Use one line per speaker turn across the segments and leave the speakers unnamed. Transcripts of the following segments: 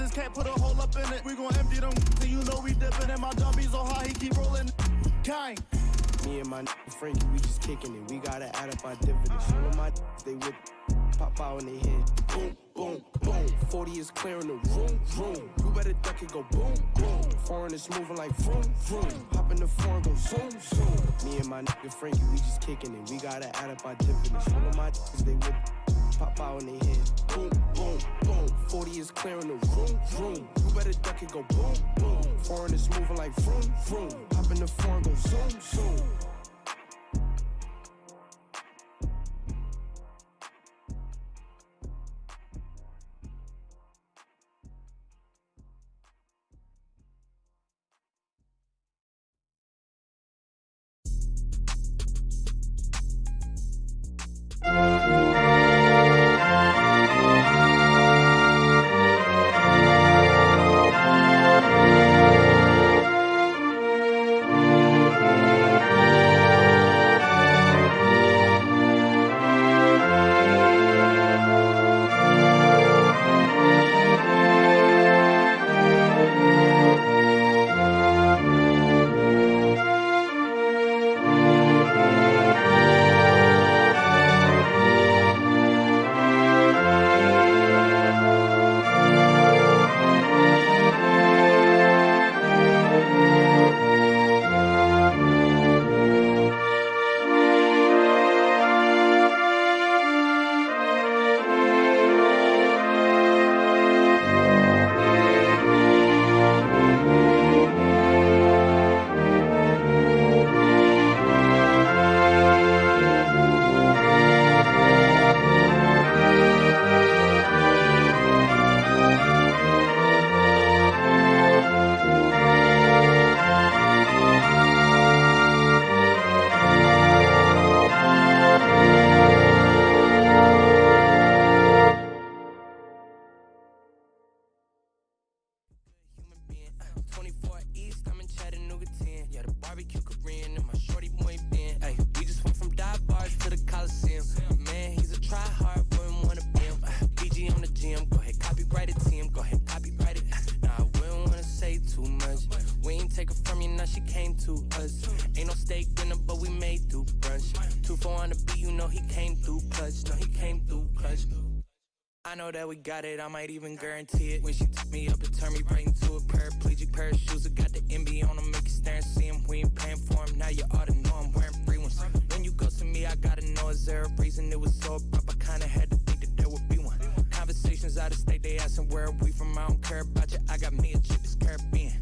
Can't put a hole up in it. We gon' empty them till you know we dipping. And my dummy so high, he keep rolling. Gang. Me and my Frankie, we just kicking it. We gotta add up our dividends. All of my they whip, pop out in their head. Boom, boom, boom. 40 is clearing the room, room. You better duck it, go boom, boom. Foreign is moving like vroom, vroom. Hop in the foreign, go zoom, zoom. Me and my Frankie, we just kicking it. We gotta add up our dividends. All of my they whip, pop out in their head. Boom, boom, boom. 40 is clearing the room, room. You better duck it, go boom, boom. Foreign is moving like vroom, vroom. Hop in the foreign, go zoom, zoom.
I know that we got it, I might even guarantee it. When she took me up and turned me right into a paraplegic. Pair of shoes, I got the MB on them, make you stare and see them. We ain't paying for them, now you ought to know I'm wearing free ones. When you go to me, I gotta know, is there a reason it was so abrupt? I kinda had to think that there would be one. Conversations out of state, they asking where are we from, I don't care about you. I got me a chick that's Caribbean.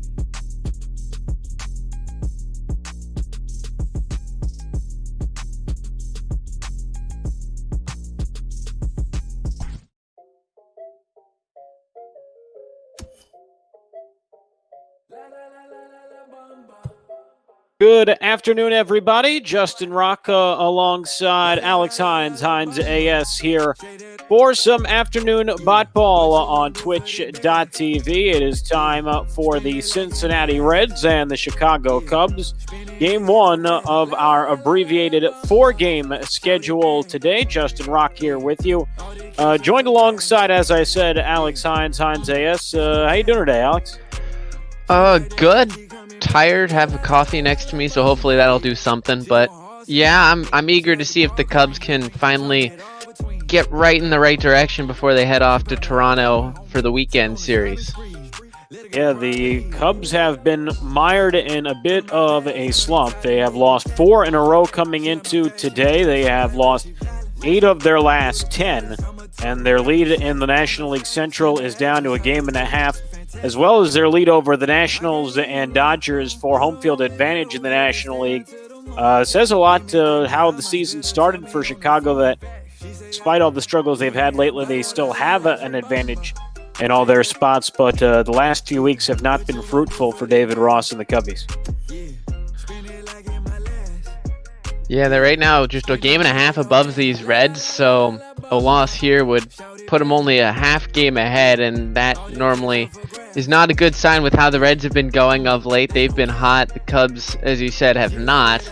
Good afternoon, everybody. Justin Rock alongside Alex Hines AS here for some afternoon bot ball on twitch.tv. It is time for the Cincinnati Reds and the Chicago Cubs. Game one of our abbreviated four-game schedule today. Justin Rock here with you. Joined alongside, as I said, Alex Hines AS. How you doing today, Alex?
Good. Tired, have a coffee next to me, so hopefully that'll do something. But yeah, I'm eager to see if the Cubs can finally get right in the right direction before they head off to Toronto for the weekend series.
Yeah, the Cubs have been mired in a bit of a slump. They have lost 4 in a row coming into today. They have lost 8 of their last 10, and their lead in the National League Central is down to a game and a half, as well as their lead over the Nationals and Dodgers for home field advantage in the National League. Says a lot to how the season started for Chicago, that despite all the struggles they've had lately, they still have an advantage in all their spots, but the last few weeks have not been fruitful for David Ross and the Cubbies.
Yeah, they're right now just a game and a half above these Reds, so a loss here would put them only a half game ahead, and that normally is not a good sign with how the Reds have been going of late. They've been hot. The Cubs, as you said, have not.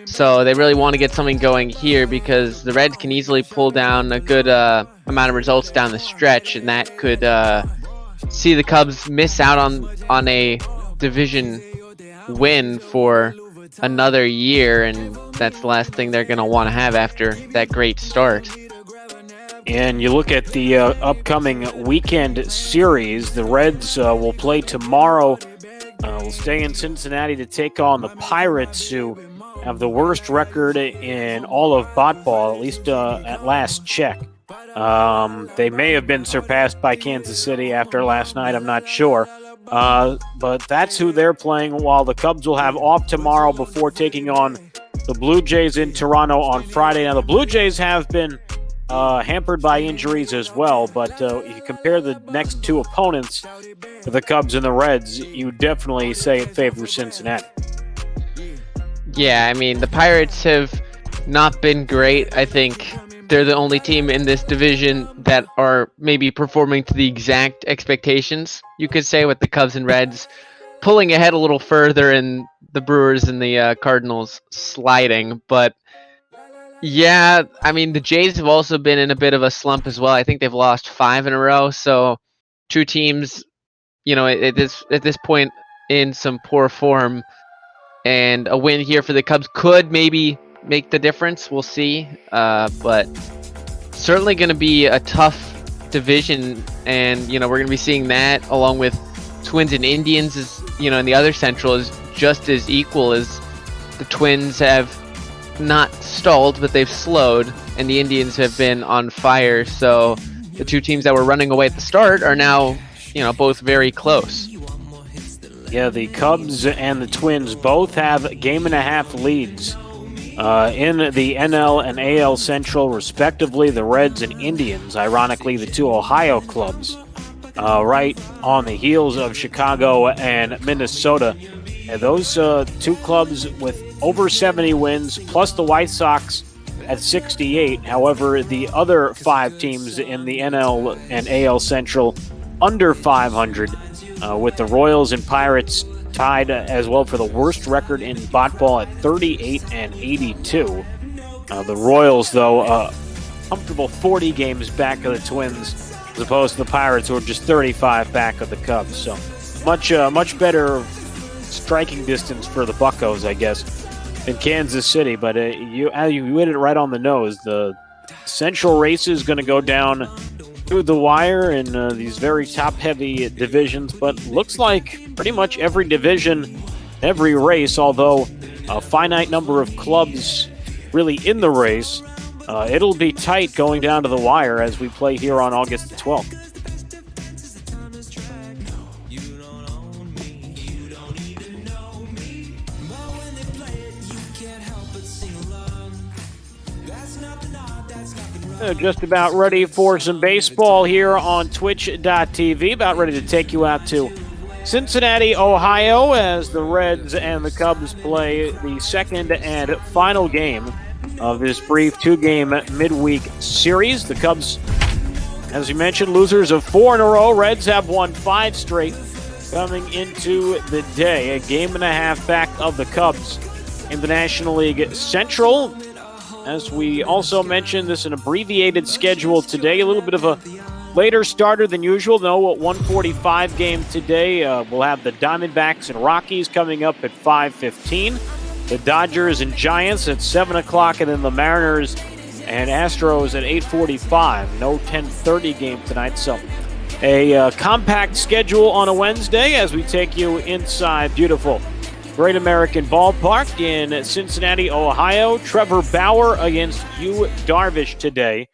So they really want to get something going here because the Reds can easily pull down a good amount of results down the stretch, and that could see the Cubs miss out on a division win for another year, and that's the last thing they're going to want to have after that great start.
And you look at the upcoming weekend series, the Reds will play tomorrow. Will stay in Cincinnati to take on the Pirates, who have the worst record in all of ball, at least at last check. They may have been surpassed by Kansas City after last night, I'm not sure. But that's who they're playing, while the Cubs will have off tomorrow before taking on the Blue Jays in Toronto on Friday. Now, the Blue Jays have been hampered by injuries as well, but if you compare the next two opponents for the Cubs and the Reds, you definitely say it favors Cincinnati.
Yeah, I mean, the Pirates have not been great. I think they're the only team in this division that are maybe performing to the exact expectations, you could say, with the Cubs and Reds pulling ahead a little further and the Brewers and the Cardinals sliding. But yeah, I mean, the Jays have also been in a bit of a slump as well. I think they've lost 5 in a row. So two teams, at this point in some poor form, and a win here for the Cubs could maybe make the difference. We'll see. But certainly going to be a tough division, and we're going to be seeing that along with Twins and Indians in the other Central is just as equal. As the Twins have not stalled, but they've slowed, and the Indians have been on fire. So the two teams that were running away at the start are now, both very close.
Yeah, the Cubs and the Twins both have game-and-a-half leads in the NL and AL Central, respectively. The Reds and Indians, ironically, the two Ohio clubs, right on the heels of Chicago and Minnesota. And those two clubs with over 70 wins, plus the White Sox at 68. However, the other 5 teams in the NL and AL Central under 500, with the Royals and Pirates tied as well for the worst record in ball at 38 and 82. The Royals, though, comfortable 40 games back of the Twins, as opposed to the Pirates, who are just 35 back of the Cubs. So much better striking distance for the Buccos, I guess, in Kansas City. But you hit it right on the nose. The Central race is going to go down through the wire in these very top-heavy divisions, but looks like pretty much every division, every race, although a finite number of clubs really in the race, it'll be tight going down to the wire as we play here on August the 12th. Just about ready for some baseball here on Twitch.tv. About ready to take you out to Cincinnati, Ohio, as the Reds and the Cubs play the second and final game of this brief 2-game midweek series. The Cubs, as you mentioned, losers of 4 in a row. Reds have won 5 straight coming into the day. A game and a half back of the Cubs in the National League Central. As we also mentioned, this is an abbreviated schedule today. A little bit of a later starter than usual. No, at 1:45 game today. We'll have the Diamondbacks and Rockies coming up at 5:15. The Dodgers and Giants at 7 o'clock, and then the Mariners and Astros at 8:45. No 10:30 game tonight. So a compact schedule on a Wednesday as we take you inside beautiful Great American Ballpark in Cincinnati, Ohio. Trevor Bauer against Yu Darvish today.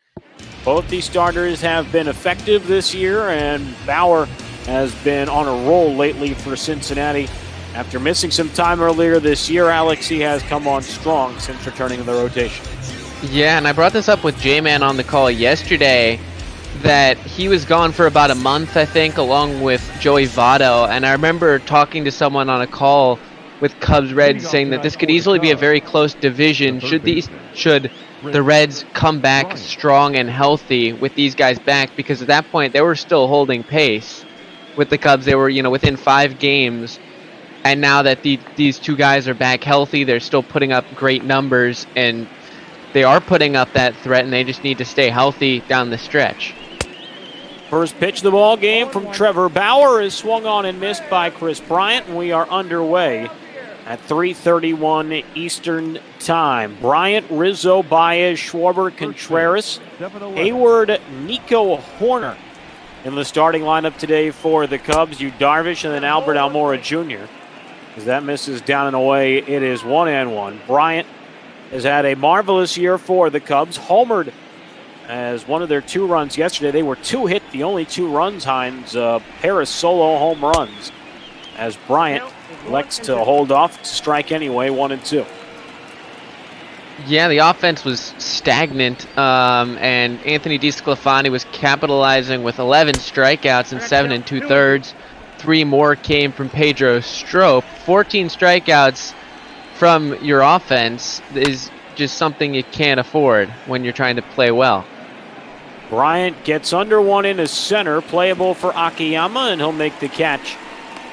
Both these starters have been effective this year, and Bauer has been on a roll lately for Cincinnati. After missing some time earlier this year, Alex, he has come on strong since returning to the rotation.
Yeah, and I brought this up with J-Man on the call yesterday, that he was gone for about a month, I think, along with Joey Votto. And I remember talking to someone on a call with Cubs Reds saying that this could easily be a very close division should the Reds come back strong and healthy with these guys back, because at that point they were still holding pace with the Cubs. They were, within 5 games, and now that these two guys are back healthy, they're still putting up great numbers, and they are putting up that threat, and they just need to stay healthy down the stretch.
First pitch of the ball game from Trevor Bauer is swung on and missed by Chris Bryant, and we are underway at 3:31 Eastern Time. Bryant, Rizzo, Baez, Schwarber, Contreras, Hayward, Nico Horner in the starting lineup today for the Cubs. Darvish and then Albert Almora Jr. As that misses down and away, it is 1-1. Bryant has had a marvelous year for the Cubs. Homered as one of their 2 runs yesterday. They were 2 hit, the only 2 runs, Hines, pair of solo home runs, as Bryant elects to hold off, to strike anyway, 1-2.
Yeah, the offense was stagnant, and Anthony DeSclafani was capitalizing with 11 strikeouts and 7 2/3. 3 more came from Pedro Strop. 14 strikeouts from your offense is just something you can't afford when you're trying to play well.
Bryant gets under one in his center, playable for Akiyama, and he'll make the catch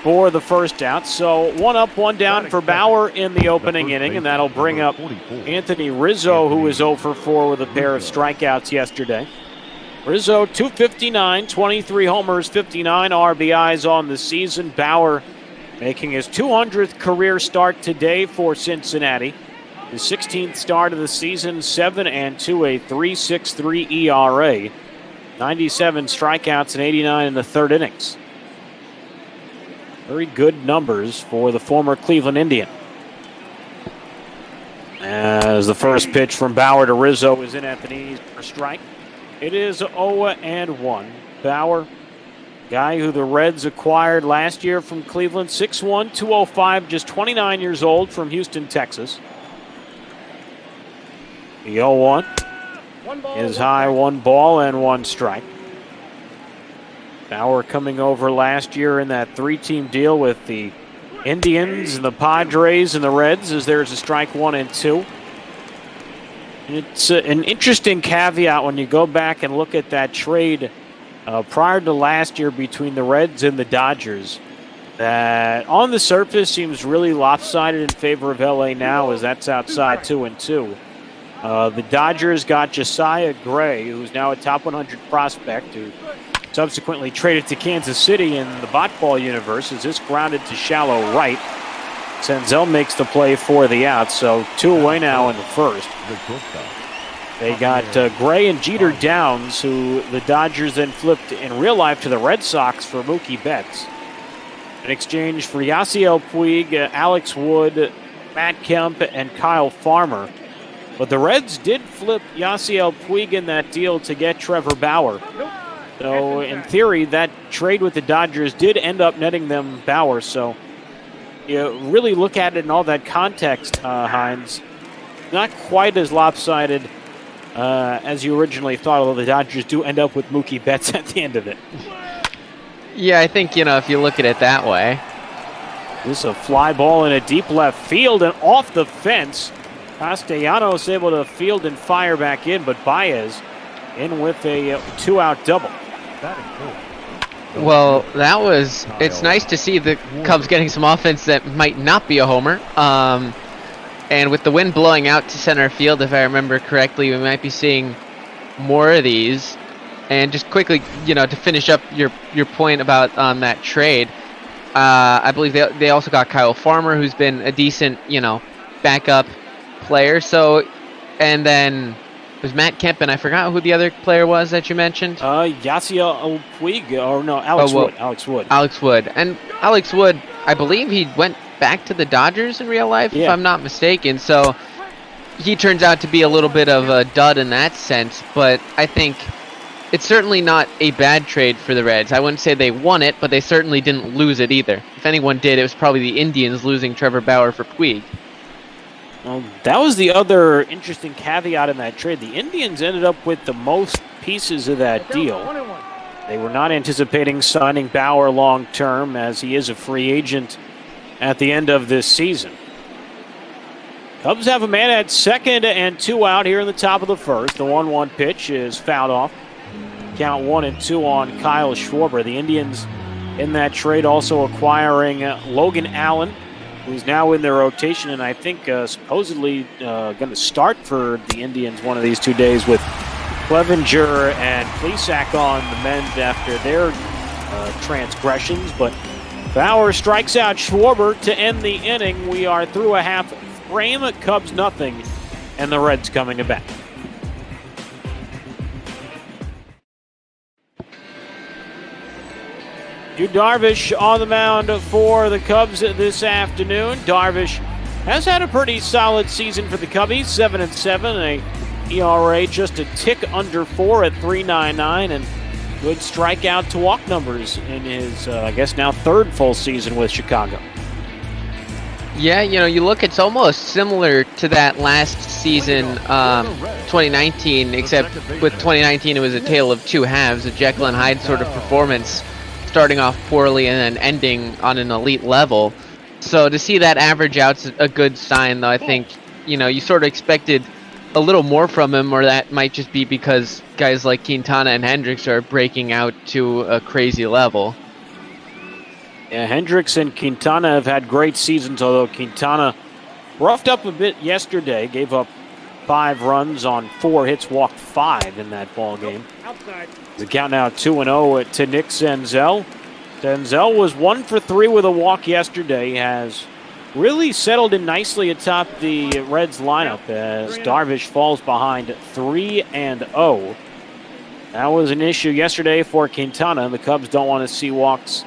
for the first out. So 1 up, 1 down for Bauer in the opening inning, and that'll bring up Anthony Rizzo, who was 0 for 4 with a pair of strikeouts yesterday. Rizzo, 259, 23 homers, 59 RBIs on the season. Bauer making his 200th career start today for Cincinnati. His 16th start of the season, 7-2, a 3.63 ERA. 97 strikeouts and 89 in the 3rd innings. Very good numbers for the former Cleveland Indian. As the first pitch from Bauer to Rizzo is in at the knees for a strike. It is 0-1. Bauer, guy who the Reds acquired last year from Cleveland, 6'1", 205, just 29 years old, from Houston, Texas. The 0-1 is high, 1 ball and 1 strike. Bauer coming over last year in that 3-team deal with the Indians and the Padres and the Reds, as there's a strike 1 and 2. It's an interesting caveat when you go back and look at that trade prior to last year between the Reds and the Dodgers, that on the surface seems really lopsided in favor of LA now, as that's outside 2-2. The Dodgers got Josiah Gray, who's now a top 100 prospect, who subsequently traded to Kansas City in the Botball universe, as this grounded to shallow right. Senzel makes the play for the out, so 2 away now in the first. They got Gray and Jeter Downs, who the Dodgers then flipped in real life to the Red Sox for Mookie Betts. In exchange for Yasiel Puig, Alex Wood, Matt Kemp, and Kyle Farmer. But the Reds did flip Yasiel Puig in that deal to get Trevor Bauer. So in theory, that trade with the Dodgers did end up netting them Bauer. So you really look at it in all that context, Hines, not quite as lopsided as you originally thought, although the Dodgers do end up with Mookie Betts at the end of it.
Yeah, I think, if you look at it that way.
This is a fly ball in a deep left field and off the fence. Castellanos able to field and fire back in, but Baez in with a 2-out double.
Well, it's nice to see the Cubs getting some offense that might not be a homer. And with the wind blowing out to center field, if I remember correctly, we might be seeing more of these. And just quickly, to finish up your point about that trade, I believe they also got Kyle Farmer, who's been a decent, backup player. So, and then it was Matt Kemp, and I forgot who the other player was that you mentioned.
Yasiel Puig, or no, Alex Wood. Alex Wood.
And Alex Wood, I believe he went back to the Dodgers in real life, if I'm not mistaken. So he turns out to be a little bit of a dud in that sense, but I think it's certainly not a bad trade for the Reds. I wouldn't say they won it, but they certainly didn't lose it either. If anyone did, it was probably the Indians losing Trevor Bauer for Puig.
Well, that was the other interesting caveat in that trade. The Indians ended up with the most pieces of that deal. They were not anticipating signing Bauer long term, as he is a free agent at the end of this season. Cubs have a man at second and 2 out here in the top of the first. The 1-1 pitch is fouled off. Count 1-2 on Kyle Schwarber. The Indians in that trade also acquiring Logan Allen, who's now in their rotation, and I think supposedly going to start for the Indians one of these 2 days with Clevenger and Plesac on the mend after their transgressions, but Bauer strikes out Schwarber to end the inning. We are through a half frame, Cubs nothing, and the Reds coming to bat. Yu Darvish on the mound for the Cubs this afternoon. Darvish has had a pretty solid season for the Cubbies, 7-7, a ERA just a tick under 4 at 3.99, and good strikeout to walk numbers in his, I guess now third full season with Chicago.
Yeah, you look, it's almost similar to that last season, 2019, except with 2019 it was a tale of two halves, a Jekyll and Hyde sort of performance, starting off poorly and then ending on an elite level. So to see that average out's a good sign, though. I think, you sort of expected a little more from him, or that might just be because guys like Quintana and Hendricks are breaking out to a crazy level.
Yeah, Hendricks and Quintana have had great seasons, although Quintana roughed up a bit yesterday, gave up 5 runs on 4 hits, walked 5 in that ball game. The count now 2-0 to Nick Senzel. Senzel was 1 for 3 with a walk yesterday, has really settled in nicely atop the Reds lineup as Darvish falls behind 3-0. That was an issue yesterday for Quintana. The Cubs don't want to see walks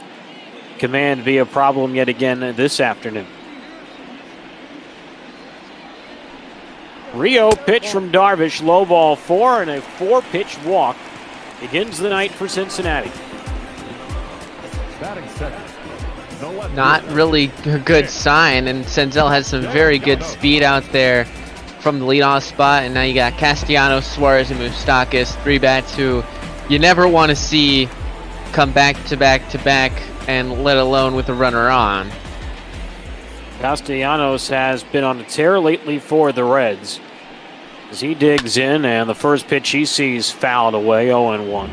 command be a problem yet again this afternoon. Rio pitch from Darvish, low ball 4, and a 4-pitch walk begins the night for Cincinnati.
Not really a good sign, and Senzel has some very good speed out there from the leadoff spot, and now you got Castellanos, Suarez, and Moustakas, 3 bats who you never want to see come back to back to back, and let alone with a runner on.
Castellanos has been on a tear lately for the Reds as he digs in, and the first pitch he sees fouled away, 0-1.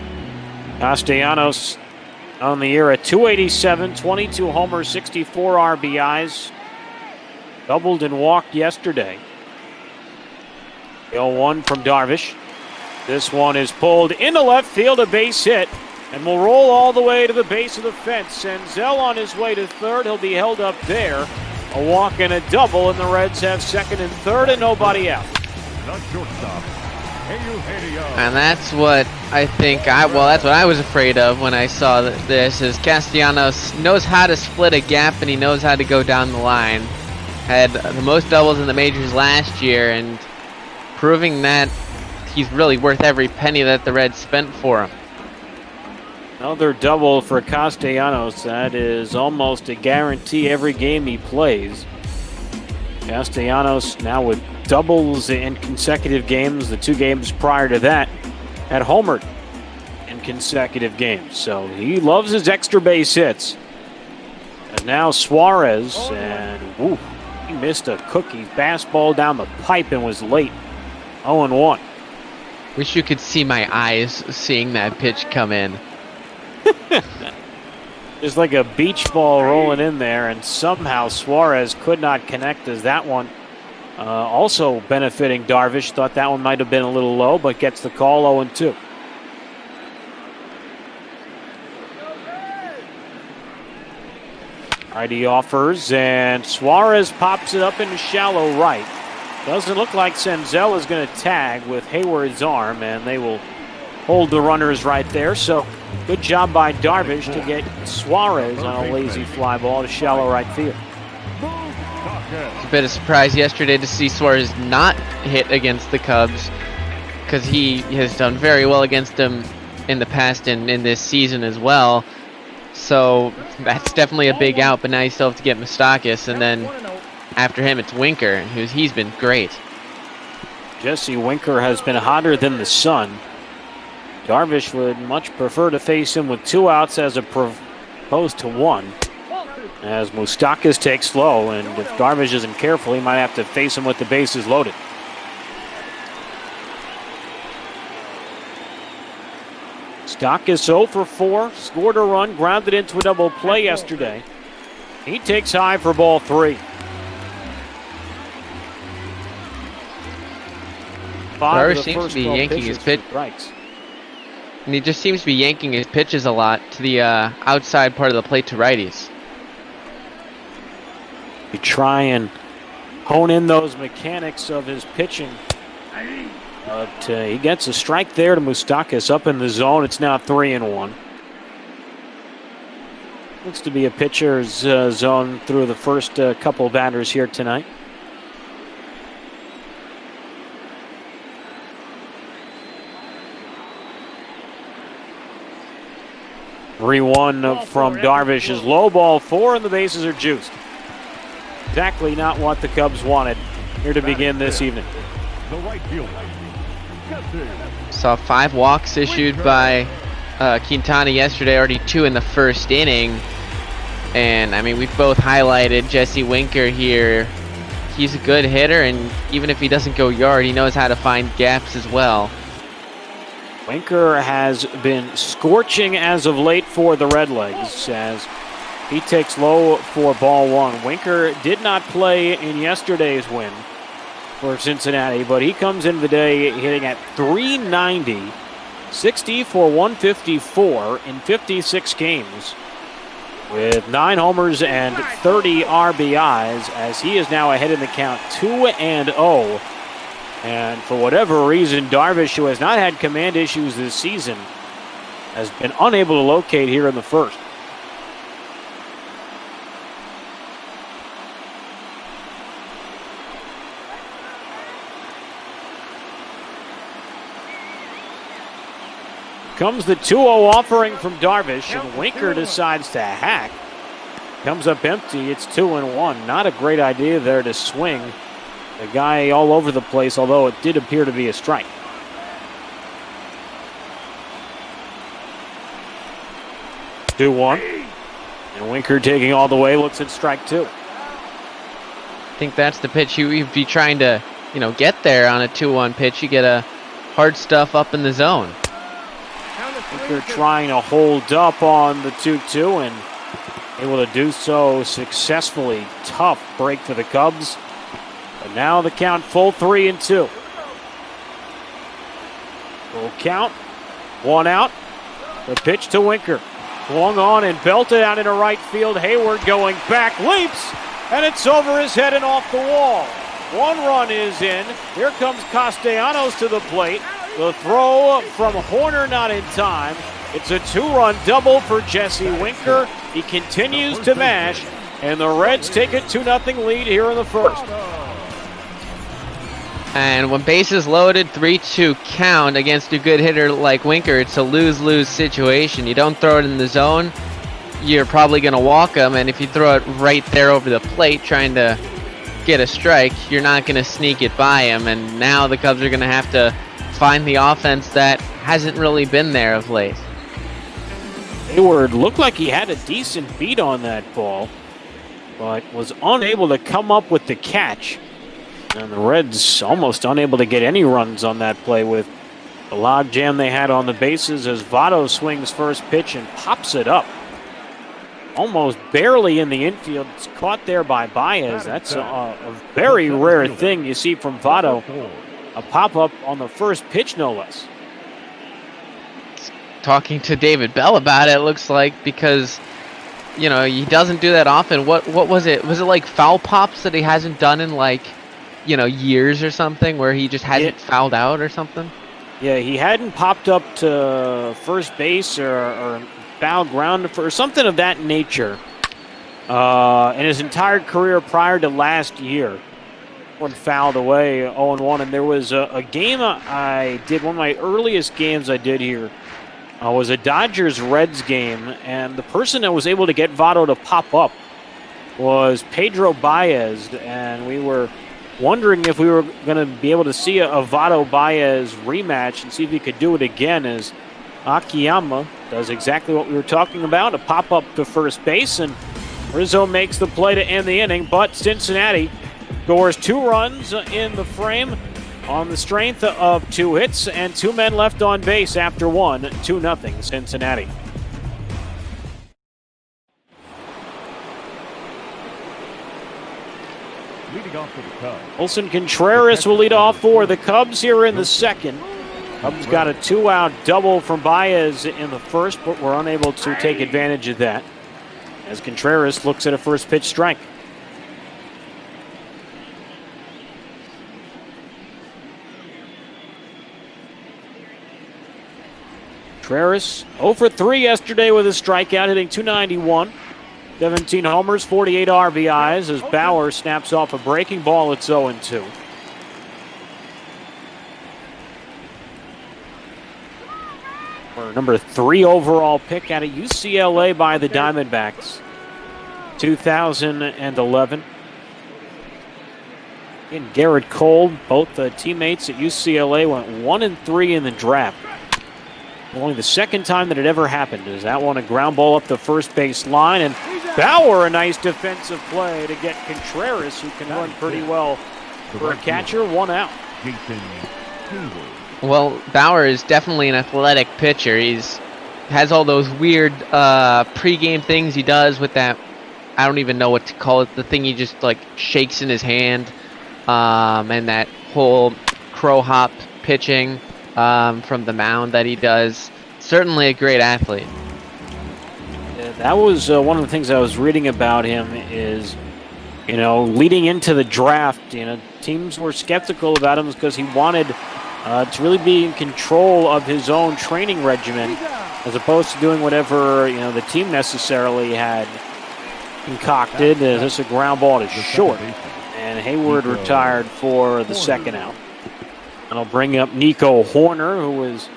Castellanos on the year at 287, 22 homers, 64 RBIs. Doubled and walked yesterday. 0-1 from Darvish. This one is pulled into left field, a base hit, and will roll all the way to the base of the fence. Senzel on his way to third. He'll be held up there. A walk and a double, and the Reds have second and third and nobody out.
And that's what I think, that's what I was afraid of when I saw this, is Castellanos knows how to split a gap and he knows how to go down the line. Had the most doubles in the majors last year, and proving that he's really worth every penny that the Reds spent for him.
Another double for Castellanos. That is almost a guarantee every game he plays. Castellanos now with doubles in consecutive games. The 2 games prior to that had homered in consecutive games. So he loves his extra base hits. And now Suarez, and he missed a cookie fastball down the pipe and was late. 0-1.
Wish you could see my eyes seeing that pitch come in.
Just like a beach ball rolling in there, and somehow Suarez could not connect as that one also benefiting Darvish. Thought that one might have been a little low, but gets the call. 0-2. Righty offers, and Suarez pops it up into shallow right. Doesn't look like Senzel is going to tag with Hayward's arm, and they will hold the runners right there. So good job by Darvish to get Suarez on a lazy fly ball to shallow right field.
It's a bit of surprise yesterday to see Suarez not hit against the Cubs, because he has done very well against them in the past and in this season as well. So that's definitely a big out, but now you still have to get Moustakas, and then after him it's Winker, he's been great.
Jesse Winker has been hotter than the sun. Darvish would much prefer to face him with 2 outs as opposed to 1. As Moustakas takes low, and if Darvish isn't careful, he might have to face him with the bases loaded. Moustakas 0 for 4, scored a run, grounded into a double play yesterday. He takes high for ball 3. 5 of
Darvish
the
seems to
first
be
12
yanking
pitches
his pitch.
for strikes.
And he just seems to be yanking his pitches a lot to the outside part of the plate to righties.
You try and hone in those mechanics of his pitching. But he gets a strike there to Moustakas up in the zone. It's now 3-1. Looks to be a pitcher's zone through the first couple batters here tonight. (3-1) from Darvish is low ball 4, and the bases are juiced. Exactly not what the Cubs wanted here to begin this evening.
Saw 5 walks issued by Quintana yesterday, already 2 in the first inning. And I mean, we've both highlighted Jesse Winker here. He's a good hitter, and even if he doesn't go yard, he knows how to find gaps as well.
Winker has been scorching as of late for the Redlegs as he takes low for ball 1. Winker did not play in yesterday's win for Cincinnati, but he comes into the day hitting at .390, 60 for 154 in 56 games, with 9 homers and 30 RBIs, as he is now ahead in the count 2-0. And for whatever reason, Darvish, who has not had command issues this season, has been unable to locate here in the first. Comes the 2-0 offering from Darvish, and Winker decides to hack. Comes up empty. It's 2-1. Not a great idea there to swing the guy all over the place, although it did appear to be a strike. (2-1). And Winker taking all the way, looks at strike 2.
I think that's the pitch you'd be trying to, get there on a 2-1 pitch. You get a hard stuff up in the zone.
Winker trying to hold up on the 2-2 and able to do so successfully. Tough break for the Cubs. But now the count full 3-2. Full count. 1 out. The pitch to Winker. Swung on and belted out into right field. Hayward going back, leaps, and it's over his head and off the wall. 1 run is in. Here comes Castellanos to the plate. The throw from Horner not in time. It's a 2-run double for Jesse Winker. He continues to mash, and the Reds take a 2-0 lead here in the first.
And when bases loaded, 3-2 count against a good hitter like Winker, it's a lose-lose situation. You don't throw it in the zone, you're probably going to walk him, and if you throw it right there over the plate trying to get a strike, you're not going to sneak it by him, and now the Cubs are going to have to find the offense that hasn't really been there of late.
Hayward looked like he had a decent beat on that ball, but was unable to come up with the catch. And the Reds almost unable to get any runs on that play with the log jam they had on the bases as Votto swings first pitch and pops it up. Almost barely in the infield. It's caught there by Baez. That's a very rare thing you see from Votto. A pop-up on the first pitch, no less.
Talking to David Bell about it, looks like, because he doesn't do that often. What was it? Was it like foul pops that he hasn't done in years or something, where he just hasn't fouled out or something?
Yeah, he hadn't popped up to first base or foul ground or something of that nature in his entire career prior to last year. One fouled away, 0-1, and there was a game I did, one of my earliest games I did here was a Dodgers-Reds game, and the person that was able to get Votto to pop up was Pedro Baez, and we were wondering if we were going to be able to see a Votto-Baez rematch and see if he could do it again, as Akiyama does exactly what we were talking about, a pop-up to first base, and Rizzo makes the play to end the inning, but Cincinnati scores 2 runs in the frame on the strength of 2 hits and 2 men left on base after 1, 2-0 Cincinnati.
Leading off for the Cubs.
Wilson Contreras will lead off for the Cubs here in the second. Cubs got a 2-out double from Baez in the first, but were unable to take advantage of that as Contreras looks at a first pitch strike. Contreras 0 for 3 yesterday with a strikeout, hitting .291. 17 homers, 48 RBIs as Bauer snaps off a breaking ball. It's 0-2. Number 3 overall pick out of UCLA by the Diamondbacks. 2011. And Garrett Cole, both teammates at UCLA, went 1-3 in the draft. Only the second time that it ever happened. Is that one a ground ball up the first base line, and Bauer a nice defensive play to get Contreras, who can run pretty well for a catcher. 1 out.
Well, Bauer is definitely an athletic pitcher. Has all those weird pregame things he does with that. I don't even know what to call it. The thing he just like shakes in his hand, and that whole crow hop pitching from the mound that he does. Certainly a great athlete.
Yeah, that was one of the things I was reading about him is, leading into the draft, teams were skeptical about him because he wanted to really be in control of his own training regimen as opposed to doing whatever, the team necessarily had concocted. This a ground ball to short, and Hayward retired for the second out. And I'll bring up Nico Horner, who was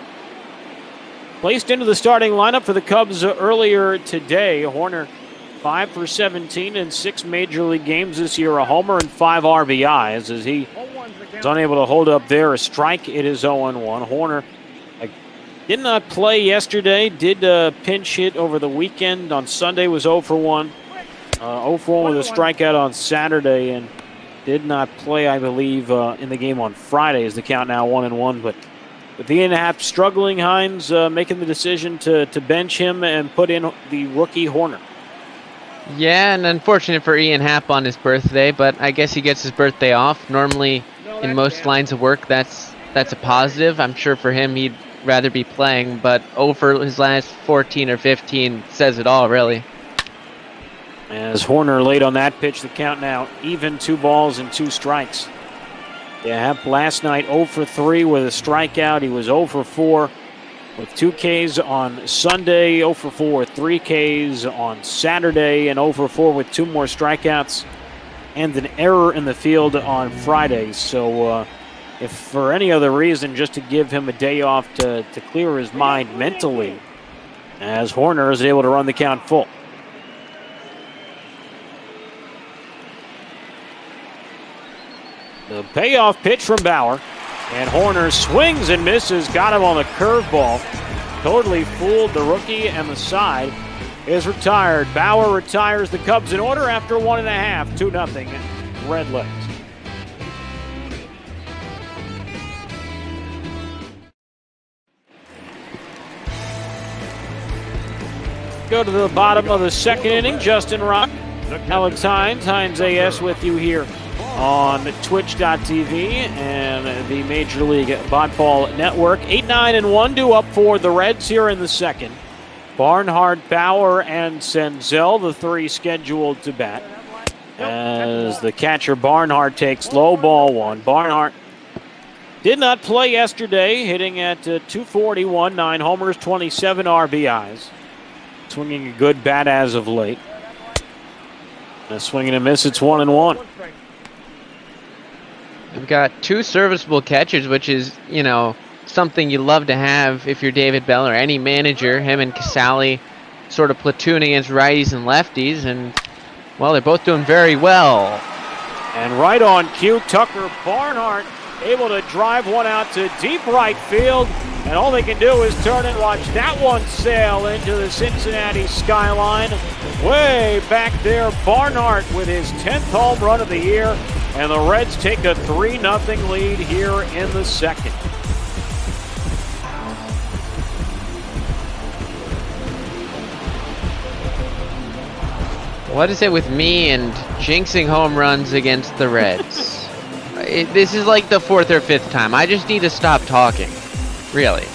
placed into the starting lineup for the Cubs earlier today. Horner 5 for 17 in 6 major league games this year, a homer and 5 RBIs as he was unable to hold up there. A strike, it is 0-1. Horner did not play yesterday, did pinch hit over the weekend. On Sunday was 0 for 1. 0 for 1 with a strikeout on Saturday, and did not play, I believe, in the game on Friday. Is the count now 1-1. But with Ian Happ struggling, Hines making the decision to bench him and put in the rookie Horner.
Yeah, and unfortunate for Ian Happ on his birthday, but I guess he gets his birthday off. Normally, in most lines of work, that's a positive. I'm sure for him, he'd rather be playing, but over his last 14 or 15 says it all, really.
As Horner late on that pitch, the count now even, 2 balls and 2 strikes. Yeah, Happ last night 0 for 3 with a strikeout. He was 0 for 4 with 2 Ks on Sunday, 0 for 4 with 3 Ks on Saturday, and 0 for 4 with 2 more strikeouts and an error in the field on Friday. So if for any other reason, just to give him a day off to clear his mind mentally, as Horner is able to run the count full. The payoff pitch from Bauer, and Horner swings and misses, got him on the curveball. Totally fooled the rookie, and the side is retired. Bauer retires the Cubs in order after 1.5, 2-0, Redlegs. Go to the bottom of the second inning. Justin Rock, Alex Hines, Hines AS with you here on Twitch.tv and the Major League Ball Network. 8-9-1 due up for the Reds here in the second. Barnhart, Bauer, and Senzel, the 3 scheduled to bat. As the catcher Barnhart takes low, ball 1. Barnhart did not play yesterday, hitting at .241, 9 homers, 27 RBIs. Swinging a good bat as of late. A swing and a miss, it's 1-1.
We've got 2 serviceable catchers, which is, something you love to have if you're David Bell or any manager. Him and Casale sort of platoon against righties and lefties, and, well, they're both doing very well.
And right on cue, Tucker Barnhart able to drive one out to deep right field, and all they can do is turn and watch that one sail into the Cincinnati skyline. Way back there, Barnhart with his 10th home run of the year, and the Reds take a 3-0 lead here in the second.
What is it with me and jinxing home runs against the Reds? This is like the 4th or 5th time. I just need to stop talking. Really.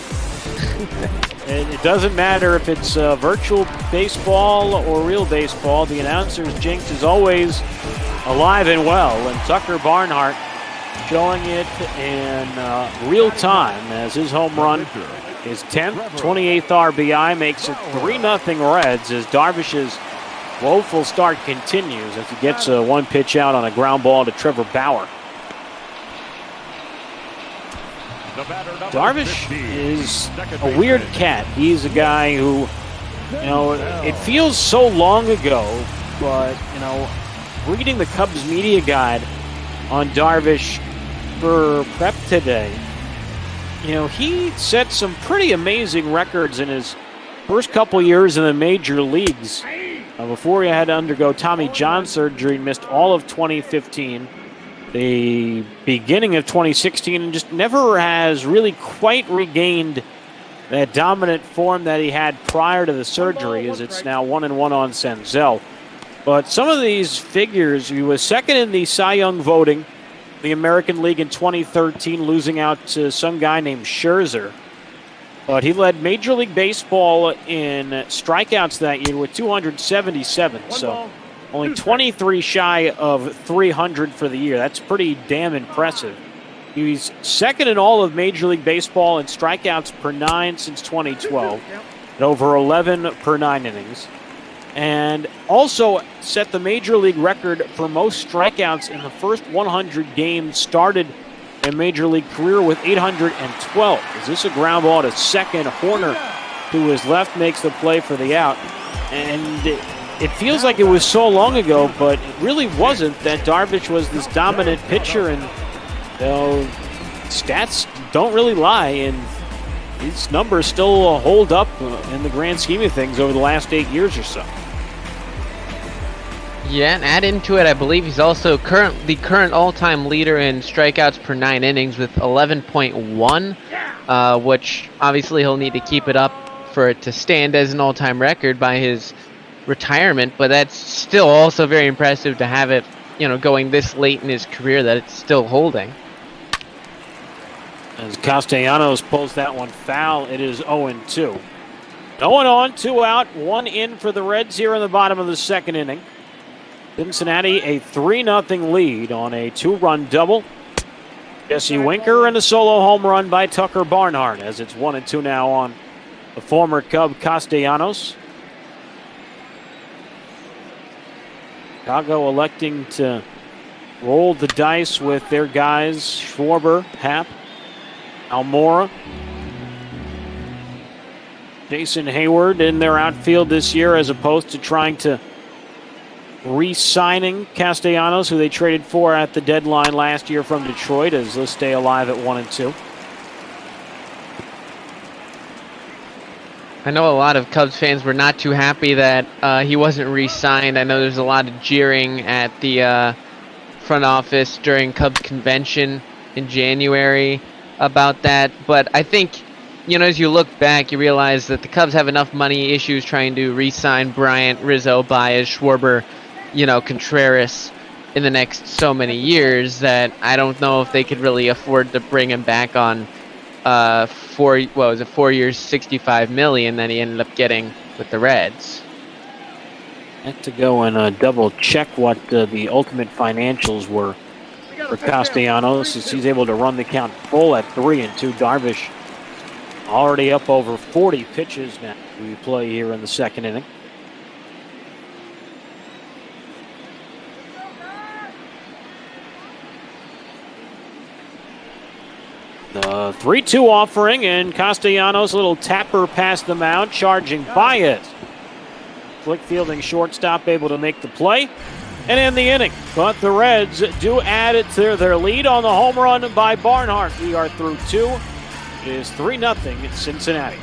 It doesn't matter if it's virtual baseball or real baseball. The announcer's jinx is always alive and well. And Tucker Barnhart showing it in real time as his home run is 10th, 28th RBI, makes it 3-0 Reds as Darvish's woeful start continues as he gets one pitch out on a ground ball to Trevor Bauer. Darvish is a weird cat. He's a guy who, you know, it feels so long ago, but, you know, reading the Cubs media guide on Darvish for prep today, you know, he set some pretty amazing records in his first couple years in the major leagues. Before he had to undergo Tommy John surgery, missed all of 2015, the beginning of 2016, and just never has really quite regained that dominant form that he had prior to the surgery, as it's now 1-1 on Senzel. But some of these figures, he was second in the Cy Young voting, the American League in 2013, losing out to some guy named Scherzer. But he led Major League Baseball in strikeouts that year with 277. So only 23 shy of 300 for the year. That's pretty damn impressive. He's second in all of Major League Baseball in strikeouts per 9 since 2012, at over 11 per 9 innings. And also set the Major League record for most strikeouts in the first 100 games started in Major League career with 812. Is this a ground ball to second? Horner, to his left, makes the play for the out. And it feels like it was so long ago, but it really wasn't, that Darvish was this dominant pitcher, and you know, stats don't really lie, and these numbers still hold up in the grand scheme of things over the last 8 years or so.
Yeah, and add into it, I believe he's also the current all-time leader in strikeouts per 9 innings with 11.1, which obviously he'll need to keep it up for it to stand as an all-time record by his retirement, but that's still also very impressive to have it, you know, going this late in his career, that it's still holding.
As Castellanos pulls that one foul, it is 0-2. No one on, 2 out, 1 in for the Reds here in the bottom of the second inning. Cincinnati a 3-0 lead on a 2-run double. Jesse Winker and a solo home run by Tucker Barnhart, as it's 1-2 now on the former Cub Castellanos. Chicago electing to roll the dice with their guys, Schwarber, Happ, Almora, Jason Hayward in their outfield this year, as opposed to trying to re-signing Castellanos, who they traded for at the deadline last year from Detroit, as they'll stay alive at 1-2.
I know a lot of Cubs fans were not too happy that he wasn't re-signed. I know there's a lot of jeering at the front office during Cubs convention in January about that, but I think, you know, as you look back, you realize that the Cubs have enough money issues trying to re-sign Bryant, Rizzo, Baez, Schwarber, you know, Contreras in the next so many years, that I don't know if they could really afford to bring him back on 4 years, $65 million that he ended up getting with the Reds.
I have to go and double check what the ultimate financials were for Castellanos, as he's able to run the count full at 3-2. Darvish already up over 40 pitches now we play here in the second inning. The 3-2 offering, and Castellanos, a little tapper past the mound, charging Baez. Flick fielding shortstop, able to make the play and end the inning. But the Reds do add it to their lead on the home run by Barnhart. We are through 2. It is 3-0 Cincinnati.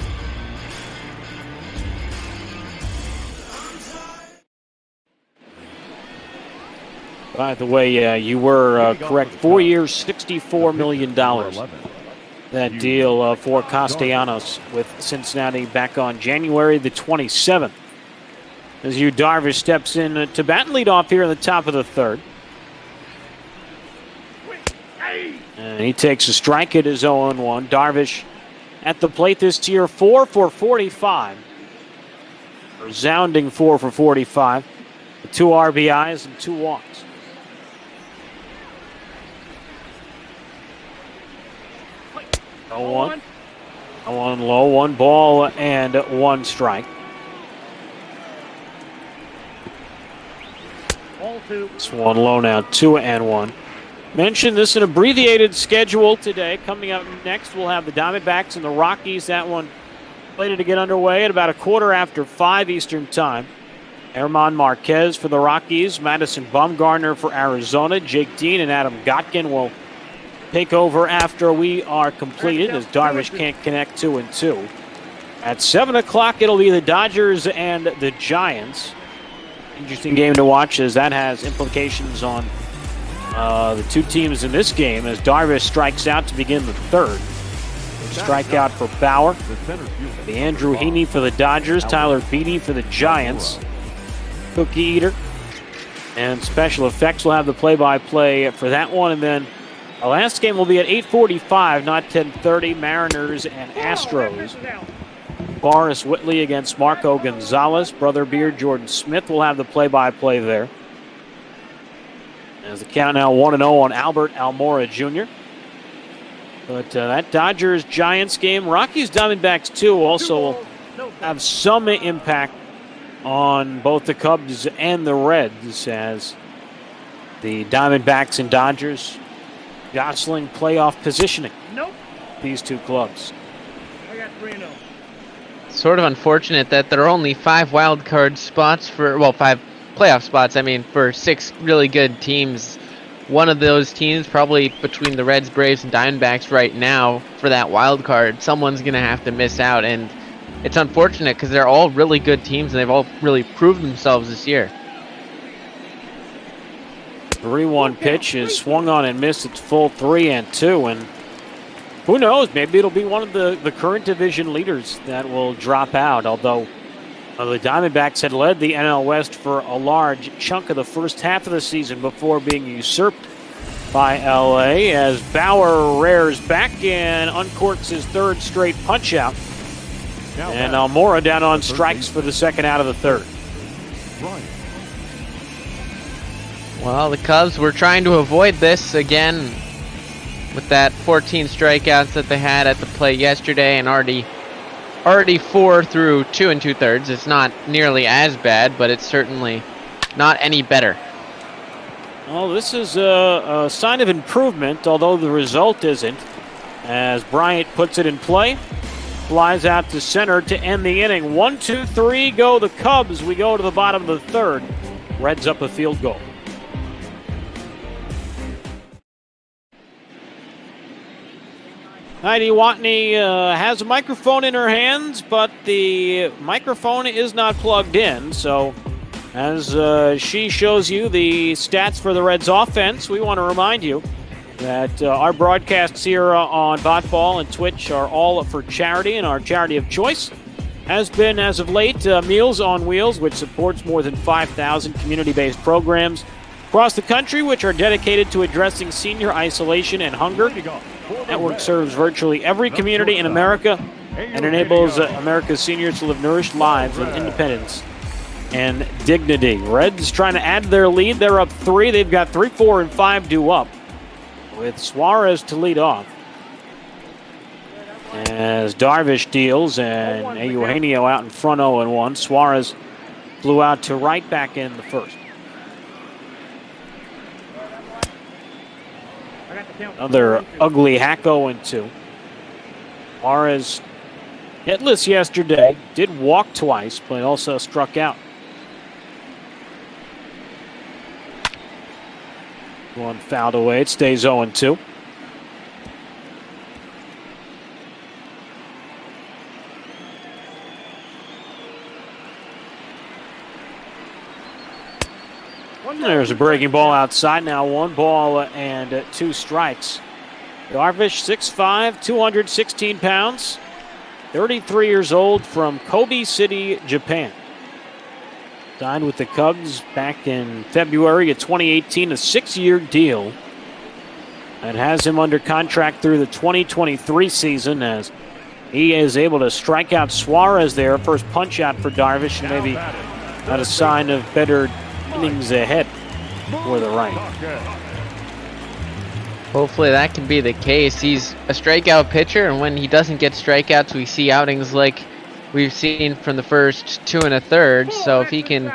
By the way, you were correct. 4 years, $64 million. That deal for Castellanos with Cincinnati back on January the 27th. as HOU Darvish steps in to bat and lead off here in the top of the third. And he takes a strike. It is 0-1. Darvish at the plate this year, 4 for 45. Resounding 4 for 45. 2 RBIs and 2 walks. 0-1. 0-1 low, 1 ball and 1 strike. It's 1 low now, 2-1. Mentioned this an abbreviated schedule today. Coming up next, we'll have the Diamondbacks and the Rockies. That one slated to get underway at about 5:15 Eastern Time. Herman Marquez for the Rockies, Madison Bumgarner for Arizona. Jake Dean and Adam Gotkin will take over after we are completed, as Darvish can't connect 2-2. At 7 o'clock, it'll be the Dodgers and the Giants. Interesting game to watch, as that has implications on the two teams in this game, as Darvish strikes out to begin the third. Strikeout for Bauer. The Andrew Heaney for the Dodgers. Tyler Beede for the Giants. Cookie Eater. And Special Effects will have the play-by-play for that one. And then the last game will be at 8:45, not 10:30. Mariners and Astros. Boris Whitley against Marco Gonzalez. Brother Beard, Jordan Smith will have the play-by-play there. As the count now 1-0 on Albert Almora Jr. But that Dodgers-Giants game, Rockies-Diamondbacks too, also will have some impact on both the Cubs and the Reds, as the Diamondbacks and Dodgers jostling playoff positioning. These two clubs.
I got 3-0.
Sort of unfortunate that there are only 5 wild card spots for, well, 5 playoff spots, I mean, for 6 really good teams. One of those teams, probably between the Reds, Braves, and Diamondbacks right now for that wild card, someone's going to have to miss out. And it's unfortunate because they're all really good teams and they've all really proved themselves this year.
3-1 pitch is swung on and missed. It's full 3-2. And who knows, maybe it'll be one of the current division leaders that will drop out, although the Diamondbacks had led the NL West for a large chunk of the first half of the season before being usurped by LA, as Bauer rears back and uncorks his 3rd straight punch-out. And Almora down on strikes for the second out of the 3rd.
Well, the Cubs were trying to avoid this again with that 14 strikeouts that they had at the plate yesterday, and already 4 through 2 2/3. It's not nearly as bad, but it's certainly not any better.
Well, this is a sign of improvement, although the result isn't, as Bryant puts it in play. Flies out to center to end the inning. 1-2-3 go the Cubs. We go to the bottom of the 3rd. Reds up a field goal. Heidi Watney has a microphone in her hands, but the microphone is not plugged in. So as she shows you the stats for the Reds offense, we want to remind you that our broadcasts here on Botball and Twitch are all for charity, and our charity of choice has been, as of late, Meals on Wheels, which supports more than 5,000 community-based programs across the country, which are dedicated to addressing senior isolation and hunger. The network serves virtually every community in America and enables America's seniors to live nourished lives with independence and dignity. Reds trying to add their lead. They're up 3. They've got 3, 4, and 5 due up, with Suarez to lead off. As Darvish deals and Eugenio out in front 0-1. Suarez flew out to right back in the 1st. Another ugly hack 0-2. Suarez hitless yesterday. Did walk twice, but also struck out. One fouled away. It stays 0-2. There's a breaking ball outside now. 1 ball and 2 strikes. Darvish, 6'5", 216 pounds, 33 years old, from Kobe City, Japan. Signed with the Cubs back in February of 2018, a 6-year deal that has him under contract through the 2023 season as he is able to strike out Suarez there. First punch out for Darvish, and maybe not a sign of better innings ahead for the right.
Hopefully that can be the case. He's a strikeout pitcher, and when he doesn't get strikeouts, we see outings like we've seen from the first 2 1/3. So if he can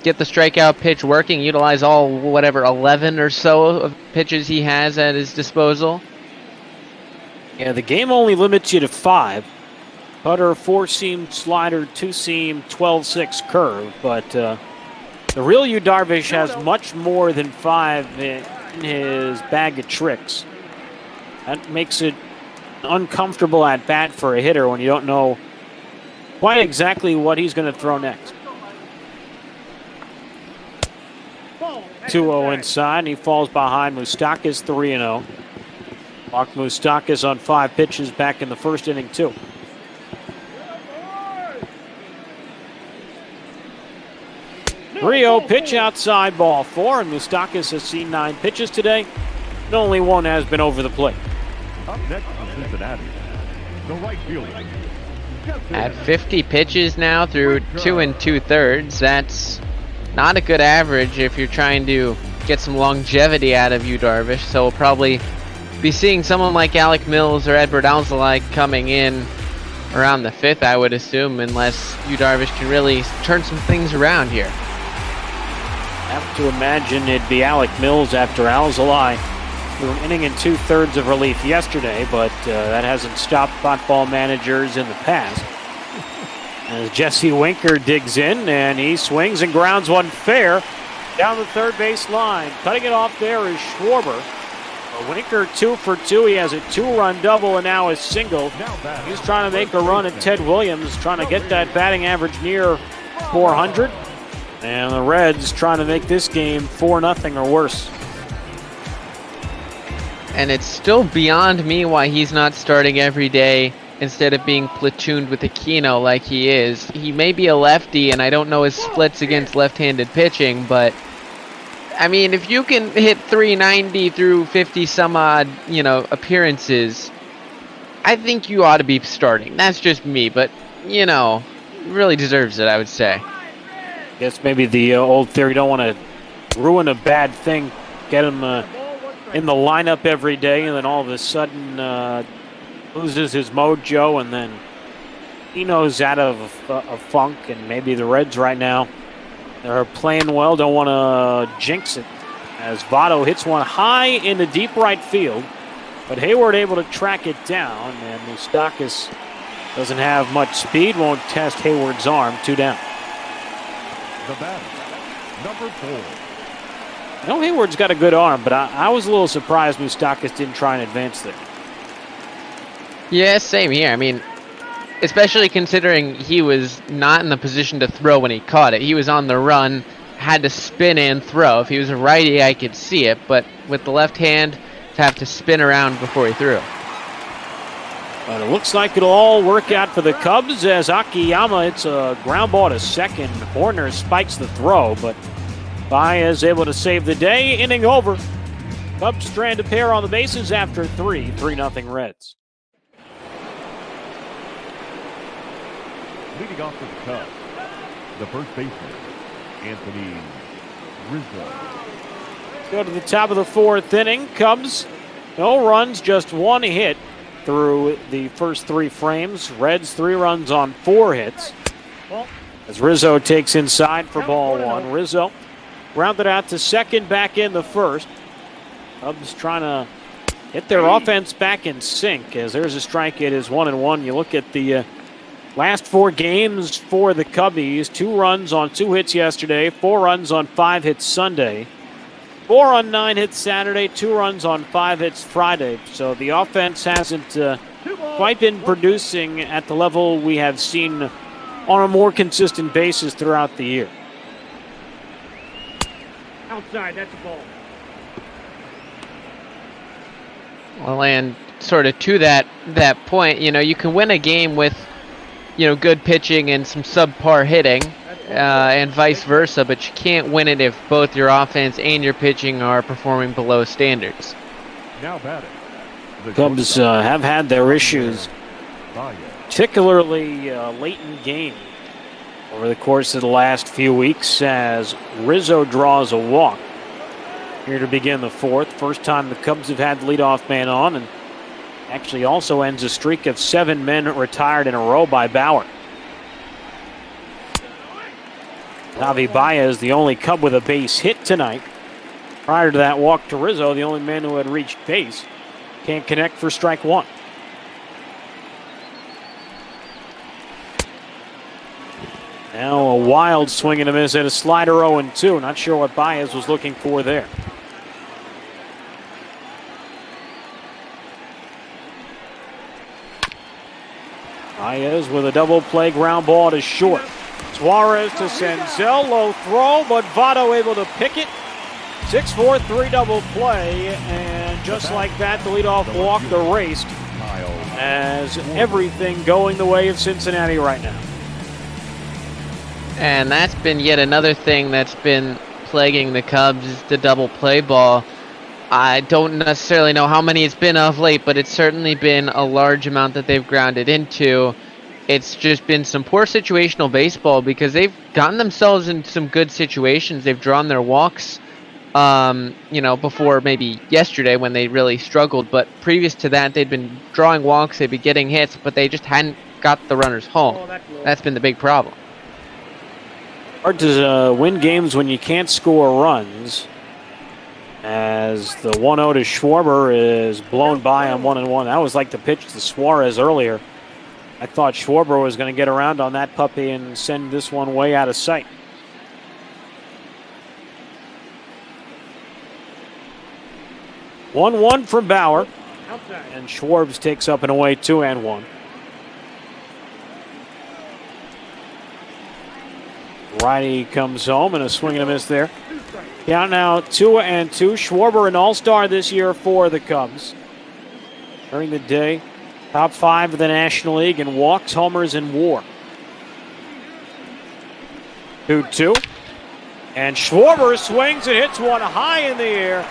get the strikeout pitch working, utilize all, whatever, 11 or so of pitches he has at his disposal.
Yeah, the game only limits you to 5. Cutter, 4-seam slider, 2-seam, 12-6 curve. But the real Yu Darvish has much more than 5 in his bag of tricks. That makes it uncomfortable at bat for a hitter when you don't know quite exactly what he's going to throw next. 2-0 inside, and he falls behind Moustakas 3-0. Mark Moustakas on 5 pitches back in the first inning, too. Rio pitch outside, ball 4, and Moustakas has seen 9 pitches today, and only 1 has been over the plate.
Up next from Cincinnati, the right fielder.
At 50 pitches now through 2 2/3, that's not a good average if you're trying to get some longevity out of Yu Darvish. So we'll probably be seeing someone like Alec Mills or Edward Alzolay coming in around the 5th, I would assume, unless Yu Darvish can really turn some things around here.
I have to imagine it'd be Alec Mills after Alzolay through an inning and 2/3 of relief yesterday, but that hasn't stopped hot ball managers in the past. As Jesse Winker digs in, and he swings and grounds one fair down the third base line. Cutting it off there is Schwarber. Winker 2 for 2. He has a 2-run double and now a single. He's trying to make a run at Ted Williams, trying to get that batting average near 400. And the Reds trying to make this game 4-0 or worse.
And it's still beyond me why he's not starting every day instead of being platooned with Aquino like he is. He may be a lefty, and I don't know his splits against left-handed pitching, but I mean, if you can hit 390 through 50 some odd, appearances, I think you ought to be starting. That's just me, but really deserves it, I would say.
Guess maybe the old theory, don't want to ruin a bad thing, get him in the lineup every day, and then all of a sudden loses his mojo, and then he knows out of a funk, and maybe the Reds right now, they're playing well, don't want to jinx it, as Votto hits one high into deep right field, but Hayward able to track it down, and Moustakas doesn't have much speed, won't test Hayward's arm, 2 down.
The batter, number 4.
I know Hayward's got a good arm, but I was a little surprised Moustakas didn't try and advance there.
Yeah, same here. I mean, especially considering he was not in the position to throw when he caught it. He was on the run, had to spin and throw. If he was a righty, I could see it, but with the left hand, to have to spin around before he threw.
But it looks like it'll all work out for the Cubs as Akiyama hits a ground ball to second. Horner spikes the throw, but Baez is able to save the day. Inning over. Cubs strand a pair on the bases after 3-0 Reds.
Leading off for the Cubs, the first baseman, Anthony Rizzo.
Go to the top of the 4th inning. Cubs, no runs, just 1 hit through the first 3 frames. Reds 3 runs on 4 hits. As Rizzo takes inside for ball 1. Rizzo grounded out to second, back in the first. Cubs trying to get their offense back in sync, as there's a strike. It is 1-1. You look at the last 4 games for the Cubbies. 2 runs on 2 hits yesterday, 4 runs on 5 hits Sunday, 4 on 9 hits Saturday, 2 runs on 5 hits Friday. So the offense hasn't quite been producing at the level we have seen on a more consistent basis throughout the year. Outside, that's a ball.
Well, and sort of to that point, you can win a game with, good pitching and some subpar hitting, and vice versa, but you can't win it if both your offense and your pitching are performing below standards.
Now batting. The
Cubs have had their issues,
Baez.
particularly late in game over the course of the last few weeks, as Rizzo draws a walk here to begin the fourth. First time the Cubs have had the leadoff man on, and actually also ends a streak of 7 men retired in a row by Bauer. Javi Baez, the only Cub with a base hit tonight. Prior to that walk to Rizzo, the only man who had reached base. Can't connect for strike one. Now a wild swing and a miss at a slider 0-2. Not sure what Baez was looking for there. Baez with a double play ground ball to short. Suarez to Senzel, low throw, but Votto able to pick it. 6-4-3 double play, and just like that, the leadoff walk erased, as everything going the way of Cincinnati right now.
And that's been yet another thing that's been plaguing the Cubs, is the double play ball. I don't necessarily know how many it's been of late, but it's certainly been a large amount that they've grounded into. It's just been some poor situational baseball, because they've gotten themselves in some good situations. They've drawn their walks, before maybe yesterday when they really struggled. But previous to that, they'd been drawing walks, they'd be getting hits, but they just hadn't got the runners home. That's been the big problem.
Hard to win games when you can't score runs, as the 1-0 to Schwarber is blown by on 1-1. That was like the pitch to Suarez earlier. I thought Schwarber was going to get around on that puppy and send this one way out of sight. One from Bauer, and Schwarbs takes up and away 2-1. Righty comes home, and a swing and a miss there. Count now 2-2. Schwarber, an all-star this year for the Cubs. During the day, top 5 of the National League in walks, homers, and WAR. 2-2. And Schwarber swings and hits one high in the air,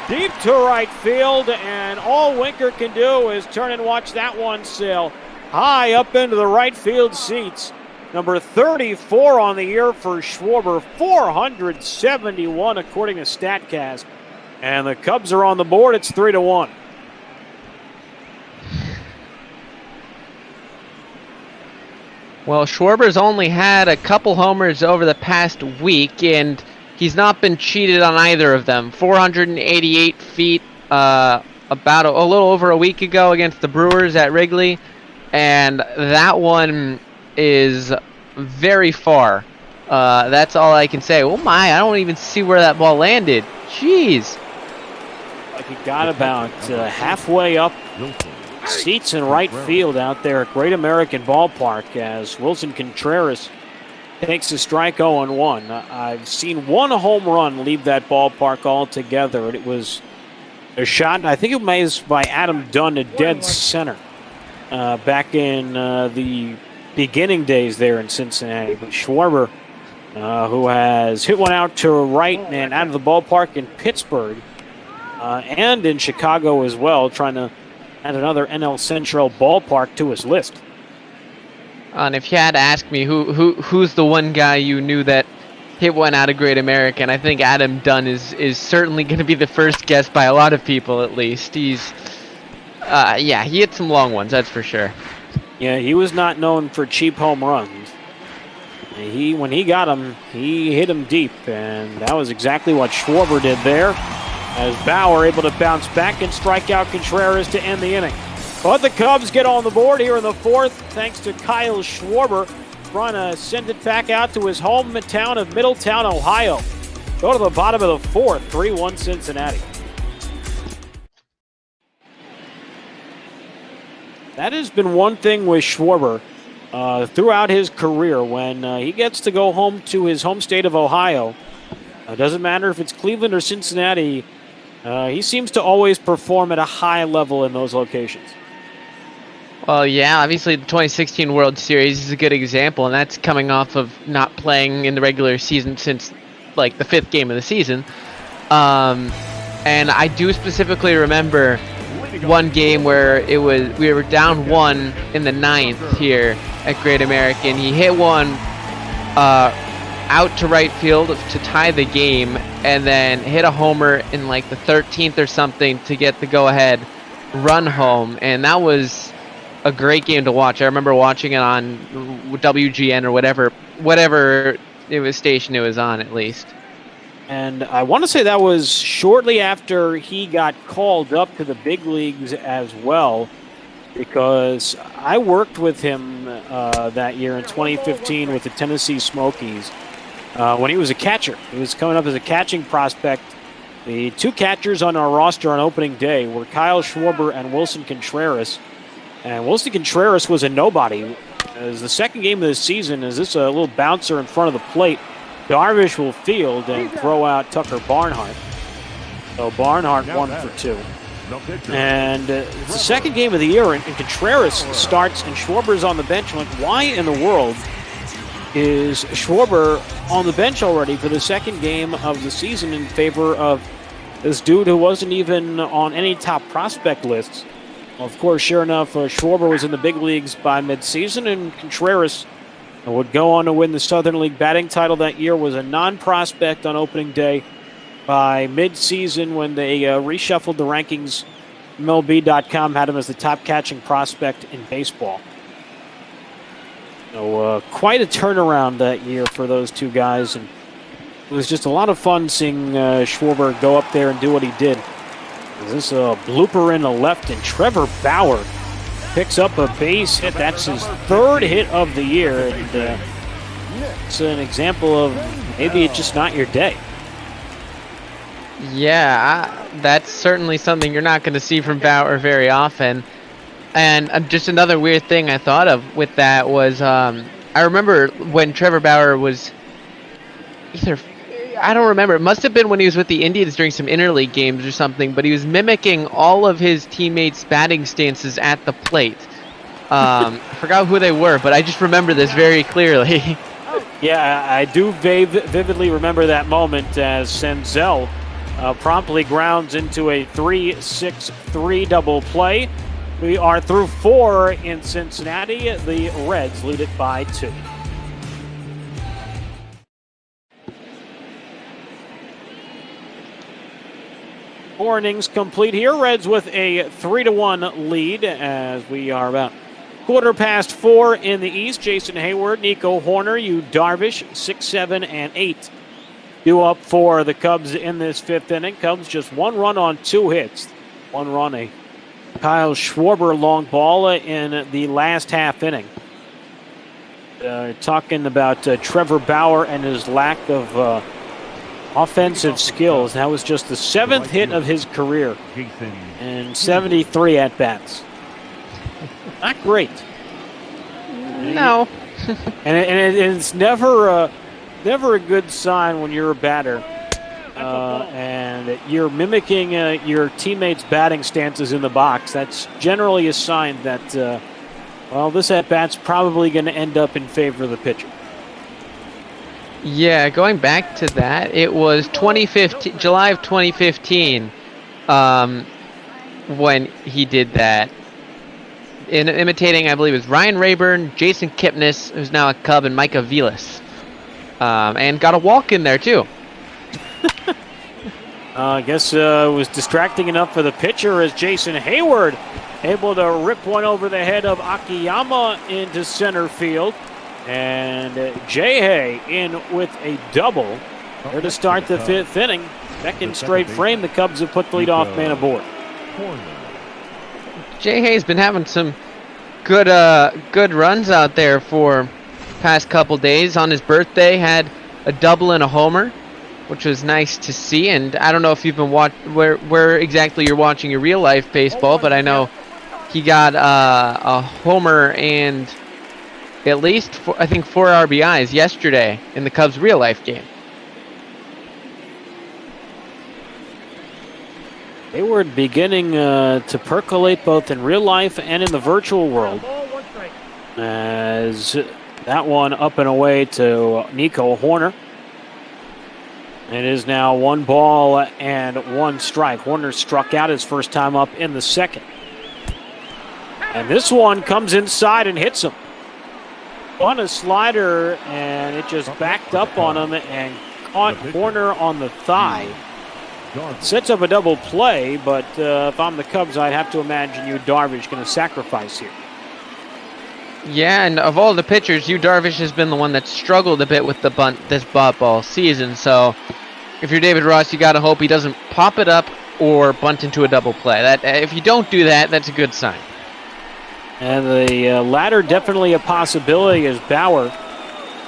deep to right field, and all Winker can do is turn and watch that one sail high up into the right field seats. Number 34 on the year for Schwarber, 471 according to StatCast. And the Cubs are on the board. It's 3-1.
Well, Schwarber's only had a couple homers over the past week, and he's not been cheated on either of them. 488 feet about a little over a week ago against the Brewers at Wrigley, and that one is very far. That's all I can say. Oh my, I don't even see where that ball landed. Jeez.
Like he got about halfway up seats in right field out there at Great American Ballpark, as Wilson Contreras takes a strike 0-1. I've seen one home run leave that ballpark altogether, and it was a shot, I think it was by Adam Dunn, to dead center back in the beginning days there in Cincinnati. But Schwarber, who has hit one out to right and out of the ballpark in Pittsburgh and in Chicago as well, trying to add another NL Central ballpark to his list.
And if you had to ask me who's the one guy you knew that hit one out of Great American, I think Adam Dunn is certainly going to be the first guess by a lot of people, at least. He's, he hit some long ones, that's for sure.
Yeah, he was not known for cheap home runs. When he got him, he hit him deep, and that was exactly what Schwarber did there, as Bauer able to bounce back and strike out Contreras to end the inning. But the Cubs get on the board here in the fourth, thanks to Kyle Schwarber, trying to send it back out to his hometown of Middletown, Ohio. Go to the bottom of the fourth, 3-1 Cincinnati. That has been one thing with Schwarber throughout his career. When he gets to go home to his home state of Ohio, doesn't matter if it's Cleveland or Cincinnati, he seems to always perform at a high level in those locations.
Well, yeah, obviously the 2016 World Series is a good example, and that's coming off of not playing in the regular season since like the 5th game of the season. And I do specifically remember one game where we were down 1 in the 9th here at Great American. He hit one out to right field to tie the game, and then hit a homer in like the 13th or something to get the go-ahead run home, and that was a great game to watch. I remember watching it on WGN or whatever station it was on, at least.
And I want to say that was shortly after he got called up to the big leagues as well, because I worked with him that year in 2015 with the Tennessee Smokies when he was a catcher. He was coming up as a catching prospect. The 2 catchers on our roster on opening day were Kyle Schwarber and Wilson Contreras. And Wilson Contreras was a nobody. As the second game of the season, is this a little bouncer in front of the plate? Darvish will field and throw out Tucker Barnhart. So Barnhart 1 for 2. And it's the second game of the year, and Contreras starts, and Schwarber's on the bench. I'm like, why in the world is Schwarber on the bench already for the second game of the season in favor of this dude who wasn't even on any top prospect lists? Well, of course, sure enough, Schwarber was in the big leagues by midseason, and Contreras would go on to win the Southern League batting title that year, was a non-prospect on opening day. By mid-season, when they reshuffled the rankings, MLB.com had him as the top catching prospect in baseball. So quite a turnaround that year for those two guys, and it was just a lot of fun seeing Schwarber go up there and do what he did. This is a blooper in the left, and Trevor Bauer picks up a base hit. That's his 3rd hit of the year, and it's an example of maybe it's just not your day.
Yeah, that's certainly something you're not going to see from Bauer very often. And just another weird thing I thought of with that was I remember when Trevor Bauer was I don't remember. It must have been when he was with the Indians during some interleague games or something, but he was mimicking all of his teammates' batting stances at the plate. I forgot who they were, but I just remember this very clearly.
Yeah, I do vividly remember that moment as Senzel promptly grounds into a 3-6-3 double play. We are through 4 in Cincinnati. The Reds lead it by 2. Four innings complete here. Reds with a 3-1 lead as we are about 4:15 in the East. Jason Hayward, Nico Horner, Yu Darvish, 6, 7, and 8 due up for the Cubs in this 5th inning. Cubs just 1 run on 2 hits. 1 run, a Kyle Schwarber long ball in the last half inning. Talking about Trevor Bauer and his lack of offensive skills. That was just the 7th hit of his career and 73 at-bats. Not great.
No.
and it's never a good sign when you're a batter and you're mimicking your teammates' batting stances in the box. That's generally a sign that, this at-bat's probably going to end up in favor of the pitcher.
Yeah, going back to that, it was July of 2015 when he did that. Imitating, I believe, it was Ryan Rayburn, Jason Kipnis, who's now a Cub, and Micah Vilas. And got a walk in there, too.
I guess it was distracting enough for the pitcher as Jason Hayward able to rip one over the head of Akiyama into center field. And Jay Hay in with a double. There to start the 5th inning. Second straight frame, the Cubs have put the leadoff man aboard.
Jay Hay's been having some good runs out there for past couple days. On his birthday, had a double and a homer, which was nice to see. And I don't know if you've been where exactly you're watching your real life baseball, but I know he got a homer and at least 4 RBIs yesterday in the Cubs' real life game.
Hayward beginning to percolate both in real life and in the virtual world. As that one up and away to Nico Horner. It is now 1 ball and 1 strike. Horner struck out his first time up in the second. And this one comes inside and hits him. On a slider, and it just backed up on him and caught Horner on the thigh. Sets up a double play, but if I'm the Cubs, I'd have to imagine Yu Darvish going to sacrifice here.
Yeah, and of all the pitchers, Yu Darvish has been the one that struggled a bit with the bunt this ball season. So if you're David Ross, you got to hope he doesn't pop it up or bunt into a double play. That if you don't do that, that's a good sign.
And the latter definitely a possibility as Bauer.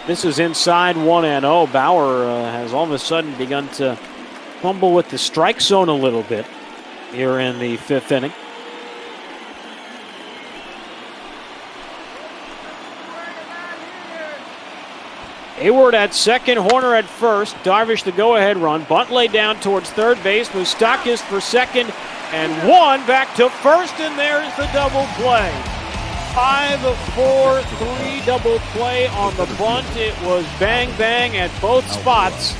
This is inside 1-0. Bauer has all of a sudden begun to fumble with the strike zone a little bit here in the 5th inning. Hayward at second, Horner at first. Darvish the go-ahead run. Bunt laid down towards third base. Moustakas for second, and 1 back to first, and there's the double play. 5-4-3 double play on the bunt. It was bang bang at both spots,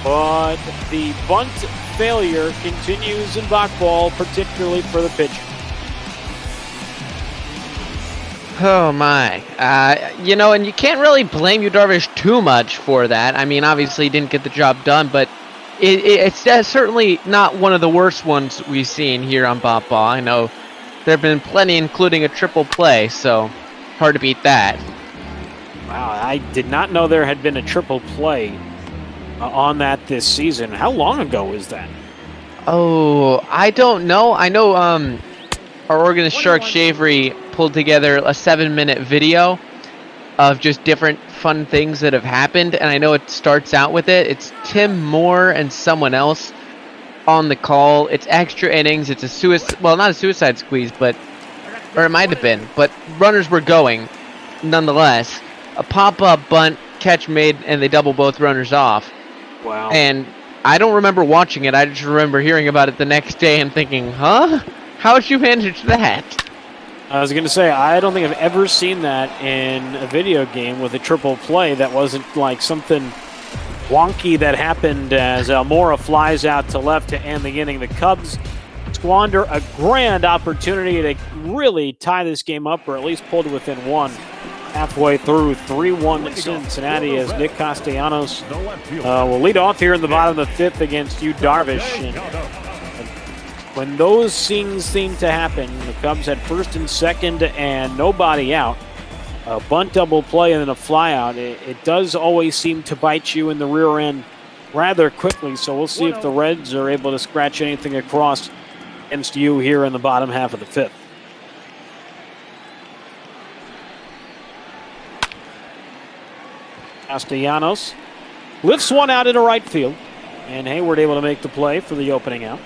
but the bunt failure continues in Bachball, particularly for the pitcher.
Oh my. You know, and you can't really blame Yu Darvish too much for that. I mean, obviously he didn't get the job done, but it's certainly not one of the worst ones we've seen here on Bop Ball. I know there have been plenty, including a triple play, so hard to beat that.
Wow, I did not know there had been a triple play on that this season. How long ago was that?
Oh, I don't know. I know our organist Shark Shavery pulled together a 7-minute video of just different fun things that have happened, and I know it starts out with it. It's Tim Moore and someone else on the call. It's extra innings. It's a suicide, well, not a suicide squeeze, but, or it might have been, but runners were going nonetheless. A pop-up bunt, catch made, and they double both runners off.
Wow.
And I don't remember watching it. I just remember hearing about it the next day and thinking, huh? How'd you manage that?
I was going to say, I don't think I've ever seen that in a video game with a triple play that wasn't like something wonky that happened as Almora flies out to left to end the inning. The Cubs squander a grand opportunity to really tie this game up, or at least pull to within 1 halfway through. 3-1 Cincinnati as Nick Castellanos will lead off here in the bottom of the 5th against Yu Darvish. And when those things seem to happen, the Cubs had first and second and nobody out. A bunt double play and then a fly out. It does always seem to bite you in the rear end rather quickly, so we'll see if the Reds are able to scratch anything across against you here in the bottom half of the 5th. Castellanos lifts one out into right field, and Hayward able to make the play for the opening out.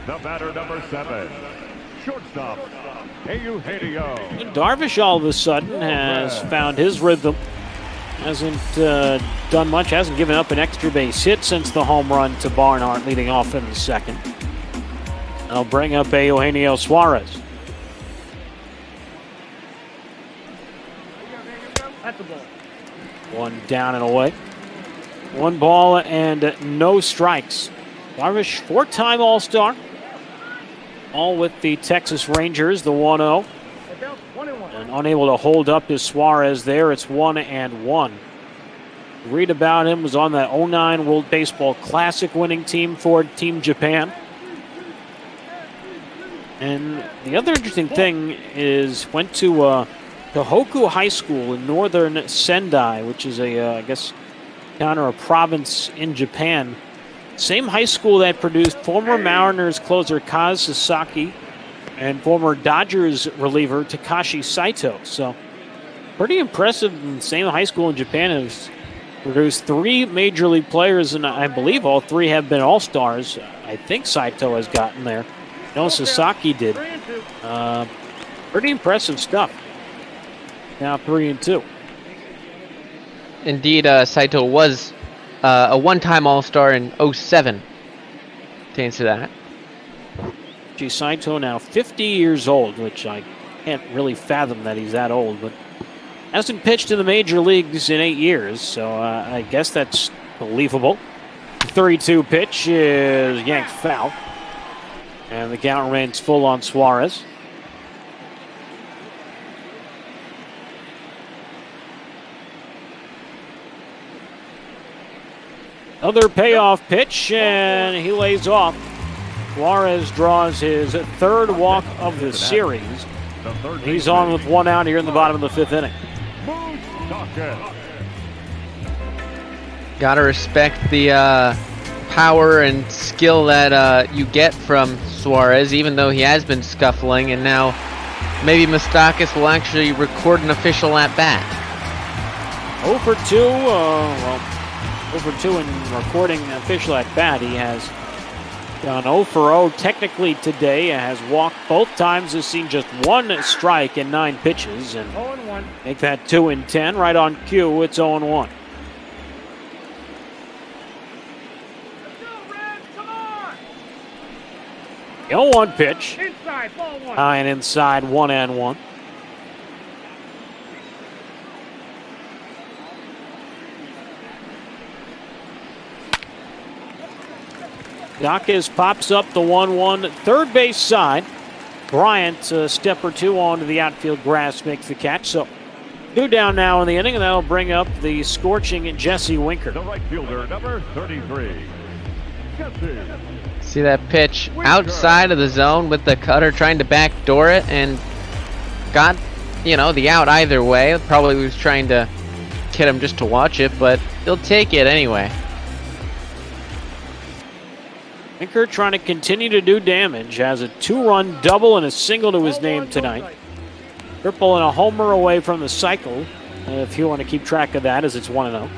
The batter, number 7, shortstop, HOU SEA.
Darvish all of a sudden has found his rhythm. Hasn't done much, hasn't given up an extra base hit since the home run to Barnhart leading off in the second. I'll bring up Eugenio Suarez. One down and away. 1 ball and no strikes. Darvish, 4-time All-Star. All with the Texas Rangers, the 1-0. And unable to hold up his Suarez there. It's 1-1. Read about him, was on that 09 World Baseball Classic winning team for Team Japan. And the other interesting thing is went to Tohoku High School in northern Sendai, which is I guess, town or a province in Japan. Same high school that produced former Mariners closer Kaz Sasaki and former Dodgers reliever Takashi Saito. So pretty impressive. And same high school in Japan has produced 3 major league players, and I believe all 3 have been all-stars. I think Saito has gotten there. No, Sasaki did. Pretty impressive stuff. Now 3-2.
Indeed, Saito was a one-time All-Star in 07 to answer that.
Saito now 50 years old, which I can't really fathom that he's that old, but hasn't pitched in the major leagues in 8 years, so I guess that's believable. 3-2 pitch is yanked foul, and the count remains full on Suarez. Another payoff pitch, and he lays off. Suarez draws his third walk of the series. He's on with 1 out here in the bottom of the 5th inning.
Gotta respect the power and skill that you get from Suarez, even though he has been scuffling, and now maybe Moustakas will actually record an official at bat.
0 for 2, well, 0 for 2 in recording an official at bat. He has gone 0 for 0 technically today, has walked both times, has seen just 1 strike in 9 pitches, and make that 2 in 10. Right on cue, it's 0-1. The 0-1 pitch.
Inside, ball 1.
High and inside, 1-1. Marquez pops up the 1-1 third base side. Bryant, a step or two onto the outfield grass, makes the catch. So 2 down now in the inning, and that'll bring up the scorching Jesse Winker.
The right fielder, number 33. Jesse.
See that pitch outside of the zone with the cutter trying to backdoor it, and got, the out either way. Probably was trying to get him just to watch it, but he'll take it anyway.
Winker trying to continue to do damage. Has a 2-run double and a single to his name tonight. Triple and a homer away from the cycle, if you want to keep track of that, as it's 1-0.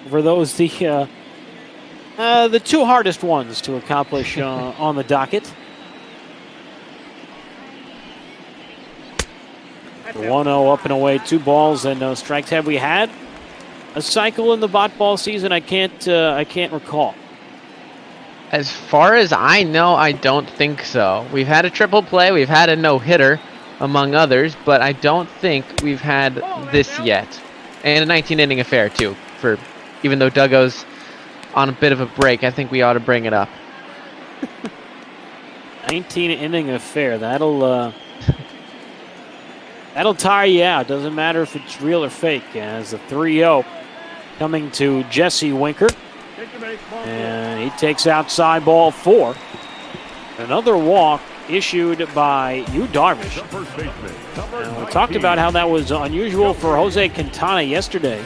For those, the 2 hardest ones to accomplish on the docket. The 1-0 up and away, 2 balls and no strikes. Have we had a cycle in the bot ball season? I can't recall.
As far as I know, I don't think so. We've had a triple play, we've had a no-hitter, among others, but I don't think we've had this yet. And a 19-inning affair, too. Even though Duggo's on a bit of a break, I think we ought to bring it up.
19-inning affair. That'll tire you out. Doesn't matter if it's real or fake. As the 3-0 coming to Jesse Winker. And he takes outside ball 4. Another walk issued by Darvish. And we talked about how that was unusual for Jose Quintana yesterday.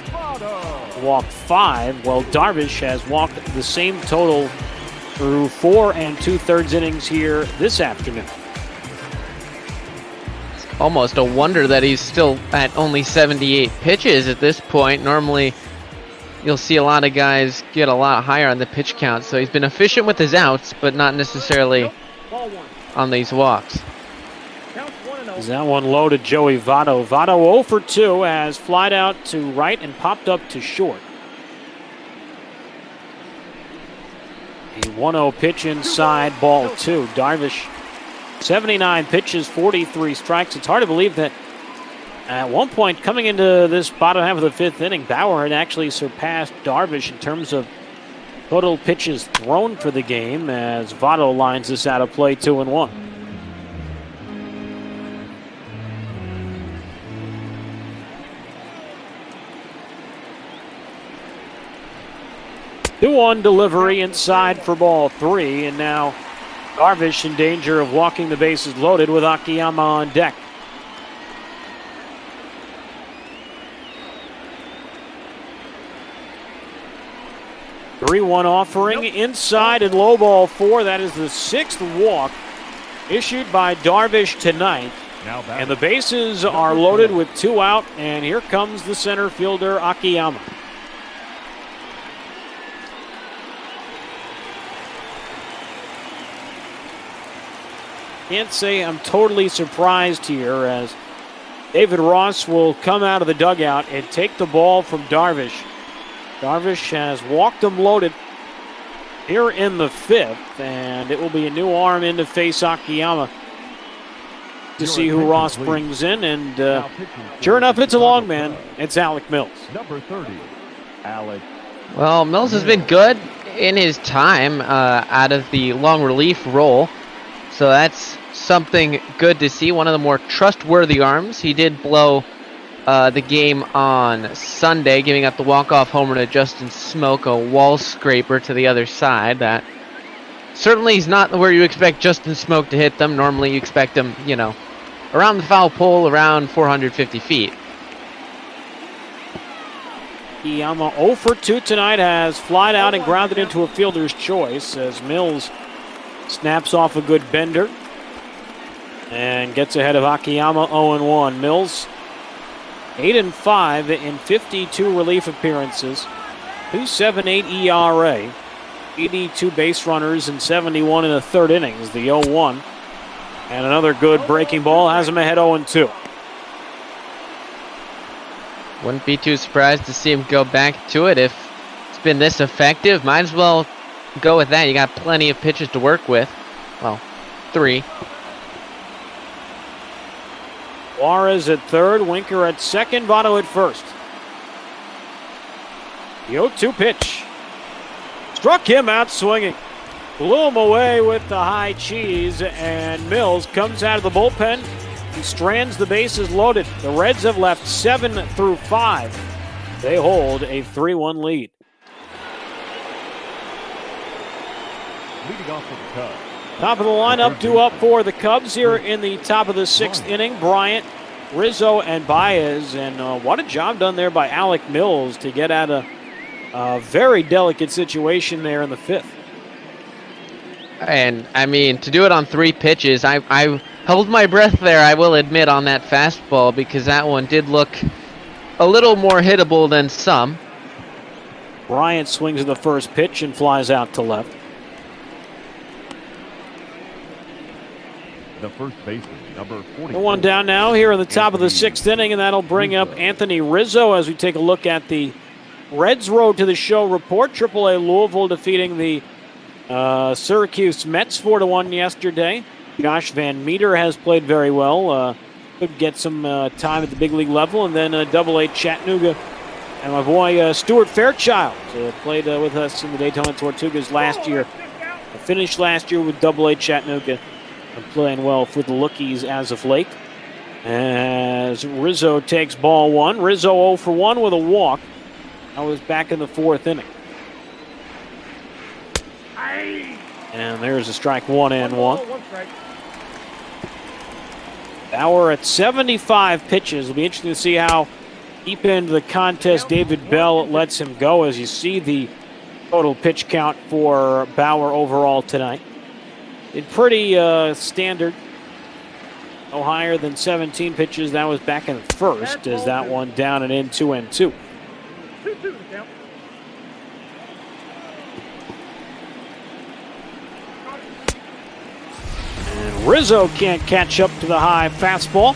Walked 5. Well, Darvish has walked the same total through 4 2/3 innings here this afternoon.
Almost a wonder that he's still at only 78 pitches at this point. Normally, you'll see a lot of guys get a lot higher on the pitch count. So he's been efficient with his outs, but not necessarily on these walks.
Is that one low to Joey Votto? Votto 0 for 2 has flied out to right and popped up to short. A 1-0 pitch inside, ball 2. Darvish, 79 pitches, 43 strikes. It's hard to believe that at one point coming into this bottom half of the 5th inning, Bauer had actually surpassed Darvish in terms of total pitches thrown for the game, as Votto lines this out of play 2-1. Two-one delivery inside for ball 3, and now Darvish in danger of walking the bases loaded with Akiyama on deck. Three-one offering inside and low ball 4. That is the 6th walk issued by Darvish tonight. And the bases are loaded with 2 out, and here comes the center fielder Akiyama. Can't say I'm totally surprised here, as David Ross will come out of the dugout and take the ball from Darvish. Darvish has walked him loaded here in the 5th, and it will be a new arm in to face Akiyama to see who Ross brings in, and sure enough, it's a long man. It's Alec Mills.
Number 30, Alec.
Well, Mills has been good in his time out of the long relief role, so that's something good to see. One of the more trustworthy arms. He did blow the game on Sunday, giving up the walk-off homer to Justin Smoke, a wall scraper to the other side. That certainly is not where you expect Justin Smoke to hit them. Normally you expect him, you know, around the foul pole, around 450 feet.
Akiyama 0 for 2 tonight, has flied out and grounded into a fielder's choice as Mills snaps off a good bender and gets ahead of Akiyama 0-1. Mills 8-5 in 52 relief appearances, 2.78 ERA, 82 base runners, and 71 in the 3rd innings. The 0-1, and another good breaking ball has him ahead 0-2.
Wouldn't be too surprised to see him go back to it if it's been this effective. Might as well go with that. You got plenty of pitches to work with. Well, 3.
Juarez at 3rd, Winker at 2nd, Votto at 1st. The 0-2 pitch. Struck him out swinging. Blew him away with the high cheese, and Mills comes out of the bullpen. He strands the bases loaded. The Reds have left 7 through 5. They hold a 3-1 lead.
Leading off for the Cubs.
Top of the lineup due up for the Cubs here in the top of the 6th inning. Bryant, Rizzo, and Baez. And what a job done there by Alec Mills to get out of a very delicate situation there in the 5th.
And, I mean, to do it on 3 pitches, I held my breath there, I will admit, on that fastball, because that one did look a little more hittable than some.
Bryant swings at the first pitch and flies out to left.
The first baseman, number 40.
One down now here in the top of the 6th inning, and that'll bring up Anthony Rizzo as we take a look at the Reds Road to the Show report. AAA Louisville defeating the Syracuse Mets 4-1 yesterday. Josh Van Meter has played very well. Could get some time at the big league level. And then AA Chattanooga. And my boy Stuart Fairchild played with us in the Daytona Tortugas last year. Finished last year with AA Chattanooga. And playing well for the Lookies as of late. As Rizzo takes ball 1. Rizzo 0 for 1 with a walk. That was back in the 4th inning. And there's a strike 1-1. Bauer at 75 pitches. It'll be interesting to see how deep into the contest David Bell lets him go, as you see the total pitch count for Bauer overall tonight. It's pretty standard. No higher than 17 pitches. That was back in the 1st, as that one down and in 2-2. And Rizzo can't catch up to the high fastball.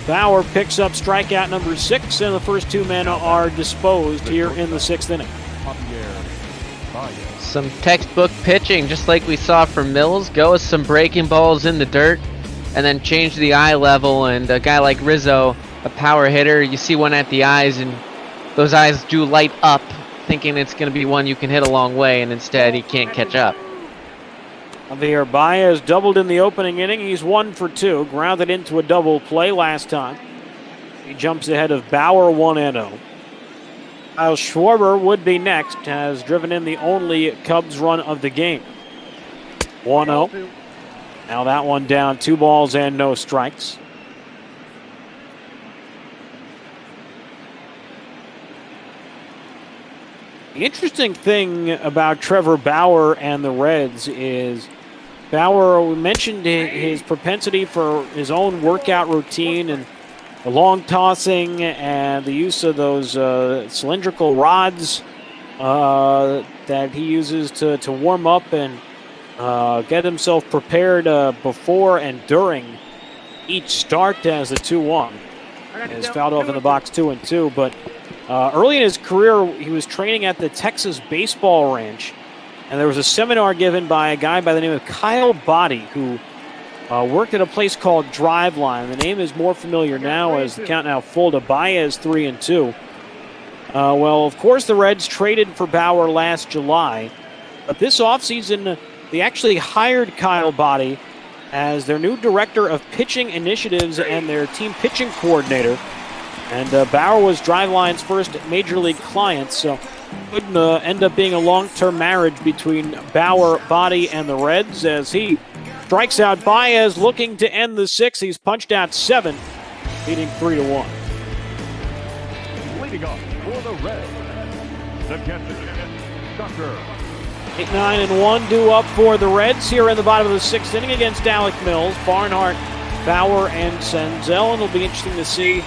Bauer picks up strikeout number 6, and the first 2 men are disposed here in the 6th inning.
Some textbook pitching, just like we saw from Mills. Go with some breaking balls in the dirt, and then change the eye level. And a guy like Rizzo, a power hitter, you see one at the eyes, and those eyes do light up, thinking it's going to be one you can hit a long way, and instead he can't catch up.
Javier Baez doubled in the opening inning. He's 1 for 2, grounded into a double play last time. He jumps ahead of Bauer 1-0. Kyle Schwarber would be next, has driven in the only Cubs run of the game. 1-0. Now that one down, 2 balls and no strikes. The interesting thing about Trevor Bauer and the Reds is Bauer, we mentioned his propensity for his own workout routine and the long tossing and the use of those cylindrical rods that he uses to warm up and get himself prepared before and during each start as the 2-1. Has fouled off in the box 2-2, but early in his career, he was training at the Texas Baseball Ranch And there was a seminar given by a guy by the name of Kyle Body, who worked at a place called Driveline. The name is more familiar now as the count now full to Baez 3-2. Well, of course, the Reds traded for Bauer last July. But this offseason, they actually hired Kyle Body as their new director of pitching initiatives and their team pitching coordinator. And Bauer was Driveline's first major league client, so could end up being a long-term marriage between Bauer, Body, and the Reds as he strikes out Baez, looking to end the 6th. He's punched out 7, leading 3-1.
Leading off for the Reds, the catcher, Tucker.
8-9-1 due up for the Reds here in the bottom of the 6th inning against Alec Mills, Barnhart, Bauer, and Senzel. And it'll be interesting to see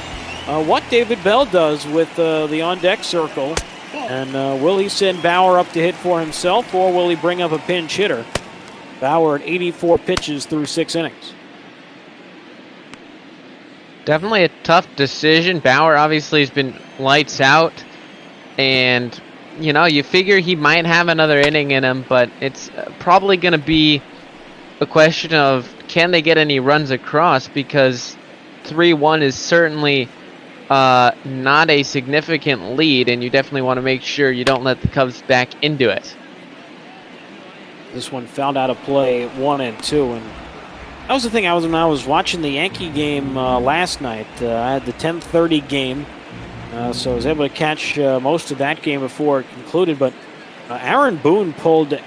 what David Bell does with the on-deck circle. And will he send Bauer up to hit for himself, or will he bring up a pinch hitter? Bauer at 84 pitches through 6 innings.
Definitely a tough decision. Bauer obviously has been lights out, and you know, you figure he might have another inning in him, but it's probably going to be a question of can they get any runs across, because 3-1 is certainly not a significant lead, and you definitely want to make sure you don't let the Cubs back into it.
This one fouled out of play 1-2, and that was the thing. When I was watching the Yankee game last night. I had the 10:30 game, so I was able to catch most of that game before it concluded. But Aaron Boone pulled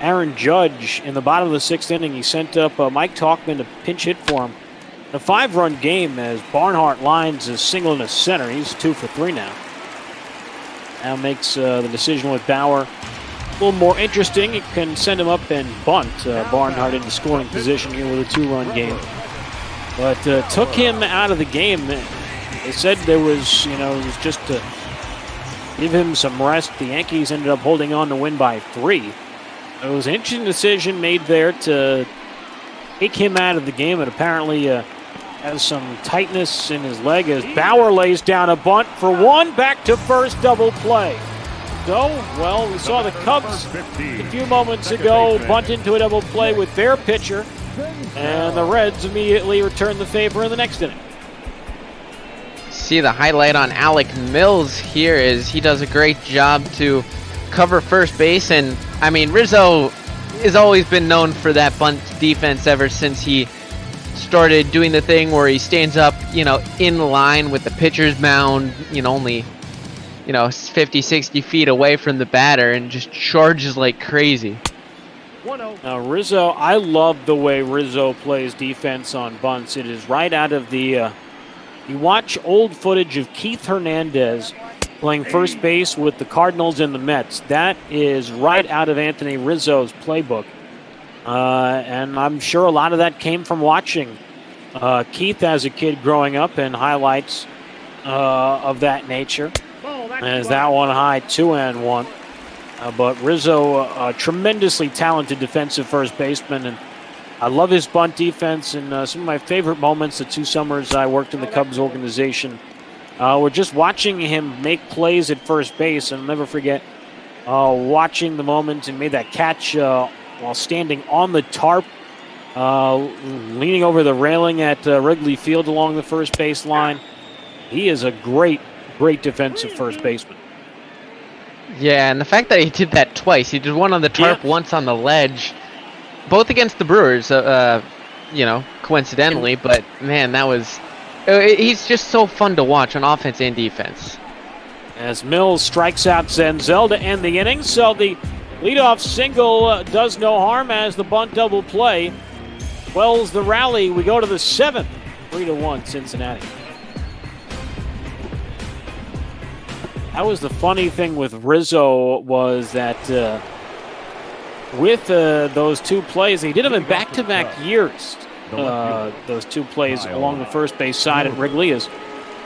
Aaron Judge in the bottom of the 6th inning. He sent up Mike Talkman to pinch hit for him. A 5-run game as Barnhart lines a single in the center. He's 2 for 3 now. Now makes the decision with Bauer a little more interesting. It can send him up and bunt Barnhart into scoring position here with a 2-run game. But took him out of the game. They said there was, it was just to give him some rest. The Yankees ended up holding on to win by 3. It was an interesting decision made there to take him out of the game, and apparently has some tightness in his leg as Bauer lays down a bunt for 1, back to first, double play. So, well, we saw the Cubs a few moments ago bunt into a double play with their pitcher, and the Reds immediately return the favor in the next inning.
See the highlight on Alec Mills here is he does a great job to cover first base, and I mean, Rizzo has always been known for that bunt defense ever since he started doing the thing where he stands up, in line with the pitcher's mound, only 50, 60 feet away from the batter and just charges like crazy.
Now Rizzo, I love the way Rizzo plays defense on bunts. It is right out of the, you watch old footage of Keith Hernandez playing first base with the Cardinals and the Mets. That is right out of Anthony Rizzo's playbook. And I'm sure a lot of that came from watching Keith as a kid growing up, and highlights of that nature. As that one high, 2-1. But Rizzo, a tremendously talented defensive first baseman, and I love his bunt defense. And some of my favorite moments the 2 summers I worked in the Cubs organization were just watching him make plays at first base. And I'll never forget watching the moment and made that catch while standing on the tarp, leaning over the railing at Wrigley Field along the first base line. He is a great defensive first baseman.
Yeah, and the fact that he did that twice. He did one on the tarp, once on the ledge, both against the Brewers, coincidentally. But, man, he's just so fun to watch on offense and defense.
As Mills strikes out Senzel to end the inning, so the leadoff single does no harm as the bunt double play quells the rally. We go to the 7th, 3-1 Cincinnati. That was the funny thing with Rizzo, was that with those 2 plays, he did them in back-to-back years. Those 2 plays along the first base side at Wrigley, as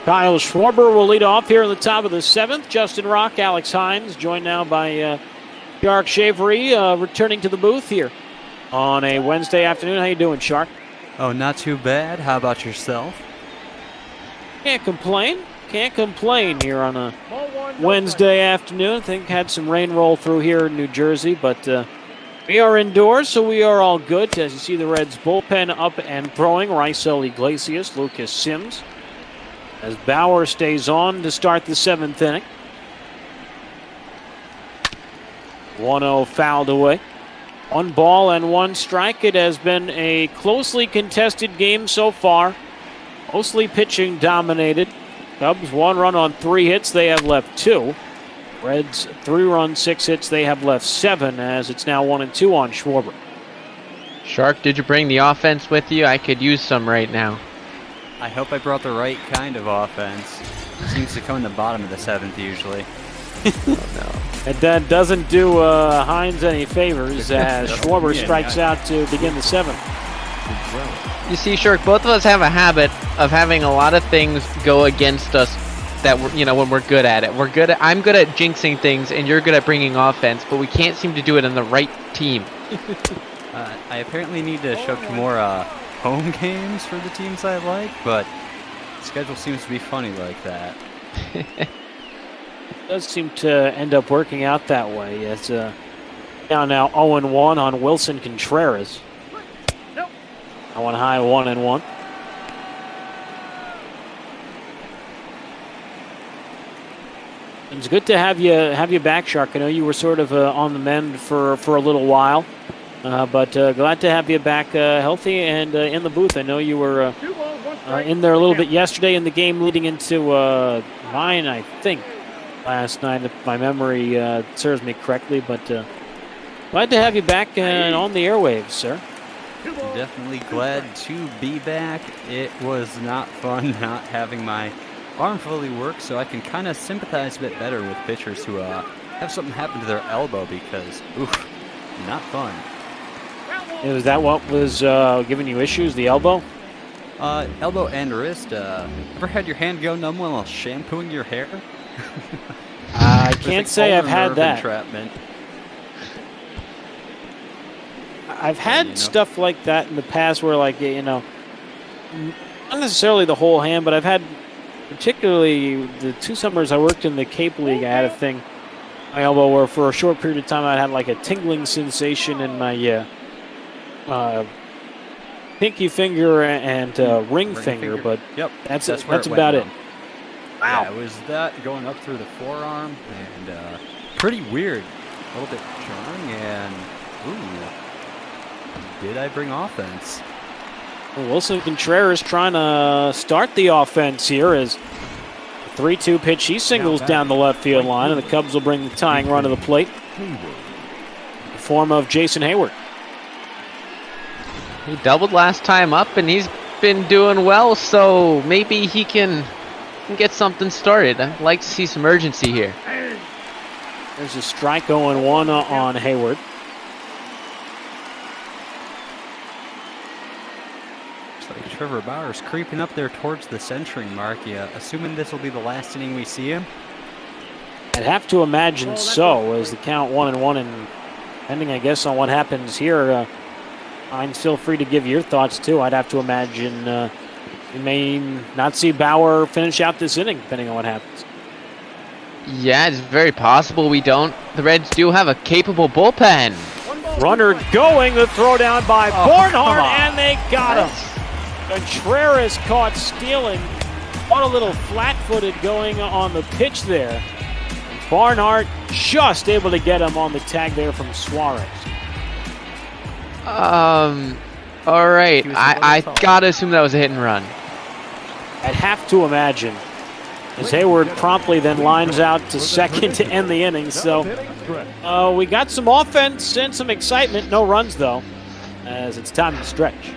Kyle Schwarber will lead off here in the top of the 7th. Justin Rock, Alex Hines, joined now by Shark Shavery, returning to the booth here on a Wednesday afternoon. How you doing, Shark?
Oh, not too bad. How about yourself?
Can't complain. can't complain here on a Wednesday afternoon. I think had some rain roll through here in New Jersey, but we are indoors, so we are all good. As you see, the Reds bullpen up and throwing. Rysel Iglesias, Lucas Sims. As Bauer stays on to start the 7th inning. 1-0 fouled away. 1 ball and 1 strike. It has been a closely contested game so far. Mostly pitching dominated. Cubs 1 run on 3 hits. They have left 2. Reds 3 runs, 6 hits. They have left 7 as it's now 1-2 on Schwarber.
Shark, did you bring the offense with you? I could use some right now.
I hope I brought the right kind of offense. It seems to come in the bottom of the 7th usually.
Oh, no.
And that doesn't do Hines any favors as Schwarber strikes out to begin the 7th.
You see, Shark, both of us have a habit of having a lot of things go against us that we're, when we're good at it. I'm good at jinxing things, and you're good at bringing offense, but we can't seem to do it on the right team.
I apparently need to show up to more home games for the teams I like, but the schedule seems to be funny like that.
It does seem to end up working out that way. It's down now 0-1 on Wilson Contreras. I want high 1-1. It's good to have you back, Shark. I know you were sort of on the mend for a little while, but glad to have you back healthy and in the booth. I know you were in there a little bit yesterday in the game leading into mine, I think, last night, if my memory serves me correctly. But glad to have you back on the airwaves, sir.
Definitely glad to be back. It was not fun not having my arm fully work, so I can kind of sympathize a bit better with pitchers who have something happen to their elbow because, oof, not fun.
Was that what was giving you issues, the elbow?
Elbow and wrist. Ever had your hand go numb while shampooing your hair?
I can't say I've had that.
Entrapment.
I've had stuff like that in the past where, like, not necessarily the whole hand, but I've had, particularly the 2 summers I worked in the Cape League, I had a thing, my elbow, where for a short period of time I had like a tingling sensation in my pinky finger and ring finger, but
yep,
that's
about
it.
Wow. Yeah, it was that going up through the forearm and pretty weird. A little bit jarring and, ooh. Did I bring offense?
Well, Wilson Contreras trying to start the offense here as a 3-2 pitch. He singles down the left field line, and the Cubs will bring the tying run to the plate in the form of Jason Hayward.
He doubled last time up, and he's been doing well, so maybe he can get something started. I'd like to see some urgency here.
There's a strike 0-1 on Hayward.
Trevor Bauer's creeping up there towards the century mark. Yeah, assuming this will be the last inning we see him.
I'd have to imagine so, as the count 1-1, and depending, I guess, on what happens here, Hines, feel free to give your thoughts too. I'd have to imagine we may not see Bauer finish out this inning, depending on what happens.
Yeah, it's very possible we don't. The Reds do have a capable bullpen.
Runner going, the throw down by Barnhart, and they got him. Contreras caught stealing. What a little flat-footed going on the pitch there. Barnhart just able to get him on the tag there from Suarez.
All right. I gotta assume that was a hit and run.
I'd have to imagine. As Hayward promptly then lines out to second to end the inning. So we got some offense and some excitement. No runs, though, as it's time to stretch.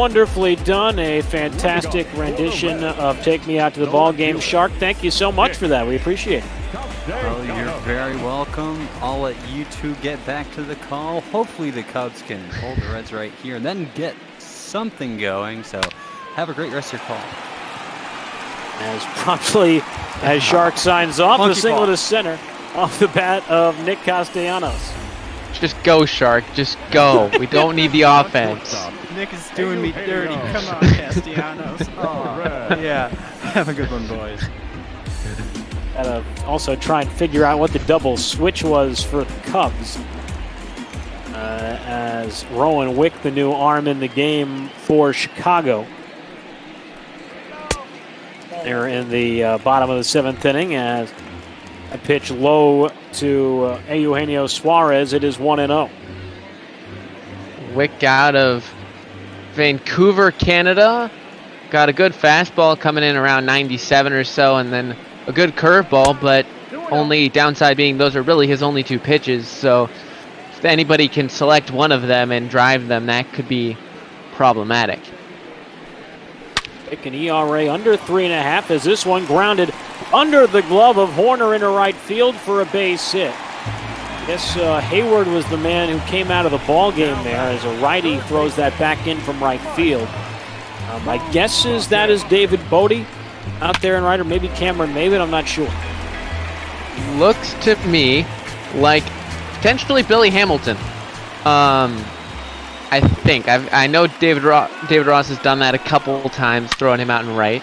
Wonderfully done. A fantastic rendition of Take Me Out to the Ball Game. Shark, thank you so much for that. We appreciate it.
Well, you're very welcome. I'll let you two get back to the call. Hopefully the Cubs can hold the Reds right here and then get something going. So have a great rest of your call.
As promptly as Shark signs off, the single to center off the bat of Nick Castellanos.
Just go, Shark. Just go. We don't need the offense.
Nick is doing me dirty. Come on, Castellanos. Oh, yeah. Have a good one, boys.
Gotta also try and figure out what the double switch was for the Cubs. As Rowan Wick, the new arm in the game for Chicago. They're in the bottom of the 7th inning as a pitch low to Eugenio Suarez. It is 1-0.
Wick out of Vancouver, Canada. Got a good fastball coming in around 97 or so, and then a good curveball, but only downside being those are really his only 2 pitches. So if anybody can select one of them and drive them, that could be problematic.
An ERA under 3.5 as this one grounded under the glove of Horner into right field for a base hit. I guess Hayward was the man who came out of the ball game there as a righty throws that back in from right field. My guess is that is David Beede out there in right, or maybe Cameron Maven, I'm not sure.
Looks to me like potentially Billy Hamilton. I think. I know David Ross has done that a couple times, throwing him out in right.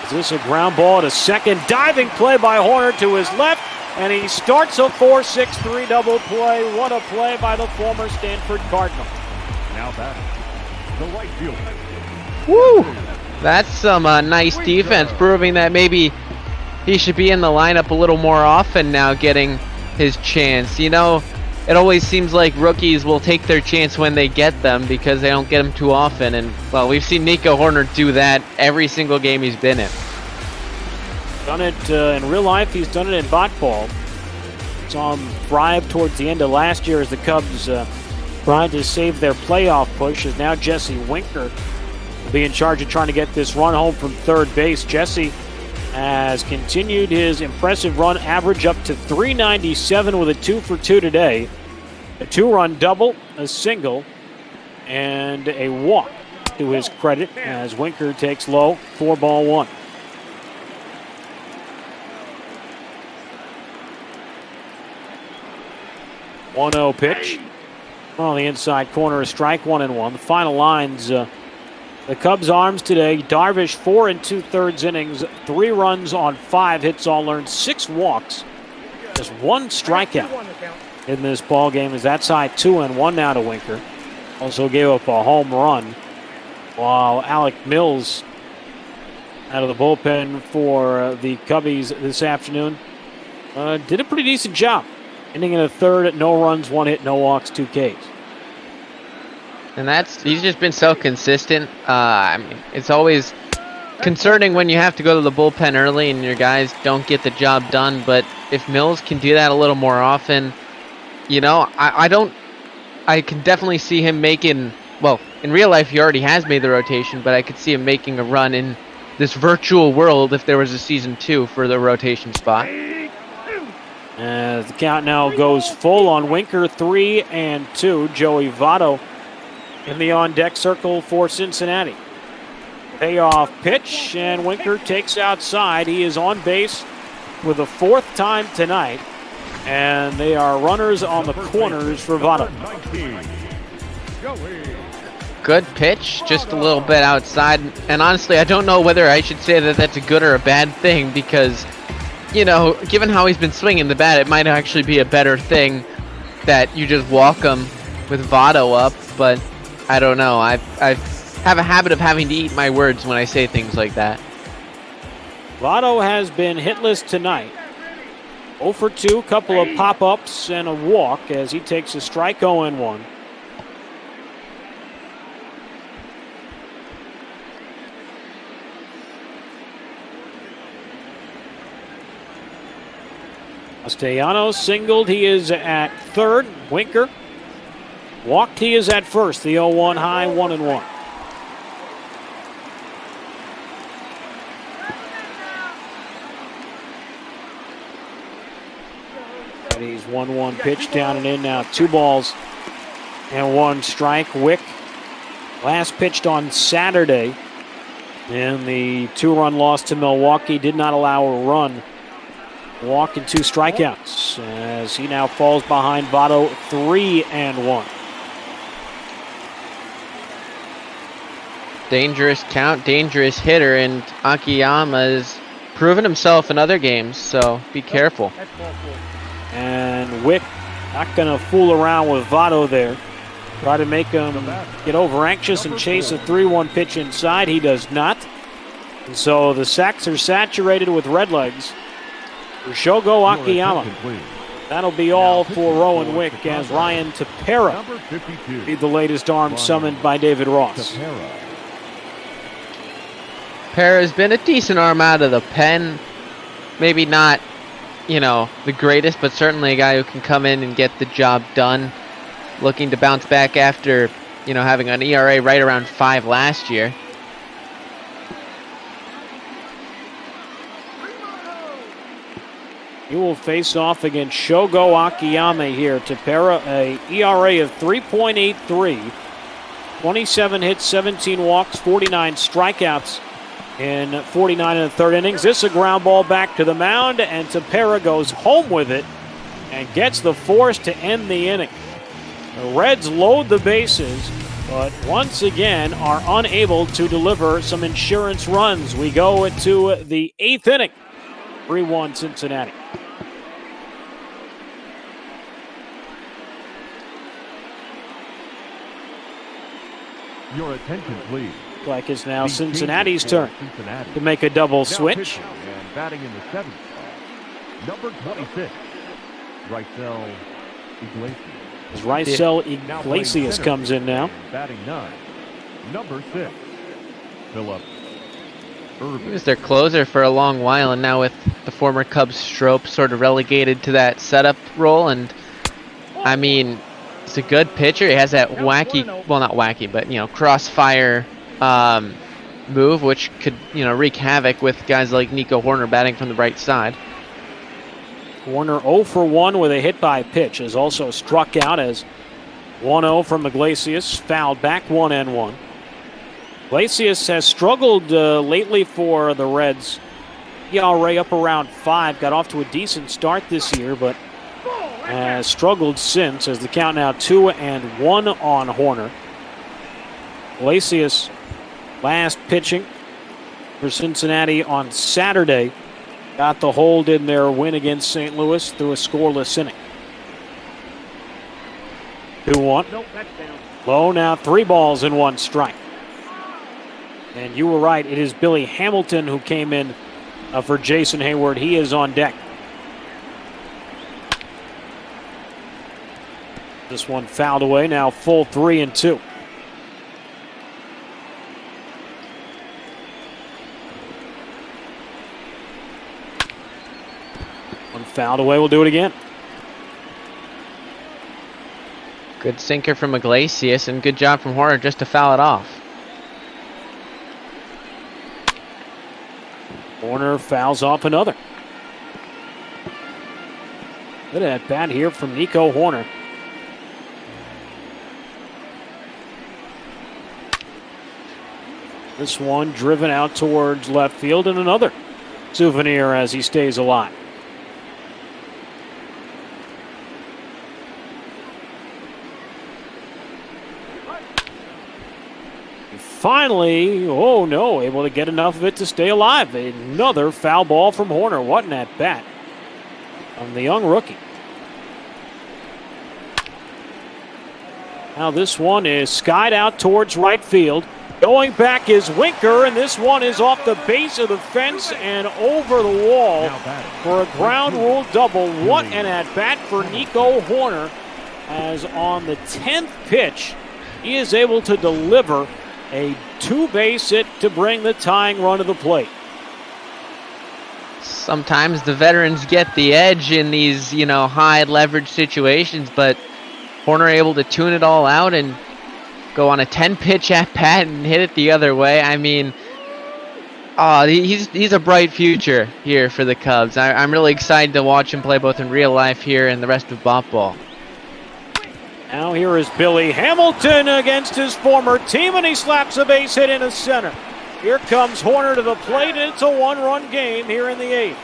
Is this a ground ball to second? Diving play by Horner to his left, and he starts a 4-6-3 double play. What a play by the former Stanford Cardinal.
Now back, the right fielder.
Woo! That's some nice defense, proving that maybe he should be in the lineup a little more often now, getting his chance. You know, it always seems like rookies will take their chance when they get them because they don't get them too often. And, well, we've seen Nico Horner do that every single game he's been in.
Done it in real life. He's done it in bot ball. Saw him thrive towards the end of last year as the Cubs tried to save their playoff push. As now Jesse Winker will be in charge of trying to get this run home from third base. Jesse has continued his impressive run average up to 397 with a 2-for-2 today. A 2-run double, a single, and a walk to his credit as Winker takes low, 4-1. One-0 pitch. On the inside corner, a strike, 1-1. The final lines, the Cubs' arms today, Darvish 4 2/3 innings, 3 runs on 5 hits, all earned, 6 walks, just 1 strikeout in this ball game. As that side 2-1 now to Winker. Also gave up a home run, while Alec Mills out of the bullpen for the Cubbies this afternoon did a pretty decent job. Ending in a third, no runs, 1 hit, no walks, 2 Ks.
And he's just been so consistent. I mean, it's always concerning when you have to go to the bullpen early and your guys don't get the job done. But if Mills can do that a little more often, you know, I can definitely see him making, well, in real life he already has made the rotation, but I could see him making a run in this virtual world if there was a season 2 for the rotation spot.
As the count now goes full on Winker, 3-2. Joey Votto in the on-deck circle for Cincinnati. Payoff pitch, and Winker takes outside. He is on base for the 4th time tonight, and they are runners on the corners for Votto.
Good pitch, just a little bit outside. And honestly, I don't know whether I should say that that's a good or a bad thing because, you know, given how he's been swinging the bat, it might actually be a better thing that you just walk him with Votto up, but I don't know. I have a habit of having to eat my words when I say things like that.
Votto has been hitless tonight. 0 for 2, couple of pop-ups and a walk as he takes a strike, 0-1. Castellanos singled. He is at third. Winker walked. He is at first. The 0-1 high, 1-1. He's 1-1 pitch down and in now. 2 balls and 1 strike. Wick last pitched on Saturday in the 2-run loss to Milwaukee. Did not allow a run. Walk and 2 strikeouts as he now falls behind Votto 3-1.
Dangerous count, dangerous hitter, and Akiyama has proven himself in other games, so be careful.
And Wick not going to fool around with Votto there. Try to make him get over anxious and chase a 3-1 pitch inside. He does not. And so the sacks are saturated with red legs for Shogo Akiyama. That'll be all for Rowan Wick as Ryan Tepera be the latest arm summoned by David Ross.
Tepera's been a decent arm out of the pen. Maybe not, you know, the greatest, but certainly a guy who can come in and get the job done. Looking to bounce back after, you know, having an ERA right around 5 last year.
He will face off against Shogo Akiyama here. Tepera, a ERA of 3.83, 27 hits, 17 walks, 49 strikeouts in 49 and a third innings. This is a ground ball back to the mound, and Tepera goes home with it and gets the force to end the inning. The Reds load the bases, but once again are unable to deliver some insurance runs. We go to the 8th inning. 3-1 Cincinnati.
Your attention, please.
Like it's now
The
Cincinnati's
team
turn
for Cincinnati.
to make a double
Now
switch.
pitching and batting in the 7th spot, number 26, Rysel Iglesias.
As Rysel
Now playing
Iglesias
center
comes in now.
and batting 9, number 6, Philip
He
Irvin.
was their closer for a long while, and now with the former Cubs Strope sort of relegated to that setup role, and I mean, he's a good pitcher. He has that wacky, well, not wacky, but, you know, crossfire move, which could, you know, wreak havoc with guys like Nico Horner batting from the right side.
Warner 0 for 1 with a hit by pitch. Is also struck out as 1-0 from Iglesias. Fouled back 1-1. Iglesias has struggled lately for the Reds. ERA up around 5. Got off to a decent start this year, but has struggled since as the count now 2-1 on Horner. Iglesias last pitching for Cincinnati on Saturday. Got the hold in their win against St. Louis through a scoreless inning. 2-1. Low now, 3 balls and 1 strike. And you were right, it is Billy Hamilton who came in for Jason Hayward. He is on deck. This one fouled away, now full 3-2. One fouled away, we'll do it again.
Good sinker from Iglesias, and good job from Horner just to foul it off.
Horner fouls off another. Good at bat here from Nico Horner. This one driven out towards left field, and another souvenir as he stays alive. Finally, oh no, able to get enough of it to stay alive. Another foul ball from Horner. What an at bat from the young rookie. Now this one is skied out towards right field. Going back is Winker, and this one is off the base of the fence and over the wall for a ground rule double. What an at bat for Nico Horner, as on the 10th pitch, he is able to deliver a 2-base hit to bring the tying run to the plate.
Sometimes the veterans get the edge in these, you know, high leverage situations, but Horner able to tune it all out and go on a 10-pitch at bat and hit it the other way. I mean, Oh, he's a bright future here for the Cubs. I'm really excited to watch him play both in real life here and the rest of Bop Ball.
Now here is Billy Hamilton against his former team, and he slaps a base hit into center. Here comes Horner to the plate, and it's a one-run game here in the 8th.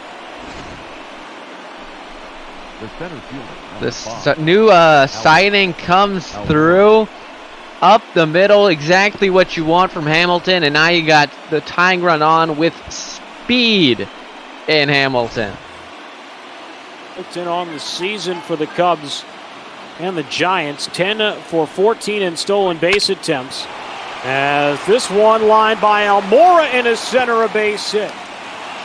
The center fielder,
The new signing comes through. Up the middle, exactly what you want from Hamilton, and now you got the tying run on with speed in Hamilton.
Hamilton on the season for the Cubs and the Giants, 10 for 14 in stolen base attempts. As this one line by Almora in his center, a base hit.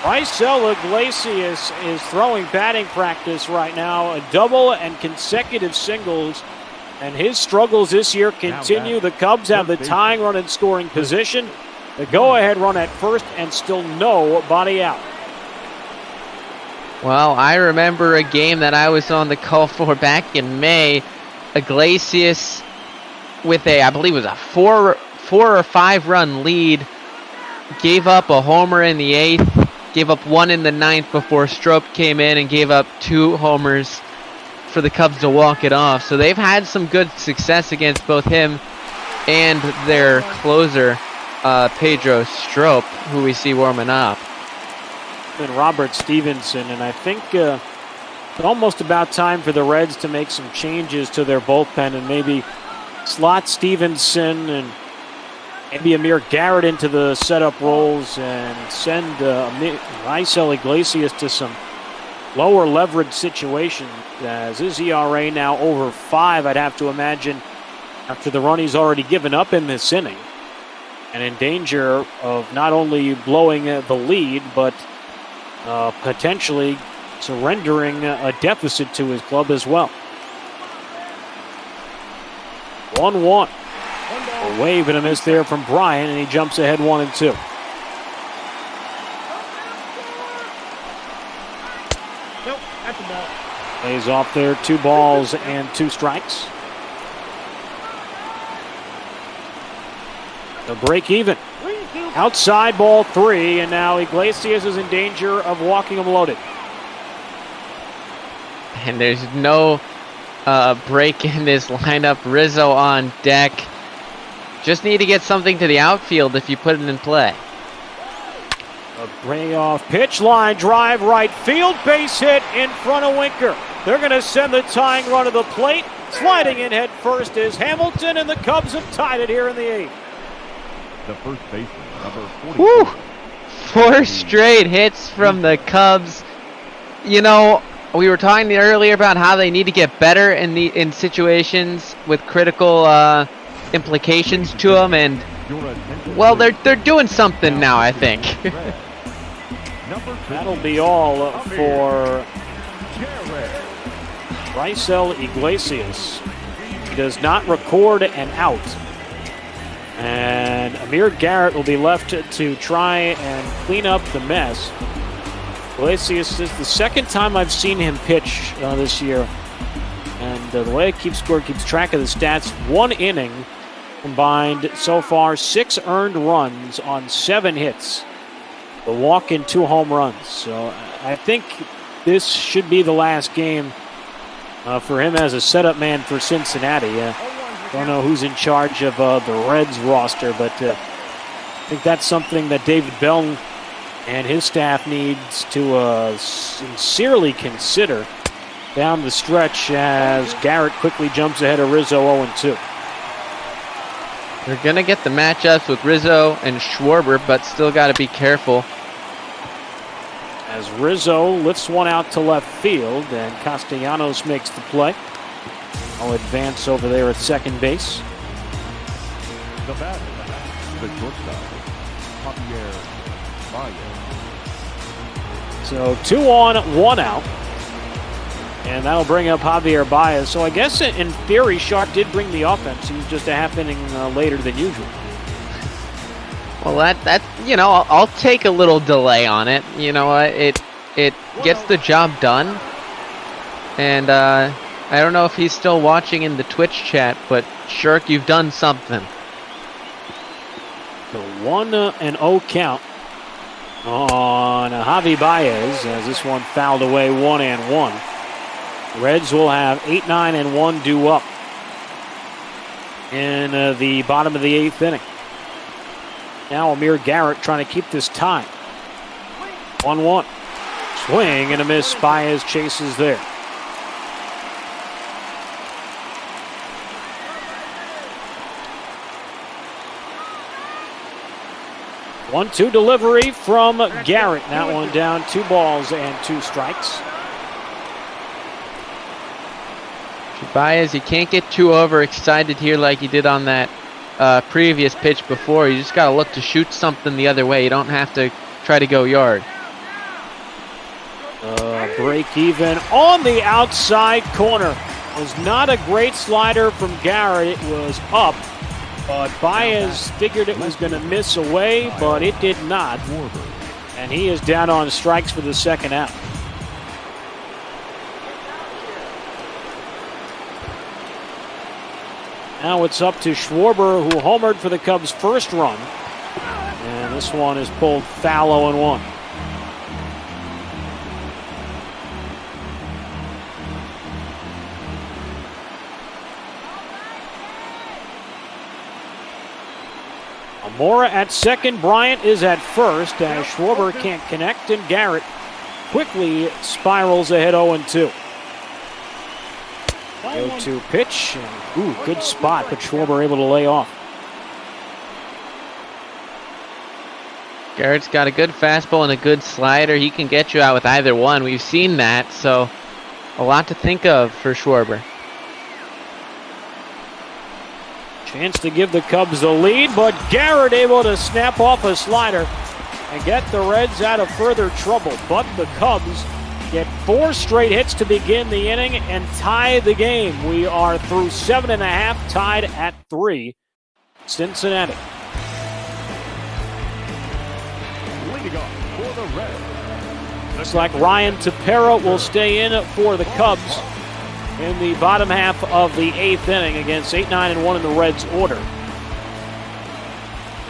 Raisel Iglesias is throwing batting practice right now, a double and consecutive singles. And his struggles this year continue. The Cubs have the tying run in scoring position. The go-ahead run at first, and still nobody out.
Well, I remember a game that I was on the call for back in May. Iglesias with I believe it was a four or 5 run lead, gave up a homer in the 8th, gave up 1 in the 9th before Strop came in and gave up 2 homers for the Cubs to walk it off. So they've had some good success against both him and their closer, Pedro Strop, who we see warming up.
And Robert Stevenson, and I think it's almost about time for the Reds to make some changes to their bullpen and maybe slot Stevenson and maybe Amir Garrett into the setup roles and send Raisel Iglesias to some lower leverage situation, as his ERA now over 5, I'd have to imagine, after the run he's already given up in this inning, and in danger of not only blowing the lead, but potentially surrendering a deficit to his club as well. 1-1. A wave and a miss there from Bryan, and he jumps ahead 1-2. Lays off there, 2 balls and 2 strikes. The break even. Outside ball 3, and now Iglesias is in danger of walking him loaded.
And there's no break in this lineup. Rizzo on deck. Just need to get something to the outfield if you put it in play.
A bring off pitch line drive right field, base hit in front of Winker. They're going to send the tying run to the plate. Sliding in head first is Hamilton, and the Cubs have tied it here in the 8th.
The first baseman, number 44.
Woo! 4 straight hits from the Cubs. You know, we were talking earlier about how they need to get better in situations with critical implications to them, and well, they're doing something now, I think.
That'll be all for Raisel Iglesias. He does not record an out. And Amir Garrett will be left to try and clean up the mess. Iglesias is the second time I've seen him pitch this year. And the way it keeps track of the stats, 1 inning combined so far, 6 earned runs on 7 hits. A walk and 2 home runs. So I think this should be the last game for him as a setup man for Cincinnati. Don't know who's in charge of the Reds roster, but I think that's something that David Bell and his staff needs to sincerely consider down the stretch as Garrett quickly jumps ahead of Rizzo 0-2.
They're going to get the matchups with Rizzo and Schwarber, but still got to be careful.
As Rizzo lifts one out to left field, and Castellanos makes the play. I'll advance over there at second base.
The batter, the shortstop, Javier Baez.
So 2 on, 1 out. And that'll bring up Javier Baez. So I guess in theory, Sharp did bring the offense. He was just a half inning later than usual.
Well, that you know, I'll take a little delay on it. You know, it gets the job done. And I don't know if he's still watching in the Twitch chat, but Shirk, you've done something.
The 1-0 count on Javi Baez as this one fouled away 1-1. Reds will have 8, 9, and 1 due up in the bottom of the 8th inning. Now Amir Garrett trying to keep this tie. 1-1. Swing and a miss. Baez chases there. 1-2 delivery from Garrett. That one down, 2 balls and 2 strikes.
Baez, you can't get too overexcited here like you did on that previous pitch before. You just got to look to shoot something the other way. You don't have to try to go yard.
Break even on the outside corner. Was not a great slider from Garrett. It was up. But Baez figured it was going to miss away, but it did not. And he is down on strikes for the second out. Now it's up to Schwarber, who homered for the Cubs' first run. And this one is pulled foul 0-1. Mora at second, Bryant is at first as Schwarber can't connect, and Garrett quickly spirals ahead 0-2. 0-2 pitch, and, good spot, but Schwarber able to lay off.
Garrett's got a good fastball and a good slider. He can get you out with either one. We've seen that, so a lot to think of for Schwarber.
Chance to give the Cubs the lead, but Garrett able to snap off a slider and get the Reds out of further trouble. But the Cubs get 4 straight hits to begin the inning and tie the game. We are through 7.5, tied at 3. Cincinnati.
Leading off for the Reds.
Looks like Ryan Tepera will stay in for the Cubs in the bottom half of the 8th inning against 8, 9, and 1 in the Reds' order.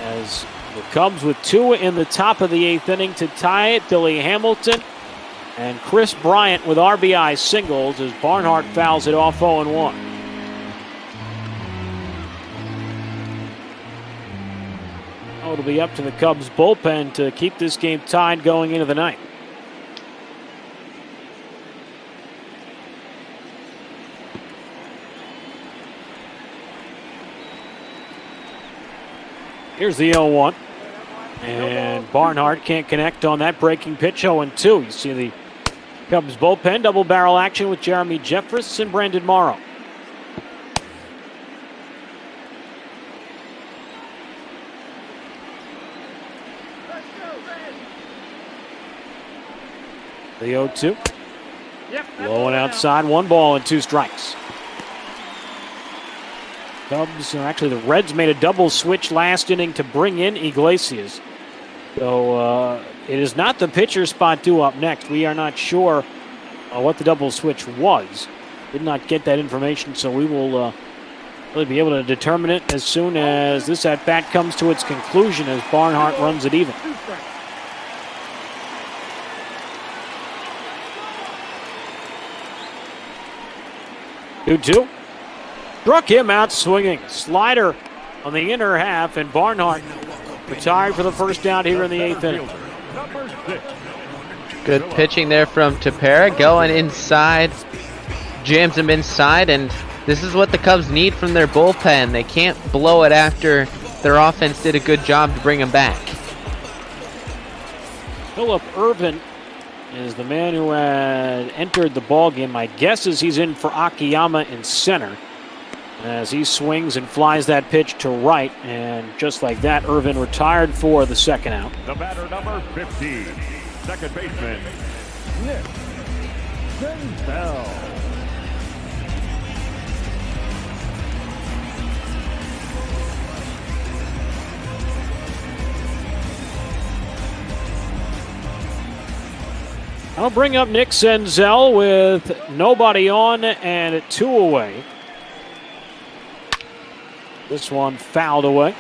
As the Cubs with 2 in the top of the 8th inning to tie it, Billy Hamilton and Chris Bryant with RBI singles as Barnhart fouls it off 0-1. It'll be up to the Cubs bullpen to keep this game tied going into the ninth. Here's the 0-1. And Barnhart can't connect on that breaking pitch. 0-2. You see the Cubs bullpen double barrel action with Jeremy Jeffress and Brandon Morrow. The 0-2. Low and outside. 1 ball and 2 strikes. Cubs, or actually the Reds made a double switch last inning to bring in Iglesias. So it is not the pitcher spot due up next. We are not sure what the double switch was. Did not get that information, so we will really be able to determine it as soon as this at-bat comes to its conclusion as Barnhart runs it even. Two. Struck him out swinging. Slider on the inner half, and Barnhart retired for the first down here in the 8th inning.
Good pitching there from Tepera, going inside, jams him inside, and this is what the Cubs need from their bullpen. They can't blow it after their offense did a good job to bring him back.
Philip Irvin is the man who had entered the ballgame. My guess is he's in for Akiyama in center, as he swings and flies that pitch to right, and just like that, Irvin retired for the second out.
The batter, number 15, second baseman, Nick Senzel.
I'll bring up Nick Senzel with nobody on and 2 away. This one fouled away.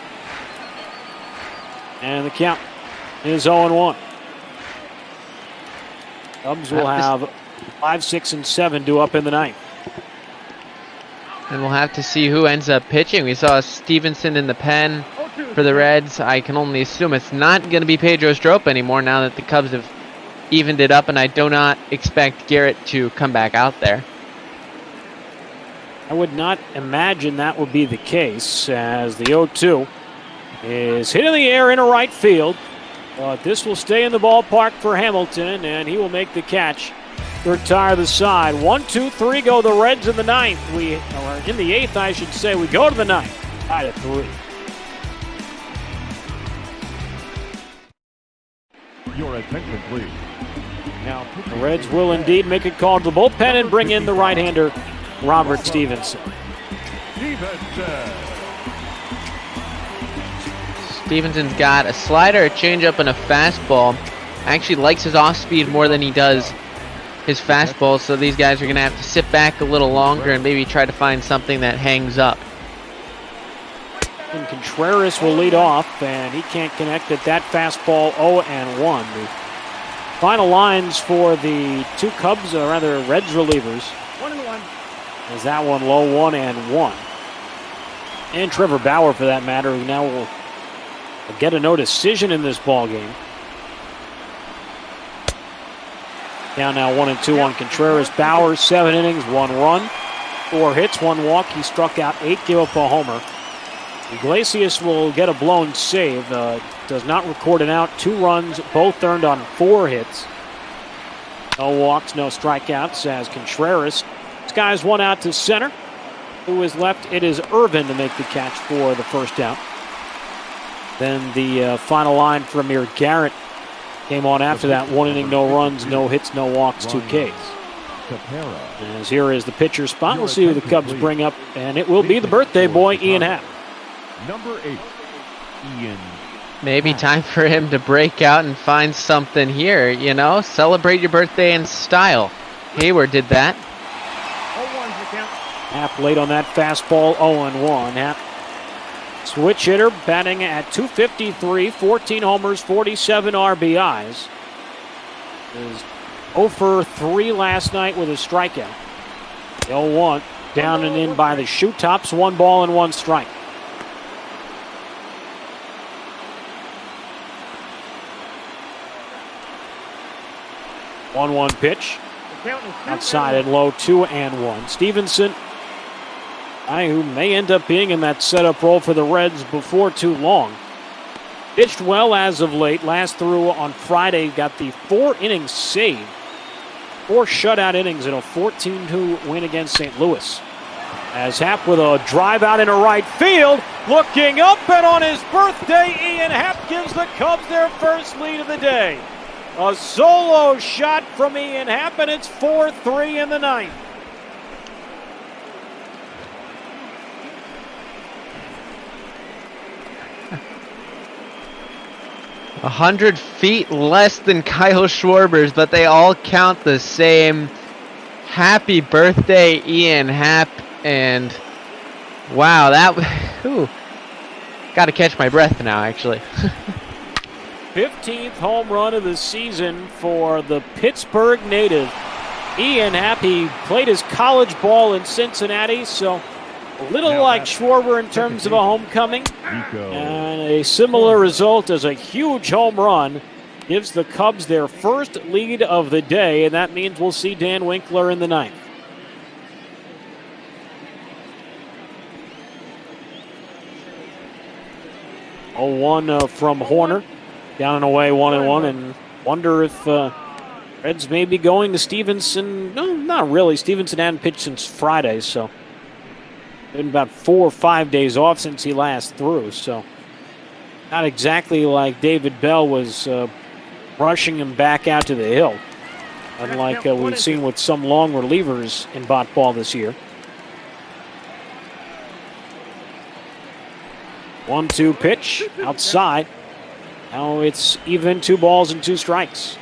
And the count is 0-1. Cubs will have 5, 6, and 7 due up in the ninth.
And we'll have to see who ends up pitching. We saw Stevenson in the pen for the Reds. I can only assume it's not going to be Pedro Strop anymore now that the Cubs have evened it up, and I do not expect Garrett to come back out there.
I would not imagine that would be the case, as the 0-2 is hit in the air into right field. But this will stay in the ballpark for Hamilton, and he will make the catch to retire the side. 1, 2, 3 go the Reds in the ninth. Or in the eighth, I should say. We go to the ninth. Tied at 3.
Your attention, please. Now,
The Reds will indeed make a call to the bullpen and bring in the right-hander, Robert Stevenson.
Stevenson's got a slider, a changeup, and a fastball. Actually likes his off-speed more than he does his fastball, so these guys are going to have to sit back a little longer and maybe try to find something that hangs up.
And Contreras will lead off, and he can't connect at that fastball. 0-1. The final lines for the two Cubs, or rather Reds relievers.
1-1.
Is that one low? 1-1. And Trevor Bauer, for that matter, who now will get a no decision in this ball game. Down now 1-2 on Contreras. Bauer, 7 innings, 1 run, 4 hits, 1 walk. He struck out 8, gave up a homer. Iglesias will get a blown save. Does not record an out. 2 runs, both earned on 4 hits. No walks, no strikeouts as Contreras skies 1 out to center. Who is left? It is Irvin to make the catch for the first out. Then the final line from Amir Garrett came on after that. 1 inning, no runs, no hits, no walks, 2 Ks. As here is the pitcher spot. We'll see who the Cubs bring up, and it will be the birthday boy, Ian Happ.
Number 8, Ian.
Maybe time for him to break out and find something here, you know? Celebrate your birthday in style. Hayward did that.
0-1's the count.
Happ late on that fastball, 0-1. Happ, switch hitter, batting at .253, 14 homers, 47 RBIs. Is 0 for 3 last night with a strikeout. 0-1, down and in by the shoe tops, 1 ball and 1 strike. One pitch. Outside and low, 2-1. Stevenson, guy who may end up being in that setup role for the Reds before too long. Pitched well as of late. Last through on Friday, got the 4-inning save. 4 shutout innings in a 14-2 win against St. Louis. As Happ with a drive out into right field, looking up, and on his birthday, Ian Happ gives the Cubs their first lead of the day. A solo shot from Ian Happ, and it's 4-3 in the ninth.
A 100 feet less than Kyle Schwarber's, but they all count the same. Happy birthday, Ian Happ. And wow, that, got to catch my breath now, actually.
15th home run of the season for the Pittsburgh native, Ian Happ. He played his college ball in Cincinnati, so a little like Schwarber in terms of a homecoming. And a similar result as a huge home run gives the Cubs their first lead of the day, and that means we'll see Dan Winkler in the ninth. Oh, 1 from Horner. Down and away, 1-1, and wonder if Reds may be going to Stevenson. No, not really. Stevenson hadn't pitched since Friday, so been about 4 or 5 days off since he last threw. So not exactly like David Bell was rushing him back out to the hill, unlike we've seen with some long relievers in bat ball this year. 1-2 pitch outside. Now it's even, 2 balls and 2 strikes.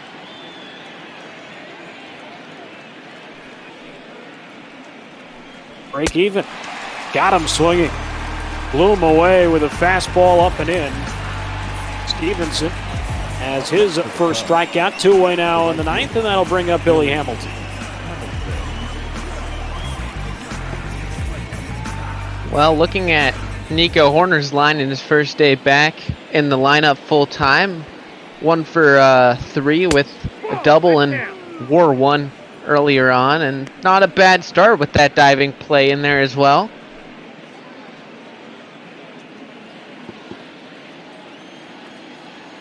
Break even. Got him swinging. Blew him away with a fastball up and in. Stevenson as his first strikeout. 2 away now in the ninth, and that'll bring up Billy Hamilton.
Well, looking at Nico Horner's line in his first day back in the lineup full time, 1 for 3 with a double and WAR 1 earlier on, and not a bad start with that diving play in there as well.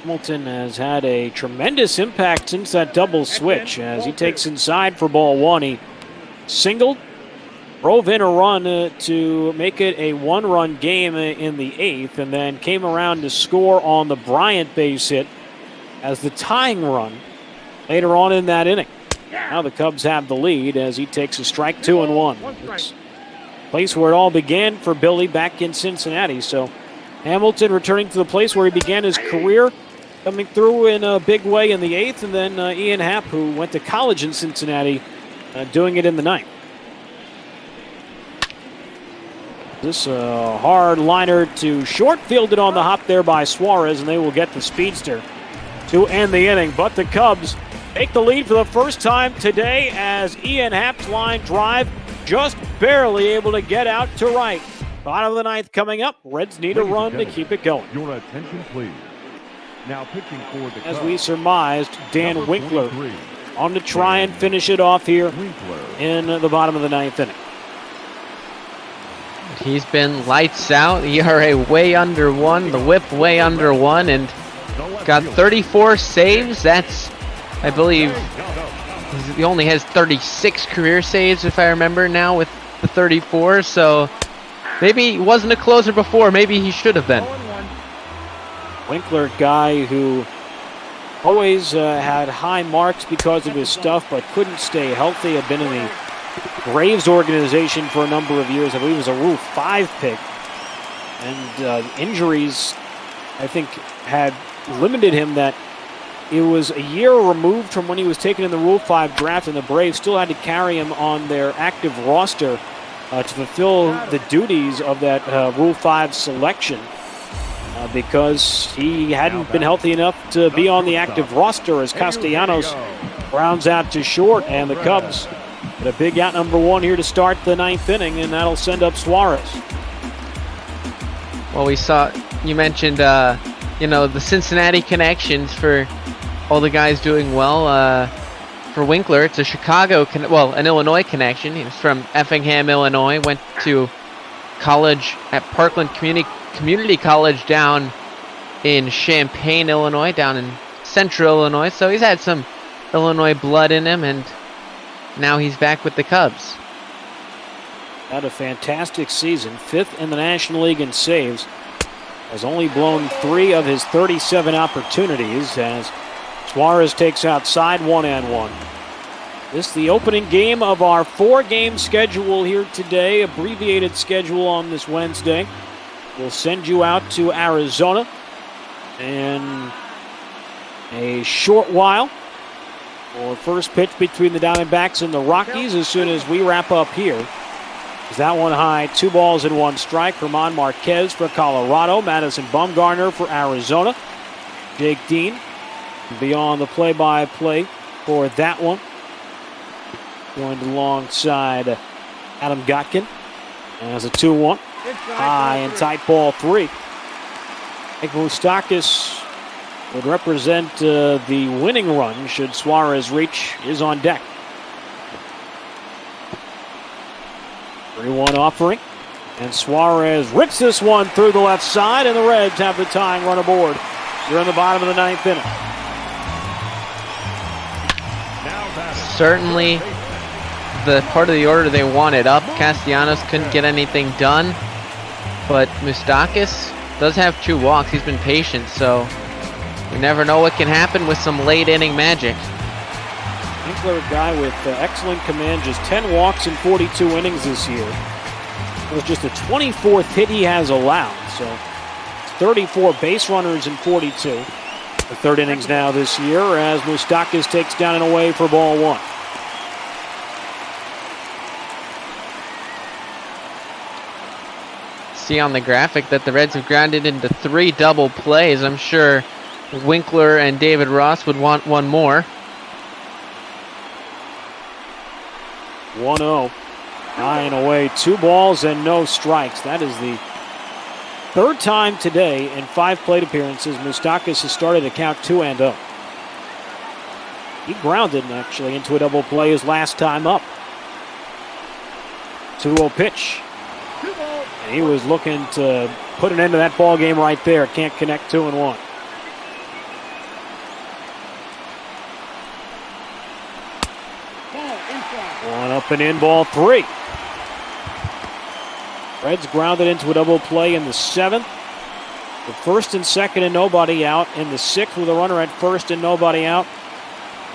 Hamilton has had a tremendous impact since that double switch as he takes inside for ball 1. He singled, drove in a run to make it a 1-run game in the 8th, and then came around to score on the Bryant base hit as the tying run later on in that inning. Now the Cubs have the lead as he takes a strike, 2-1. It's the place where it all began for Billy back in Cincinnati. So Hamilton returning to the place where he began his career, coming through in a big way in the 8th, and then Ian Happ, who went to college in Cincinnati, doing it in the 9th. This hard liner to short, fielded on the hop there by Suarez, and they will get the speedster to end the inning. But the Cubs take the lead for the first time today as Ian Happ's line drive just barely able to get out to right. Bottom of the 9th coming up. Reds need a run to keep it going.
Your attention, please. Now pitching for the
As
Cubs,
we surmised, Dan
number
Winkler
23,
on to try and finish it off here
Winkler.
in the bottom of the 9th inning.
He's been lights out. ERA way under 1, the whip way under 1, and got 34 saves. That's, I believe, he only has 36 career saves, if I remember now, with the 34. So maybe he wasn't a closer before. Maybe he should have been.
Winkler, guy who always had high marks because of his stuff, but couldn't stay healthy. Had been in the Braves organization for a number of years. I believe he was a Rule 5 pick. And injuries, I think, had limited him that it was a year removed from when he was taken in the Rule 5 draft, and the Braves still had to carry him on their active roster to fulfill the duties of that Rule 5 selection. Because he hadn't been healthy enough to be on the active roster as Castellanos rounds out to short, and the Cubs get a big out number 1 here to start the 9th inning, and that'll send up Suarez.
Well, we saw, you mentioned, the Cincinnati connections for all the guys doing well. For Winkler, it's a an Illinois connection. He was from Effingham, Illinois, went to college at Parkland Community College down in Champaign, Illinois, down in central Illinois. So he's had some Illinois blood in him, and now he's back with the Cubs.
Had a fantastic season, 5th in the National League in saves. Has only blown 3 of his 37 opportunities as Suarez takes outside 1-1. This is the opening game of our 4-game schedule here today, abbreviated schedule on this Wednesday. We'll send you out to Arizona in a short while for first pitch between the Diamondbacks and the Rockies as soon as we wrap up here. Is that one high, 2 balls and 1 strike. German Marquez for Colorado, Madison Bumgarner for Arizona. Jake Dean will be on the play-by-play for that one. Joined alongside Adam Gotkin as a 2-1. High and tight ball 3. Mike Moustakas would represent the winning run should Suarez reach, is on deck. 3-1 offering. And Suarez rips this one through the left side, and the Reds have the tying run aboard. You're in the bottom of the 9th inning.
Certainly the part of the order they wanted up. Castellanos couldn't get anything done, but Moustakas does have 2 walks. He's been patient, so you never know what can happen with some late inning magic.
Winkler, a guy with excellent command, just 10 walks in 42 innings this year. It was just the 24th hit he has allowed, so 34 base runners in 42. The 3rd innings now this year as Moustakas takes down and away for ball 1.
See on the graphic that the Reds have grounded into 3 double plays. I'm sure Winkler and David Ross would want one more.
1-0. High and away. 2 balls and no strikes. That is the third time today in 5 plate appearances Moustakas has started to count 2-0. He grounded actually into a double play his last time up. 2-0 pitch. And he was looking to put an end to that ball game right there. Can't connect 2-1. One up and in, ball 3. Reds grounded into a double play in the 7th. The 1st and 2nd and nobody out. In the 6th with a runner at 1st and nobody out.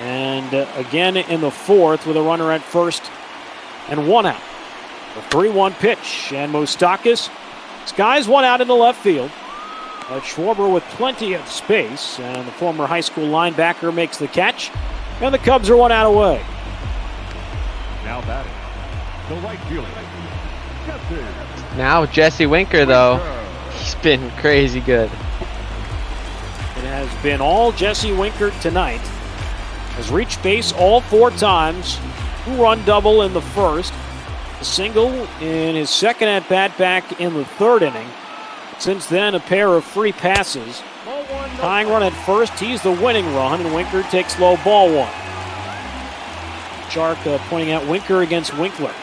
And again in the 4th with a runner at 1st and 1 out. The 3-1 pitch, and Moustakas skies 1 out into left field. Schwarber with plenty of space, and the former high school linebacker makes the catch, and the Cubs are 1 out away.
Now batting, the right fielder, Jesse.
Now Jesse Winker, though, he's been crazy good.
It has been all Jesse Winker tonight. Has reached base all 4 times. 2-run double in the 1st. A single in his 2nd at-bat back in the 3rd inning. Since then, a pair of free passes. Tying run at 1st, he's the winning run, and Winker takes low, ball 1. Shark pointing out Winker against Winkler.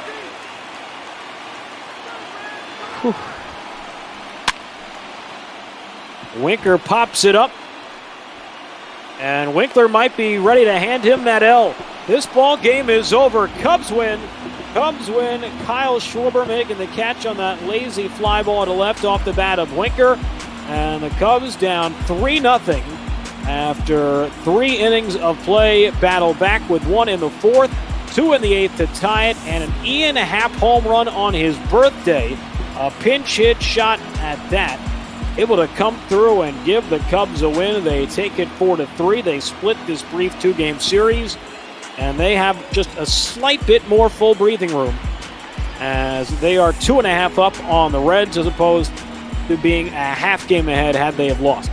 Whew. Winker pops it up, and Winkler might be ready to hand him that L. This ball game is over. Cubs win. Cubs win. Kyle Schwarber making the catch on that lazy fly ball to left off the bat of Winker. And the Cubs down 3-0 after 3 innings of play. Battle back with 1 in the 4th, 2 in the 8th to tie it, and an Ian Happ home run on his birthday. A pinch hit shot at that. Able to come through and give the Cubs a win. They take it 4-3. They split this brief 2-game series, and they have just a slight bit more full breathing room as they are 2.5 up on the Reds as opposed to being a half game ahead had they have lost.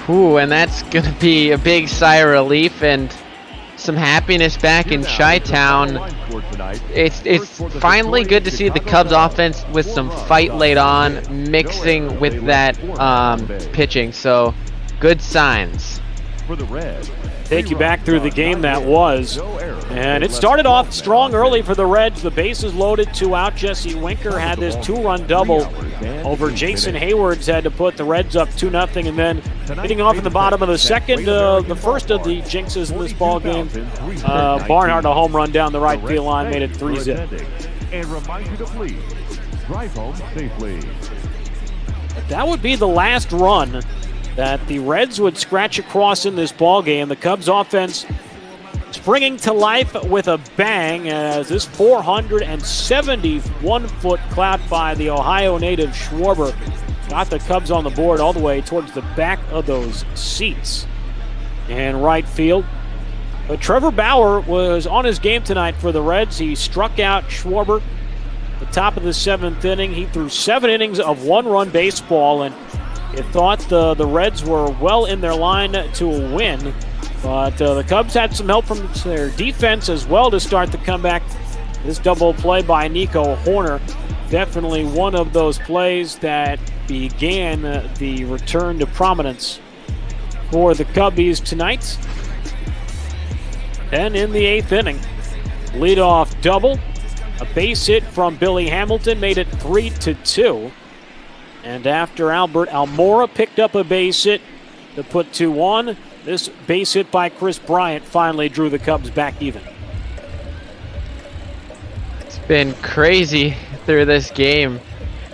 Ooh, and that's going to be a big sigh of relief and some happiness back in Chi-Town. It's finally good to see the Cubs offense with some fight laid on, mixing with that pitching. So, good signs.
For the Reds,
Take you back through the game that was. And it started off strong early for the Reds. The bases loaded, 2 out. Jesse Winker had this 2-run double over Jason Hayward's head to put the Reds up 2-0. And then hitting off in the bottom of the 2nd, the first of the jinxes in this ball game, Barnhart a home run down the right field line made it 3-0.
and remind you to please drive home safely.
That would be the last run that the Reds would scratch across in this ball game. The Cubs offense springing to life with a bang as this 471-foot clout by the Ohio native Schwarber got the Cubs on the board all the way towards the back of those seats in right field. But Trevor Bauer was on his game tonight for the Reds. He struck out Schwarber at the top of the 7th inning. He threw 7 innings of 1-run baseball, and you thought the Reds were well in their line to a win. But the Cubs had some help from their defense as well to start the comeback. This double play by Nico Horner, definitely one of those plays that began the return to prominence for the Cubbies tonight. Then in the 8th inning, leadoff double, a base hit from Billy Hamilton made it 3-2. And after Albert Almora picked up a base hit to put 2-1, this base hit by Chris Bryant finally drew the Cubs back even.
It's been crazy through this game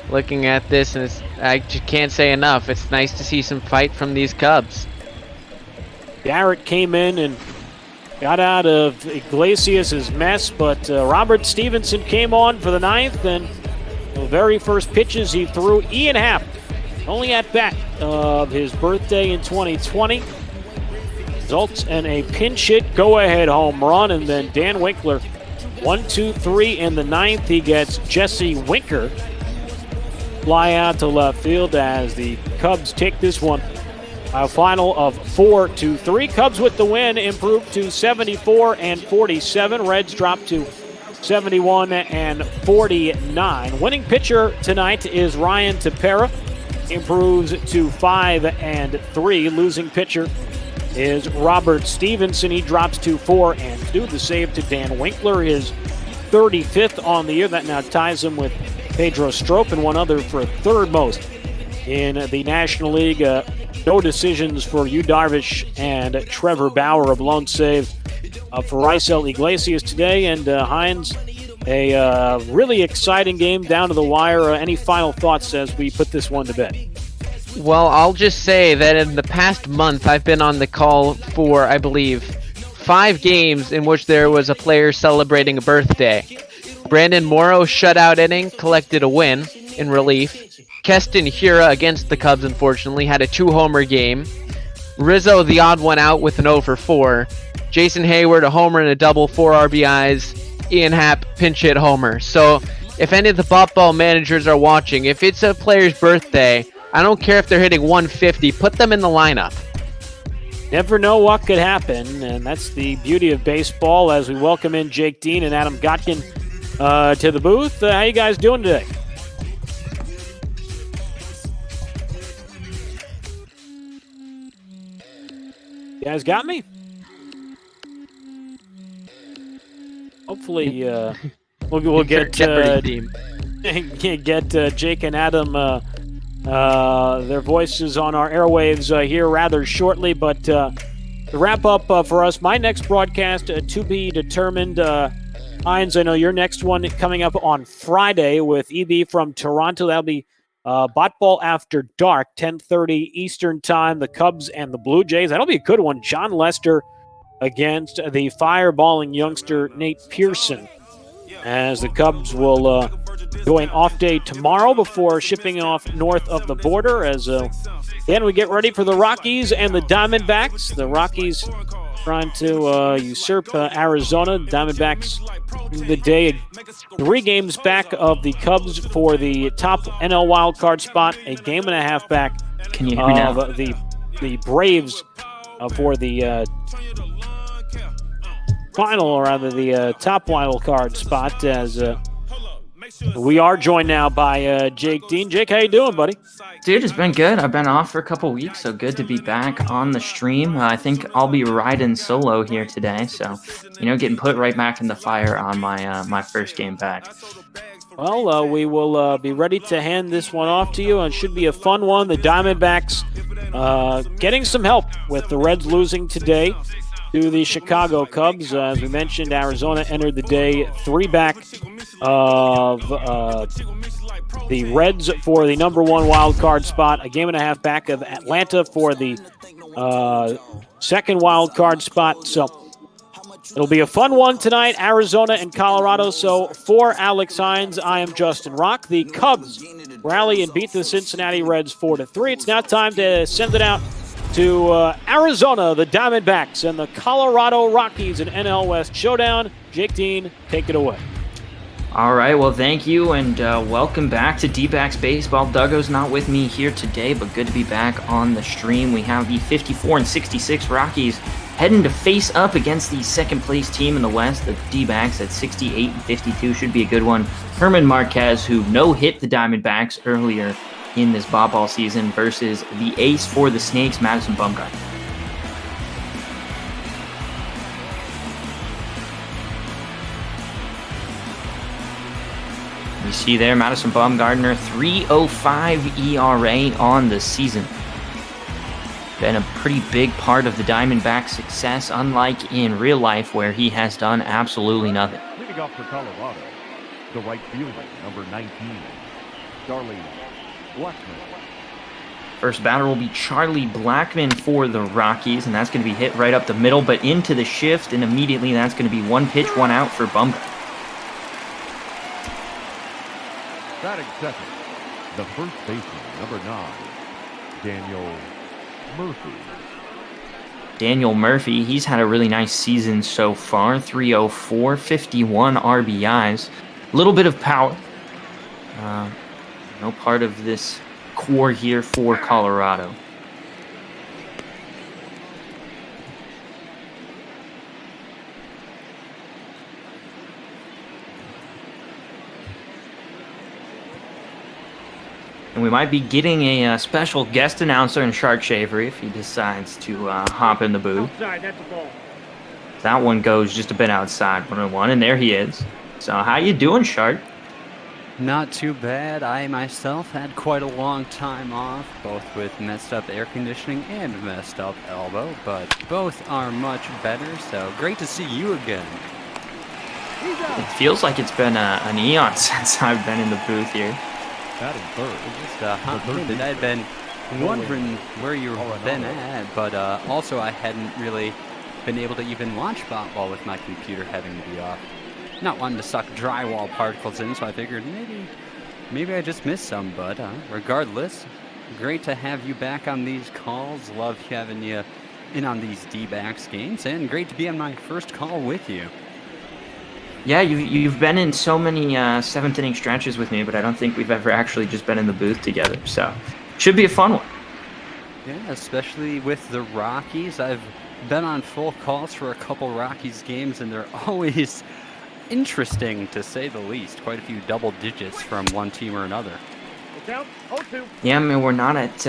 looking at this, and I just can't say enough. It's nice to see some fight from these Cubs.
Garrett came in and got out of Iglesias' mess, but Robert Stevenson came on for the 9th, and the very first pitches he threw, Ian Happ, only at bat of his birthday in 2020. Results in a pinch hit go-ahead home run, and then Dan Winkler, 1-2-3 in the 9th. He gets Jesse Winker fly out to left field as the Cubs take this one A final of 4-3. Cubs with the win, improved to 74-47. Reds dropped to 71-49. Winning pitcher tonight is Ryan Tepera, improves to 5-3. Losing pitcher is Robert Stevenson. He drops to 4-2. The save to Dan Winkler is 35th on the year. That now ties him with Pedro Strop and one other for third most in the National League. No decisions for Yu Darvish and Trevor Bauer of lone save for Raisel Iglesias today. And Hines, a really exciting game down to the wire. Any final thoughts as we put this one to bed?
Well, I'll just say that in the past month, I've been on the call for, I believe, 5 games in which there was a player celebrating a birthday. Brandon Morrow's shutout inning collected a win in relief. Keston Hiura against the Cubs, unfortunately, had a 2-homer game. Rizzo, the odd one out, with an 0-for-4. Jason Hayward, a homer and a double, 4 RBIs. Ian Happ, pinch hit homer. So if any of the Bop Ball managers are watching, if it's a player's birthday, I don't care if they're hitting 150, put them in the lineup.
Never know what could happen, and that's the beauty of baseball. As we welcome in Jake Dean and Adam Gotkin to the booth. How you guys doing today? You guys got me? Hopefully, we'll get get Jake and Adam their voices on our airwaves here rather shortly. But to wrap up for us, my next broadcast to be determined. Hines, I know your next one coming up on Friday with EB from Toronto. That'll be Bot Ball After Dark, 10:30 Eastern Time. The Cubs and the Blue Jays. That'll be a good one. John Lester against the fireballing youngster Nate Pearson, as the Cubs will go an off day tomorrow before shipping off north of the border. As then we get ready for the Rockies and the Diamondbacks. The Rockies trying to usurp Arizona. Diamondbacks the day 3 games back of the Cubs for the top NL wildcard spot, a game and a half back
Can you hear me now?
the Braves for the final, or rather the top wild card spot. As we are joined now by Jake Dean. Jake, how you doing, buddy?
Dude, it's been good. I've been off for a couple weeks, so good to be back on the stream. I think I'll be riding solo here today, so getting put right back in the fire on my first game back.
Well, we will be ready to hand this one off to you, and it should be a fun one. The Diamondbacks getting some help with the Reds losing today to the Chicago Cubs. As we mentioned, Arizona entered the day 3 back of the Reds for the number 1 wild card spot, a game and a half back of Atlanta for the second wild card spot. So it'll be a fun one tonight, Arizona and Colorado. So for Alex Hines, I am Justin Rock. The Cubs rally and beat the Cincinnati Reds 4-3. It's now time to send it out to Arizona, the Diamondbacks, and the Colorado Rockies in NL West Showdown. Jake Dean, take it away.
All right, well, thank you, and welcome back to D-Backs Baseball. Duggo's not with me here today, but good to be back on the stream. We have the 54-66 Rockies heading to face up against the second-place team in the West, the D-Backs at 68-52. Should be a good one. Herman Marquez, who no-hit the Diamondbacks earlier in this Bob Ball season, versus the ace for the Snakes, Madison Bumgarner. You see there, Madison Bumgarner, 3.05 ERA on the season. Been a pretty big part of the Diamondbacks' success, unlike in real life where he has done absolutely nothing.
Leading off for Colorado, the right fielder, number 19, Charlie Blackman.
First batter will be Charlie Blackman for the Rockies, and that's going to be hit right up the middle, but into the shift, and immediately that's going to be 1 pitch, 1 out for Bumgarner.
Batting second, the first baseman, number 9, Daniel Murphy.
Daniel Murphy, he's had a really nice season so far. 304, 51 RBIs. A little bit of power. No part of this core here for Colorado. And we might be getting a special guest announcer in Shark Shavery if he decides to hop in the booth. That one goes just a bit outside, 1-1, and there he is. So how you doing, Shark?
Not too bad. I myself had quite a long time off, both with messed up air conditioning and messed up elbow, but both are much better, so great to see you again.
It feels like it's been an eon since I've been in the booth here.
Batting third.
Just a hot minute. I'd been wondering where you've been at, but also I hadn't really been able to even watch ball with my computer having to be off. Not wanting to suck drywall particles in, so I figured maybe I just missed some, but regardless, great to have you back on these calls. Love having you in on these D-backs games, and great to be on my first call with you.
Yeah, you've been in so many seventh inning stretches with me, but I don't think we've ever actually just been in the booth together. So, should be a fun one.
Yeah, especially with the Rockies. I've been on full calls for a couple Rockies games, and they're always interesting, to say the least. Quite a few double digits from one team or another.
Yeah, I mean, we're not at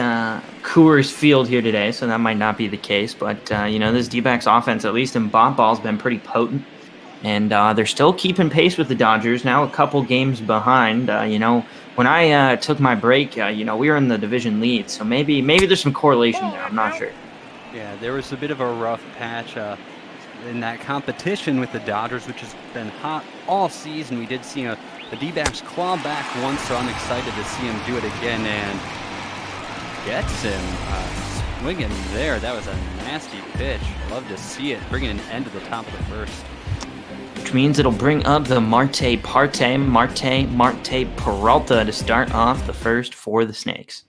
Coors Field here today, so that might not be the case. But, this D-backs offense, at least in bomb ball, has been pretty potent. And they're still keeping pace with the Dodgers, now a couple games behind. When I took my break, we were in the division lead, so maybe there's some correlation there. I'm not sure.
Yeah, there was a bit of a rough patch in that competition with the Dodgers, which has been hot all season. We did see the D-backs claw back once, so I'm excited to see him do it again and gets him swinging there. That was a nasty pitch. Love to see it, bringing an end to the top of the first.
Which means it'll bring up the Marte Peralta to start off the first for the Snakes.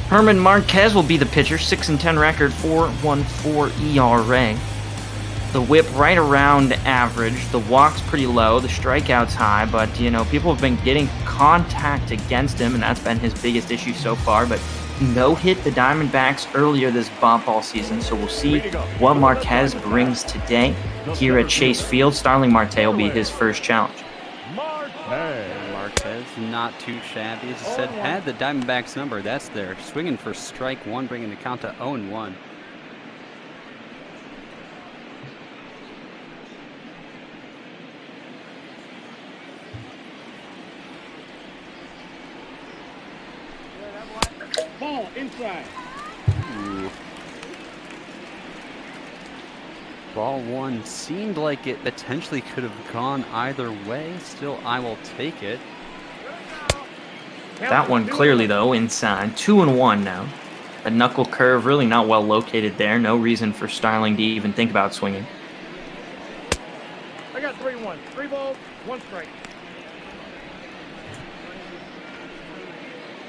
Herman Marquez will be the pitcher, 6-10 record, 4.14 ERA. The whip right around average, the walk's pretty low, the strikeout's high, but people have been getting contact against him, and that's been his biggest issue so far. But no-hit the Diamondbacks earlier this bomb ball season, so we'll see what Marquez brings today here at Chase Field. Starling Marte will be his first challenge.
Marquez, not too shabby. As I said, had the Diamondbacks number. That's there. Swinging for strike one, bringing the count to 0-1.
Ball inside.
Ooh. Ball one seemed like it potentially could have gone either way. Still, I will take it.
That one clearly, though, inside. 2-1 now. A knuckle curve really not well located there. No reason for Starling to even think about swinging.
I got 3-1. 3 balls, 1 strike.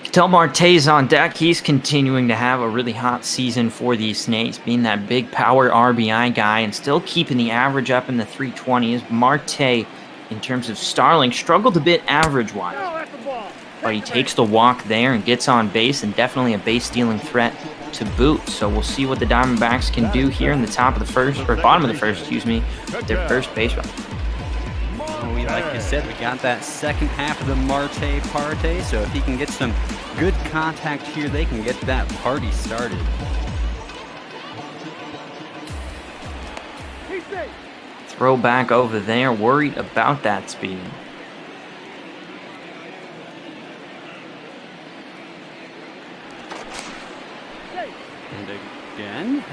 Ketel Marte's on deck. He's continuing to have a really hot season for these Snakes, being that big power RBI guy and still keeping the average up in the 320s. Marte, in terms of Starling, struggled a bit average-wise, but he takes the walk there and gets on base, and definitely a base-stealing threat to boot. So we'll see what the Diamondbacks can do here in the top of the first, or bottom of the first, excuse me, with their first base run.
Like you said, we got that second half of the Marte parte, so if he can get some good contact here, they can get that party started.
Throw back over there, worried about that speed.
And again.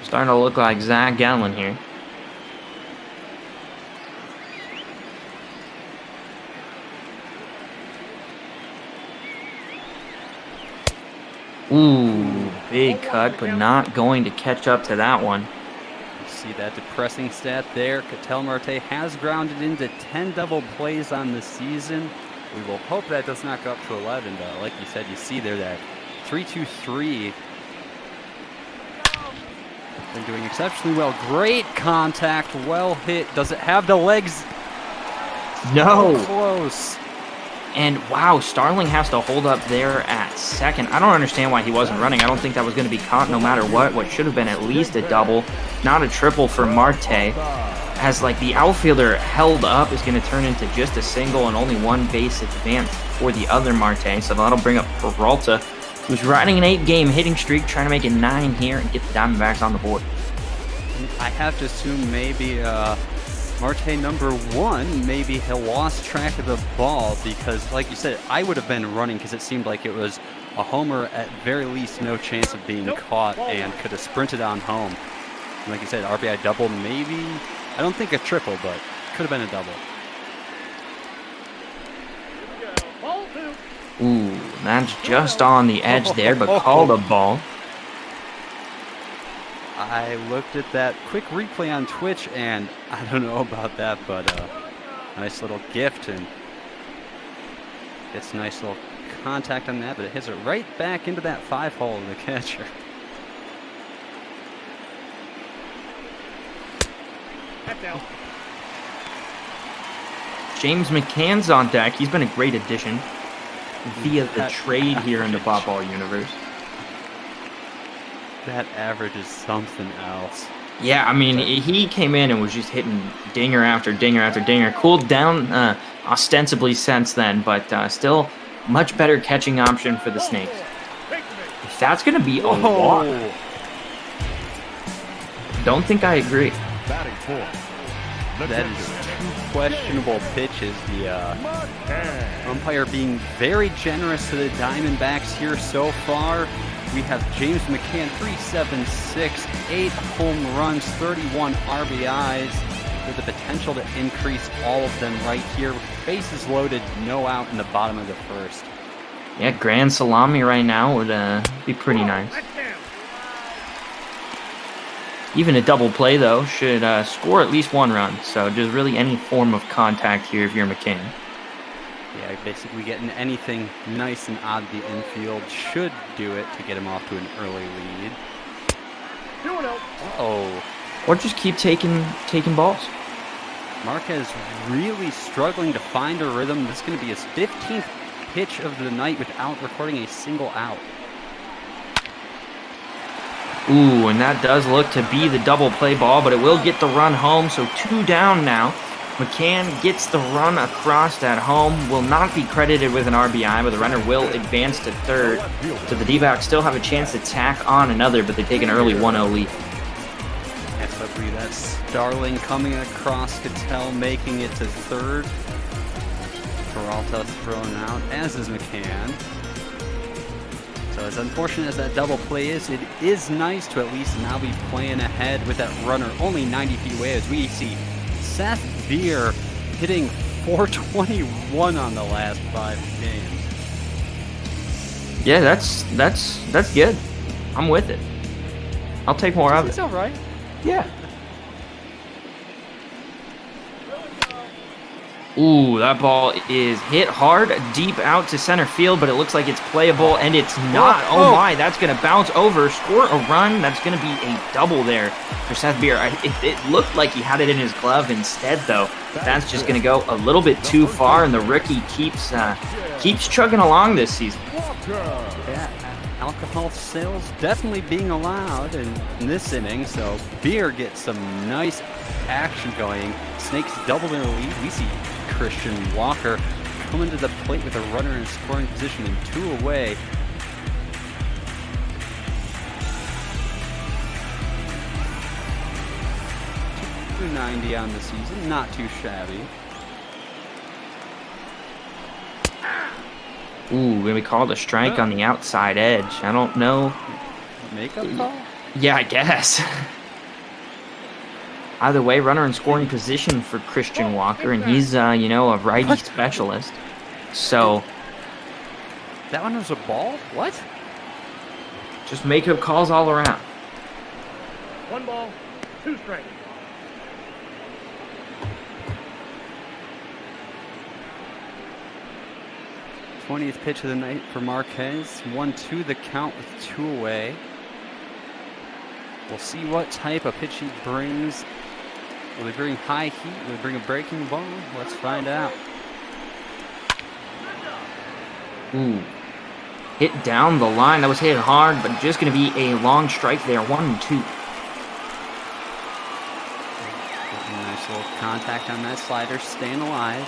Starting to look like Zach Gallen here. Ooh, big cut, but not going to catch up to that one.
See that depressing stat there. Ketel Marte has grounded into 10 double plays on the season. We will hope that does not go up to 11, but like you said, you see there that 3-2-3. Been doing exceptionally well. Great contact, well hit. Does it have the legs?
No.
So close.
And wow, Starling has to hold up there at second. I don't understand why he wasn't running. I don't think that was going to be caught no matter what. What should have been at least a double, not a triple for Marte. as like the outfielder held up is going to turn into just a single and only one base advance for the other Marte. So that'll bring up Peralta, who's riding an 8-game hitting streak, trying to make it 9 here and get the Diamondbacks on the board.
I have to assume maybe Marte number 1, maybe he lost track of the ball because, like you said, I would have been running because it seemed like it was a homer, at very least no chance of being caught, and could have sprinted on home. And like you said, RBI double, maybe. I don't think a triple, but could have been a double.
Ooh, that's just on the edge there, but called a ball.
I looked at that quick replay on Twitch, and I don't know about that, but nice little gift, and gets a nice little contact on that, but it hits it right back into that 5-hole of the catcher.
James McCann's on deck. He's been a great addition via the trade here in the Pop Ball universe.
That average is something else.
Yeah, I mean, he came in and was just hitting dinger after dinger after dinger. Cooled down ostensibly since then, but still much better catching option for the Snakes. If that's going to be a walk, don't think I agree.
That is 2 questionable pitches. The umpire being very generous to the Diamondbacks here so far. We have James McCann, 376, 8 home runs, 31 RBIs, with the potential to increase all of them right here. Bases loaded, no out in the bottom of the first.
Yeah, grand salami right now would be pretty nice. Even a double play, though, should score at least 1 run. So just really any form of contact here if you're McCann.
Yeah, basically getting anything nice and odd the infield should do it to get him off to an early lead. Oh,
Or just keep taking balls.
Marquez really struggling to find a rhythm. This is going to be his 15th pitch of the night without recording a single out.
Ooh, and that does look to be the double play ball, but it will get the run home, so 2 down now. McCann gets the run across at home, will not be credited with an RBI, but the runner will advance to third. So the D-backs still have a chance to tack on another, but they take an early 1-0 lead.
SFG, that's Starling coming across Cattell, making it to third. Peralta thrown out, as is McCann. So as unfortunate as that double play is, it is nice to at least now be playing ahead with that runner only 90 feet away, as we see Seth Beer hitting .421 on the last 5 games.
Yeah, that's good. I'm with it. I'll take more of it.
It's all right.
Yeah. Ooh, that ball is hit hard, deep out to center field, but it looks like it's playable, and it's not. Oh my, that's going to bounce over, score a run. That's going to be a double there for Seth Beer. It looked like he had it in his glove instead, though. That's just going to go a little bit too far, and the rookie keeps chugging along this season.
Yeah, alcohol sales definitely being allowed in this inning, so Beer gets some nice action going. Snakes double their lead. We see Christian Walker coming to the plate with a runner in scoring position and 2 away. .290 on the season, not too shabby.
Ooh, gonna be called a strike on the outside edge. I don't know.
Makeup call?
Yeah, I guess. Either way, runner in scoring position for Christian Walker, and he's, a righty specialist. So,
That one was a ball? What?
just makeup calls all around.
1 ball, 2 strikes.
20th pitch of the night for Marquez. 1-2 the count with 2 away. We'll see what type of pitch he brings. Will he bring high heat? Will he bring a breaking ball? Let's find out.
Ooh. Hit down the line. That was hit hard, but just going to be a long strike there. 1-2.
Nice Nice little contact on that slider, staying alive.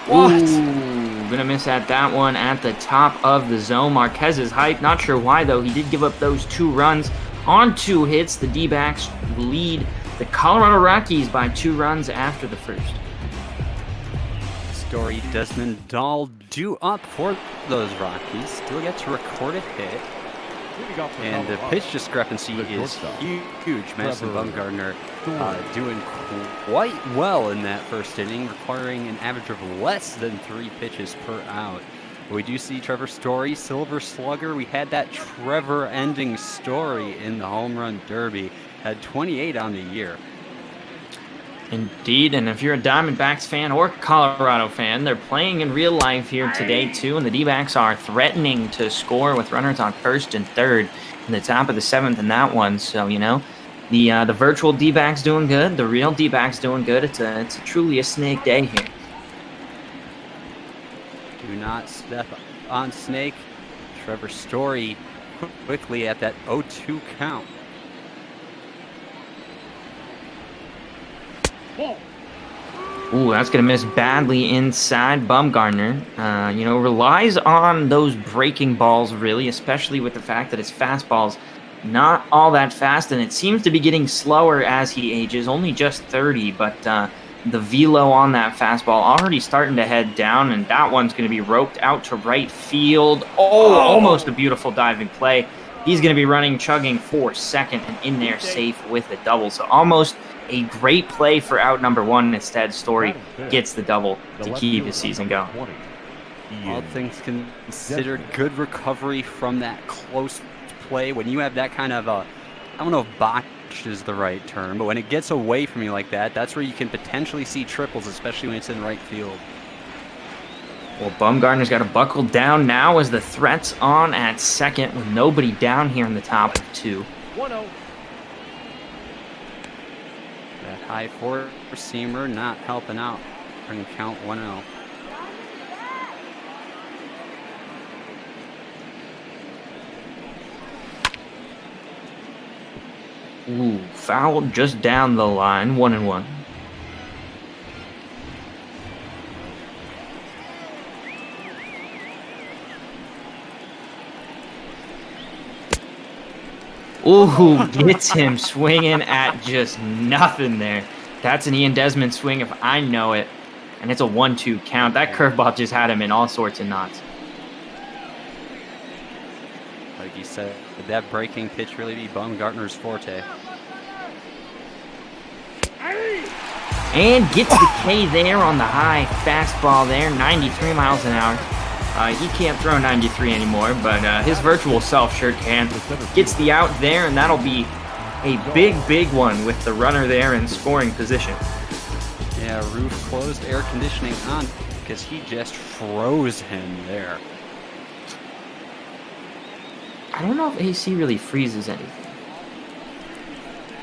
What? Ooh, gonna miss at that one at the top of the zone. Marquez is hyped. Not sure why, though. He did give up those 2 runs on 2 hits. The D-backs lead the Colorado Rockies by 2 runs after the first.
Story Desmond Dahl due up for those Rockies. Still gets to record a hit. And the pitch discrepancy is huge. Madison Bumgarner doing quite well in that first inning, requiring an average of less than 3 pitches per out. We do see Trevor Story, Silver Slugger. We had that Trevor ending story in the home run derby. Had 28 on the year.
Indeed, and if you're a Diamondbacks fan or Colorado fan, they're playing in real life here today too, and the D-backs are threatening to score with runners on first and third in the top of the 7th in that one. So, you know, the virtual D-backs doing good, the real D-backs doing good. It's truly a snake day here.
Do not step on snake. Trevor Story quickly at that 0-2 count.
Ooh, that's going to miss badly inside. Bumgarner, you know, relies on those breaking balls, really, especially with the fact that his fastball's not all that fast, and it seems to be getting slower as he ages, only just 30, but the velo on that fastball already starting to head down, and that one's going to be roped out to right field. Oh, almost a beautiful diving play. He's going to be running, chugging for second, and in there safe with a double, so almost a great play for out number 1. Instead, Story gets the double to keep his season going.
All things considered, good recovery from that close play. When you have that kind of I don't know if botched is the right term, but when it gets away from you like that, that's where you can potentially see triples, especially when it's in right field.
Well, Bumgarner's got to buckle down now as the threat's on at second with nobody down here in the top of 2.
1-0.
That high four-seamer not helping out. Bring count 1-0.
Ooh, foul just down the line, 1-1. Ooh, gets him swinging at just nothing there. That's an Ian Desmond swing if I know it. And it's a 1-2 count. That curveball just had him in all sorts of knots.
Like you said, would that breaking pitch really be Bumgarner's forte?
And gets the K there on the high fastball there, 93 miles an hour. He can't throw 93 anymore, but his virtual self sure can. Gets the out there, and that'll be a big one with the runner there in scoring position.
Yeah, roof closed, air conditioning on, because he just froze him there.
I don't know if AC really freezes anything.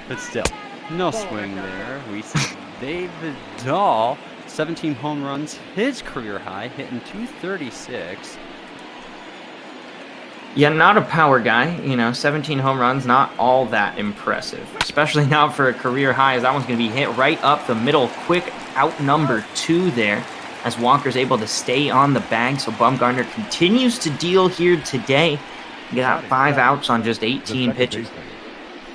But still, no swing there. We see David Dahl, 17 home runs, his career high, hitting 236.
Yeah, not a power guy. You know, 17 home runs, not all that impressive. Especially not for a career high, as that one's going to be hit right up the middle. Quick out number 2 there, as Walker's able to stay on the bag. So Bumgarner continues to deal here today. He got 5 outs on just 18 pitches.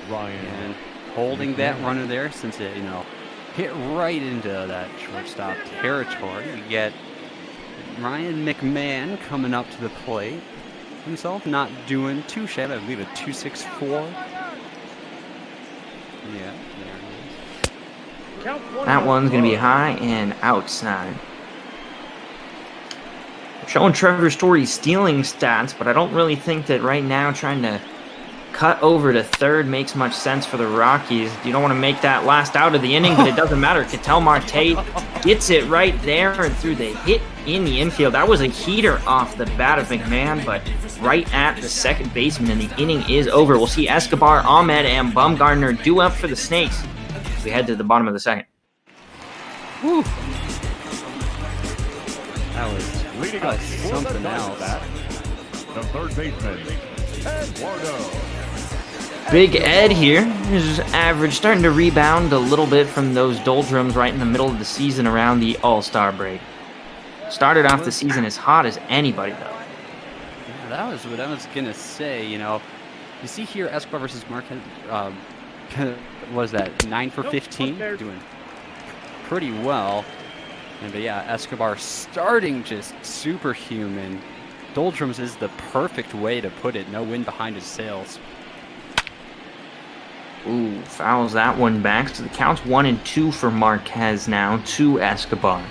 And holding that runner there, since it, you know, hit right into that shortstop territory. You get Ryan McMahon coming up to the plate. Himself not doing too shabby. I believe a 2.64. Yeah, there it is.
That one's going to be high and outside. Showing Trevor Story's stealing stats, but I don't really think that right now trying to cut over to third makes much sense for the Rockies. You don't want to make that last out of the inning, but it doesn't matter. Ketel Marte gets it right there and through the hit in the infield. That was a heater off the bat of McMahon, but right at the second baseman, and the inning is over. We'll see Escobar, Ahmed, and Bumgarner due up for the Snakes as we head to the bottom of the second.
Woo. That was something else.
The third baseman, Eduardo
Big Ed here is average, starting to rebound a little bit from those doldrums right in the middle of the season around the All-Star break. Started off the season as hot as anybody, though.
Yeah, that was what I was going to say. You know, you see here Escobar versus Marquez, what is that, 9 for 15? Doing pretty well. But yeah, Escobar starting just superhuman. Doldrums is the perfect way to put it. No wind behind his sails.
Ooh, fouls that one back. So the count's 1-2 for Marquez now to Escobar.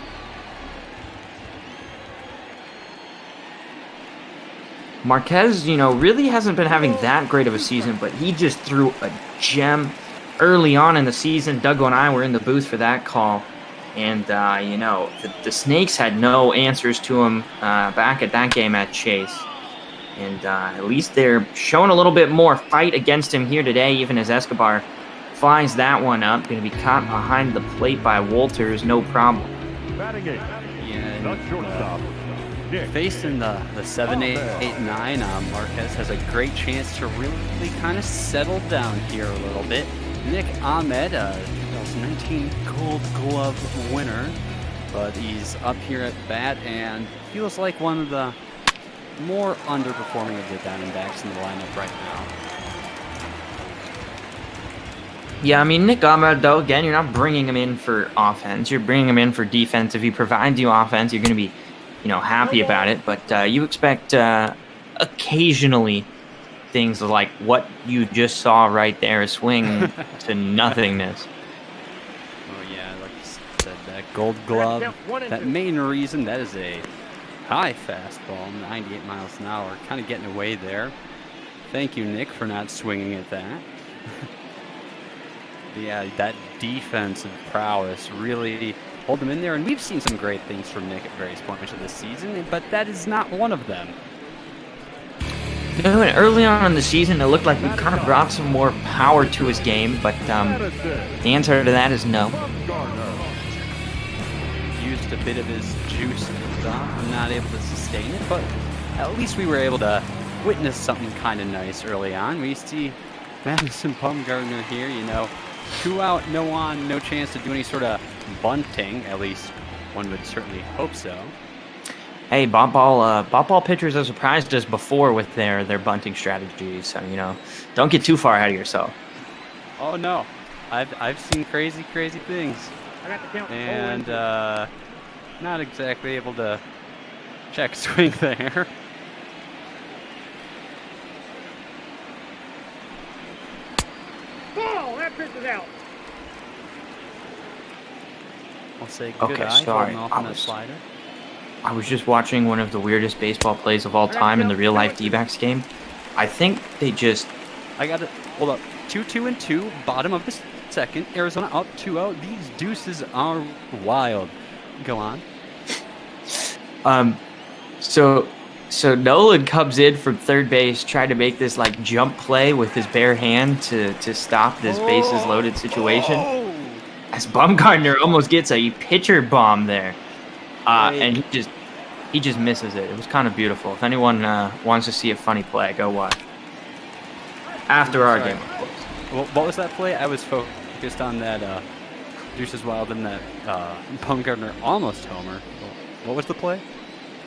Marquez, you know, really hasn't been having that great of a season, but he just threw a gem early on in the season. Doug and I were in the booth for that call. And, you know, the Snakes had no answers to him back at that game at Chase. And at least they're showing a little bit more fight against him here today, even as Escobar flies that one up. Going to be caught behind the plate by Walters, no problem.
Facing the 7, 8, 9, Marquez has a great chance to really kind of settle down here a little bit. Nick Ahmed, 2019 Gold Glove winner, but he's up here at bat and feels like one of the more underperforming of the Diamondbacks in the lineup right now.
Yeah, I mean, Nick Ahmed, though, again, you're not bringing him in for offense. You're bringing him in for defense. If he provides you offense, you're going to be, you know, happy about it. But you expect occasionally things like what you just saw right there, a swing to nothingness.
Oh, yeah, like you said, that Gold Glove, that main reason, that is a high fastball, 98 miles an hour, kind of getting away there. Thank you, Nick, for not swinging at that. Yeah, that defensive prowess really hold them in there, and we've seen some great things from Nick at various points of this season, but that is not one of them.
You know, and early on in the season, it looked like we kind of brought some more power to his game, but the answer to that is no.
Used a bit of his juice, not able to sustain it, but at least we were able to witness something kind of nice early on. We see Madison Bumgarner here, you know, 2 out, no on, no chance to do any sort of bunting. At least one would certainly hope so.
Hey, ball pitchers have surprised us before with their bunting strategies, so, you know, don't get too far ahead of yourself.
Oh no, I've seen crazy things, and not exactly able to check swing there.
Out.
I'll say good
okay,
eye,
sorry.
off on that slider.
I was just watching one of the weirdest baseball plays of all time in the real-life D-backs game. I think they just...
I got it. Hold up. 2-2-2, bottom of the second. Arizona up 2-0. These deuces are wild. Go on.
So Nolan comes in from third base, tried to make this like jump play with his bare hand to stop this bases loaded situation. As Bumgarner almost gets a pitcher bomb there, and he just misses it. It was kind of beautiful. If anyone wants to see a funny play, go watch. After our game, of course.
Well, what was that play? I was focused on that deuces wild and that Bumgarner almost homer. What was the play?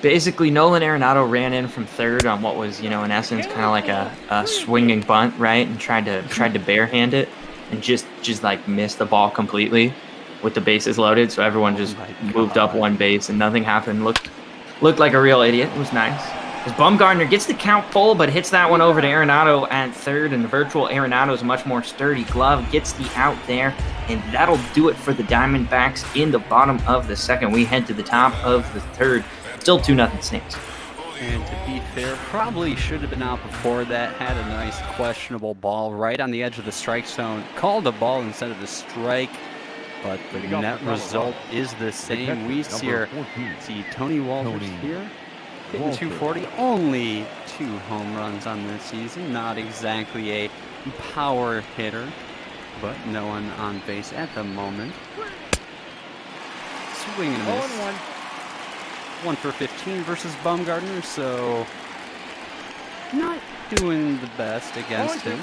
Basically, Nolan Arenado ran in from third on what was, you know, in essence, kind of like a swinging bunt, right? And tried to barehand it, and just like missed the ball completely with the bases loaded. So everyone just moved up one base and nothing happened. Looked like a real idiot. It was nice. As Bumgarner gets the count full, but hits that one over to Arenado at third, and the virtual Arenado's much more sturdy glove gets the out there, and that'll do it for the Diamondbacks in the bottom of the second. We head to the top of the third. Still 2-0 Snakes.
And to be fair, probably should have been out before that. Had a nice questionable ball right on the edge of the strike zone. Called a ball instead of a strike, but the net result is the same. We see Tony Walters here hitting 240. Only 2 home runs on this season. Not exactly a power hitter, but no one on base at the moment. Swing and a miss. 1 for 15 versus Bumgarner, so not doing the best against him.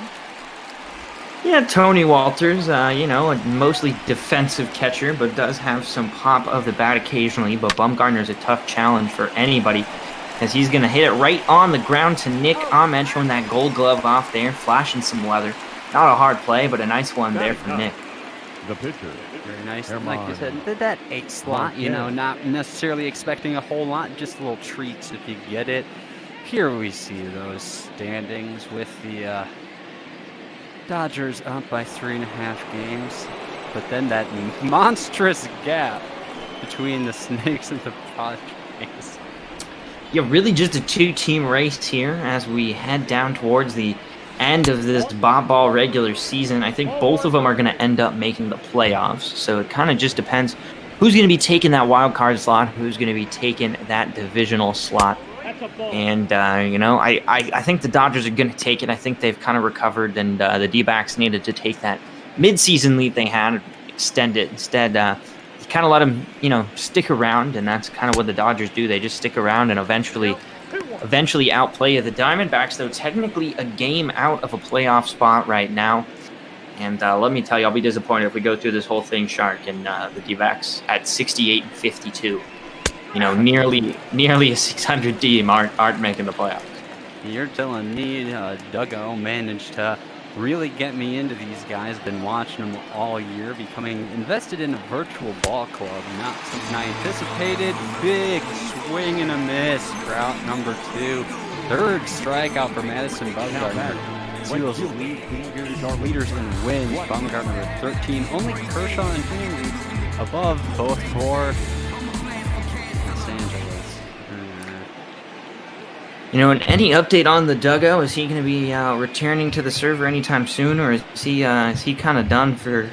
Yeah, Tony Walters, you know, a mostly defensive catcher, but does have some pop of the bat occasionally. But Bumgarner's a tough challenge for anybody, as he's going to hit it right on the ground to Nick Ahmed, showing that gold glove off there, flashing some leather. Not a hard play, but a nice one there for Nick.
The pitcher.
Very nice. Like you said, that 8 slot, you know, not necessarily expecting a whole lot, just little treats if you get it. Here we see those standings with the Dodgers up by 3.5 games, but then that monstrous gap between the Snakes and the Padres.
Yeah, really just a 2-team race here as we head down towards the end of this ball regular season. I think both of them are going to end up making the playoffs, so it kind of just depends who's going to be taking that wild card slot, who's going to be taking that divisional slot. And, you know, I think the Dodgers are going to take it. I think they've kind of recovered, and the D-backs needed to take that midseason lead they had, extend it. Instead, kind of let them, you know, stick around, and that's kind of what the Dodgers do. They just stick around and eventually outplay the Diamondbacks, though technically a game out of a playoff spot right now. And let me tell you, I'll be disappointed if we go through this whole thing, Shark, and the D-backs at 68-52. You know, nearly a 600 team aren't making the playoffs.
You're telling me Duggo managed to really get me into these guys. Been watching them all year, becoming invested in a virtual ball club. Not something I anticipated. Big swing and a miss. Route number 2. Third strikeout for Madison Bumgarner. Seals leaders in wins. Bumgarner with 13. Only Kershaw and Henry above both for Los Angeles.
You know, and any update on the Duggo? Is he going to be returning to the server anytime soon, or is he kind of done for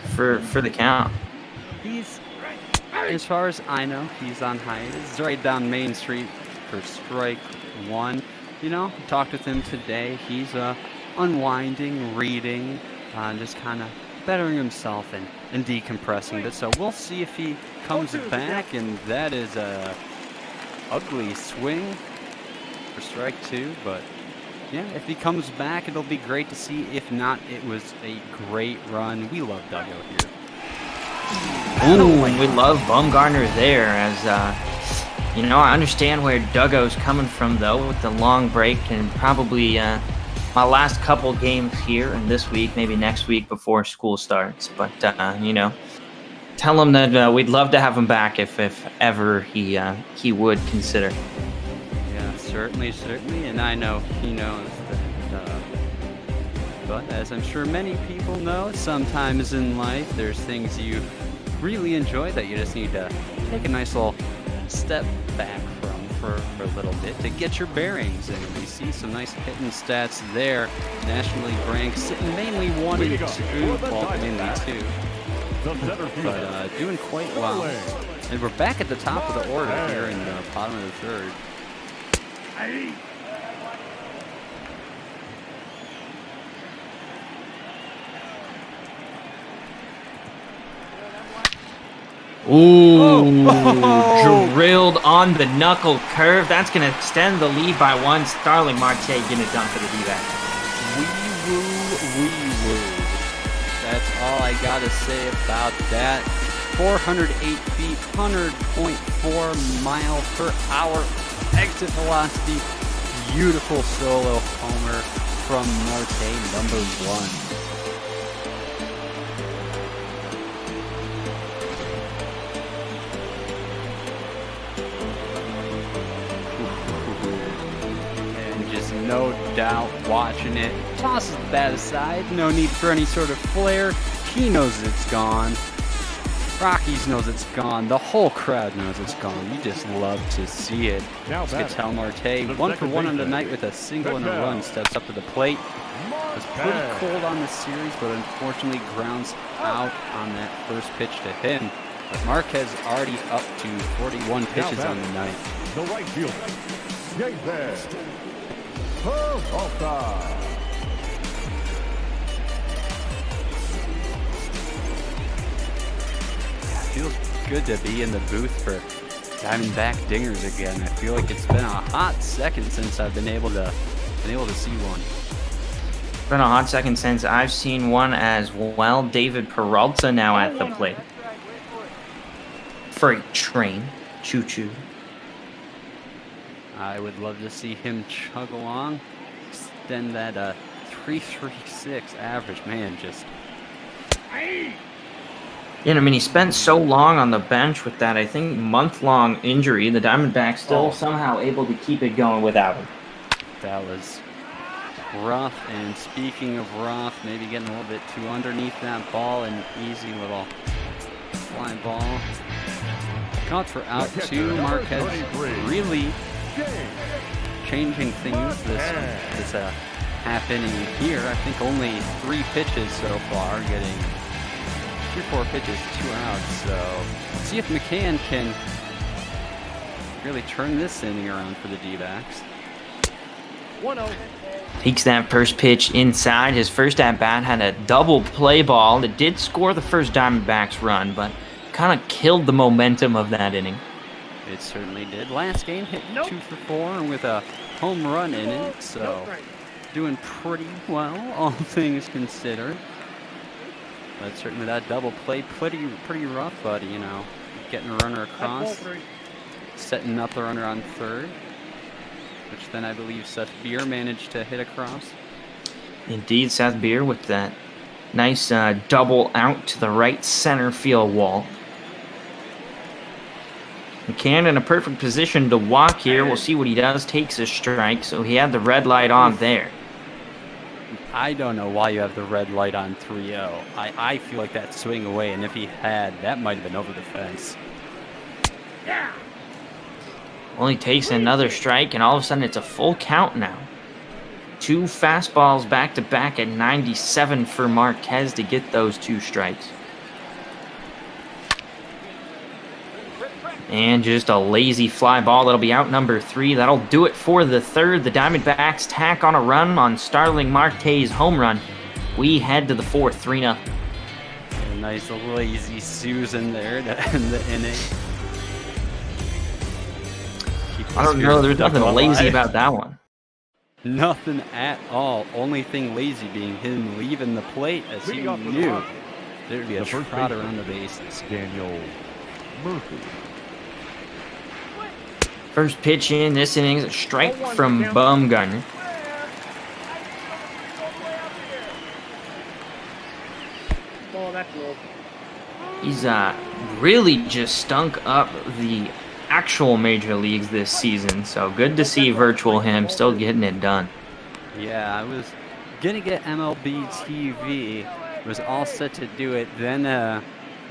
the count?
He's, as far as I know, he's on hiatus. Right down Main Street for strike 1. You know, talked with him today. He's unwinding, reading, just kind of bettering himself and decompressing a bit. So we'll see if he comes back, and that is a ugly swing for strike 2, but yeah, if he comes back, it'll be great to see. If not, it was a great run. We love Duggo here.
Ooh, we love Bumgarner there, as you know, I understand where Duggo's coming from though, with the long break, and probably my last couple games here, and this week, maybe next week before school starts. But you know, tell him that we'd love to have him back if ever he would consider.
Certainly, and I know he knows that, but as I'm sure many people know, sometimes in life there's things you really enjoy that you just need to take a nice little step back from for a little bit to get your bearings, and we see some nice hitting stats there. Nationally ranked, sitting mainly 1 and 2, well, mainly 2, but doing quite well. And we're back at the top of the order here in the bottom of the 3rd.
Ooh, drilled on the knuckle curve. That's going to extend the lead by 1. Starling Marte getting it done for the D-backs.
Wee woo. That's all I got to say about that. 408 feet, 100.4 mile per hour exit velocity. Beautiful solo homer from Marte, number 1. No doubt watching it. Tosses the bat aside. No need for any sort of flare. He knows it's gone. Rockies knows it's gone. The whole crowd knows it's gone. You just love to see it. Ketel Marte, 1 for 1 on the night with a single and a run. Steps up to the plate. Was pretty cold on the series, but unfortunately grounds out on that first pitch to him. But Marquez already up to 41 pitches on the night.
The right fielder.
Feels good to be in the booth for Diamondback dingers again. I feel like it's been a hot second since I've been able to see one.
It's been a hot second since I've seen one as well. David Peralta now at the plate. Freight train. Choo-choo.
I would love to see him chug along, extend that 336 average. Man, just...
Yeah, I mean, he spent so long on the bench with that, I think, month-long injury. The Diamondbacks still somehow able to keep it going without him.
That was rough. And speaking of rough, maybe getting a little bit too underneath that ball. An easy little fly ball. Caught for out two. Marquez really changing things this half inning here. I think only 3 pitches so far, getting 3-4 pitches, 2 outs. So let's see if McCann can really turn this inning around for the D-backs.
1-0.
Takes that first pitch inside. His first at-bat had a double play ball that did score the first Diamondbacks run, but kind of killed the momentum of that inning.
It certainly did. Last game hit 2 for 4 with a home run in it, so doing pretty well, all things considered. But certainly that double play pretty rough, but you know, getting a runner across, setting up the runner on third, which then I believe Seth Beer managed to hit across.
Indeed, Seth Beer with that nice double out to the right center field wall. McCann in a perfect position to walk here. We'll see what he does. Takes a strike, so he had the red light on there.
I don't know why you have the red light on 3-0. I feel like that swing away, and if he had, that might have been over the fence.
Only takes another strike, and all of a sudden it's a full count now. 2 fastballs back-to-back at 97 for Marquez to get those 2 strikes. And just a lazy fly ball. That'll be out number 3. That'll do it for the third. The Diamondbacks tack on a run on Starling Marte's home run. We head to the fourth, 3-0.
A nice lazy Susan there to end the inning.
I don't know. There's nothing lazy about that one.
Nothing at all. Only thing lazy being him leaving the plate, as he knew there'd be a trot around the bases.
Daniel Murphy.
First pitch in this inning is a strike from Bumgarner. He's really just stunk up the actual major leagues this season, so good to see virtual him still getting it done.
Yeah, I was gonna get MLB TV, was all set to do it, then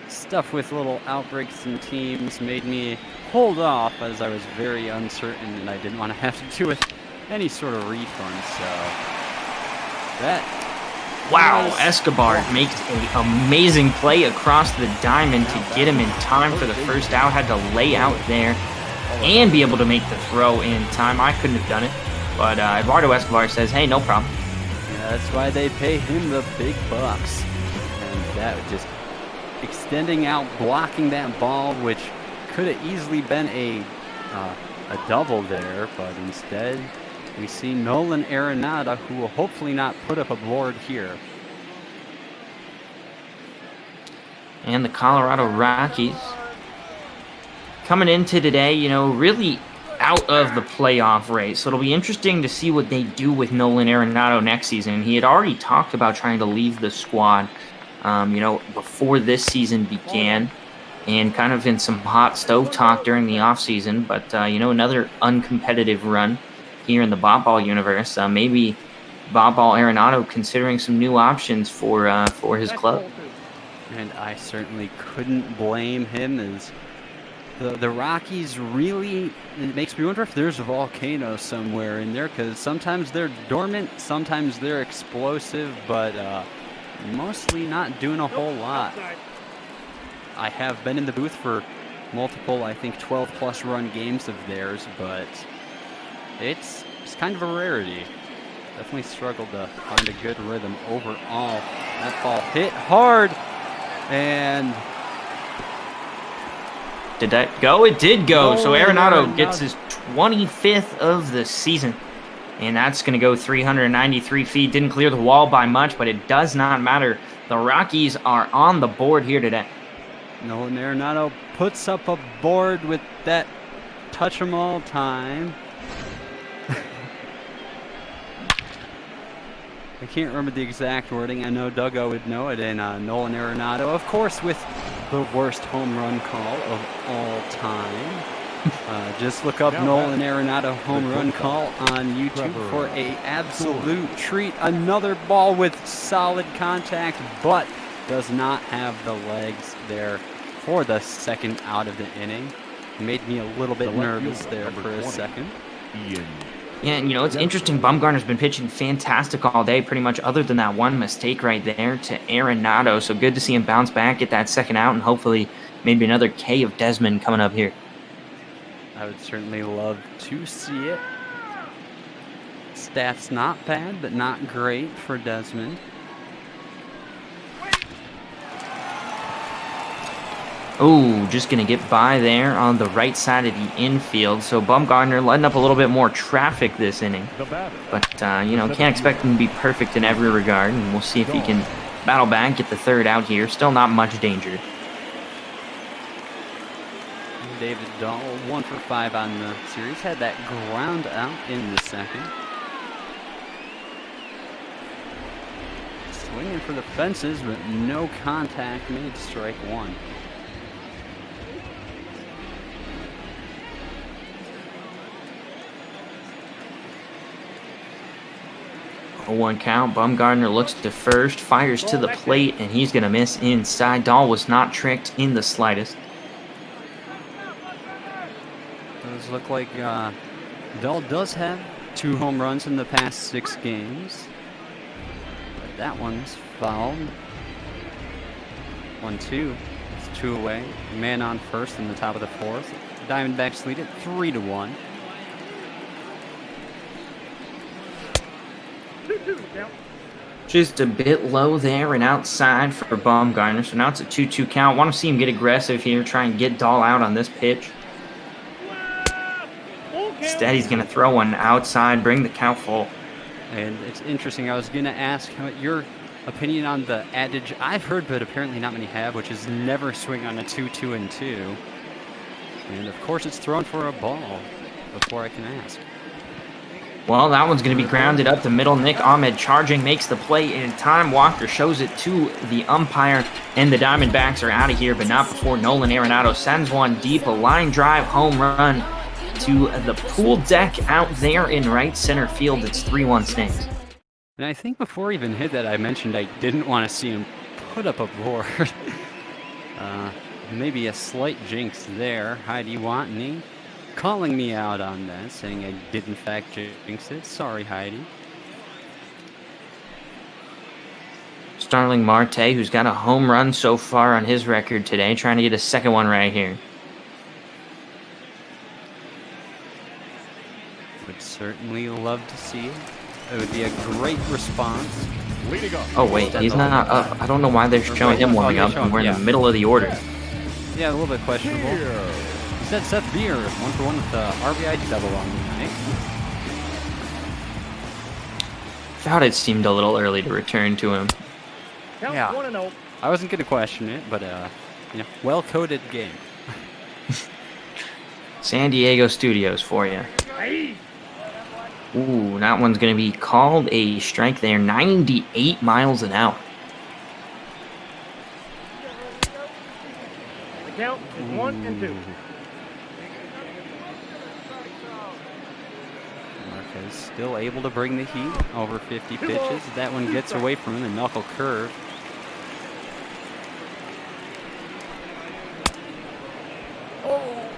stuff with little outbreaks and teams made me hold off, as I was very uncertain and I didn't want to have to do with any sort of refund. So that
Wow, Escobar makes an amazing play across the diamond to get him in time for the first out. Had to lay out there and be able to make the throw in time. I couldn't have done it, but Eduardo Escobar says, hey, no problem.
Yeah, that's why they pay him the big bucks. And that just extending out, blocking that ball, which could have easily been a double there, but instead we see Nolan Arenado, who will hopefully not put up a board here.
And the Colorado Rockies coming into today, you know, really out of the playoff race. So it'll be interesting to see what they do with Nolan Arenado next season. He had already talked about trying to leave the squad, you know, before this season began, and kind of in some hot stove talk during the offseason. But, you know, another uncompetitive run here in the Bobball universe. Maybe Bobball Arenado considering some new options for his club.
And I certainly couldn't blame him, as the Rockies really, it makes me wonder if there's a volcano somewhere in there, because sometimes they're dormant, sometimes they're explosive, but mostly not doing a whole lot. I have been in the booth for multiple, I think 12+ run games of theirs, but it's kind of a rarity. Definitely struggled to find a good rhythm overall. That ball hit hard, and
did that go? It did go. So Arenado gets his 25th of the season. And that's going to go 393 feet. Didn't clear the wall by much, but it does not matter. The Rockies are on the board here today.
Nolan Arenado puts up a board with that touch 'em all time. I can't remember the exact wording. I know Duggo would know it. And Nolan Arenado, of course, with the worst home run call of all time. Just look up Nolan Arenado home run call on YouTube for a absolute treat. Another ball with solid contact, but does not have the legs there for the second out of the inning. Made me a little bit nervous there for a second.
Yeah, and it's interesting. Bumgarner's been pitching fantastic all day, pretty much, other than that one mistake right there to Arenado. So good to see him bounce back, get that second out, and hopefully maybe another K of Desmond coming up here.
I would certainly love to see it. Stats not bad, but not great for Desmond.
Oh, just going to get by there on the right side of the infield. So Bumgarner letting up a little bit more traffic this inning. But, can't expect him to be perfect in every regard. And we'll see if he can battle back, get the third out here. Still not much danger.
David Dahl, 1 for 5 on the series. Had that ground out in the second. Swinging for the fences, but no contact made. Strike one.
A 1 count. Bumgarner looks to first, fires to the plate, and he's going to miss inside. Dahl was not tricked in the slightest.
Does look like Dahl does have 2 home runs in the past 6 games. But that one's fouled. 1-2. It's 2 away. Man on first in the top of the 4th. Diamondbacks lead it 3-1.
Just a bit low there and outside for Bumgarner. So now it's a 2-2 count. Want to see him get aggressive here, try and get Dahl out on this pitch. Instead, he's going to throw one outside, bring the count full.
And it's interesting. I was going to ask your opinion on the adage I've heard, but apparently not many have, which is never swing on a 2-2-2. And of course, it's thrown for a ball before I can ask.
Well, that one's going to be grounded up the middle. Nick Ahmed charging, makes the play in time. Walker shows it to the umpire, and the Diamondbacks are out of here, but not before Nolan Arenado sends one deep, a line drive home run to the pool deck out there in right center field. It's 3-1 Snakes.
And I think before he even hit that, I mentioned I didn't want to see him put up a board. Maybe a slight jinx there. Heidi Watney calling me out on that, saying I did in fact jinx it. Sorry, Heidi.
Starling Marte, who's got a home run so far on his record today, trying to get a second one right here.
Would certainly love to see it. It would be a great response.
Oh wait, he's not up. I don't know why they're showing him warming up when we're in the middle of the order.
Yeah, a little bit questionable. He said Seth Beer, 1-for-1 with the RBI double on the night.
Thought it seemed a little early to return to him.
Yeah, I wasn't going to question it, but well-coded game.
San Diego Studios for you. Ooh, that one's going to be called a strike there. 98 miles an hour.
The count is 1-2.
Marquez still able to bring the heat over 50 pitches. That one gets away from him, the knuckle curve.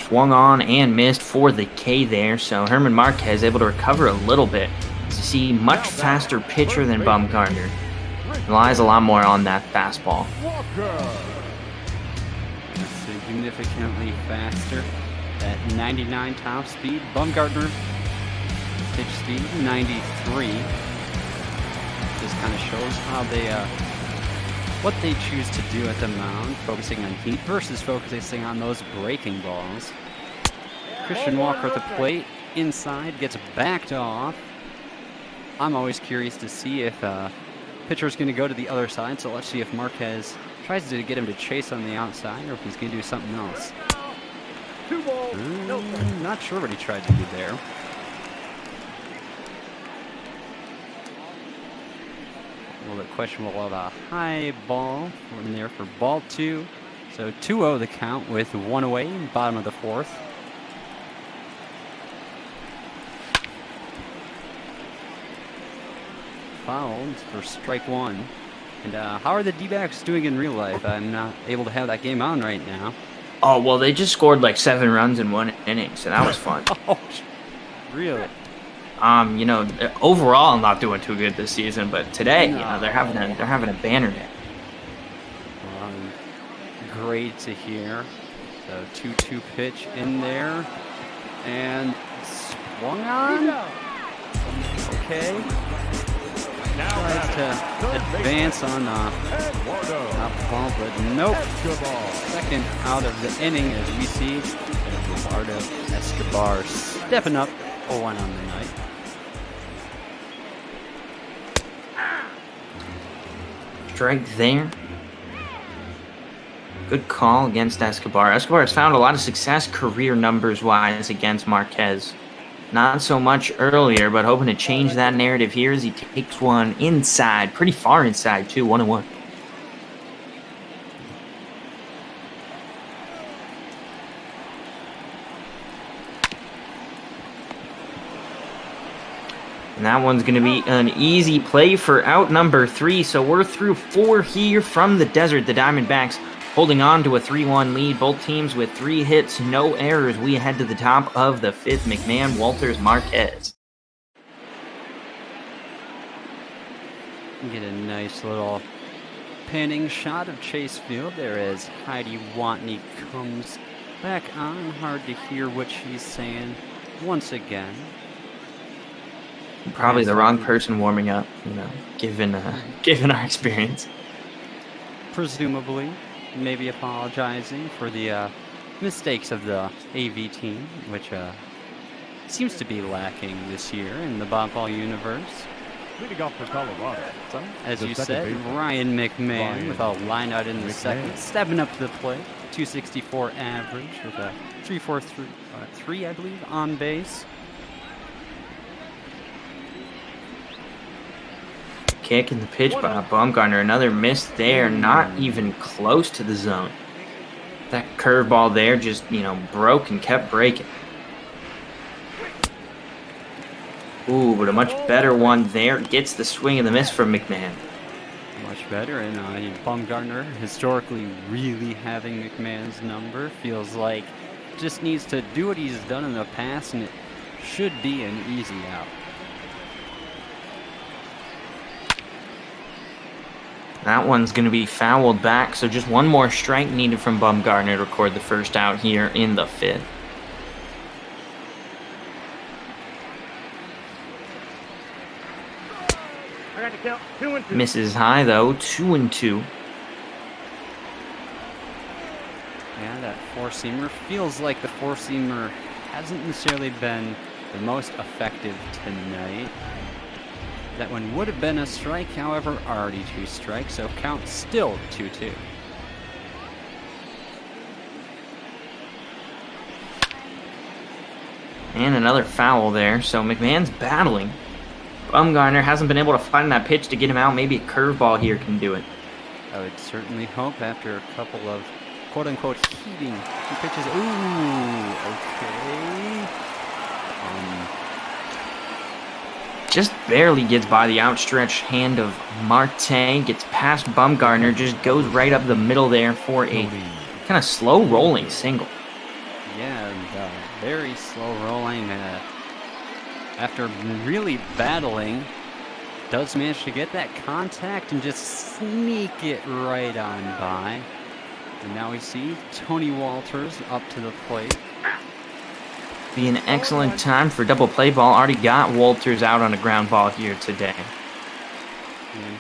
Swung on and missed for the K there, so Herman Marquez able to recover a little bit. To see much faster pitcher than Bumgarner. Relies a lot more on that fastball.
Significantly faster at 99 top speed. Bumgarner pitch speed 93. Just kind of shows how they what they choose to do at the mound, focusing on heat versus focusing on those breaking balls. Christian Walker at the plate, inside, gets backed off. I'm always curious to see if pitcher's going to go to the other side. So let's see if Marquez tries to get him to chase on the outside or if he's going to do something else.
2 balls. No.
Not sure what he tried to do there. A little bit questionable of a high ball from there for ball 2. So 2-0 the count with 1 away, bottom of the 4th. Fouled for strike 1. And how are the D-backs doing in real life? I'm not able to have that game on right now.
Oh, well, they just scored like 7 runs in 1 inning, so that was fun.
Oh, really?
You know, overall, I'm not doing too good this season, but today, you know, they're having a banner day.
Great to hear. So 2-2 pitch in there, and swung on. Okay. Tries to advance on top ball, but nope. Second out of the inning, as we see Eduardo Escobar stepping up 0-1 on the night.
Strike there. Good call against Escobar. Escobar has found a lot of success career numbers-wise against Marquez. Not so much earlier, but hoping to change that narrative here as he takes one inside, pretty far inside too, 1-1. And that one's going to be an easy play for out number 3. So we're through 4 here from the desert. The Diamondbacks holding on to a 3-1 lead. Both teams with 3 hits, no errors. We head to the top of the 5th. McMahon, Walters, Marquez.
Get a nice little panning shot of Chase Field there as Heidi Watney comes back on. Hard to hear what she's saying once again.
Probably the wrong person warming up, you know, given our experience.
Presumably, maybe apologizing for the mistakes of the AV team, which seems to be lacking this year in the Boball universe.
Leading off for Colorado.
As you said, Ryan McMahon with a line out in the second, stepping up to the plate. 264 average with a 3.43, I believe, on base.
Kick in the pitch by Bumgarner. Another miss there, not even close to the zone. That curveball there just, you know, broke and kept breaking. Ooh, but a much better one there. Gets the swing and the miss from McMahon.
Much better, and Bumgarner historically really having McMahon's number. Feels like just needs to do what he's done in the past, and it should be an easy out.
That one's going to be fouled back, so just one more strike needed from Bumgarner to record the first out here in the 5th.
I got to count 2 and 2.
Misses high, though, 2-2.
Yeah, that four-seamer feels like the four-seamer hasn't necessarily been the most effective tonight. That one would have been a strike, however, already 2 strikes, so count still 2-2.
And another foul there, so McMahon's battling. Bumgarner hasn't been able to find that pitch to get him out. Maybe a curveball here can do it.
I would certainly hope after a couple of quote-unquote heating pitches. Ooh, okay.
Just barely gets by the outstretched hand of Marte, gets past Bumgarner, just goes right up the middle there for a kind of slow rolling single.
Yeah, and very slow rolling. After really battling, does manage to get that contact and just sneak it right on by. And now we see Tony Walters up to the plate.
Be an excellent time for double play ball. Already got Walters out on a ground ball here today.
And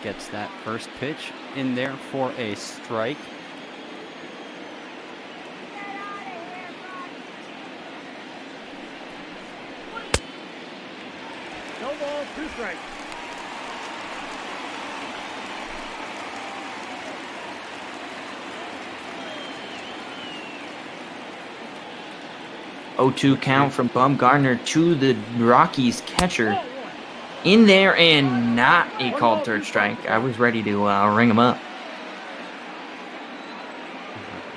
gets that first pitch in there for a strike.
0-2 count from Bumgarner to the Rockies catcher. In there and not a called third strike. I was ready to ring him up.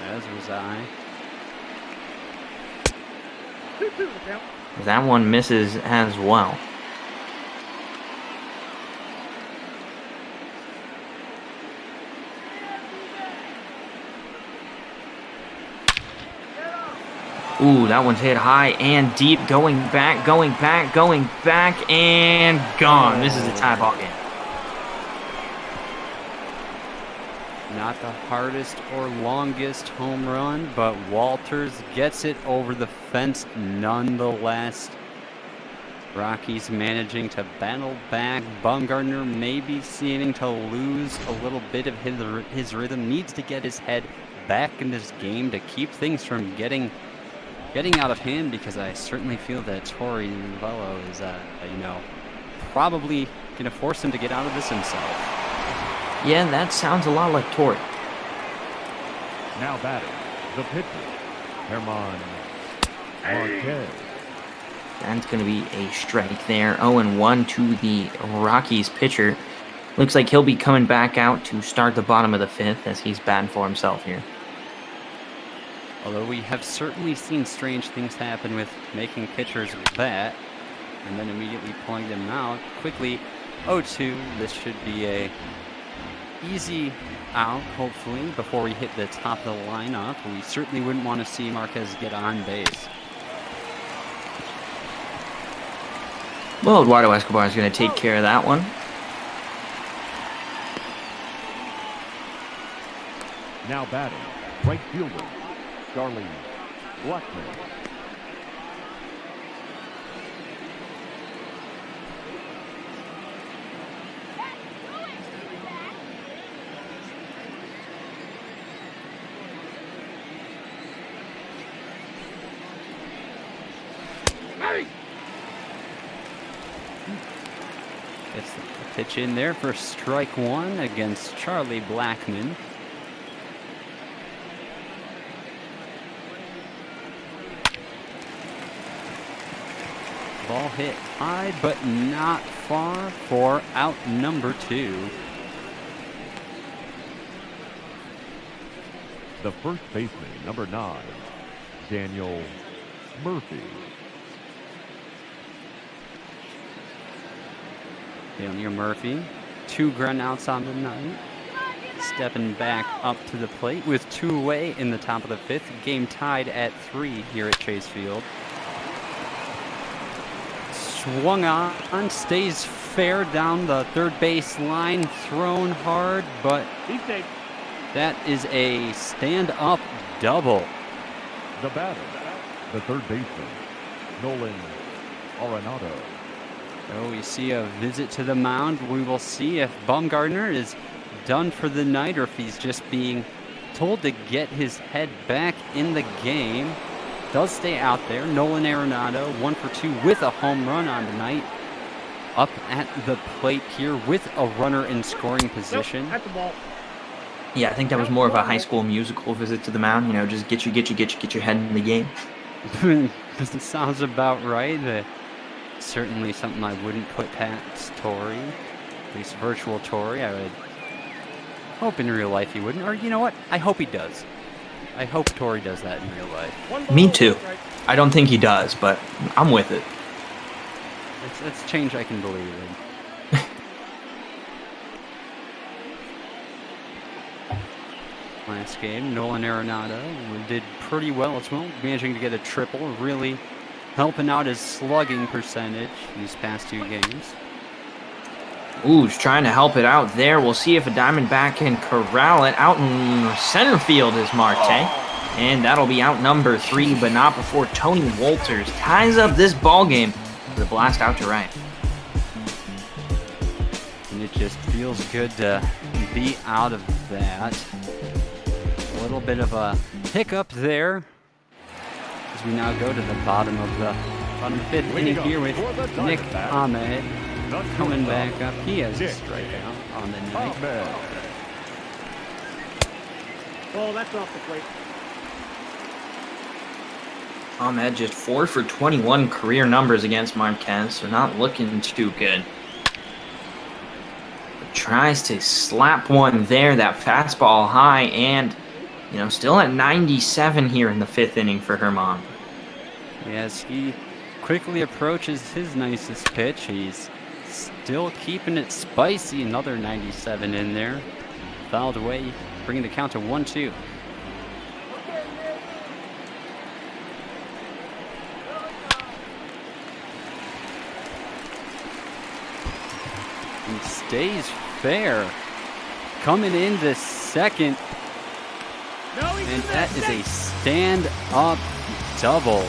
As was I.
That one misses as well. Ooh, that one's hit high and deep. Going back, and gone. This is a tie ball game.
Not the hardest or longest home run, but Walters gets it over the fence nonetheless. Rockies managing to battle back. Bumgarner maybe seeming to lose a little bit of his rhythm. Needs to get his head back in this game to keep things from getting out of hand, because I certainly feel that Torey Velo is, probably going to force him to get out of this himself.
Yeah, that sounds a lot like Torey.
Now batting, the pitcher, Herman Marquez.
That's going to be a strike there. 0-1 to the Rockies pitcher. Looks like he'll be coming back out to start the bottom of the fifth as he's batting for himself here.
Although we have certainly seen strange things happen with making pitchers bat and then immediately pulling them out quickly. 0-2, this should be a easy out, hopefully, before we hit the top of the lineup. We certainly wouldn't want to see Marquez get on base.
Well, Eduardo Escobar is going to take care of that one.
Now batting, right fielder, Charlie Blackman.
Gets the pitch in there for strike one against Charlie Blackman. Ball hit high, but not far for out number 2.
The first baseman, number 9, Daniel Murphy.
Daniel Murphy, 2 ground outs on the night. Stepping back up to the plate with 2 away in the top of the 5th. Game tied at 3 here at Chase Field. Swung on, stays fair down the third base line, thrown hard, but that is a stand-up double.
The batter, the third baseman, Nolan Arenado.
So we see a visit to the mound. We will see if Bumgarner is done for the night or if he's just being told to get his head back in the game. Does stay out there. Nolan Arenado, 1 for 2 with a home run on the night. Up at the plate here with a runner in scoring position.
At the ball.
Yeah, I think that was more of a High School Musical visit to the mound. You know, just get your head in the game.
That sounds about right. Certainly something I wouldn't put past Torey. At least virtual Torey. I would hope in real life he wouldn't. Or you know what? I hope he does. I hope Torey does that in real life.
Me too. I don't think he does, but I'm with it.
It's change I can believe in. Last game, Nolan Arenado did pretty well as well, managing to get a triple, really helping out his slugging percentage these past 2 games.
Ooh, he's trying to help it out there. We'll see if a Diamondback can corral it. Out in center field is Marte. And that'll be out number 3, but not before Tony Walters ties up this ball game with a blast out to right.
And it just feels good to be out of that. A little bit of a hiccup there as we now go to the bottom of the 5th inning here with Nick Ahmed. coming back up. He has a strikeout on the night.
Oh, that's off the plate.
Ahmed just 4 for 21 career numbers against Marquez, so not looking too good. But tries to slap one there, that fastball high, and still at 97 here in the 5th inning for Herman.
Yes, he quickly approaches his nicest pitch. He's still keeping it spicy. Another 97 in there. Fouled away, bringing the count to 1-2. And stays fair. Coming into second. And that is a stand-up double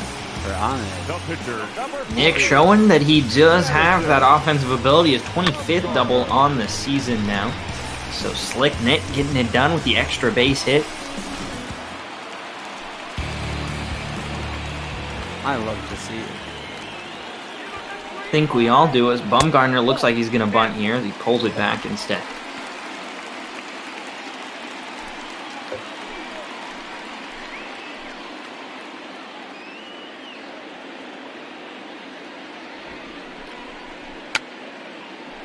for Ahmed.
Nick showing that he does have that offensive ability. His 25th double on the season now. So slick Nick getting it done with the extra base hit.
I love to see it.
I think we all do, as Bumgarner looks like he's going to bunt here as he pulls it back instead.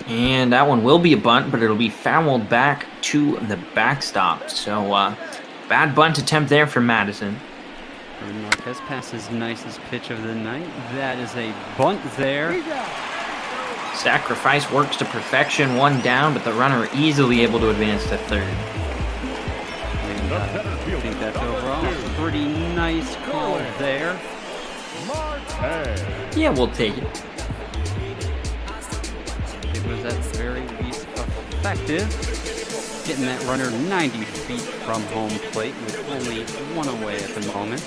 And that one will be a bunt, but it'll be fouled back to the backstop. So, bad bunt attempt there for Madison.
And Marquez passes nicest pitch of the night. That is a bunt there.
Sacrifice works to perfection. One down, but the runner easily able to advance to third.
And, I think that's overall a pretty nice call there.
Yeah, we'll take it.
It was at the very least effective. Getting that runner 90 feet from home plate with only one away at the moment.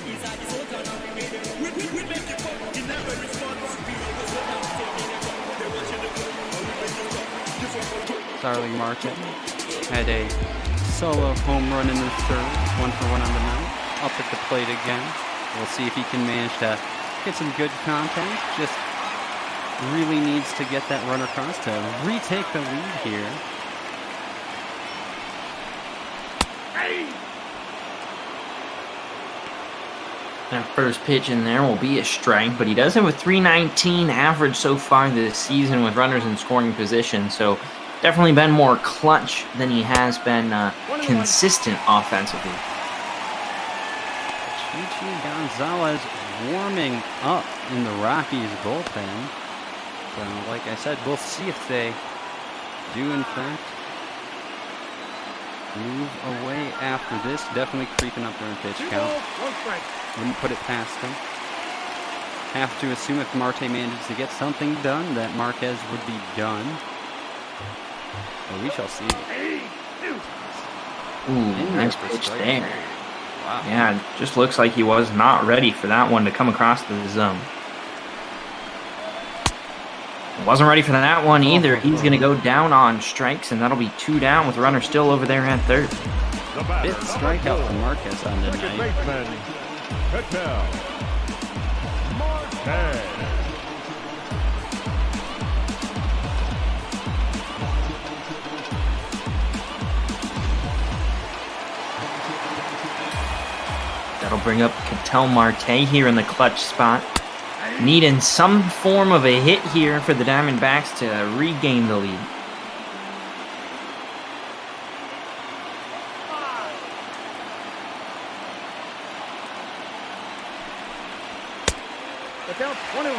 Starling Marquez had a solo home run in the third, 1-for-1 on the night. Up at the plate again. We'll see if he can manage to get some good contact. Just really needs to get that runner across to retake the lead here.
That first pitch in there will be a strike, but he does have a 319 average so far this season with runners in scoring position, so definitely been more clutch than he has been consistent offensively.
CHI Gonzalez warming up in the Rockies bullpen. So, like I said, we'll see if they do, in fact, move away after this. Definitely creeping up their pitch count. Wouldn't put it past them. Have to assume if Marte manages to get something done, that Marquez would be done. But we shall see.
Ooh, nice pitch there.
Wow.
Yeah, it just looks like he was not ready for that one to come across the zone. Wasn't ready for that one either. He's going to go down on strikes, and that'll be 2 down with the runner still over there at third.
Fifth strikeout for Marquez on the night.
That'll bring up Ketel Marte here in the clutch spot. Needing some form of a hit here for the Diamondbacks to regain the lead.
Look out, 21.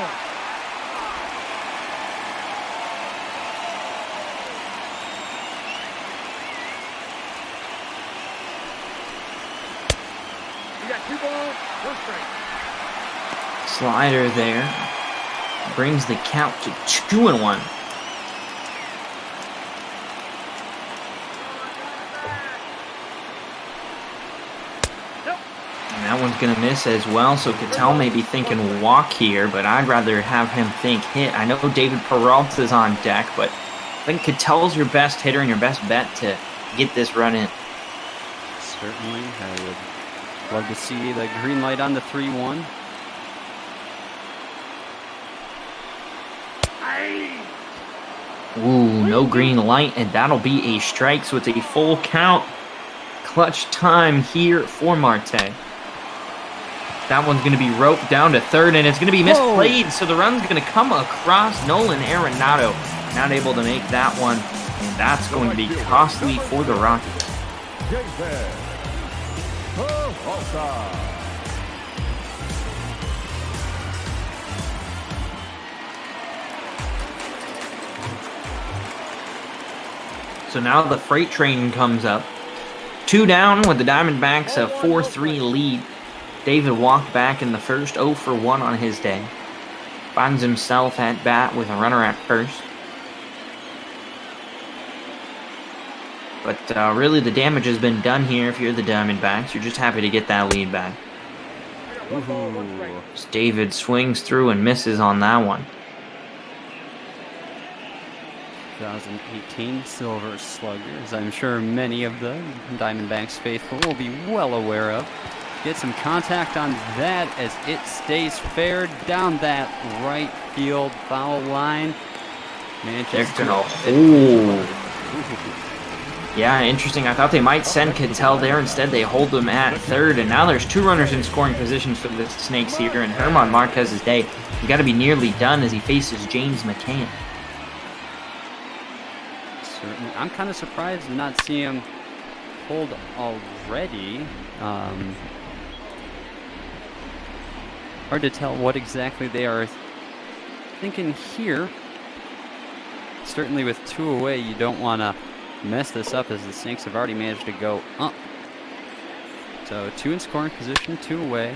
You got 2 balls, 1 strike.
Slider there. Brings the count to 2-1. And that one's going to miss as well, so Ketel may be thinking walk here, but I'd rather have him think hit. I know David Peralta's on deck, but I think Ketel's your best hitter and your best bet to get this run in.
Certainly, I would love to see the green light on the 3-1.
Ooh, no green light, and that'll be a strike, so it's a full count. Clutch time here for Marte. That one's going to be roped down to third, and it's going to be misplayed, so the run's going to come across. Nolan Arenado not able to make that one, and that's going to be costly for the Rockies. So now the freight train comes up. 2 down with the Diamondbacks, a 4-3 lead. David walked back in the first, 0 for 1 on his day. Finds himself at bat with a runner at first. But really the damage has been done here if you're the Diamondbacks. You're just happy to get that lead back. David swings through and misses on that one.
2018 Silver Sluggers. I'm sure many of the Diamondbacks faithful will be well aware of. Get some contact on that as it stays fair down that right field foul line.
Yeah, interesting. I thought they might send Kittel there. Instead, they hold them at third. And now there's 2 runners in scoring positions for the Snakes here. And Herman Marquez's day, he's got to be nearly done as he faces James McCann.
Certainly. I'm kind of surprised to not see him pulled already. Hard to tell what exactly they are thinking here. Certainly with 2 away, you don't want to mess this up as the Snakes have already managed to go up. So 2 in scoring position, 2 away.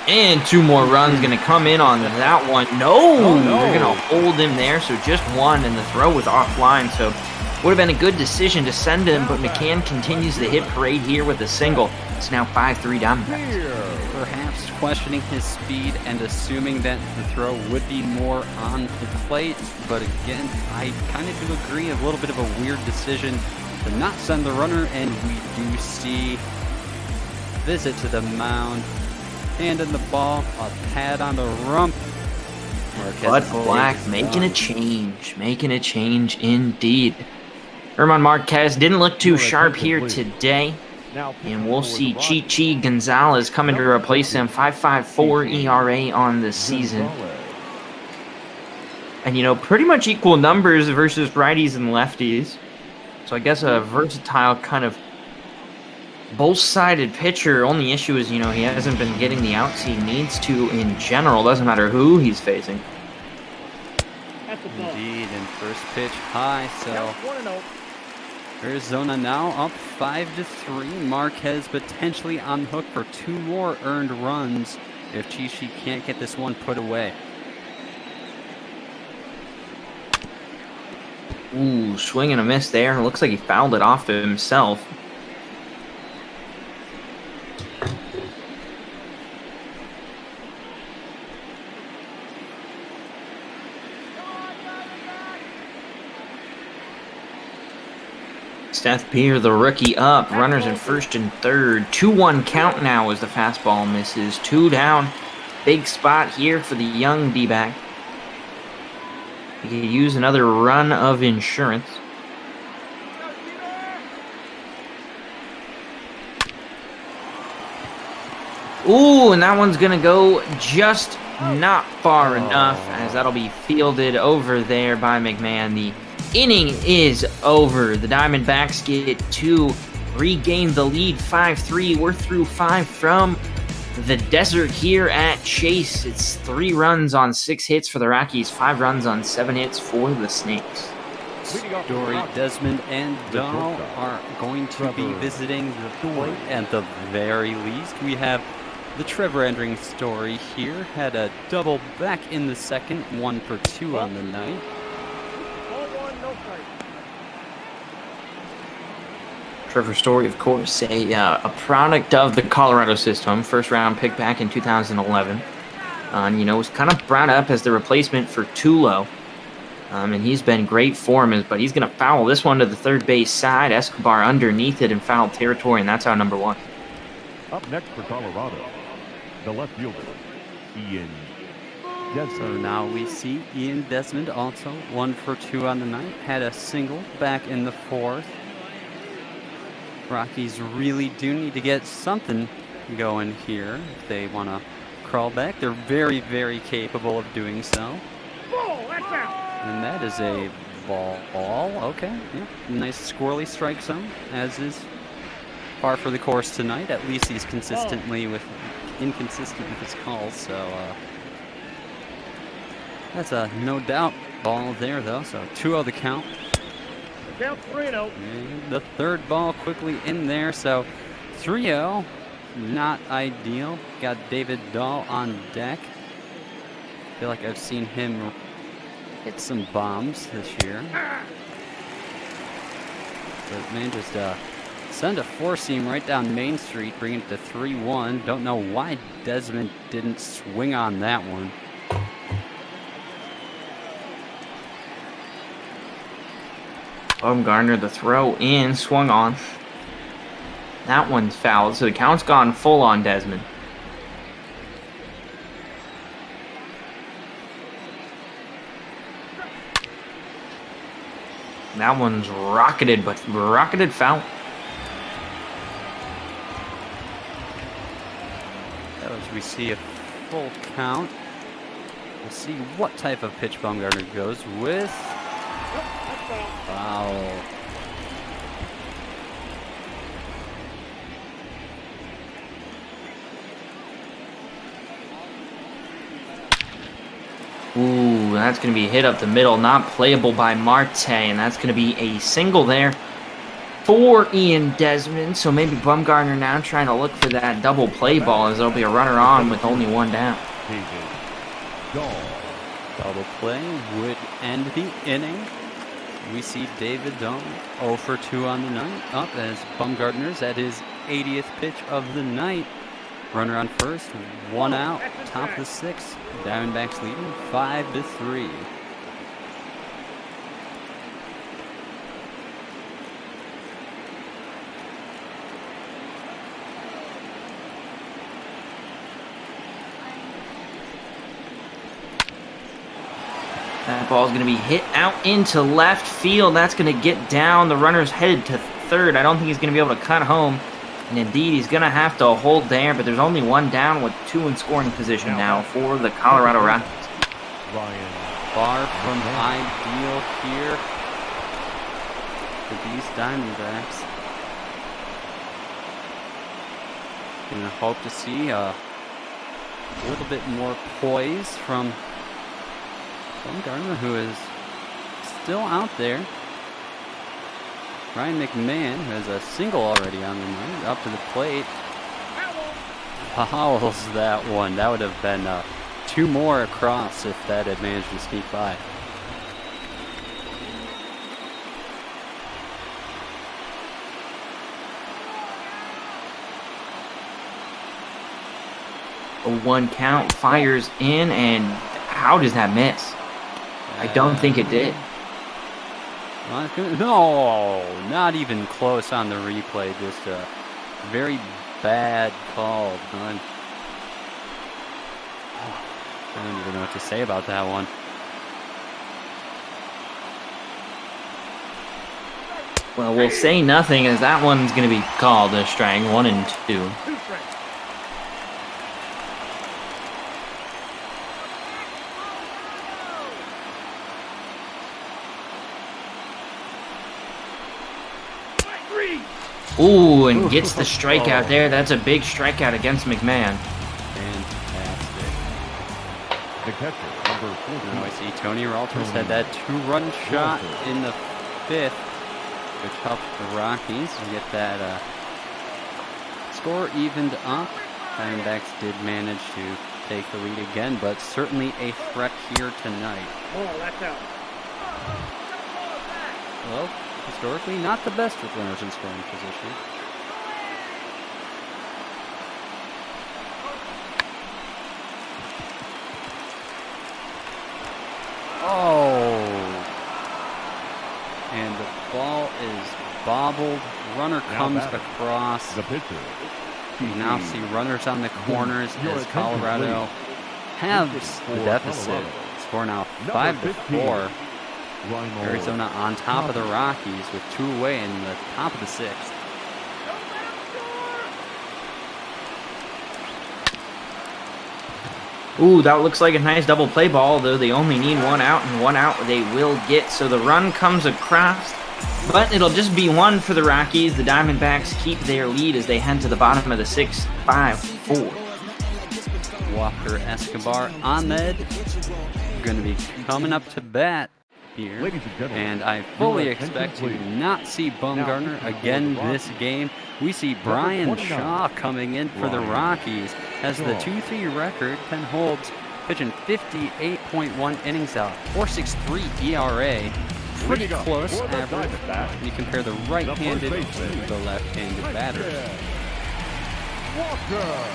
And 2 more runs going to come in on that one. No! They're going to hold him there, so just 1, and the throw was offline. So would have been a good decision to send him, but McCann continues the hit parade here with a single. It's now 5-3 Diamondbacks.
Perhaps questioning his speed and assuming that the throw would be more on the plate. But again, I kind of do agree, a little bit of a weird decision to not send the runner, and we do see visit to the mound. Hand in the ball, a pad on the rump.
Bud Black making a change indeed. Herman Marquez didn't look too sharp here today. And we'll see CHI Gonzalez coming to replace him. 5.54 ERA on the season. And, you know, pretty much equal numbers versus righties and lefties. So I guess a versatile kind of both-sided pitcher. Only issue is, you know, he hasn't been getting the outs he needs to in general. Doesn't matter who he's facing.
Indeed, and first pitch high, so Arizona now up 5-3. Marquez potentially on hook for 2 more earned runs if CHI can't get this one put away.
Ooh, swing and a miss there. Looks like he fouled it off to himself. Seth Beer, the rookie, up. Runners in first and third. 2-1 count now as the fastball misses. 2 down. Big spot here for the young D-back. He could use another run of insurance. Ooh, and that one's going to go just not far enough, as that'll be fielded over there by McMahon. The inning is over. The Diamondbacks get 2, regain the lead 5-3. We're through 5 from the desert here at Chase. It's 3 runs on 6 hits for the Rockies, 5 runs on 7 hits for the Snakes.
Story, Desmond, and Dahl are going to be visiting the plate at the very least. We have the Trevor entering Story here. Had a double back in the second, 1 for 2 on the night.
Trevor Story, of course, a product of the Colorado system. First round pick back in 2011. You know, was kind of brought up as the replacement for Tulo. And he's been great for him, but he's going to foul this one to the third base side. Escobar underneath it in foul territory, and that's out number 1.
Up next for Colorado, the left fielder, Ian
So now we see Ian Desmond also 1 for 2 on the night. Had a single back in the 4th. Rockies really do need to get something going here if they want to crawl back. They're very, very capable of doing so.
Ball, that's out.
And that is a ball. Okay, yeah. Nice squirrely strike zone, as is par for the course tonight. At least he's inconsistent with his calls, so that's a no doubt ball there, though. So 2-0 the count.
Count 3-0.
And the 3rd ball quickly in there, so 3-0. Not ideal. Got David Dahl on deck. Feel like I've seen him hit some bombs this year. But man, just send a 4-seam right down Main Street, bring it to 3-1. Don't know why Desmond didn't swing on that one.
Bumgarner, the throw in, swung on. That one's fouled, so the count's gone full on Desmond. That one's rocketed, but rocketed foul.
As we see a full count, we'll see what type of pitch Bumgarner goes with. Foul.
Ooh, that's going to be hit up the middle, not playable by Marte, and that's going to be a single there for Ian Desmond. So maybe Bumgarner now trying to look for that double play ball, as there'll be a runner on with only 1 down.
Double play would end the inning. We see David Dahl 0 for 2 on the night, up as Bumgarner's at his 80th pitch of the night. Runner on first, 1 out, top of the 6th. Diamondbacks leading 5-3.
That ball's going to be hit out into left field. That's going to get down. The runner's headed to 3rd. I don't think he's going to be able to cut home. And indeed, he's going to have to hold there, but there's only 1 down with 2 in scoring position now for the Colorado Rockies.
Far from ideal here for these Diamondbacks. Gonna hope to see a little bit more poise from Bumgarner, who is still out there. Ryan McMahon has a single already on the night, up to the plate. Fouls that one. That would have been 2 more across if that had managed to sneak by.
A 1 count, fires in, and how does that miss? I don't think it did.
No, not even close on the replay. Just a very bad call. I don't even know what to say about that one.
Well, we'll say nothing, as that one's going to be called a strike, 1 and 2. Ooh, and gets the strikeout there. That's a big strikeout against McMahon.
Fantastic.
The catcher, number 14.
Now I see Tony Ralters had that 2-run shot in the 5th, which helped the Rockies get that score evened up. Diamondbacks did manage to take the lead again, but certainly a threat here tonight.
Oh, that's out.
Well, historically, not the best with runners in scoring position. Oh! And the ball is bobbled. Runner comes across.
The pitcher.
You now see runners on the corners as Colorado halves the deficit. Score now 5-4. Arizona on top of the Rockies with 2 away in the top of the 6th.
Ooh, that looks like a nice double play ball, though they only need 1 out, and 1 out they will get. So the run comes across, but it'll just be 1 for the Rockies. The Diamondbacks keep their lead as they head to the bottom of the 6th, 5-4.
Walker, Escobar, Ahmed going to be coming up to bat here.
Ladies and gentlemen,
And I fully
your attention,
expect to
please.
not see Bumgarner
Now,
again
for the
this game. We see Brian
29,
Shaw coming in for the
Brian
Rockies. Has the
Shaw.
2-3 record, 10 holds, pitching 58.1 innings out, 4.63 ERA. Pretty
Leading up
close
for the
average
Diamondbacks,
when you compare the right-handed
the first baseman,
to the left-handed batters.
Walker.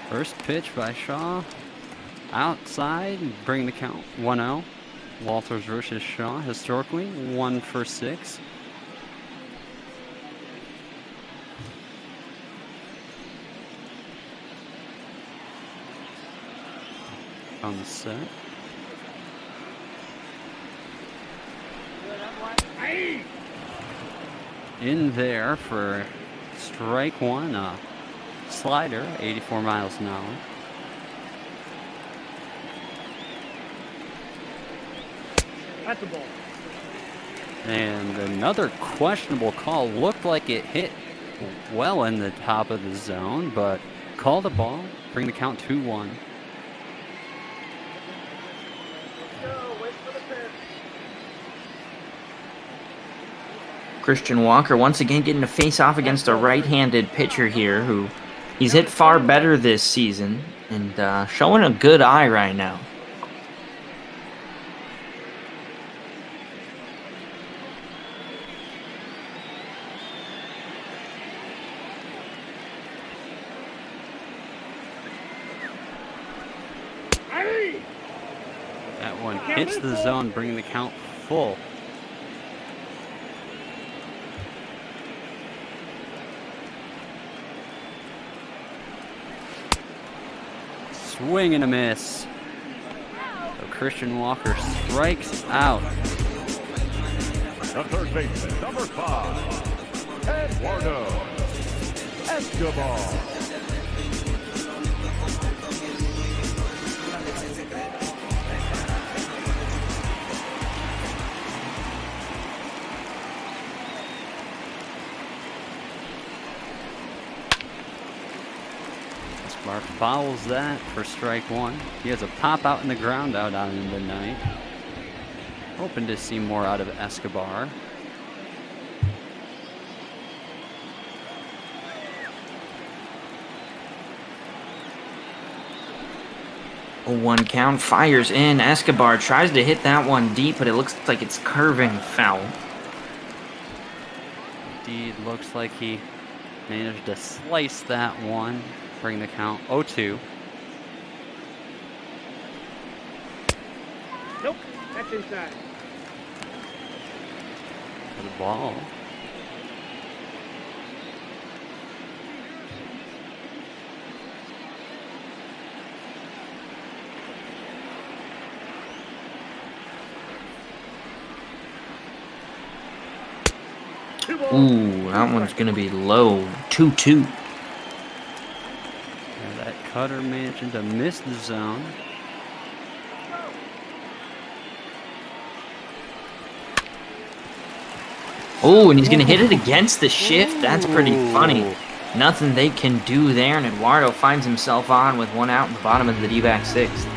First pitch by Shaw. Outside, bring the count 1-0. Walters versus Shaw, historically 1 for 6. On the set. In there for strike 1. Slider, 84 miles an hour.
That's the ball.
And another questionable call. Looked like it hit well in the top of the zone, but call the ball, bring the count 2-1.
Christian Walker once again getting a face-off against a right-handed pitcher here who he's hit far better this season and showing a good eye right now.
That one hits the zone, bringing the count full. Swing and a miss. So Christian Walker strikes out.
The third baseman, number 5, Eduardo Escobar.
Escobar fouls that for strike 1. He has a pop out in the ground out on in the ninth. Hoping to see more out of Escobar.
A 1 count, fires in. Escobar tries to hit that one deep, but it looks like it's curving foul.
Indeed, looks like he managed to slice that one. Bring the count 0-2.
Nope, that's inside.
For the ball.
Ooh, that one's going to be low. 2-2.
That cutter managing to miss the zone.
Oh, and he's going to hit it against the shift. That's pretty funny. Nothing they can do there, and Eduardo finds himself on with 1 out in the bottom of the D-back 6th.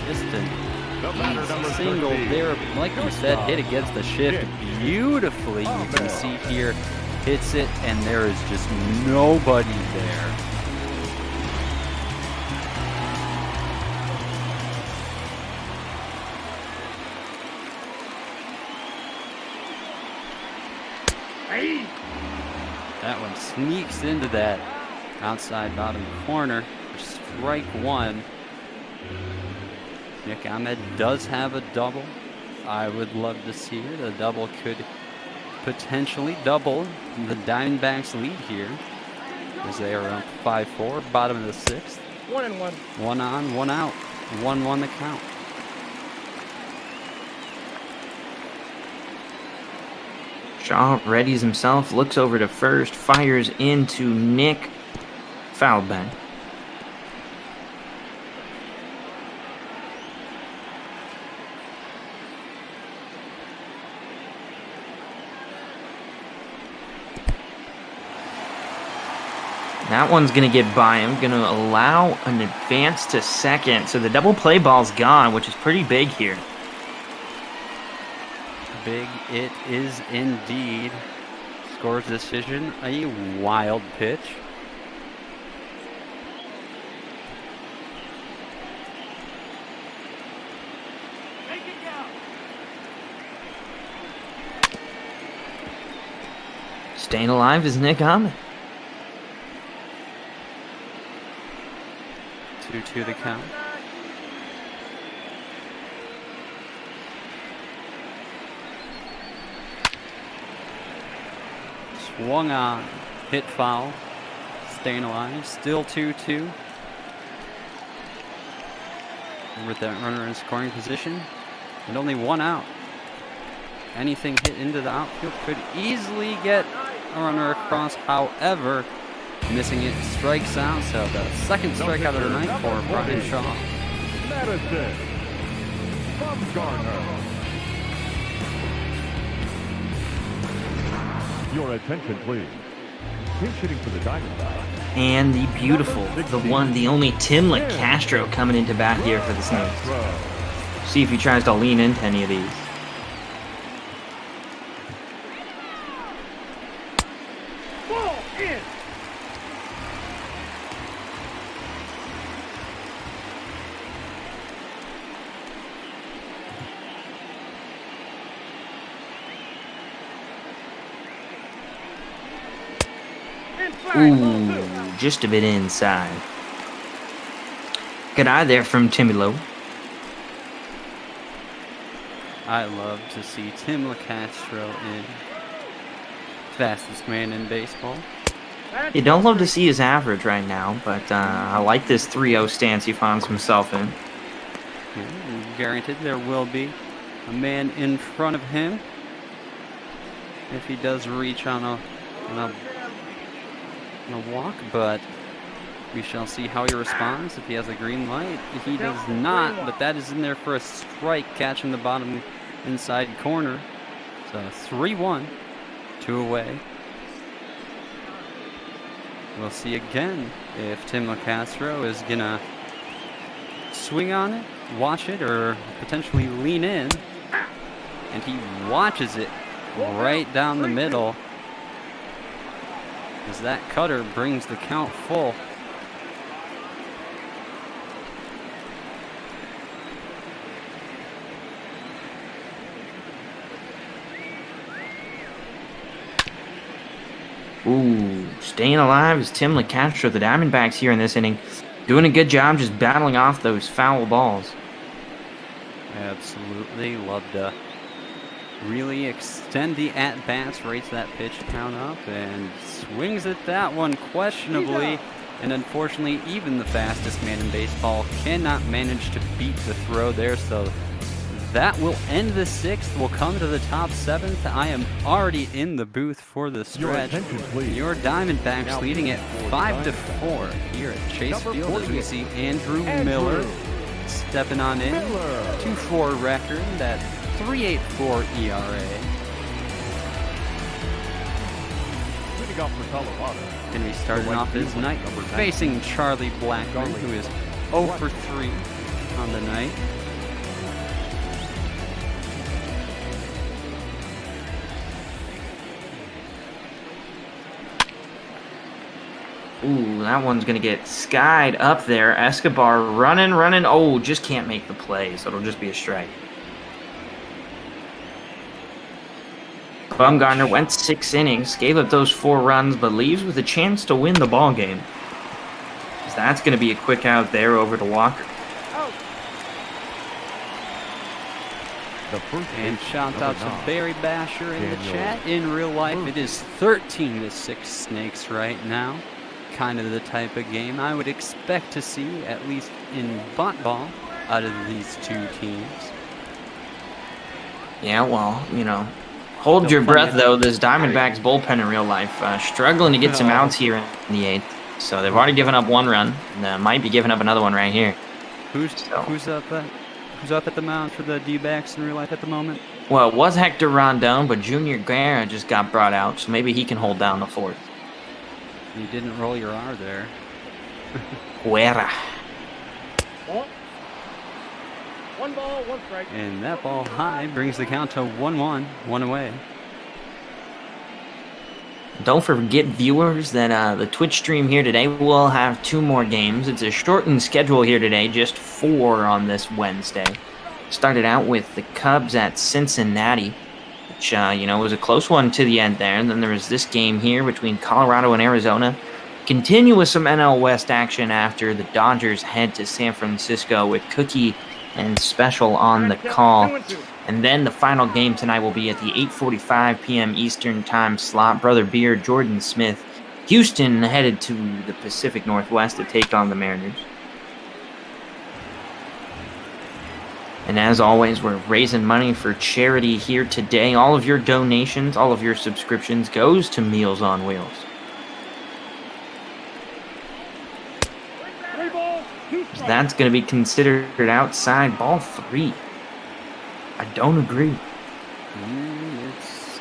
Just a single there, like you said, hit against the shift beautifully. You can see here, hits it, and there is just nobody there. That one sneaks into that outside bottom corner for strike 1. Nick Ahmed does have a double. I would love to see it. A double could potentially double the Diamondbacks' lead here, as they are up 5-4, bottom of the 6th.
1-1.
1 on, 1 out, 1-1 the count.
Shaw readies himself, looks over to first, fires into Nick. Foul back. That one's going to get by him, going to allow an advance to second. So the double play ball's gone, which is pretty big here.
Big it is indeed. Scores decision, a wild pitch.
Staying alive is Nick Ahmed.
2-2 the count. Swung on, hit foul, staying alive, still 2-2. With that runner in scoring position, and only 1 out. Anything hit into the outfield could easily get a runner across, however, missing it, strikes out, so the second strikeout of the night for Brian Shaw.
Madison. Bumgarner. Your attention, please. Pinch hitting for the Diamondbacks.
And the beautiful, the one, the only Tim Castro coming into bat here for the Snakes. See if he tries to lean into any of these.
Ball in.
Ooh, just a bit inside. Good eye there from Timmy Lowe.
I love to see Tim LeCastro in. Fastest man in baseball.
You don't love to see his average right now, but I like this 3-0 stance he finds himself in.
Guaranteed there will be a man in front of him if he does reach on a walk, but we shall see how he responds if he has a green light. He does not, but that is in there for a strike, catching the bottom inside corner. So 3-1, 2 away. We'll see again if Tim LeCastro is gonna swing on it, watch it, or potentially lean in. And he watches it right down the middle, as that cutter brings the count full.
Ooh, staying alive is Tim LeCastro. The Diamondbacks here in this inning doing a good job just battling off those foul balls.
Absolutely. Love to really extend the at-bats, rates that pitch count up, and swings at that one questionably. And unfortunately, even the fastest man in baseball cannot manage to beat the throw there. So that will end the 6th. We'll come to the top 7th. I am already in the booth for the stretch. Your Diamondbacks leading it 5-4 here at Chase Field, as we see Andrew Miller stepping on in. 2-4 record, that 3.84 ERA. Going to be starting off his night facing Charlie Blackman, who is 0 for 3 on the night.
Ooh, that one's going to get skied up there. Escobar running. Oh, just can't make the play, so it'll just be a strike. Bumgarner went 6 innings, gave up those 4 runs, but leaves with a chance to win the ball game. So that's going to be a quick out there over to Walker.
The first
And
pitch,
shout
number
out to
9.
Barry Basher in the
Daniel
chat. In real life, it is 13-6 Snakes right now. Kind of the type of game I would expect to see, at least in bunt ball, out of these two teams.
Yeah, well, you know, hold your breath, though. This Diamondbacks bullpen in real life, struggling to get some outs here in the 8th. So they've already given up one run, and might be giving up another one right here.
Who's up at the mound for the D-backs in real life at the moment?
Well, it was Hector Rondon, but Junior Guerra just got brought out, so maybe he can hold down the 4th.
You didn't roll your R there.
Guerra.
One ball, one strike.
And that ball high brings the count to 1-1, one away.
Don't forget, viewers, that the Twitch stream here today will have 2 more games. It's a shortened schedule here today, just 4 on this Wednesday. Started out with the Cubs at Cincinnati, which, you know, was a close one to the end there. And then there was this game here between Colorado and Arizona. Continue with some NL West action after the Dodgers head to San Francisco with Cookie and Special on the call. And then the final game tonight will be at the 8:45 p.m. Eastern time slot. Brother Beer, Jordan Smith, Houston headed to the Pacific Northwest to take on the Mariners. And as always, we're raising money for charity here today. All of your donations, all of your subscriptions goes to Meals on Wheels.
3 balls, 2 strikes.
That's going to be considered outside ball 3. I don't agree.
It's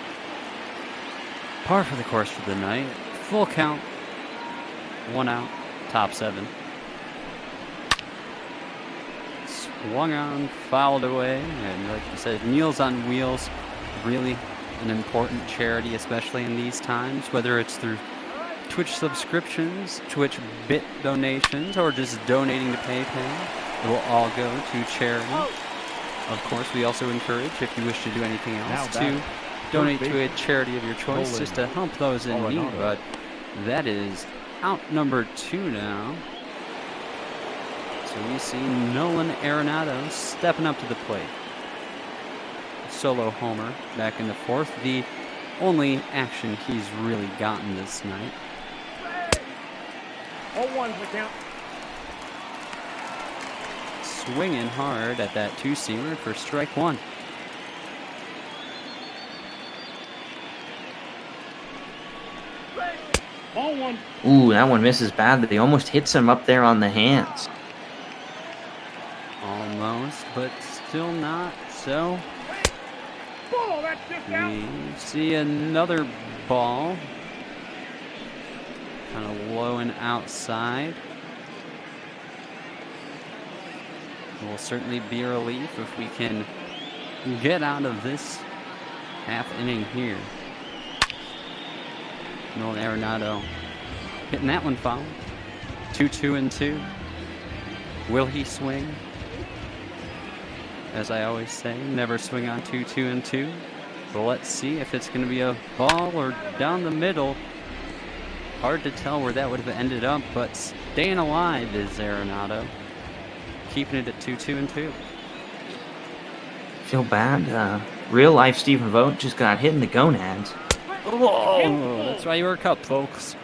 par for the course for the night. Full count. 1 out. Top 7. Swung on, fouled away, and like you said, Meals on Wheels, really an important charity, especially in these times, whether it's through Twitch subscriptions, Twitch bit donations, or just donating to PayPal. It will all go to charity. Of course, we also encourage, if you wish to do anything else, to donate to a charity of your choice, just to help those in need. But that is out number 2 now. So we see Nolan Arenado stepping up to the plate. Solo homer back in the 4th. The only action he's really gotten this night.
0-1's the count.
Swinging hard at that 2-seamer for strike 1.
Ball 1.
Ooh, that one misses bad. He almost hits him up there on the hands.
Almost, but still not. So
Ball, that's just out.
we see another ball. Kind of low and outside. It will certainly be a relief if we can get out of this half inning here. Nolan Arenado hitting that one foul. 2-2-2. Will he swing? As I always say, never swing on 2-2-2. But let's see if it's going to be a ball or down the middle. Hard to tell where that would have ended up, but staying alive is Arenado. Keeping it at 2-2-2.
Feel bad. Real life Stephen Vogt just got hit in the gonads.
Oh, that's why you were cup, folks.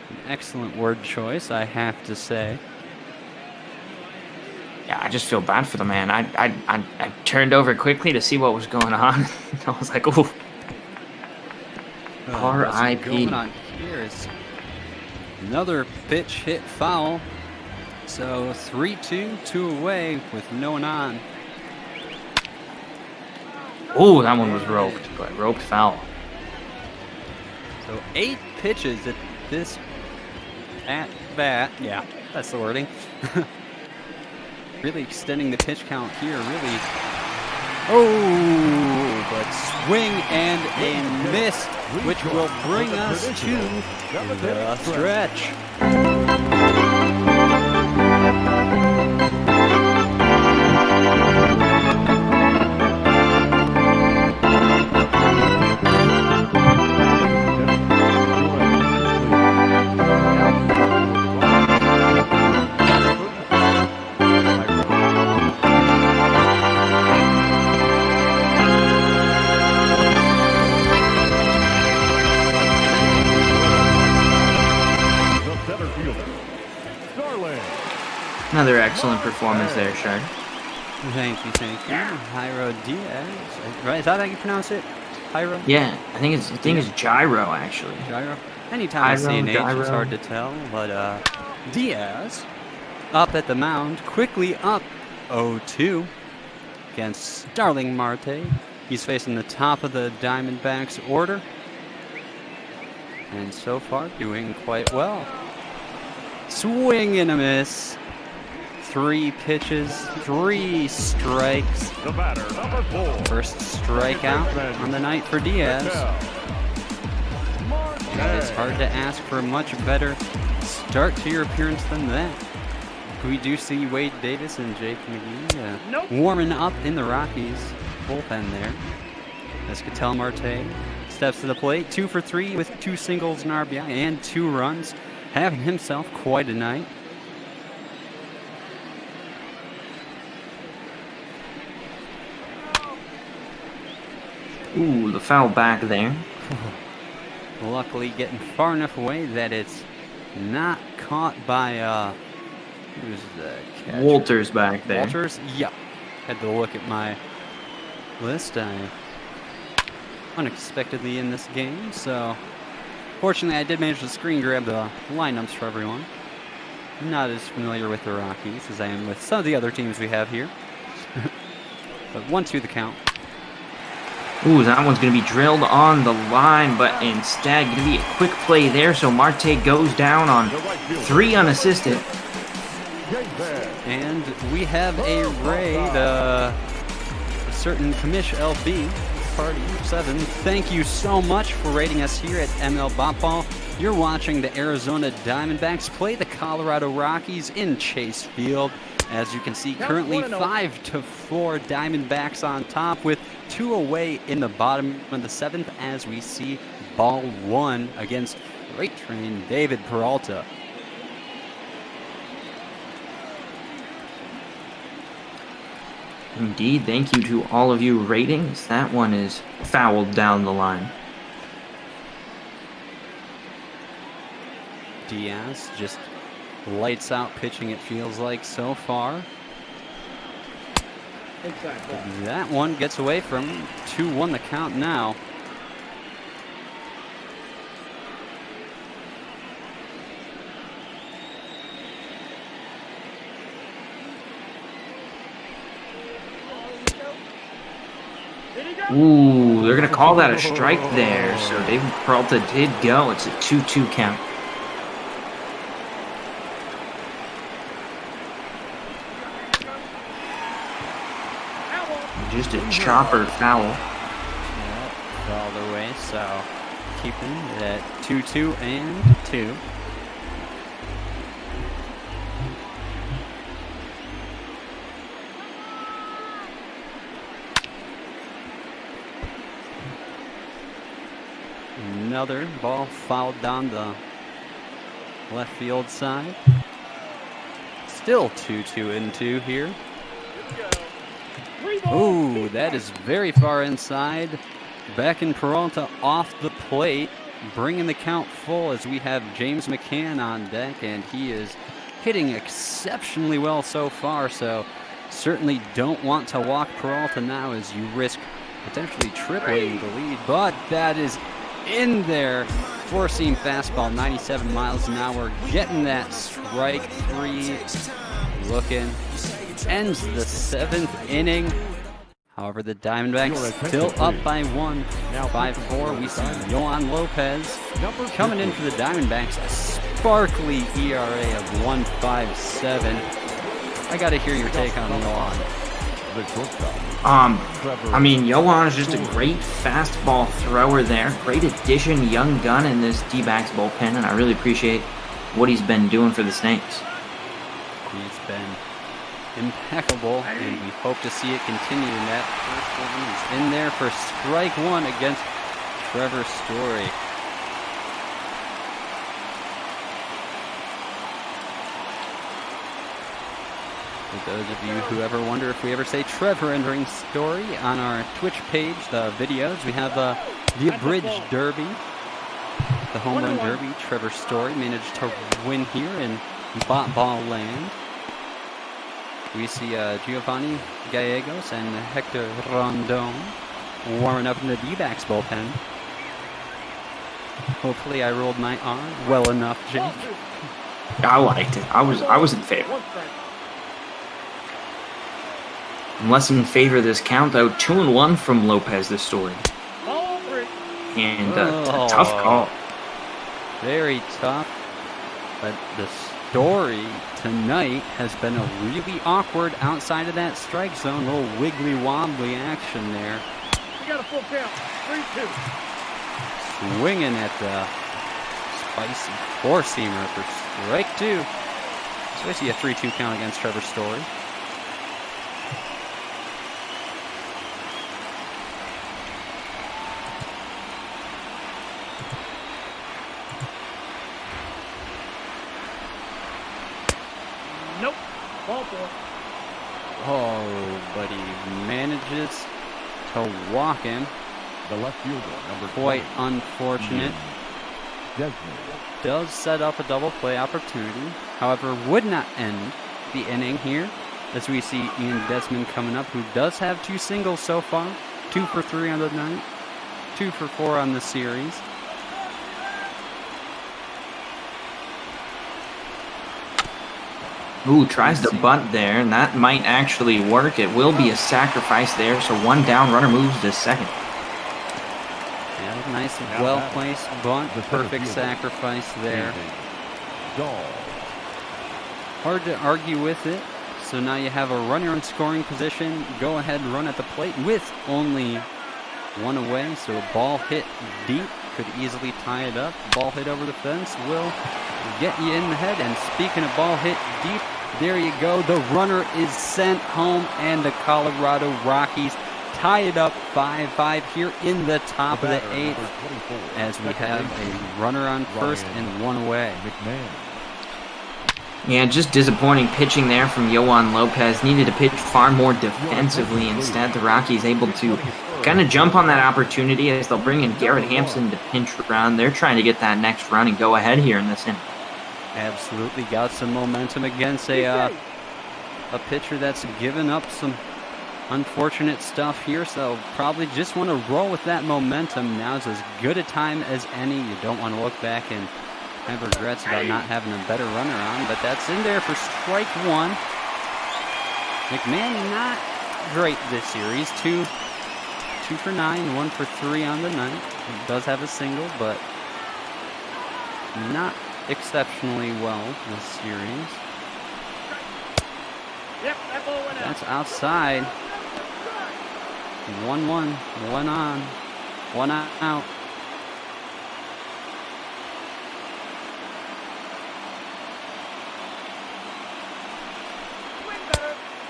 An excellent word choice, I have to say.
Yeah, I just feel bad for the man. I turned over quickly to see what was going on. I was like, ooh. R.I.P.
Going on here is another pitch hit foul. So 3-2, 2 away with no one on.
Ooh, that one was roped, but roped foul.
So 8 pitches at this at bat. Yeah, that's the wording. Really extending the pitch count here, really. Oh, but swing and a miss, which will bring us to the stretch.
Another excellent performance there, Shard.
Thank you, thank you. Jairo Diaz. Right? Is that how you pronounce it? Jairo?
Yeah, I think it's Gyro actually.
Gyro? Anytime I see an H,
Gyro.
it's hard to tell. But Diaz up at the mound, quickly up 0-2 against Starling Marte. He's facing the top of the Diamondbacks order. And so far, doing quite well. Swing and a miss. 3 pitches, 3 strikes.
The batter, number 4.
First strikeout on the night for Diaz. It's hard to ask for a much better start to your appearance than that. We do see Wade Davis and Jake McGee warming up in the Rockies bullpen there. As Ketel Marte steps to the plate, 2 for 3 with 2 singles, an RBI, and 2 runs. Having himself quite a night.
Ooh, the foul back there.
Luckily getting far enough away that it's not caught by, who's the catcher?
Walters back there.
Walters? Yeah. Had to look at my list. I unexpectedly in this game, so fortunately I did manage to screen grab the lineups for everyone. I'm not as familiar with the Rockies as I am with some of the other teams we have here. But 1-2 the count.
Ooh, that one's going to be drilled on the line, but instead going to be a quick play there, so Marte goes down on 3 unassisted.
And we have a raid, a certain Kamish LB, Party 7. Thank you so much for rating us here at ML Botball. You're watching the Arizona Diamondbacks play the Colorado Rockies in Chase Field. As you can see, currently 5-4 Diamondbacks on top with 2 away in the bottom of the 7th as we see ball 1 against Freight Train David Peralta.
Indeed, thank you to all of you ratings. That one is fouled down the line.
Diaz just lights out pitching, it feels like so far. That one gets away from him. 2-1 the count now.
Ooh, they're going to call that a strike there. So David Peralta did go. It's a 2-2 count. Just a chopper foul.
Yep, all the way, so keeping it at 2-2 and 2. Another ball fouled down the left field side. Still 2-2 and 2 here. Ooh, that is very far inside. Back in Peralta off the plate, bringing the count full as we have James McCann on deck, and he is hitting exceptionally well so far, so certainly don't want to walk Peralta now as you risk potentially tripling the lead, but that is in there. Four-seam fastball, 97 miles an hour, getting that strike 3, looking, ends the 7th inning. However, the Diamondbacks still up by 1, now 5-4. We see Yohan Lopez coming in for the Diamondbacks, a sparkly ERA of 1.57. I got to hear your take on Yohan.
I mean, Yohan is just a great fastball thrower there. Great addition, young gun in this D-backs bullpen, and I really appreciate what he's been doing for the Snakes.
He's been impeccable, and we hope to see it continue. In that first one is in there for strike 1 against Trevor Story. For those of you who ever wonder if we ever say Trevor entering Story, on our Twitch page, the videos, we have the Abridged Derby, the Home Run Derby. Trevor Story managed to win here in Botball land. We see Giovanni Gallegos and Hector Rondon warming up in the D-backs bullpen. Hopefully I rolled my R well enough, Jake.
I liked it. I was in favor. I'm less in favor of this count, though. 2-1 from Lopez this story. And a tough call.
Very tough. But the story tonight has been a really awkward outside of that strike zone. A little wiggly wobbly action there.
We got a full count. 3-2.
Swinging at the spicy four-seamer for strike 2. So I see a 3-2 count against Trevor Story.
Nope. Ball four.
Oh, but he manages to walk him.
The left fielder, number
Quite
20,
unfortunate.
Desmond.
Does set up a double play opportunity. However, would not end the inning here, as we see Ian Desmond coming up, who does have 2 singles so far. 2 for 3 on the night. 2 for 4 on the series.
Ooh, tries to bunt there, and that might actually work. It will be a sacrifice there, so 1 down, runner moves to second.
Yeah, nice, well-placed bunt. Perfect sacrifice there. Hard to argue with it. So now you have a runner in scoring position. Go ahead and run at the plate with only 1 away. So a ball hit deep could easily tie it up. Ball hit over the fence will get you in the head. And speaking of ball hit deep, there you go. The runner is sent home, and the Colorado Rockies tie it up 5-5 here in the top of the 8th, as we have a runner on first and 1 away.
Yeah, just disappointing pitching there from Yohan Lopez. Needed to pitch far more defensively. Instead, the Rockies able to kind of jump on that opportunity as they'll bring in Garrett Hampson to pinch run. They're trying to get that next run and go ahead here in this inning.
Absolutely got some momentum against a pitcher that's given up some unfortunate stuff here, so probably just want to roll with that momentum. Now's as good a time as any. You don't want to look back and have regrets about not having a better runner on, but that's in there for strike 1. McMahon not great this series. 2 for 9, 1 for 3 on the night. He does have a single, but not exceptionally well this series.
Yep, that ball went out.
That's outside. 1-1, 1 on, 1 out.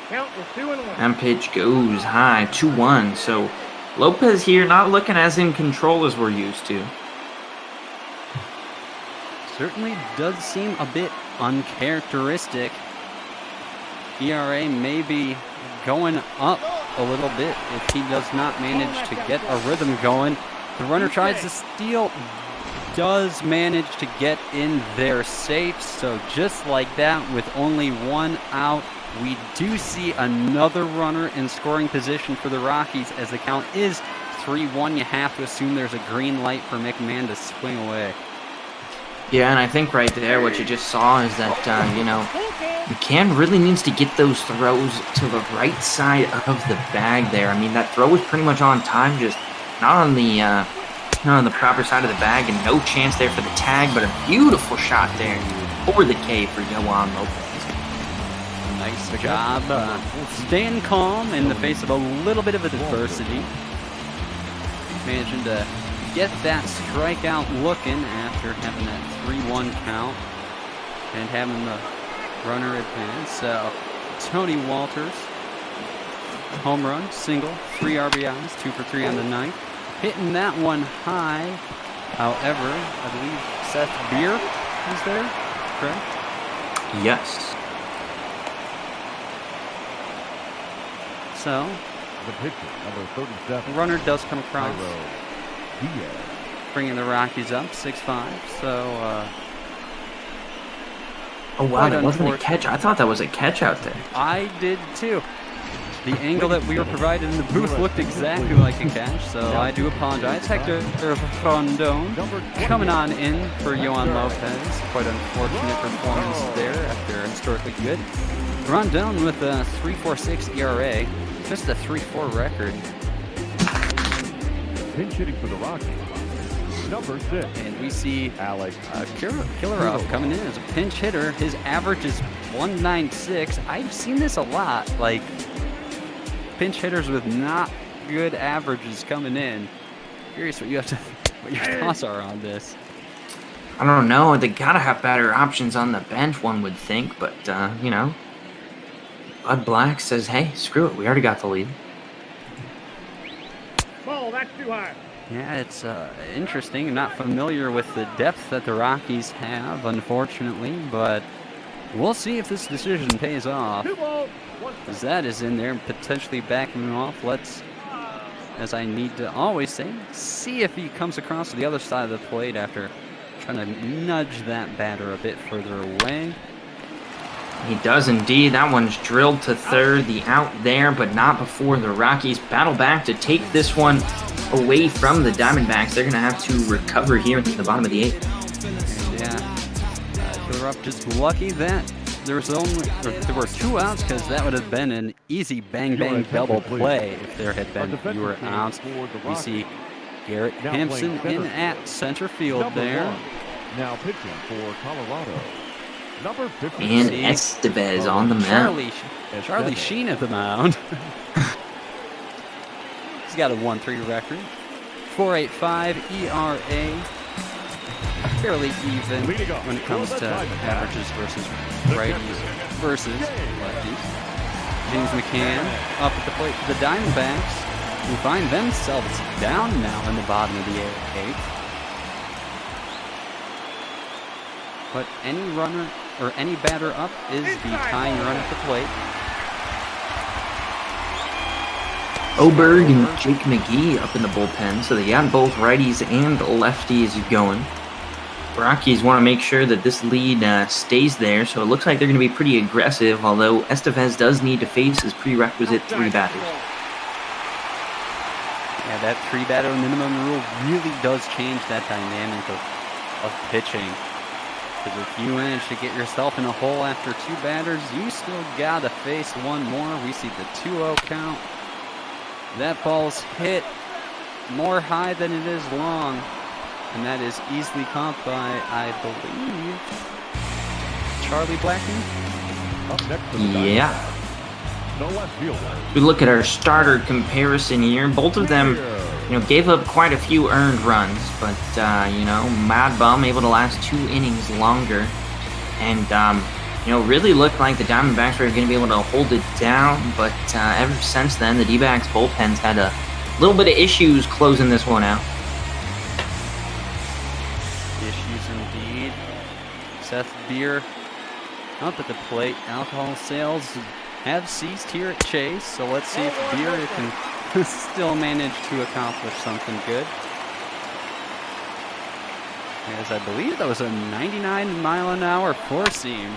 Count is 2-1.
And pitch goes high, 2-1. So Lopez here not looking as in control as we're used to.
Certainly does seem a bit uncharacteristic. ERA may be going up a little bit if he does not manage to get a rhythm going. The runner tries to steal, does manage to get in there safe. So just like that, with only 1 out, we do see another runner in scoring position for the Rockies, as the count is 3-1. You have to assume there's a green light for McMahon to swing away.
Yeah, and I think right there what you just saw is that, McCann really needs to get those throws to the right side of the bag there. I mean, that throw was pretty much on time, just not on the proper side of the bag, and no chance there for the tag, but a beautiful shot there over the K for Yohan Lopez.
Nice job staying calm in the face of a little bit of adversity. Managing to get that strikeout looking after having that 3-1 count and having the runner advance. So Tony Walters, home run, single, 3 RBIs, 2 for 3 on the night. Hitting that one high. However, I believe Seth Beer is there, correct?
Yes.
So
The pitcher, number 37.
the runner does come across,
Diaz.
bringing the Rockies up 6-5. So
Oh, wow, that wasn't a catch. I thought that was a catch out there.
I did too. The angle that we were provided in the booth looked exactly like a catch, so I do apologize. Hector Rondon coming on in for Yohan Lopez. Quite unfortunate performance there after historically good. Rondon with a 3.46 ERA, just a 3.4 record.
Pinch hitting for the Rockies. Number 6.
And we see
Alex
Killerov coming in as a pinch hitter. His average is 196. I've seen this a lot. Like, pinch hitters with not good averages coming in. Curious what your thoughts are on this.
I don't know. They gotta have better options on the bench, one would think. But, you know, Bud Black says, hey, screw it. We already got the lead.
Ball, that's too high.
Yeah, it's interesting. Not familiar with the depth that the Rockies have, unfortunately. But we'll see if this decision pays off.
2 balls, 1
As that is in there, potentially backing him off. Let's, as I need to always say, see if he comes across to the other side of the plate after trying to nudge that batter a bit further away.
He does indeed. That one's drilled to third. The out there, but not before the Rockies battle back to take this one away from the Diamondbacks. They're going to have to recover here at the bottom of the 8th.
Yeah, Killerov just lucky that there were 2 outs, because that would have been an easy bang double play if there had been fewer outs. We see Garrett Hampson in at center field there.
Now pitching for Colorado. Number 50.
And Estevez on the mound.
Charlie Sheen at the mound. He's got a 1.3 record. 4.85 ERA. Fairly even when it comes to averages versus righties versus lefties. James McCann up at the plate for the Diamondbacks, who find themselves down now in the bottom of the 8th. But any runner or any batter up is the tying run at the plate.
Oberg and Jake McGee up in the bullpen, so they got both righties and lefties going. Rockies want to make sure that this lead stays there, so it looks like they're going to be pretty aggressive, although Estevez does need to face his prerequisite 3 batters.
Yeah, that 3 batter minimum rule really does change that dynamic of pitching. Because if you manage to get yourself in a hole after 2 batters, you still got to face 1 more. We see the 2-0 count. That ball's hit more high than it is long. And that is easily caught by, I believe, Charlie Blackman?
Yeah. We look at our starter comparison here. Both of them, gave up quite a few earned runs, but Mad Bum able to last 2 innings longer, and really looked like the Diamondbacks were going to be able to hold it down. But ever since then, the D-backs bullpen's had a little bit of issues closing this one out.
Issues indeed. Seth Beer up at the plate. Alcohol sales have ceased here at Chase, so let's see if Beer can still manage to accomplish something good. As I believe that was a 99-mile-an-hour 4-seam.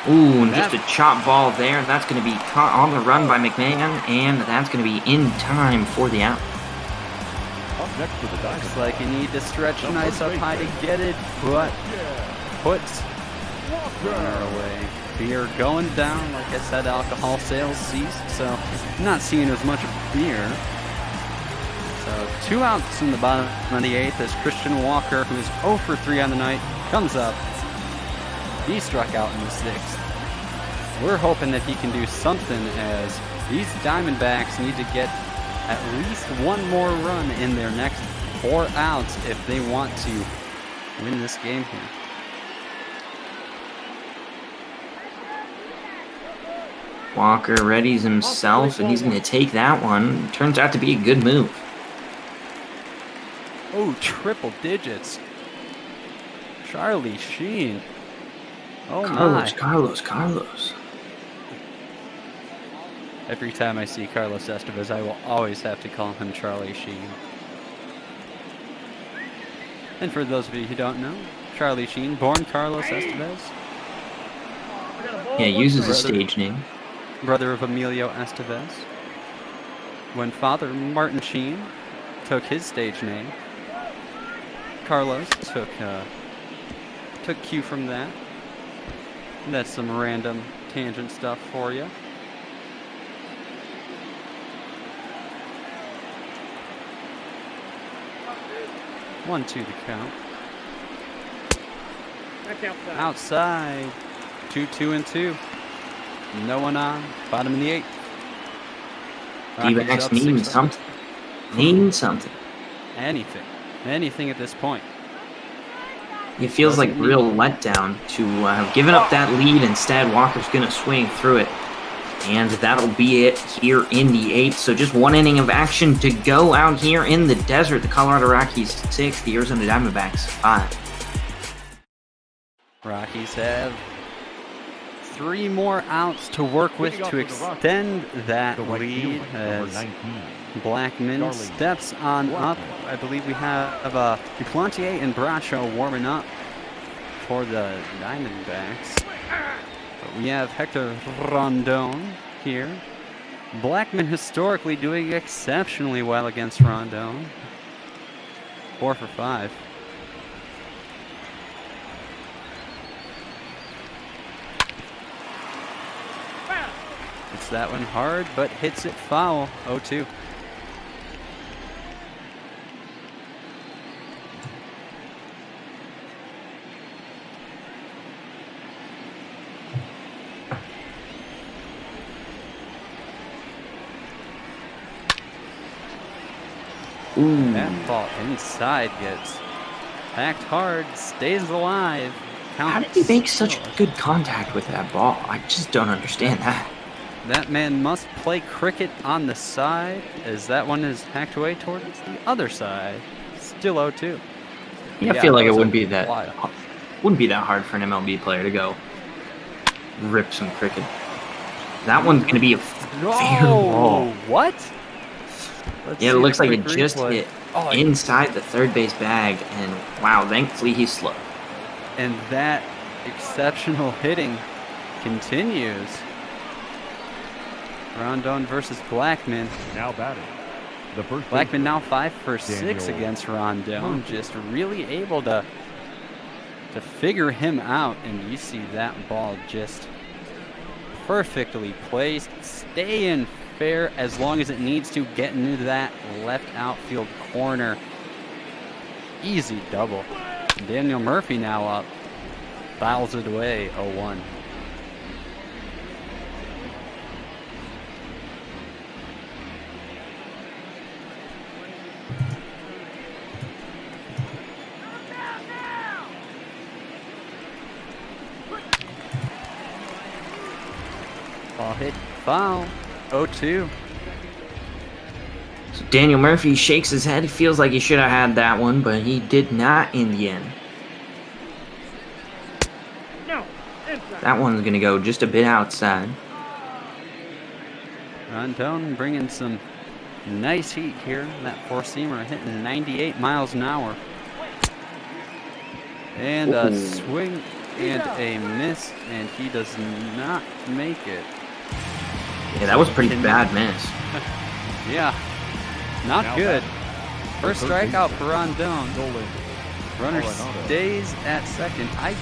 Ooh, and just a chop ball there. That's going to be caught on the run by McMahon, and that's going to be in time for the out.
Looks like you need to stretch nice up high to get it, but puts runner away. Beer going down. Like I said, alcohol sales ceased, so not seeing as much Beer. So 2 outs in the bottom of the 8th as Christian Walker, who is 0 for 3 on the night, comes up. He struck out in the 6th. We're hoping that he can do something, as these Diamondbacks need to get at least 1 more run in their next 4 outs if they want to win this game here.
Walker readies himself, and he's going to take that one. Turns out to be a good move.
Oh, triple digits. Charlie Sheen. Oh,
Carlos.
Every time I see Carlos Estevez, I will always have to call him Charlie Sheen. And for those of you who don't know, Charlie Sheen, born Carlos Estevez,
Yeah, uses a stage name.
Brother of Emilio Estevez. When father Martin Sheen took his stage name, Carlos took cue from that. That's some random tangent stuff for you. One, two to count.
Back outside.
Outside. 2-2-2. No one on. Bottom of the 8th.
D-backs need something. Need something.
Anything at this point.
It feels like real letdown to have given up that lead. Instead, Walker's going to swing through it. And that'll be it here in the 8th. So just one inning of action to go out here in the desert. The Colorado Rockies 6, the Arizona Diamondbacks 5.
Rockies have 3 more outs to work with to extend that lead as Blackman steps on up. I believe we have Duplantier and Bracho warming up for the Diamondbacks. But we have Hector Rondon here. Blackman historically doing exceptionally well against Rondon. 4 for 5. Hits that one hard, but hits it foul. 0-2.
Ooh.
That ball inside gets packed hard, stays alive.
How did he make such good contact with that ball? I just don't understand that.
That man must play cricket on the side, as that one is hacked away towards the other side. Still 0-2.
Yeah, I feel like it wouldn't be that hard for an MLB player to go rip some cricket. That one's gonna be a fair ball.
What?
Yeah, it looks like it just hit inside the third base bag, and wow, thankfully he's slow.
And that exceptional hitting continues. Rondon versus Blackman.
Now batting. The first
Blackman now 5 for 6
Daniel
against Rondon. Just really able to figure him out, and you see that ball just perfectly placed. Stay in fair as long as it needs to, get into that left outfield corner. Easy double. Daniel Murphy now up. Fouls it away, 0-1. Ball hit, foul, 0-2.
So Daniel Murphy shakes his head. He feels like he should have had that one, but he did not in the end. That one's going to go just a bit outside.
Rondon bringing some nice heat here. That four-seamer hitting 98 miles an hour. And a swing and a miss, and he does not make it.
Yeah, that was a pretty bad miss.
Yeah, not good. First strikeout for Rondon. Runner stays at second.
I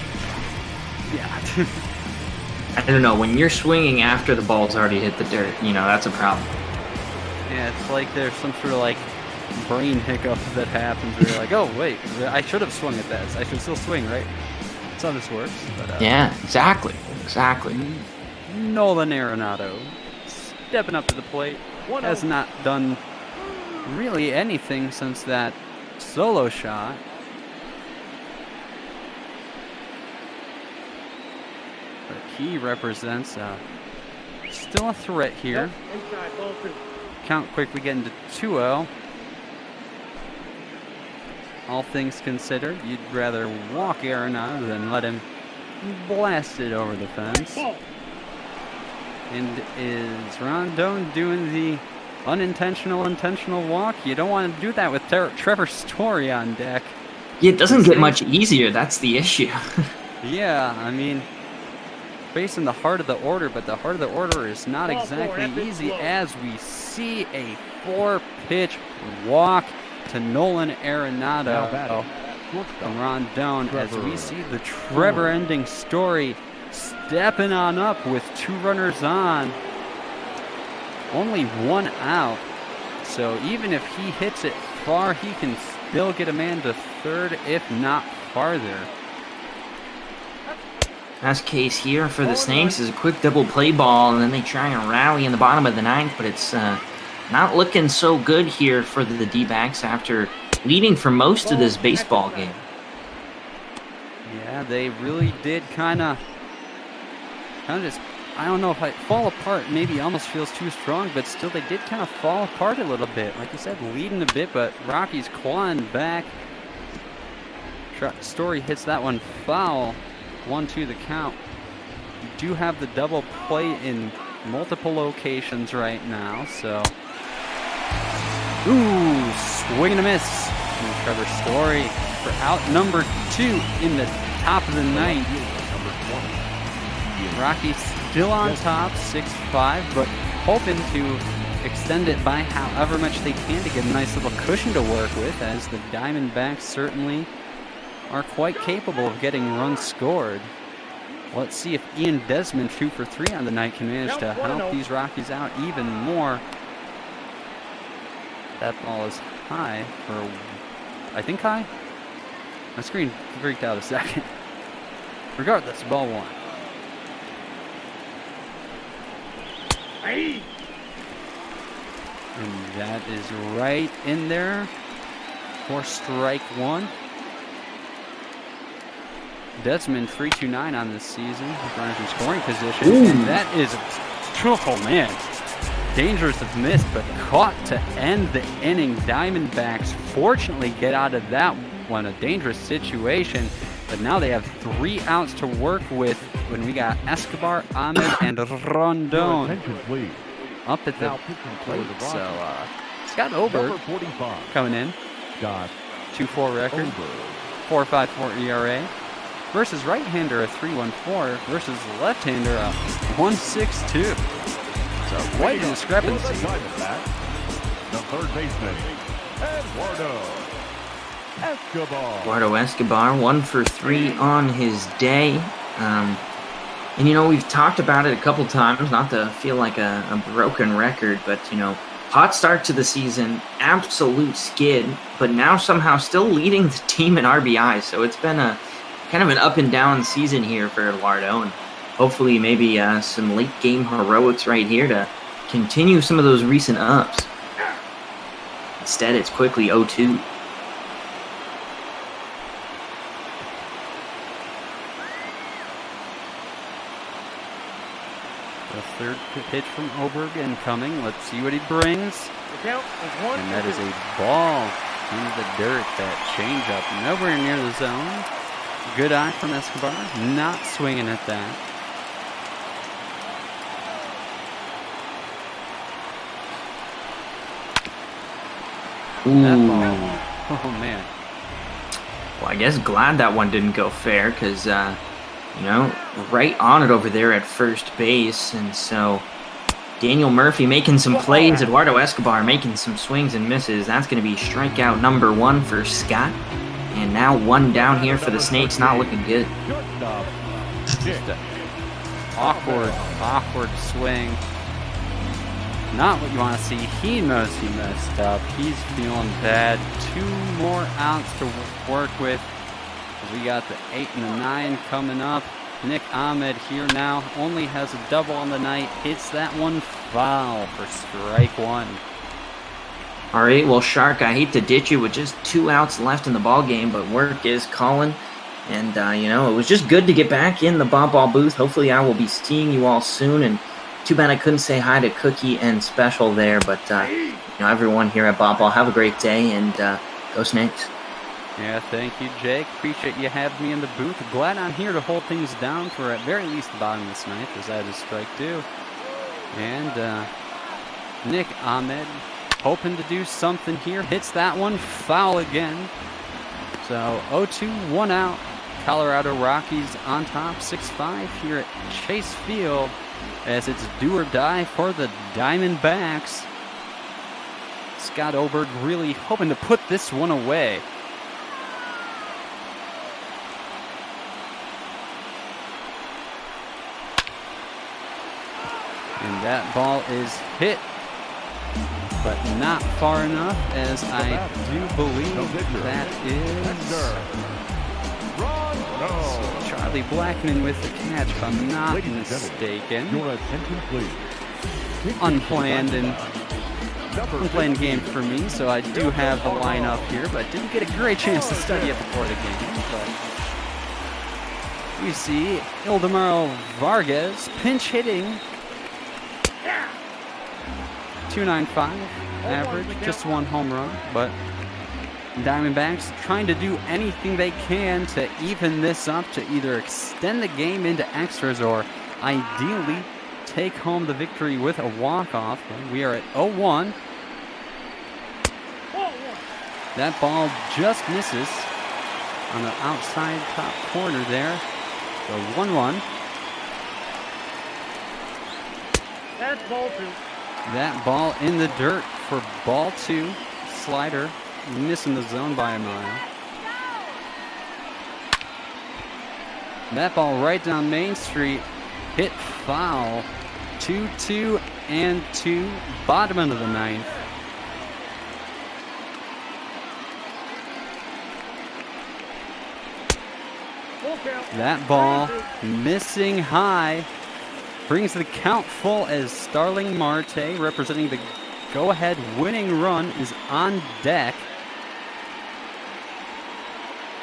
don't know, when you're swinging after the ball's already hit the dirt, that's a problem.
Yeah, it's like there's some sort of brain hiccup that happens where you're like, oh wait, I should have swung at that. I should still swing, right? That's how this works. But,
yeah, exactly.
Nolan Arenado stepping up to the plate. Has not done really anything since that solo shot. But he represents still a threat here. Count quickly getting to 2-0. All things considered, you'd rather walk Arenado than let him blast it over the fence. And is Rondon doing the intentional walk? You don't want to do that with Trevor Story on deck.
Yeah, it doesn't get much easier. That's the issue.
Yeah, I mean, facing the heart of the order, but the heart of the order is not exactly easy as we see a 4-pitch walk to Nolan Arenado from Rondon as we see the Trevor ending story stepping on up with 2 runners on. Only 1 out. So even if he hits it far, he can still get a man to third, if not farther.
Best case here for the Snakes is a quick double play ball, and then they try and rally in the bottom of the 9th, but it's not looking so good here for the D-backs after leading for most of this baseball game.
Yeah, they really did kind of just, I don't know if I fall apart, maybe almost feels too strong, but still they did kind of fall apart a little bit. Like you said, leading a bit, but Rocky's clawing back. Story hits that one foul. 1-2 the count. You do have the double play in multiple locations right now, so. Ooh, swing and a miss from Trevor Story for out number 2 in the top of the 9th. Rockies still on top, 6-5, but hoping to extend it by however much they can to get a nice little cushion to work with, as the Diamondbacks certainly are quite capable of getting runs scored. Let's see if Ian Desmond, 2 for 3 on the night, can manage to help these Rockies out even more. That ball is high for, I think high? My screen freaked out a second. Regardless, ball 1. And that is right in there for strike 1. Desmond 3-2-9 on this season. Runners in scoring position. Ooh. And that is, oh man, dangerous of miss, but caught to end the inning. Diamondbacks fortunately get out of that one, a dangerous situation. But now they have 3 outs to work with when we got Escobar, Ahmed, and Rondon up at the plate. So Scott Oberg coming in. 2.4 record, 4.54 ERA. Versus right-hander, a 3.14, versus left-hander, a 1.62. So quite a discrepancy.
The third baseman, Eduardo Escobar.
Eduardo Escobar, 1 for 3 on his day. And you know, we've talked about it a couple times, not to feel like a broken record, but you know, hot start to the season, absolute skid, but now somehow still leading the team in RBI. So it's been a kind of an up and down season here for Eduardo, and hopefully maybe some late game heroics right here to continue some of those recent ups. Instead, it's quickly 0-2.
The third pitch from Oberg incoming. Let's see what he brings. And that is a ball in the dirt. That changeup nowhere near the zone. Good eye from Escobar, not swinging at that.
Ooh.
That ball. Oh, man.
Well, I guess glad that one didn't go fair because, you know, right on it over there at first base. And so Daniel Murphy making some plays, Eduardo Escobar making some swings and misses. That's going to be strikeout number 1 for Scott. And now 1 down here for the Snakes, not looking good.
Just an awkward swing. Not what you want to see. He knows he messed up. He's feeling bad. 2 more outs to work with. We got the 8 and the 9 coming up. Nick Ahmed here now. Only has a double on the night. Hits that one foul for strike 1.
All right, well, Shark, I hate to ditch you with just 2 outs left in the ball game, but work is calling. And, you know, it was just good to get back in the Bob Ball booth. Hopefully I will be seeing you all soon. And too bad I couldn't say hi to Cookie and Special there. But, you know, everyone here at Bob Ball, have a great day, and go Snakes.
Yeah, thank you, Jake. Appreciate you having me in the booth. Glad I'm here to hold things down for at very least the bottom of this ninth, as that is strike 2. And Nick Ahmed hoping to do something here. Hits that one foul again. So 0-2, 1 out. Colorado Rockies on top 6-5 here at Chase Field as it's do or die for the Diamondbacks. Scott Oberg really hoping to put this one away. And that ball is hit, but not far enough, as I do believe that is Charlie Blackman with the catch, if I'm not mistaken.
Your attention, please.
Unplanned game for me, so I do have the lineup here, but didn't get a great chance to study it before the game. But we see Ildemaro Vargas pinch hitting. 295 average, just one home run, but Diamondbacks trying to do anything they can to even this up, to either extend the game into extras or ideally take home the victory with a walk-off. We are at 0-1. That ball just misses on the outside top corner there. So 1-1.
That's ball 2.
That ball in the dirt for ball 2. Slider missing the zone by a mile. That ball right down Main Street. Hit foul. 2-2 and 2. Bottom of the ninth. That ball missing high. Brings the count full as Starling Marte, representing the go-ahead winning run, is on deck.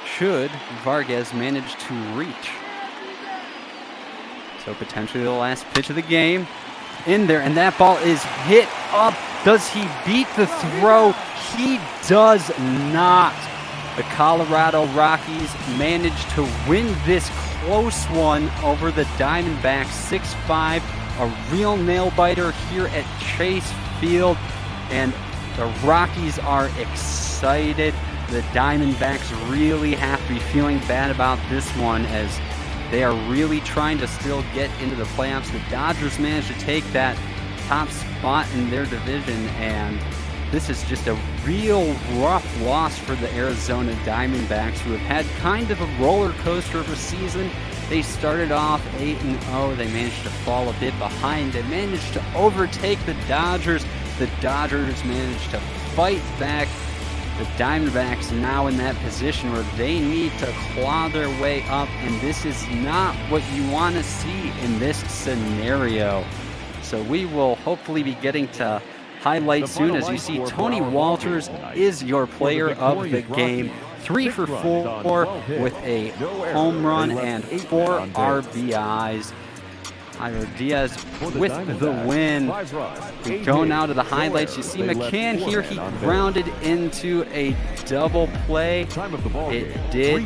Should Vargas manage to reach. So potentially the last pitch of the game. In there, and that ball is hit up. Does he beat the throw? He does not. The Colorado Rockies managed to win this close one over the Diamondbacks 6-5. A real nail-biter here at Chase Field, and the Rockies are excited. The Diamondbacks really have to be feeling bad about this one, as they are really trying to still get into the playoffs. The Dodgers managed to take that top spot in their division, and this is just a real rough loss for the Arizona Diamondbacks, who have had kind of a roller coaster of a season. They started off 8-0. They managed to fall a bit behind. They managed to overtake the Dodgers. The Dodgers managed to fight back. The Diamondbacks now in that position where they need to claw their way up, and this is not what you want to see in this scenario. So we will hopefully be getting to highlights soon, as you see Tony Walters is your player of the game. 3 for 4 with a home run and 4 RBIs. Jairo Diaz with the win. We go now to the highlights. You see McCann here. He grounded into a double play. It did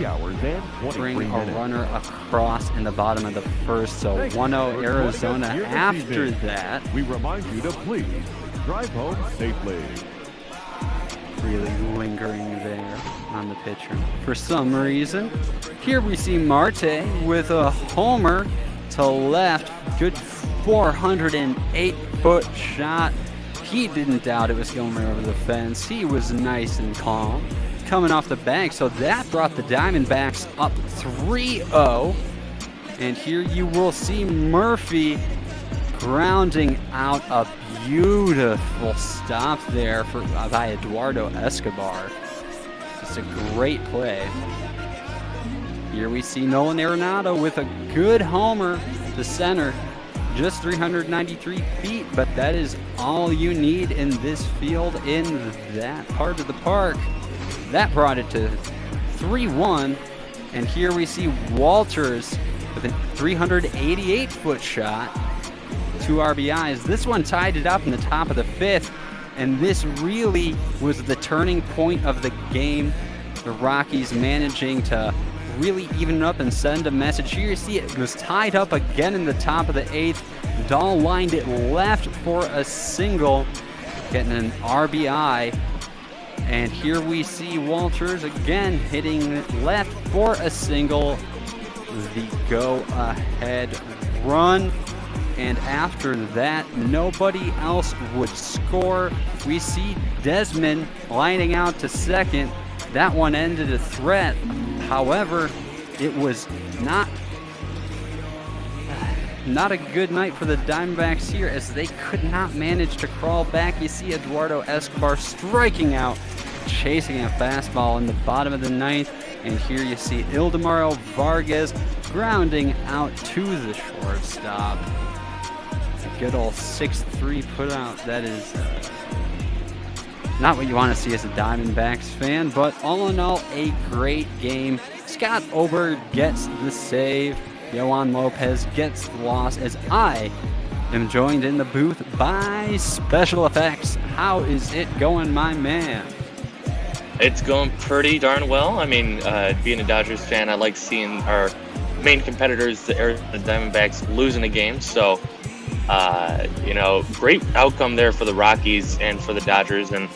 bring a runner across in the bottom of the first. So 1-0 Arizona after that.
We remind you to please drive home safely.
Really lingering there on the pitcher for some reason. Here we see Marte with a homer to left. Good 408-foot shot. He didn't doubt it was going over the fence. He was nice and calm coming off the bank. So that brought the Diamondbacks up 3-0. And here you will see Murphy grounding out a beautiful stop there by Eduardo Escobar. It's a great play. Here we see Nolan Arenado with a good homer to center. Just 393 feet, but that is all you need in this field in that part of the park. That brought it to 3-1. And here we see Walters with a 388-foot shot. 2 RBIs. This one tied it up in the top of the 5th, and this really was the turning point of the game. The Rockies managing to really even it up and send a message. Here you see it was tied up again in the top of the 8th. Dahl lined it left for a single, getting an RBI. And here we see Walters again hitting left for a single. The go-ahead run. And after that, nobody else would score. We see Desmond lining out to second. That one ended a threat. However, it was not a good night for the Diamondbacks here, as they could not manage to crawl back. You see Eduardo Escobar striking out, chasing a fastball in the bottom of the ninth. And here you see Ildemaro Vargas grounding out to the shortstop. A good old 6-3 put out. That is not what you want to see as a Diamondbacks fan, but all in all, a great game. Scott Ober gets the save. Yohan Lopez gets the loss, as I am joined in the booth by Special Effects. How is it going, my man?
It's going pretty darn well. I mean, being a Dodgers fan, I like seeing our main competitors, the Diamondbacks, losing a game. So, great outcome there for the Rockies and for the Dodgers. And,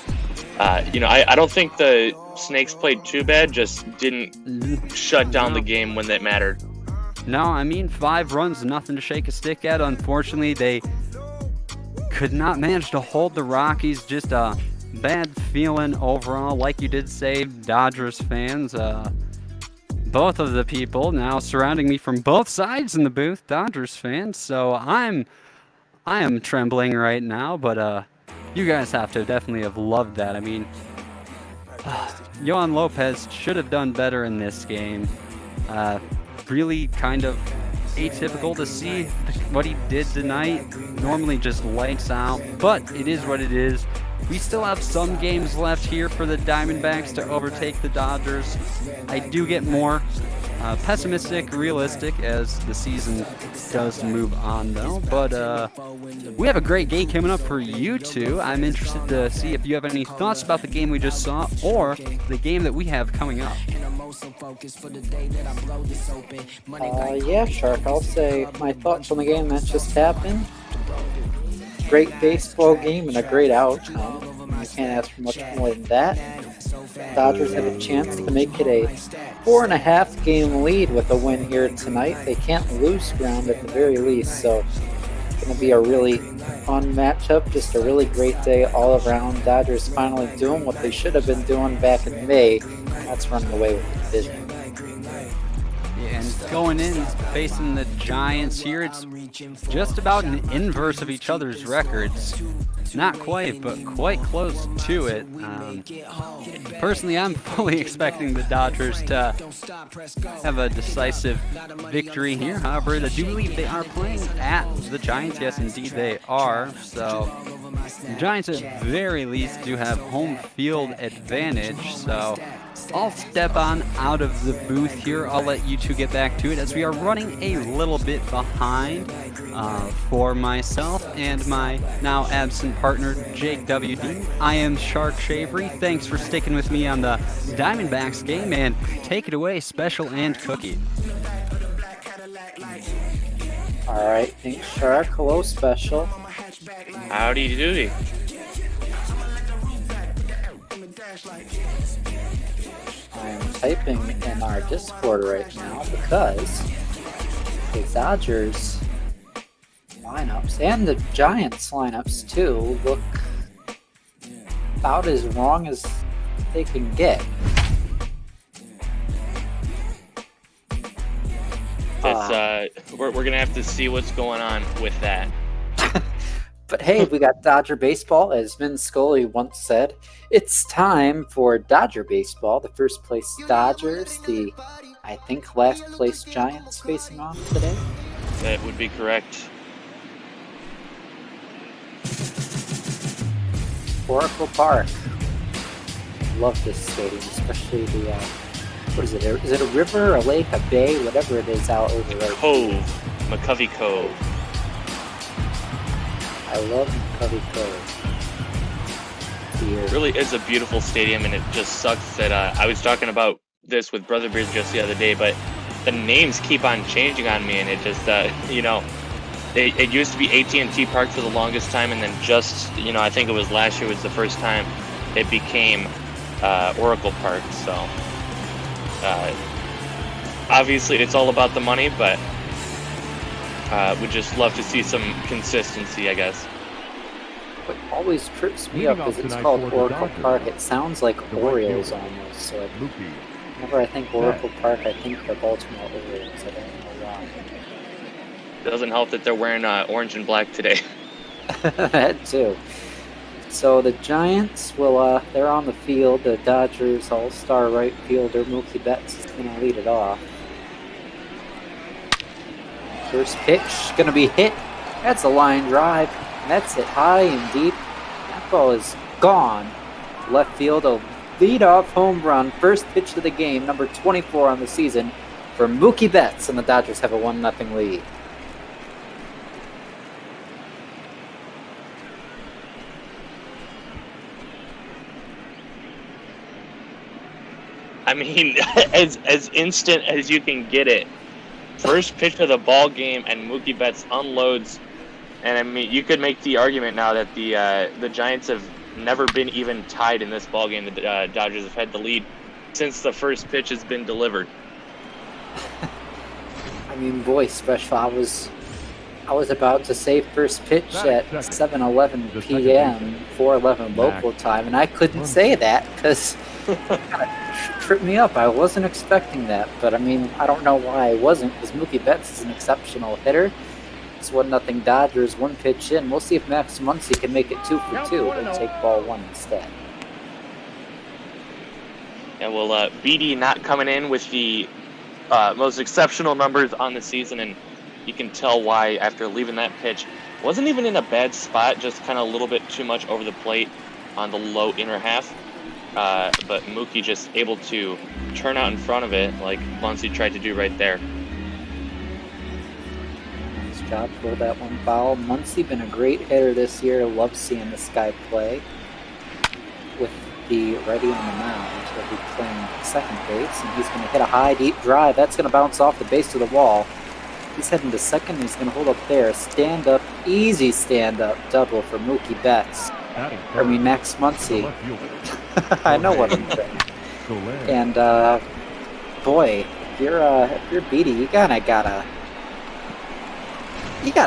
I don't think the Snakes played too bad, just didn't shut down the game when that mattered.
No, I mean, 5 runs, nothing to shake a stick at. Unfortunately, they could not manage to hold the Rockies. Just a bad feeling overall. Like you did say, Dodgers fans, both of the people now surrounding me from both sides in the booth, Dodgers fans. So I am trembling right now, but you guys have to definitely have loved that. I mean, Yohan Lopez should have done better in this game. Really kind of atypical to see what he did tonight. Normally just lights out, but it is what it is. We still have some games left here for the Diamondbacks to overtake the Dodgers. I do get more pessimistic, realistic as the season does move on, though. But we have a great game coming up for you two. I'm interested to see if you have any thoughts about the game we just saw or the game that we have coming up.
Yeah, Shark. I'll say my thoughts on the game that just happened. Great baseball game and a great outcome. You can't ask for much more than that. Dodgers have a chance to make it a 4.5 game lead with a win here tonight. They can't lose ground at the very least, so it's going to be a really fun matchup. Just a really great day all around. Dodgers finally doing what they should have been doing back in May. That's running away with the division.
And going in, facing the Giants here, it's just about an inverse of each other's records. Not quite, but quite close to it. Personally, I'm fully expecting the Dodgers to have a decisive victory here. However, I do believe they are playing at the Giants. Yes, indeed they are. So the Giants at very least do have home field advantage. So I'll step on out of the booth here. I'll let you two get back to it, as we are running a little bit behind for myself and my now absent partner, Jake WD. I am Shark Shavery. Thanks for sticking with me on the Diamondbacks game, and take it away, Special and Cookie.
All right, thanks, Shark. Hello, Special.
Howdy doody.
I am typing in our Discord right now because the Dodgers lineups and the Giants lineups too look about as wrong as they can get.
We're gonna have to see what's going on with that.
But hey, we got Dodger baseball, as Vin Scully once said. It's time for Dodger baseball. The first place Dodgers, the, I think, last place Giants facing off today.
That would be correct.
Oracle Park. Love this stadium, especially the, what is it? Is it a river, a lake, a bay, whatever it is out over there?
Cove. McCovey Cove.
I love McCovey Cove.
It really is a beautiful stadium, and it just sucks that I was talking about this with Brother Beard just the other day, but the names keep on changing on me, and it just, it used to be AT&T Park for the longest time, and then just, I think it was last year was the first time it became Oracle Park. So obviously it's all about the money, but would just love to see some consistency, I guess.
What always trips me up is it's called Oracle Park. It sounds like Orioles almost. So whenever I think Oracle Park, I think the Baltimore Orioles. I don't know why.
Doesn't help that they're wearing orange and black today.
That too. So the Giants will, they're on the field. The Dodgers all-star right fielder Mookie Betts is going to lead it off. First pitch going to be hit. That's a line drive. That's it high and deep. That ball is gone. Left field, a lead-off home run. First pitch of the game, number 24 on the season for Mookie Betts, and the Dodgers have a 1-0 lead.
I mean, as instant as you can get it. First pitch of the ball game, and Mookie Betts unloads. And I mean, you could make the argument now that the Giants have never been even tied in this ball game. The Dodgers have had the lead since the first pitch has been delivered.
I mean, boy, special. I was about to say first pitch at 7:11 p.m. 4:11 local time, and I couldn't say that because it kind of tripped me up. I wasn't expecting that, but I mean, I don't know why I wasn't, because Mookie Betts is an exceptional hitter. It's 1-0 Dodgers, one pitch in. We'll see if Max Muncy can make it 2 for 2. We'll take ball one instead.
And well, Beede not coming in with the most exceptional numbers on the season, and you can tell why after leaving that pitch. Wasn't even in a bad spot, just kind of a little bit too much over the plate on the low inner half. But Mookie just able to turn out in front of it like Muncy tried to do right there.
Nice job for that one foul. Muncy been a great hitter this year. Love seeing this guy play. With the righty on the mound, he'll be playing second base, and he's going to hit a high, deep drive. That's going to bounce off the base of the wall. He's heading to second. He's going to hold up there. Stand up, easy stand up double for Mookie Betts. Max Muncy. I know what I'm saying. And boy, if you're Beede, you gotta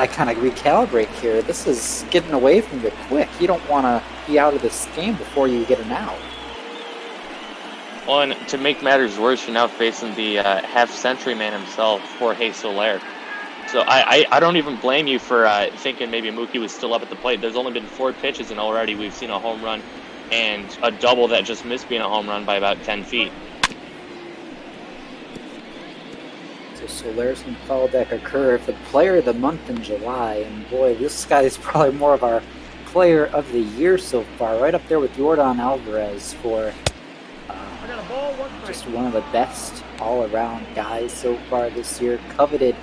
kind of recalibrate here. This is getting away from you quick. You don't want to be out of this game before you get an out.
Well, and to make matters worse, you're now facing the half-century man himself, Jorge Soler. So I don't even blame you for thinking maybe Mookie was still up at the plate. There's only been 4 pitches, and already we've seen a home run and a double that just missed being a home run by about 10 feet.
So Soler's going to follow back a curve. The player of the month in July, and boy, this guy is probably more of our player of the year so far, right up there with Yordan Alvarez for just one of the best all-around guys so far this year. Coveted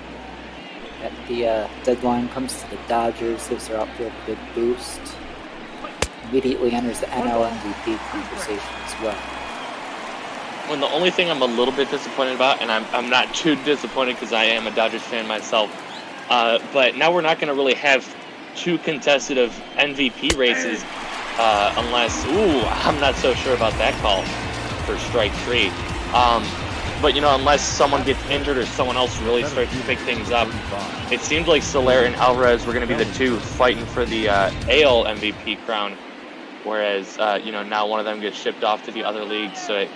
at the deadline, comes to the Dodgers, gives their outfield a big boost. Immediately enters the NL MVP conversation as well.
Well, the only thing I'm a little bit disappointed about, and I'm not too disappointed because I am a Dodgers fan myself, but now we're not going to really have 2 contested of MVP races unless, I'm not so sure about that call for strike 3. But, unless someone gets injured or someone else really starts to pick things up, it seemed like Soler and Alvarez were going to be the 2 fighting for the AL MVP crown, whereas, now one of them gets shipped off to the other league, so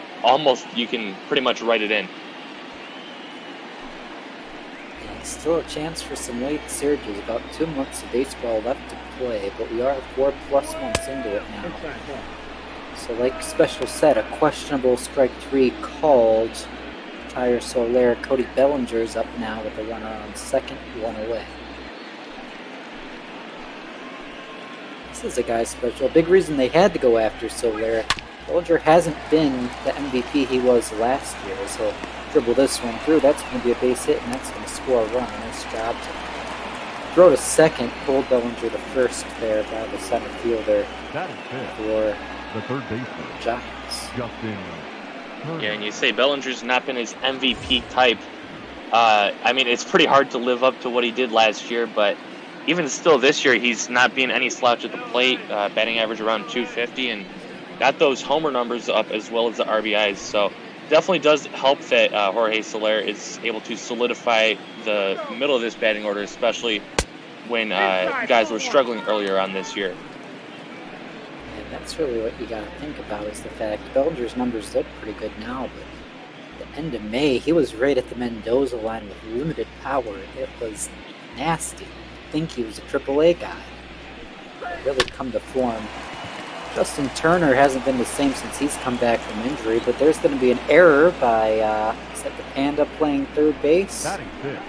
you can pretty much write it in.
Still a chance for some late surges. About 2 months of baseball left to play, but we are 4+ months into it now. So like Special said, a questionable strike 3 called. Tyler Soler, Cody Bellinger's up now with a runner on second, 1 away. This is a guy Special. A big reason they had to go after Soler. Bellinger hasn't been the MVP he was last year, so dribble this one through. That's going to be a base hit, and that's going to score a run. Nice job to throw to second, hold Bellinger to first there by the center fielder for
the third baseman,
Giants.
Yeah, and you say Bellinger's not been his MVP type. It's pretty hard to live up to what he did last year, but even still this year, he's not being any slouch at the plate, batting average around 250, and got those homer numbers up as well as the RBIs. So definitely does help that Jorge Soler is able to solidify the middle of this batting order, especially when guys were struggling earlier on this year.
And that's really what you got to think about is the fact Bellinger's numbers look pretty good now, but at the end of May, he was right at the Mendoza line with limited power. It was nasty. I think he was a AAA guy. It really come to form. Justin Turner hasn't been the same since he's come back from injury, but there's going to be an error by, is that the Panda playing third base?
Batting fifth,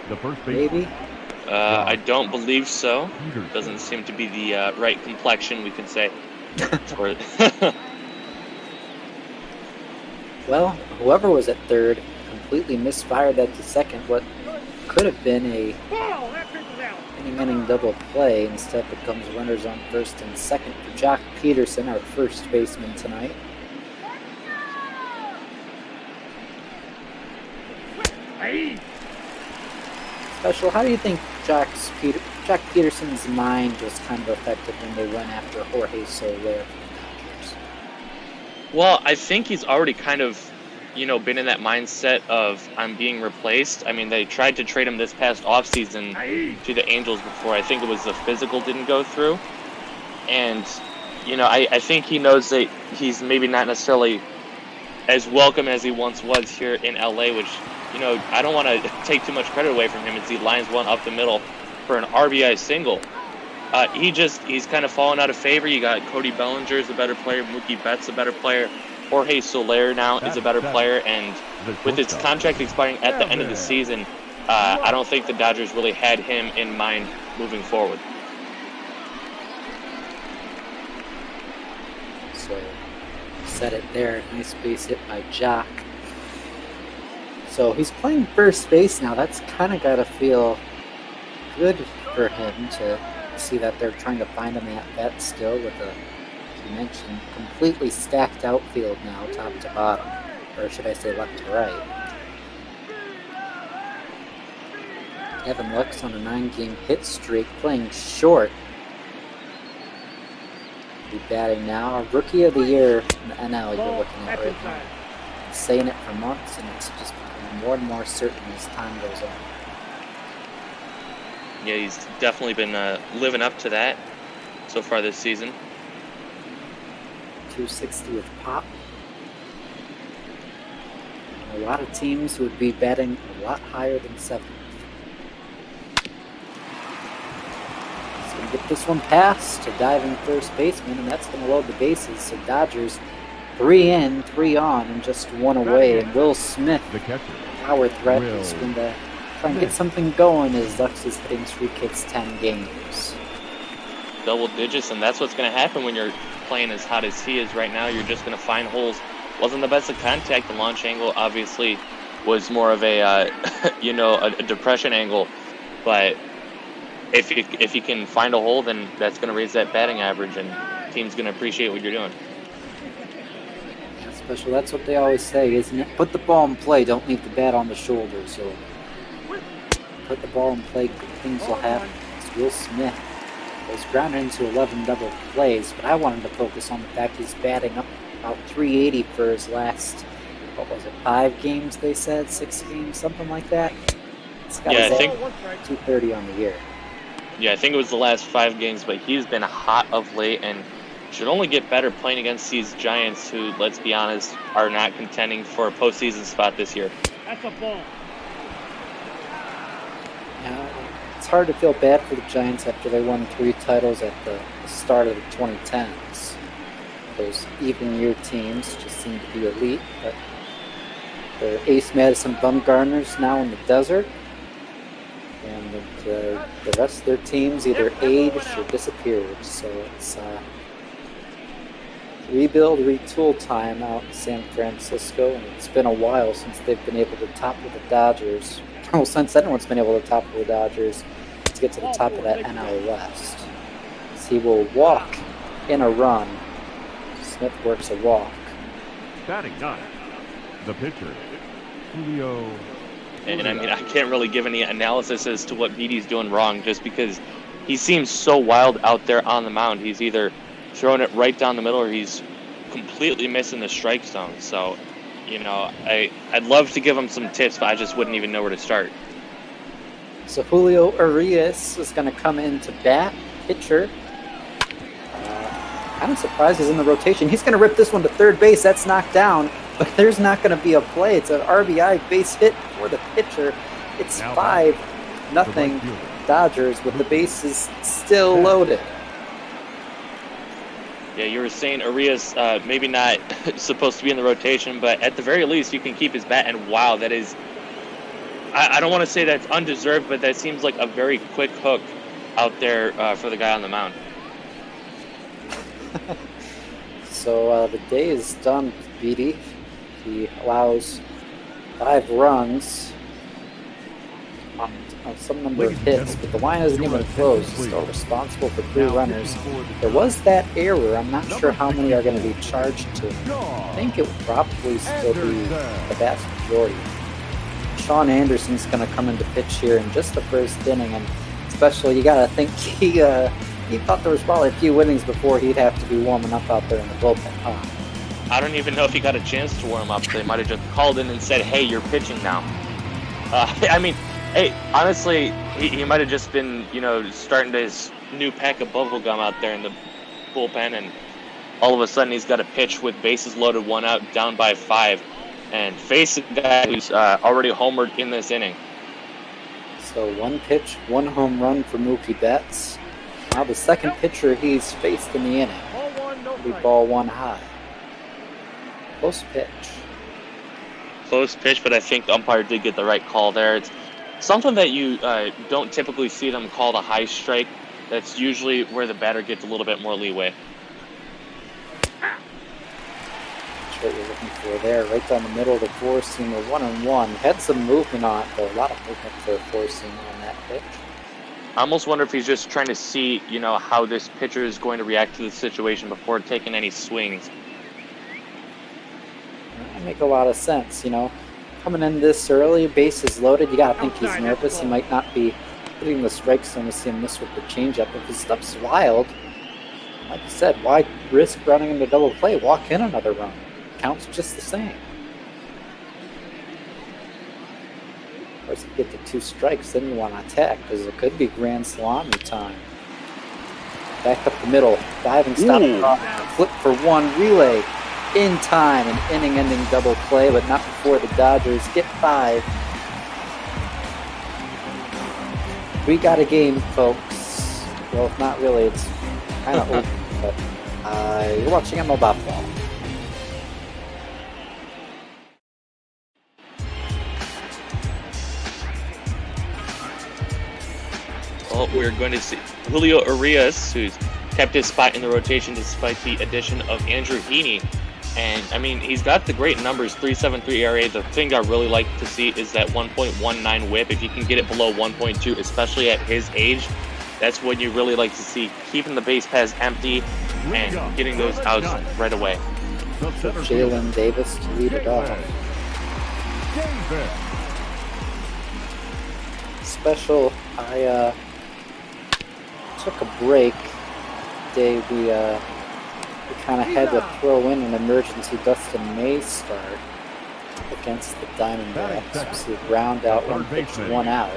the first base.
Maybe?
I don't believe so. Doesn't seem to be the right complexion, we can say.
Well, whoever was at third completely misfired that to second. What could have been a inning double play instead becomes runners on first and second for Jock Peterson, our first baseman tonight. Special, how do you think Jock Peterson's mind was kind of affected when they went after Jorge Soler from the Dodgers?
Well, I think he's already kind of, been in that mindset of I'm being replaced. I mean, they tried to trade him this past offseason to the Angels before. I think it was the physical didn't go through. And, I think he knows that he's maybe not necessarily as welcome as he once was here in LA, which, I don't want to take too much credit away from him as he lines one up the middle for an RBI single. He's kind of fallen out of favor. You got Cody Bellinger's a better player, Mookie Betts a better player, Jorge Soler now is a better player, and with his contract expiring at the end of the season, I don't think the Dodgers really had him in mind moving forward.
So, said it there. Nice base hit by Jock. So he's playing first base now. That's kind of got to feel good for him to see that they're trying to find him at bat still with a, as you mentioned, completely stacked outfield now, top to bottom. Or should I say left to right. Evan Lux on a 9-game hit streak, playing short. Be batting now. Rookie of the Year in the NL you're looking at right now. I'm saying it for months, and it's just becoming more and more certain as time goes on.
Yeah, he's definitely been living up to that so far this season.
260 with pop. And a lot of teams would be batting a lot higher than 7. He's going to get this one past to diving first baseman, and that's going to load the bases. So Dodgers 3 in, 3 on, and just 1 away. And Will Smith,
The catcher.
power threat, is going to try and get something going as Lux' hitting streak hits 10 games.
Double digits, and that's what's going to happen when you're playing as hot as he is right now. You're just going to find holes. Wasn't the best of contact. The launch angle obviously was more of a, a depression angle. But if you can find a hole, then that's going to raise that batting average, and the team's going to appreciate what you're doing.
Yeah, Special, that's what they always say, isn't it? Put the ball in play, don't leave the bat on the shoulder. So put the ball in play, good things will happen. It's Will Smith. Was grounded into 11 double plays, but I wanted to focus on the fact he's batting up about 380 for his last, 5 games they said? 6 games, something like that? It's got
I think
230 on the year.
Yeah, I think it was the last 5 games, but he's been hot of late and should only get better playing against these Giants who, let's be honest, are not contending for a postseason spot this year.
That's a ball.
It's hard to feel bad for the Giants after they won 3 titles at the start of the 2010s. Those even-year teams just seem to be elite, but their Ace Madison Bumgarners now in the desert, and the rest of their teams either aged or disappeared. So it's rebuild, retool time out in San Francisco, and it's been a while since they've been able to topple the Dodgers. Well, since anyone's been able to topple the Dodgers, to get to the top of that NL West. So he will walk in a run. Smith works a walk.
Batting 9, the pitcher, Julio.
And I mean, I can't really give any analysis as to what Beede's doing wrong, just because he seems so wild out there on the mound. He's either throwing it right down the middle or he's completely missing the strike zone. So, you know, I'd love to give him some tips, but I just wouldn't even know where to start.
So Julio Urias is going to come into bat, pitcher. Kind of surprised he's in the rotation. He's going to rip this one to third base. That's knocked down, but there's not going to be a play. It's an RBI base hit for the pitcher. It's 5-0 Dodgers with the bases still loaded.
Yeah, you were saying Urias maybe not supposed to be in the rotation, but at the very least you can keep his bat. And wow, that is, I don't want to say that's undeserved, but that seems like a very quick hook out there for the guy on the mound.
So the day is done with Beede. He allows 5 runs on some number of hits, but the line isn't even closed. He's still responsible for 3 runners. There was that error. I'm not sure how many are going to be charged to. I think it would probably still be the vast majority. Sean Anderson's going to come into pitch here in just the first inning, and especially you got to think he thought there was probably a few innings before he'd have to be warming up out there in the bullpen.
I don't even know if he got a chance to warm up. They might have just called in and said, hey, you're pitching now. I mean, hey, honestly, he might have just been, you know, starting his new pack of bubble gum out there in the bullpen, and all of a sudden he's got a pitch with bases loaded, 1 out, down by 5, and face a guy who's already homered in this inning.
So 1 pitch, 1 home run for Mookie Betts. Now the second pitcher he's faced in the inning. Ball 1 high. Close pitch.
Close pitch, but I think the umpire did get the right call there. It's something that you don't typically see them call the high strike. That's usually where the batter gets a little bit more leeway.
That's what you're looking for there. Right down the middle of the 4-seamer, 1-1. Had some movement on it, though. A lot of movement for a 4-seamer on that pitch.
I almost wonder if he's just trying to see, you know, how this pitcher is going to react to the situation before taking any swings.
That make a lot of sense, you know. Coming in this early, bases loaded, you got to think he's nervous. He might not be hitting the strike zone. We see him miss with the changeup. If his stuff's wild, like you said, why risk running into double play? Walk in another run. Counts just the same. Of course, if you get to 2 strikes, then you want to attack, because it could be grand salami time. Back up the middle, diving stop, flip for 1, relay in time, an inning-ending double play, but not before the Dodgers get 5. We got a game, folks. Well, if not really, it's kind of over, but you're watching MLB Ball.
Well, we're going to see Julio Urias, who's kept his spot in the rotation despite the addition of Andrew Heaney. And, I mean, he's got the great numbers, 3.73 ERA. The thing I really like to see is that 1.19 whip. If you can get it below 1.2, especially at his age, that's what you really like to see. Keeping the base paths empty and getting those outs right away.
Jalen Davis to lead it off. Special, I took a break. Today we kind of had to throw in an emergency Dustin May start against the Diamondbacks. We see a ground out, 1 pitch, 1 out.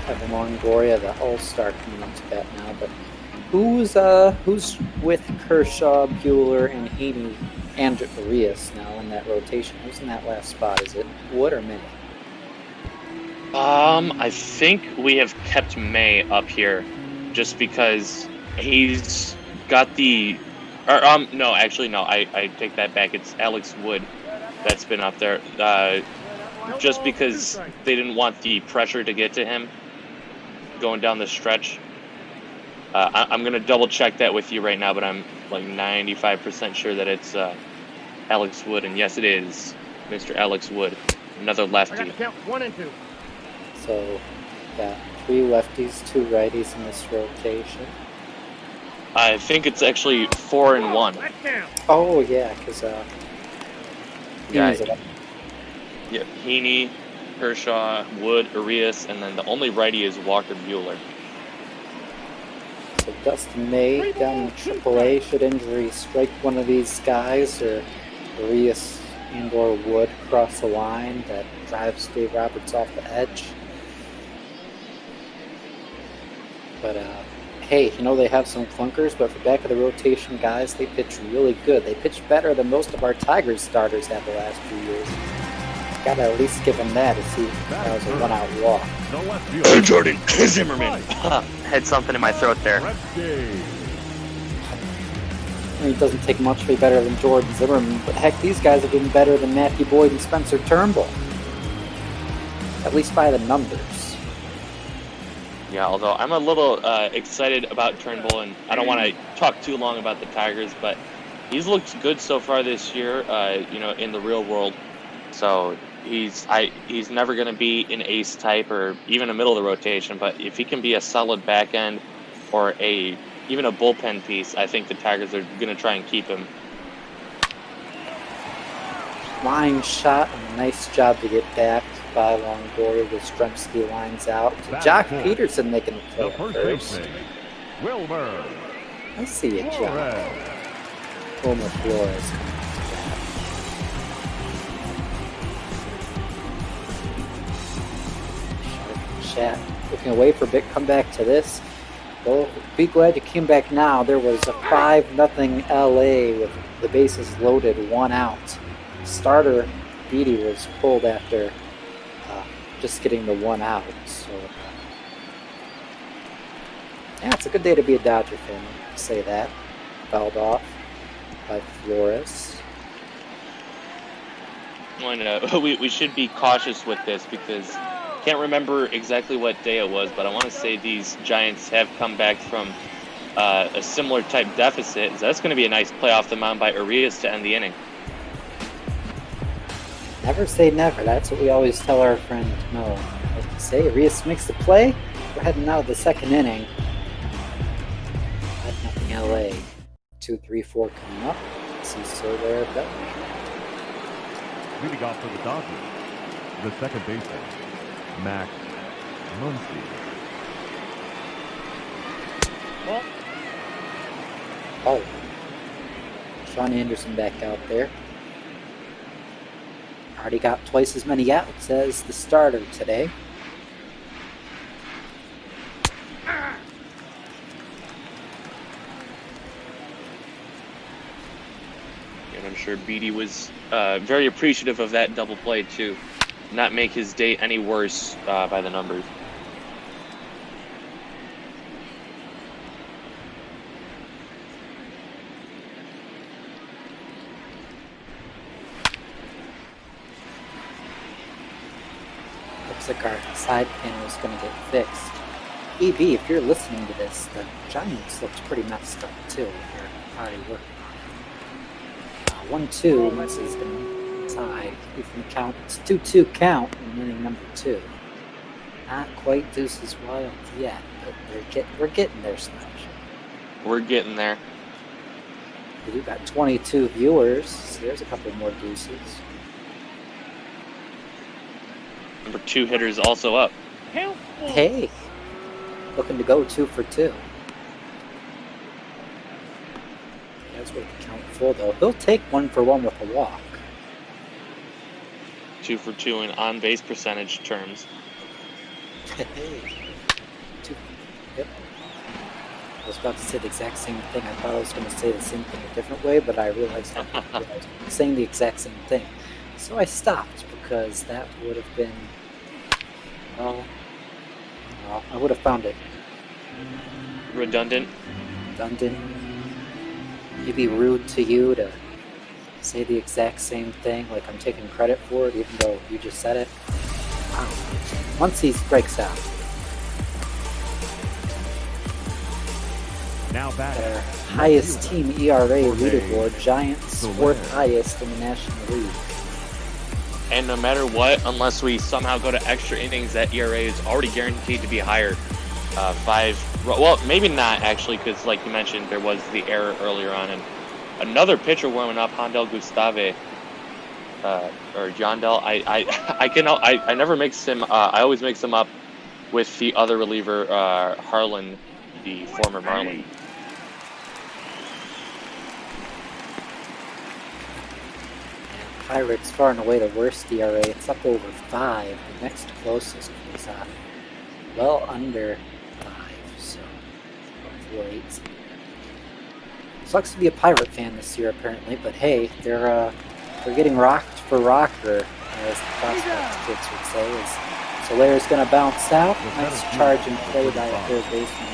Evan Longoria, the All-Star, coming up to bat now. But who's with Kershaw, Buehler, and Heaney and Urias now in that rotation? Who's in that last spot? Is it Wood or May?
I think we have kept May up here just because he's got the... no, actually, no, I take that back. It's Alex Wood that's been up there. Just because they didn't want the pressure to get to him going down the stretch. I'm going to double check that with you right now, but I'm like 95% sure that it's Alex Wood. And yes, it is Mr. Alex Wood, another lefty.
Count 1 and 2.
So, got 3 lefties, 2 righties in this rotation.
I think it's actually 4 and 1.
Oh, yeah, because
yeah, Heaney, Kershaw, Wood, Urias, and then the only righty is Walker Buehler.
So Dustin May down in AAA. Should injury strike one of these guys, or Urias and or Wood cross the line that drives Dave Roberts off the edge. But hey, you know, they have some clunkers, but for back of the rotation guys, they pitch really good. They pitch better than most of our Tigers starters have the last few years. Gotta at least give them that to see if that was a one-out walk.
Jordan Zimmerman had something in my throat there.
I mean, it doesn't take much to be better than Jordan Zimmerman, but heck, these guys have been better than Matthew Boyd and Spencer Turnbull. At least by the numbers.
Yeah, although I'm a little excited about Turnbull, and I don't want to talk too long about the Tigers, but he's looked good so far this year, you know, in the real world. So he's never going to be an ace type or even a middle of the rotation, but if he can be a solid back end or even a bullpen piece, I think the Tigers are going to try and keep him.
Line shot, and a nice job to get back by Longoria. The Stremski lines out. Jock Peterson making the play at first.
Wilmer.
I see it, Jock. Wilmer Flores coming back. Chat. Looking away for a bit, come back to this. Well, be glad you came back now. There was a 5-0 LA with the bases loaded, 1 out. Starter Beede was pulled after just getting the 1 out. So, yeah, it's a good day to be a Dodger fan. To say that. Fouled off by Flores.
Well, we should be cautious with this because I can't remember exactly what day it was, but I want to say these Giants have come back from a similar type deficit. So that's going to be a nice play off the mound by Urias to end the inning.
Never say never. That's what we always tell our friend Mo. Like to say, Urias makes the play. We're heading now to the second inning. 5-0 LA. 2-3-4 coming up. See Soler Bellinger.
Leading off for the Dodgers, the second baseman, Max Muncy.
Oh. Sean Anderson back out there. Already got twice as many outs as the starter today.
And I'm sure Beede was very appreciative of that double play too. Not make his day any worse by the numbers.
Looks like our side pin was going to get fixed. EB, if you're listening to this, the Giants looked pretty messed up too. If you're already working on it. 1-2, Messi's going to tie. You can count. It's 2-2 count in inning number 2. Not quite deuces wild yet, but we're getting there, Snatch.
We're getting there.
We've got 22 viewers, so there's a couple more deuces.
Number 2 hitter is also up.
Hey, looking to go 2 for 2. That's what the count full though. He'll take 1 for 1 with a walk.
2 for 2 in on-base percentage terms.
Hey. 2. Yep. I was about to say the exact same thing. I thought I was going to say the same thing a different way, but I realized I was saying the exact same thing. So I stopped because that would have been, well, I would have found it
Redundant.
Maybe rude to you to say the exact same thing, like I'm taking credit for it, even though you just said it. Wow. Once he breaks out.
Now back.
Their highest team ERA leaderboard, Giants 4th highest in the National League.
And no matter what, unless we somehow go to extra innings, that ERA is already guaranteed to be higher. 5, well, maybe not actually, because like you mentioned, there was the error earlier on, and another pitcher warming up, Handel Gustave, or Jondel. I never mix him. I always mix him up with the other reliever, Harlan, the former Marlin.
Pirates far and away the worst ERA. It's up over 5. The next closest was well under 5, so 4.8. Sucks to be a Pirate fan this year apparently, but hey, they're getting rocked for rocker, as the prospects kids would say. As Solaire's going to bounce out. Nice charge and play by a third baseman.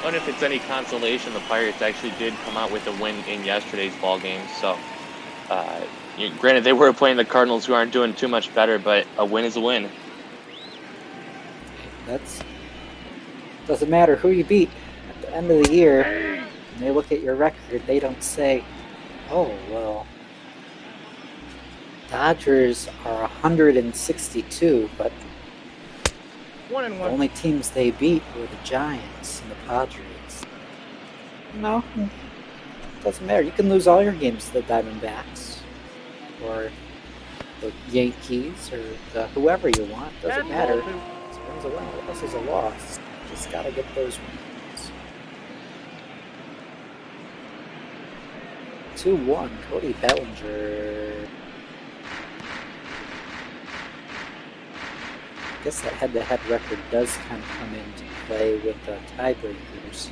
And if it's any consolation, the Pirates actually did come out with a win in yesterday's ball game. So, granted, they were playing the Cardinals, who aren't doing too much better, but a win is a win.
Doesn't matter who you beat. At the end of the year, when they look at your record, they don't say, "Oh well, Dodgers are 162, but." The only teams they beat were the Giants and the Padres. No, doesn't matter. You can lose all your games to the Diamondbacks or the Yankees or whoever you want. Doesn't matter. This one's a win. This is a loss. Just gotta get those wins. 2-1. Cody Bellinger. I guess that head-to-head record does kind of come into play with the tiebreakers.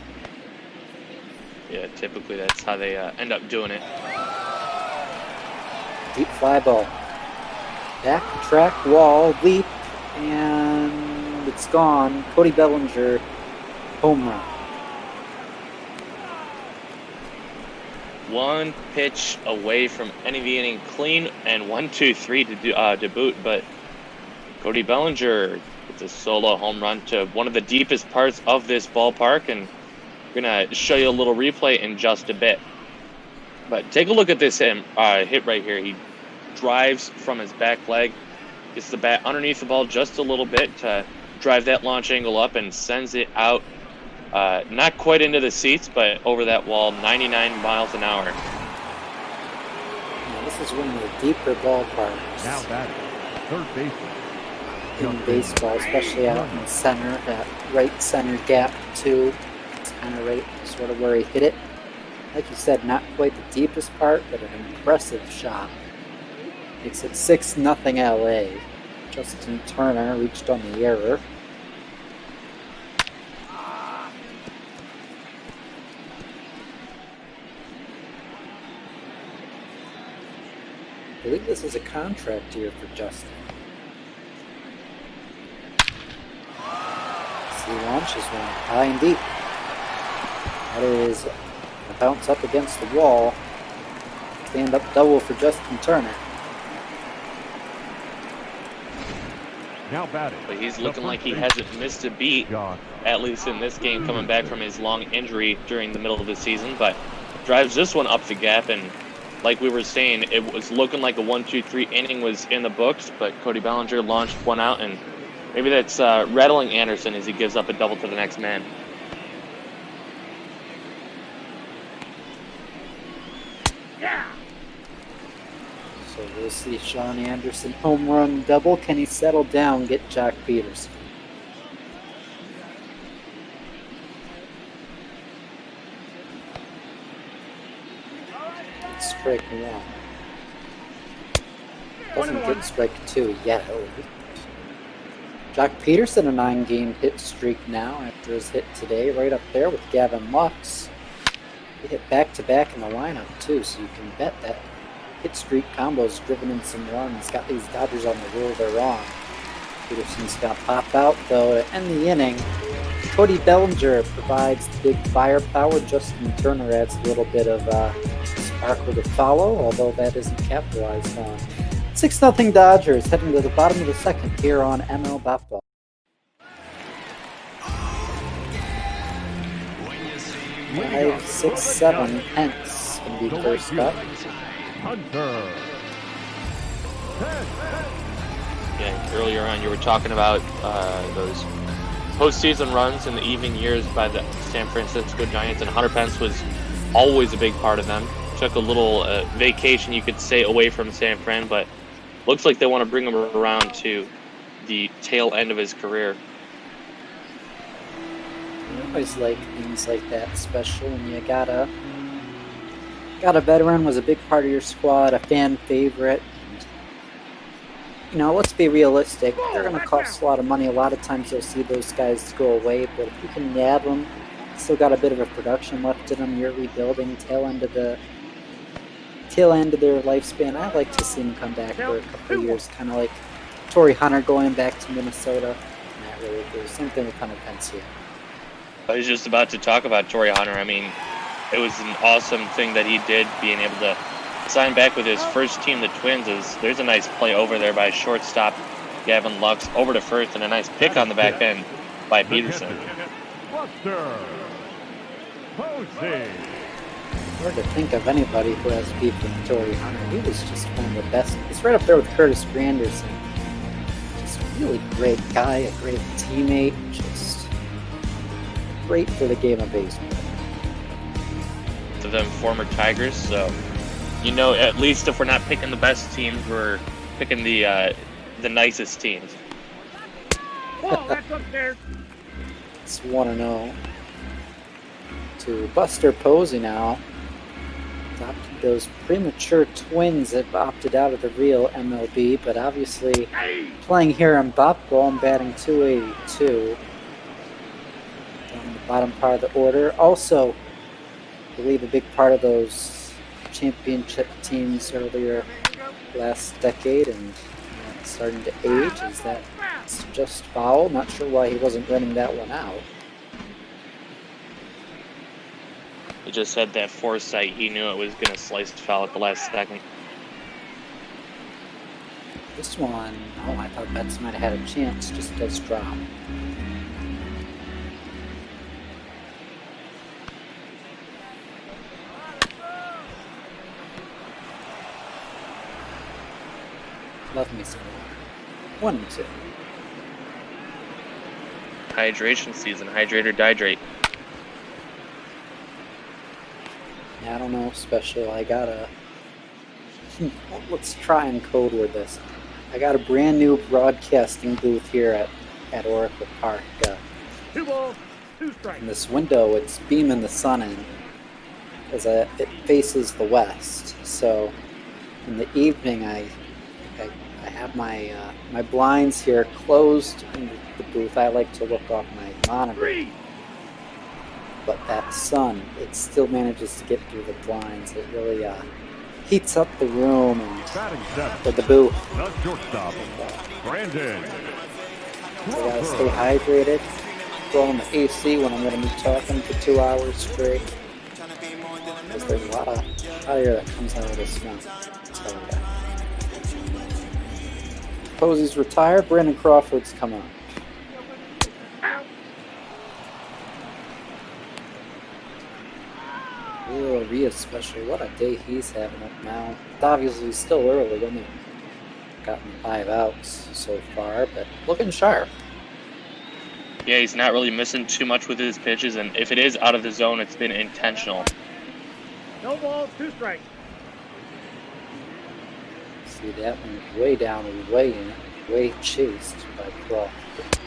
Yeah, typically that's how they end up doing it.
Deep fly ball. Back track wall, leap, and it's gone. Cody Bellinger, home run.
One pitch away from ending the inning clean, and 1-2-3 to boot, but Cody Bellinger gets a solo home run to one of the deepest parts of this ballpark, and we're going to show you a little replay in just a bit. But take a look at this hit right here. He drives from his back leg, gets the bat underneath the ball just a little bit to drive that launch angle up, and sends it out, not quite into the seats, but over that wall, 99 miles an hour.
Yeah, this is one of the deeper ballparks.
Now batting, third baseman.
In baseball, especially out in center, that right center gap too. It's kind of right sort of where he hit it. Like you said, not quite the deepest part, but an impressive shot. Makes it 6-0 LA. Justin Turner reached on the error. I believe this is a contract year for Justin. He launches one high and deep. That is a bounce up against the wall. Stand up double for Justin Turner.
Now batting.
But he's looking like he hasn't missed a beat, at least in this game, coming back from his long injury during the middle of the season. But drives this one up the gap, and like we were saying, it was looking like a 1-2-3 inning was in the books, but Cody Bellinger launched one out, and maybe that's rattling Anderson as he gives up a double to the next man.
So we'll see Sean Anderson home run double. Can he settle down, get Jack Peterson? Strike one. Doesn't get strike two yet. Jack Peterson, a 9-game hit streak now after his hit today, right up there with Gavin Lux. He hit back-to-back in the lineup, too, so you can bet that hit streak combo's driven in some runs. Got these Dodgers on the roll they're on. Peterson's going to pop out, though, to end the inning. Cody Bellinger provides the big firepower. Justin Turner adds a little bit of sparkle to follow, although that isn't capitalized on. 6-0 Dodgers heading to the bottom of the second here on ML Bopball. 5, 6, 7 Hence going to be first up.
Hunter.
Yeah, earlier on you were talking about those postseason runs in the even years by the San Francisco Giants, and Hunter Pence was always a big part of them. Took a little vacation, you could say, away from San Fran, but looks like they want to bring him around to the tail end of his career.
Always like things like that special when you got a veteran, was a big part of your squad, a fan favorite. And, you know, let's be realistic. They're going to cost a lot of money. A lot of times you'll see those guys go away, but if you can nab them, still got a bit of a production left in them. You're rebuilding tail end of their lifespan. I'd like to see them come back for a couple of years, kind of like Torrey Hunter going back to Minnesota. Not really good. Same thing with Hunter Pensia.
I was just about to talk about Torrey Hunter. I mean, it was an awesome thing that he did, being able to sign back with his first team, the Twins. There's a nice play over there by shortstop Gavin Lux over to first, and a nice pick on the back end by Peterson.
Hard to think of anybody who has beef with Torrey Hunter. He was just one of the best. He's right up there with Curtis Granderson. Just a really great guy, a great teammate, just great for the game of baseball.
To them former Tigers, so you know, at least if we're not picking the best teams, we're picking the nicest teams.
Whoa, that's upstairs.
It's 1-0 to Buster Posey now. Those premature Twins have opted out of the real MLB, but obviously playing here in Bopco and batting .282 on the bottom part of the order. Also, I believe a big part of those championship teams earlier last decade and starting to age is that it's just foul. Not sure why he wasn't running that one out.
He just had that foresight. He knew it was going to slice the foul at the last second.
This one, oh, I thought Betts might have had a chance. Just does drop. Love me some more. 1-2.
Hydration season. Hydrate or dihydrate.
Yeah, I don't know, special. I got a... Let's try and code word this. I got a brand new broadcasting booth here at Oracle Park.
2 balls, 2 strikes.
In this window, it's beaming the sun in because it faces the west. So in the evening, I have my my blinds here closed in the booth. I like to look off my monitor. But that sun, it still manages to get through the blinds. It really heats up the room and the booth.
Brandon.
So I gotta stay hydrated. Throw on the AC when I'm gonna be talking for 2 hours straight. Because there's a lot of air that comes out of this one. So yeah. Posey's retired. Brandon Crawford's come on. Urias special. What a day he's having up now. Obviously still early. Only gotten 5 outs so far, but looking sharp.
Yeah, he's not really missing too much with his pitches, and if it is out of the zone, it's been intentional.
No balls, 2 strikes.
See that one way down, way chased by Crawford.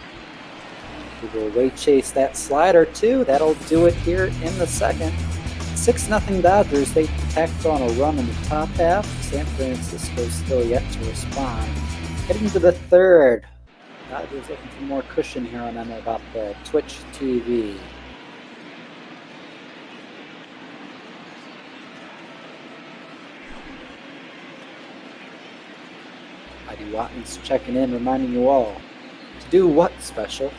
He will way chase that slider too. That'll do it here in the second. 6-0 Dodgers. They tacked on a run in the top half. San Francisco still yet to respond. Heading to the third. Dodgers looking for more cushion here on them about the Twitch TV. Heidi Watkins checking in, reminding you all to do what special?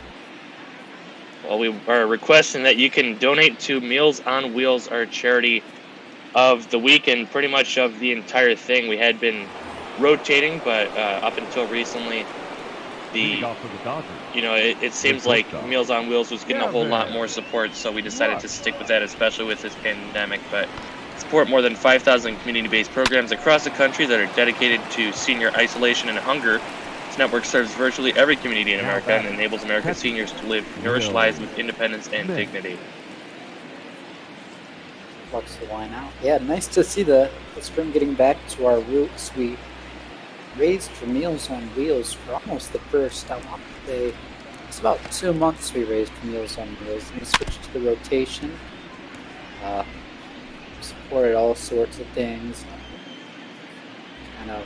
Well, we are requesting that you can donate to Meals on Wheels, our charity of the week and pretty much of the entire thing. We had been rotating, but up until recently, it seems like Meals on Wheels was getting a whole lot more support, so we decided to stick with that, especially with this pandemic. But support more than 5,000 community-based programs across the country that are dedicated to senior isolation and hunger. This network serves virtually every community in America and enables American seniors to live nourished lives with independence and dignity.
Looks the line out. Yeah, nice to see the scrim getting back to our roots. We raised for Meals on Wheels for almost the first, I want to say, It's about 2 months we raised Meals on Wheels, and we switched to the rotation. Supported all sorts of things, kind of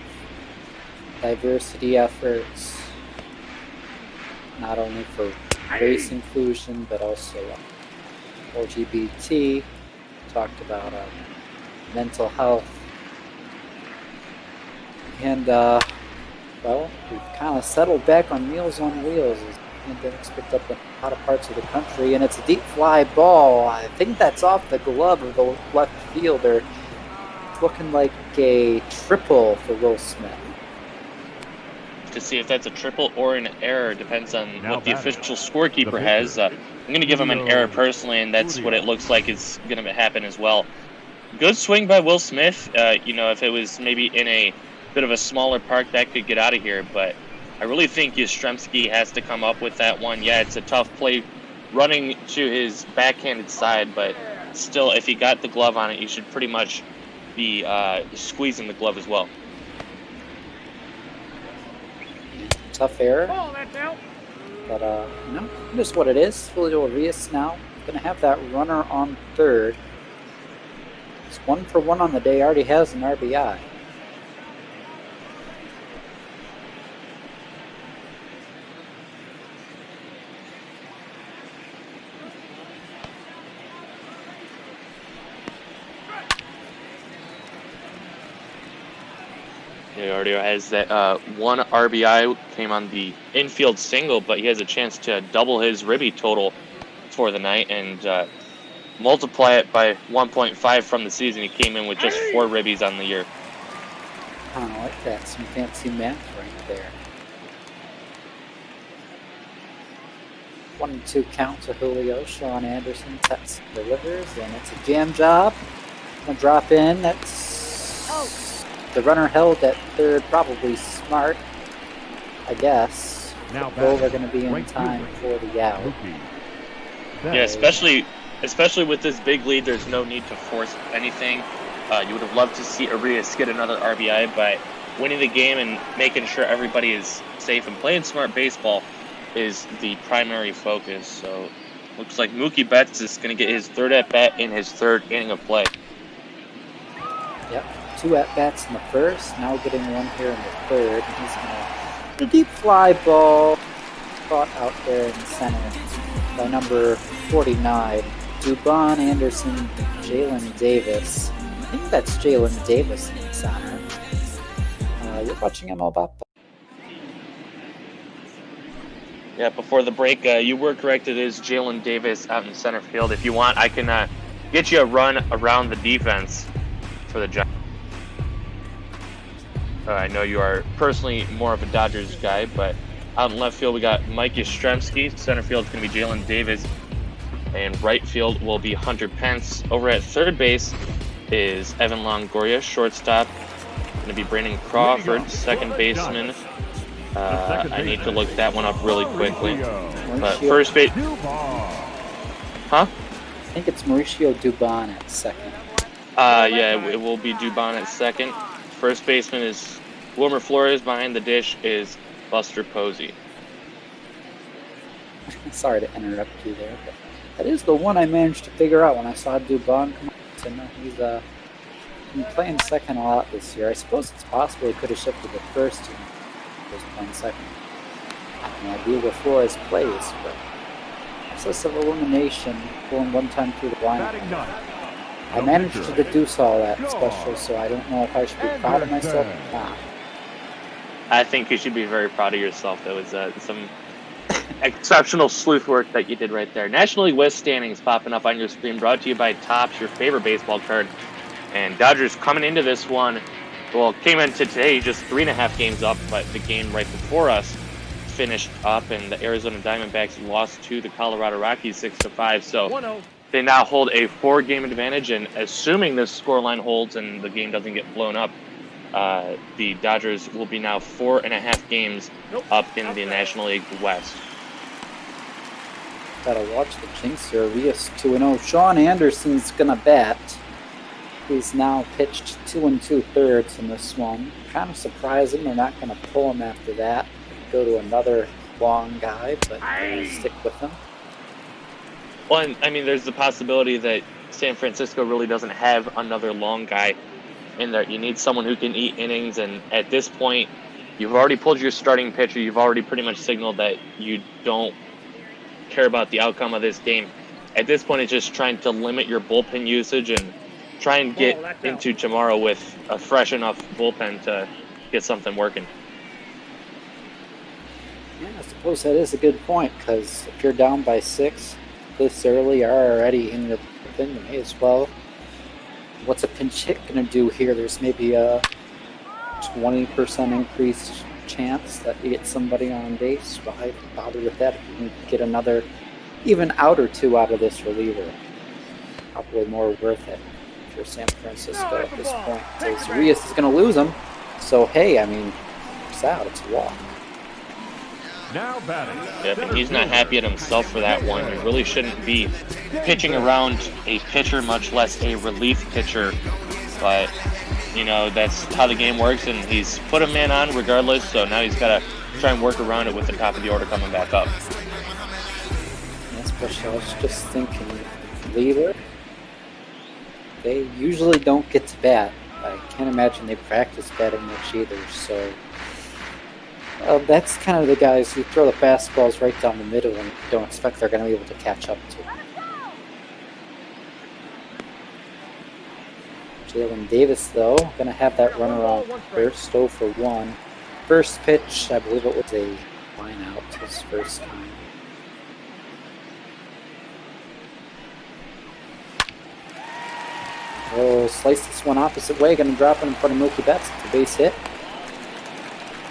diversity efforts, not only for race inclusion, but also LGBT. Talked about mental health. And, well, we've kind of settled back on Meals on Wheels as the pandemic's picked up in a lot of parts of the country, and it's a deep fly ball. I think that's off the glove of the left fielder. Looking like a triple for Will Smith.
To see if that's a triple or an error depends on what the official scorekeeper has. I'm going to give him an error personally, and that's what it looks like is going to happen as well. Good swing by Will Smith. If it was maybe in a bit of a smaller park, that could get out of here, but I really think Yastrzemski has to come up with that one. Yeah, it's a tough play running to his backhanded side, but still, if he got the glove on it, you should pretty much be squeezing the glove as well.
Tough error.
Oh, that's out.
But, just what it is. Julio Urias now going to have that runner on third. It's 1 for 1 on the day. Already has an RBI.
He already has that one RBI, came on the infield single, but he has a chance to double his ribby total for the night and multiply it by 1.5 from the season. He came in with just 4 ribbies on the year.
I like that. Some fancy math right there. 1-2 count to Julio. Sean Anderson cuts, delivers, and it's a jam job. Gonna drop in. That's the runner held at third. Probably smart, I guess.
Now
Both are going to be in time for the out.
Yeah, especially with this big lead, there's no need to force anything. You would have loved to see Urias get another RBI, but winning the game and making sure everybody is safe and playing smart baseball is the primary focus. So looks like Mookie Betts is going to get his third at-bat in his third inning of play.
Yep, 2 at-bats in the first, now getting 1 here in the third. And he's going to a deep fly ball caught out there in center by number 49, Dubon Anderson, Jalen Davis. I think that's Jalen Davis in center. You're watching MLB.
Yeah, before the break, you were correct. It is Jalen Davis out in center field. If you want, I can get you a run around the defense for the Giants. I know you are personally more of a Dodgers guy, but out in left field, we got Mike Yastrzemski. Center field is going to be Jalen Davis. And right field will be Hunter Pence. Over at third base is Evan Longoria. Shortstop going to be Brandon Crawford. Second baseman. I need to look that one up really quickly. But first base. Huh?
I think it's Mauricio Dubon at second.
Yeah, it will be Dubon at second. First baseman is Wilmer Flores. Behind the dish is Buster Posey.
Sorry to interrupt you there, but that is the one I managed to figure out when I saw Dubon come up. And he's been playing second a lot this year. I suppose it's possible he could have shifted to first and was playing second. I have no idea where Flores plays, but process of elimination, going 1 time through the lineup. I managed to deduce all that special, so I don't know if I should be proud of myself or not.
I think you should be very proud of yourself. That was some exceptional sleuth work that you did right there. National League West standings popping up on your screen, brought to you by Topps, your favorite baseball card. And Dodgers coming into this one, well, came into today just 3.5 games up, but the game right before us finished up, and the Arizona Diamondbacks lost to the Colorado Rockies 6-5. So they now hold a 4-game advantage, and assuming this scoreline holds and the game doesn't get blown up, the Dodgers will be now 4.5 games up in the National League West.
Gotta watch the Jinx here. Urias 2-0. Sean Anderson's gonna bat. He's now pitched 2 2/3 in this one. Kind of surprising they're not gonna pull him after that. Go to another long guy, but I'm going to stick with him.
Well, and, I mean, there's the possibility that San Francisco really doesn't have another long guy in there. You need someone who can eat innings, and at this point, you've already pulled your starting pitcher. You've already pretty much signaled that you don't care about the outcome of this game. At this point, it's just trying to limit your bullpen usage and try and get into tomorrow with a fresh enough bullpen to get something working.
Yeah, I suppose that is a good point, because if you're down by 6 this early, you're already in your bullpen, you may as well. What's a pinch hit going to do here? There's maybe a 20% increased chance that you get somebody on base. Why bother with that if you can get another even out or two out of this reliever? Probably more worth it if you're San Francisco at this point, because Urias is going to lose him. So hey, I mean, it's out. It's a walk.
Now batting.
Yep, and he's not happy at himself for that one. You really shouldn't be pitching around a pitcher, much less a relief pitcher. But, you know, that's how the game works, and he's put a man on regardless, so now he's got to try and work around it with the top of the order coming back up.
Especially, I was just thinking, reliever, they usually don't get to bat. I can't imagine they practice batting much either, so that's kind of the guys who throw the fastballs right down the middle and don't expect they're going to be able to catch up to. Jalen Davis, though, going to have that runner on first, 0 for 1. First pitch, I believe it was a line out his first time. Oh, slice this one opposite way, going to drop it in front of Mookie Betts. It's a base hit.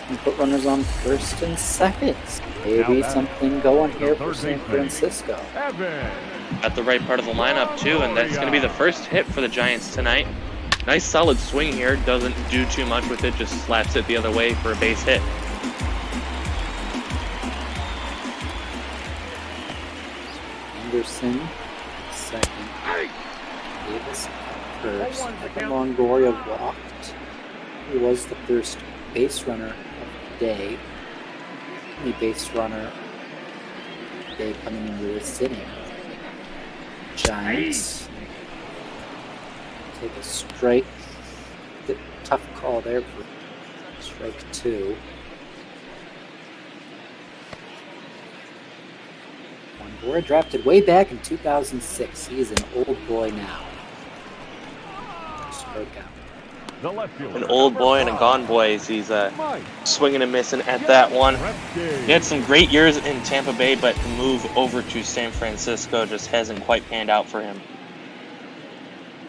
And put runners on first and second. Maybe something going here for San Francisco.
At the right part of the lineup, too, and that's going to be the first hit for the Giants tonight. Nice solid swing here. Doesn't do too much with it, just slaps it the other way for a base hit.
Anderson, second. Davis, first. Longoria walked. He was the first base runner of the day. The base runner of the day coming into this inning. Giants take a strike. Tough call there for strike 2. Longoria drafted way back in 2006. He is an old boy now. Strike out.
An old boy and a gone boy as he's swinging and missing at that one. He had some great years in Tampa Bay, but the move over to San Francisco just hasn't quite panned out for him.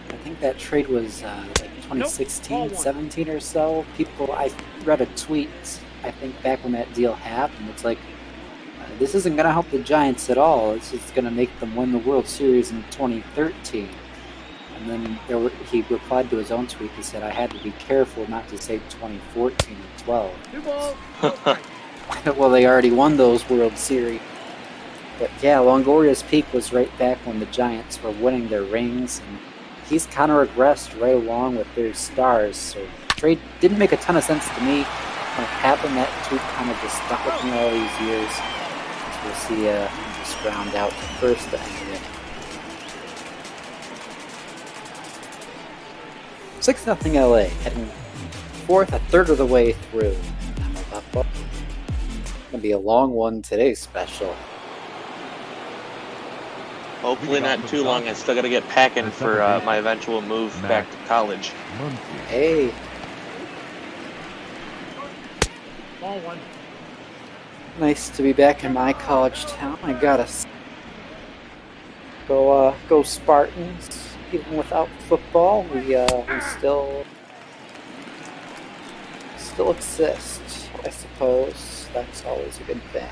I think that trade was like 2016, 17 or so. I read a tweet, I think back when that deal happened. It's like, this isn't going to help the Giants at all. It's just going to make them win the World Series in 2013. And then he replied to his own tweet. He said, I had to be careful not to say 2014 and 12. Well, they already won those World Series. But yeah, Longoria's peak was right back when the Giants were winning their rings. And he's kind of regressed right along with their stars. So trade didn't make a ton of sense to me. When it happened, that tweet kind of just stuck with me all these years. So we'll see just round out the first to end it. 6-0 LA, heading fourth, a third of the way through. Gonna be a long one today, special.
Hopefully not too long. I still got to get packing for my eventual move back to college.
Hey.
Ball one.
Nice to be back in my college town. I gotta go Spartans. Even without football, we still exist, I suppose. That's always a good thing.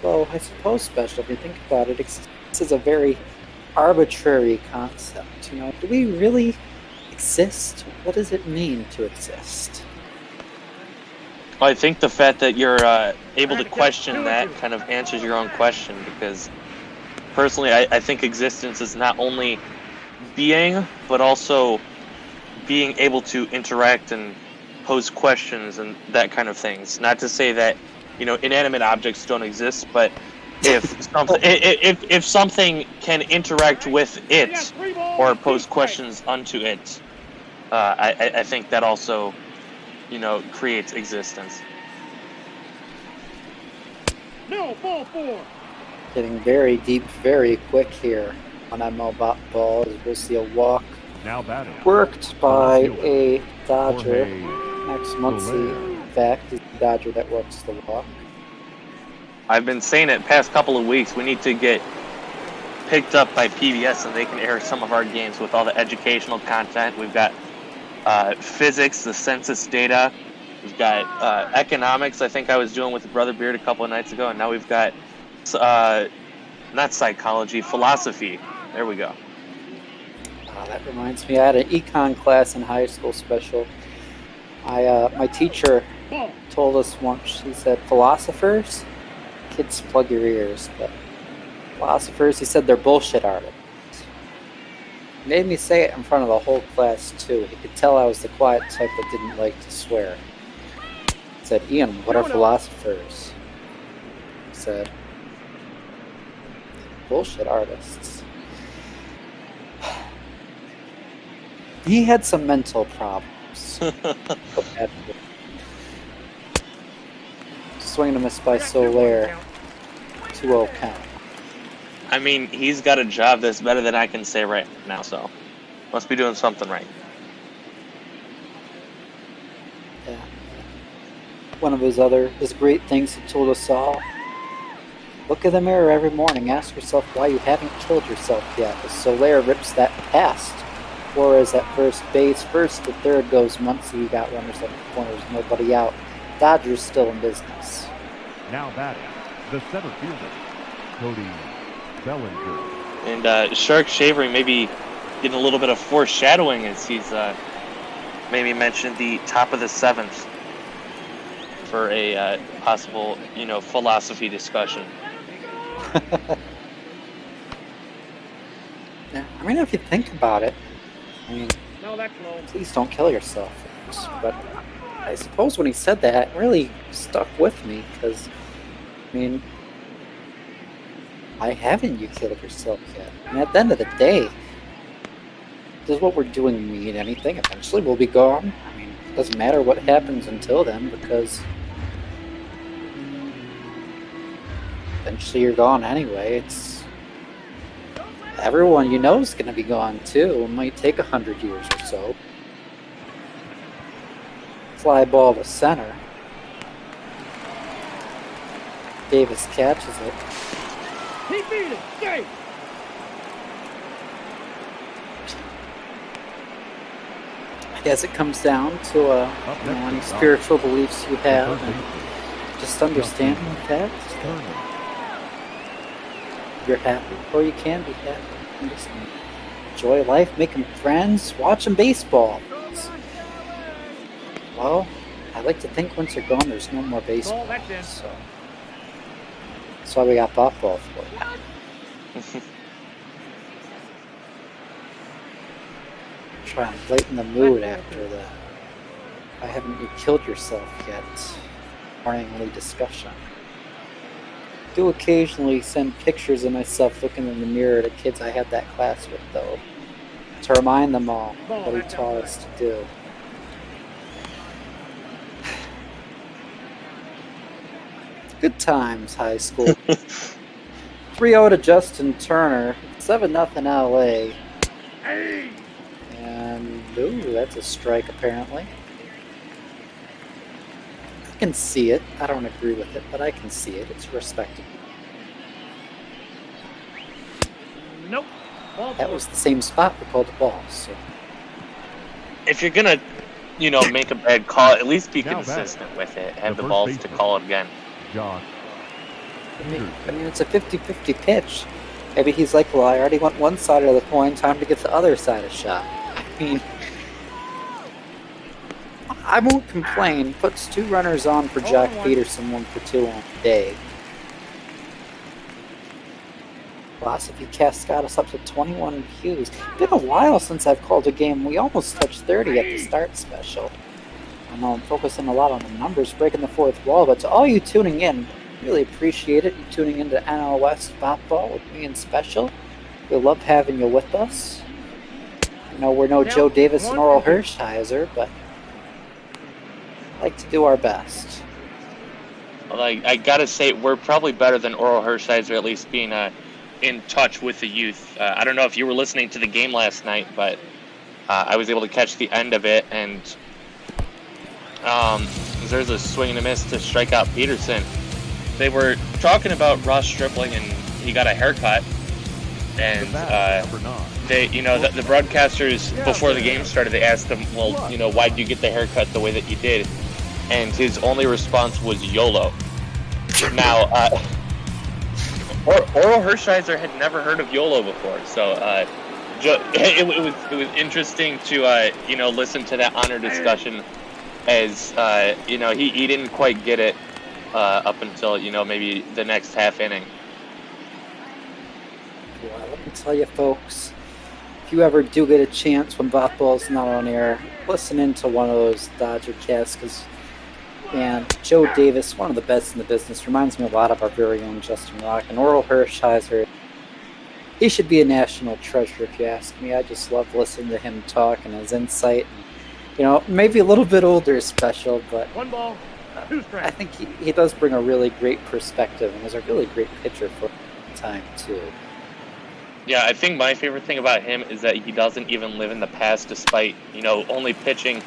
Well, I suppose, special, if you think about it, this is a very arbitrary concept. You know, do we really exist? What does it mean to exist?
Well, I think the fact that you're able to question that kind of answers your own question, because personally, I think existence is not only being, but also being able to interact and pose questions and that kind of things. Not to say that, inanimate objects don't exist, but if something can interact with it or pose questions unto it, I think that also, creates existence.
No, ball 4.
Getting very deep, very quick here on that ball. We'll see a walk
Now batting.
worked by a Dodger.
Jorge
Next Muncie, in fact, is the Dodger that works the walk.
I've been saying it past couple of weeks. We need to get picked up by PBS and they can air some of our games with all the educational content. We've got physics, the census data. We've got economics. I think I was doing with Brother Beard a couple of nights ago, and now we've got not psychology, philosophy. There we go.
That reminds me, I had an econ class in high school special. My teacher told us once, she said, philosophers, kids plug your ears, but philosophers, he said they're bullshit artists. He made me say it in front of the whole class too. He could tell I was the quiet type that didn't like to swear. He said, Ian, what are philosophers? I said, bullshit artists. He had some mental problems. Swing and a miss by Soler. 2-0 count.
I mean, he's got a job that's better than I can say right now, so must be doing something right.
Yeah. One of his great things he told us all. Look in the mirror every morning. Ask yourself why you haven't killed yourself yet. As Soler rips that past. Flores at first base. First to third goes Muncie. You got runners at the corners. Nobody out. Dodgers still in business.
Now batting, the center fielder, Cody Bellinger.
And Shark Shavery maybe getting a little bit of foreshadowing as he's maybe mentioned the top of the 7th for a possible, philosophy discussion.
Yeah, I mean, if you think about it,
No, that's low.
please don't kill yourself. But I suppose when he said that, it really stuck with me because, why haven't you killed yourself yet? And at the end of the day, does what we're doing mean anything? Eventually we'll be gone. It doesn't matter what happens until then because eventually you're gone anyway. It's everyone you know is going to be gone too. It might take 100 years or so. Fly ball to center. Davis catches it.
He beat it. Stay.
I guess it comes down to any spiritual beliefs you have, and just understanding that you're happy, or you can be happy. And just enjoy life, making friends, watching baseball. Well, I like to think once you're gone, there's no more baseball. So that's why we got ball for you. Try and lighten the mood after the "why haven't you killed yourself yet" morningly discussion. Do occasionally send pictures of myself looking in the mirror to kids I had that class with, though, to remind them all what he taught us to do. Good times, high school. 3-0 to Justin Turner. 7-0 LA. And, ooh, that's a strike, apparently. I can see it. I don't agree with it, but I can see it. It's respectable.
Nope.
That was the same spot we called the ball, so.
If you're gonna, make a bad call, at least be consistent with it. Have the balls to call it again.
Josh.
It's a 50-50 pitch. Maybe he's like, well, I already went one side of the coin, time to get the other side a shot. I won't complain. Puts 2 runners on for Jack Peterson, 1 for 2 on the day. Philosophy cast got us up to 21 views. It's been a while since I've called a game. We almost touched 30 at the start special. I know I'm focusing a lot on the numbers, breaking the fourth wall, but to all you tuning in, really appreciate it. You tuning into NL West Ball with me and Special. We love having you with us. You know, we're no Joe Davis and Oral Hershiser, but I like to do our best.
Well, I gotta say, we're probably better than Oral Hershiser, at least being in touch with the youth. I don't know if you were listening to the game last night, but I was able to catch the end of it, and there's a swing and a miss to strike out Peterson. They were talking about Ross Stripling, and he got a haircut, and they, you know, the broadcasters before the game started, they asked him, well, you know, why did you get the haircut the way that you did? And his only response was YOLO. Now, Oral Hershiser had never heard of YOLO before, so it was interesting to you know, listen to that honor discussion, as you know, he didn't quite get it up until, you know, maybe the next half inning.
Well, let me tell you, folks, if you ever do get a chance when Ball's not on air, listen into one of those Dodger casts, because, man, Joe Davis, one of the best in the business, reminds me a lot of our very own Justin Rock, and Oral Hershiser. He should be a national treasure, if you ask me. I just love listening to him talk and his insight. And, you know, maybe a little bit older Special, but I think he does bring a really great perspective, and is a really great pitcher for the time, too.
Yeah, I think my favorite thing about him is that he doesn't even live in the past, despite, you know, only pitching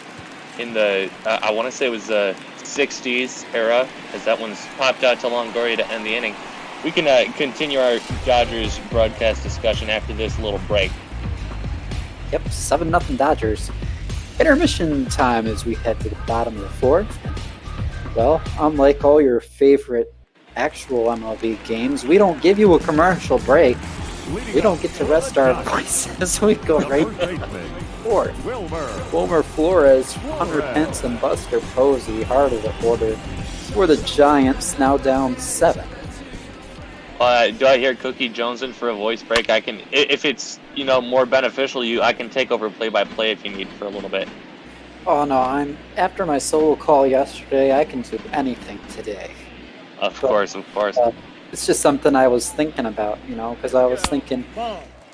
in the, I want to say it was the 60s era, as that one's popped out to Longoria to end the inning. We can continue our Dodgers broadcast discussion after this little break.
Yep, 7-0 Dodgers. Intermission time as we head to the bottom of the fourth. Well, unlike all your favorite actual MLB games, we don't give you a commercial break. We don't get to rest our voices. We go right to fourth. Wilmer Flores, Hunter Pence, and Buster Posey, heart of the order, for the Giants, now down 7.
Do I hear Cookie Jonesin for a voice break? I can, if it's, you know, more beneficial to you, I can take over play-by-play if you need for a little bit.
Oh no, after my solo call yesterday, I can do anything today.
Of course.
It's just something I was thinking about, you know, because I was thinking,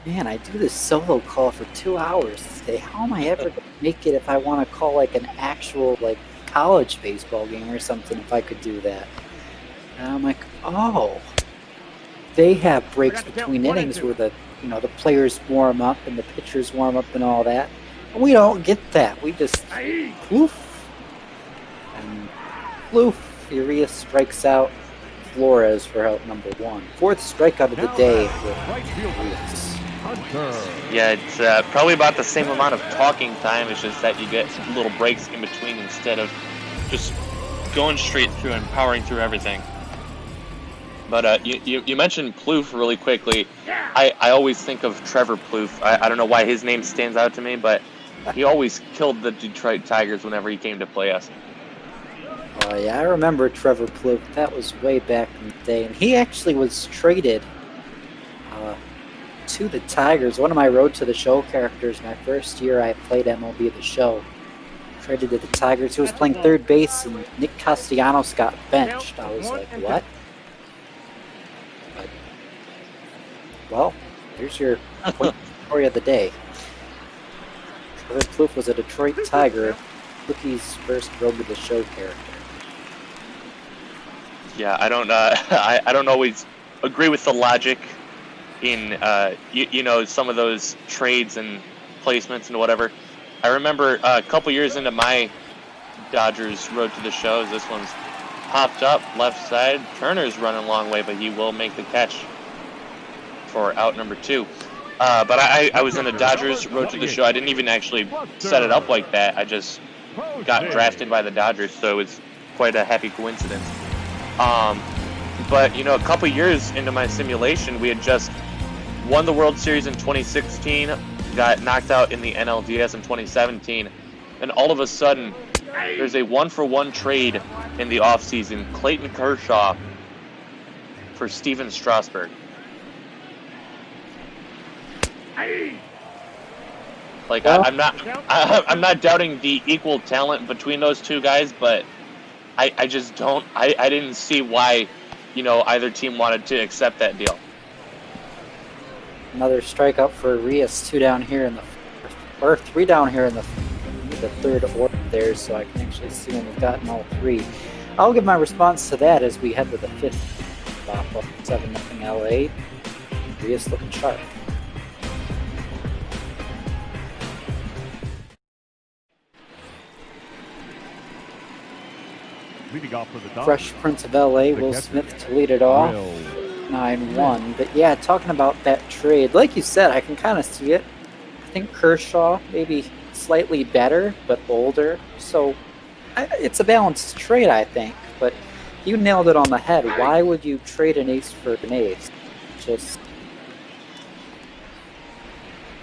man, I do this solo call for 2 hours today. How am I ever going to make it if I want to call like an actual like college baseball game or something, if I could do that? And I'm like, oh, they have breaks between innings where the, you know, the players warm up and the pitchers warm up and all that. And we don't get that. We just poof and poof. Urias strikes out Flores for out number 1. 4th strikeout of the day for Urias.
Yeah, it's probably about the same amount of talking time. It's just that you get little breaks in between instead of just going straight through and powering through everything. But you mentioned Plouffe really quickly. I always think of Trevor Plouffe. I don't know why his name stands out to me, but he always killed the Detroit Tigers whenever he came to play us.
Oh yeah, I remember Trevor Plouffe. That was way back in the day, and he actually was traded to the Tigers. One of my Road to the Show characters, my first year I played MLB The Show, traded to the Tigers. He was playing third base, and Nick Castellanos got benched. I was like, what? But, well, here's your story of the day. Trevor Plouffe was a Detroit Tiger, Cookie's first Road to the Show character.
Yeah, I don't always agree with the logic in you know, some of those trades and placements and whatever. I remember a couple years into my Dodgers Road to the Shows, this one's popped up left side. Turner's running a long way, but he will make the catch for out number 2. But I was in the Dodgers Road to the Show. I didn't even actually set it up like that. I just got drafted by the Dodgers, so it was quite a happy coincidence. But, you know, a couple years into my simulation, we had just won the World Series in 2016, got knocked out in the NLDS in 2017, and all of a sudden, there's a 1-for-1 trade in the offseason. Clayton Kershaw for Steven Strasburg. Like
Well-
I'm not doubting the equal talent between those two guys, but I just don't. I didn't see why, either team wanted to accept that deal.
Another strikeout for Urias, 2 down here in the or 3 down here in the third order there, so I can actually see when we've gotten all 3. I'll give my response to that as we head to the 5th stop up 7-0 LA. Urias looking sharp.
Leading off for the top.
Fresh Prince of LA, Will Smith to lead it off. 9-1. But yeah, talking about that trade, like you said, I can kind of see it. I think Kershaw maybe slightly better, but older. So it's a balanced trade, I think. But you nailed it on the head. Why would you trade an ace for an ace? Just,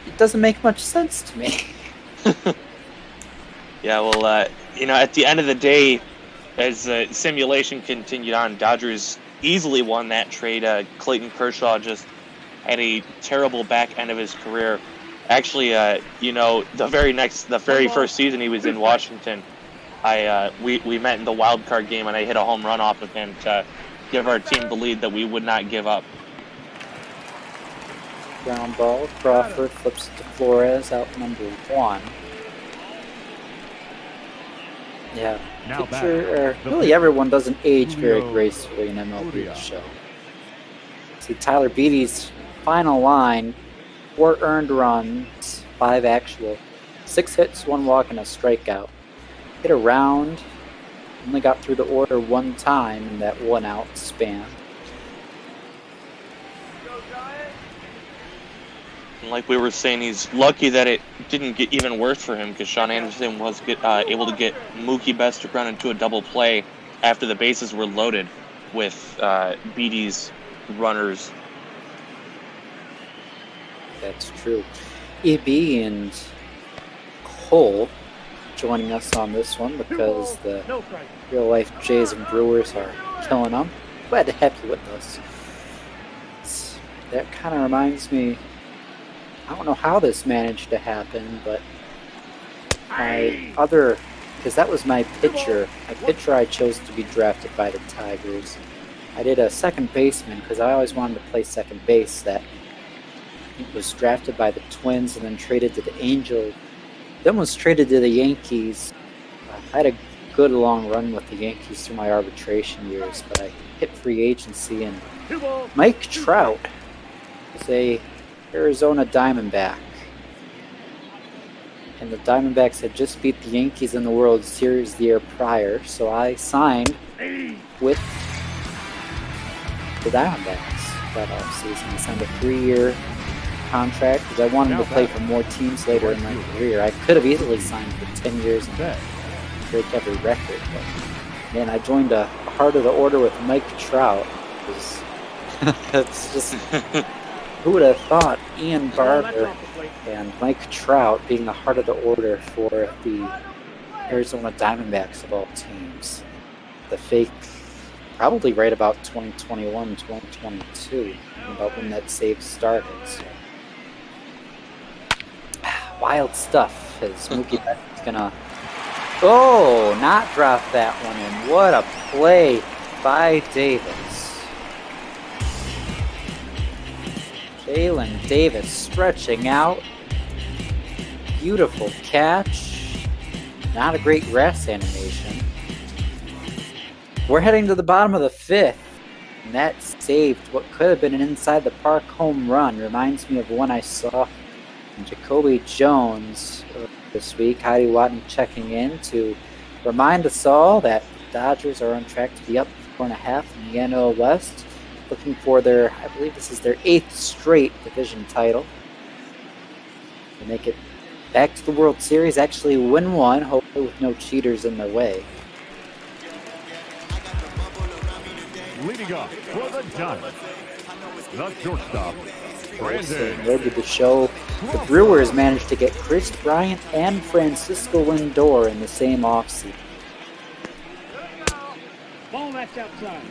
it doesn't make much sense to me.
Yeah, well, at the end of the day, as simulation continued on, Dodgers easily won that trade. Clayton Kershaw just had a terrible back end of his career. Actually, the very first season he was in Washington, we met in the wild card game, and I hit a home run off of him to give our team the lead that we would not give up.
Ground ball. Crawford flips it to Flores, out number 1. Yeah. Really everyone doesn't age very gracefully in MLB The Show. See, Tyler Beede's final line, 4 earned runs, 5 actual, 6 hits, 1 walk, and a strikeout. Hit a round, only got through the order 1 time in that 1-out span.
And like we were saying, he's lucky that it didn't get even worse for him, because Sean Anderson was able to get Mookie Betts to run into a double play after the bases were loaded with Beede's runners.
That's true. EB and Cole joining us on this one because the real-life Jays and Brewers are killing them. Glad to have you with us. That kind of reminds me, I don't know how this managed to happen, but because that was my pitcher I chose to be drafted by the Tigers. I did a second baseman because I always wanted to play second base. That was drafted by the Twins and then traded to the Angels. Then was traded to the Yankees. I had a good long run with the Yankees through my arbitration years, but I hit free agency, and Mike Trout is a Arizona Diamondback. And the Diamondbacks had just beat the Yankees in the World Series the year prior, so I signed with the Diamondbacks that offseason. I signed a 3-year contract because I wanted to play for more teams later in my career. I could have easily signed for 10 years and break every record, but man, I joined a heart of the order with Mike Trout. It's just, who would have thought Ian Barber and Mike Trout being the heart of the order for the Arizona Diamondbacks of all teams? The fake, probably right about 2021, 2022, about when that save started. So. Wild stuff, as Mookie Betts is gonna, not drop that one in. What a play by Davis. Jalen Davis stretching out. Beautiful catch. Not a great grass animation. We're heading to the bottom of the 5th. And that saved what could have been an inside the park home run. Reminds me of one I saw from Jacoby Jones this week. Heidi Watney checking in to remind us all that the Dodgers are on track to be up 4.5 in the NL West. Looking for their, I believe this is their 8th straight division title. They make it back to the World Series, actually win one, hopefully with no cheaters in their way.
Leading up for the Giants, the shortstop, Brandon.
Road to the show. The Brewers managed to get Chris Bryant and Francisco Lindor in the same offseason.
Ball that's outside.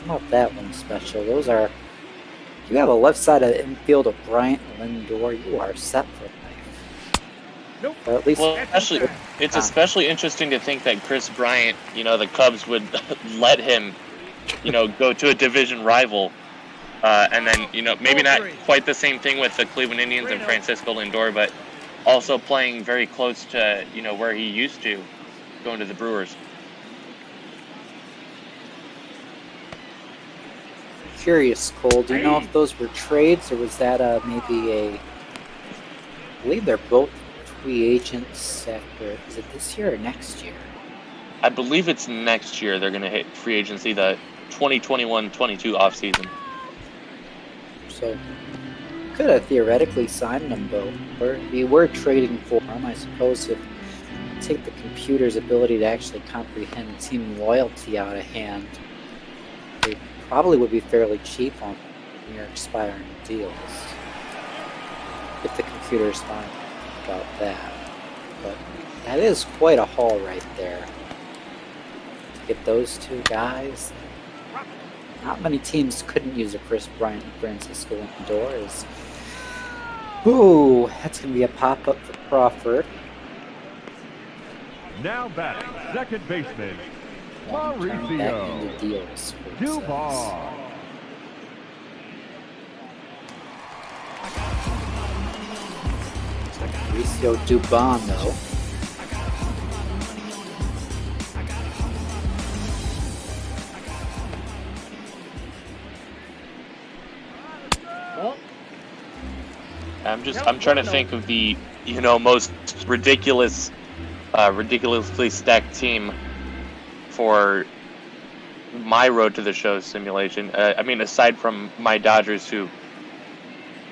How about that one special? Those are. If you have a left side of the infield of Bryant and Lindor, you are set for life. Or at least,
Well, it's especially interesting to think that Chris Bryant, the Cubs would let him, go to a division rival. And then, maybe not quite the same thing with the Cleveland Indians and Francisco Lindor, but also playing very close to, where he used to, going to the Brewers.
curious, Cole, do you know if those were trades or was that maybe I believe they're both free agents after, is it this year or next year?
I believe it's next year they're going to hit free agency, the 2021-22 offseason.
So, could have theoretically signed them both. We were trading for them, I suppose, if take the computer's ability to actually comprehend team loyalty out of hand. They probably would be fairly cheap on near expiring deals. If the computer is fine about that. But that is quite a haul right there. To get those two guys. Not many teams couldn't use a Chris Bryant and Francisco Lindor. Ooh, that's going to be a pop-up for Crawford.
Now batting, second baseman,
Turn back into deals.
Duval.
Mauricio Dubon, though.
I'm trying to think of the, most ridiculously stacked team for my Road to the Show simulation. Aside from my Dodgers, who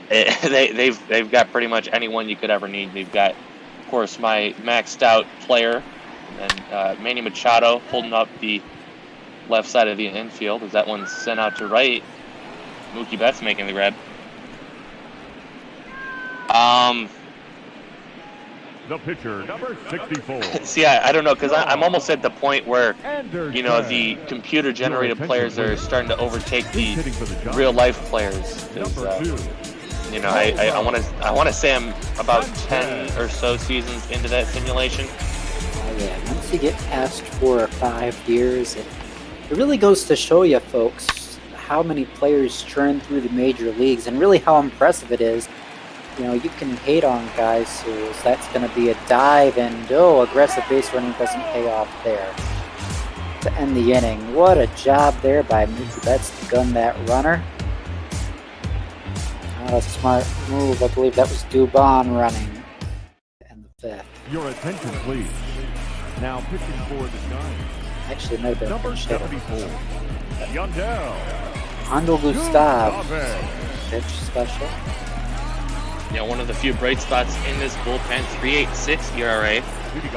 they've got pretty much anyone you could ever need. They've got, of course, my maxed out player, and Manny Machado holding up the left side of the infield as that one's sent out to right. Mookie Betts making the grab.
The pitcher, number 64.
See, I don't know, because I'm almost at the point where, the computer-generated players are starting to overtake the real-life players. I want to say I'm about 10 or so seasons into that simulation.
Oh yeah, once you get past 4 or 5 years, it really goes to show you, folks, how many players churn through the major leagues and really how impressive it is. You can hate on guys who's that's going to be a dive and, aggressive base running doesn't pay off there. To end the inning, what a job there by Mookie Betts to gun that runner. Not a smart move. I believe that was Dubon running. And the fifth.
Your attention, please. Now pitching for the Giants.
Actually, it might have been
number 74. Yandel.
Ando Gustav. Pitch special.
Yeah, one of the few bright spots in this bullpen, 3.86 ERA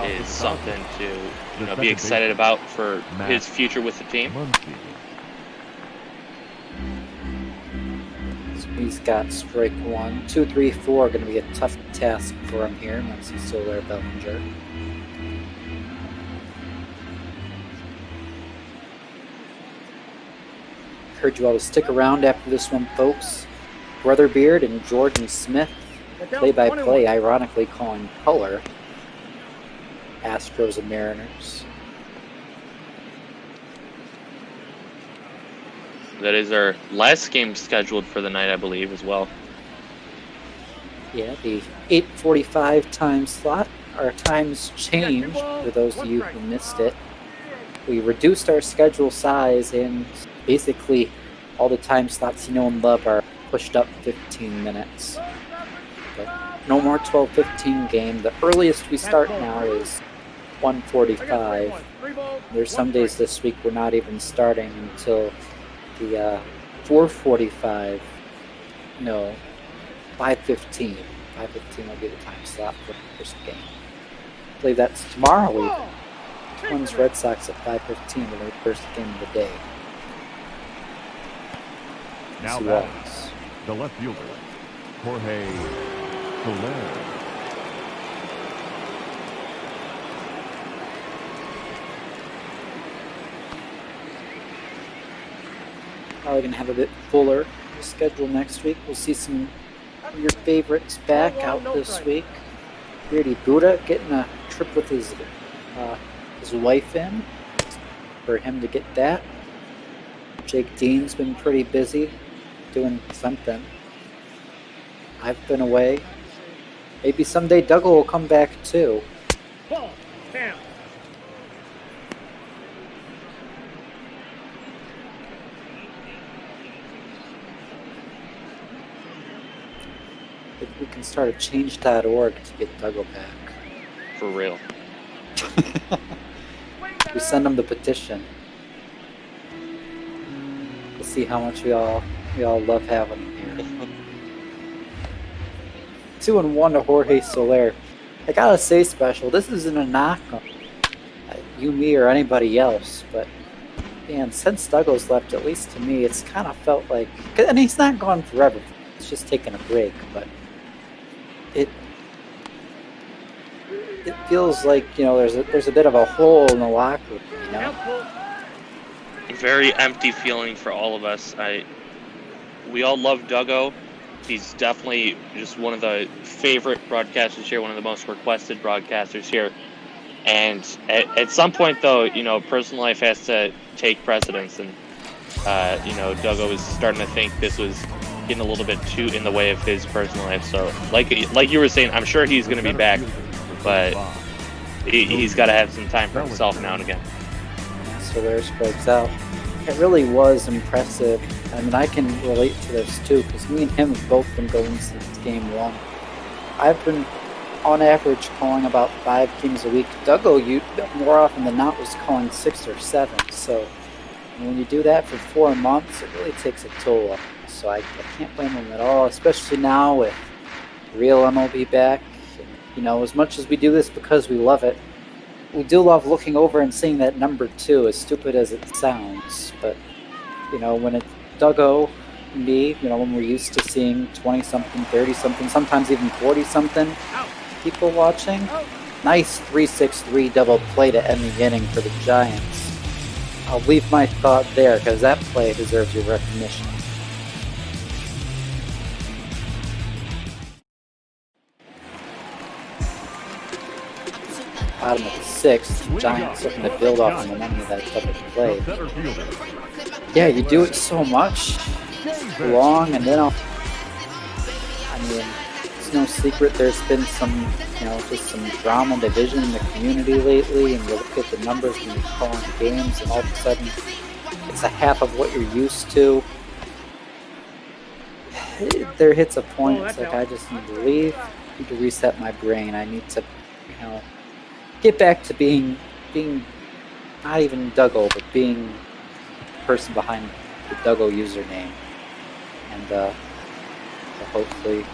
is something to be excited about for his future with the team.
So he's got strike 1, 2, 3, 4 going to be a tough task for him here once he's still there, Bellinger. Encourage you all to stick around after this one, folks. Brother Beard and Jordan Smith, play-by-play, ironically calling color, Astros and Mariners.
That is our last game scheduled for the night, I believe, as well.
Yeah, the 8:45 time slot. Our times changed for those of you who missed it. We reduced our schedule size, and basically all the time slots you know and love are pushed up 15 minutes. But no more 12:15 game. The earliest we start now is 1:45. There's some days this week we're not even starting until the 4:45. No, 5:15. 5:15 will be the time slot for the first game. I believe that's tomorrow even. Twins Red Sox at 5:15 will be the first game of the day.
Now batting, the left fielder, Jorge Soler.
Probably going to have a bit fuller schedule next week. We'll see some of your favorites back out this week. Beardy Buddha getting a trip with his wife in for him to get that. Jake Dean's been pretty busy doing something. I've been away. Maybe someday Douggo will come back too.
Ball, down.
Maybe we can start a change.org to get Douggo back.
For real.
We send him the petition. To see how much we all love having him here. 2-1 to Jorge Soler. I gotta say, Special, this isn't a knock on you, me, or anybody else, but man, since Douggo's left, at least to me, it's kind of felt like, and he's not gone forever. It's just taking a break, but it feels like, you know, there's a bit of a hole in the locker room, you know.
Very empty feeling for all of us. We all love Douggo. He's definitely just one of the favorite broadcasters here, one of the most requested broadcasters here. And at some point, though, you know, personal life has to take precedence. And, you know, Douggo was starting to think this was getting a little bit too in the way of his personal life. So, like you were saying, I'm sure he's going to be back, but he's got to have some time for himself now and again.
So there strikes out. It really was impressive. I mean, I can relate to this too, because me and him have both been going since game one. I've been, on average, calling about 5 games a week. Douggo, more often than not, was calling 6 or 7. So when you do that for 4 months, it really takes a toll on you. So I can't blame him at all, especially now with real MLB back. And, you know, as much as we do this because we love it, we do love looking over and seeing that number 2, as stupid as it sounds. But, you know, when it's Douggo, me, you know, when we're used to seeing 20-something, 30-something, sometimes even 40-something people watching, nice 3-6-3 double play to end the inning for the Giants. I'll leave my thought there, because that play deserves your recognition. Bottom of the 6th, Giants looking to build off the momentum of that double play. Yeah, you do it so much, long, and then I mean, it's no secret there's been some, you know, just some drama and division in the community lately, and you look at the numbers when you're calling games, and all of a sudden, it's a half of what you're used to. There hits a point, it's like I just need to leave, I need to reset my brain, I need to, you know, get back to being not even Douggo, but being the person behind the Douggo username, and hopefully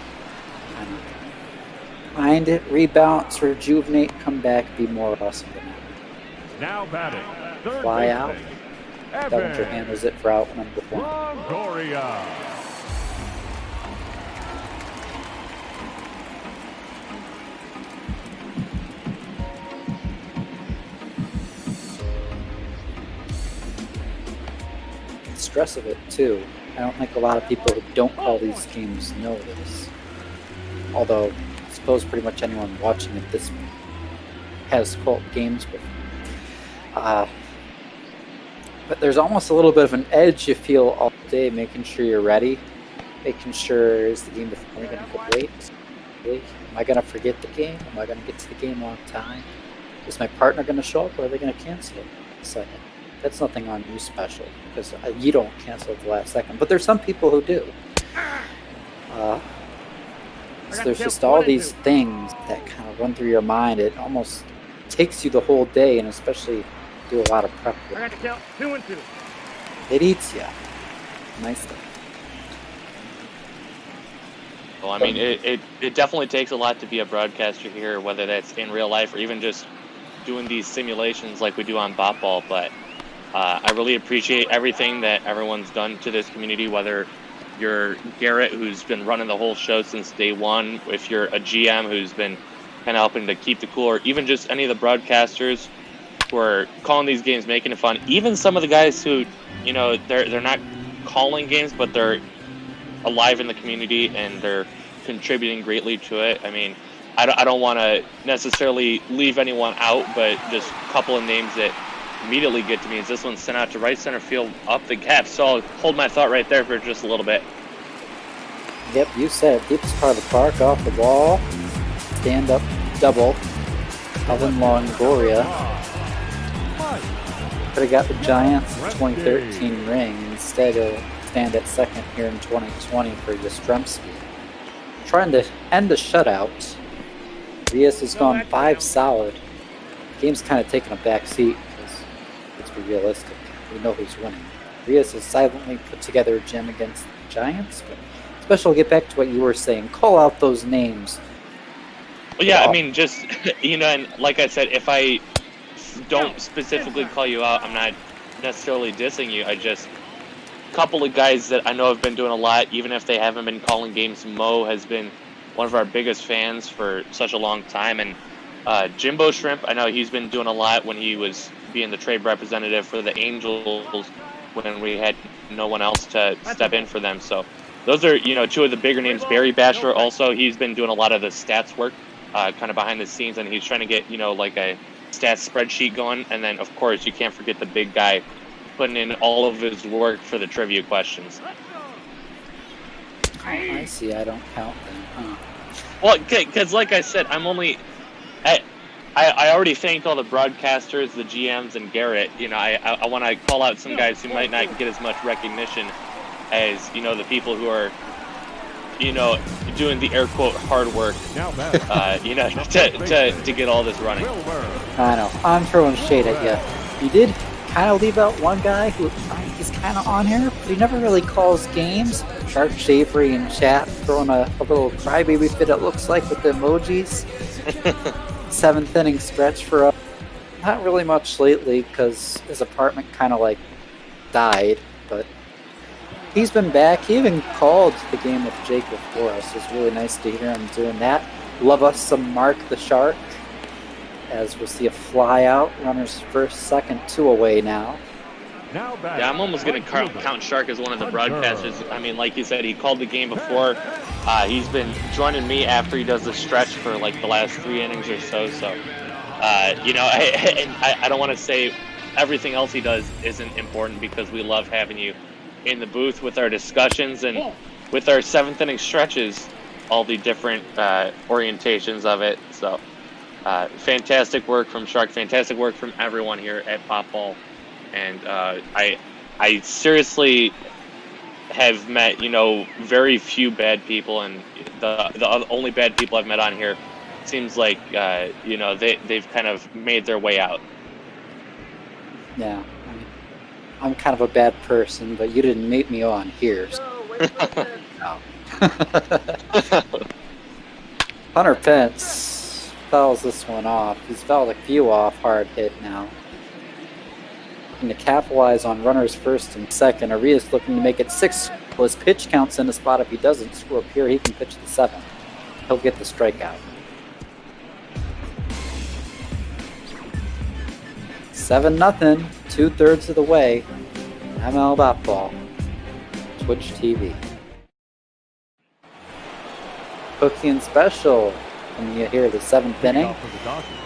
kind of find it, rebalance, rejuvenate, come back, be more awesome than ever.
Now batting, third
Fly out.
baseman,
Bellinger handles it for out number 1.
Longoria.
Stress of it too. I don't think a lot of people who don't call these games know this. Although I suppose pretty much anyone watching it this has called games before. But there's almost a little bit of an edge you feel all day, making sure you're ready, making sure is the game before me going to go late? Really? Am I going to forget the game? Am I going to get to the game on time? Is my partner going to show up, or are they going to cancel it in a second? That's nothing on you, Special, because you don't cancel at the last second. But there's some people who do. So there's just all these things that kind of run through your mind. It almost takes you the whole day, and especially do a lot of prep work.
I got to count 2 and 2.
It eats you. Nice thing.
Well, I mean, it definitely takes a lot to be a broadcaster here, whether that's in real life or even just doing these simulations like we do on Botball. But I really appreciate everything that everyone's done to this community, whether you're Garrett, who's been running the whole show since day one, if you're a GM who's been kind of helping to keep the cool, or even just any of the broadcasters who are calling these games, making it fun. Even some of the guys who, you know, they're not calling games, but they're alive in the community and they're contributing greatly to it. I mean, I don't want to necessarily leave anyone out, but just a couple of names that immediately get to me is this one sent out to right center field up the gap. So I'll hold my thought right there for just a little bit.
Yep, you said it. Deepest part of the park, off the wall. Stand up double. Alvin Longoria. Could have got the Giants 2013 ring. Instead, he'll stand at second here in 2020 for Yastrzemski. Trying to end the shutout. Urias has gone 5 solid. Game's kind of taken a back seat because let's be realistic. We know who's winning. Urias has silently put together a gem against the Giants, but Special, get back to what you were saying. Call out those names.
Well, yeah, I mean, just, and like I said, if I don't specifically call you out, I'm not necessarily dissing you. I just, a couple of guys that I know have been doing a lot, even if they haven't been calling games. Mo has been one of our biggest fans for such a long time. And Jimbo Shrimp, I know he's been doing a lot when he was being the trade representative for the Angels when we had no one else to step in for them. So those are, two of the bigger names. Barry Bachelor also, he's been doing a lot of the stats work kind of behind the scenes, and he's trying to get, like a stats spreadsheet going. And then, of course, you can't forget the big guy putting in all of his work for the trivia questions.
I see, I don't count them. Huh.
Well, because like I said, I already thanked all the broadcasters, the GMs, and Garrett. I want to call out some guys who might not get as much recognition as, the people who are, doing the air quote hard work, to get all this running.
I know, I'm throwing shade at you. You did kind of leave out one guy who he's kind of on here, but he never really calls games. Sharp Shavery in chat throwing a little crybaby fit, it looks like, with the emojis. 7th inning stretch for us. Not really much lately because his apartment kind of died, but he's been back. He even called the game with Jake before us. It's really nice to hear him doing that. Love us some Mark the Shark, as we'll see a fly out. Runners first, second, 2 away now.
Yeah, I'm almost going to count Shark as one of the broadcasters. I mean, like you said, he called the game before. He's been joining me after he does the stretch for the last 3 innings or so. So, I don't want to say everything else he does isn't important, because we love having you in the booth with our discussions and with our 7th inning stretches, all the different orientations of it. So, fantastic work from Shark, fantastic work from everyone here at Pop Ball. And I seriously have met, very few bad people, and the only bad people I've met on here seems like, they've kind of made their way out.
Yeah, I'm kind of a bad person, but you didn't meet me on here. So. No. Hunter Pence fouls this one off. He's fouled a few off, hard hit now. To capitalize on runners first and second. Urias looking to make it 6. His pitch counts in the spot. If he doesn't score up here, he can pitch the 7th. He'll get the strikeout. 7-0, 2/3 of the way. ML Ball. Twitch TV. Cookie and Special. And you hear the 7th inning.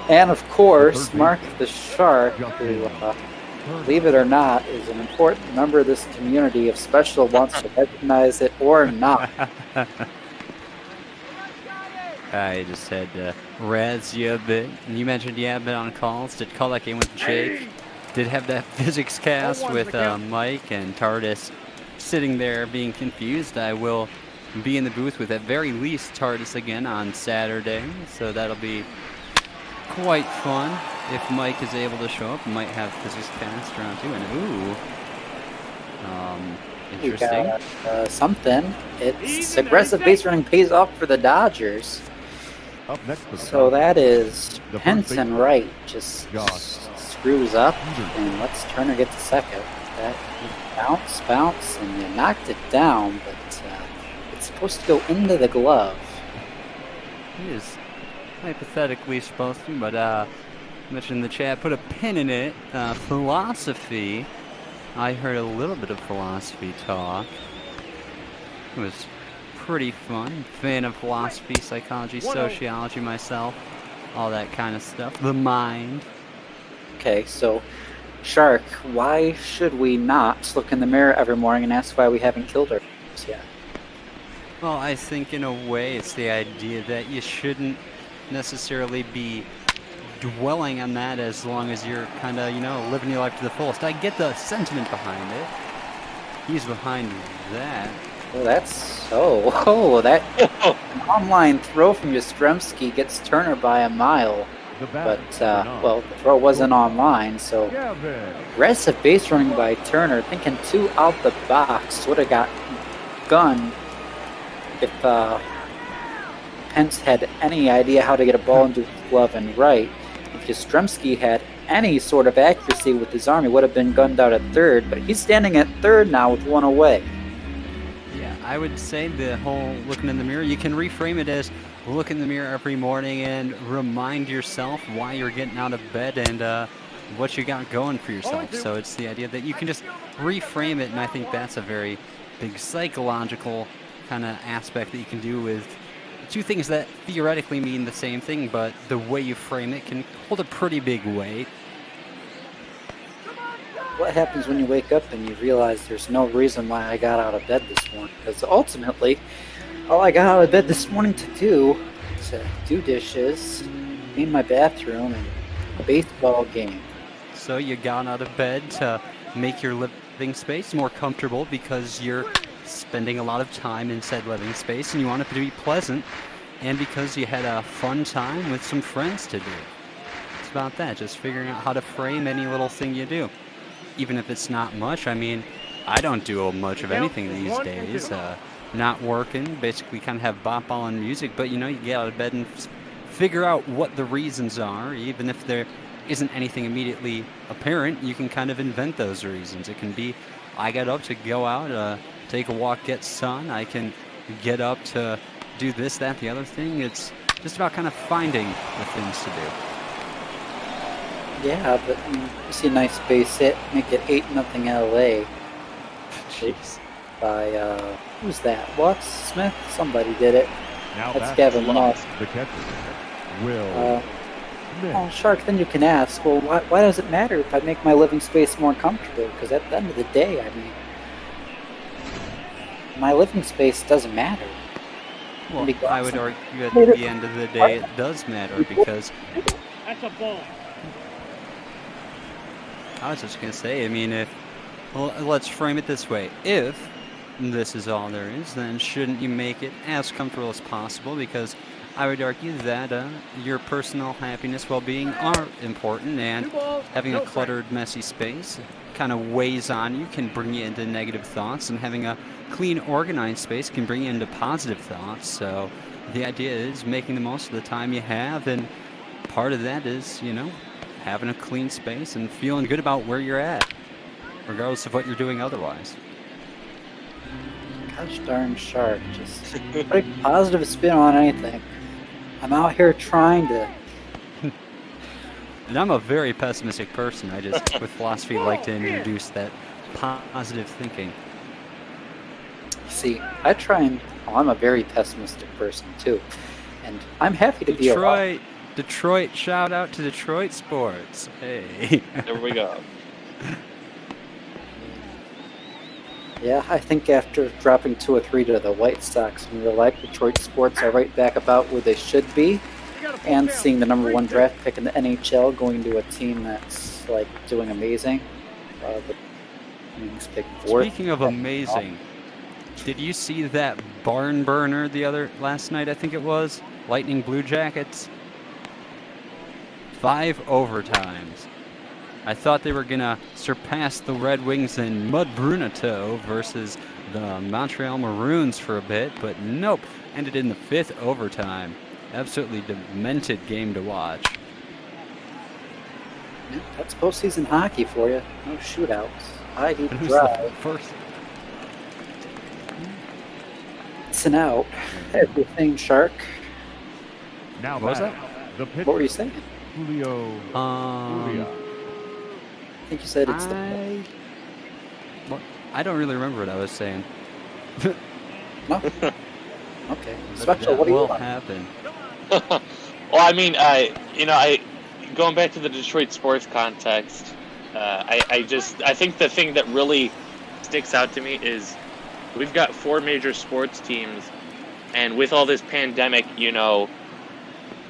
And of course, Mark the Shark, who believe it or not, is an important member of this community, if Special wants to recognize it or not.
I just had to razz you a bit. And you mentioned you have been on calls. Did call that game with Jake. Did have that physics cast with Mike and TARDIS sitting there being confused. I will be in the booth with at very least TARDIS again on Saturday. So that'll be quite fun. If Mike is able to show up, we might have physics cast round 2. And interesting.
We got, something. It's aggressive base running pays off for the Dodgers.
Up next for the
So that is Henson right. Just screws up, and let's Turner get to second. That bounce, and you knocked it down, but it's supposed to go into the glove.
It is hypothetically supposed to, but mentioned in the chat, put a pin in it. Philosophy. I heard a little bit of philosophy talk. It was pretty fun. Fan of philosophy, psychology, sociology myself. All that kind of stuff. The mind.
Okay, so Shark, why should we not look in the mirror every morning and ask why we haven't killed ourselves yet?
Well, I think in a way it's the idea that you shouldn't necessarily be dwelling on that as long as you're kind of, living your life to the fullest. I get the sentiment behind it. He's behind that.
Well, that's so. Oh, that online throw from Yastrzemski gets Turner by a mile. But, well, the throw wasn't online, so aggressive base running by Turner, thinking 2 out the box. Would have got gunned if Pence had any idea how to get a ball into his glove and right. If Yastrzemski had any sort of accuracy with his arm, he would have been gunned out at third, but he's standing at third now with 1 away.
Yeah, I would say the whole looking in the mirror, you can reframe it as look in the mirror every morning and remind yourself why you're getting out of bed and what you got going for yourself. So it's the idea that you can just reframe it, and I think that's a very big psychological kind of aspect that you can do with two things that theoretically mean the same thing, but the way you frame it can hold a pretty big weight.
What happens when you wake up and you realize there's no reason why I got out of bed this morning? Because ultimately, all I got out of bed this morning to do dishes, clean my bathroom, and a baseball game.
So you got out of bed to make your living space more comfortable because you're spending a lot of time in said living space and you want it to be pleasant, and because you had a fun time with some friends to do. It's about that, just figuring out how to frame any little thing you do. Even if it's not much. I mean, I don't do much of anything these days. Not working, basically kind of have bop on music, but you get out of bed and figure out what the reasons are. Even if there isn't anything immediately apparent, you can kind of invent those reasons. It can be, I got up to go out, take a walk, get sun. I can get up to do this, that, the other thing. It's just about kind of finding the things to do.
Yeah, but you see a nice base hit, make it 8-0 LA.
Jeez.
By, who's that? Watts? Smith? Somebody did it.
Now
that's Gavin Moss.
The catcher will.
Oh, Shark, then you can ask, well, why does it matter if I make my living space more comfortable? Because at the end of the day, I mean, my living space doesn't matter.
Well, I would argue at the end of the day it does matter because...
That's a ball.
I was just going to say, I mean, well, let's frame it this way. If this is all there is, then shouldn't you make it as comfortable as possible? Because I would argue that your personal happiness, well-being are important, and having a cluttered, messy space kind of weighs on you, can bring you into negative thoughts, and having a clean, organized space can bring you into positive thoughts. So the idea is making the most of the time you have, and part of that is, having a clean space and feeling good about where you're at, regardless of what you're doing otherwise.
Gosh darn Shark, just put a positive spin on anything. I'm out here trying to...
And I'm a very pessimistic person. I just, with philosophy, like to introduce that positive thinking.
See, I try and... I'm a very pessimistic person, too. And I'm happy to be alive.
Detroit, shout out to Detroit sports. Hey.
There we go.
Yeah, I think after dropping 2 or 3 to the White Sox in real life, Detroit sports are right back about where they should be. And seeing the #1 draft pick in the NHL going to a team that's like doing amazing.
Speaking of amazing, did you see that barn burner last night? I think it was Lightning Blue Jackets. 5 overtimes. I thought they were going to surpass the Red Wings in Mud Bruneteau versus the Montreal Maroons for a bit, but nope. Ended in the 5th overtime. Absolutely demented game to watch.
Yeah, that's postseason hockey for you. No shootouts. I do drive.
First.
It's an out. Everything, Shark.
Now
what was that?
The
what were you saying?
Julio.
I think you said it's the...
Well, I don't really remember what I was saying.
No. Okay. Special, what do you
will
want?
happen.
Well, I mean, going back to the Detroit sports context, I think the thing that really sticks out to me is we've got 4 major sports teams, and with all this pandemic,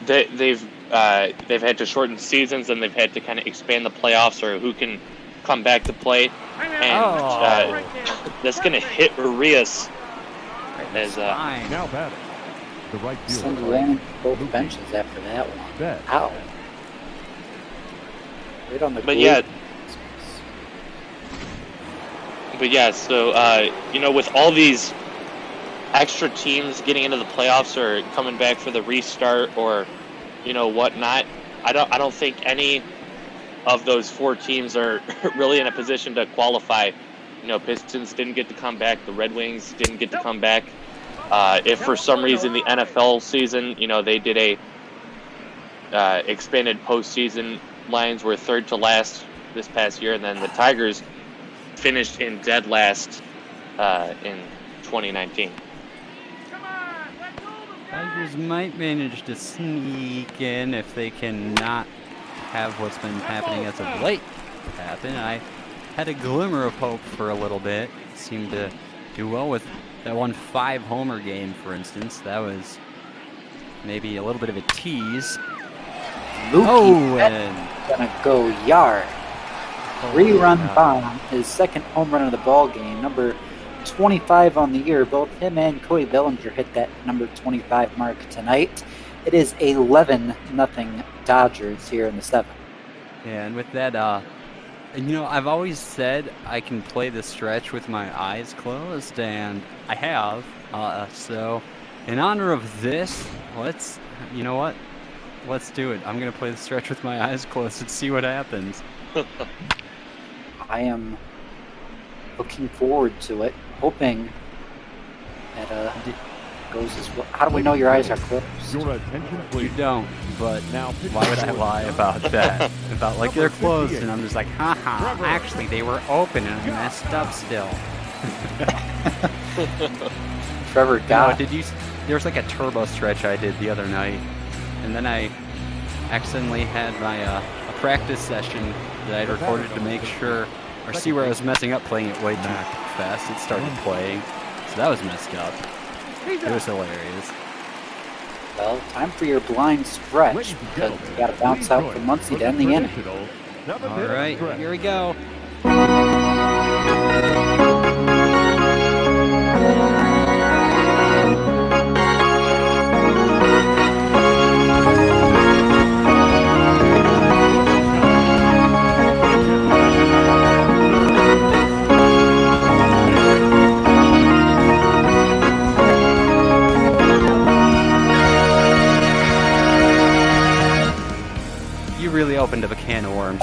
they've had to shorten seasons, and they've had to kind of expand the playoffs or who can come back to play, and that's going to hit Urias as
Now batting. The right
Send
fielder.
Lang both benches after that one.
Bet.
Ow. Right on the
But
glue.
yeah, so with all these extra teams getting into the playoffs or coming back for the restart or whatnot, I don't think any of those 4 teams are really in a position to qualify. Pistons didn't get to come back, the Red Wings didn't get to come back. If for some reason the NFL season, they did a expanded postseason, Lions were 3rd to last this past year, and then the Tigers finished in dead last in 2019.
Tigers might manage to sneak in if they can not have what's been happening as of late happen. I had a glimmer of hope for a little bit. Seemed to do well with that one 5-homer game, for instance. That was maybe a little bit of a tease.
Mookie
and
gonna go yard. 3-run bomb, his 2nd home run of the ball game, number 25 on the year. Both him and Cody Bellinger hit that number 25 mark tonight. It is 11-0 Dodgers here in the 7th.
Yeah, and with that, I've always said I can play the stretch with my eyes closed, and I have. So, in honor of this, let's do it. I'm going to play the stretch with my eyes closed and see what happens.
I am looking forward to it, hoping that it goes as well. How do we know your eyes are closed?
Your attention,
You
please.
don't, but
Now,
why would I lie about that? About like they're closed, and I'm just like, haha, actually they were open and I messed up still.
Trevor got
There was like a turbo stretch I did the other night, and then I accidentally had my a practice session that I recorded to make sure or see where I was messing up playing it way too fast. It started playing, so that was messed up. It was hilarious.
Well, time for your blind stretch because you got to bounce out from Muncie to end the inning.
All right, here we go. You really opened up a can of worms.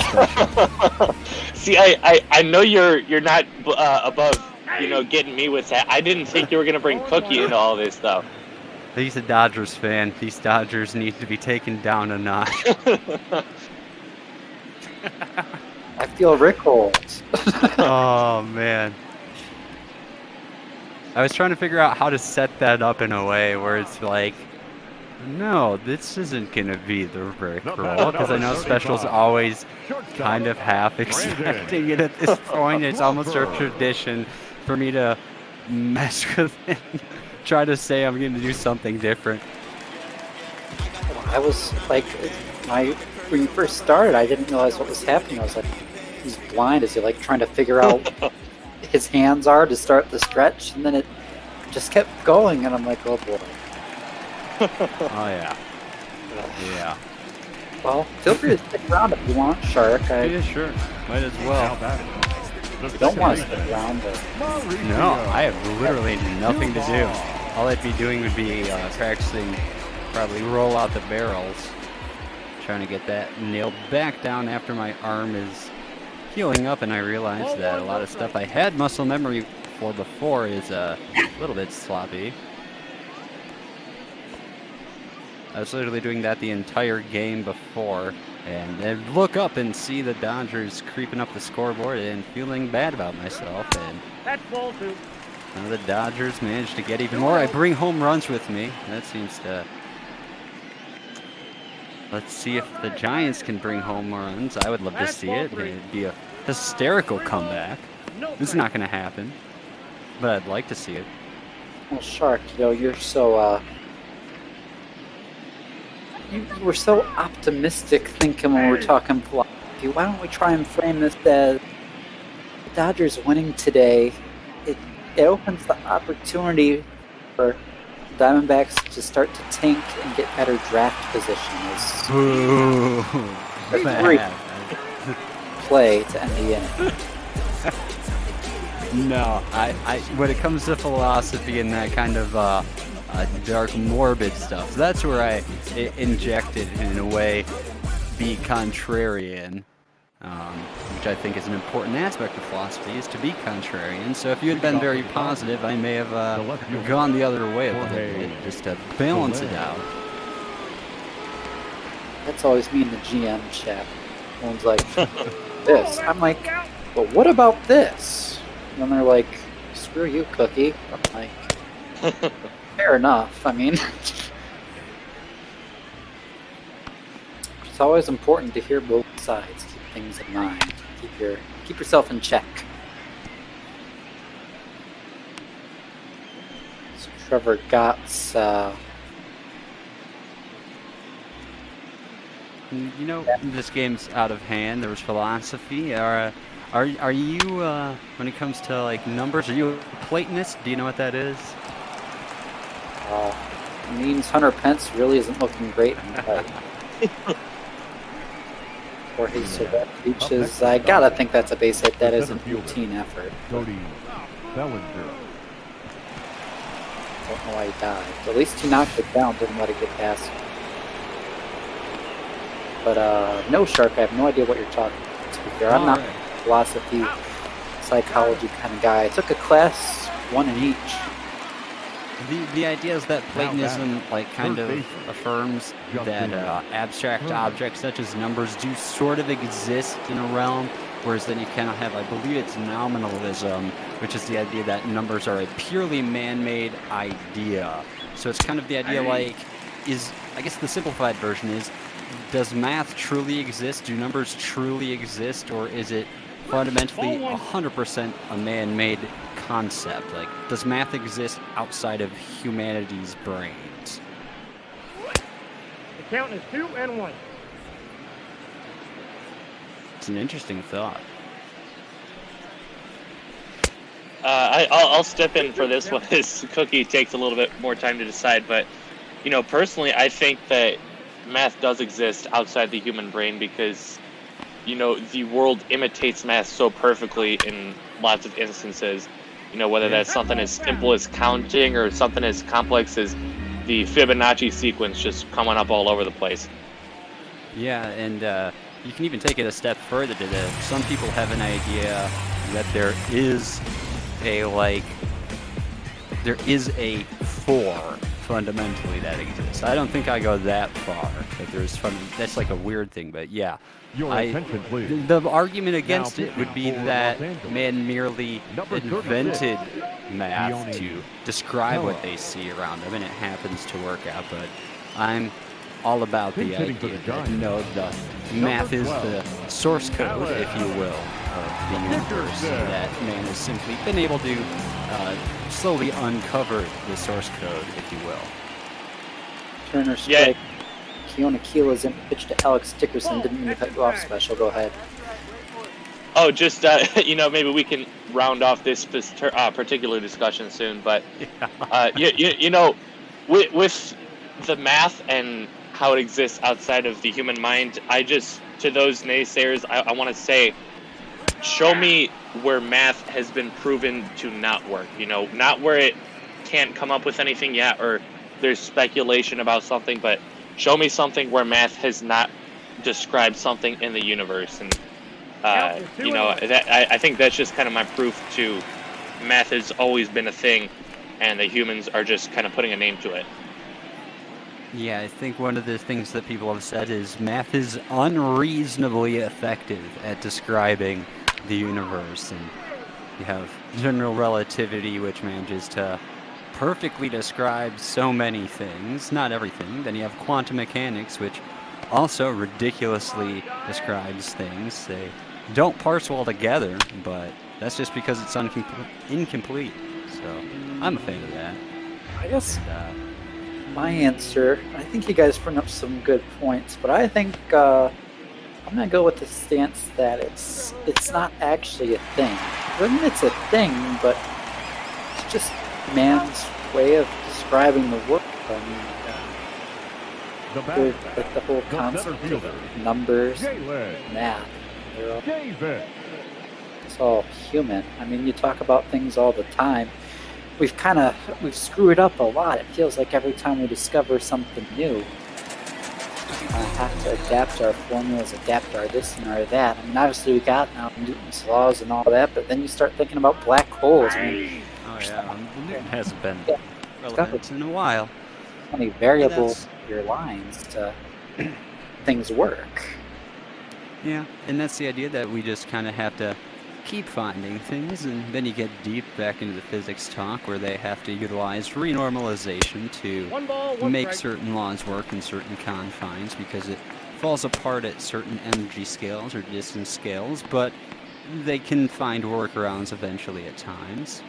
See, I know you're not above getting me with that. I didn't think you were gonna bring Cookie into all this though.
He's a Dodgers fan. These Dodgers need to be taken down a notch.
I feel rickrolled.
Oh man. I was trying to figure out how to set that up in a way where it's like, no, this isn't gonna be the rickroll, because I know Special's always kind of half expecting it at this point. It's almost a tradition for me to mess with it, try to say I'm going to do something different.
I was like, when you first started, I didn't realize what was happening. I was like, he's blind. Is he like trying to figure out his hands are to start the stretch? And then it just kept going, and I'm like, oh boy.
Oh yeah. Yeah.
Well, feel free to stick around if you want, Shark.
Yeah, sure. Might as well.
You don't want to stick around, but
No, I have literally nothing to do. All I'd be doing would be practicing, probably roll out the barrels, trying to get that nailed back down after my arm is healing up, and I realized that a lot of stuff I had muscle memory for before is a little bit sloppy. I was literally doing that the entire game before, and then look up and see the Dodgers creeping up the scoreboard and feeling bad about myself, and
That's ball 2.
The Dodgers managed to get even more. I bring home runs with me. That seems to... Let's see if the Giants can bring home runs. I would love to see it. It'd be a hysterical comeback. This is not going to happen, but I'd like to see it.
Well, Shark, you're so, you were so optimistic thinking when we were talking philosophy. Why don't we try and frame this as the Dodgers winning today? It opens the opportunity for Diamondbacks to start to tank and get better draft positions.
Boo!
Great play to end the inning.
No, I when it comes to philosophy and that kind of dark, morbid stuff, that's where I injected in a way, be contrarian. Which I think is an important aspect of philosophy, is to be contrarian. So if you had been very positive, I may have gone the other way a little bit, just to balance it out.
That's always me in the GM chat. Everyone's like, this. I'm like, but what about this? And then they're like, screw you, Cookie. I'm like, fair enough. I mean, it's always important to hear both sides. Things in mind. Keep yourself in check. So Trevor Gott's
this game's out of hand. There was philosophy. Are you when it comes to like numbers, are you a Platonist? Do you know what that is?
Means Hunter Pence really isn't looking great on play. For his Survette reaches, I gotta think that's a base hit. That is a routine effort.
Cody Bellinger.
Don't know why he died. At least he knocked it down, didn't let it get past him. But no, Shark, I have no idea what you're talking about. To be fair, I'm not a philosophy, psychology kind of guy. I took a class, one in each.
The idea is that Platonism kind of affirms that abstract objects such as numbers do sort of exist in a realm, whereas then you cannot have, I believe it's nominalism, which is the idea that numbers are a purely man-made idea. So it's kind of the idea I guess the simplified version is, does math truly exist? Do numbers truly exist? Or is it fundamentally 100% a man-made concept? Like, does math exist outside of humanity's brains?
The count is 2-1.
It's an interesting thought.
I'll step in for this one. This Cookie takes a little bit more time to decide, but personally, I think that math does exist outside the human brain because the world imitates math so perfectly in lots of instances. Whether that's something as simple as counting or something as complex as the Fibonacci sequence just coming up all over the place.
Yeah, and you can even take it a step further to this. Some people have an idea that there is a 4 fundamentally that exists. I don't think I go that far. That's like a weird thing, but yeah. The argument against it would be that man merely invented math to describe what they see around them, and it happens to work out. But I'm all about the idea that the math is the source code, if you will, of the universe, and that man has simply been able to slowly uncover the source code, if you will.
Turner strike. Keona Keela's in pitch to Alex Dickerson. Didn't mean to cut you off, Special. Go ahead.
Oh, just, maybe we can round off this particular discussion soon, but, with the math and how it exists outside of the human mind, to those naysayers, I want to say, show me where math has been proven to not work, not where it can't come up with anything yet, or there's speculation about something, but show me something where math has not described something in the universe. And, I think that's just kind of my proof to math has always been a thing, and the humans are just kind of putting a name to it.
Yeah, I think one of the things that people have said is math is unreasonably effective at describing the universe. And You have general relativity, which manages to perfectly describe so many things, not everything. Then you have quantum mechanics, which also ridiculously describes things. They don't parse well together, but that's just because it's incomplete. So I'm a fan of that.
I guess my answer, I think you guys bring up some good points, but I think I'm gonna go with the stance that it's not actually a thing. I mean, it's a thing, but it's just man's way of describing the world. I mean, like the whole concept of numbers, math, it's all human. I mean, you talk about things all the time. We've screwed up a lot. It feels like every time we discover something new, we have to adapt our formulas, adapt our this and our that. I mean, obviously we got now Newton's laws and all that, but then you start thinking about black holes. I mean,
Newton hasn't been relevant in a while.
Many variables in your lines to things work.
Yeah, and that's the idea that we just kind of have to keep finding things, and then you get deep back into the physics talk where they have to utilize renormalization to make certain laws work in certain confines because it falls apart at certain energy scales or distance scales, but they can find workarounds eventually at times.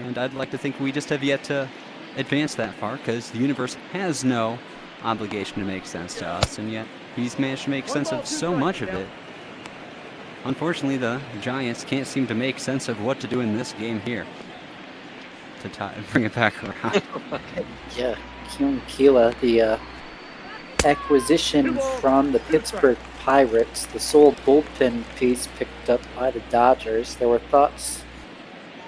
And I'd like to think we just have yet to advance that far because the universe has no obligation to make sense to us, and yet he's managed to make sense of so much of it. Unfortunately, the Giants can't seem to make sense of what to do in this game here. To bring it back around.
Yeah, Keela, the acquisition from the Pittsburgh Pirates, the sole bullpen piece picked up by the Dodgers. There were thoughts,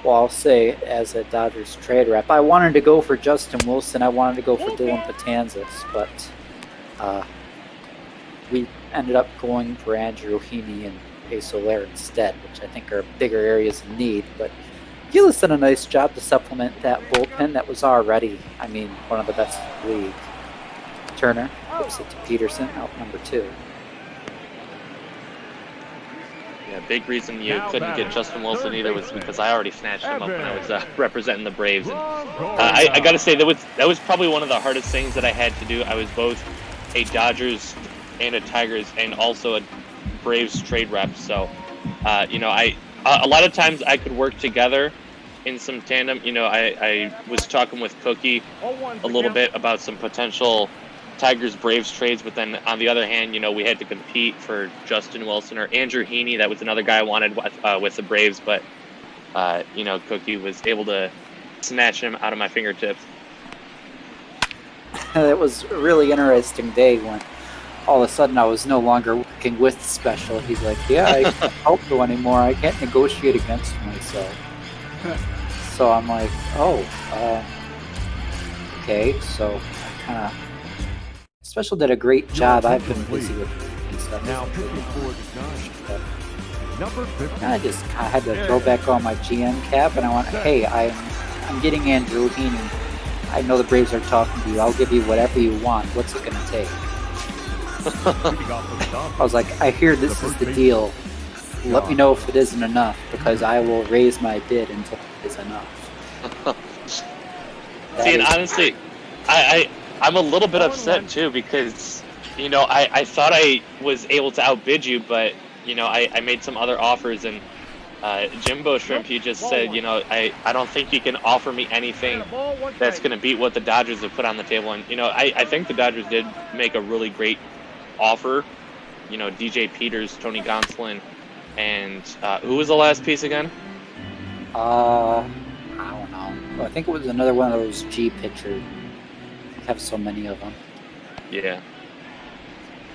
well, I'll say, as a Dodgers trade rep, I wanted to go for Justin Wilson. I wanted to go for Dylan Betances, but we ended up going for Andrew Heaney and Soler instead, which I think are bigger areas of need. But Keela's done a nice job to supplement that bullpen that was already, I mean, one of the best in the league. Turner flips it to Peterson, out number 2.
Yeah, big reason you couldn't get Justin Wilson either was because I already snatched him up when I was representing the Braves. And I got to say, that was probably one of the hardest things that I had to do. I was both a Dodgers and a Tigers and also a Braves trade rep, so you know, a lot of times I could work together in some tandem. You know, I was talking with Cookie a little bit about some potential Tigers Braves trades, but then on the other hand, you know, we had to compete for Justin Wilson or Andrew Heaney. That was another guy I wanted with the Braves, but you know, Cookie was able to snatch him out of my fingertips.
It was a really interesting day when all of a sudden I was no longer working with Special. He's like, yeah, I can't help you anymore. I can't negotiate against myself. So I'm like, oh, okay. So I kind of... Special did a great job. I've been busy with stuff.
Now picking for the number 50.
I just kind of had to throw back on my GM cap, and I went, hey, I'm getting Andrew Heaney. I know the Braves are talking to you. I'll give you whatever you want. What's it going to take? I was like, I hear this is the deal. Let me know if it isn't enough, because I will raise my bid until it is enough.
See, and honestly, I'm a little bit upset too, because, you know, I thought I was able to outbid you, but, you know, I made some other offers, and Jimbo Shrimp, he just said, you know, I don't think you can offer me anything that's going to beat what the Dodgers have put on the table. And, you know, I think the Dodgers did make a really great offer. You know, DJ Peters, Tony Gonsolin, and who was the last piece again?
I don't know. I think it was another one of those G pitchers. I have so many of them.
Yeah.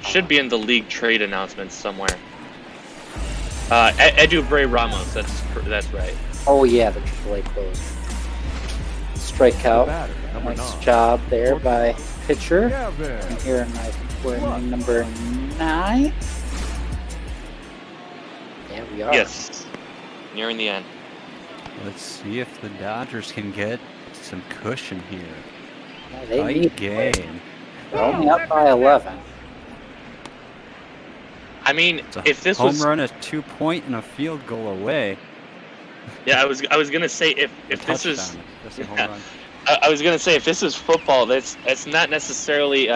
Should be in the league trade announcements somewhere. Edubray Ramos, that's right.
Oh yeah, the AAA close. Strikeout. Nice job there by pitcher. And here we're in number 9. Yeah, we are.
Yes. Nearing the end.
Let's see if the Dodgers can get some cushion here.
Yeah, they need
game.
They're only up by 11.
I mean, if this
home
was
run, a 2-point and a field goal away.
Yeah, I was gonna say if this is
Touchdown. That's a home run.
I was gonna say if this is football, that's not necessarily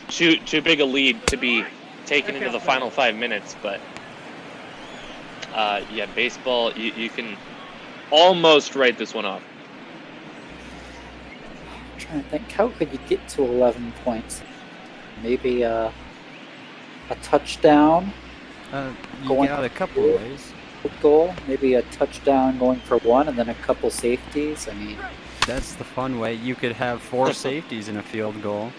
too big a lead to be taken into the final 5 minutes, but yeah, baseball you can almost write this one off.
I'm trying to think, how could you get to 11 points? Maybe a touchdown.
You get out a couple of ways.
Goal, maybe a touchdown going for one, and then a couple safeties. I mean,
That's the fun way. You could have 4 safeties in a field goal.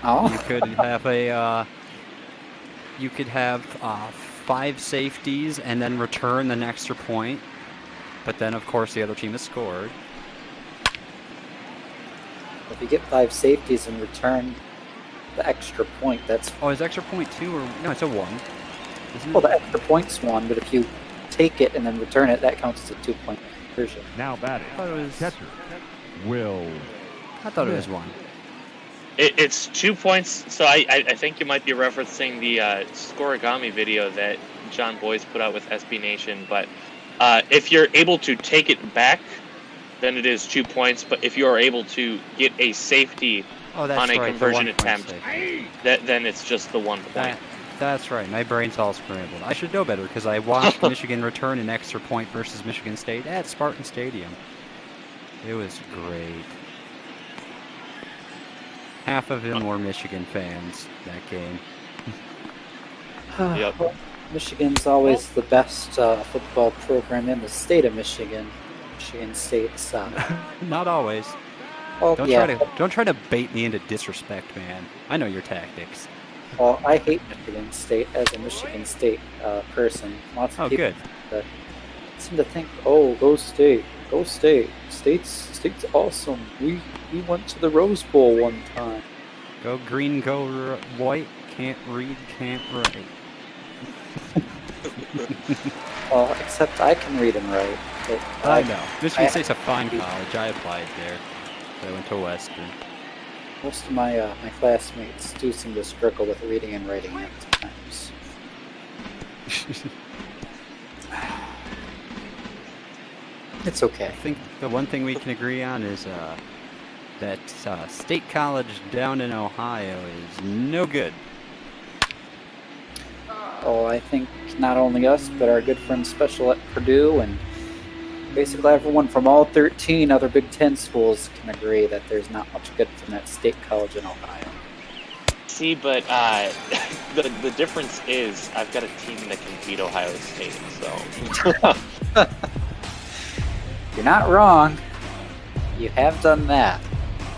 oh,
You could have a. You could have 5 safeties and then return an extra point, but then of course the other team has scored.
if you get 5 safeties and return the extra point, that's
Oh, is extra point 2 or no? It's a 1. Isn't
well,
it?
the extra point's one. But if you take it and then return it, that counts as a 2-point conversion.
Now batting.
I thought it was.
Catcher. Will.
I thought it was 1.
It's 2 points, so I think you might be referencing the Scorigami video that John Boyce put out with SB Nation, but if you're able to take it back, then it is 2 points, but if you are able to get a safety
Oh, that's
on a
right, the
conversion
1 point
attempt,
safety.
then it's just the 1 point.
That's right. My brain's all scrambled. I should know better because I watched Michigan return an extra point versus Michigan State at Spartan Stadium. It was great. Half of them were Michigan fans that game.
Yep.
Well, Michigan's always the best football program in the state of Michigan. Michigan State's.
Not always.
Well,
Don't
yeah.
try to bait me into disrespect, man. I know your tactics.
Well, I hate Michigan State as a Michigan State person. Lots of
Oh,
people
good.
seem to think, "Oh, go State, go State. State's awesome. We went to the Rose Bowl one time."
Go green, go white. Can't read, can't write.
Well, except I can read and write. But
I know. Michigan State's a fine college. I applied there. I went to Western.
Most of my my classmates do seem to struggle with reading and writing at times. It's okay.
I think the one thing we can agree on is that State College down in Ohio is no good.
Oh, I think not only us, but our good friend Special at Purdue and basically everyone from all 13 other Big Ten schools can agree that there's not much good from that state college in Ohio.
See, but the difference is I've got a team that can beat Ohio State, so...
You're not wrong. You have done that.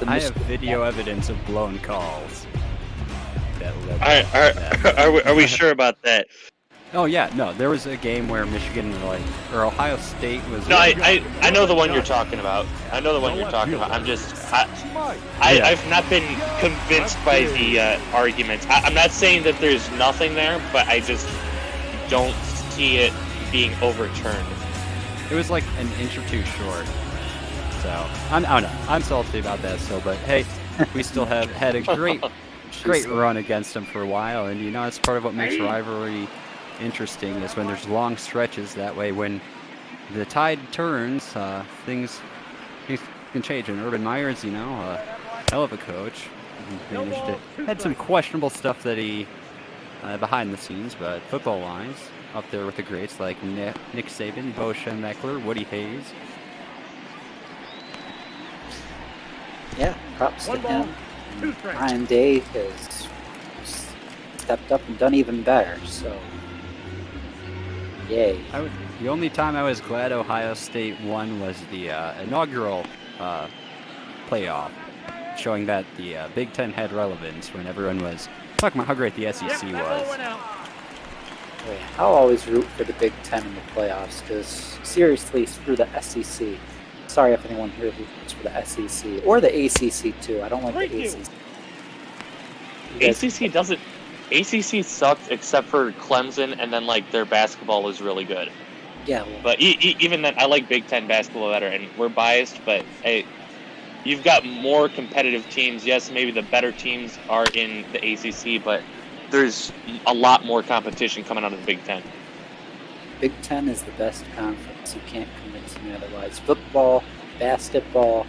I have video evidence of blown calls.
Are we sure about that?
Oh yeah, no, there was a game where Michigan or Ohio State was.
No, I know the one you're talking about. I know the one you're talking about. I'm just I've not been convinced by the arguments. I'm not saying that there's nothing there, but I just don't see it being overturned.
It was like an inch or two short. So I don't know. I'm salty about that still, but hey, we still have had a great run against them for a while, and it's part of what makes rivalry interesting is when there's long stretches. That way, when the tide turns, things can change. And Urban Meyer's, a hell of a coach. Had some questionable stuff that he behind the scenes, but football-wise, up there with the greats like Nick Saban, Bo Schembechler, Woody Hayes.
Yeah, props to him. Ryan Day has stepped up and done even better, so yay.
The only time I was glad Ohio State won was the inaugural playoff, showing that the Big Ten had relevance when everyone was talking about how great the SEC was.
I'll always root for the Big Ten in the playoffs, because seriously, screw the SEC. Sorry if anyone here roots for the SEC, or the ACC too. I don't like the ACC.
ACC sucked except for Clemson, and then their basketball was really good.
Yeah. Well,
but even then, I like Big Ten basketball better, and we're biased, but hey, you've got more competitive teams. Yes, maybe the better teams are in the ACC, but there's a lot more competition coming out of the Big Ten.
Big Ten is the best conference. You can't convince me otherwise. Football, basketball,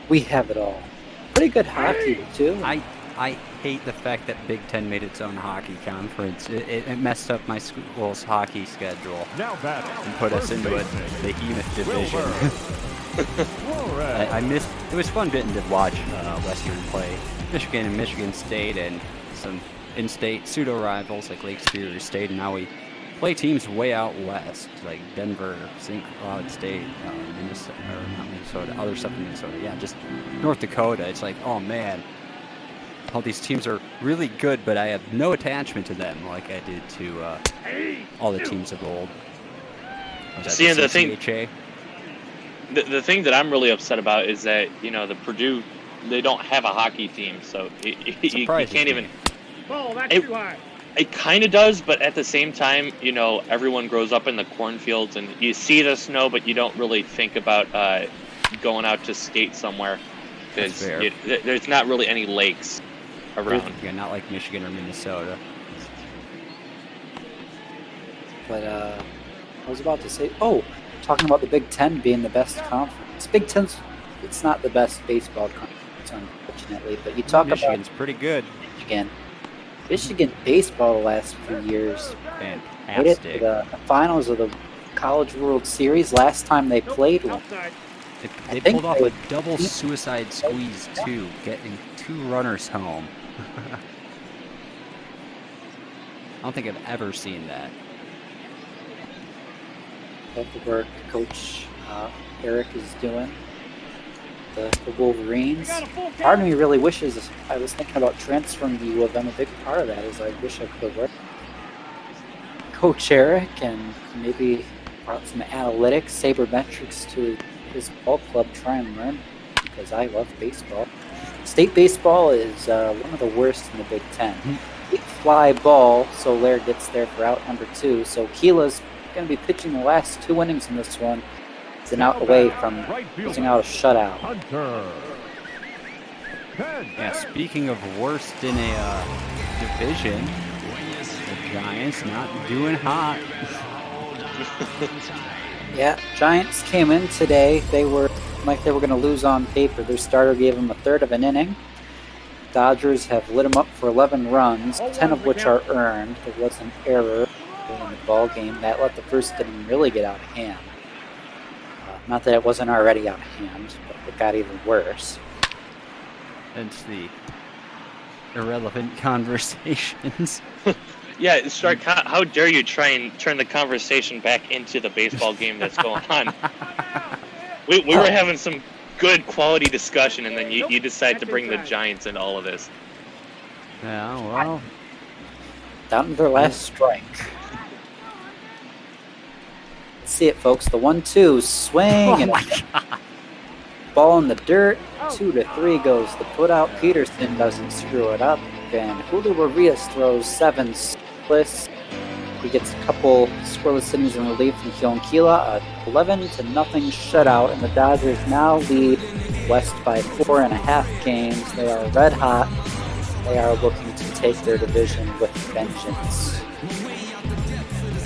we have it all. Pretty good hockey, too.
I hate the fact that Big Ten made its own hockey conference. It messed up my school's hockey schedule and put us into a behemoth division. I missed. It was fun getting to watch Western play Michigan and Michigan State and some in-state pseudo rivals like Lake Superior State, and now we play teams way out west like Denver, St. Cloud State, Minnesota, or not Minnesota, other stuff in Minnesota. Yeah, just North Dakota. It's like, oh man, all these teams are really good, but I have no attachment to them like I did to all the teams of old.
See, and the thing.
CHA?
The thing that I'm really upset about is that, you know, the Purdue, they don't have a hockey team, so you can't even.
Oh, that's too high.
It kind of does, but at the same time, you know, everyone grows up in the cornfields and you see the snow, but you don't really think about going out to skate somewhere because there's not really any lakes around.
Yeah, not like Michigan or Minnesota.
But I was about to say, talking about the Big Ten being the best conference. Big Ten's, it's not the best baseball conference, unfortunately, but you talk
Michigan's
about
pretty good.
Michigan baseball the last few years.
Fantastic.
Made it to the finals of the College World Series last time they played one.
They pulled off a double suicide squeeze, too, getting 2 runners home. I don't think I've ever seen that.
Love the work Coach Eric is doing. The Wolverines. Part of me really wishes, I was thinking about transferring to U of M. A big part of that is I wish I could have worked with Coach Eric and maybe brought some analytics, sabermetrics to his ball club, try and learn, because I love baseball. State baseball is one of the worst in the Big Ten. Big fly ball, so Lair gets there for out number 2. So Keela's going to be pitching the last 2 innings in this one. It's an out away from losing out a shutout.
Yeah, speaking of worst in a division, the Giants not doing hot.
Yeah, Giants came in today. They were like they were going to lose on paper. Their starter gave them a third of an inning. Dodgers have lit them up for 11 runs, 10 of which are earned. There was an error in the ball game that let the first inning really get out of hand. Not that it wasn't already out of hand, but it got even worse.
It's the irrelevant conversations.
Yeah, Stark, how dare you try and turn the conversation back into the baseball game that's going on? We were having some good quality discussion, and then you decide to bring the Giants into all of this.
Yeah, well.
Down to their last strike. See it, folks. The 1-2 swing and ball in the dirt. 2-3 goes the put out. Peterson doesn't screw it up, and Urias throws 7 splits. He gets a couple scoreless innings in relief from Keela. 11-0 shutout, and the Dodgers now lead West by 4.5 games. They are red hot. They are looking to take their division with vengeance.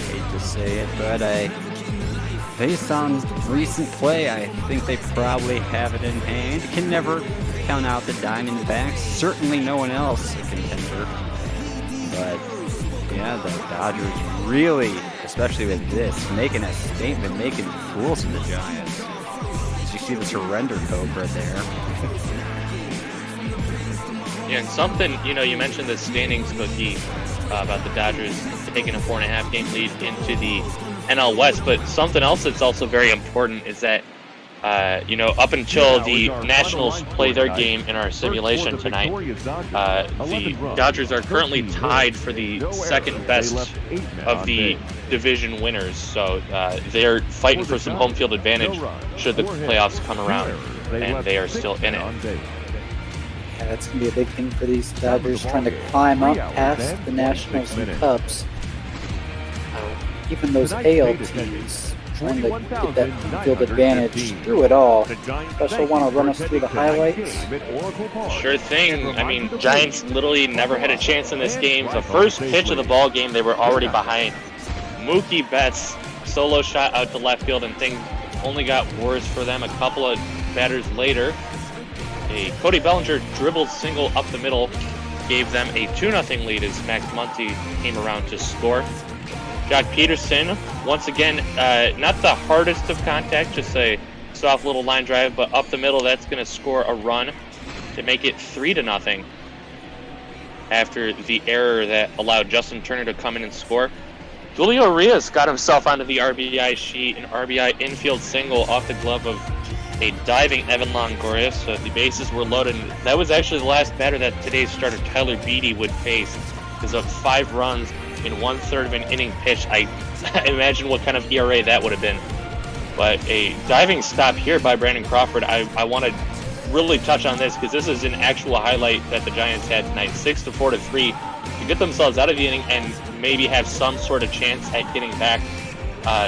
Hate to say it, but based on recent play, I think they probably have it in hand. You can never count out the Diamondbacks. Certainly no one else a contender. But, yeah, the Dodgers really, especially with this, making a statement, making fools of the Giants. As you see the surrender code right there.
Yeah, and something, you mentioned the standings cookie about the Dodgers taking a 4.5 game lead into the NL West, but something else that's also very important is that, up until the Nationals play their game in our simulation tonight, the Dodgers are currently tied for the second best of the division winners. So they're fighting for some home field advantage should the playoffs come around, and they are still in it.
Yeah, that's going to be a big thing for these Dodgers, trying to climb up past the Nationals and Cubs. Even those AL teams trying to get that home field advantage through it all. Special want to run us through the highlights?
Sure thing. I mean, Giants literally never had a chance in this game. The first pitch of the ball game, they were already behind. Mookie Betts solo shot out to left field, and things only got worse for them. A couple of batters later, a Cody Bellinger dribbled single up the middle gave them a 2-0 lead as Max Muncy came around to score. Jock Peterson, once again, not the hardest of contact, just a soft little line drive, but up the middle, that's going to score a run to make it 3-0 after the error that allowed Justin Turner to come in and score. Julio Urias got himself onto the RBI sheet, an RBI infield single off the glove of a diving Evan Longoria, so the bases were loaded. That was actually the last batter that today's starter Tyler Beede would face. Is up 5 runs in 1/3 of an inning pitch. I imagine what kind of ERA that would have been. But a diving stop here by Brandon Crawford. I want to really touch on this because this is an actual highlight that the Giants had tonight. 6-4 to 3 to get themselves out of the inning and maybe have some sort of chance at getting back.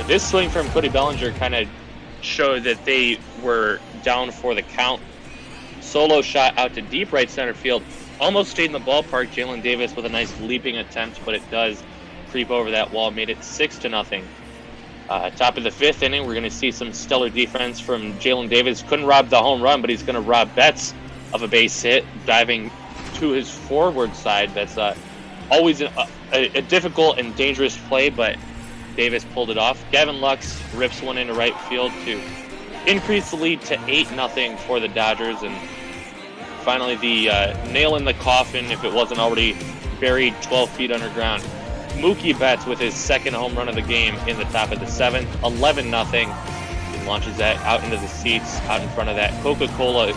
This swing from Cody Bellinger kind of showed that they were down for the count. Solo shot out to deep right center field. Almost stayed in the ballpark. Jalen Davis with a nice leaping attempt, but it does creep over that wall. Made it 6-0. Top of the 5th inning, we're going to see some stellar defense from Jalen Davis. Couldn't rob the home run, but he's going to rob Betts of a base hit, diving to his forward side. That's always a difficult and dangerous play, but Davis pulled it off. Gavin Lux rips one into right field to increase the lead to 8-0 for the Dodgers. And finally, the nail in the coffin, if it wasn't already buried 12 feet underground. Mookie Betts with his 2nd home run of the game in the top of the 7th, 11-0. He launches that out into the seats, out in front of that Coca-Cola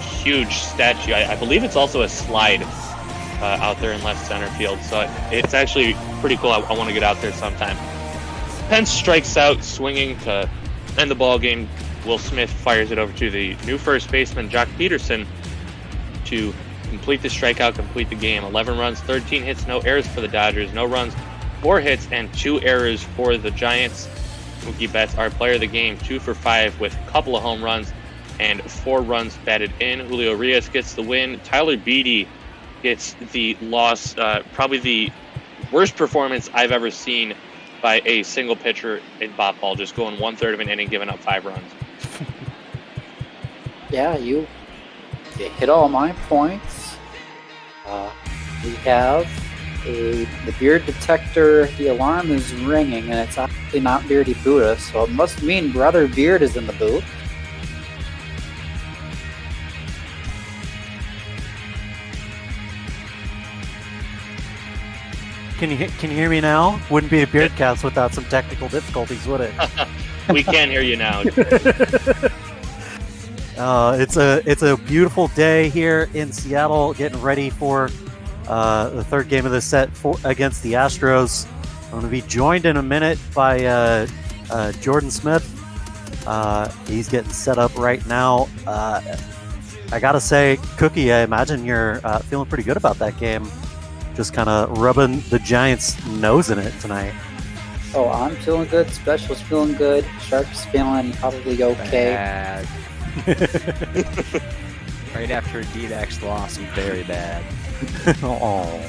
huge statue. I believe it's also a slide out there in left center field, so it's actually pretty cool. I want to get out there sometime. Pence strikes out, swinging to end the ball game. Will Smith fires it over to the new first baseman, Jock Peterson, to complete the strikeout, complete the game. 11 runs, 13 hits, no errors for the Dodgers. No runs, 4 hits, and 2 errors for the Giants. Mookie Betts, our player of the game, 2 for 5 with a couple of home runs and 4 runs batted in. Julio Urias gets the win. Tyler Beede gets the loss. Probably the worst performance I've ever seen by a single pitcher in Bob Ball, just going 1/3 of an inning, giving up 5 runs.
Yeah, you hit all my points. We have the beard detector, the alarm is ringing, and it's obviously not Beardy Buddha, so it must mean Brother Beard is in the booth.
Can you hear me now? Wouldn't be a Beardcast without some technical difficulties, would it?
We can hear you now.
It's a beautiful day here in Seattle, getting ready for the 3rd game of the set against the Astros. I'm going to be joined in a minute by Jordan Smith. He's getting set up right now. I got to say, Cookie, I imagine you're feeling pretty good about that game. Just kind of rubbing the Giants' nose in it tonight.
Oh, I'm feeling good. Special's feeling good. Shark's feeling probably okay.
Bad. Right after a D-backs loss, I'm very bad.
Oh.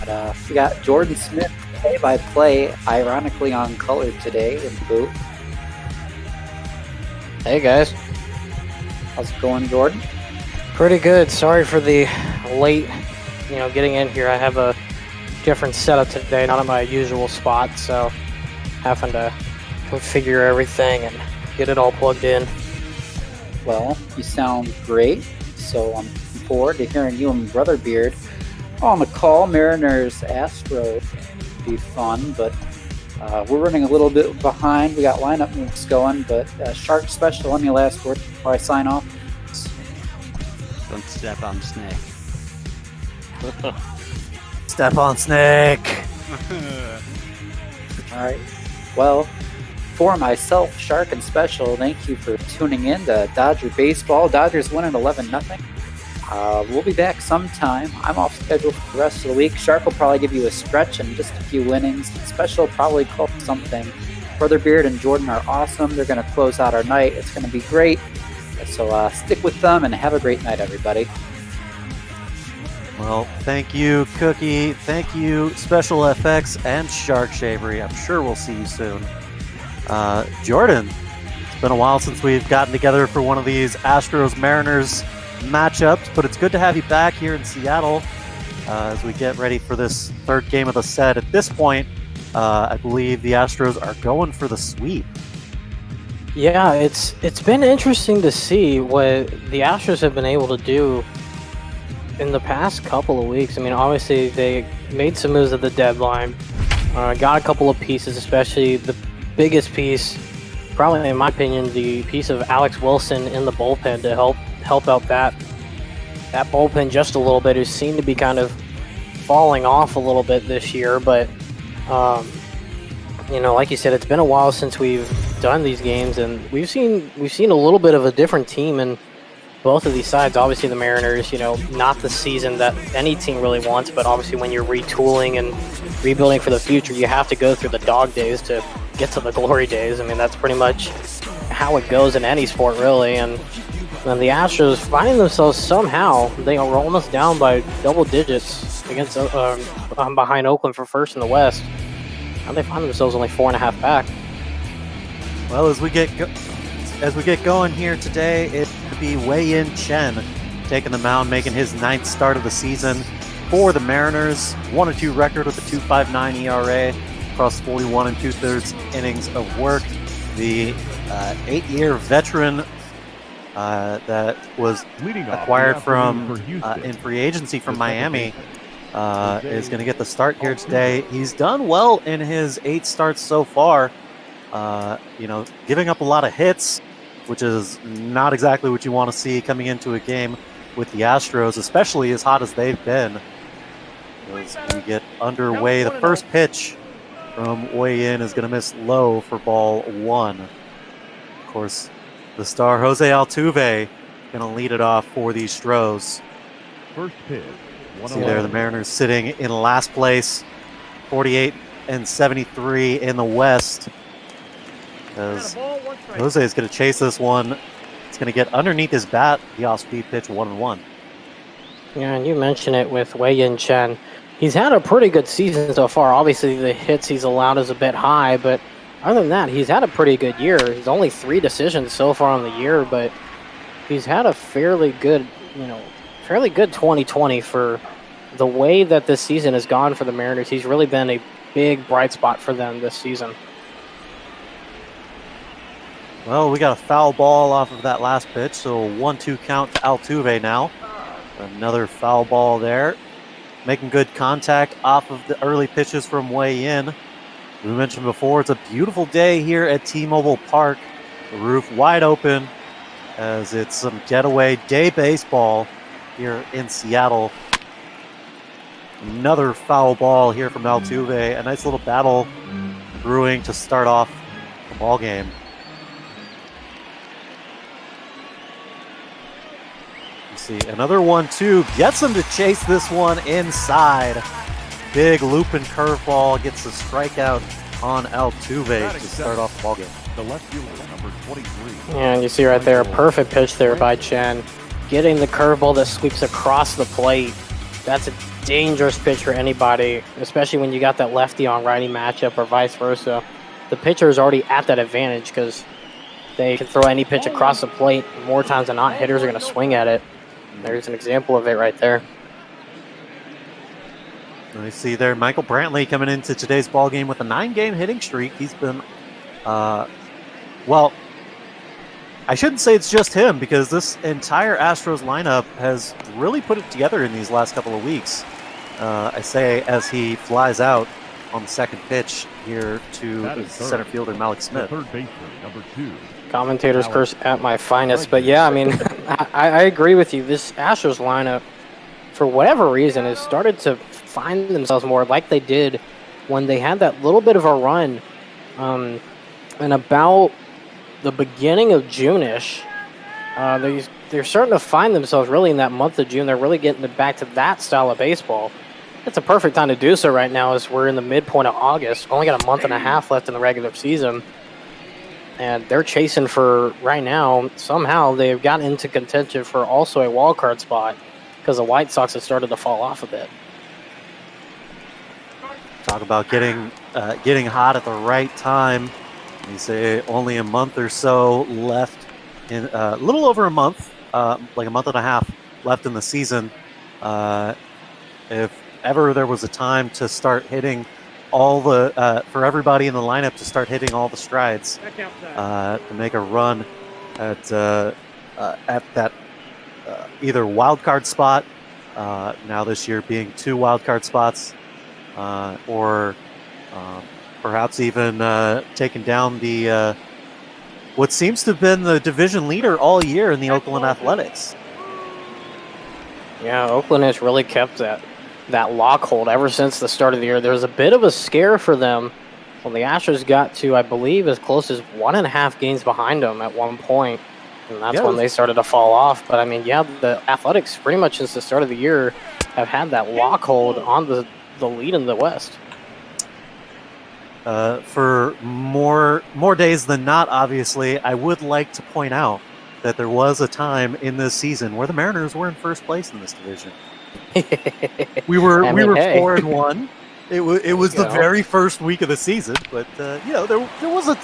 But, we got Jordan Smith play-by-play, ironically on color today in the booth.
Hey guys.
How's it going, Jordan?
Pretty good. Sorry for the late, getting in here. I have a different setup today, not in my usual spot, so having to configure everything and get it all plugged in.
Well, you sound great, so I'm looking forward to hearing you and Brother Beard on the call. Mariners Astros be fun, but we're running a little bit behind. We got lineup moves going, but Shark Special, any last word before I sign off?
Don't step on snake.
Step on snake.
All right. Well, for myself, Shark and Special, thank you for tuning in to Dodger Baseball. Dodgers winning 11-0. We'll be back sometime. I'm off schedule for the rest of the week. Shark will probably give you a stretch and just a few innings. Special will probably call something. Brother Beard and Jordan are awesome. They're going to close out our night. It's going to be great. So stick with them and have a great night, everybody.
Well, thank you, Cookie. Thank you, Special FX and Shark Shavery. I'm sure we'll see you soon. Jordan, it's been a while since we've gotten together for one of these Astros-Mariners matchups, but it's good to have you back here in Seattle as we get ready for this third game of the set. At this point, I believe the Astros are going for the sweep.
Yeah, it's been interesting to see what the Astros have been able to do in the past couple of weeks. I mean, obviously they made some moves at the deadline, got a couple of pieces, especially the biggest piece, probably in my opinion, the piece of Alex Wilson in the bullpen to help out that bullpen just a little bit, who seemed to be kind of falling off a little bit this year. But you know, like you said, it's been a while since we've done these games, and we've seen a little bit of a different team in both of these sides. Obviously the Mariners, you know, not the season that any team really wants, but obviously when you're retooling and rebuilding for the future, you have to go through the dog days to get to the glory days. I mean, that's pretty much how it goes in any sport, really. And then the Astros finding themselves somehow, they were almost down by double digits against behind Oakland for first in the West. Now they find themselves only 4.5 back.
Well, as we get going here today, it could be Wei-Yin Chen taking the mound, making his 9th start of the season for the Mariners. 1-2 record with a 2.59 ERA across 41 2/3 innings of work. The 8-year veteran that was acquired from in free agency from Miami is going to get the start here today. He's done well in his 8 starts so far. You know, giving up a lot of hits, which is not exactly what you want to see coming into a game with the Astros, especially as hot as they've been. As we get underway, the first pitch from Wei-Yin is going to miss low for ball 1. Of course, the star Jose Altuve going to lead it off for the Stros.
First pitch.
See there, the Mariners sitting in last place, 48 and 73 in the West. As Jose is going to chase this one. It's going to get underneath his bat. The off-speed pitch, 1-1.
Yeah, and you mentioned it with Wei-Yin Chen. He's had a pretty good season so far. Obviously, the hits he's allowed is a bit high, but other than that, he's had a pretty good year. He's only 3 decisions so far on the year, but he's had a fairly good 2020 for the way that this season has gone for the Mariners. He's really been a big bright spot for them this season.
Well, we got a foul ball off of that last pitch, so a 1-2 count to Altuve now. Another foul ball there. Making good contact off of the early pitches from Wei-Yin. We mentioned before, it's a beautiful day here at T-Mobile Park. The roof wide open as it's some getaway day baseball here in Seattle. Another foul ball here from Altuve. A nice little battle brewing to start off the ball game. You see another 1-2. Gets him to chase this one inside. Big looping curveball gets the strikeout on Altuve to start off the ball game.
The left fielder, number 23.
Yeah, and you see right there, a perfect pitch there by Chen. Getting the curveball that sweeps across the plate. That's a dangerous pitch for anybody, especially when you got that lefty on righty matchup or vice versa. The pitcher is already at that advantage because they can throw any pitch across the plate. More times than not, hitters are going to swing at it. There's an example of it right there.
I see there Michael Brantley coming into today's ball game with a 9-game hitting streak. He's been, well, I shouldn't say it's just him because this entire Astros lineup has really put it together in these last couple of weeks. I say as he flies out on the second pitch here to center fielder Malik Smith.
Third baseman, number 2.
Commentators curse at my finest, but yeah, I mean, I agree with you. This Astros lineup, for whatever reason, has started to find themselves more like they did when they had that little bit of a run and about the beginning of June-ish. They're starting to find themselves really in that month of June. They're really getting back to that style of baseball. It's a perfect time to do so right now as we're in the midpoint of August. Only got a month and a half left in the regular season. And they're chasing for, right now, somehow they've gotten into contention for also a wild card spot. because the White Sox have started to fall off a bit.
Talk about getting hot at the right time. You say only a month or so left, in a little over a month, like a month and a half left in the season. If ever there was a time to start hitting all the for everybody in the lineup to start hitting all the strides to make a run at that either wild card spot, now this year being 2 wild card spots, or perhaps even taking down the what seems to have been the division leader all year in the Oakland Athletics.
Yeah, Oakland has really kept that lock hold ever since the start of the year. There was a bit of a scare for them when the Astros got to, I believe, as close as 1.5 games behind them at one point, and that's when they started to fall off. But I mean, yeah, the Athletics pretty much since the start of the year have had that lock hold on the lead in the West.
For more days than not, obviously, I would like to point out that there was a time in this season where the Mariners were in first place in this division. we were 4-1. It was the very first week of the season, but there was a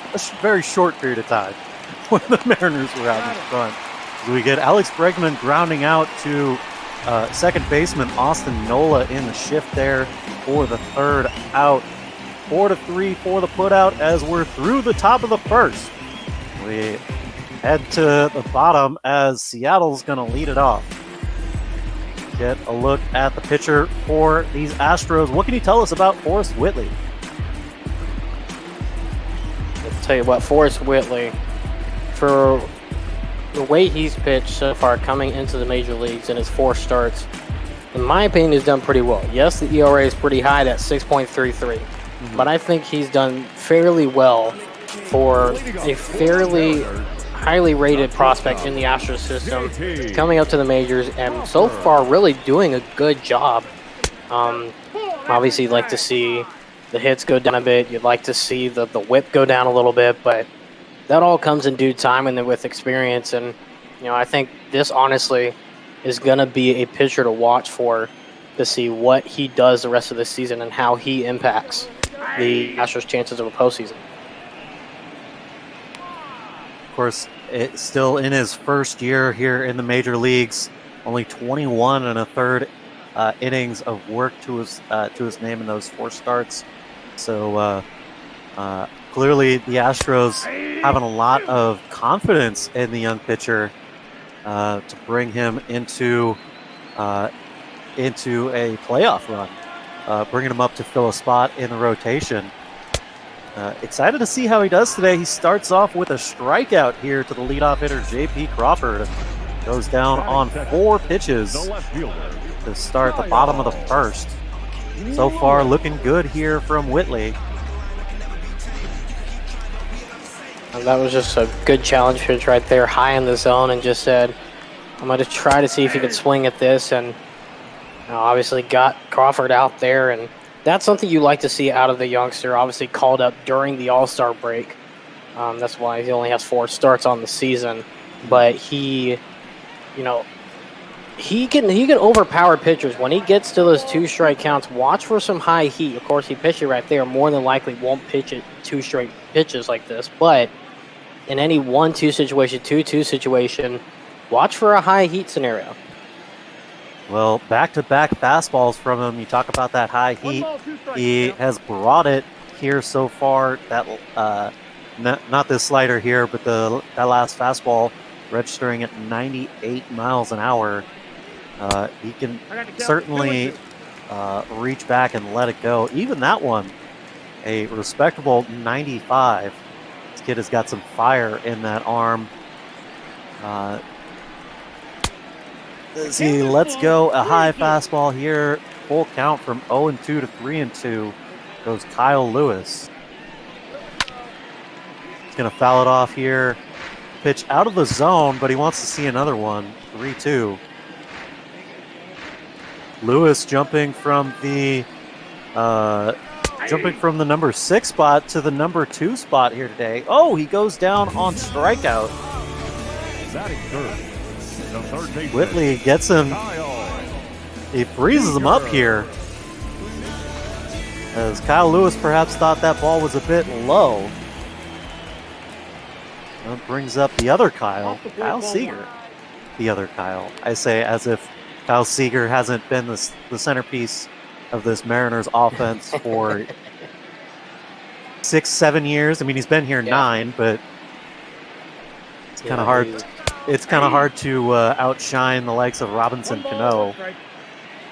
very short period of time when the Mariners were out in front. So we get Alex Bregman grounding out to second baseman Austin Nola in the shift there for the third out. 4-3 for the putout as we're through the top of the first. We head to the bottom as Seattle's going to lead it off. Get a look at the pitcher for these Astros. What can you tell us about Forrest Whitley?
Let's tell you what, Forrest Whitley, for the way he's pitched so far coming into the major leagues in his 4 starts, in my opinion, he's done pretty well. Yes, the ERA is pretty high at 6.33, but I think he's done fairly well for a fairly highly rated prospect in the Astros system, coming up to the majors, and so far really doing a good job. Obviously, you'd like to see the hits go down a bit. You'd like to see the whip go down a little bit, but that all comes in due time and then with experience. And I think this honestly is going to be a pitcher to watch for, to see what he does the rest of the season and how he impacts the Astros' chances of a postseason.
Of course, it's still in his first year here in the major leagues. Only 21 1/3 innings of work to his name in those 4 starts. So clearly, the Astros having a lot of confidence in the young pitcher to bring him into a playoff run, bringing him up to fill a spot in the rotation. Excited to see how he does today. He starts off with a strikeout here to the leadoff hitter, J.P. Crawford. Goes down on 4 pitches to start the bottom of the first. So far, looking good here from Whitley.
And that was just a good challenge pitch right there, high in the zone, and just said, I'm going to try to see if he could swing at this. And obviously got Crawford out there, and that's something you like to see out of the youngster. Obviously called up during the All-Star break. That's why he only has 4 starts on the season. But he can overpower pitchers. When he gets to those 2 strike counts, watch for some high heat. Of course, he pitched it right there. More than likely won't pitch it 2 straight pitches like this. But in any 1-2 situation, 2-2 situation, watch for a high heat scenario.
Well, back-to-back fastballs from him. You talk about that high heat. He has brought it here so far. That not this slider here, but that last fastball registering at 98 miles an hour. He can certainly reach back and let it go. Even that one, a respectable 95. This kid has got some fire in that arm. See, let's go. A high fastball here. Full count from 0-2 to 3-2 goes Kyle Lewis. He's going to foul it off here. Pitch out of the zone, but he wants to see another one. 3-2. Lewis jumping from the number 6 spot to the number 2 spot here today. Oh, he goes down on strikeout. Whitley gets him he freezes him up here. As Kyle Lewis perhaps thought that ball was a bit low. That brings up the other Kyle Seager. The other Kyle. I say as if Kyle Seager hasn't been the centerpiece of this Mariners offense for 6-7 years. I mean, he's been here 9, but it's kind of hard. It's kind of hard to outshine the likes of Robinson Cano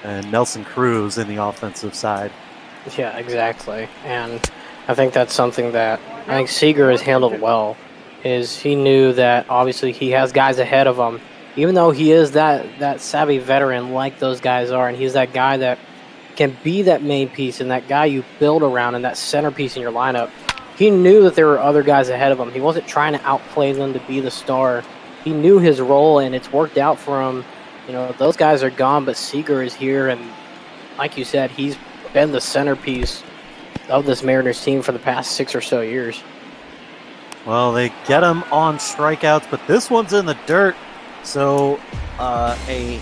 and Nelson Cruz in the offensive side.
Yeah, exactly. And I think that's something that I think Seager has handled well. Is he knew that obviously he has guys ahead of him, even though he is that savvy veteran like those guys are, and he's that guy that can be that main piece and that guy you build around and that centerpiece in your lineup. He knew that there were other guys ahead of him. He wasn't trying to outplay them to be the star. He knew his role, and it's worked out for him. You know, those guys are gone, but Seager is here, and like you said, he's been the centerpiece of this Mariners team for the past 6 or so years.
Well, they get him on strikeouts, but this one's in the dirt. So a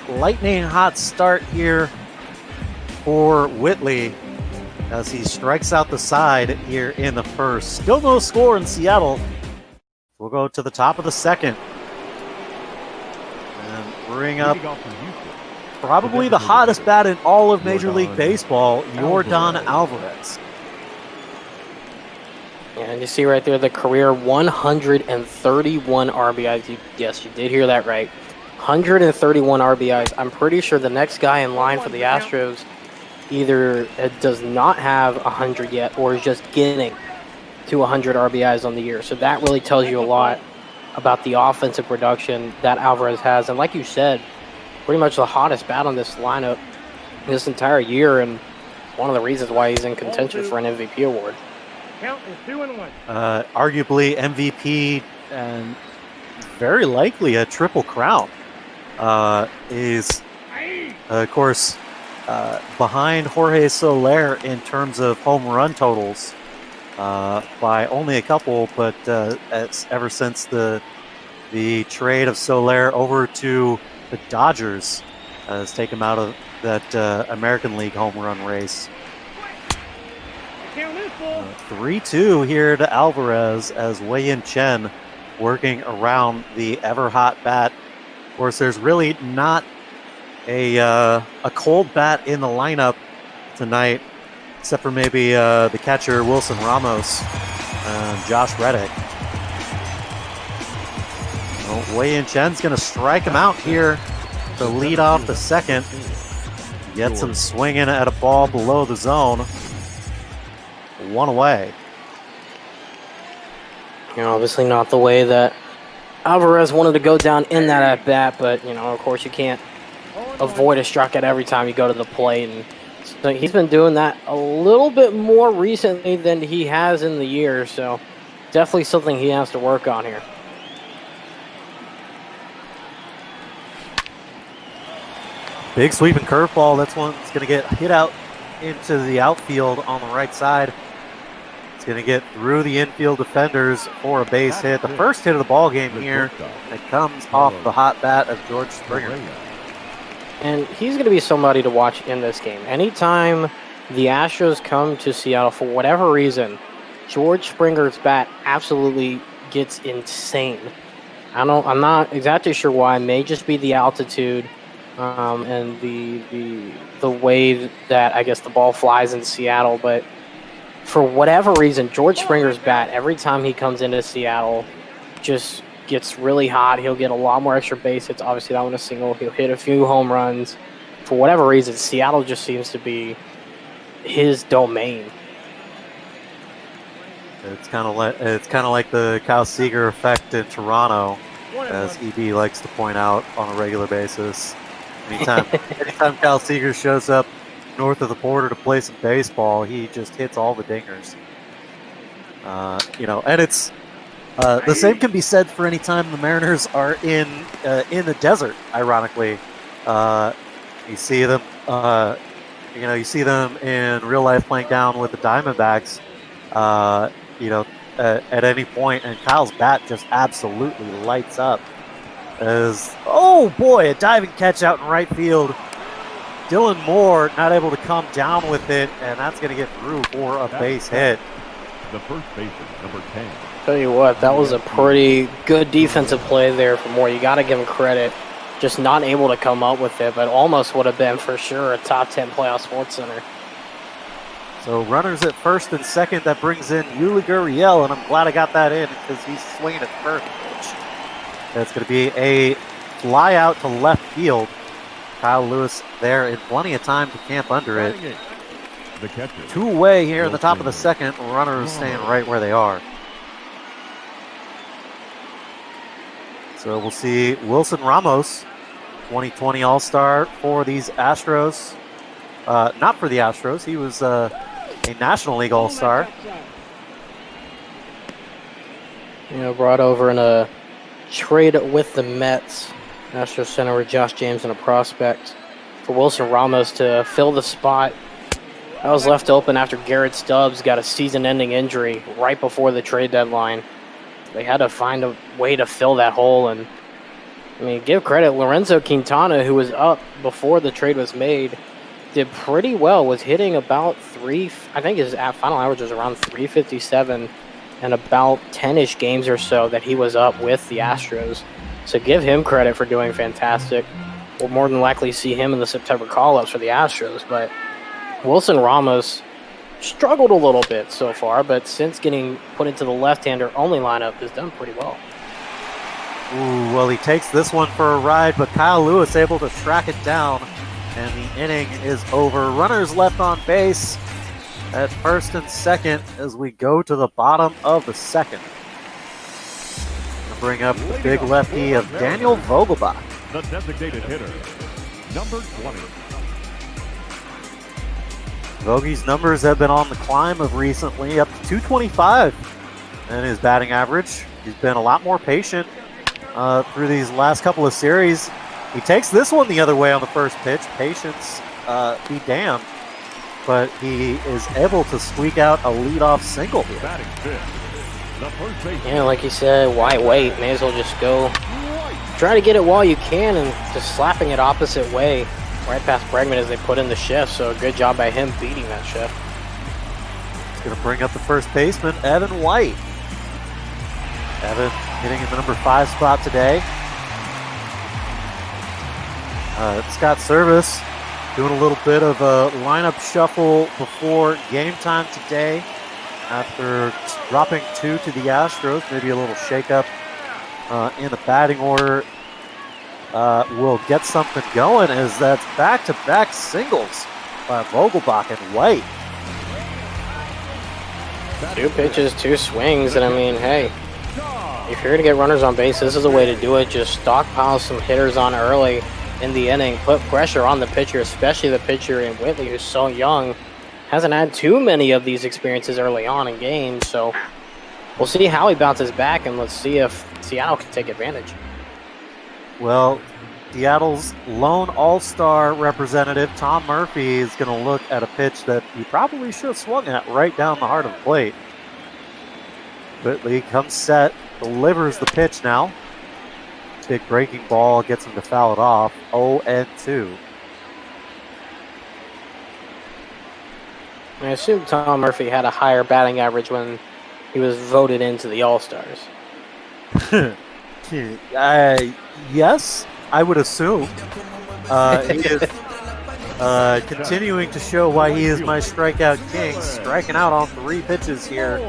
lightning hot start here for Whitley as he strikes out the side here in the first. Still no score in Seattle. We'll go to the top of the second and bring up probably the hottest bat in all of Major League Baseball, Yordan Alvarez.
And you see right there the career 131 RBIs. Yes, you did hear that right. 131 RBIs. I'm pretty sure the next guy in line for the Astros either does not have 100 yet or is just getting to 100 RBIs on the year. So that really tells you a lot about the offensive production that Alvarez has. And like you said, pretty much the hottest bat on this lineup this entire year, and one of the reasons why he's in contention for an MVP award.
Count is 2-1.
Arguably MVP and very likely a triple crown. Is, of course, behind Jorge Soler in terms of home run totals by only a couple, but ever since the trade of Soler over to the Dodgers has taken him out of that American League home run race. 3-2 here to Alvarez as Wei-Yin Chen working around the ever-hot bat. Of course, there's really not a cold bat in the lineup tonight, except for maybe the catcher Wilson Ramos and Josh Reddick. Well, Wei-Yin Chen's going to strike him out here to lead off the second. Gets him swinging at a ball below the zone. 1 away.
You know, obviously not the way that Alvarez wanted to go down in that at bat, but you know, of course, you can't avoid a strikeout every time you go to the plate, and so he's been doing that a little bit more recently than he has in the year. So definitely something he has to work on here.
Big sweeping curveball. That's one that's going to get hit out into the outfield on the right side. It's going to get through the infield defenders for a base hit. The first hit of the ball game here. It comes off the hot bat of George Springer.
And he's going to be somebody to watch in this game. Anytime the Astros come to Seattle for whatever reason, George Springer's bat absolutely gets insane. I'm not exactly sure why. It may just be the altitude. And the way that I guess the ball flies in Seattle, but for whatever reason, George Springer's bat every time he comes into Seattle just gets really hot. He'll get a lot more extra base hits. Obviously, that one a single. He'll hit a few home runs. For whatever reason, Seattle just seems to be his domain.
It's kind of like the Kyle Seager effect in Toronto, as EB likes to point out on a regular basis. Anytime Kyle Seager shows up north of the border to play some baseball, he just hits all the dingers. And it's the same can be said for any time the Mariners are in the desert. Ironically, you see them, you see them in real life playing down with the Diamondbacks. At any point, and Kyle's bat just absolutely lights up. Oh boy, a diving catch out in right field Dylan Moore not able to come down with it, and that's going to get through for a base hit.
The first baseman, number 10.
Tell you what, that was a pretty good defensive play there for Moore. You got to give him credit. Just not able to come up with it, but almost would have been for sure a top 10 playoff Sports Center.
So runners at first and second. That brings in Urias, and I'm glad I got that in because he's swinging at first pitch. That's going to be a fly out to left field. Kyle Lewis there in plenty of time to camp under it.
The catcher.
Two away here in the top of the second. Runners staying right where they are. So we'll see Wilson Ramos, 2020 All-Star for these Astros. Not for the Astros. He was a National League All-Star.
Brought over in a trade with the Mets. Astros center with Josh James and a prospect for Wilson Ramos to fill the spot that was left open after Garrett Stubbs got a season-ending injury right before the trade deadline. They had to find a way to fill that hole, and give credit. Lorenzo Quintana, who was up before the trade was made, did pretty well, was hitting about I think his final average was around 357 and about 10-ish games or so that he was up with the Astros. So give him credit for doing fantastic. We'll more than likely see him in the September call-ups for the Astros, but Wilson Ramos struggled a little bit so far, but since getting put into the left-hander only lineup has done pretty well.
Ooh, well, he takes this one for a ride, but Kyle Lewis able to track it down, and the inning is over. Runners left on base at first and second as we go to the bottom of the second. We'll bring up the big lefty of Daniel Vogelbach.
The designated hitter, number 20.
Vogie's numbers have been on the climb of recently, up to 225 in his batting average. He's been a lot more patient through these last couple of series. He takes this one the other way on the first pitch. Patience be damned. But he is able to squeak out a leadoff single here.
Yeah, like you said, why wait? May as well just go. Try to get it while you can, and just slapping it opposite way right past Bregman as they put in the shift. So a good job by him beating that shift.
It's going to bring up the first baseman, Evan White. Evan hitting in the number 5 spot today. Scott Service doing a little bit of a lineup shuffle before game time today after dropping 2 to the Astros. Maybe a little shakeup in the batting order. Will get something going as that's back-to-back singles by Vogelbach and White.
2 pitches, 2 swings, and hey, if you're going to get runners on base, this is a way to do it. Just stockpile some hitters on early in the inning, put pressure on the pitcher, especially the pitcher in Whitley, who's so young, hasn't had too many of these experiences early on in games. So we'll see how he bounces back, and let's see if Seattle can take advantage.
Well, Seattle's lone all-star representative, Tom Murphy, is going to look at a pitch that he probably should have swung at right down the heart of the plate. Whitley comes set, delivers the pitch now. Big breaking ball gets him to foul it off. 0-2.
I assume Tom Murphy had a higher batting average when he was voted into the All-Stars.
Yes, I would assume. He is continuing to show why he is my strikeout king, striking out on 3 pitches here.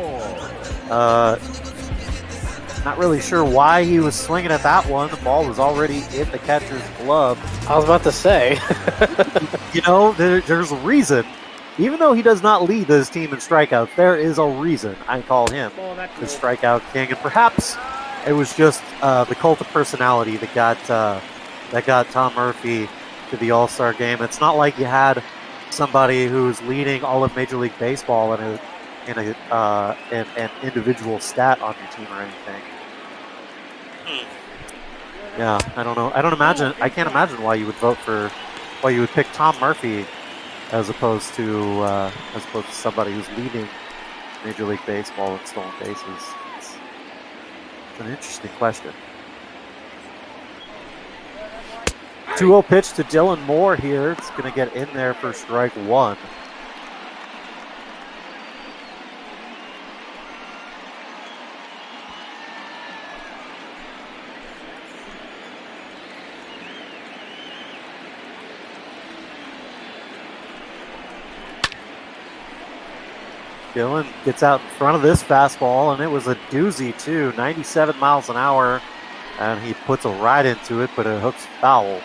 Not really sure why he was swinging at that one. The ball was already in the catcher's glove.
I was about to say.
There's a reason. Even though he does not lead this team in strikeouts, there is a reason I call him the strikeout king. And perhaps it was just the cult of personality that got Tom Murphy to the All-Star game. It's not like you had somebody who's leading all of Major League Baseball in an individual stat on your team or anything. Yeah, I don't know. I can't imagine why you would pick Tom Murphy as opposed to somebody who's leading Major League Baseball in stolen bases. It's an interesting question. 2-0 pitch to Dylan Moore here. It's going to get in there for strike one. Dylan gets out in front of this fastball, and it was a doozy too, 97 miles an hour, and he puts a right into it, but it hooks foul.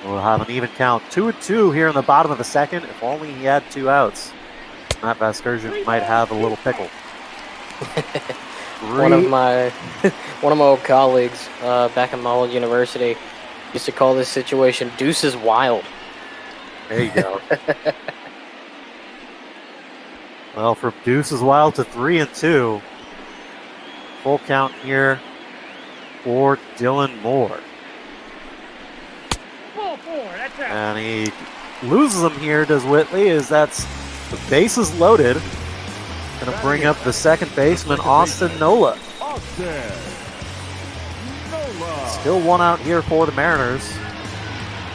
We'll have an even count, 2-2 here in the bottom of the second. If only he had 2 outs, Matt Vasgersian might have a little pickle.
One of my old colleagues back at my old university used to call this situation "Deuces Wild."
There you go. Well, from Deuces Wild to 3-2. Full count here for Dylan Moore. And he loses him here, does Whitley, as that's the bases loaded. Going to bring up the second baseman, Austin Nola. Still 1 out here for the Mariners.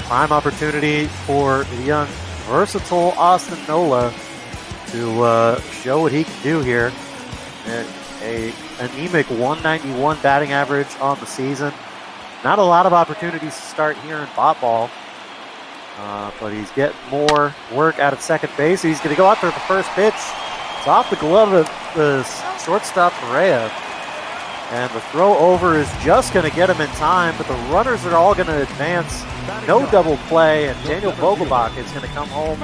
Prime opportunity for the young, versatile Austin Nola to show what he can do here. A anemic 191 batting average on the season. Not a lot of opportunities to start here in Bot Ball, but he's getting more work out at second base. He's going to go out there at the first pitch. It's off the glove of the shortstop Perea, and the throw over is just going to get him in time, but the runners are all going to advance. No double play, and Daniel Vogelbach is going to come home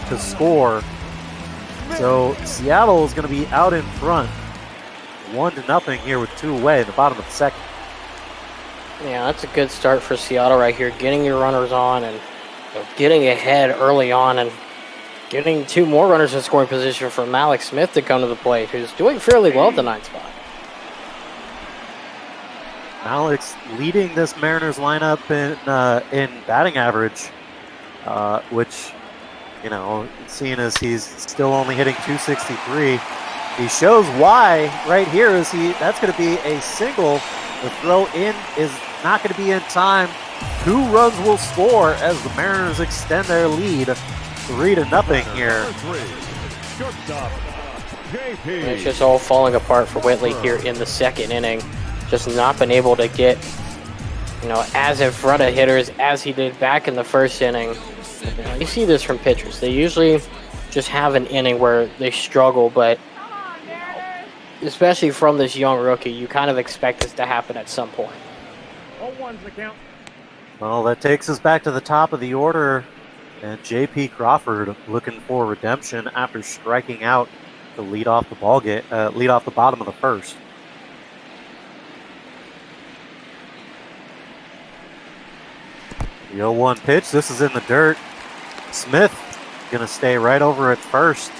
to score. So Seattle is going to be out in front, 1-0 here with 2 away in the bottom of the second.
Yeah, that's a good start for Seattle right here, getting your runners on and getting ahead early on and getting 2 more runners in scoring position for Malik Smith to come to the plate, who's doing fairly well at the 9th spot.
Malik's leading this Mariners lineup in batting average, which, you know, seeing as he's still only hitting .263, he shows why right here is that's going to be a single. The throw in is not going to be in time. 2 runs will score as the Mariners extend their lead 3-0 here.
And it's just all falling apart for Whitley here in the second inning. Just not been able to get, you know, as in front of hitters as he did back in the first inning. You know, you see this from pitchers. They usually just have an inning where they struggle, but especially from this young rookie, you kind of expect this to happen at some point.
Well, that takes us back to the top of the order, and J.P. Crawford looking for redemption after striking out to lead off the lead off the bottom of the first. The 0-1 pitch. This is in the dirt. Smith going to stay right over at first.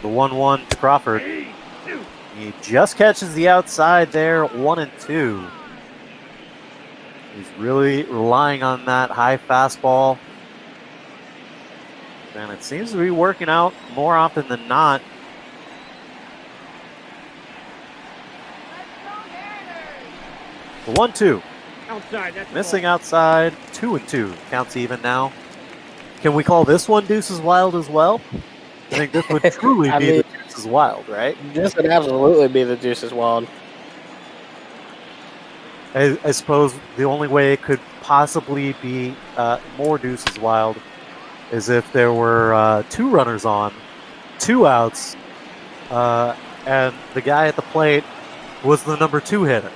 The 1-1 to Crawford. He just catches the outside there, 1-2. He's really relying on that high fastball. And it seems to be working out more often than not. The 1-2. Missing outside, 2-2. Counts even now. Can we call this one Deuces Wild as well? I think this would truly be the Deuces Wild, right?
This would absolutely be the Deuces Wild.
I suppose the only way it could possibly be more Deuces Wild is if there were 2 runners on, 2 outs, and the guy at the plate was the number 2 hitter.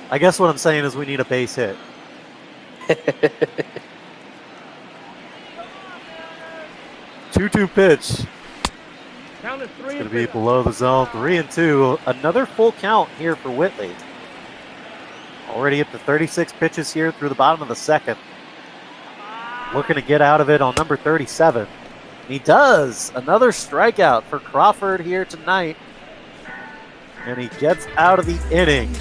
I guess what I'm saying is we need a base hit. 2-2 pitch. It's going to be below the zone. 3-2. Another full count here for Whitley. Already up to 36 pitches here through the bottom of the second. Looking to get out of it on number 37. He does. Another strikeout for Crawford here tonight. And he gets out of the inning.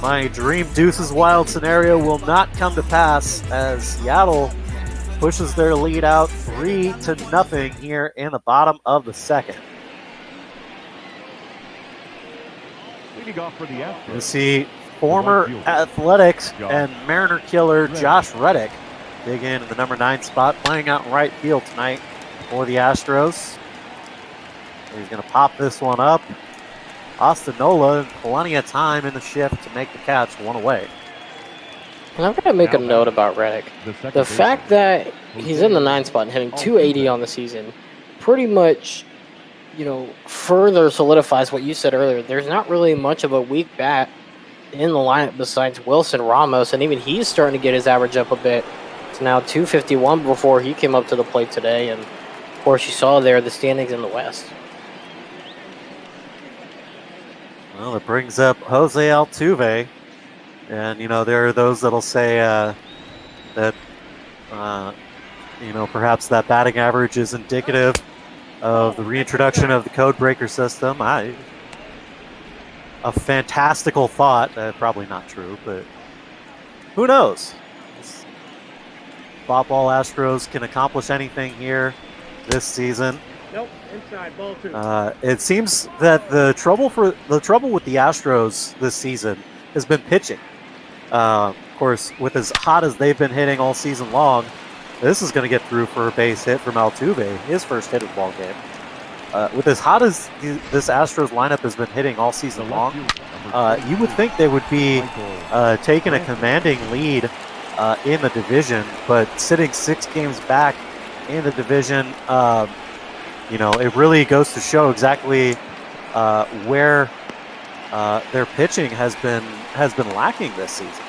My dream Deuces Wild scenario will not come to pass as Seattle pushes their lead out 3-0 here in the bottom of the second.
Leading off for the Astros.
You see former Athletics and Mariner killer Josh Reddick dig in the number 9 spot, playing out in right field tonight for the Astros. He's going to pop this one up. Ostanola, plenty of time in the shift to make the catch, one away.
And I'm going to make a note about Reddick. The fact that he's in the 9 spot and hitting 280 on the season pretty much, further solidifies what you said earlier. There's not really much of a weak bat in the lineup besides Wilson Ramos, and even he's starting to get his average up a bit. It's now 251 before he came up to the plate today, and of course you saw there the standings in the West.
Well, it brings up Jose Altuve, and there are those that'll say that perhaps that batting average is indicative of the reintroduction of the code breaker system. A fantastical thought. Probably not true, but who knows? Ball Astros can accomplish anything here this season.
Nope, inside, ball 2.
It seems that the trouble with the Astros this season has been pitching. Of course, with as hot as they've been hitting all season long, this is going to get through for a base hit from Altuve, his first hit of the ball game. With as hot as this Astros lineup has been hitting all season long, you would think they would be taking a commanding lead in the division, but sitting 6 games back in the division, it really goes to show exactly where their pitching has been lacking this season.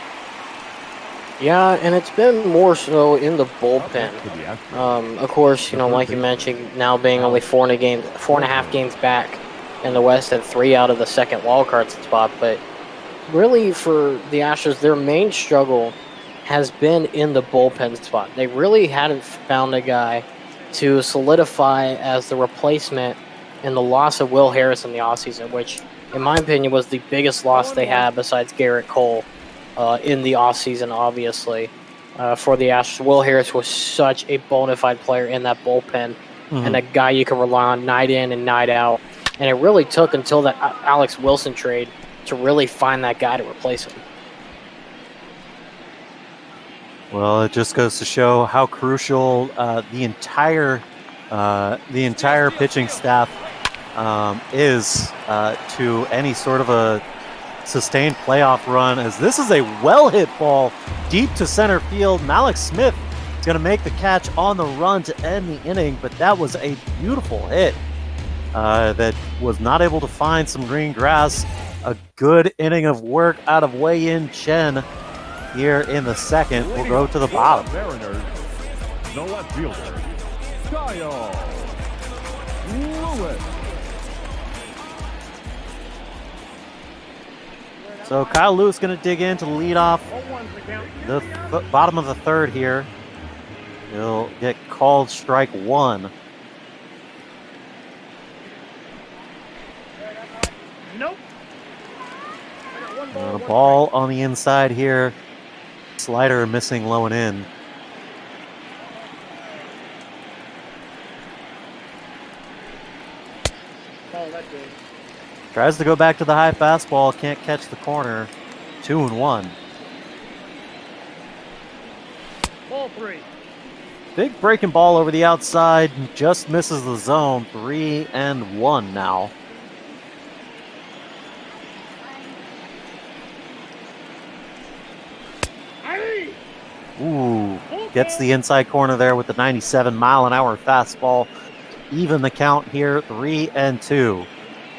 Yeah, and it's been more so in the bullpen. Of course, like you mentioned, now being only 4.5 games back in the West and 3 out of the second wildcard spot. But really, for the Astros, their main struggle has been in the bullpen spot. They really hadn't found a guy to solidify as the replacement in the loss of Will Harris in the offseason, which, in my opinion, was the biggest loss they had besides Garrett Cole in the offseason, obviously, for the Astros. Will Harris was such a bona fide player in that bullpen and a guy you can rely on night in and night out. And it really took until that Alex Wilson trade to really find that guy to replace him.
Well, it just goes to show how crucial the entire pitching staff is to any sort of a sustained playoff run, as this is a well-hit ball deep to center field. Malik Smith is going to make the catch on the run to end the inning, but that was a beautiful hit that was not able to find some green grass. A good inning of work out of Wei-Yin Chen here in the second. We'll go to the bottom.
Mariners, the left fielder, Kyle Lewis.
So Kyle Lewis going to dig in to lead off the bottom of the third here. He'll get called strike 1.
Nope.
And a ball on the inside here. Slider missing low and in. Tries to go back to the high fastball, can't catch the corner. 2-1.
Ball 3.
Big breaking ball over the outside, just misses the zone. 3-1 now. Ooh, gets the inside corner there with the 97-mile-an-hour fastball. Even the count here, 3-2.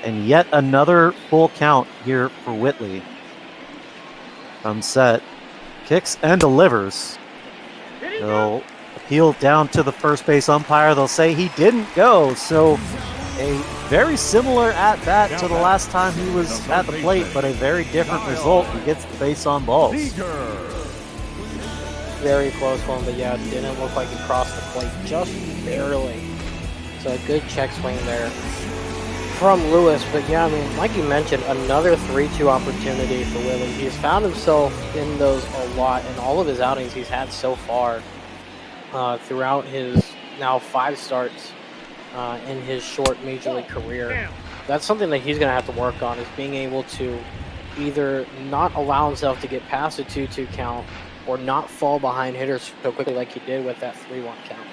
And yet another full count here for Whitley. Comes set, kicks and delivers. They'll appeal down to the first base umpire. They'll say he didn't go. So a very similar at bat to the last time he was at the plate, but a very different result. He gets the base on balls.
Very close one, but yeah, it didn't look like he crossed the plate, just barely. So a good check swing there from Lewis. But yeah, I mean, like you mentioned, another 3-2 opportunity for Whitley. He's found himself in those a lot in all of his outings he's had so far throughout his now 5 starts in his short major league career. That's something that he's going to have to work on, is being able to either not allow himself to get past a 2-2 count or not fall behind hitters so quickly like he did with that 3-1 count.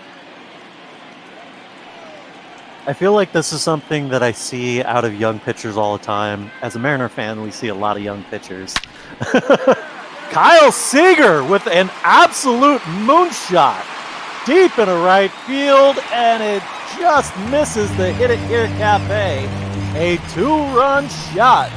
I feel like this is something that I see out of young pitchers all the time. As a Mariner fan, we see a lot of young pitchers. Kyle Seager with an absolute moonshot deep in a right field, and it just misses the Hit It Here Cafe. A 2-run shot.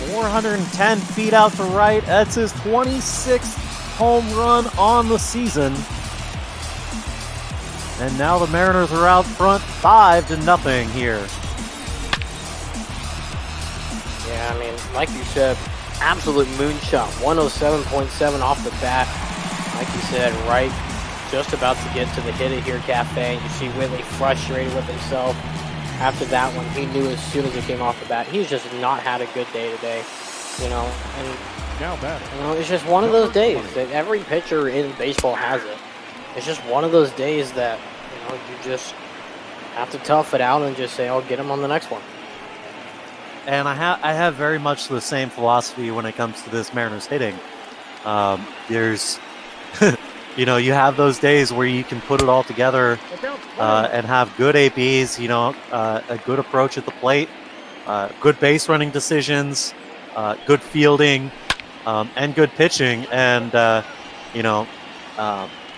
410 feet out to right. That's his 26th home run on the season. And now the Mariners are out front 5-0 here.
Yeah, I mean, like you said, absolute moonshot. 107.7 off the bat. Like you said, right, just about to get to the Hit It Here Cafe. You see Whitley frustrated with himself after that one. He knew as soon as it came off the bat, he's just not had a good day today. You know, and it's just one of those days that every pitcher in baseball has it. It's just one of those days that, you just have to tough it out and just say, "I'll get him on the next one."
And I have very much the same philosophy when it comes to this Mariners hitting. There's, you have those days where you can put it all together and have good ABs, a good approach at the plate, good base running decisions, good fielding, and good pitching. And,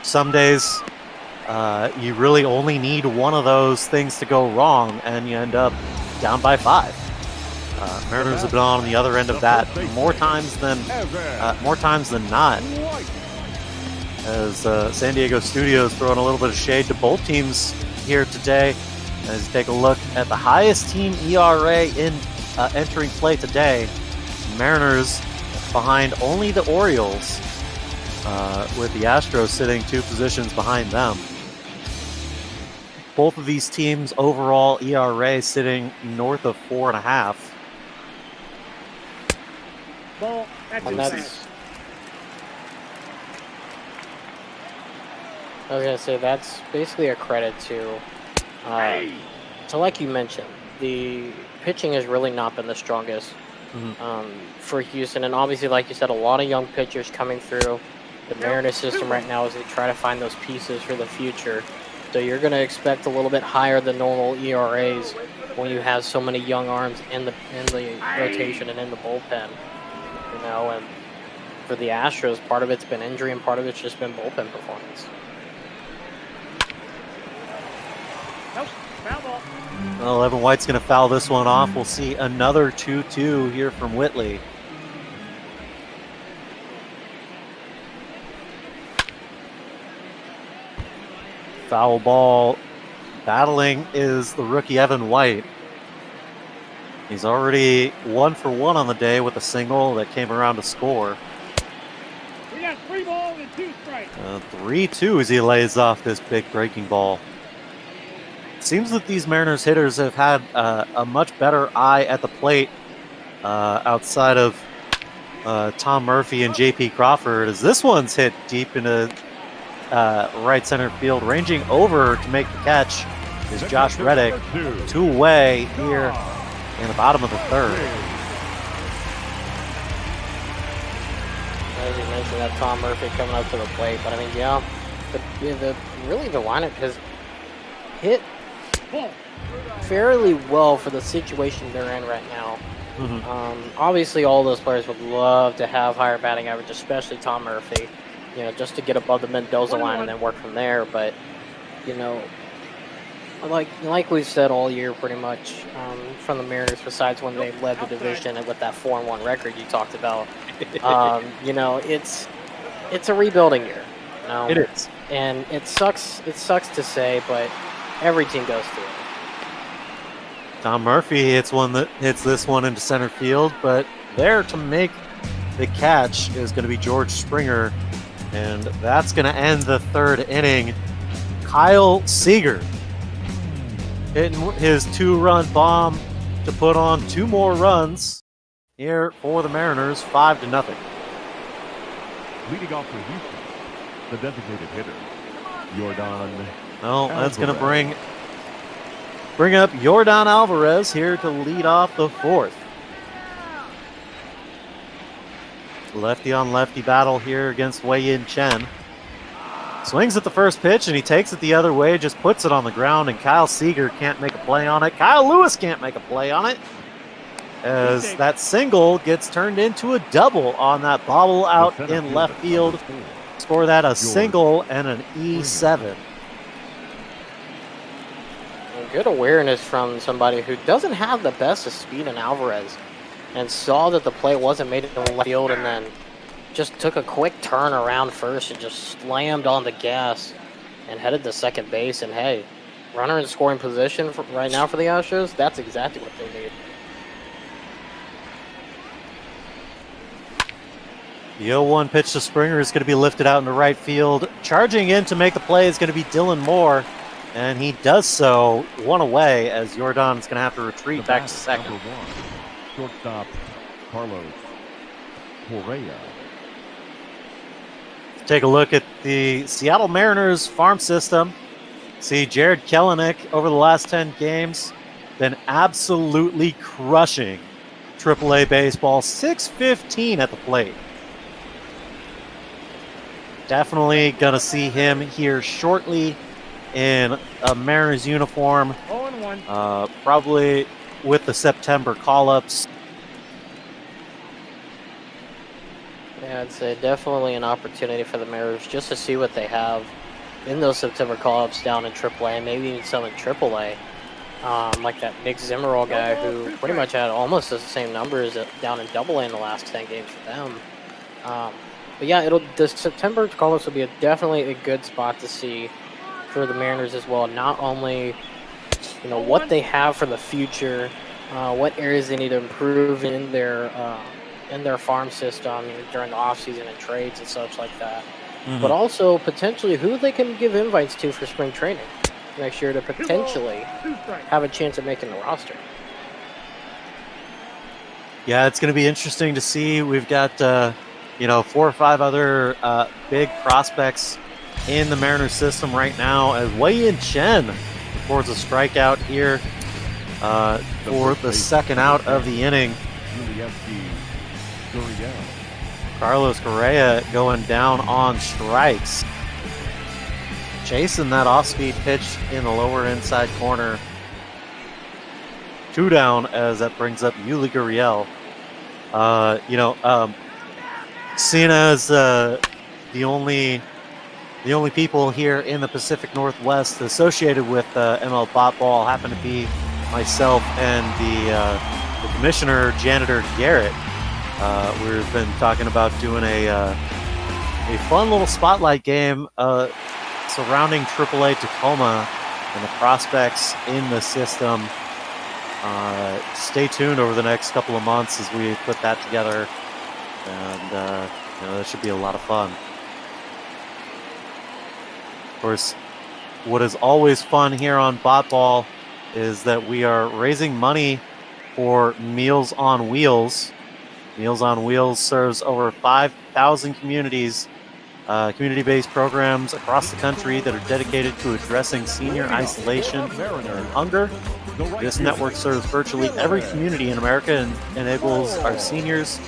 some days you really only need one of those things to go wrong, and you end up down by 5. Mariners have been on the other end of that more times than not. As San Diego Studios throwing a little bit of shade to both teams here today, as you take a look at the highest team ERA in entering play today, Mariners behind only the Orioles, with the Astros sitting 2 positions behind them. Both of these teams' overall ERA sitting north of 4.5.
Ball.
And that's, I was gonna say, that's basically a credit to, like you mentioned, the pitching has really not been the strongest for Houston, and obviously, like you said, a lot of young pitchers coming through the Mariners system right now as they try to find those pieces for the future. So you're going to expect a little bit higher than normal ERAs when you have so many young arms in the rotation and in the bullpen. And for the Astros, part of it's been injury and part of it's just been bullpen performance.
Nope, foul ball.
Well, Evan White's going to foul this one off. We'll see another 2-2 here from Whitley. Foul ball. Battling is the rookie Evan White. He's already 1 for 1 on the day with a single that came around to score.
We got 3 balls and 2 strikes.
3-2 as he lays off this big breaking ball. It seems that these Mariners hitters have had a much better eye at the plate outside of Tom Murphy and J.P. Crawford, as this one's hit deep into right center field. Ranging over to make the catch is Josh Reddick. 2-way here in the bottom of the 3rd.
As you mentioned, that Tom Murphy coming up to the plate, but I mean, yeah, the lineup has hit fairly well for the situation they're in right now. Obviously, all those players would love to have higher batting average, especially Tom Murphy, just to get above the Mendoza line and then work from there. But, like we've said all year pretty much from the Mariners, besides when they led the division and with that 4-1 record you talked about, it's a rebuilding year.
It is.
And it sucks to say, but every team goes through it.
Tom Murphy hits this one into center field, but there to make the catch is going to be George Springer, and that's going to end the 3rd inning. Kyle Seager hitting his 2-run bomb to put on 2 more runs here for the Mariners, 5-0.
Leading off for Houston, the designated hitter, Jordan.
Well, that's going to bring up Jordan Alvarez here to lead off the fourth. Lefty on lefty battle here against Wei-Yin Chen. Swings at the first pitch and he takes it the other way, just puts it on the ground, and Kyle Seager can't make a play on it. Kyle Lewis can't make a play on it, as that single gets turned into a double on that bobble out in left field. Score that a single and an E7.
Good awareness from somebody who doesn't have the best of speed in Alvarez, and saw that the play wasn't made in the left field, and then just took a quick turn around first and just slammed on the gas and headed to second base. And hey, runner in scoring position right now for the Astros, that's exactly what they need.
The 0-1 pitch to Springer is going to be lifted out into right field. Charging in to make the play is going to be Dylan Moore, and he does so one away, as Jordan is going to have to retreat back to second.
Shortstop Carlos Correa.
Take a look at the Seattle Mariners farm system. See, Jared Kelenic over the last 10 games been absolutely crushing AAA baseball. .615 at the plate. Definitely going to see him here shortly in a Mariners uniform.
0-1.
Probably with the September call-ups.
Yeah, I'd say definitely an opportunity for the Mariners just to see what they have in those September call-ups down in AAA, maybe even some in AAA. Like that Nick Zimmerall guy who pretty much had almost the same numbers down in AA in the last 10 games for them. But yeah, the September call-ups will be definitely a good spot to see for the Mariners as well. Not only, what they have for the future, what areas they need to improve in their farm system during the offseason and trades and such like that, but also potentially who they can give invites to for spring training next year to potentially have a chance of making the roster.
Yeah, it's going to be interesting to see. We've got 4 or 5 other big prospects in the Mariners system right now, as Wei-Yin Chen records a strikeout here for the second out of the inning. Carlos Correa going down on strikes. Chasing that off-speed pitch in the lower inside corner. 2 down, as that brings up Yuli Gurriel. Seeing as the only people here in the Pacific Northwest associated with ML Botball happen to be myself and the commissioner, Janitor Garrett. We've been talking about doing a fun little spotlight game surrounding AAA Tacoma and the prospects in the system. Stay tuned over the next couple of months as we put that together, and that should be a lot of fun. Of course, what is always fun here on Botball is that we are raising money for Meals on Wheels. Meals on Wheels serves over 5,000 communities, community-based programs across the country that are dedicated to addressing senior isolation and hunger. This network serves virtually every community in America and enables our seniors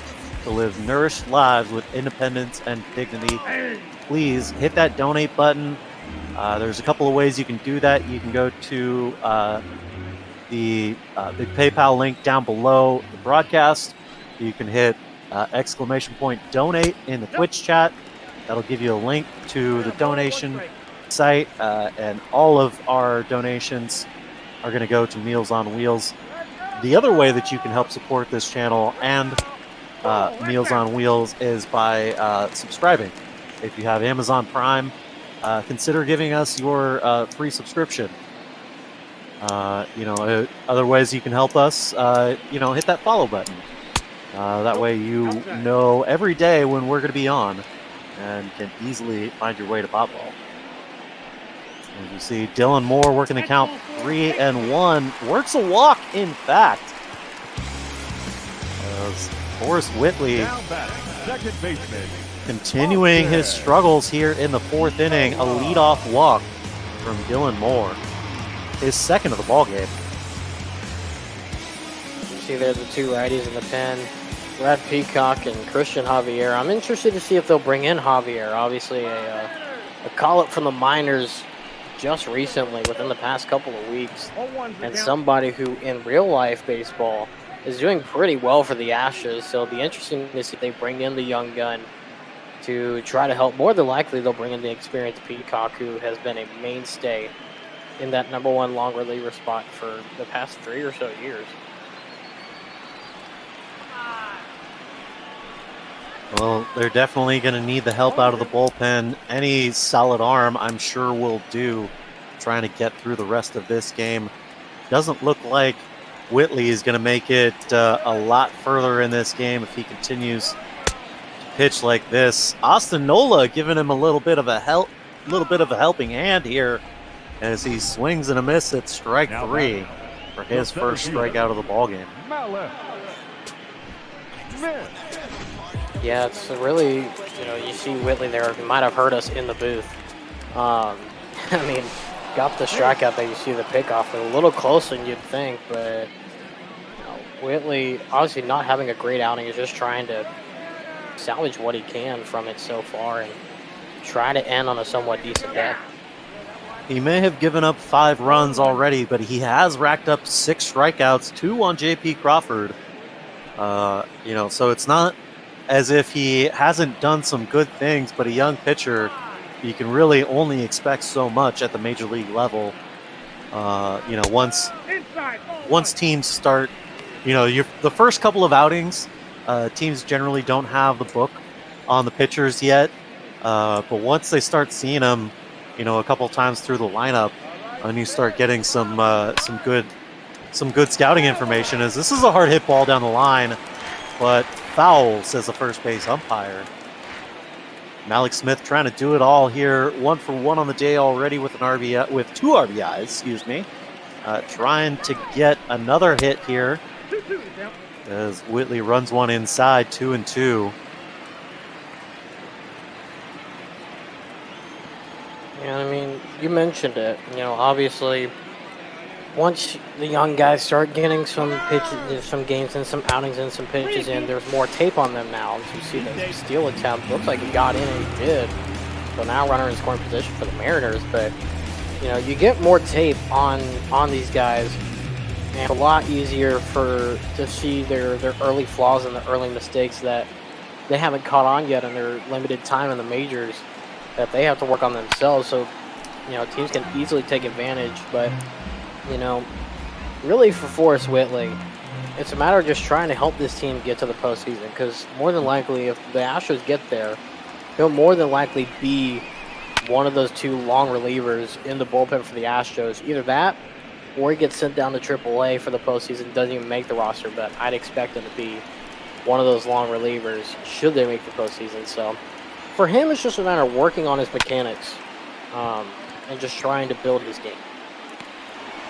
to live nourished lives with independence and dignity. Please hit that donate button. There's a couple of ways you can do that. You can go to the big PayPal link down below the broadcast. You can hit !donate in the Twitch chat. That'll give you a link to the donation site, and all of our donations are going to go to Meals on Wheels. The other way that you can help support this channel and Meals on Wheels is by subscribing. If you have Amazon Prime, consider giving us your free subscription. Other ways you can help us, hit that follow button. That way you know every day when we're going to be on and can easily find your way to Botball. As you see, Dylan Moore working the count 3-1. Works a walk, in fact. As Forrest Whitley
Second baseman
continuing his struggles here in the 4th inning. A leadoff walk from Dylan Moore, his 2nd of the ball game.
You see there the 2 righties in the pen, Brad Peacock and Christian Javier. I'm interested to see if they'll bring in Javier. Obviously a call-up from the minors just recently, within the past couple of weeks, and somebody who in real life baseball is doing pretty well for the Astros. So it'll be interesting to see if they bring in the young gun to try to help. More than likely, they'll bring in the experienced Peacock, who has been a mainstay in that #1 long reliever spot for the past 3 or so years.
Well, they're definitely going to need the help out of the bullpen. Any solid arm, I'm sure, will do, trying to get through the rest of this game. Doesn't look like Whitley is going to make it a lot further in this game if he continues to pitch like this. Austin Nola giving him a little bit of a helping hand here as he swings and a miss at strike 3 for his first strikeout of the ballgame.
Yeah, it's really, you see Whitley there. He might have heard us in the booth. I mean, got the strikeout there. You see the pickoff a little closer than you'd think, but Whitley obviously not having a great outing. Is just trying to salvage what he can from it so far and try to end on a somewhat decent day.
He may have given up 5 runs already, but he has racked up 6 strikeouts, 2 on J.P. Crawford. So it's not as if he hasn't done some good things, but a young pitcher, you can really only expect so much at the major league level. Once teams start, the first couple of outings, teams generally don't have the book on the pitchers yet. But once they start seeing them, a couple times through the lineup, and you start getting some good scouting information, as this is a hard hit ball down the line, but foul, says the first base umpire. Malik Smith trying to do it all here, 1 for 1 on the day already with 2 RBIs, trying to get another hit here as Whitley runs one inside, 2-2.
Yeah, I mean, you mentioned it. Obviously, once the young guys start getting some pitches, some games and some outings and some pitches in, there's more tape on them now. As you see the steal attempt, looks like he got in and he did. So now runner in scoring position for the Mariners. But, you get more tape on these guys, and it's a lot easier to see their early flaws and the early mistakes that they haven't caught on yet in their limited time in the majors that they have to work on themselves. So, teams can easily take advantage, but really for Forrest Whitley, it's a matter of just trying to help this team get to the postseason, because more than likely, if the Astros get there, he'll more than likely be one of those 2 long relievers in the bullpen for the Astros. Either that, or he gets sent down to AAA for the postseason, doesn't even make the roster, but I'd expect him to be one of those long relievers should they make the postseason. So for him, it's just a matter of working on his mechanics and just trying to build his game.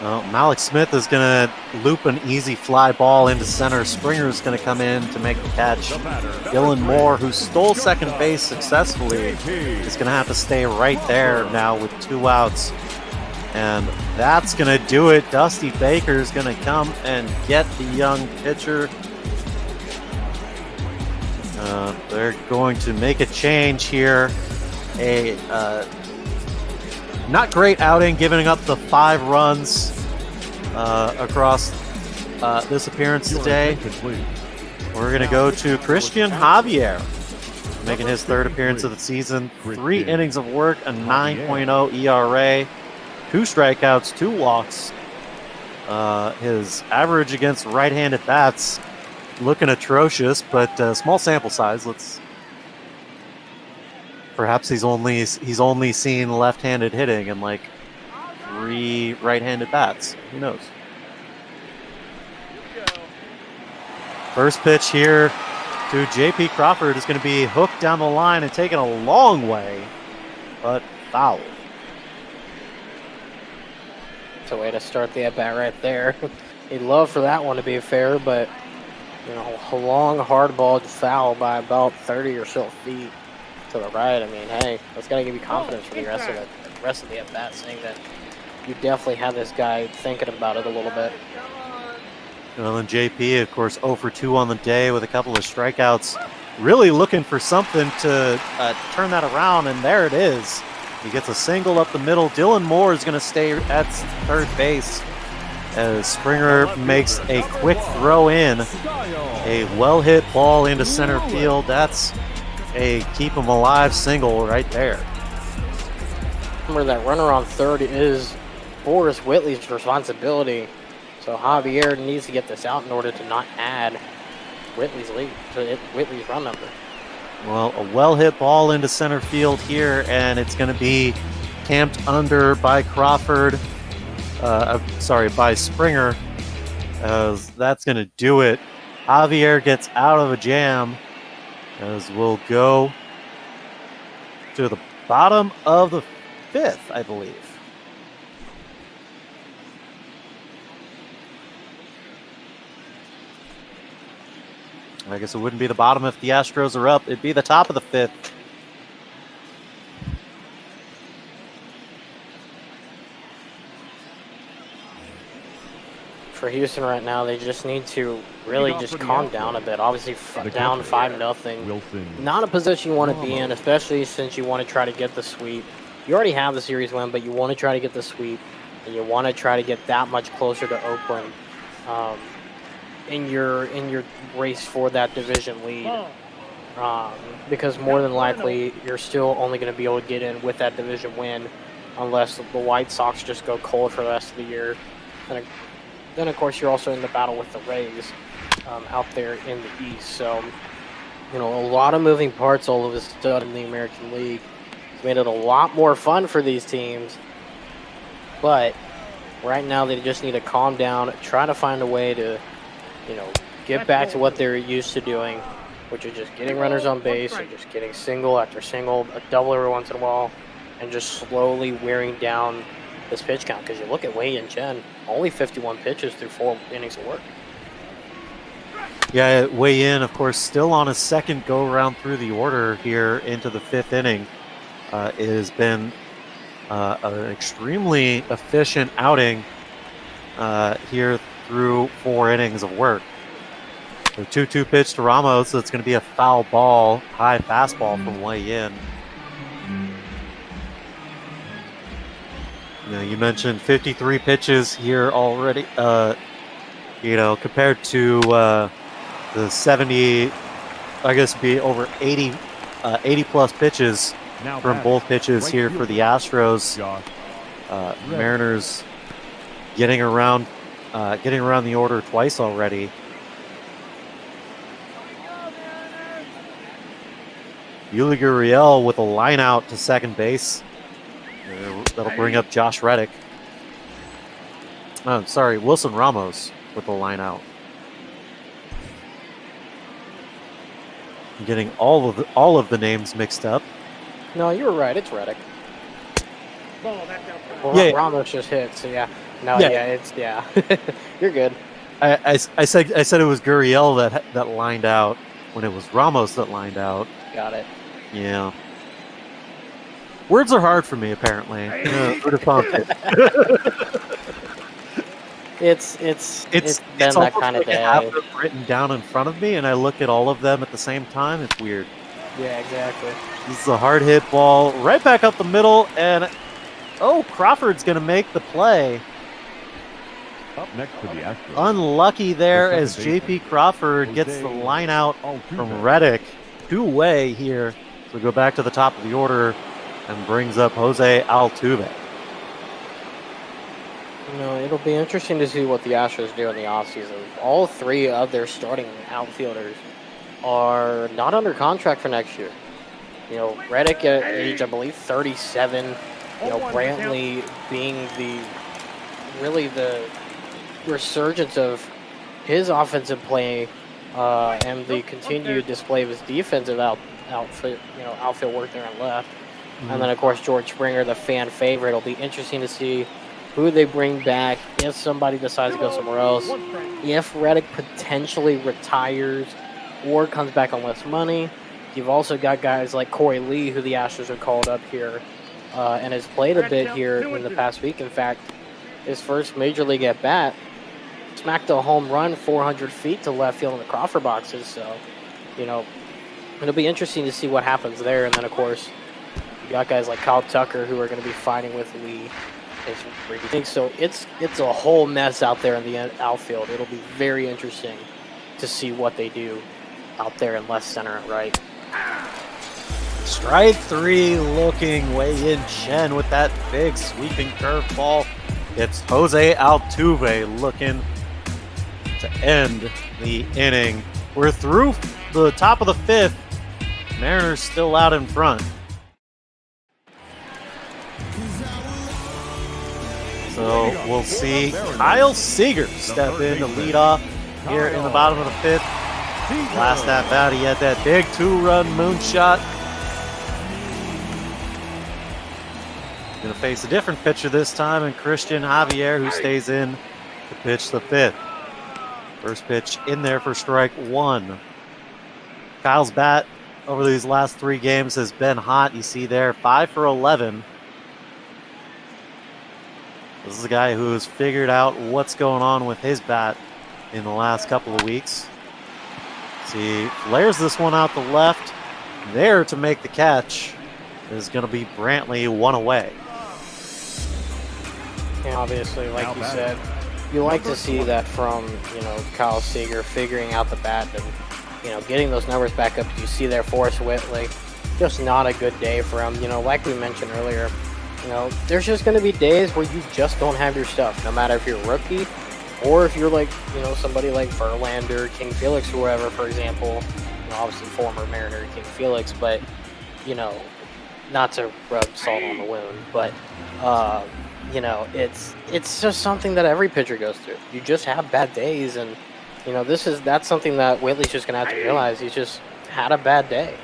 Well, Malik Smith is going to loop an easy fly ball into center. Springer's going to come in to make the catch. Dylan Moore, who stole second base successfully, is going to have to stay right there now with 2 outs. And that's going to do it. Dusty Baker is going to come and get the young pitcher. They're going to make a change here. Not great outing, giving up the 5 runs across this appearance today. We're going to go to Christian Javier, making his 3rd appearance of the season. 3 innings of work, a 9.0 ERA, 2 strikeouts, 2 walks. His average against right-handed bats looking atrocious, but small sample size. Perhaps he's only seen left-handed hitting and like 3 right-handed bats. Who knows? First pitch here to J.P. Crawford is going to be hooked down the line and taken a long way, but foul.
It's a way to start the at-bat right there. He'd love for that one to be fair, but a long, hard ball foul by about 30 or so feet. to the right. I mean, hey, that's got to give you confidence for the rest of the at-bat, saying that you definitely have this guy thinking about it a little bit.
Well, and JP, of course, 0 for 2 on the day with a couple of strikeouts. Really looking for something to turn that around, and there it is. He gets a single up the middle. Dylan Moore is going to stay at third base as Springer makes a quick throw in. A well-hit ball into center field. That's a keep him alive single right there.
Remember that runner on third is Boris Whitley's responsibility. So Javier needs to get this out in order to not add Whitley's run number.
Well, a well-hit ball into center field here, and it's going to be camped under by Crawford. By Springer. That's going to do it. Javier gets out of a jam as we'll go to the bottom of the fifth, I believe. I guess it wouldn't be the bottom if the Astros are up. It'd be the top of the fifth.
For Houston right now, they just need to really just calm down a bit. Obviously, down 5-0. Not a position you want to be in, especially since you want to try to get the sweep. You already have the series win, but you want to try to get the sweep, and you want to try to get that much closer to Oakland in your race for that division lead. Because more than likely, you're still only going to be able to get in with that division win unless the White Sox just go cold for the rest of the year. And then, of course, you're also in the battle with the Rays out there in the East. So, a lot of moving parts all of a sudden in the American League. It's made it a lot more fun for these teams. But right now, they just need to calm down, try to find a way to, get back to what they're used to doing, which is just getting runners on base and just getting single after single, a double every once in a while, and just slowly wearing down this pitch count. Because you look at Wei and Chen, only 51 pitches through 4 innings of work.
Yeah, Wei in, of course, still on his second go-around through the order here into the 5th inning. It has been an extremely efficient outing here through 4 innings of work. The 2-2 pitch to Ramos, so it's going to be a foul ball, high fastball from Wei in. You mentioned 53 pitches here already. Compared to the 70, I guess be over 80 plus pitches from both pitches here for the Astros. Mariners getting around the order twice already. Urias with a line out to second base. That'll bring up Josh Reddick. Wilson Ramos with the line out. I'm getting all of the names mixed up.
No, you were right. It's Reddick. Ramos just hit, so yeah. You're good.
I said it was Gurriel that lined out when it was Ramos that lined out.
Got it.
Yeah. Words are hard for me, apparently.
It's been that kind of day.
I have them written down in front of me, and I look at all of them at the same time. It's weird.
Yeah, exactly.
This is a hard hit ball right back up the middle, and Crawford's going to make the play.
Up next to the Astros.
Unlucky there as J.P. Crawford gets the line out from Reddick. 2-way here. So go back to the top of the order and brings up Jose Altuve.
It'll be interesting to see what the Astros do in the offseason. All 3 of their starting outfielders are not under contract for next year. Reddick at age, I believe, 37. Brantley being the resurgence of his offensive play and the continued display of his defensive outfield work there on left. Mm-hmm. And then, of course, George Springer, the fan favorite. It'll be interesting to see who they bring back if somebody decides to go somewhere else. If Reddick potentially retires or comes back on less money, You've also got guys like Corey Lee, who the Astros have called up here and has played a bit here in the past week. In fact, his first major league at bat smacked a home run 400 feet to left field in the Crawford boxes. So, you know, it'll be interesting to see what happens there. And then, of course, you got guys like Kyle Tucker who are going to be fighting with Lee. So it's a whole mess out there in the outfield. It'll be very interesting to see what they do out there in left center and right.
Strike three, looking way in Chen with that big sweeping curveball. It's Jose Altuve looking to end the inning. We're through the top of the fifth. Mariners still out in front. So we'll see Kyle Seager step in to lead off here in the bottom of the fifth. Last at bat, he had that big 2-run moonshot. Going to face a different pitcher this time, and Christian Javier, who stays in to pitch the fifth. First pitch in there for strike one. Kyle's bat over these last 3 games has been hot. You see there, 5 for 11. This is a guy who has figured out what's going on with his bat in the last couple of weeks. See, flares this one out the left. There to make the catch is going to be Brantley, 1 away.
And obviously, like you said, you like to see that from, you know, Kyle Seager figuring out the bat and, you know, getting those numbers back up. You see there, Forrest Whitley, just not a good day for him. You know, like we mentioned earlier, you know, there's just going to be days where you just don't have your stuff, no matter if you're a rookie or if you're like, you know, somebody like Verlander, King Felix, or whoever, for example. You know, obviously former Mariner King Felix, but, you know, not to rub salt on the wound, but, you know, it's just something that every pitcher goes through. You just have bad days, and, you know, that's something that Whitley's just going to have to realize. He's just had a bad day.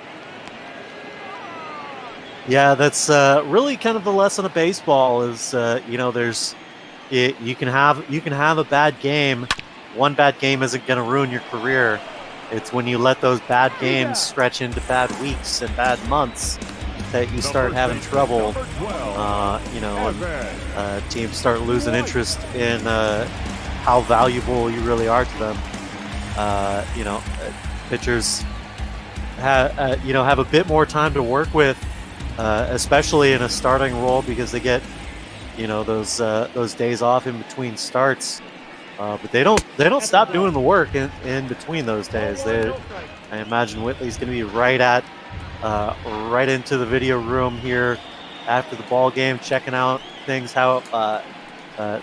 Yeah, that's really kind of the lesson of baseball is, you know, you can have a bad game. One bad game isn't going to ruin your career. It's when you let those bad games stretch into bad weeks and bad months that you start having trouble, you know, and teams start losing interest in how valuable you really are to them. You know, pitchers have a bit more time to work with, especially in a starting role, because they get, you know, those days off in between starts. But they don't stop doing the work in between those days. I imagine Whitley's going to be right into the video room here after the ball game, checking out things,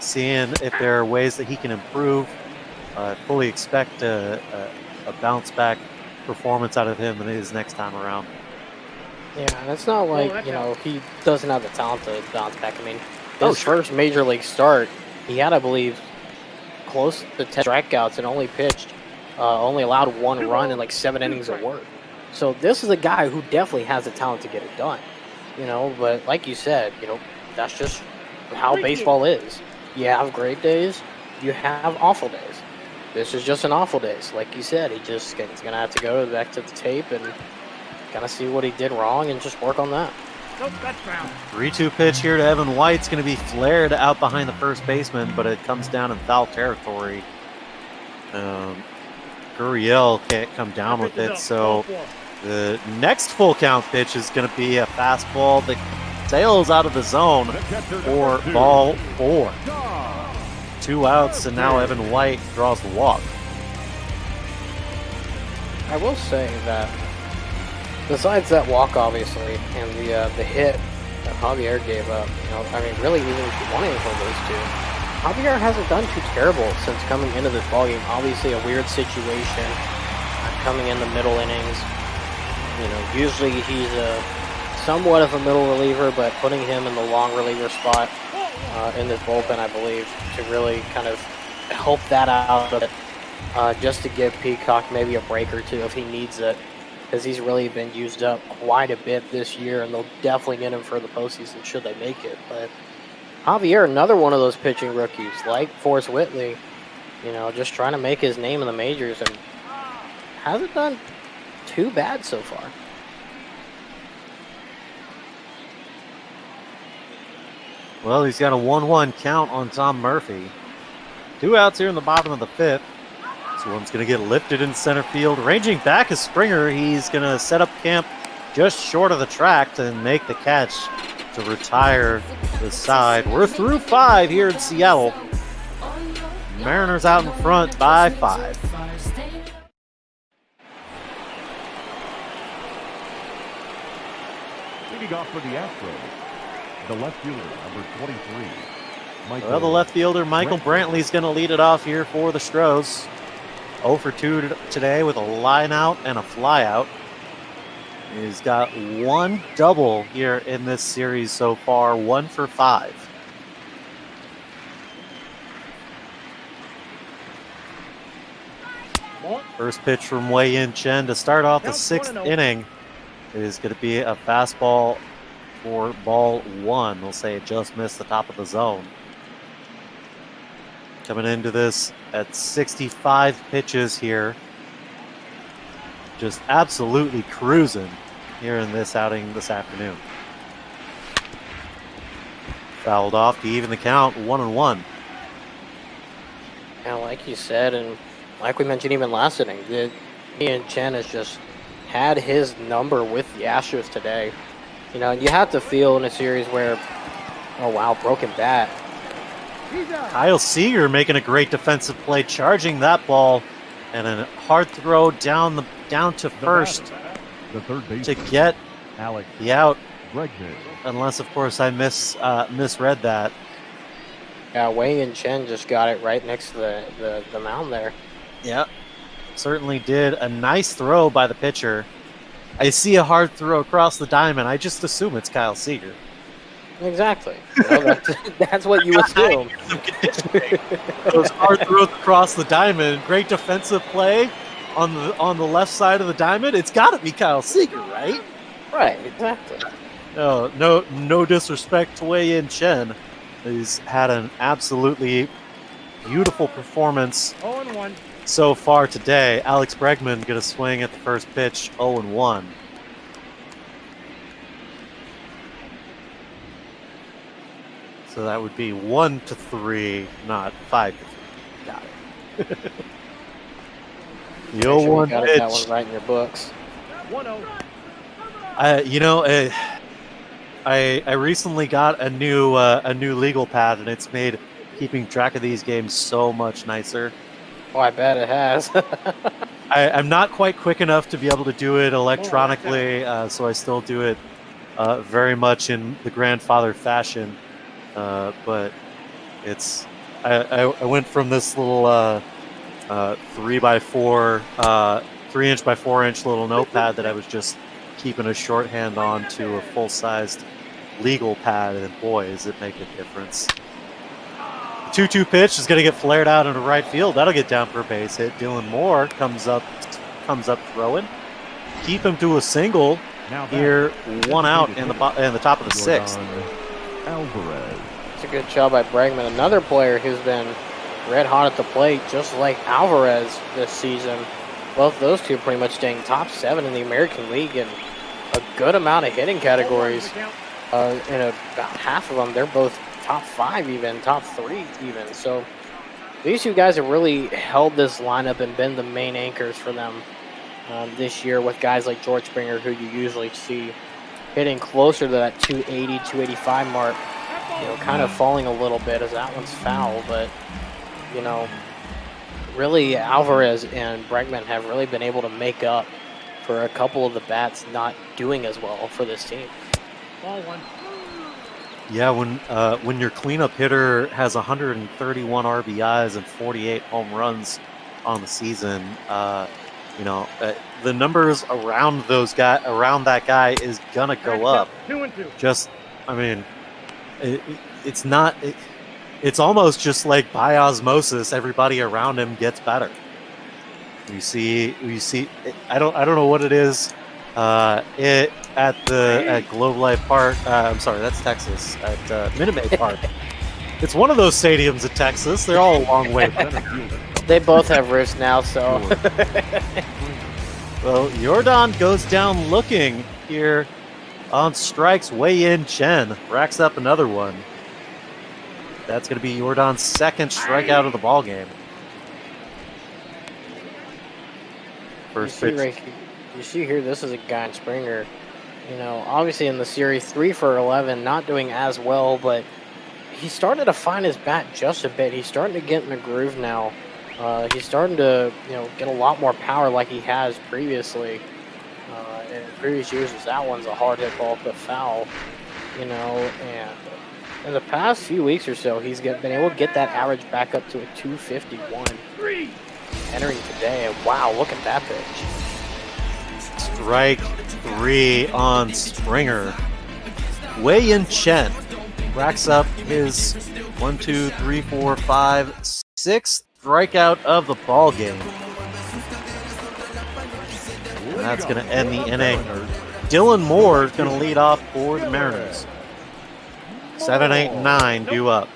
seeing if there are ways that he can improve. Fully expect a bounce back performance out of him in his next time around.
Yeah, and it's not like, you know, he doesn't have the talent to bounce back. I mean, his first major league start, he had, I believe, close to 10 strikeouts and only allowed 1 run in like 7 innings of work. So this is a guy who definitely has the talent to get it done, you know, but like you said, you know, that's just how baseball is. You have great days, you have awful days. This is just an awful day. So like you said, he's going to have to go back to the tape and kind of see what he did wrong and just work on that.
3-2 pitch here to Evan White's going to be flared out behind the first baseman, but it comes down in foul territory. Urias can't come down with it, so the next full count pitch is going to be a fastball that sails out of the zone for ball 4. 2 outs, and now Evan White draws the walk.
I will say that besides that walk, obviously, and the hit that Javier gave up, you know, I mean, really even if you want anything from those two, Javier hasn't done too terrible since coming into this ballgame. Obviously, a weird situation, coming in the middle innings. You know, usually he's somewhat of a middle reliever, but putting him in the long reliever spot in this bullpen, I believe, to really kind of help that out a bit, just to give Peacock maybe a break or two if he needs it, because he's really been used up quite a bit this year, and they'll definitely get him for the postseason should they make it. But Javier, another one of those pitching rookies, like Forrest Whitley, you know, just trying to make his name in the majors, and hasn't done too bad so far.
Well, he's got a 1-1 count on Tom Murphy. 2 outs here in the bottom of the 5th. This one's going to get lifted in center field. Ranging back is Springer. He's going to set up camp just short of the track to make the catch to retire the side. We're through 5 here in Seattle. Mariners out in front by 5.
Leading off for the Astros, the left fielder, number 23.
Well, the left fielder, Michael Brantley, is going to lead it off here for the Stros. 0 for 2 today with a line out and a fly out. He's got 1 double here in this series so far, 1 for 5. First pitch from Wei-Yin Chen to start off the 6th inning is going to be a fastball for ball 1. We'll say it just missed the top of the zone. Coming into this at 65 pitches here. Just absolutely cruising here in this outing this afternoon. Fouled off to even the count, 1-1.
Yeah, like you said, and like we mentioned even last inning, Ian Chen has just had his number with the Astros today. You know, you have to feel in a series where, oh wow, broken bat.
Kyle Seager making a great defensive play, charging that ball, and a hard throw down to first to get the out. Unless, of course, I misread that.
Yeah, Wei-Yin Chen just got it right next to the mound there.
Yeah, certainly did. A nice throw by the pitcher. I see a hard throw across the diamond. I just assume it's Kyle Seager.
Exactly. You know, that's what you assume.
Those hard throws across the diamond. Great defensive play on the left side of the diamond. It's got to be Kyle Seager, right?
Right, exactly.
No disrespect to Wei-Yin Chen. He's had an absolutely beautiful performance
0-1.
so far today. Alex Bregman going to swing at the first pitch, 0-1. So that would be 1-3, not 5-3. Got it. The 0-1
got
pitch.
that one right in your books.
1-0.
I recently got a new legal pad, and it's made keeping track of these games so much nicer.
Oh, I bet it has.
I'm not quite quick enough to be able to do it electronically, so I still do it very much in the grandfather fashion. But it's I went from this little 3x4, 3-inch by 4-inch little notepad that I was just keeping a shorthand on to a full-sized legal pad, and boy, does it make a difference. The 2-2 pitch is going to get flared out into right field. That'll get down for a base hit. Dylan Moore comes up throwing. Keep him to a single here, 1 out in the top of the 6th.
Alvarez.
It's a good job by Bregman. Another player who's been red hot at the plate, just like Alvarez this season. Both those two pretty much staying top 7 in the American League in a good amount of hitting categories. In about half of them, they're both top 5 even, top 3 even. So these two guys have really held this lineup and been the main anchors for them this year, with guys like George Springer, who you usually see hitting closer to that 280, 285 mark. You know, kind of falling a little bit as that one's foul, but you know, really Alvarez and Bregman have really been able to make up for a couple of the bats not doing as well for this team.
Ball 1.
Yeah, when your cleanup hitter has 131 RBIs and 48 home runs on the season, the numbers around that guy is gonna go up.
2-2.
Just, I mean, it's almost just like by osmosis, everybody around him gets better. You see. I don't know what it is. At Globe Life Park. I'm sorry, that's Texas. At Minute Maid Park. It's one of those stadiums in Texas. They're all a long way.
They both have roofs now, so.
Well, Jordan goes down looking here on strikes. Wei-Yin Chen racks up another one. That's going to be Jordan's second strikeout of the ball game. First pitch.
You see here, this is a guy in Springer. You know, obviously in the series, 3 for 11, not doing as well, but he's starting to find his bat just a bit. He's starting to get in the groove now. He's starting to, get a lot more power like he has previously. In previous years, that one's a hard hit ball but foul. And in the past few weeks or so, he's been able to get that average back up to a 251. Entering today, and wow, look at that pitch.
Strike 3 on Springer. Wei-Yin Chen racks up his 1, 2, 3, 4, 5, 6th strikeout of the ball game. And that's going to end the inning. Dylan Moore is going to lead off for the Mariners. 7, 8, 9 due up.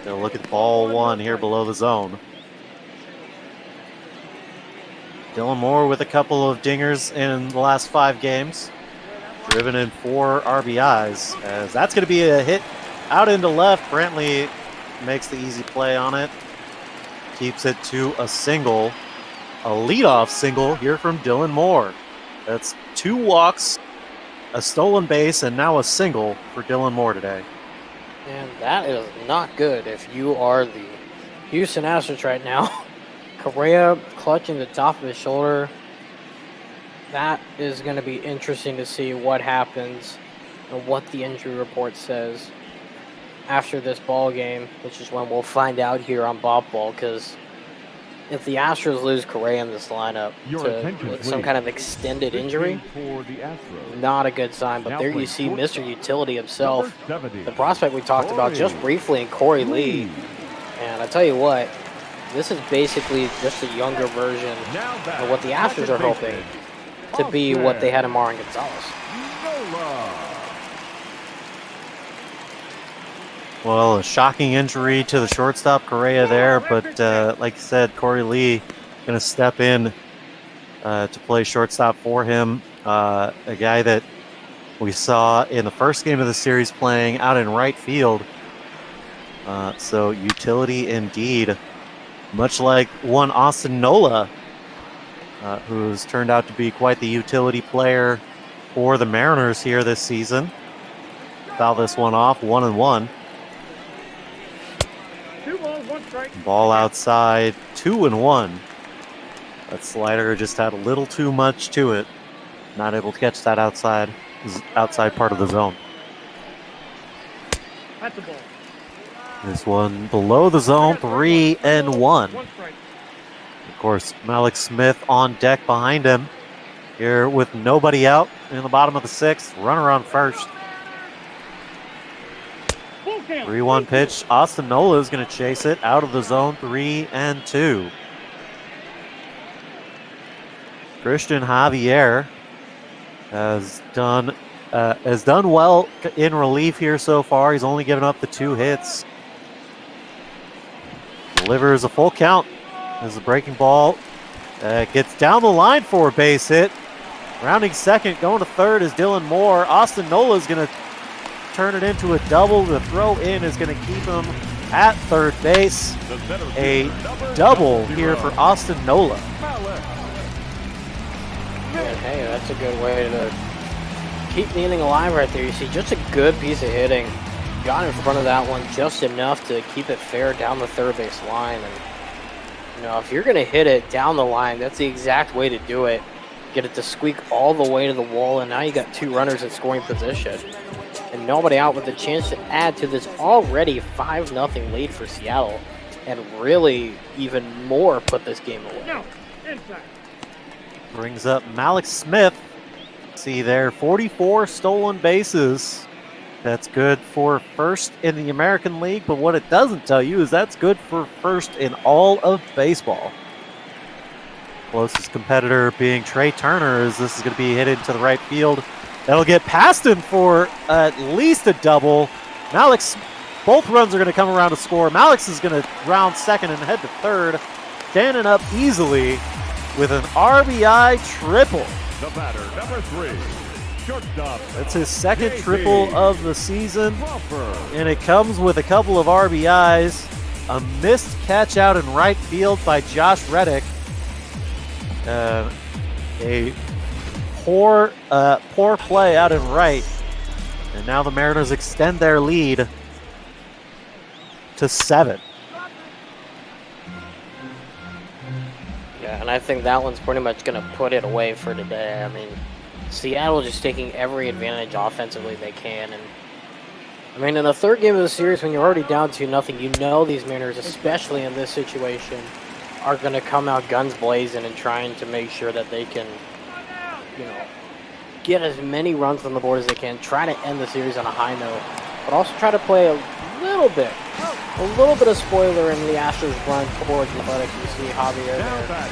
They'll look at ball 1 here below the zone. Dylan Moore with a couple of dingers in the last 5 games. Driven in 4 RBIs. As that's going to be a hit out into left. Brantley makes the easy play on it. Keeps it to a single. A leadoff single here from Dylan Moore. That's 2 walks, a stolen base, and now a single for Dylan Moore today.
And that is not good if you are the Houston Astros right now. Correa clutching the top of his shoulder. That is going to be interesting to see what happens and what the injury report says after this ball game, which is when we'll find out here on Bob Ball, because if the Astros lose Correa in this lineup to some kind of extended injury, not a good sign. But there you see Mr. Utility himself, the prospect we talked about just briefly in Corey Lee. And I tell you what, this is basically just a younger version of what the Astros are hoping to be what they had in Marwin Gonzalez.
Well, a shocking injury to the shortstop Correa there, but like you said, Corey Lee going to step in to play shortstop for him. A guy that we saw in the first game of the series playing out in right field. So utility indeed, much like one Austin Nola, who's turned out to be quite the utility player for the Mariners here this season. Foul this one off, 1-1.
2 balls, 1 strike.
Ball outside, 2-1. That slider just had a little too much to it. Not able to catch that outside part of the zone.
That's a ball.
This one below the zone, 3-1.
1 strike.
Of course, Malik Smith on deck behind him. Here with nobody out in the bottom of the 6th. Runner on first. 3-1 pitch. Austin Nola is going to chase it out of the zone, 3-2. Christian Javier has done well in relief here so far. He's only given up the 2 hits. Delivers a full count. There's a breaking ball. Gets down the line for a base hit. Rounding second, going to third is Dylan Moore. Austin Nola is going to turn it into a double. The throw in is going to keep him at third base. A double here for Austin Nola.
And hey, that's a good way to keep the inning alive right there. You see, just a good piece of hitting. Got in front of that one just enough to keep it fair down the third base line. And if you're going to hit it down the line, that's the exact way to do it. Get it to squeak all the way to the wall, and now you got 2 runners in scoring position. And nobody out with a chance to add to this already 5-0 lead for Seattle. And really even more put this game away.
No, inside.
Brings up Malik Smith. See there, 44 stolen bases. That's good for first in the American League, but what it doesn't tell you is that's good for first in all of baseball. Closest competitor being Trey Turner, as this is going to be hit into the right field. That'll get past him for at least a double. Both runs are going to come around to score. Malix is going to round second and head to third, standing up easily with an RBI triple.
The batter, number 3, Shortstop.
That's his second triple of the season, and it comes with a couple of RBIs. A missed catch out in right field by Josh Reddick. A poor play out in right. And now the Mariners extend their lead to 7.
Yeah, and I think that one's pretty much going to put it away for today. I mean, Seattle just taking every advantage offensively they can. And I mean, in the third game of the series, when you're already down 2-0, you know these Mariners, especially in this situation, are going to come out guns blazing and trying to make sure that they can, you know, get as many runs on the board as they can, try to end the series on a high note, but also try to play a little bit of spoiler in the Astros run towards the Athletics. You see Javier there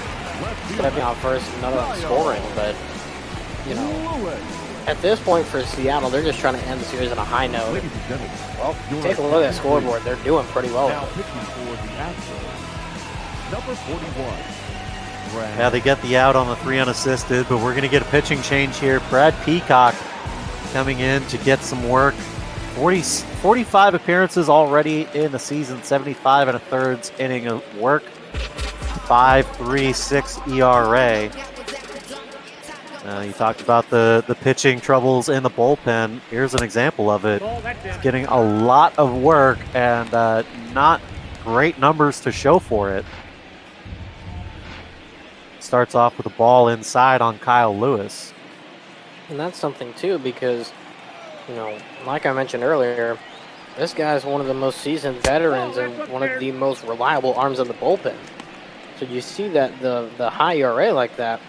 stepping out first, another one scoring, but, you know, at this point for Seattle, they're just trying to end the series on a high note. Well, take a look at the scoreboard. They're doing pretty well.
Now pitching for the Astros, number 41.
Yeah, they get the out on the 3 unassisted, but we're going to get a pitching change here. Brad Peacock coming in to get some work. 45 appearances already in the season, 75 and a thirds inning of work, 5.36 ERA. You talked about the pitching troubles in the bullpen. Here's an example of it. It's getting a lot of work and not great numbers to show for it. Starts off with a ball inside on Kyle Lewis.
And that's something, too, because, you know, like I mentioned earlier, this guy is one of the most seasoned veterans and one of the most reliable arms in the bullpen. So you see that the high ERA like that,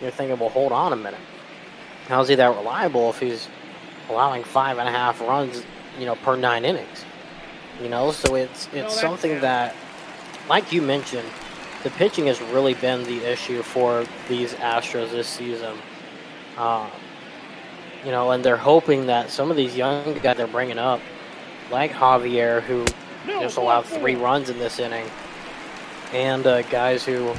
you're thinking, well, hold on a minute. How is he that reliable if he's allowing 5.5 runs, you know, per 9 innings? You know, so it's something that, like you mentioned, the pitching has really been the issue for these Astros this season. You know, and they're hoping that some of these young guys they're bringing up, like Javier, who just allowed 3 runs in this inning, and guys who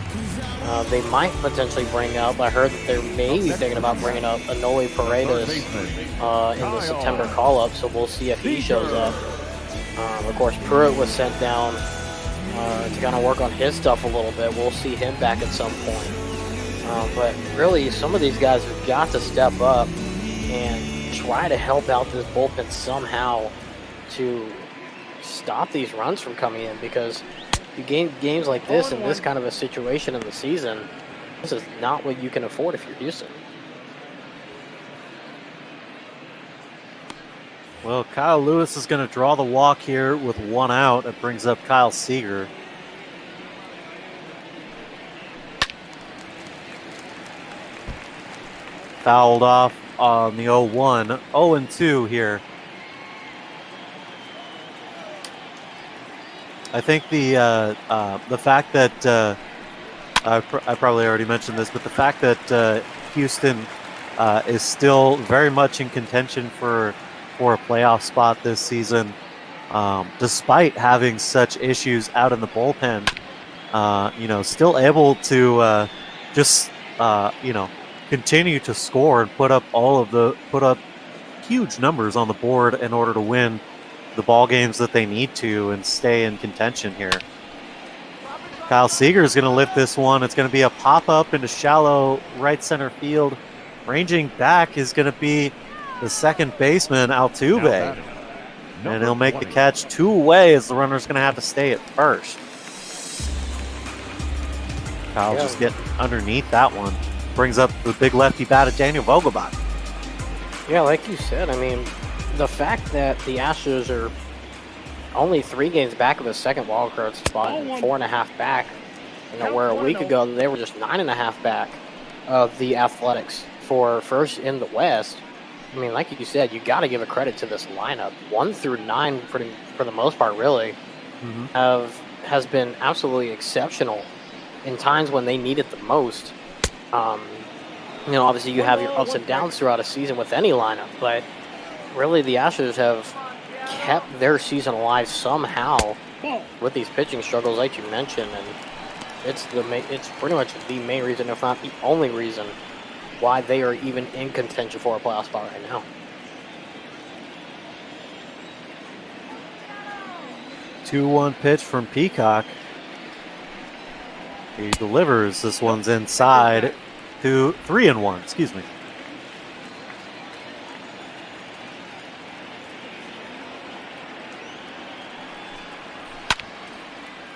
they might potentially bring up. I heard that they're maybe thinking about bringing up Anoli Paredes in the September call-up, so we'll see if he shows up. Of course, Pruitt was sent down to kind of work on his stuff a little bit. We'll see him back at some point. But really, some of these guys have got to step up and try to help out this bullpen somehow to stop these runs from coming in, because you gain games like this in this kind of a situation in the season, this is not what you can afford if you're Houston.
Well, Kyle Lewis is going to draw the walk here with 1 out. It brings up Kyle Seager. Fouled off on the 0-1. 0-2 here. I think the fact that I probably already mentioned this, but the fact that Houston is still very much in contention for a playoff spot this season, despite having such issues out in the bullpen, you know, still able to just you know, continue to score and put up huge numbers on the board in order to win the ball games that they need to and stay in contention here. Kyle Seager is going to lift this one. It's going to be a pop-up into shallow right center field. Ranging back is going to be the second baseman, Altuve. And he'll make the catch 2 away as the runner's going to have to stay at first. Kyle just getting underneath that one. Brings up the big lefty bat of Daniel Vogelbach.
Yeah, like you said, I mean, the fact that the Astros are only 3 games back of the second wildcard spot and 4.5 back, you know, where a week ago they were just 9.5 back of the Athletics for first in the West. I mean, like you said, you got to give a credit to this lineup. 1 through 9, for the most part, really, has been absolutely exceptional in times when they need it the most. You know, obviously you have your ups and downs throughout a season with any lineup, but really the Astros have kept their season alive somehow with these pitching struggles, like you mentioned, and it's pretty much the main reason, if not the only reason, why they are even in contention for a playoff spot right now.
2-1 pitch from Peacock. He delivers. This one's inside. 3-1, excuse me.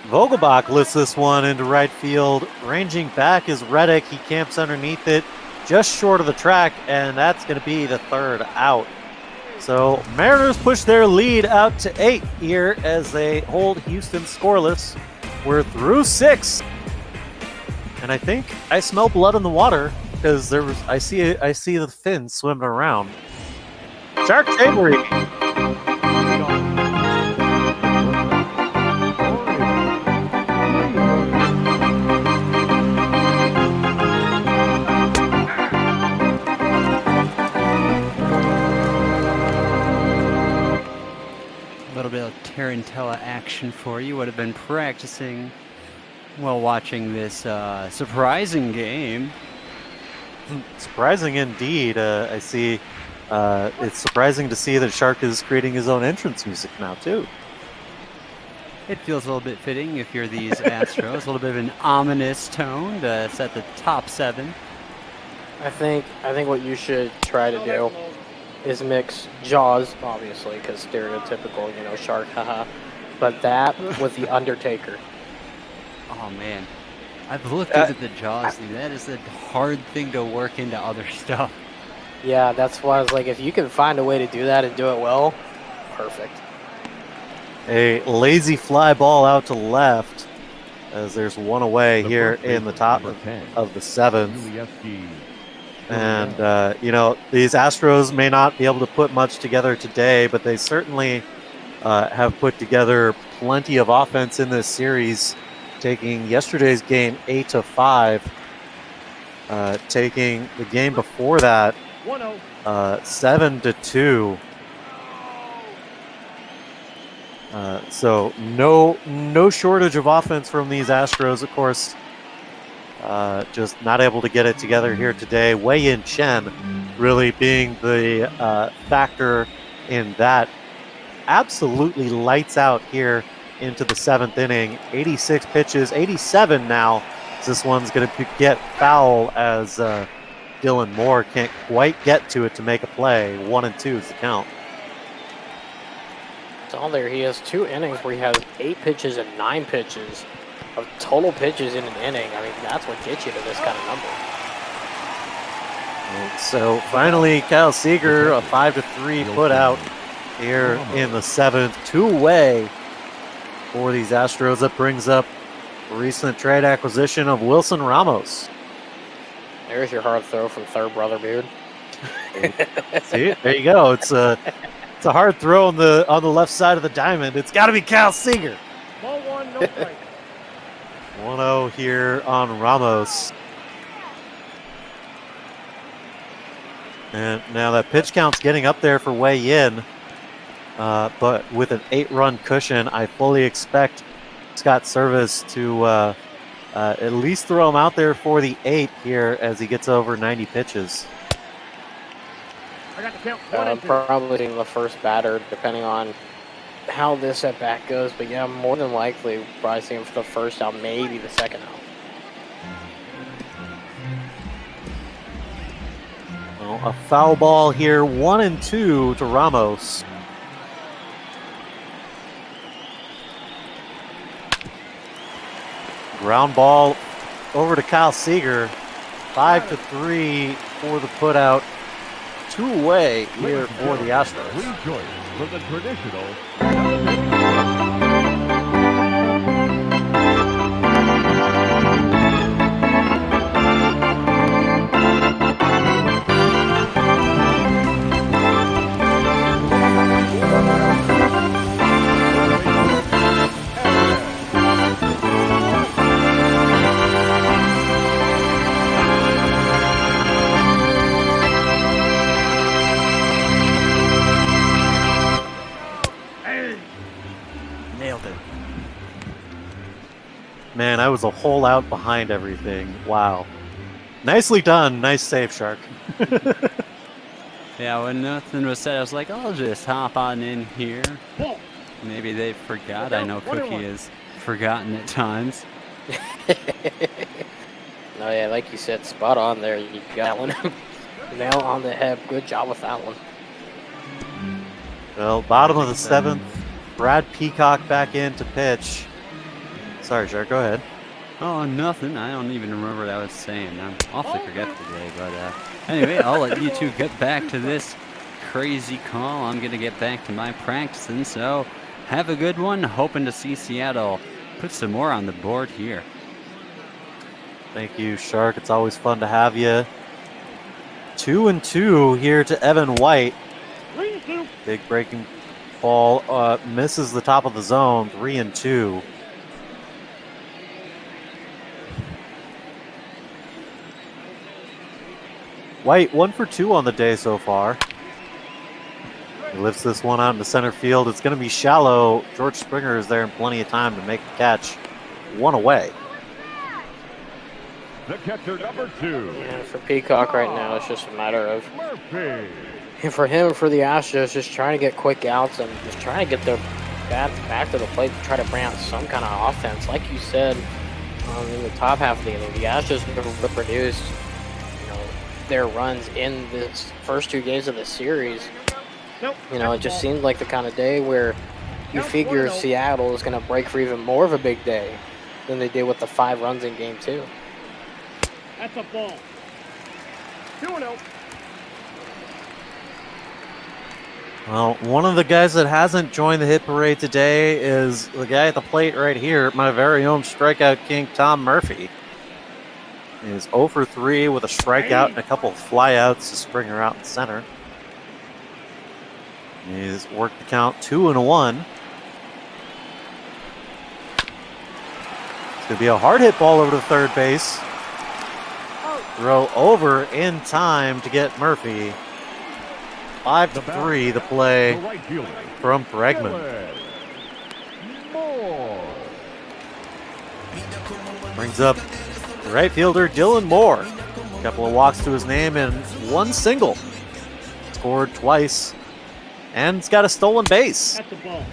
Vogelbach lifts this one into right field. Ranging back is Reddick. He camps underneath it, just short of the track, and that's going to be the third out. So Mariners push their lead out to 8 here as they hold Houston scoreless. We're through 6, and I think I smell blood in the water because I see the fins swimming around. Shark Chambery.
A little bit of Tarantella action for you. Would have been practicing while watching this surprising game.
Surprising indeed. I see. It's surprising to see that Shark is creating his own entrance music now too.
It feels a little bit fitting if you're these Astros. A little bit of an ominous tone to set the top 7.
I think what you should try to do is mix Jaws, obviously, because stereotypical, Shark, haha. But that with the Undertaker.
Oh man, I've looked into the Jaws thing. That is a hard thing to work into other stuff.
Yeah, that's why I was like, if you can find a way to do that and do it well, perfect.
A lazy fly ball out to left as there's one away here in the top of the 7th. And, these Astros may not be able to put much together today, but they certainly have put together plenty of offense in this series, taking yesterday's game 8-5, taking the game before that 7-2. So no shortage of offense from these Astros, of course. Just not able to get it together here today. Wei-Yin Chen really being the factor in that. Absolutely lights out here into the 7th inning. 86 pitches, 87 now. This one's going to get foul as Dylan Moore can't quite get to it to make a play. 1-2 is the count.
It's all there. He has 2 innings where he has 8 pitches and 9 pitches of total pitches in an inning. I mean, that's what gets you to this kind of number.
And so finally, Kyle Seager, a 5-3 put out here in the 7th, 2-way for these Astros. That brings up a recent trade acquisition of Wilson Ramos.
There's your hard throw from third brother Beede.
See, there you go. It's a hard throw on the left side of the diamond. It's got to be Kyle Seager.
Ball 1, no strike.
1-0 here on Ramos. And now that pitch count's getting up there for Wei-Yin. But with an 8-run cushion, I fully expect Scott Service to at least throw him out there for the 8 here as he gets over 90 pitches.
I got the count.
Probably the first batter, depending on how this at bat goes. But yeah, more than likely, probably see him for the first out, maybe the second out.
Well, a foul ball here, 1-2 to Ramos. Ground ball over to Kyle Seager. 5-3 for the putout. 2-way here for the Astros.
Rejoice from the traditional.
Man, I was a hole out behind everything. Wow. Nicely done. Nice save, Shark.
Yeah, when nothing was said, I was like, I'll just hop on in here. Maybe they forgot. I know Cookie has forgotten at times.
No, yeah, like you said, spot on there. You got one. Nail on the head. Good job with that one.
Well, bottom of the 7th. Brad Peacock back in to pitch. Sorry, Shark. Go ahead.
Oh, nothing. I don't even remember what I was saying. I'm awfully forgetful today. But anyway, I'll let you two get back to this crazy call. I'm going to get back to my practicing. So have a good one. Hoping to see Seattle put some more on the board here.
Thank you, Shark. It's always fun to have you. 2-2 here to Evan White. Big breaking ball. Misses the top of the zone. 3-2. White 1 for 2 on the day so far. He lifts this one out into center field. It's going to be shallow. George Springer is there in plenty of time to make the catch. 1 away.
The catcher, number 2.
Yeah, for Peacock right now, it's just a matter of, and for him, for the Astros, just trying to get quick outs and just trying to get their bats back to the plate to try to bring out some kind of offense. Like you said, in the top half of the inning, the Astros have produced their runs in this first 2 games of the series. It just seemed like the kind of day where you figure Seattle is going to break for even more of a big day than they did with the 5 runs in game 2.
That's a ball. 2-0.
Well, one of the guys that hasn't joined the hit parade today is the guy at the plate right here, my very own strikeout king, Tom Murphy. He is 0 for 3 with a strikeout and a couple of flyouts to Springer out in center. He's worked the count 2-1. It's going to be a hard hit ball over to third base. Throw over in time to get Murphy. 5-3 the play from Bregman. Brings up the right fielder Dylan Moore. A couple of walks to his name and 1 single. Scored twice. And he's got a stolen base.
That's a ball.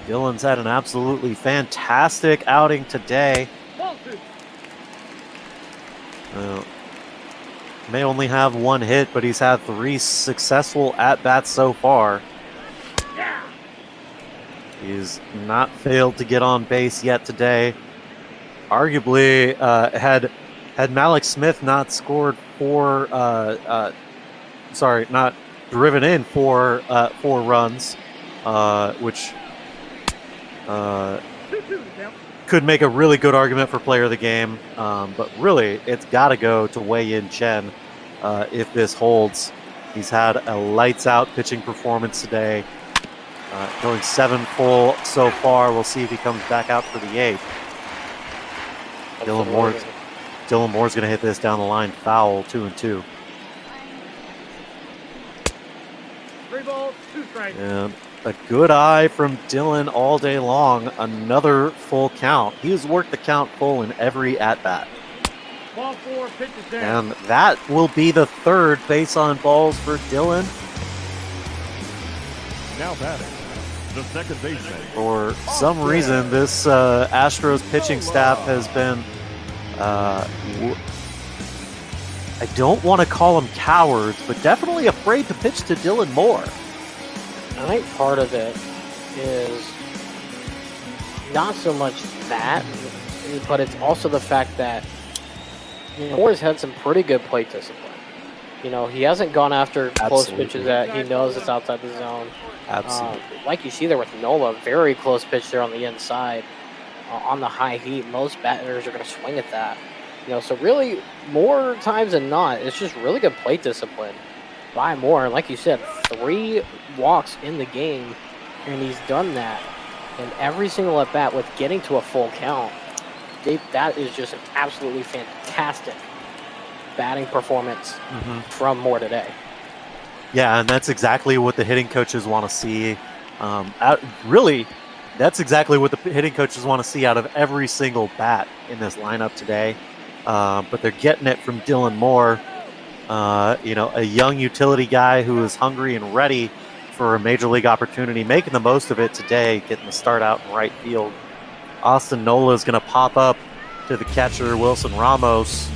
Dylan's had an absolutely fantastic outing today. May only have 1 hit, but he's had 3 successful at-bats so far. He's not failed to get on base yet today. Arguably, had Malik Smith not scored not driven in 4 runs, which could make a really good argument for player of the game, but really it's got to go to Wei-Yin Chen if this holds. He's had a lights-out pitching performance today, going 7 full so far. We'll see if he comes back out for the 8th. Dylan Moore's going to hit this down the line foul, 2-2.
3 balls, 2 strikes.
And a good eye from Dylan all day long. Another full count. He has worked the count full in every at-bat.
Ball 4, pitches down.
And that will be the 3rd base on balls for Dylan.
Now batting, the second baseman.
For some reason, this Astros pitching staff has been, I don't want to call them cowards, but definitely afraid to pitch to Dylan Moore.
I think part of it is not so much that, but it's also the fact that Moore's had some pretty good plate discipline. He hasn't gone after close pitches that he knows it's outside the zone.
Absolutely.
Like you see there with Nola, very close pitch there on the inside. On the high heat, most batters are going to swing at that. So really, more times than not, it's just really good plate discipline by Moore. And like you said, 3 walks in the game, and he's done that. And every single at-bat with getting to a full count, that is just an absolutely fantastic batting performance from Moore today.
Yeah, and that's exactly what the hitting coaches want to see. Really, that's exactly what the hitting coaches want to see out of every single bat in this lineup today. But they're getting it from Dylan Moore, a young utility guy who is hungry and ready for a major league opportunity, making the most of it today, getting the start out in right field. Austin Nola is going to pop up to the catcher, Wilson Ramos,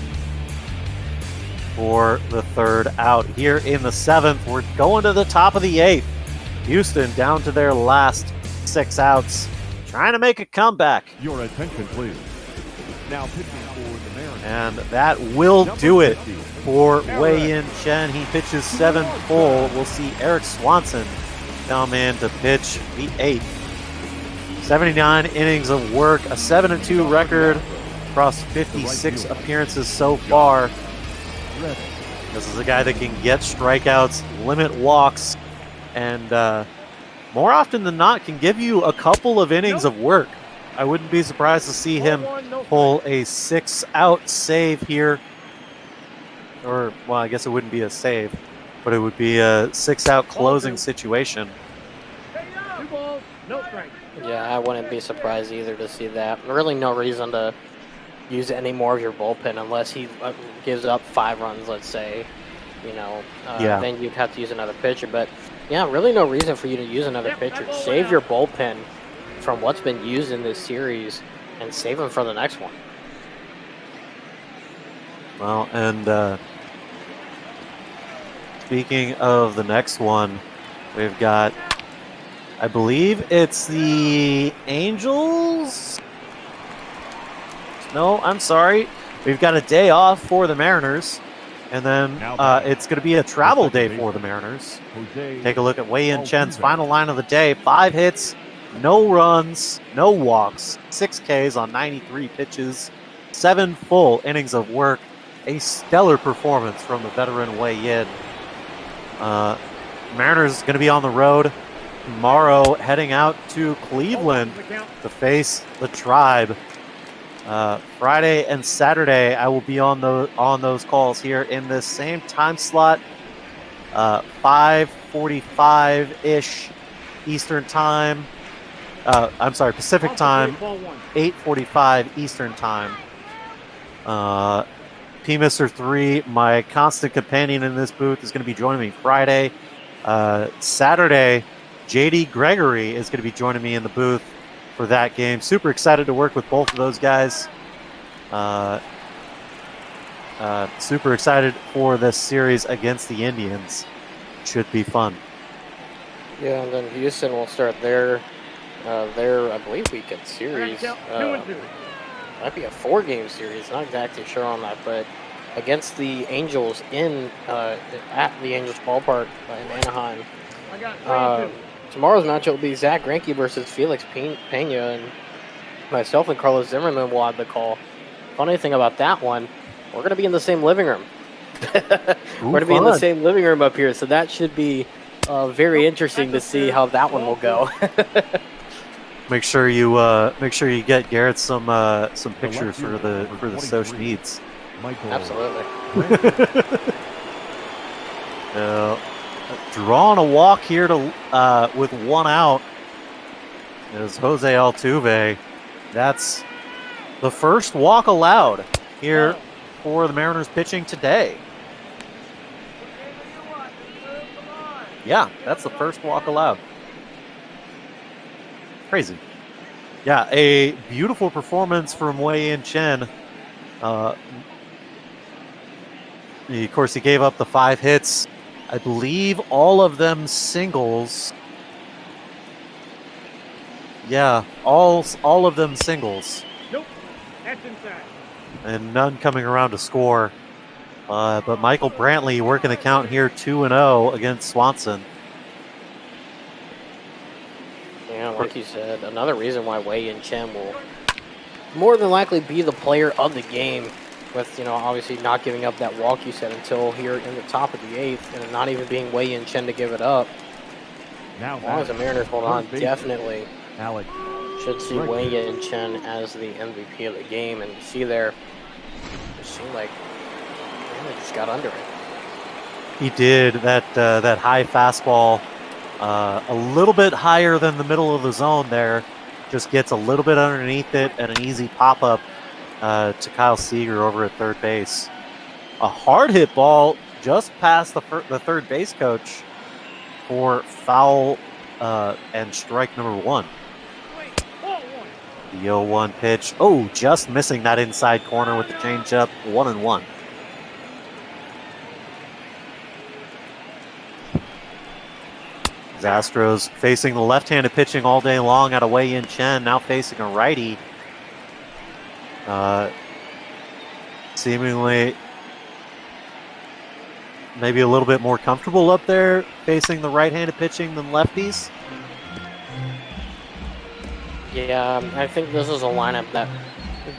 for the third out. Here in the 7th, we're going to the top of the 8th. Houston down to their last 6 outs, trying to make a comeback.
Your attention, please. Now pitching for the Mariners.
And that will do it for Wei-Yin Chen. He pitches 7 full. We'll see Eric Swanson come in to pitch the 8th. 79 innings of work, a 7-2 record across 56 appearances so far. This is a guy that can get strikeouts, limit walks, and more often than not can give you a couple of innings of work. I wouldn't be surprised to see him pull a 6-out save here. Or, well, I guess it wouldn't be a save, but it would be a 6-out closing situation.
Yeah, I wouldn't be surprised either to see that. Really no reason to use any more of your bullpen unless he gives up 5 runs, let's say. Then you'd have to use another pitcher. But, yeah, really no reason for you to use another pitcher. Save your bullpen from what's been used in this series and save them for the next one.
Well, and speaking of the next one, we've got, I believe it's the Angels. No, I'm sorry. We've got a day off for the Mariners. And then it's going to be a travel day for the Mariners. Take a look at Wei-Yin Chen's final line of the day. 5 hits, no runs, no walks, 6 Ks on 93 pitches, 7 full innings of work. A stellar performance from the veteran Wei-Yin. Mariners going to be on the road tomorrow, heading out to Cleveland to face the Tribe. Friday and Saturday, I will be on those calls here in this same time slot, 5:45-ish Eastern time. I'm sorry, Pacific time, 8:45 Eastern time. P. Mr. 3, my constant companion in this booth, is going to be joining me Friday. Saturday, JD Gregory is going to be joining me in the booth for that game. Super excited to work with both of those guys. Super excited for this series against the Indians. Should be fun.
Yeah, and then Houston will start their I believe, weekend series. Might be a 4-game series. Not exactly sure on that, but against the Angels at the Angels ballpark in Anaheim. Tomorrow's matchup will be Zach Greinke versus Felix Pena, and myself and Carlos Zimmerman will have the call. Funny thing about that one, we're going to be in the same living room. We're going to be in the same living room up here, so that should be very interesting to see how that one will go.
Make sure you get Garrett some pictures for the social needs.
Absolutely.
Drawing a walk here to with 1 out is Jose Altuve. That's the first walk allowed here for the Mariners pitching today. Yeah, that's the first walk allowed. Crazy. Yeah, a beautiful performance from Wei-Yin Chen. Of course, he gave up the 5 hits. I believe all of them singles. Yeah, all of them singles.
Nope, that's inside.
And none coming around to score. But Michael Brantley working the count here 2-0 against Swanson.
Yeah, like you said, another reason why Wei-Yin Chen will more than likely be the player of the game. With, obviously not giving up that walk you said until here in the top of the 8th, and not even being Wei-Yin Chen to give it up.
Now,
as long as the Mariners hold on, definitely should see Wei-Yin Chen as the MVP of the game. And you see there, it seemed like he just got under it.
He did. That high fastball, a little bit higher than the middle of the zone there. just gets a little bit underneath it and an easy pop-up to Kyle Seager over at third base. A hard hit ball just past the third base coach for foul and strike number 1. The 0-1 pitch. Oh, just missing that inside corner with the changeup. 1-1. The Astros facing the left-handed pitching all day long out of Wei-Yin Chen, now facing a righty. Seemingly maybe a little bit more comfortable up there facing the right-handed pitching than lefties.
Yeah, I think this is a lineup that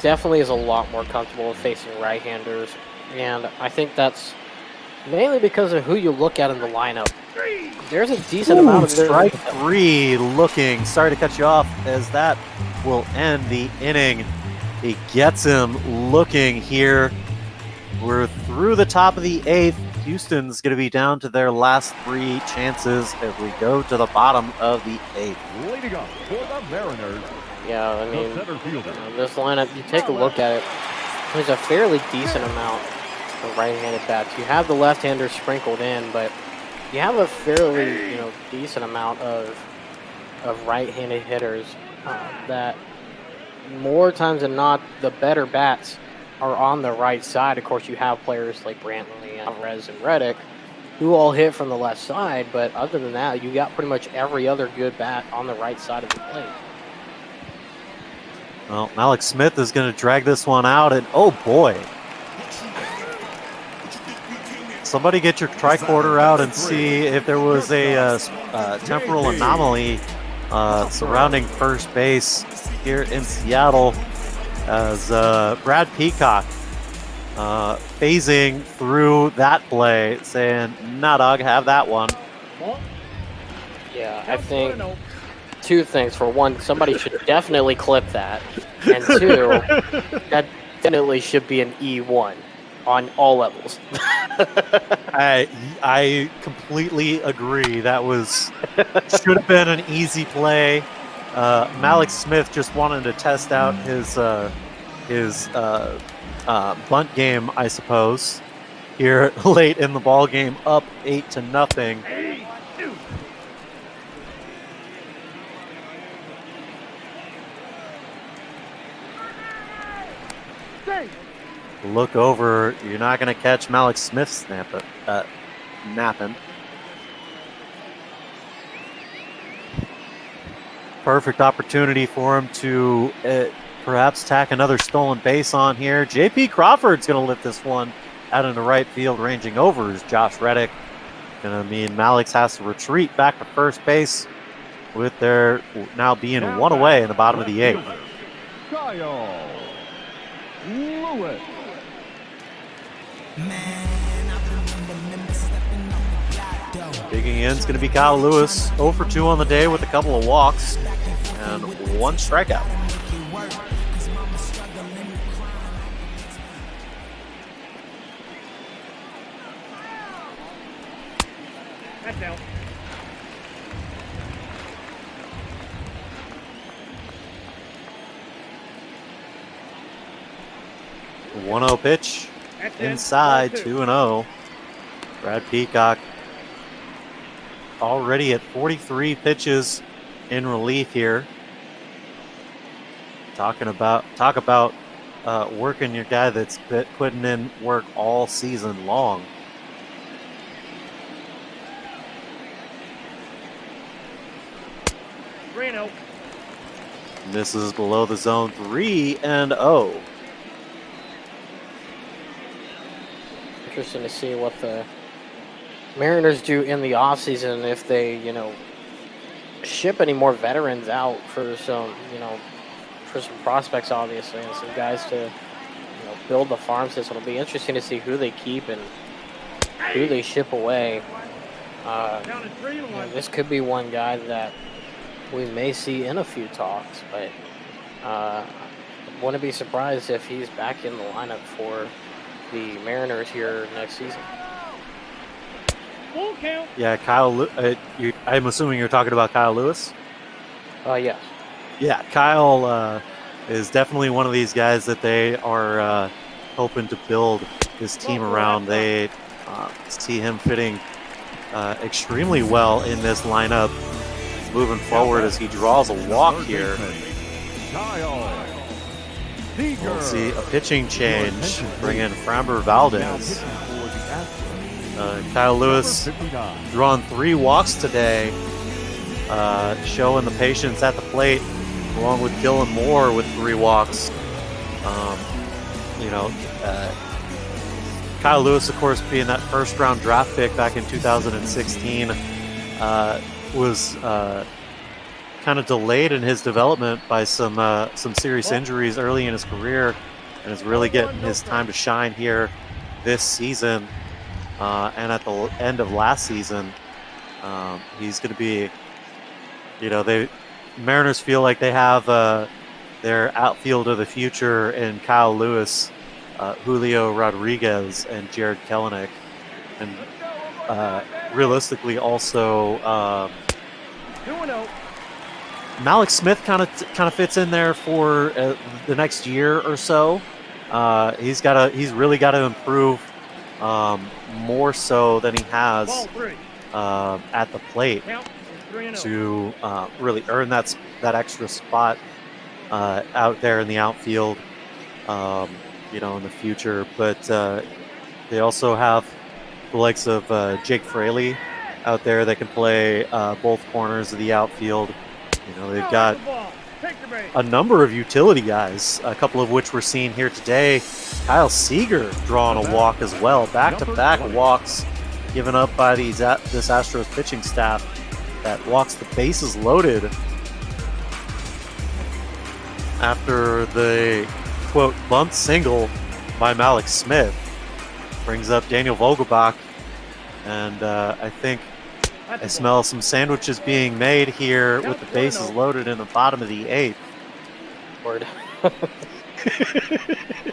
definitely is a lot more comfortable with facing right-handers, and I think that's mainly because of who you look at in the lineup. There's a decent amount of
strike 3 looking. Sorry to cut you off, as that will end the inning. He gets him looking here. We're through the top of the 8th. Houston's going to be down to their last 3 chances as we go to the bottom of the 8th.
Leading up for the Mariners.
Yeah, I mean,
center fielder.
This lineup, you take a look at it, there's a fairly decent amount of right-handed bats. You have the left-handers sprinkled in, but you have a fairly, decent amount of right-handed hitters that more times than not, the better bats are on the right side. Of course, you have players like Brantley, Alvarez, and Reddick who all hit from the left side, but other than that, you got pretty much every other good bat on the right side of the plate.
Well, Malik Smith is going to drag this one out, and oh boy. Somebody get your tricorder out and see if there was a temporal anomaly surrounding first base here in Seattle, as Brad Peacock phasing through that play, saying, nah, dog, have that one.
Yeah, I think 2 things. For one, somebody should definitely clip that. And 2, that definitely should be an E1 on all levels.
I completely agree. That should have been an easy play. Malik Smith just wanted to test out his bunt game, I suppose, here late in the ball game, up 8-0. Look over. You're not going to catch Malik Smith napping. Perfect opportunity for him to perhaps tack another stolen base on here. J.P. Crawford's going to lift this one out into right field. Ranging over is Josh Reddick. Going to mean Malik has to retreat back to first base, with there now being 1 away in the bottom of the 8th.
Kyle Lewis.
Digging in is going to be Kyle Lewis. 0 for 2 on the day with a couple of walks and 1 strikeout.
That's out.
The 1-0 pitch inside, 2-0. Brad Peacock already at 43 pitches in relief here. Talk about working your guy that's putting in work all season long.
Reno.
Misses below the zone, 3-0.
Interesting to see what the Mariners do in the offseason, if they, ship any more veterans out for some, for some prospects, obviously, and some guys to, build the farm system. It'll be interesting to see who they keep and who they ship away. This could be one guy that we may see in a few talks, but wouldn't be surprised if he's back in the lineup for the Mariners here next season.
Full count.
Yeah, I'm assuming you're talking about Kyle Lewis?
Yes.
Yeah, Kyle is definitely one of these guys that they are hoping to build his team around. They see him fitting extremely well in this lineup moving forward as he draws a walk here. We'll see a pitching change, bring in Framber Valdez. Kyle Lewis drawn 3 walks today, showing the patience at the plate, along with Dylan Moore with 3 walks. Kyle Lewis, of course, being that first-round draft pick back in 2016, was kind of delayed in his development by some serious injuries early in his career, and is really getting his time to shine here this season. And at the end of last season, he's going to be, Mariners feel like they have their outfield of the future in Kyle Lewis, Julio Rodriguez, and Jared Kelenic, and realistically also Malik Smith kind of fits in there for the next year or so. He's really got to improve more so than he has at the plate to really earn that extra spot out there in the outfield, in the future. But they also have the likes of Jake Fraley out there that can play both corners of the outfield. They've got a number of utility guys, a couple of which we're seeing here today. Kyle Seager drawing a walk as well. Back-to-back walks given up by this Astros pitching staff that walks the bases loaded after the, quote, bunt single by Malik Smith. Brings up Daniel Vogelbach, and I think I smell some sandwiches being made here with the bases loaded in the bottom of the 8th.
Lord.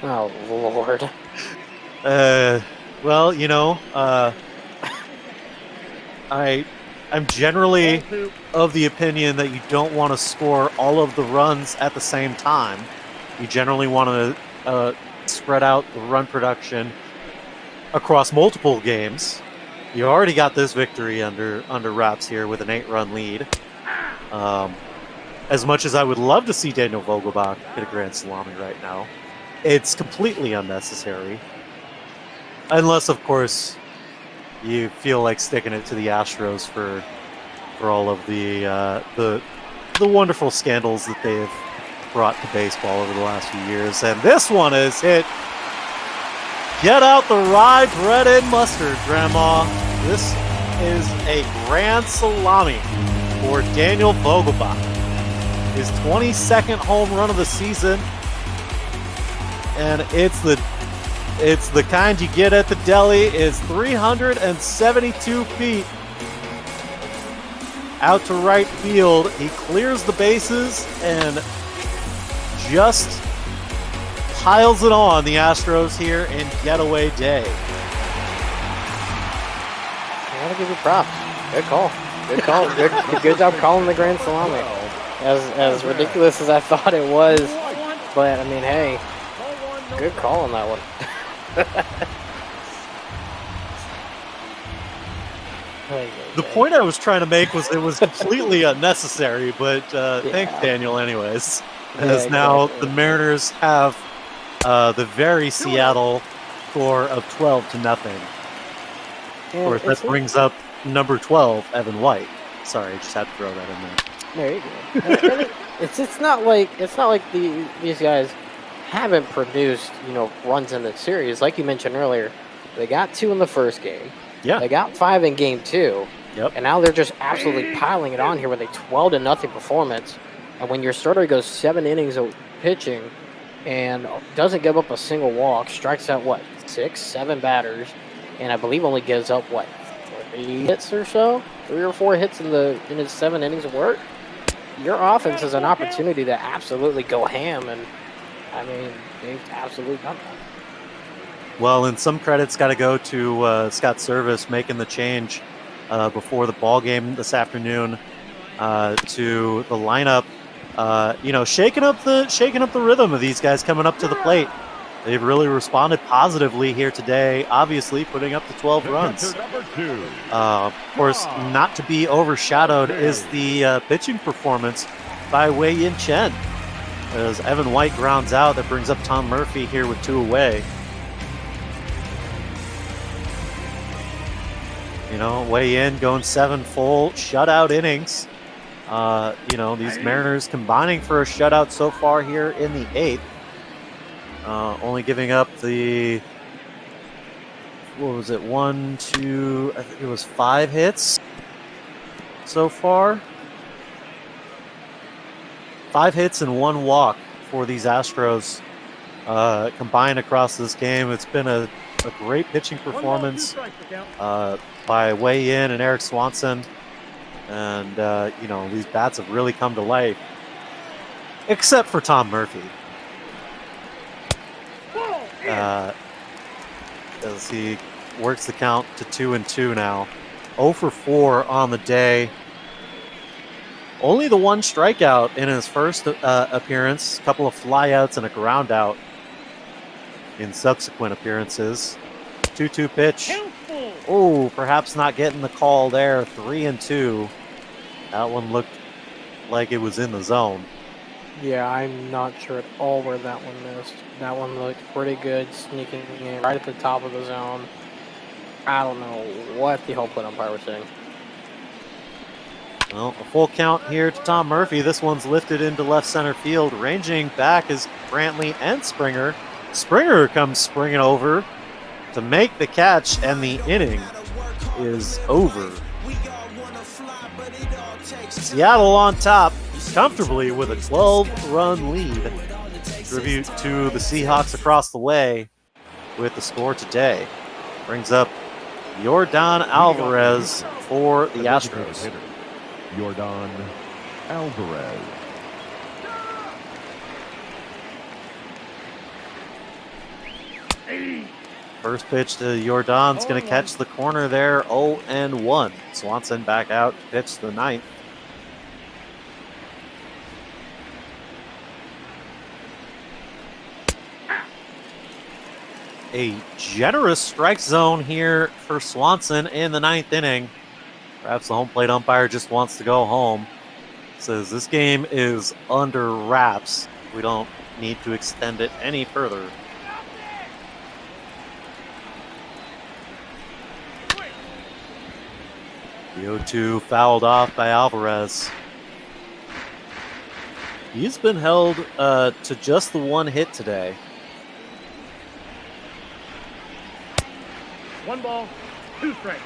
Oh, Lord.
I'm generally of the opinion that you don't want to score all of the runs at the same time. You generally want to spread out the run production across multiple games. You already got this victory under wraps here with an 8-run lead. As much as I would love to see Daniel Vogelbach get a grand salami right now, it's completely unnecessary. Unless, of course, you feel like sticking it to the Astros for all of the wonderful scandals that they've brought to baseball over the last few years. And this one is hit. Get out the rye bread and mustard, Grandma. This is a grand salami for Daniel Vogelbach. His 22nd home run of the season. And it's the kind you get at the deli. It's 372 feet out to right field. He clears the bases and just piles it on the Astros here in getaway day.
I gotta give you props. Good call. Good call. Good job calling the grand salami. As ridiculous as I thought it was, but I mean, hey, good call on that one.
The point I was trying to make was it was completely unnecessary, but thanks, Daniel, anyways. As now the Mariners have the very Seattle score of 12-0. Of course, that brings up number 12, Evan White. Sorry, I just had to throw that in there.
There you go. It's not like these guys haven't produced runs in the series. Like you mentioned earlier, they got 2 in the first game.
Yeah.
They got 5 in game 2.
Yep.
And now they're just absolutely piling it on here with a 12-0 performance. And when your starter goes 7 innings of pitching and doesn't give up a single walk, strikes out 6, 7 batters, and I believe only gives up 3 hits or so, 3 or 4 hits in his 7 innings of work. Your offense is an opportunity to absolutely go ham, and I mean they've absolutely done that.
Well, and some credit's got to go to Scott Service making the change before the ball game this afternoon to the lineup shaking up the rhythm of these guys coming up to the plate. They've really responded positively here today, obviously putting up the 12 runs. Of course, not to be overshadowed is the pitching performance by Wei-Yin Chen. As Evan White grounds out, that brings up Tom Murphy here with 2 away. Wei-Yin going 7 full shutout innings. These Mariners combining for a shutout so far here in the 8th. Only giving up I think it was 5 hits so far. 5 hits and 1 walk for these Astros combined across this game. It's been a great pitching performance by Wei-Yin and Eric Swanson. And, these bats have really come to life. Except for Tom Murphy. As he works the count to 2-2 now. 0 for 4 on the day. Only the 1 strikeout in his first appearance. A couple of flyouts and a ground out in subsequent appearances. 2-2 pitch. Oh, perhaps not getting the call there. 3-2. That one looked like it was in the zone.
Yeah, I'm not sure at all where that one missed. That one looked pretty good, sneaking in right at the top of the zone. I don't know what the whole plate umpire was saying.
Well, a full count here to Tom Murphy. This one's lifted into left center field. Ranging back is Brantley and Springer. Springer comes springing over to make the catch, and the inning is over. Seattle on top comfortably with a 12-run lead. Tribute to the Seahawks across the way with the score today. Brings up Yordan Alvarez for the Astros.
Yordan Alvarez.
First pitch to Yordan's going to catch the corner there, 0-1. Swanson back out to pitch the 9th. A generous strike zone here for Swanson in the 9th inning. Perhaps the home plate umpire just wants to go home. Says this game is under wraps. We don't need to extend it any further. The 0-2 fouled off by Alvarez. He's been held to just the 1 hit today.
1 ball, 2 strikes.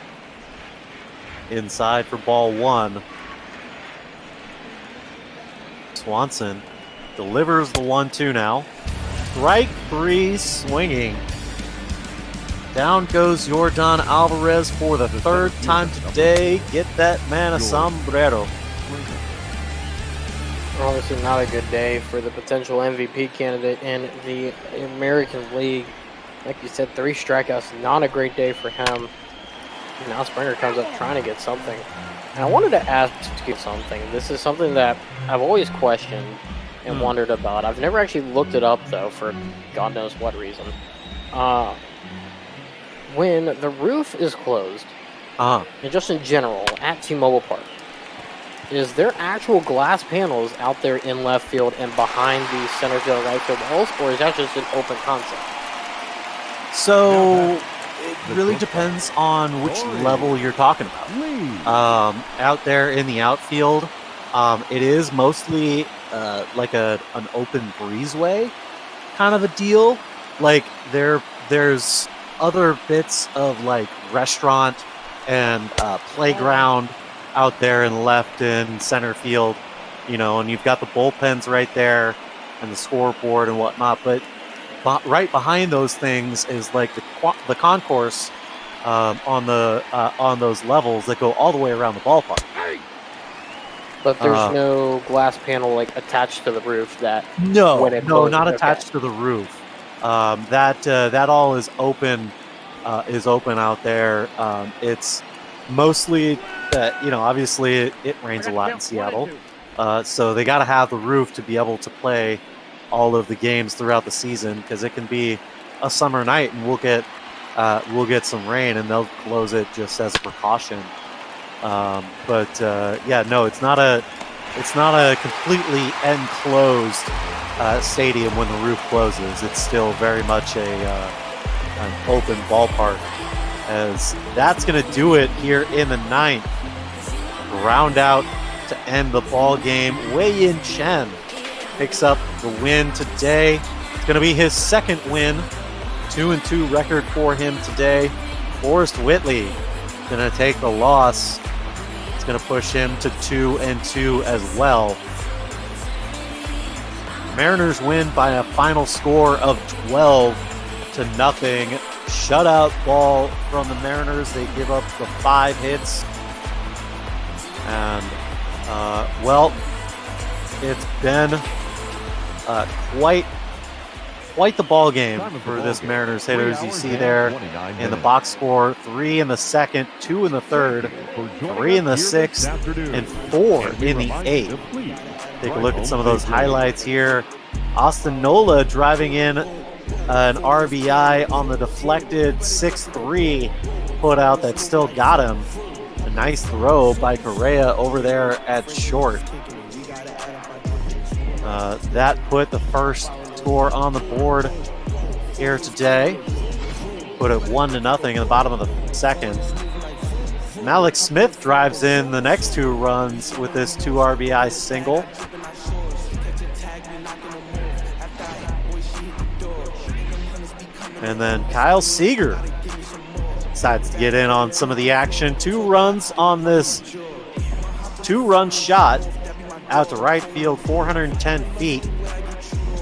Inside for ball 1. Swanson delivers the 1-2 now. Strike 3 swinging. Down goes Yordan Alvarez for the 3rd time today. Get that man a sombrero.
Obviously not a good day for the potential MVP candidate in the American League. Like you said, 3 strikeouts, not a great day for him. Now Springer comes up trying to get something. And I wanted to ask you something. This is something that I've always questioned and wondered about. I've never actually looked it up, though, for God knows what reason. When the roof is closed, and just in general, at T-Mobile Park, is there actual glass panels out there in left field and behind the center field and right field walls, or is that just an open concept?
So it really depends on which level you're talking about. Out there in the outfield, it is mostly like an open breezeway kind of a deal. Like there's other bits of like restaurant and playground out there in left and center field, and you've got the bullpens right there and the scoreboard and whatnot. But right behind those things is like the concourse on those levels that go all the way around the ballpark.
But there's no glass panel like attached to the roof that
not attached to the roof. That all is open out there. It's mostly that obviously it rains a lot in Seattle. So they got to have the roof to be able to play all of the games throughout the season, because it can be a summer night and we'll get some rain and they'll close it just as a precaution. Yeah, no, it's not a completely enclosed stadium when the roof closes. It's still very much an open ballpark, as that's going to do it here in the 9th. Round out to end the ball game. Wei-Yin Chen picks up the win today. It's going to be his second win. 2-2 record for him today. Forrest Whitley going to take the loss. It's going to push him to 2-2 as well. Mariners win by a final score of 12-0. Shutout ball from the Mariners. They give up the 5 hits. And, it's been quite the ball game for this Mariners hitters. You see there in the box score, 3 in the second, 2 in the third, 3 in the sixth, and 4 in the 8th. Take a look at some of those highlights here. Austin Nola driving in an RBI on the deflected 6-3 put out that still got him. A nice throw by Correa over there at short. That put the first score on the board here today. Put it 1-0 in the bottom of the second. Malik Smith drives in the next 2 runs with this 2 RBI single. And then Kyle Seager decides to get in on some of the action. 2 runs on this 2-run shot out to right field, 410 feet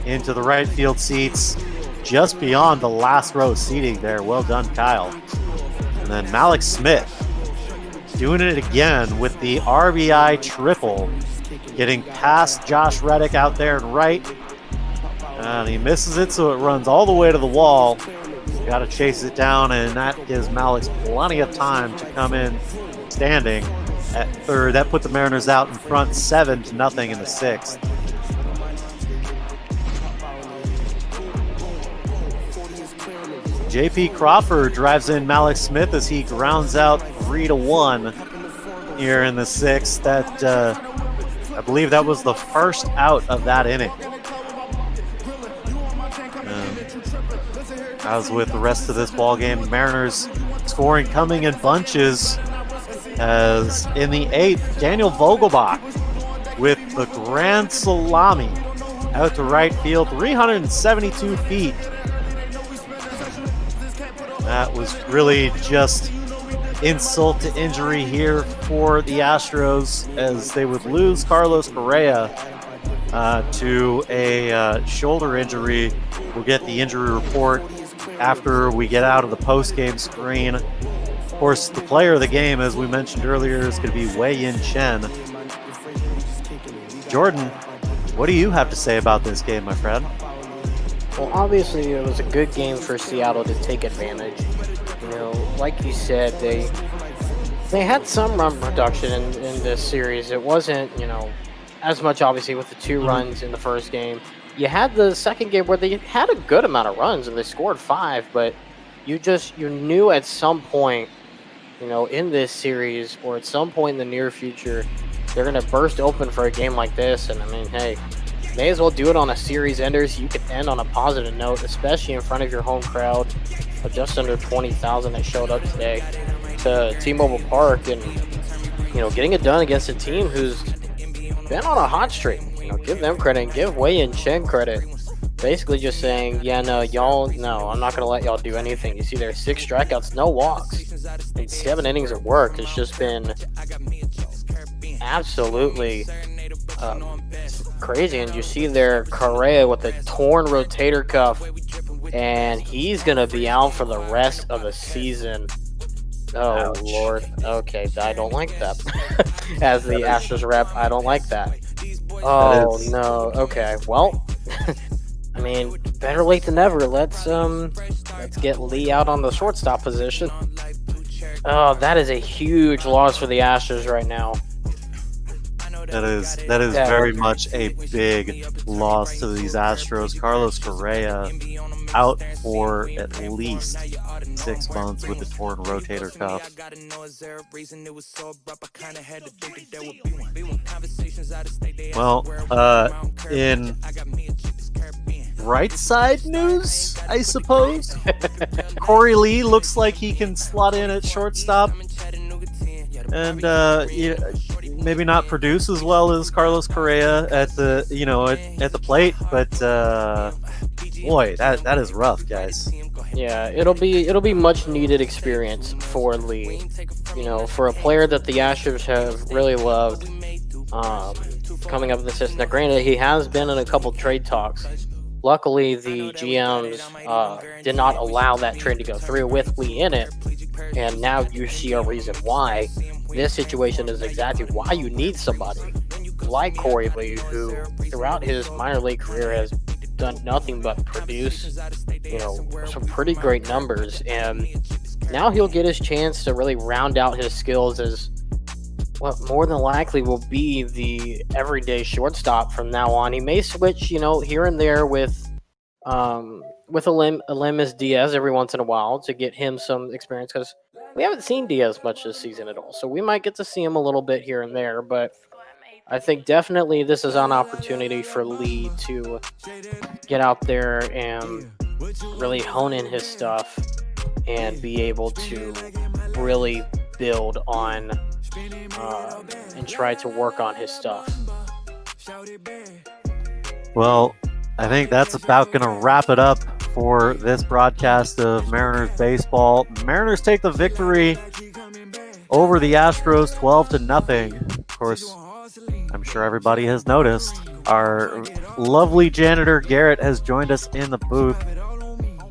into the right field seats, just beyond the last row seating there. Well done, Kyle. And then Malik Smith doing it again with the RBI triple, getting past Josh Reddick out there and right. And he misses it, so it runs all the way to the wall. Got to chase it down, and that gives Malik plenty of time to come in standing at third. That put the Mariners out in front 7-0 in the 6th. JP Crawford drives in Malik Smith as he grounds out 3-1 here in the 6th. That I believe that was the first out of that inning. As with the rest of this ball game, Mariners scoring coming in bunches, as in the 8th, Daniel Vogelbach with the grand salami out to right field, 372 feet. That was really just insult to injury here for the Astros, as they would lose Carlos Correa to a shoulder injury. We'll get the injury report after we get out of the post-game screen. Of course, the player of the game, as we mentioned earlier, is going to be Wei-Yin Chen. Jordan, what do you have to say about this game, my friend?
Well, obviously, it was a good game for Seattle to take advantage. You know, like you said, they had some run production in this series. It wasn't, as much, obviously, with the 2 runs in the first game. You had the second game where they had a good amount of runs and they scored 5, but you knew at some point, in this series or at some point in the near future, they're going to burst open for a game like this. And I mean, hey, may as well do it on a series ender so you can end on a positive note, especially in front of your home crowd of just under 20,000 that showed up today to T-Mobile Park, and getting it done against a team who's been on a hot streak. Give them credit and give Wei-Yin Chen credit. Basically just saying, I'm not going to let y'all do anything. You see there, 6 strikeouts, no walks, and 7 innings of work. It's just been absolutely crazy. And you see there Correa with a torn rotator cuff, and he's going to be out for the rest of the season. Oh, ouch. Lord. Okay, I don't like that. As the Astros rep, I don't like that. Oh, no. Okay, well, I mean, better late than never. Let's get Lee out on the shortstop position. Oh, that is a huge loss for the Astros right now.
That is very much a big loss to these Astros. Carlos Correa out for at least 6 months with the torn rotator cuff. Well, in right side news, I suppose, Corey Lee looks like he can slot in at shortstop, and maybe not produce as well as Carlos Correa at the at the plate, but boy, that is rough, guys.
Yeah, it'll be much needed experience for Lee. For a player that the Astros have really loved coming up in the system. Now, granted, he has been in a couple trade talks. Luckily, the GMs did not allow that trade to go through with Lee in it, and now you see a reason why. This situation is exactly why you need somebody like Corey Lee, who throughout his minor league career has done nothing but produce, some pretty great numbers, and now he'll get his chance to really round out his skills as what more than likely will be the everyday shortstop from now on. He may switch, here and there with Alemis Diaz every once in a while to get him some experience, because we haven't seen Diaz much this season at all. So we might get to see him a little bit here and there, but I think definitely this is an opportunity for Lee to get out there and really hone in his stuff and be able to really build on and try to work on his stuff.
Well, I think that's about going to wrap it up for this broadcast of Mariners baseball. Mariners take the victory over the Astros 12-0. Of course, I'm sure everybody has noticed our lovely janitor Garrett has joined us in the booth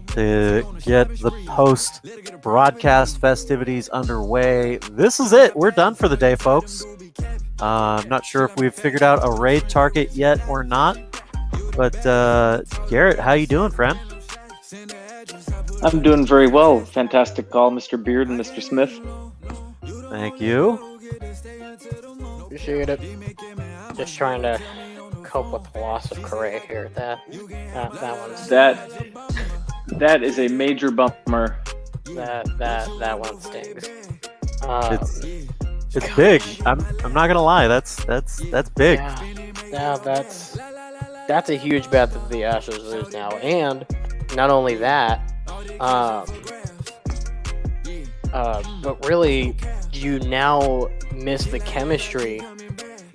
to get the post-broadcast festivities underway. This is it. We're done for the day, folks. I'm not sure if we've figured out a raid target yet or not. But Garrett, how you doing, friend?
I'm doing very well. Fantastic call, Mr. Beard and Mr. Smith.
Thank you.
Appreciate it. Just trying to cope with the loss of Correa here. That one's
that is a major bummer.
That one stings.
It's big. I'm not gonna lie. That's big.
Yeah, that's a huge bet that the Astros lose now, and not only that, but really you now miss the chemistry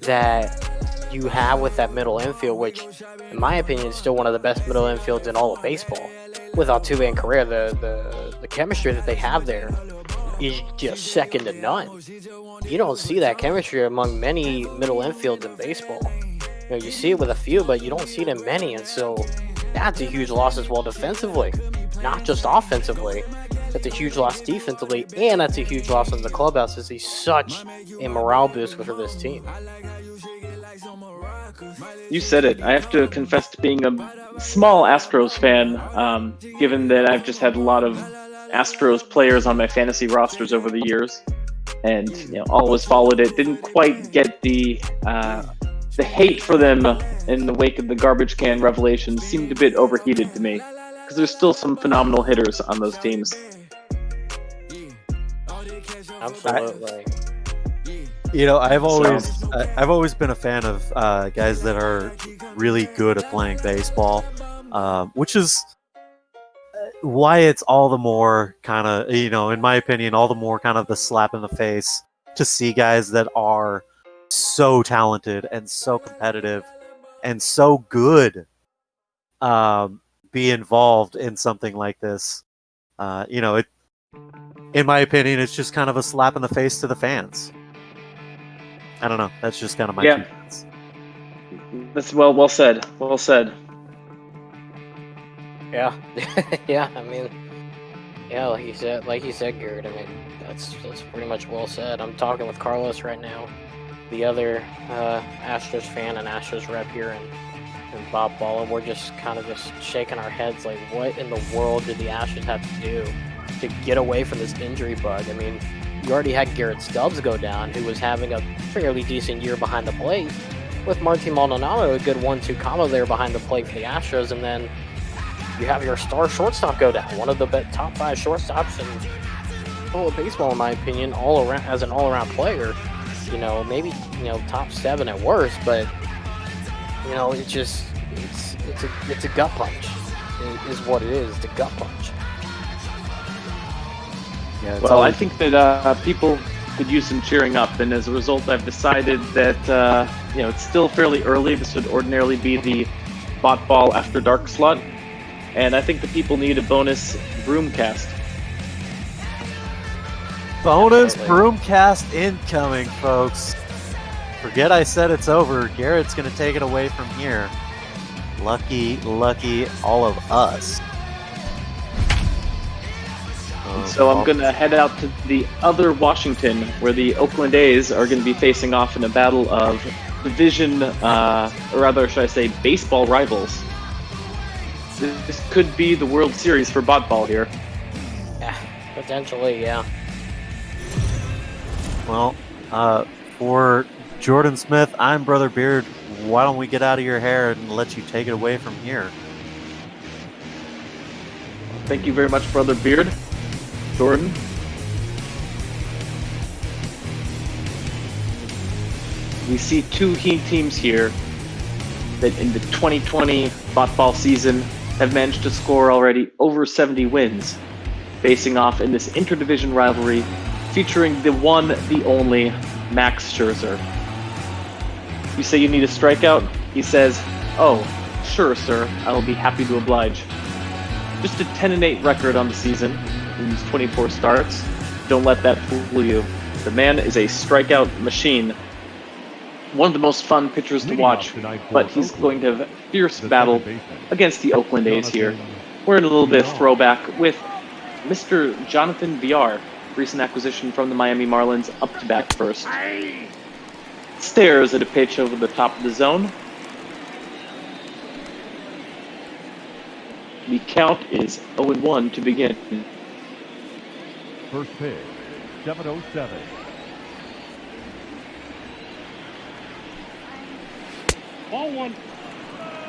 that you have with that middle infield, which, in my opinion, is still one of the best middle infields in all of baseball. With Altuve and Correa, the chemistry that they have there is just second to none. You don't see that chemistry among many middle infields in baseball. You see it with a few, but you don't see it in many, and so that's a huge loss as well defensively, not just offensively. That's a huge loss defensively, and that's a huge loss in the clubhouse, as he's such a morale boost for this team.
You said it. I have to confess to being a small Astros fan, given that I've just had a lot of Astros players on my fantasy rosters over the years, and always followed it. Didn't quite get the hate for them in the wake of the garbage can revelation seemed a bit overheated to me, because there's still some phenomenal hitters on those teams.
Absolutely.
I've always been a fan of guys that are really good at playing baseball, which is why it's all the more kind of, in my opinion, all the more kind of the slap in the face to see guys that are so talented and so competitive and so good be involved in something like this. In my opinion, it's just kind of a slap in the face to the fans. I don't know. That's just kind of my 2 cents.
That's well said. Well said.
Yeah. Yeah, I mean, like you said, Garrett, I mean, that's pretty much well said. I'm talking with Carlos right now, the other Astros fan and Astros rep here, and Bob Bauer. We're just kind of shaking our heads like, what in the world did the Astros have to do to get away from this injury bug? I mean, you already had Garrett Stubbs go down, who was having a fairly decent year behind the plate, with Martin Maldonado, a good 1-2 combo there behind the plate for the Astros, and then you have your star shortstop go down, one of the top 5 shortstops in all of baseball, in my opinion, all around as an all-around player. You know, maybe top 7 at worst, but it's a gut punch. It is what it is. It's a gut punch.
Yeah,
well, I think that people could use some cheering up, and as a result, I've decided that it's still fairly early. This would ordinarily be the bot ball after dark slot, and I think the people need a bonus broomcast.
Bonus broomcast incoming, folks. Forget I said it's over. Garrett's going to take it away from here. Lucky all of us.
So I'm going to head out to the other Washington, where the Oakland A's are going to be facing off in a battle of division, or rather, should I say, baseball rivals. This could be the World Series for bot ball here.
Yeah, potentially, yeah.
Well, for Jordan Smith, I'm Brother Beard. Why don't we get out of your hair and let you take it away from here?
Thank you very much, Brother Beard. Jordan. We see two Heat teams here that in the 2020 bot ball season have managed to score already over 70 wins, facing off in this interdivision rivalry featuring the one, the only Max Scherzer. You say you need a strikeout? He says, "Oh, sure, sir. I will be happy to oblige." Just a 10-8 record on the season in these 24 starts. Don't let that fool you. The man is a strikeout machine. One of the most fun pitchers to watch, but he's going to have a fierce battle against the Oakland A's here. We're in a little bit of throwback with Mr. Jonathan Villar, recent acquisition from the Miami Marlins, up to bat first. Stares at a pitch over the top of the zone. The count is 0-1 to begin.
First pitch, 7:07.
Ball 1.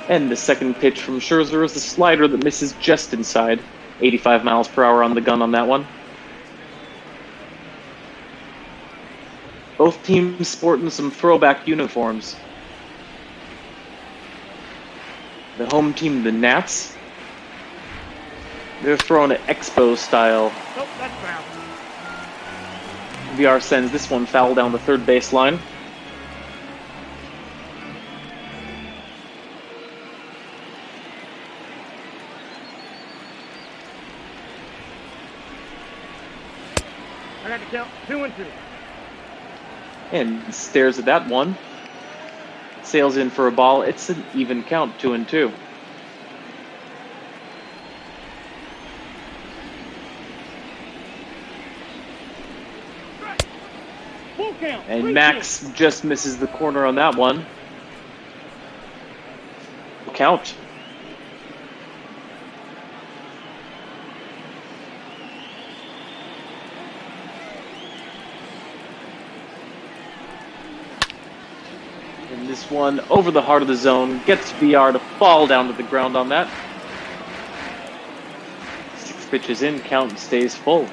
And the second pitch from Scherzer is the slider that misses just inside. 85 miles per hour on the gun on that one. Both teams sporting some throwback uniforms. The home team, the Nats, they're throwing it Expo style.
Nope, that's foul.
VR sends this one foul down the third baseline.
I got to count 2-2.
And stares at that one. Sails in for a ball. It's an even count, 2-2.
Full count.
And Max just misses the corner on that one. Count. And this one over the heart of the zone gets VR to fall down to the ground on that. 6 pitches in, count stays full.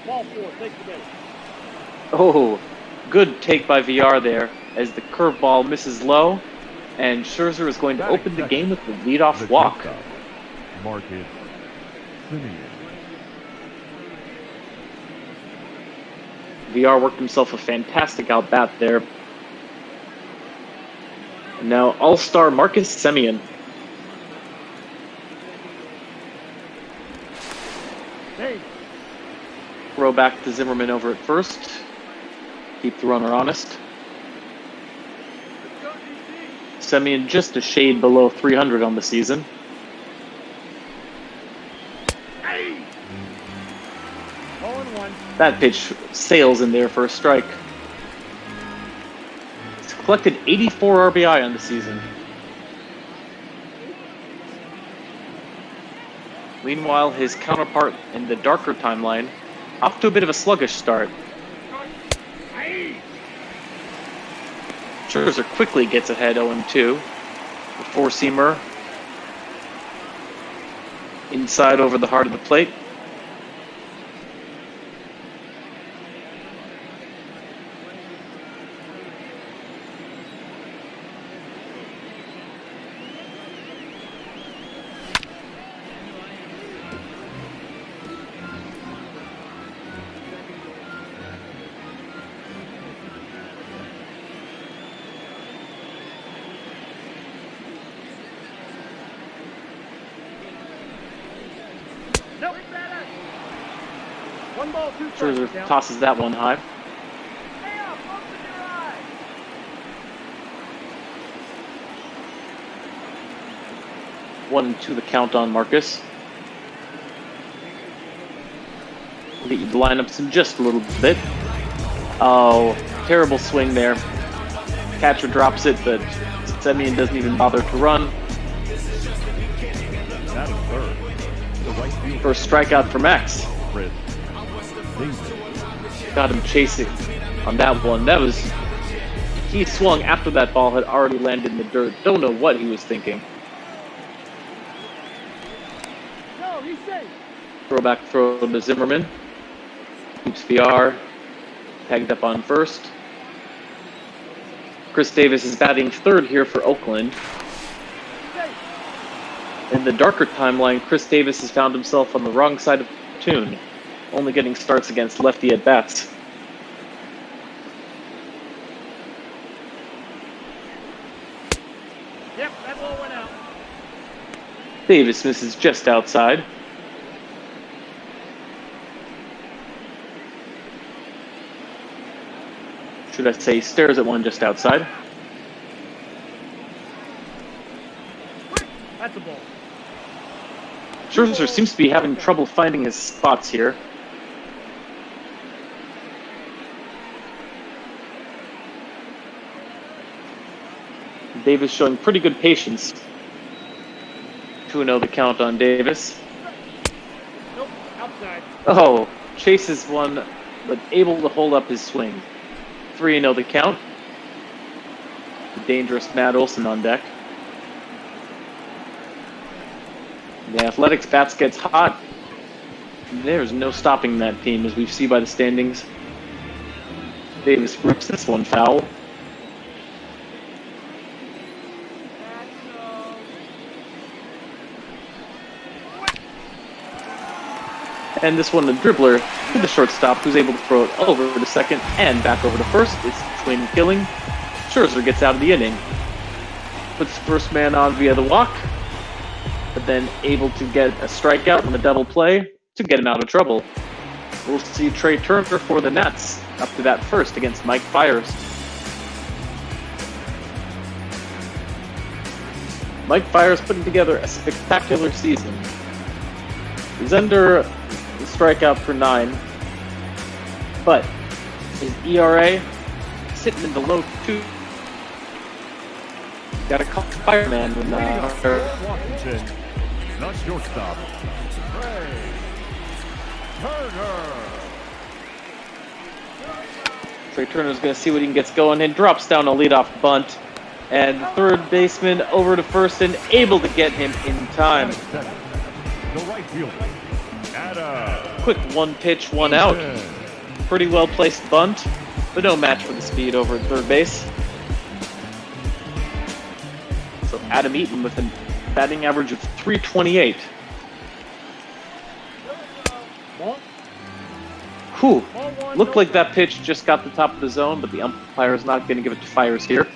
Ball 4, take the base.
Oh, good take by VR there as the curveball misses low, and Scherzer is going to open the game with the leadoff walk.
Marquez.
VR worked himself a fantastic out-bat there. And now all-star Marcus Semien.
Hey.
Throw back to Zimmerman over at first. Keep the runner honest. Semien just a shade below 300 on the season.
Hey. 0-1.
That pitch sails in there for a strike. He's collected 84 RBI on the season. Meanwhile, his counterpart in the darker timeline, off to a bit of a sluggish start. Scherzer quickly gets ahead 0-2. The four-seamer inside over the heart of the plate. Scherzer tosses that one high. One to the count on Marquez. We'll get you the lineups in just a little bit. Oh, terrible swing there. Catcher drops it, but Semien doesn't even bother to run. First strikeout for Max. Got him chasing on that one. That was... He swung after that ball had already landed in the dirt. Don't know what he was thinking. Throwback throw to Zimmerman. Keeps VR. Tagged up on first. Chris Davis is batting third here for Oakland. In the darker timeline, Chris Davis has found himself on the wrong side of the platoon, only getting starts against lefty at-bats.
Yep, that ball went out.
Davis misses just outside. Should I say stares at one just outside?
That's a ball.
Scherzer seems to be having trouble finding his spots here. Davis showing pretty good patience. 2-0 the count on Davis.
Nope, outside.
Oh, chases one, but able to hold up his swing. 3-0 the count. The dangerous Matt Olson on deck. The Athletics bats gets hot. There's no stopping that team, as we see by the standings. Davis rips this one foul. And this one, the dribbler to the shortstop, who's able to throw it over to second and back over to first. It's Swing killing. Scherzer gets out of the inning. Puts first man on via the walk, but then able to get a strikeout on the double play to get him out of trouble. We'll see Trey Turner for the Nats up to that first against Mike Fiers. Mike Fiers putting together a spectacular season. He's under the strikeout per 9, but his ERA sitting in the low 2. Got a call fireman when
Washington, not shortstop. Trey Turner.
Trey Turner's going to see what he gets going and drops down a leadoff bunt. And the third baseman over to first and able to get him in time.
The right fielder.
Quick one pitch, one out. Pretty well placed bunt, but no match for the speed over at third base. So Adam Eaton with a batting average of .328. Whew. Looked like that pitch just got the top of the zone, but the umpire is not going to give it to Fiers here.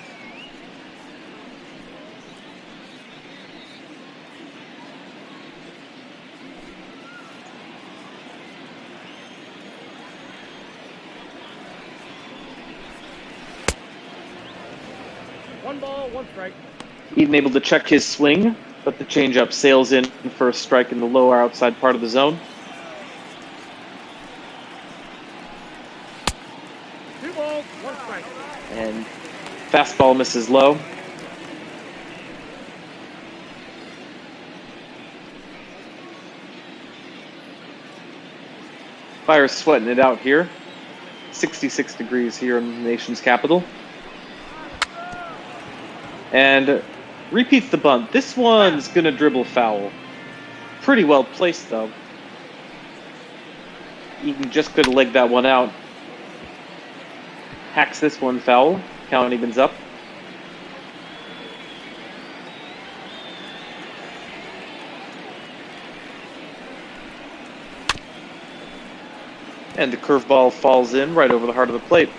One ball, one strike.
Even able to check his swing, but the changeup sails in for a strike in the lower outside part of the zone.
2 balls, 1 strike.
And fastball misses low. Fire's sweating it out here. 66 degrees here in the nation's capital. And repeats the bunt. This one's going to dribble foul. Pretty well placed, though. Eaton just could have legged that one out. Hacks this one foul. Count evens up. And the curveball falls in right over the heart of the plate.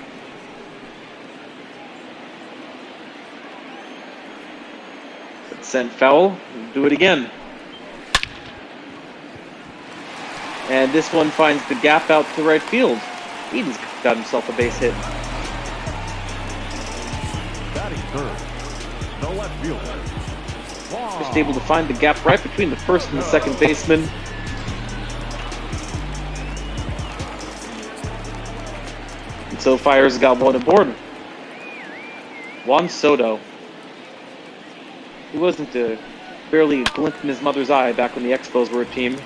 Sent foul. Do it again. And this one finds the gap out to right field. Eden's got himself a base hit.
Batting third, the left fielder.
Just able to find the gap right between the first and the second baseman. And so Fire's got one aboard. Juan Soto. He wasn't barely a glint in his mother's eye back when the Expos were a team.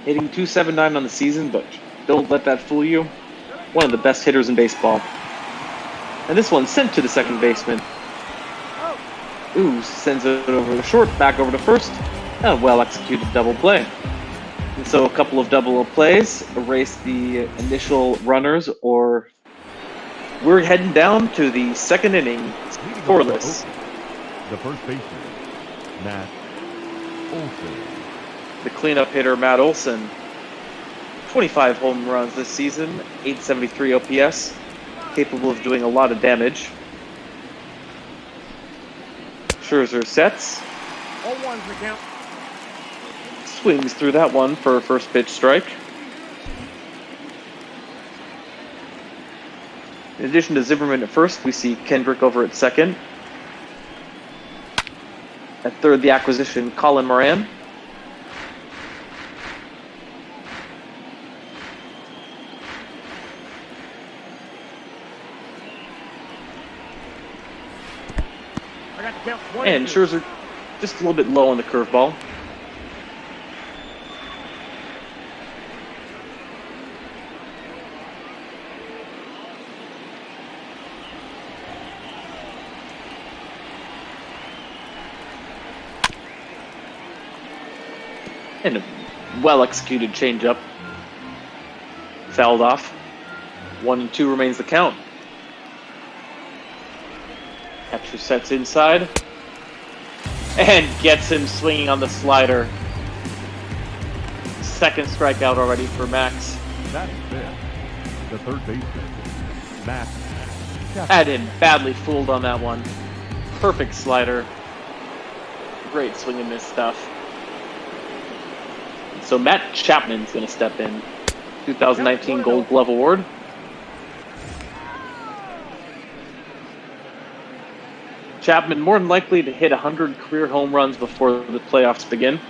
Hitting .279 on the season, but don't let that fool you. One of the best hitters in baseball. And this one sent to the second baseman. Ooh, sends it over to short, back over to first. A well-executed double play. And so a couple of double plays erase the initial runners, or we're heading down to the second inning, scoreless.
The first baseman, Matt Olson.
The cleanup hitter, Matt Olson. 25 home runs this season, 873 OPS, capable of doing a lot of damage. Scherzer sets.
0-1's the count.
Swings through that one for a first pitch strike. In addition to Zimmerman at first, we see Kendrick over at second. At third, the acquisition, Colin Moran. And Scherzer just a little bit low on the curveball. And a well-executed changeup. Fouled off. 1-2 remains the count. Catcher sets inside. And gets him swinging on the slider. Second strikeout already for Max.
Batting fifth, the third baseman, Matt.
Had him badly fooled on that one. Perfect slider. Great swing and miss stuff. So Matt Chapman's going to step in. 2019 Gold Glove Award. Chapman more than likely to hit 100 career home runs before the playoffs begin.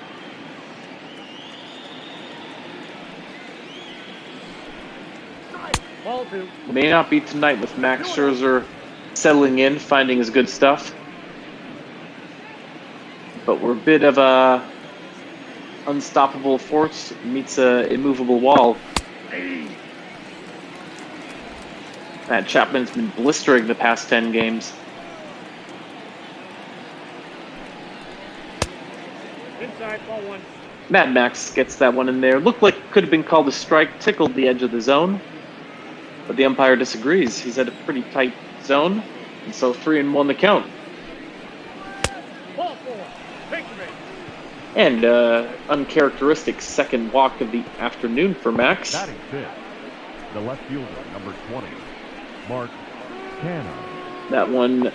Ball two.
May not be tonight with Max Scherzer settling in, finding his good stuff. But we're a bit of a unstoppable force meets a immovable wall. Matt Chapman's been blistering the past 10 games.
Inside, ball one.
Mad Max gets that one in there. Looked like it could have been called a strike, tickled the edge of the zone. But the umpire disagrees. He's at a pretty tight zone. And so 3-1 the count.
Ball four. Take the base.
And uncharacteristic second walk of the afternoon for Max.
Batting fifth, the left fielder, number 20, Mark Canna.
That one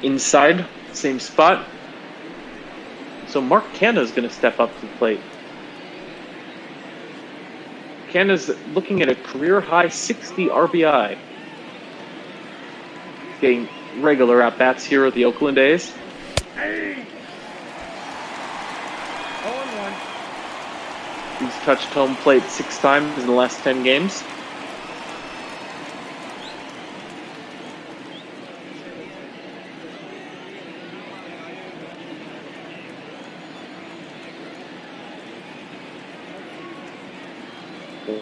inside, same spot. So Mark Canna's going to step up to the plate. Canna's looking at a career-high 60 RBI. Getting regular at-bats here at the Oakland A's.
Hey. 0-1.
He's touched home plate 6 times in the last 10 games.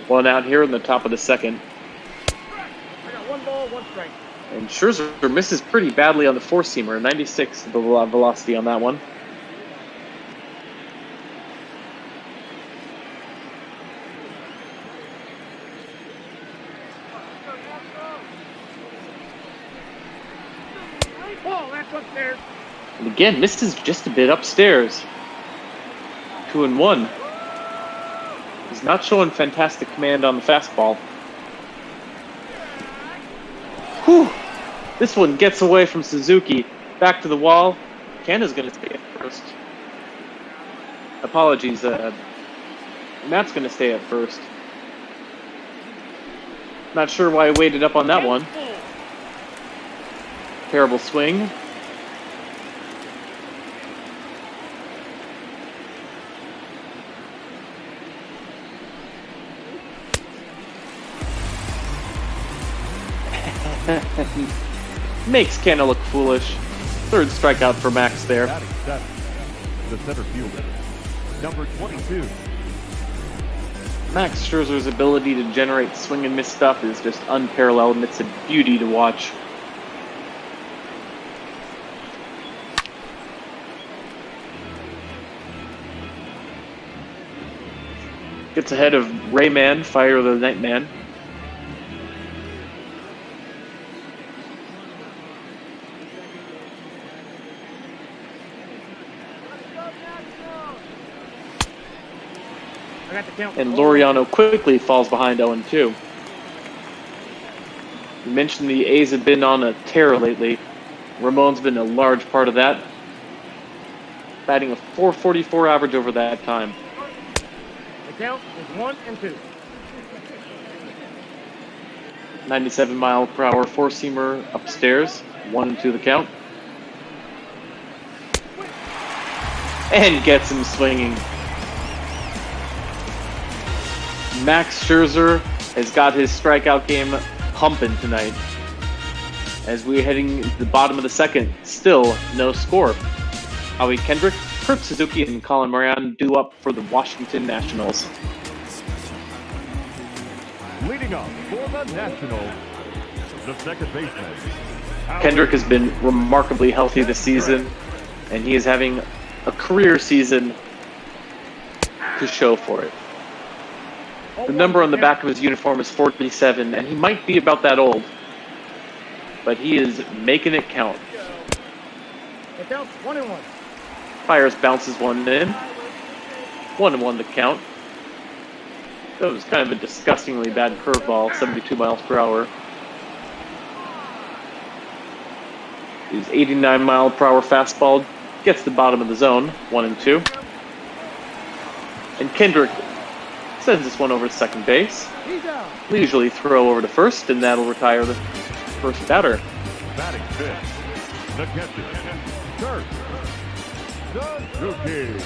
One out here in the top of the second.
I got 1 ball, 1 strike.
And Scherzer misses pretty badly on the four-seamer. 96 the velocity on that one.
Ball, that's upstairs.
And again, misses just a bit upstairs. 2-1. He's not showing fantastic command on the fastball. Whew! This one gets away from Suzuki. Back to the wall. Canada's going to stay at first. Apologies. Matt's going to stay at first. Not sure why I waited up on that one. Terrible swing. Makes Canada look foolish. Third strikeout for Max there.
Batting seventh, the center fielder, number 22.
Max Scherzer's ability to generate swing and miss stuff is just unparalleled, and it's a beauty to watch. Gets ahead of Rayman, Fire the Nightman. And Laureano quickly falls behind 0-2. You mentioned the A's have been on a tear lately. Ramon's been a large part of that. Batting a .444 average over that time.
The count is 1 and 2.
97-mile-per-hour four-seamer upstairs. 1-2 the count. And gets him swinging. Max Scherzer has got his strikeout game pumping tonight. As we're heading to the bottom of the second, still no score. Howie Kendrick, Kurt Suzuki, and Colin Moran due up for the Washington Nationals.
Leading up for the Nationals, the second baseman.
Kendrick has been remarkably healthy this season, and he is having a career season to show for it. The number on the back of his uniform is 47, and he might be about that old. But he is making it count.
It counts 1 and 1.
Fires bounces one in. 1-1 the count. That was kind of a disgustingly bad curveball, 72 miles per hour. His 89-mile-per-hour fastball gets the bottom of the zone, 1-2. And Kendrick sends this one over to second base. Leisurely throw over to first, and that'll retire the first batter.
Batting fifth, the catcher, Kurt Suzuki.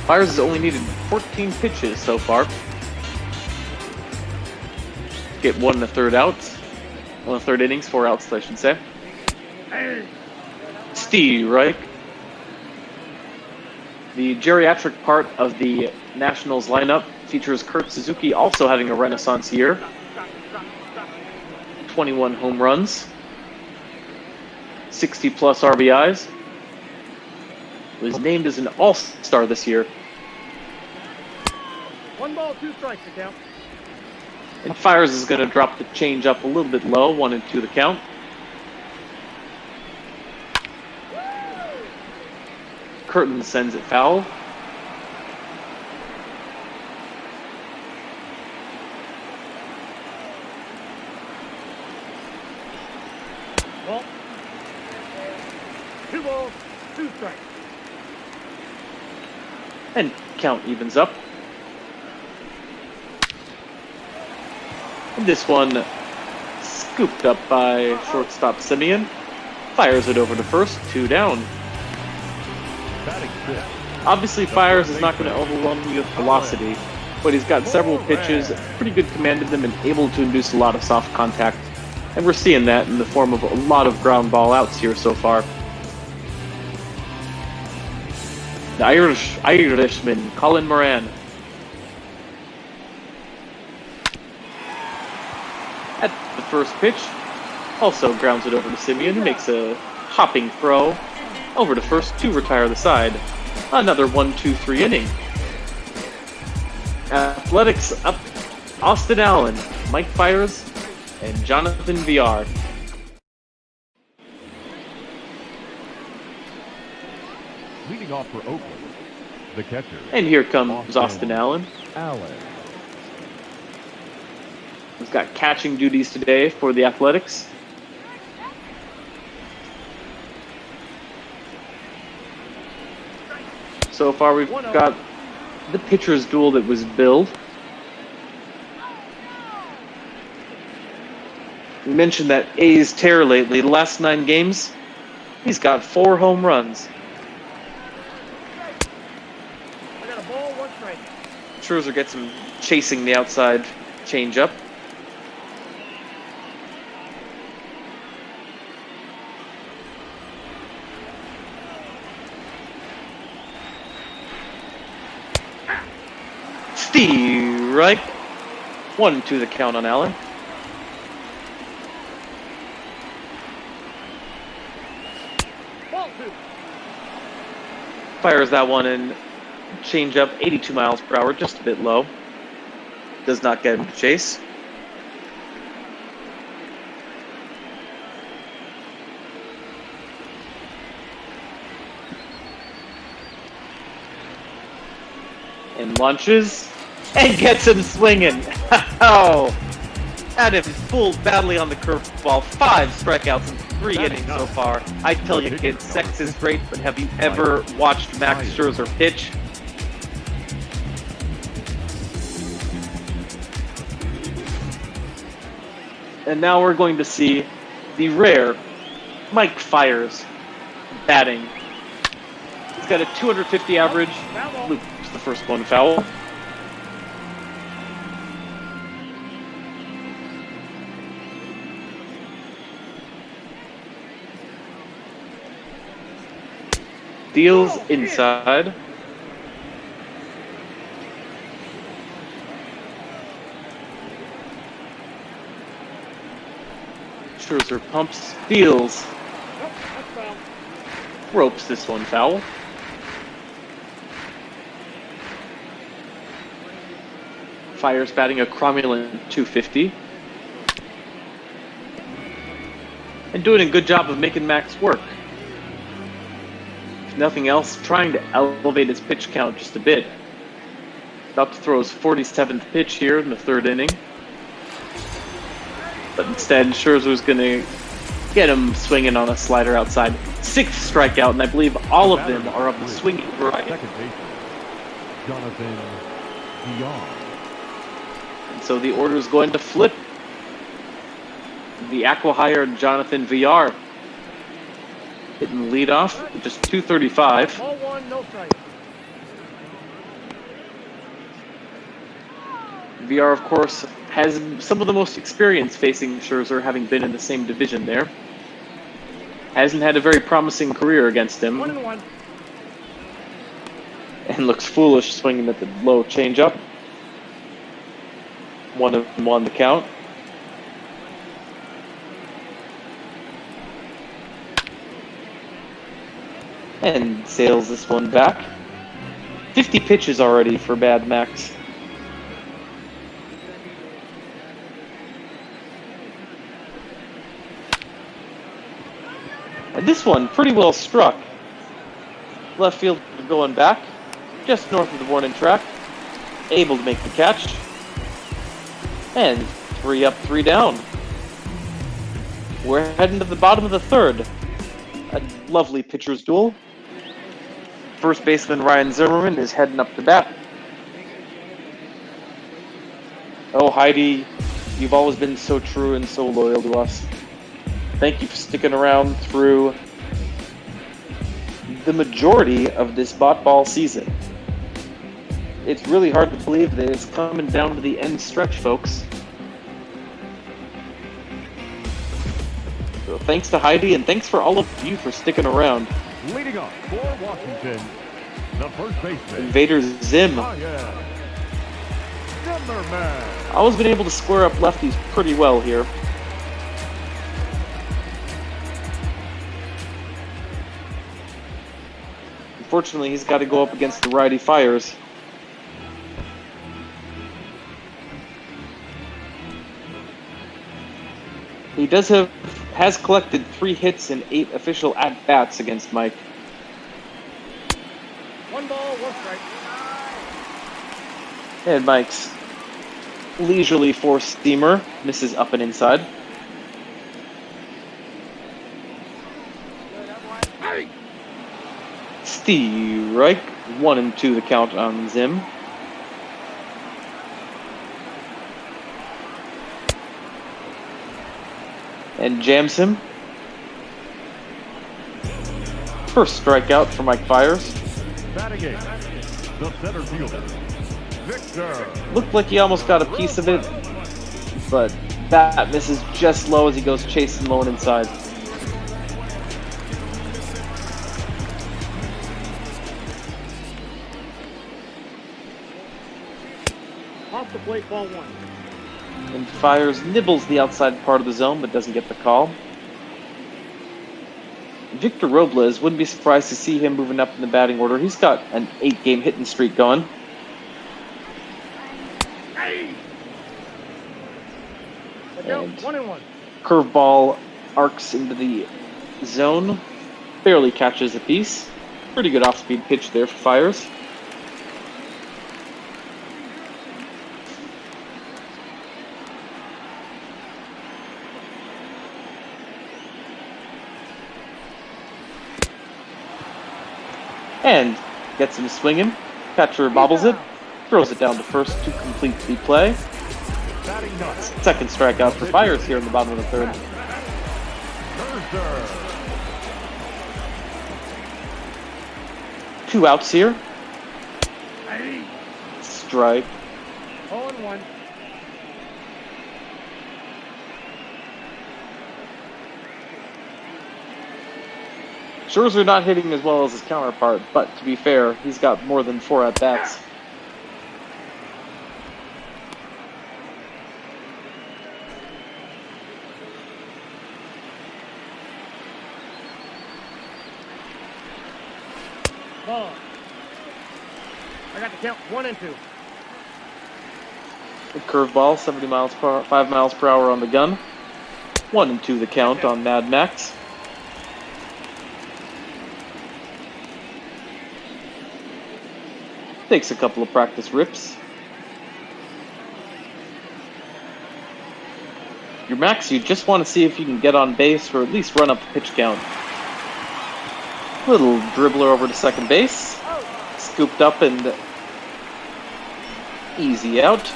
Fires has only needed 14 pitches so far. Get 1 1/3 outs. 1 1/3 innings, 4 outs, I should say. Steve Reich. The geriatric part of the Nationals lineup features Kurt Suzuki also having a renaissance year. 21 home runs. 60-plus RBIs. Was named as an all-star this year.
1 ball, 2 strikes to count.
And Fires is going to drop the change up a little bit low, 1-2 the count. Curtin sends it foul.
Ball. 2 balls, 2 strikes.
And count evens up. And this one scooped up by shortstop Simeon. Fires it over to first, 2 down. Obviously, Fires is not going to overwhelm you with velocity, but he's got several pitches, pretty good command of them, and able to induce a lot of soft contact. And we're seeing that in the form of a lot of ground ball outs here so far. The Irishman, Colin Moran. first pitch. Also grounds it over to Simeon, who makes a hopping throw over to first to retire the side. Another 1-2-3 inning. Athletics up. Austin Allen, Mike Fires, and Jonathan VR.
Leading off for Oakland, the catcher.
And here comes Austin Allen. He's got catching duties today for the Athletics. So far we've got the pitcher's duel that was billed. We mentioned that A's tear lately. The last 9 games, he's got 4 home runs.
I got a ball, 1 strike.
Scherzer gets him chasing the outside changeup. Strike. 1-2 the count on Allen. Fires that one in, change up 82 miles per hour, just a bit low. Does not get him to chase. And launches and gets him swinging. Oh, that is pulled badly on the curveball. 5 strikeouts in 3 innings so far. I tell you, kids, sex is great, but have you ever watched Max Scherzer pitch? And now we're going to see the rare Mike Fires batting. He's got a 250 average. Loops the first one foul. Deals inside. Scherzer pumps, deals. Ropes this one foul. Fires batting a cromulent 250. And doing a good job of making Max work. Nothing else, trying to elevate his pitch count just a bit. About to throw his 47th pitch here in the 3rd inning. But instead, Scherzer's going to get him swinging on a slider outside. 6th strikeout, and I believe all of them are of the swinging variety.
Jonathan VR.
And so the order is going to flip. The acqui-hire Jonathan VR. Hitting lead off, just 235.
Ball 1, no strike.
VR, of course, has some of the most experience facing Scherzer, having been in the same division there. Hasn't had a very promising career against him.
1-1.
And looks foolish swinging at the low changeup. 1-1 the count. And sails this one back. 50 pitches already for Bad Max. And this one pretty well struck. Left field going back, just north of the warning track. Able to make the catch. And 3 up, 3 down. We're heading to the bottom of the 3rd. A lovely pitcher's duel. First baseman Ryan Zimmerman is heading up to bat. Oh, Heidi, you've always been so true and so loyal to us. Thank you for sticking around through the majority of this bot ball season. It's really hard to believe that it's coming down to the end stretch, folks. So thanks to Heidi, and thanks for all of you for sticking around.
Leading up for Washington, the first baseman,
Invader Zim.
Zimmerman.
Always been able to square up lefties pretty well here. Unfortunately, he's got to go up against the righty Fires. He has collected 3 hits and 8 official at-bats against Mike.
1 ball, 1 strike.
And Mike's leisurely four-seamer misses up and inside. Strike. 1-2 the count on Zim. And jams him. First strikeout for Mike Fires.
Batting eighth, the center fielder, Victor.
Looked like he almost got a piece of it, but bat misses just low as he goes chasing low and inside.
Off the plate, ball 1.
And Fires nibbles the outside part of the zone, but doesn't get the call. Victor Robles, wouldn't be surprised to see him moving up in the batting order. He's got an 8-game hitting streak going. And
1-1.
Curveball arcs into the zone, barely catches a piece. Pretty good off-speed pitch there for Fires. And gets him swinging. Catcher bobbles it, throws it down to first to complete the play. Second strikeout for Fires here in the bottom of the third. 2 outs here. Strike.
0-1.
Scherzer not hitting as well as his counterpart, but to be fair, he's got more than 4 at-bats.
Ball. I got the count 1-2.
The curveball, 5 miles per hour on the gun. 1-2 the count on Mad Max. Takes a couple of practice rips. Your max, you just want to see if you can get on base or at least run up the pitch count. Little dribbler over to second base. Scooped up and easy out.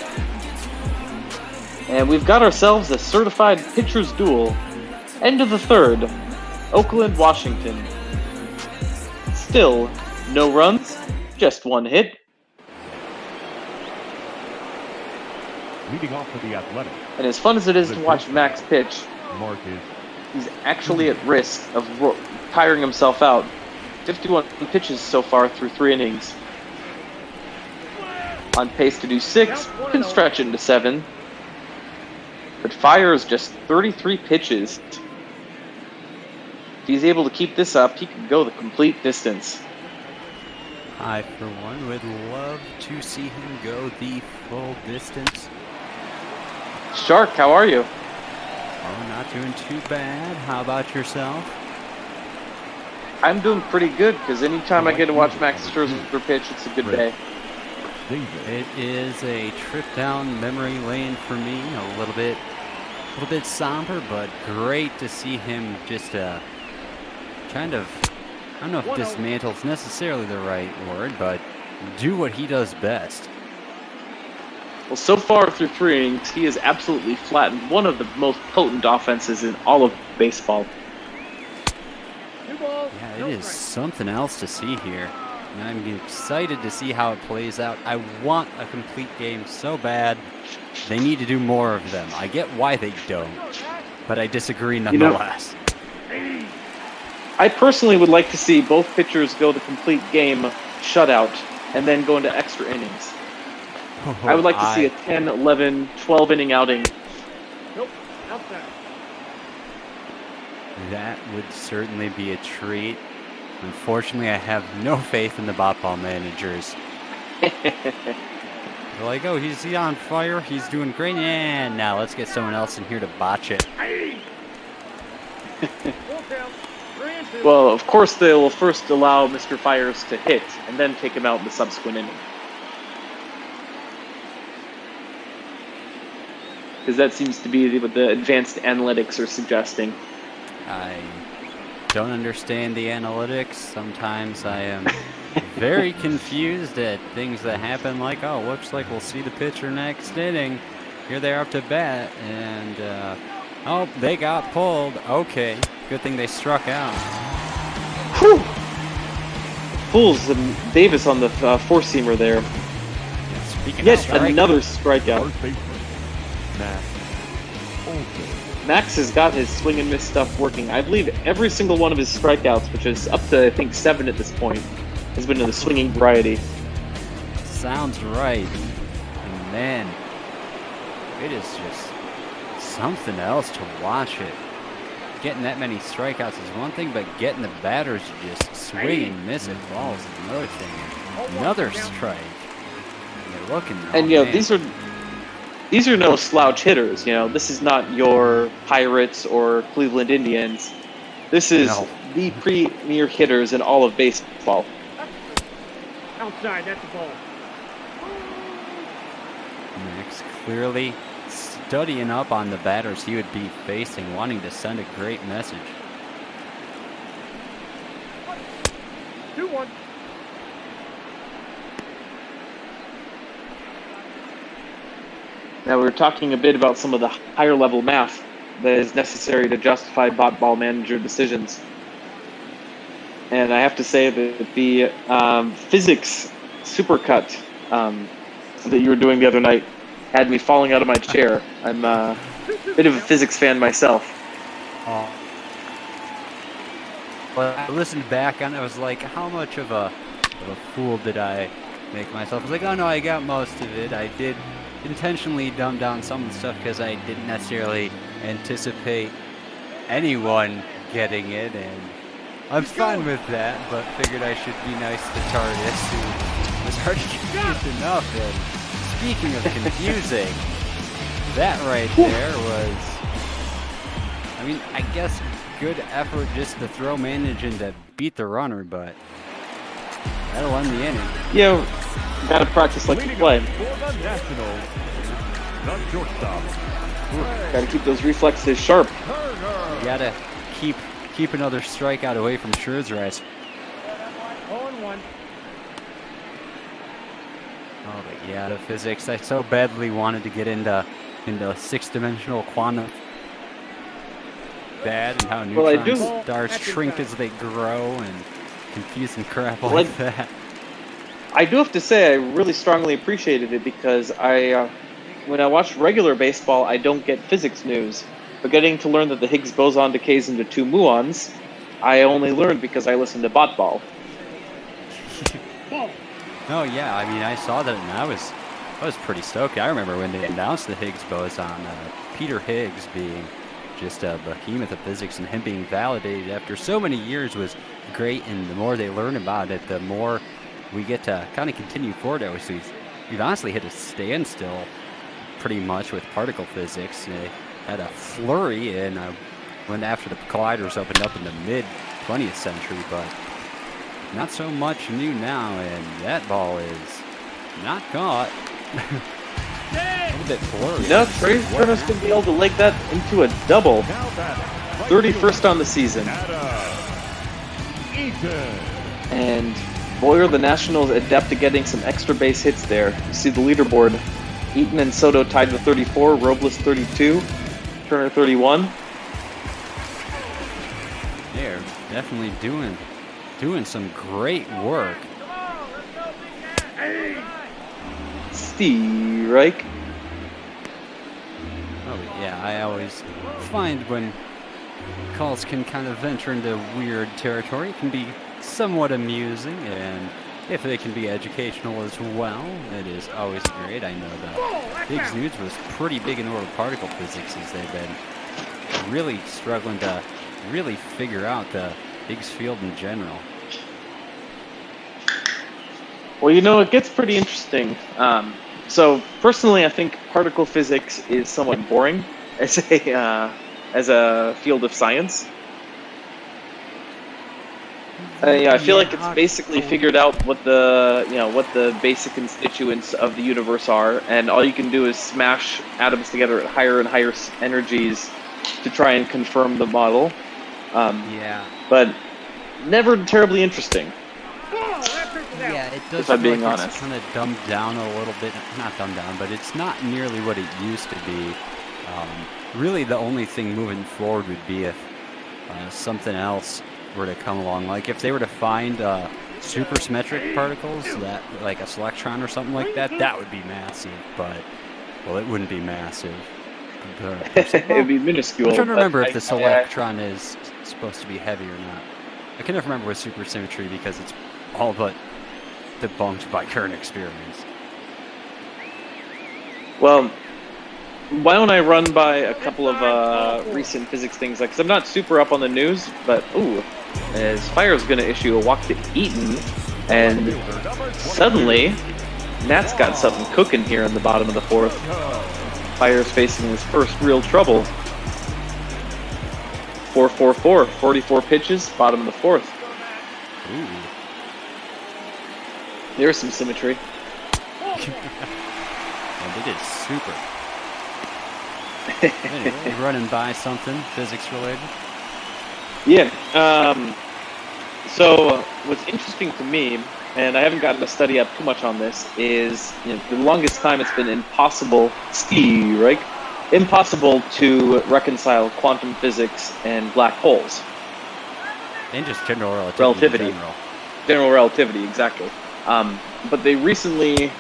And we've got ourselves a certified pitcher's duel. End of the third. Oakland, Washington. Still no runs, just 1 hit.
Leading off for the Athletic.
And as fun as it is to watch Max pitch,
Marquez.
he's actually at risk of tiring himself out. 51 pitches so far through 3 innings. On pace to do 6, can stretch into 7. But Fires just 33 pitches. If he's able to keep this up, he can go the complete distance.
I, for one, would love to see him go the full distance.
Shark, how are you?
Oh, not doing too bad. How about yourself?
I'm doing pretty good, because anytime I get to watch Max Scherzer pitch, it's a good day.
It is a trip down memory lane for me. A little bit somber, but great to see him just kind of, I don't know if dismantle is necessarily the right word, but do what he does best.
Well, so far through 3 innings, he has absolutely flattened one of the most potent offenses in all of baseball.
Yeah, it is something else to see here. And I'm excited to see how it plays out. I want a complete game so bad. They need to do more of them. I get why they don't, but I disagree nonetheless.
I personally would like to see both pitchers go the complete game shutout and then go into extra innings. I would like to see a 10, 11, 12 inning outing.
Nope, outside.
That would certainly be a treat. Unfortunately, I have no faith in the bot ball managers. They're like, oh, he's on fire. He's doing great. And now let's get someone else in here to botch it.
Well, of course, they'll first allow Mr. Fires to hit, and then take him out in the subsequent inning. Because that seems to be what the advanced analytics are suggesting.
I don't understand the analytics. Sometimes I am very confused at things that happen, like, oh, looks like we'll see the pitcher next inning. Here they are up to bat, and, oh, they got pulled. Okay, good thing they struck out.
Whew! Pulls Davis on the four-seamer there.
Speaking
Yet
of
another strikeout. Max has got his swing and miss stuff working. I believe every single one of his strikeouts, which is up to, I think, 7 at this point, has been in the swinging variety.
Sounds right. And man, it is just something else to watch it. Getting that many strikeouts is one thing, but getting the batters to just swing and miss at balls is another thing. Another strike. And they're looking.
And you know, these are no slouch hitters. You know, this is not your Pirates or Cleveland Indians. This is the premier hitters in all of baseball.
Outside, that's the ball.
Max clearly studying up on the batters he would be facing, wanting to send a great message.
2-1.
Now we were talking a bit about some of the higher level math that is necessary to justify bot ball manager decisions. And I have to say that the physics supercut that you were doing the other night had me falling out of my chair. I'm a bit of a physics fan myself.
But I listened back and I was like, how much of a fool did I make myself? I was like, oh no, I got most of it. I did intentionally dumb down some of the stuff because I didn't necessarily anticipate anyone getting it, and I'm fine with that, but figured I should be nice to TARDIS, who was already confused enough. And speaking of confusing, that right there was, I mean, I guess good effort just to throw manage and to beat the runner, but that'll end the inning.
Yeah, gotta practice like you play. Gotta keep those reflexes sharp.
You gotta keep another strikeout away from Scherzer.
0-1.
Oh, but yeah, the physics. I so badly wanted to get into six-dimensional quantum. Bad, and how neutron stars shrink as they grow, and confusing crap like that.
I do have to say I really strongly appreciated it because when I watch regular baseball, I don't get physics news. But getting to learn that the Higgs boson decays into 2 muons, I only learned because I listened to Bot Ball.
Oh yeah, I mean I saw that and I was pretty stoked. I remember when they announced the Higgs boson, Peter Higgs being just a behemoth of physics and him being validated after so many years was great. And the more they learn about it, the more we get to kind of continue forward. We've honestly hit a standstill pretty much with particle physics. They had a flurry and when after the colliders opened up in the mid-20th century, but not so much new now, and that ball is not caught. A little bit blurry.
No, Trey Turner's going to be able to leg that into a double. 31st on the season. And boy, are the Nationals adept at getting some extra base hits there. You see the leaderboard. Eaton and Soto tied with 34, Robles 32, Turner 31.
They're definitely doing some great work.
Strike.
Oh yeah, I always find when calls can kind of venture into weird territory, it can be somewhat amusing, and if they can be educational as well, it is always great. I know the Higgs news was pretty big in orbital particle physics as they've been really struggling to really figure out the Higgs field in general.
Well, it gets pretty interesting. So personally, I think particle physics is somewhat boring as a field of science. I feel like it's basically figured out what the basic constituents of the universe are, and all you can do is smash atoms together at higher and higher energies to try and confirm the model. But never terribly interesting.
Yeah, it does.
If I'm being
feel like
honest,
it's kind of dumbed down a little bit. Not dumbed down, but it's not nearly what it used to be. Really, the only thing moving forward would be if something else were to come along. Like if they were to find supersymmetric particles, that like a selectron or something like that, that would be massive. But well, it wouldn't be massive.
It'd be minuscule.
I'm trying to remember if the selectron is supposed to be heavy or not. I can never remember with supersymmetry because it's all but debunked by current experience.
Well, why don't I run by a couple of recent physics things? Because I'm not super up on the news, but as Fire's going to issue a walk to Eaton, and suddenly Nat's got something cooking here in the bottom of the fourth. Fire's facing his first real trouble. 4-4-4, 44 pitches, bottom of the fourth.
Ooh.
There's some symmetry.
And it is super. Anyway, running by something physics related.
Yeah. So what's interesting to me, and I haven't gotten to study up too much on this, is for the longest time it's been impossible to reconcile quantum physics and black holes.
And just general relativity.
General relativity, exactly. But they recently,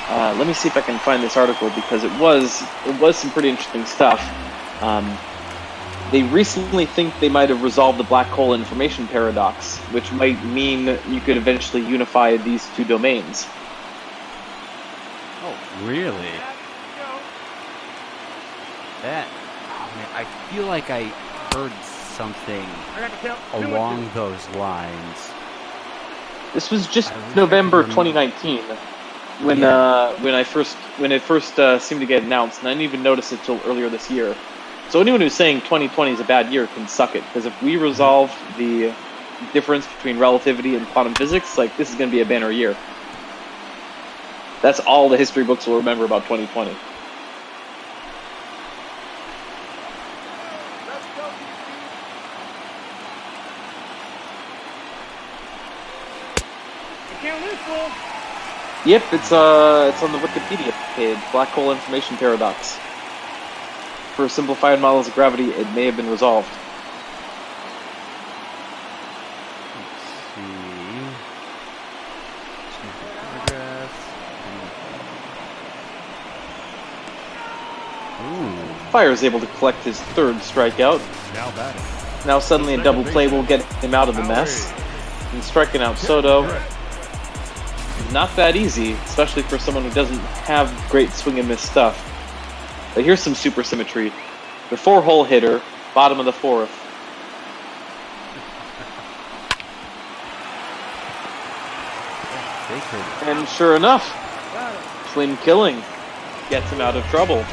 let me see if I can find this article because it was some pretty interesting stuff. They recently think they might have resolved the black hole information paradox, which might mean you could eventually unify these two domains.
Oh, really? I feel like I heard something along those lines.
This was just November 2019 when it first seemed to get announced, and I didn't even notice it till earlier this year. So anyone who's saying 2020 is a bad year can suck it, because if we resolve the difference between relativity and quantum physics, this is going to be a banner year. That's all the history books will remember about 2020. Yep, it's on the Wikipedia page. Black hole information paradox. For simplified models of gravity, it may have been resolved. Fire is able to collect his third strikeout. Now suddenly a double play will get him out of the mess. And striking out Soto. Not that easy, especially for someone who doesn't have great swing and miss stuff. But here's some supersymmetry. The 4-hole hitter, bottom of the fourth. And sure enough, twin killing gets him out of trouble.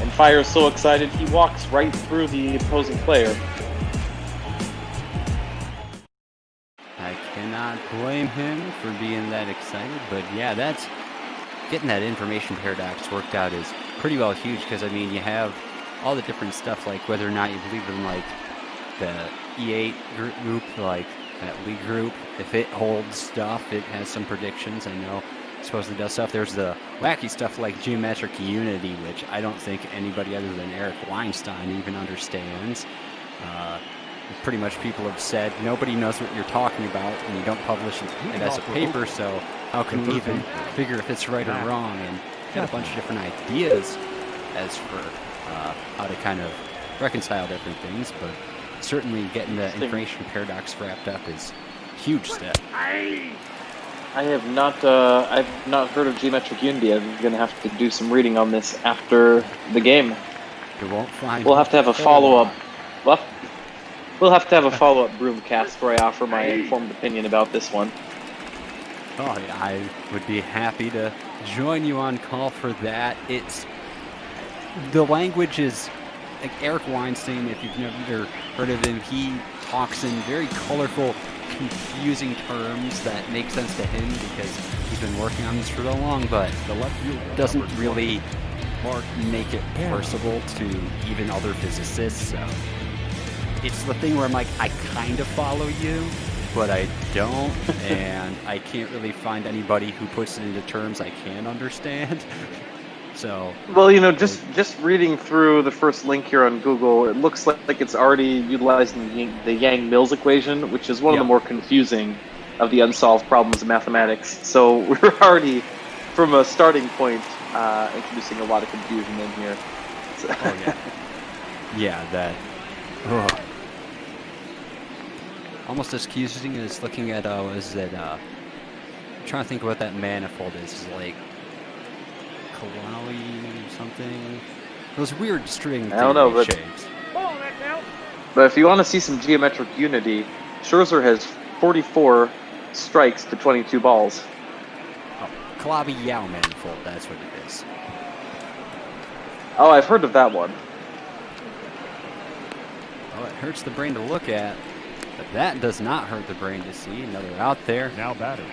And Fire is so excited he walks right through the opposing player.
I cannot blame him for being that excited, but yeah, that's getting that information paradox worked out is pretty well huge, because I mean you have all the different stuff, like whether or not you believe in the E8 group, like that league group, if it holds stuff, it has some predictions. I know it supposedly does stuff. There's the wacky stuff like geometric unity, which I don't think anybody other than Eric Weinstein even understands. Pretty much people have said nobody knows what you're talking about, and you don't publish it as a paper, so how can we even figure if it's right or wrong? And got a bunch of different ideas as for how to kind of reconcile different things, but certainly getting the information paradox wrapped up is a huge step.
I have not heard of geometric unity. I'm going to have to do some reading on this after the game.
You won't find.
We'll have to have a follow-up. We'll have to have a follow-up Broomcast where I offer my informed opinion about this one.
Oh, yeah, I would be happy to join you on call for that. The language is like Eric Weinstein, if you've never heard of him, he talks in very colorful, confusing terms that make sense to him because he's been working on this for so long, but the left field doesn't really make it parsable to even other physicists. So it's the thing where I'm like, I kind of follow you, but I don't, and I can't really find anybody who puts it into terms I can understand. So,
well, just reading through the first link here on Google, it looks like it's already utilizing the Yang-Mills equation, which is one of the more confusing of the unsolved problems in mathematics. So we're already, from a starting point, introducing a lot of confusion in here. So.
Oh, yeah. Yeah, that... Ugh. Almost as confusing as looking at, I'm trying to think of what that manifold is. It's like... Kalawi something. Those weird string shapes.
But if you want to see some geometric unity, Scherzer has 44 strikes to 22 balls.
Oh, Kalawi-Yau manifold, that's what it is.
Oh, I've heard of that one.
Well, it hurts the brain to look at, but that does not hurt the brain to see. Another out there.
Now batting,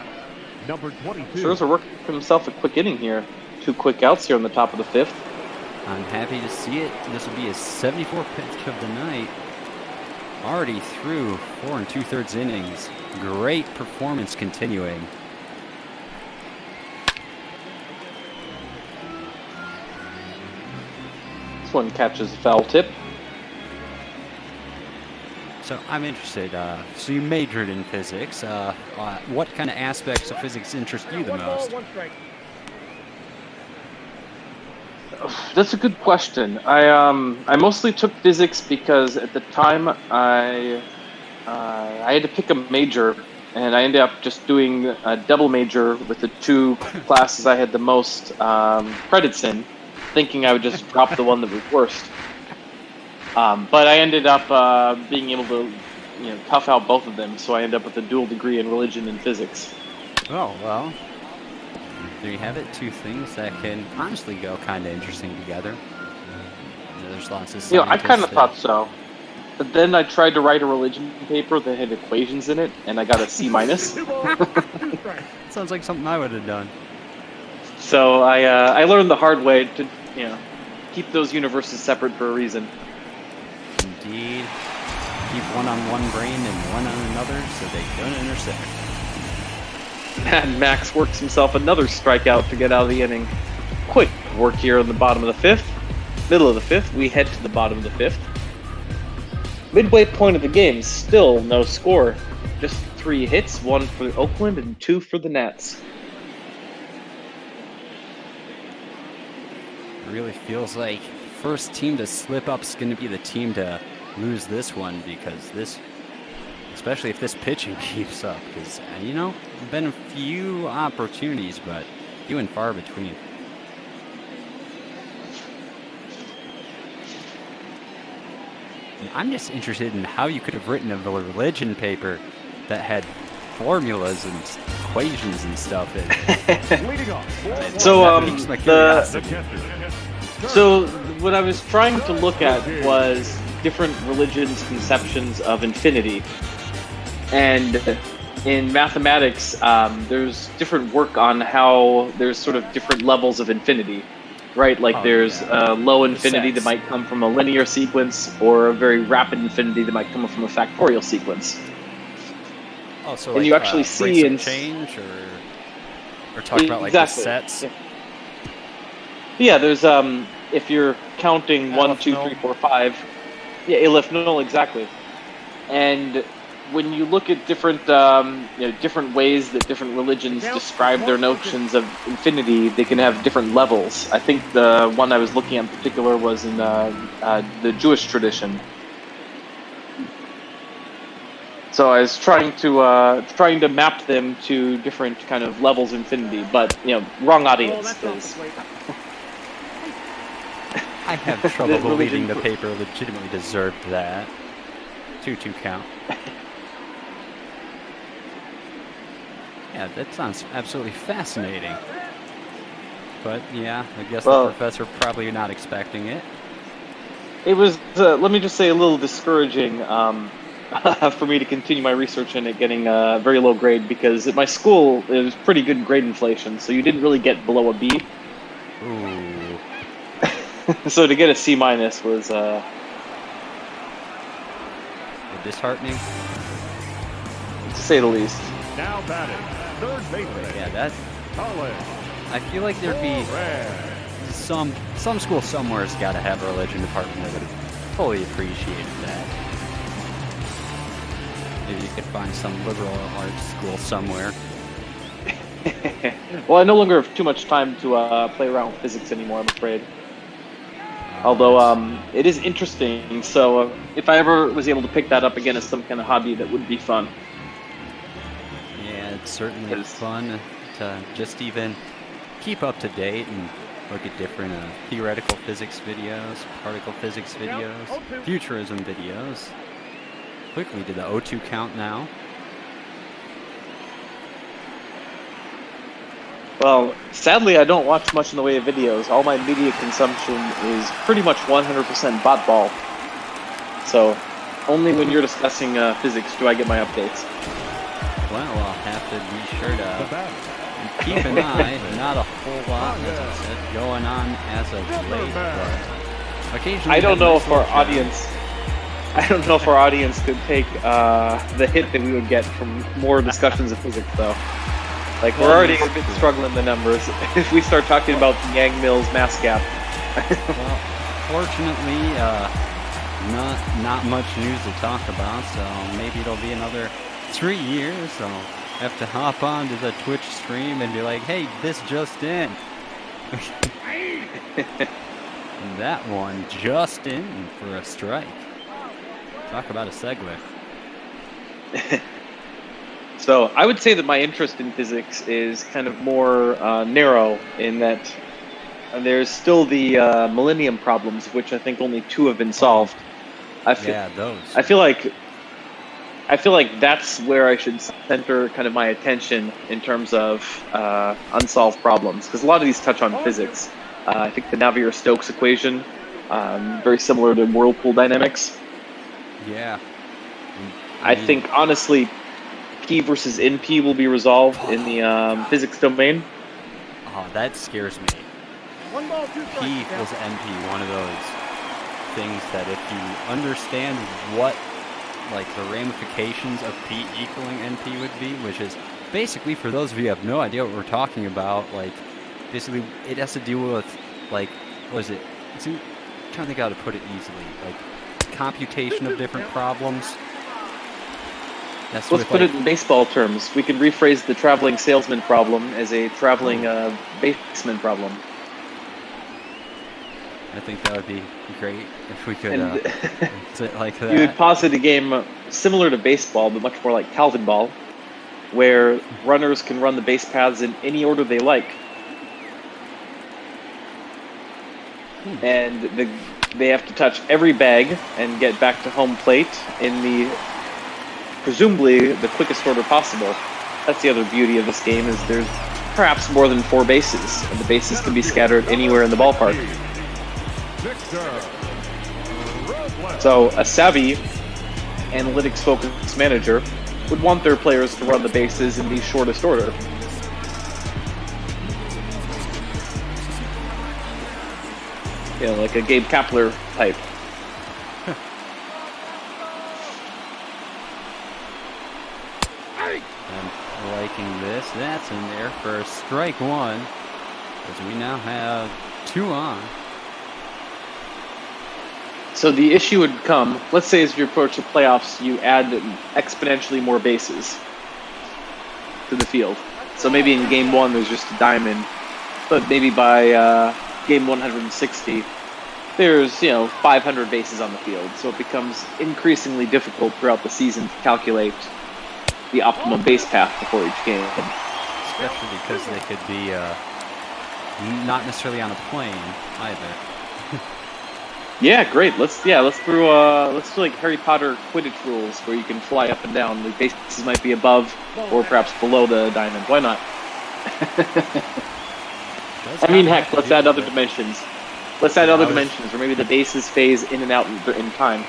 number 22.
Scherzer worked himself a quick inning here. 2 quick outs here on the top of the 5th.
I'm happy to see it. This will be his 74th pitch of the night. Already through 4 2/3 innings. Great performance continuing.
This one catches a foul tip.
So I'm interested. So you majored in physics. What kind of aspects of physics interest you the most?
That's a good question. I mostly took physics because at the time I had to pick a major, and I ended up just doing a double major with the 2 classes I had the most credits in, thinking I would just drop the one that was worst. But I ended up being able to, tough out both of them, so I ended up with a dual degree in religion and physics.
Oh, well. There you have it, 2 things that can honestly go kind of interesting together. There's lots of
I kind of thought so. But then I tried to write a religion paper that had equations in it, and I got a C-.
Sounds like something I would have done.
So I learned the hard way to, keep those universes separate for a reason.
Indeed. Keep one on one brain and one on another so they don't intersect.
And Max works himself another strikeout to get out of the inning. Quick work here on the bottom of the 5th. Middle of the 5th, we head to the bottom of the 5th. Midway point of the game, still no score. Just 3 hits, 1 for Oakland and 2 for the Nats.
It really feels like first team to slip up is going to be the team to lose this one, because especially if this pitching keeps up, because, been a few opportunities, but few and far between. And I'm just interested in how you could have written a religion paper that had formulas and equations and stuff in it.
So what I was trying to look at was different religions' conceptions of infinity. And in mathematics, there's different work on how there's sort of different levels of infinity, right? Like there's a low infinity that might come from a linear sequence, or a very rapid infinity that might come from a factorial sequence.
Oh, so
and
like,
you actually see in
change, or talk about like the sets.
Yeah, there's if you're counting 1, 2, 3, 4, 5. Yeah, Aleph null, exactly. And when you look at different different ways that different religions describe their notions of infinity, they can have different levels. I think the one I was looking at in particular was in the Jewish tradition. So I was trying to map them to different kind of levels of infinity, but wrong audience.
I have trouble believing the paper legitimately deserved that. 2-2 count. Yeah, that sounds absolutely fascinating. But yeah, I guess
Well,
the professor probably not expecting it.
It was, let me just say, a little discouraging for me to continue my research in it getting a very low grade, because at my school it was pretty good grade inflation, so you didn't really get below a B.
Ooh.
So to get a C minus was
disheartening,
to say the least.
Now batting, third baseman.
Yeah, that.
College.
I feel like there'd be some school somewhere's got to have a religion department that would have fully appreciated that. Maybe you could find some liberal arts school somewhere.
Well, I no longer have too much time to play around with physics anymore, I'm afraid. Although it is interesting, so if I ever was able to pick that up again as some kind of hobby, that would be fun.
Yeah, it's certainly fun to just even keep up to date and look at different theoretical physics videos, particle physics videos, futurism videos. Quickly to the O2 count now.
Well, sadly, I don't watch much in the way of videos. All my media consumption is pretty much 100% bot ball. So, only when you're discussing physics do I get my updates.
Well, I'll have to be sure to keep an eye. Not a whole lot, as I said, going on as of late, but occasionally.
I don't know if our audience could take the hit that we would get from more discussions of physics, though. Like, we're already a bit struggling the numbers if we start talking about the Yang-Mills mass gap.
Well, fortunately, not much news to talk about, so maybe it'll be another 3 years. I'll have to hop on to the Twitch stream and be like, hey, this just in. And that one just in for a strike. Talk about a segue.
So I would say that my interest in physics is kind of more narrow in that there's still the millennium problems, of which I think only 2 have been solved.
Those.
I feel like that's where I should center kind of my attention in terms of unsolved problems, because a lot of these touch on physics. I think the Navier-Stokes equation, very similar to whirlpool dynamics.
Yeah.
I think, honestly, P versus NP will be resolved in the physics domain.
Oh, that scares me. P equals NP, one of those things that if you understand what like the ramifications of P equaling NP would be, which is basically, for those of you who have no idea what we're talking about, like basically it has to do with like, what is it? I'm trying to think how to put it easily, like computation of different problems.
Let's put it in baseball terms. We could rephrase the traveling salesman problem as a traveling baseman problem.
I think that would be great if we could like that.
You would posit a game similar to baseball, but much more like Calvin ball, where runners can run the base paths in any order they like. And they have to touch every bag and get back to home plate in the presumably the quickest order possible. That's the other beauty of this game, is there's perhaps more than 4 bases, and the bases can be scattered anywhere in the ballpark. So a savvy, analytics-focused manager would want their players to run the bases in the shortest order. You know, like a Gabe Kapler type.
I'm liking this. That's in there for strike 1, as we now have 2 on.
So the issue would come, let's say as you approach the playoffs, you add exponentially more bases to the field. So maybe in game 1 there's just a diamond, but maybe by game 160 there's 500 bases on the field. So it becomes increasingly difficult throughout the season to calculate the optimum base path before each game.
Especially because they could be not necessarily on a plane either.
Yeah, great. Let's do like Harry Potter Quidditch rules where you can fly up and down. The bases might be above or perhaps below the diamond. Why not? I mean, heck, let's add other dimensions. Let's add other dimensions where maybe the bases phase in and out in time.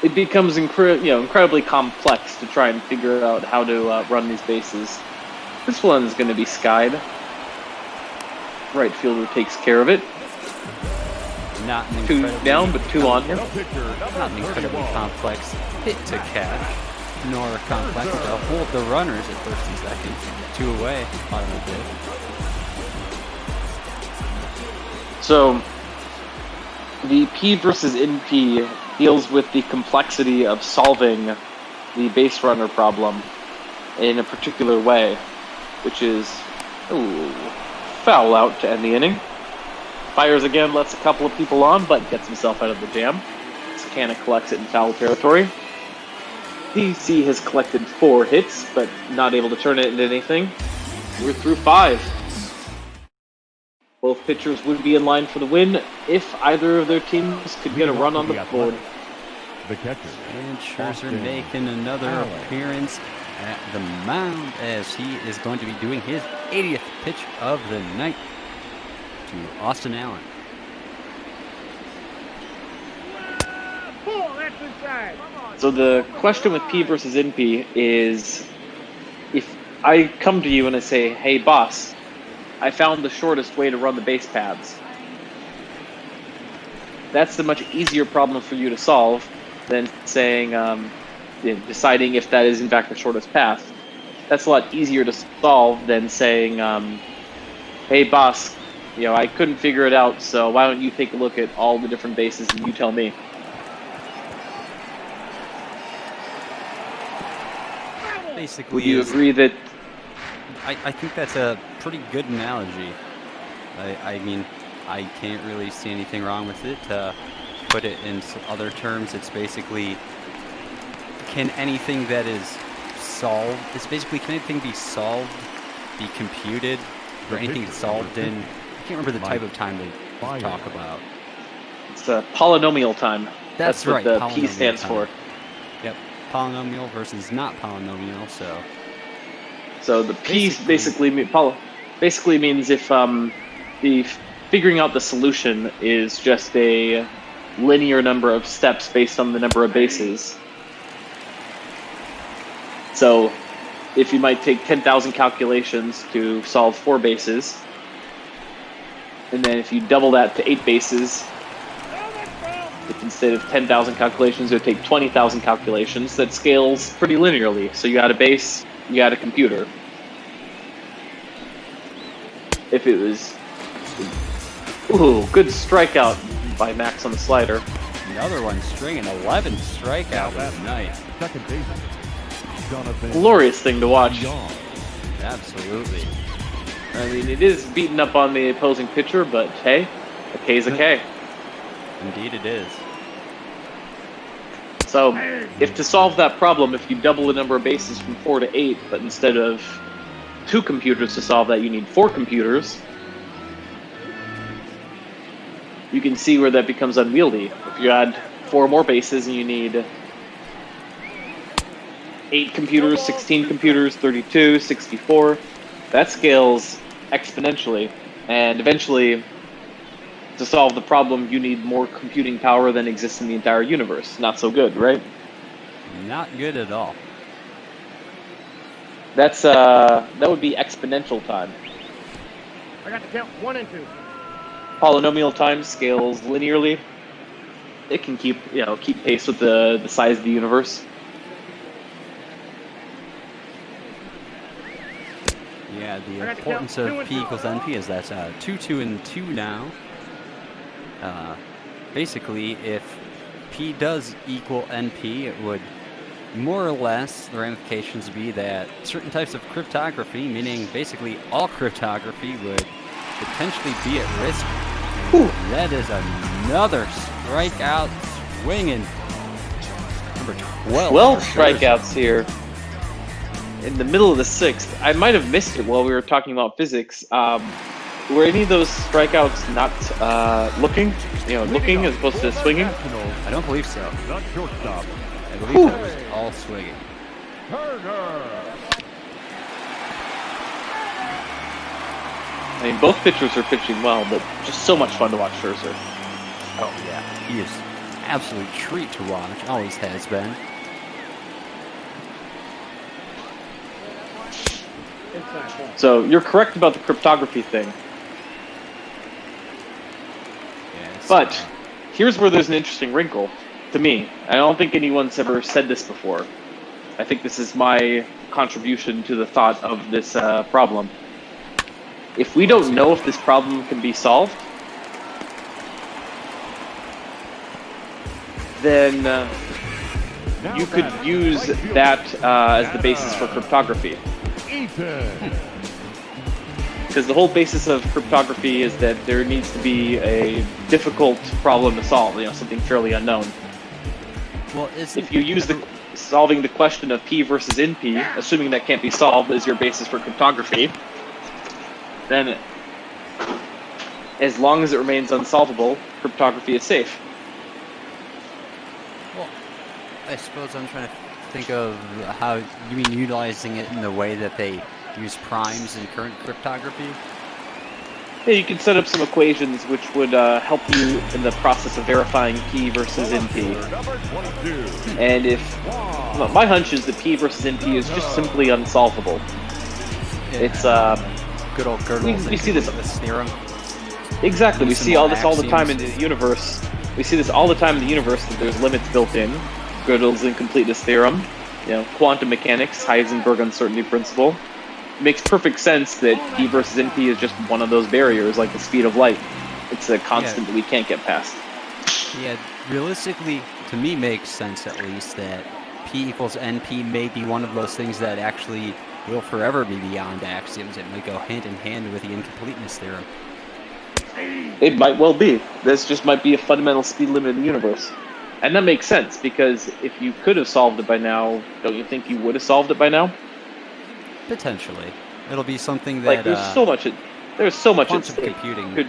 It becomes incredibly complex to try and figure out how to run these bases. This one's going to be skied. Right fielder takes care of it.
Not an
2 down, but 2 on here.
Not an incredibly complex hit to catch, nor complex to hold the runners at first and second. 2 away, bottom of the fifth.
So, the P versus NP deals with the complexity of solving the base runner problem in a particular way, which is foul out to end the inning. Fires again, lets a couple of people on, but gets himself out of the jam. Canna collects it in foul territory. DC has collected 4 hits, but not able to turn it into anything. We're through 5. Both pitchers would be in line for the win if either of their teams could get a run on the board.
The catcher.
And Scherzer making another appearance at the mound as he is going to be doing his 80th pitch of the night to Austin Allen.
So the question with P versus NP is, if I come to you and I say, hey boss, I found the shortest way to run the base paths. That's a much easier problem for you to solve than saying, deciding if that is in fact the shortest path. That's a lot easier to solve than saying, hey boss, I couldn't figure it out, so why don't you take a look at all the different bases and you tell me.
Basically,
would you agree that?
I think that's a pretty good analogy. I mean, I can't really see anything wrong with it. To put it in other terms, it's basically, can anything that is solved, can anything be solved, be computed, or anything solved in, I can't remember the type of time they talk about.
It's polynomial time. That's what
right,
the P stands for.
Yep, polynomial versus not polynomial,
So the P basically means if the figuring out the solution is just a linear number of steps based on the number of bases. So if you might take 10,000 calculations to solve 4 bases, and then if you double that to 8 bases, if instead of 10,000 calculations, it would take 20,000 calculations, that scales pretty linearly. So you got a base, you got a computer. If it was... Ooh, good strikeout by Max on the slider.
Another one stringing 11 strikeout of the night.
Second baseman.
Glorious thing to watch.
Absolutely.
I mean, it is beaten up on the opposing pitcher, but hey, a K is a K.
Indeed it is.
So, if to solve that problem, if you double the number of bases from 4 to 8, but instead of 2 computers to solve that, you need 4 computers, you can see where that becomes unwieldy. If you add 4 more bases and you need 8 computers, 16 computers, 32, 64, that scales exponentially. And eventually, to solve the problem, you need more computing power than exists in the entire universe. Not so good, right?
Not good at all.
That's that would be exponential time.
I got to count 1 and 2.
Polynomial time scales linearly. It can keep pace with the size of the universe.
Yeah, the importance of P equals NP is that's 2, 2, and 2 now. Basically, if P does equal NP, it would more or less, the ramifications would be that certain types of cryptography, meaning basically all cryptography, would potentially be at risk. That is another strikeout swinging. Number
12 strikeouts here. In the middle of the 6th. I might have missed it while we were talking about physics. were any of those strikeouts not looking? You know, looking as opposed to swinging?
I don't believe so.
The shortstop.
I believe that was all swinging.
I mean, both pitchers are pitching well, but just so much fun to watch Scherzer.
Oh yeah, he is an absolute treat to watch. Always has been.
So you're correct about the cryptography thing.
Yes.
But here's where there's an interesting wrinkle to me. I don't think anyone's ever said this before. I think this is my contribution to the thought of this problem. If we don't know if this problem can be solved, then you could use that as the basis for cryptography. Because the whole basis of cryptography is that there needs to be a difficult problem to solve, you know, something fairly unknown.
Well,
if you use solving the question of P versus NP, assuming that can't be solved as your basis for cryptography, then as long as it remains unsolvable, cryptography is safe.
Well, I suppose I'm trying to think of how you mean utilizing it in the way that they use primes in current cryptography.
Yeah, you can set up some equations which would help you in the process of verifying P versus NP. And if well, my hunch is that P versus NP is just simply unsolvable.
Yeah.
It's
good old Gödel's
we see this
theorem.
Exactly. We see all this all the time in
axioms.
the universe. We see this all the time in the universe that there's limits built in. Gödel's incompleteness theorem, you know, quantum mechanics, Heisenberg uncertainty principle. It makes perfect sense that P versus NP is just one of those barriers, like the speed of light. It's a constant that we can't get past.
Yeah, realistically, to me, makes sense at least that P equals NP may be one of those things that actually will forever be beyond axioms. It might go hand in hand with the incompleteness theorem.
It might well be. This just might be a fundamental speed limit in the universe. And that makes sense, because if you could have solved it by now, don't you think you would have solved it by now?
Potentially. It'll be something that...
Like, there's so much at
quantum computing.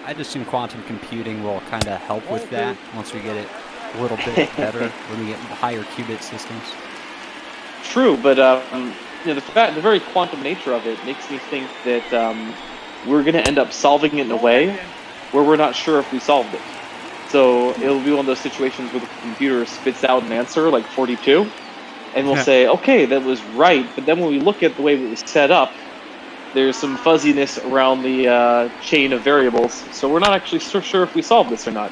I'd assume quantum computing will kind of help with that once we get it a little bit better, when we get higher qubit systems.
True, but you know, the very quantum nature of it makes me think that we're going to end up solving it in a way where we're not sure if we solved it. So it'll be one of those situations where the computer spits out an answer, like 42, and we'll say, okay, that was right, but then when we look at the way it was set up, there's some fuzziness around the chain of variables, so we're not actually sure if we solved this or not.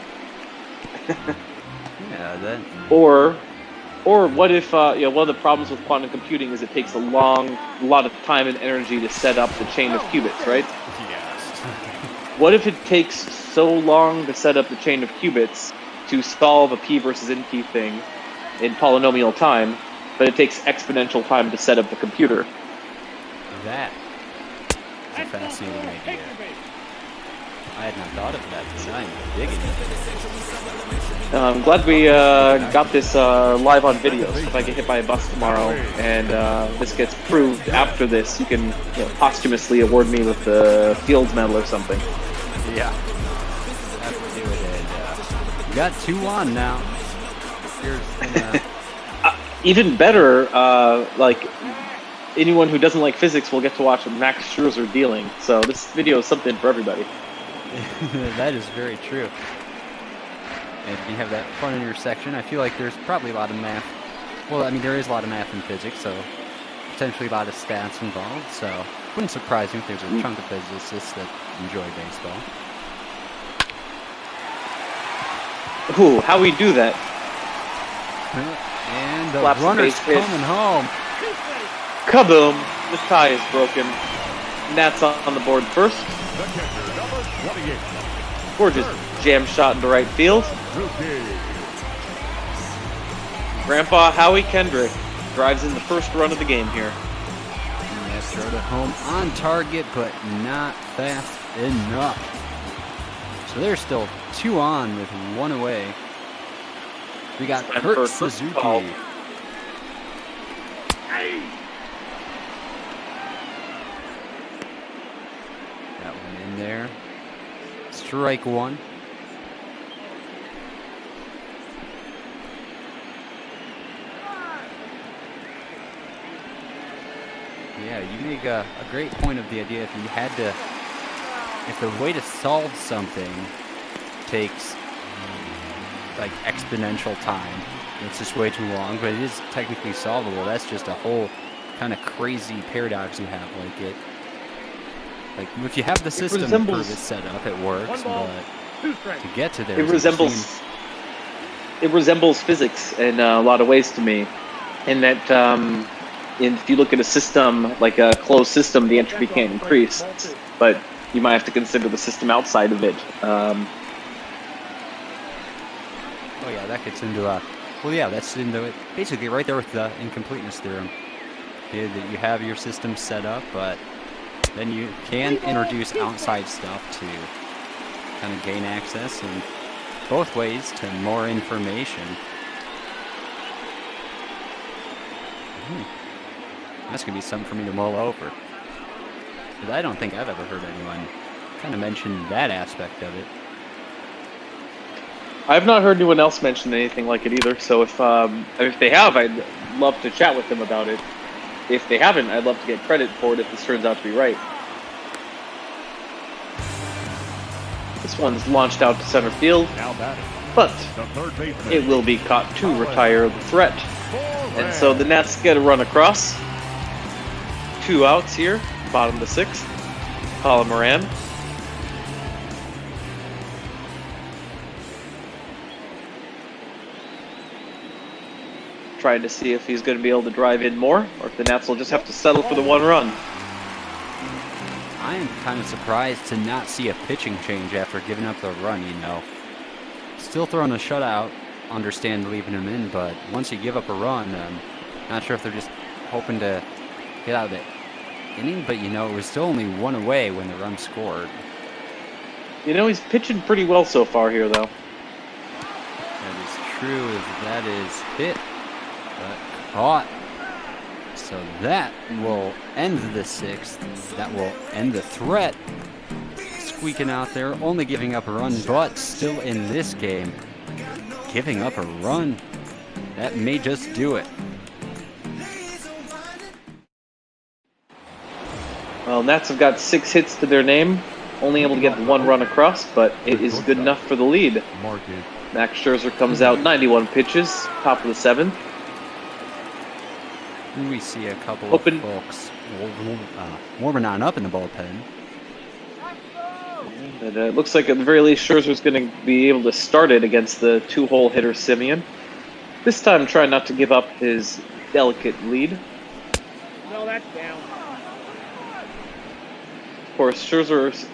Yeah, that...
Or what if you know, one of the problems with quantum computing is it takes a lot of time and energy to set up the chain of qubits, right?
Yes.
What if it takes so long to set up the chain of qubits to solve a P versus NP thing in polynomial time, but it takes exponential time to set up the computer?
That is a fascinating idea. I had not thought of that, but I'm digging it.
I'm glad we got this live on video, so if I get hit by a bus tomorrow and this gets proved after this, you can posthumously award me with the Fields Medal or something.
Yeah. Have to do it, and we got 2 on now. Here's
Even better, like, anyone who doesn't like physics will get to watch Max Scherzer dealing, so this video is something for everybody.
That is very true. And you have that fun intersection. I feel like there's probably a lot of math. Well, I mean, there is a lot of math in physics, so potentially a lot of stats involved. So it wouldn't surprise me if there's a chunk of physicists that enjoy baseball.
Ooh, how we do that?
And the
Slaps the
runner's
base hit.
coming home.
Kaboom! The tie is broken. Nats on the board first. Gorgeous jam shot into right field. Grandpa Howie Kendrick drives in the first run of the game here.
Yeah, throw to home on target, but not fast enough. So they're still 2 on with 1 away. We got Kurt Suzuki. strike one. Yeah, you make a great point of the idea if the way to solve something takes like exponential time, it's just way too long, but it is technically solvable. That's just a whole kind of crazy paradox you have. Like if you have the system to prove it's set up, it works, but to get to there,
it resembles physics in a lot of ways to me, in that if you look at a system like a closed system, the entropy can't increase, but you might have to consider the system outside of it.
Oh yeah, that gets into that's into it. Basically right there with the incompleteness theorem. Okay, that you have your system set up, but then you can introduce outside stuff to kind of gain access in both ways to more information. That's going to be something for me to mull over. Because I don't think I've ever heard anyone kind of mention that aspect of it.
I've not heard anyone else mention anything like it either, so if they have, I'd love to chat with them about it. If they haven't, I'd love to get credit for it if this turns out to be right. This one's launched out to center field, but it will be caught to retire the threat. And so the Nats get a run across. 2 outs here, bottom of the 6th. Colin Moran. Trying to see if he's going to be able to drive in more, or if the Nats will just have to settle for the 1 run.
I am kind of surprised to not see a pitching change after giving up the run, you know. Still throwing a shutout, understand leaving him in, but once you give up a run, not sure if they're just hoping to get out of the inning, but you know, it was still only 1 away when the run scored.
You know, he's pitching pretty well so far here, though.
That is true, that is hit, but caught. So that will end the 6th. That will end the threat. Squeaking out there, only giving up a run, but still in this game, giving up a run, that may just do it.
Well, Nats have got 6 hits to their name, only able to get 1 run across, but it is good enough for the lead. Max Scherzer comes out 91 pitches, top of the 7th.
We see a couple of folks warming on up in the bullpen.
And it looks like at the very least Scherzer's going to be able to start it against the 2-hole hitter Simeon. This time trying not to give up his delicate lead.
No, that's down.
Of course, Scherzer is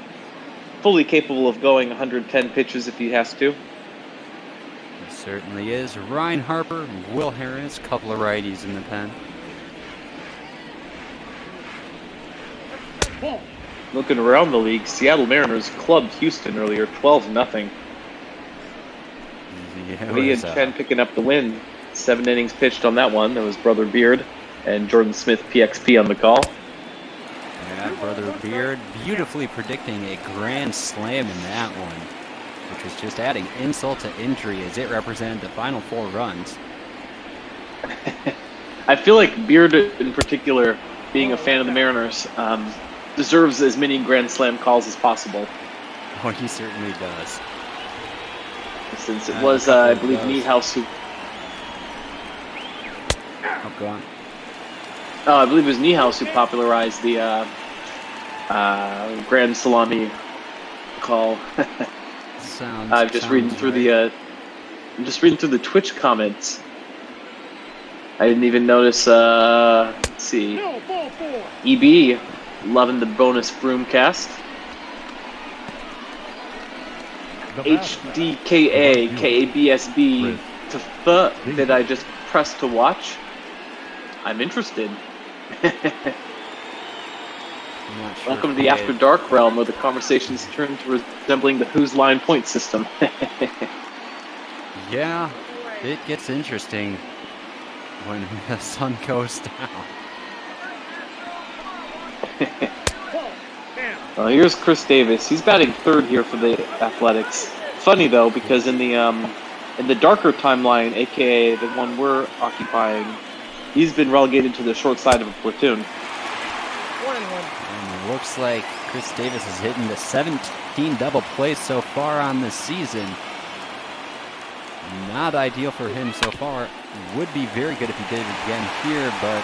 fully capable of going 110 pitches if he has to.
He certainly is. Ryan Harper, Will Harris, couple of righties in the pen.
Looking around the league, Seattle Mariners clubbed Houston earlier, 12-0.
Yeah,
We had Chen picking up the win. 7 innings pitched on that one. That was Brother Beard and Jordan Smith PXP on the call.
Yeah, Brother Beard beautifully predicting a grand slam in that one, which was just adding insult to injury as it represented the final 4 runs.
I feel like Beard in particular, being a fan of the Mariners, deserves as many Grand Slam calls as possible.
Oh, he certainly does.
Since it was, I believe, Niehaus who...
Oh, go on.
I believe it was Niehaus who popularized the Grand Salami call. I'm just reading through the I'm just reading through the Twitch comments. I didn't even notice. Let's see. EB loving the bonus broomcast. HDKA KABSB that I just pressed to watch. I'm interested. Welcome to the After Dark realm, where the conversations turn to resembling the Who's Line Point system.
Yeah, it gets interesting when the sun goes down.
Here's Chris Davis. He's batting third here for the Athletics. Funny though, because in the darker timeline, aka the one we're occupying, he's been relegated to the short side of a platoon.
And it looks like Chris Davis is hitting the 17 double plays so far on the season. Not ideal for him so far. Would be very good if he did it again here, but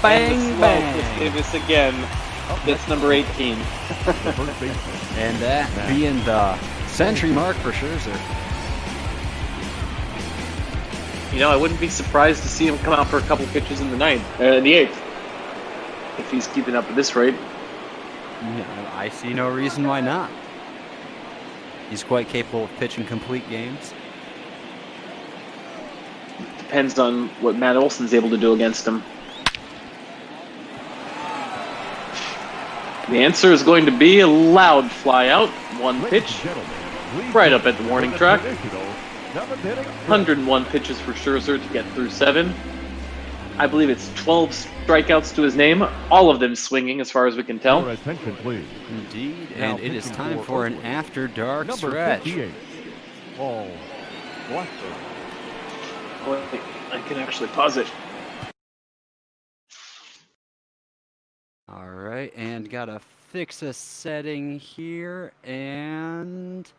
bang bang! Chris Davis again. That's number 18.
And that being the century mark for Scherzer.
You know, I wouldn't be surprised to see him come out for a couple pitches in the the 8th, if he's keeping up at this rate.
Yeah, I see no reason why not. He's quite capable of pitching complete games.
Depends on what Matt Olson's able to do against him. The answer is going to be a loud fly out, one pitch, right up at the warning track. 101 pitches for Scherzer to get through 7. I believe it's 12 strikeouts to his name, all of them swinging as far as we can tell.
Attention, please.
Indeed, and it is time for an after dark stretch.
58. Paul Blackburn.
Wait, I can actually pause it.
All right, and gotta fix a setting here, and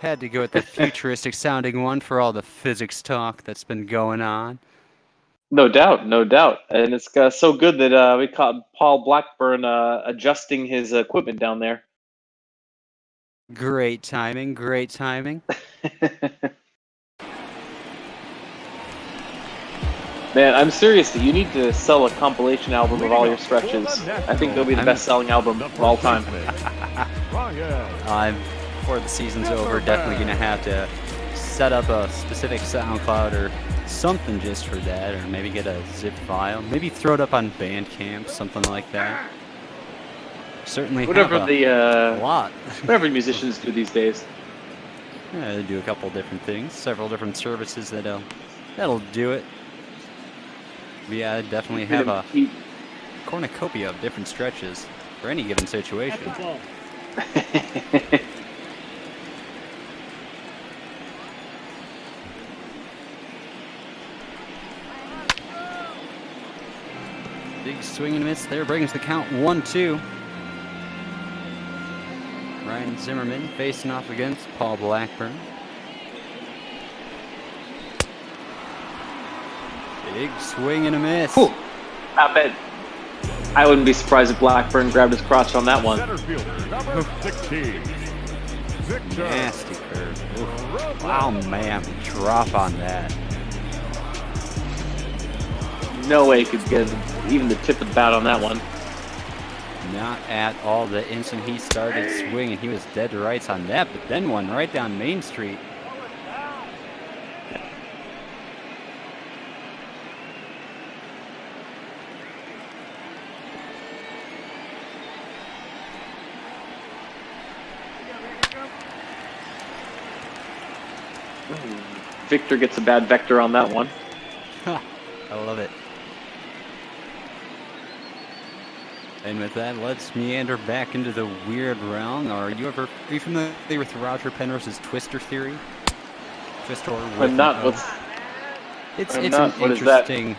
had to go with the futuristic sounding one for all the physics talk that's been going on.
No doubt, no doubt. And it's so good that we caught Paul Blackburn adjusting his equipment down there.
Great timing, great timing.
Man, I'm serious. You need to sell a compilation album of all your stretches. I think they'll be the best-selling album of all time.
Before the season's over, definitely going to have to set up a specific SoundCloud or something just for that, or maybe get a zip file. Maybe throw it up on Bandcamp, something like that. Certainly
whatever
have
a
lot.
Whatever musicians do these days.
Yeah, they do a couple different things, several different services that'll do it. But yeah, definitely have a cornucopia of different stretches for any given situation. Big swing and miss there brings the count 1-2. Ryan Zimmerman facing off against Paul Blackburn. Big swing and a miss.
Whew. I wouldn't be surprised if Blackburn grabbed his crotch on that one.
Number 16.
Nasty curve. Oof. Wow, man, drop on that.
No way he could get even the tip of the bat on that one.
Not at all. The instant he started swinging, he was dead to rights on that, but then one right down Main Street.
Victor gets a bad vector on that one.
I love it. And with that, let's meander back into the weird realm. Are you familiar with Roger Penrose's twister theory? Twister.
I'm not.
It's an interesting.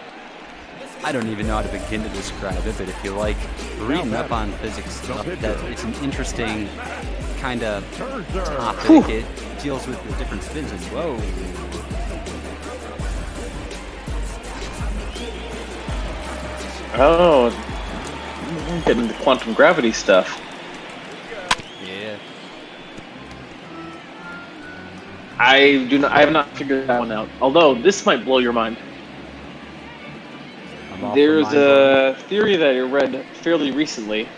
I don't even know how to begin to describe it, but if you like reading up on physics stuff, it's an interesting kind of topic.
Whew.
It deals with the different spins. And whoa.
Oh, I'm getting into quantum gravity stuff.
Yeah.
I have not figured that one out. Although this might blow your mind. There's a theory that I read fairly recently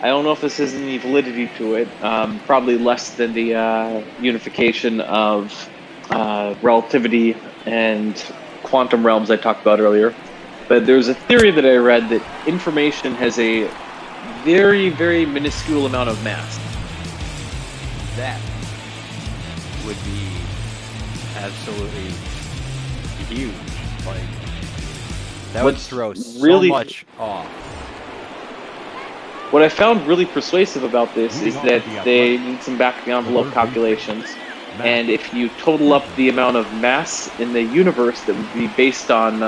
I don't know if this has any validity to it. Probably less than the unification of relativity and quantum realms I talked about earlier. But there's a theory that I read that information has a very, very minuscule amount of mass.
That would be absolutely huge. Like, that would throw so much off.
What I found really persuasive about this is that they need some back-of-the-envelope calculations. And if you total up the amount of mass in the universe that would be based on...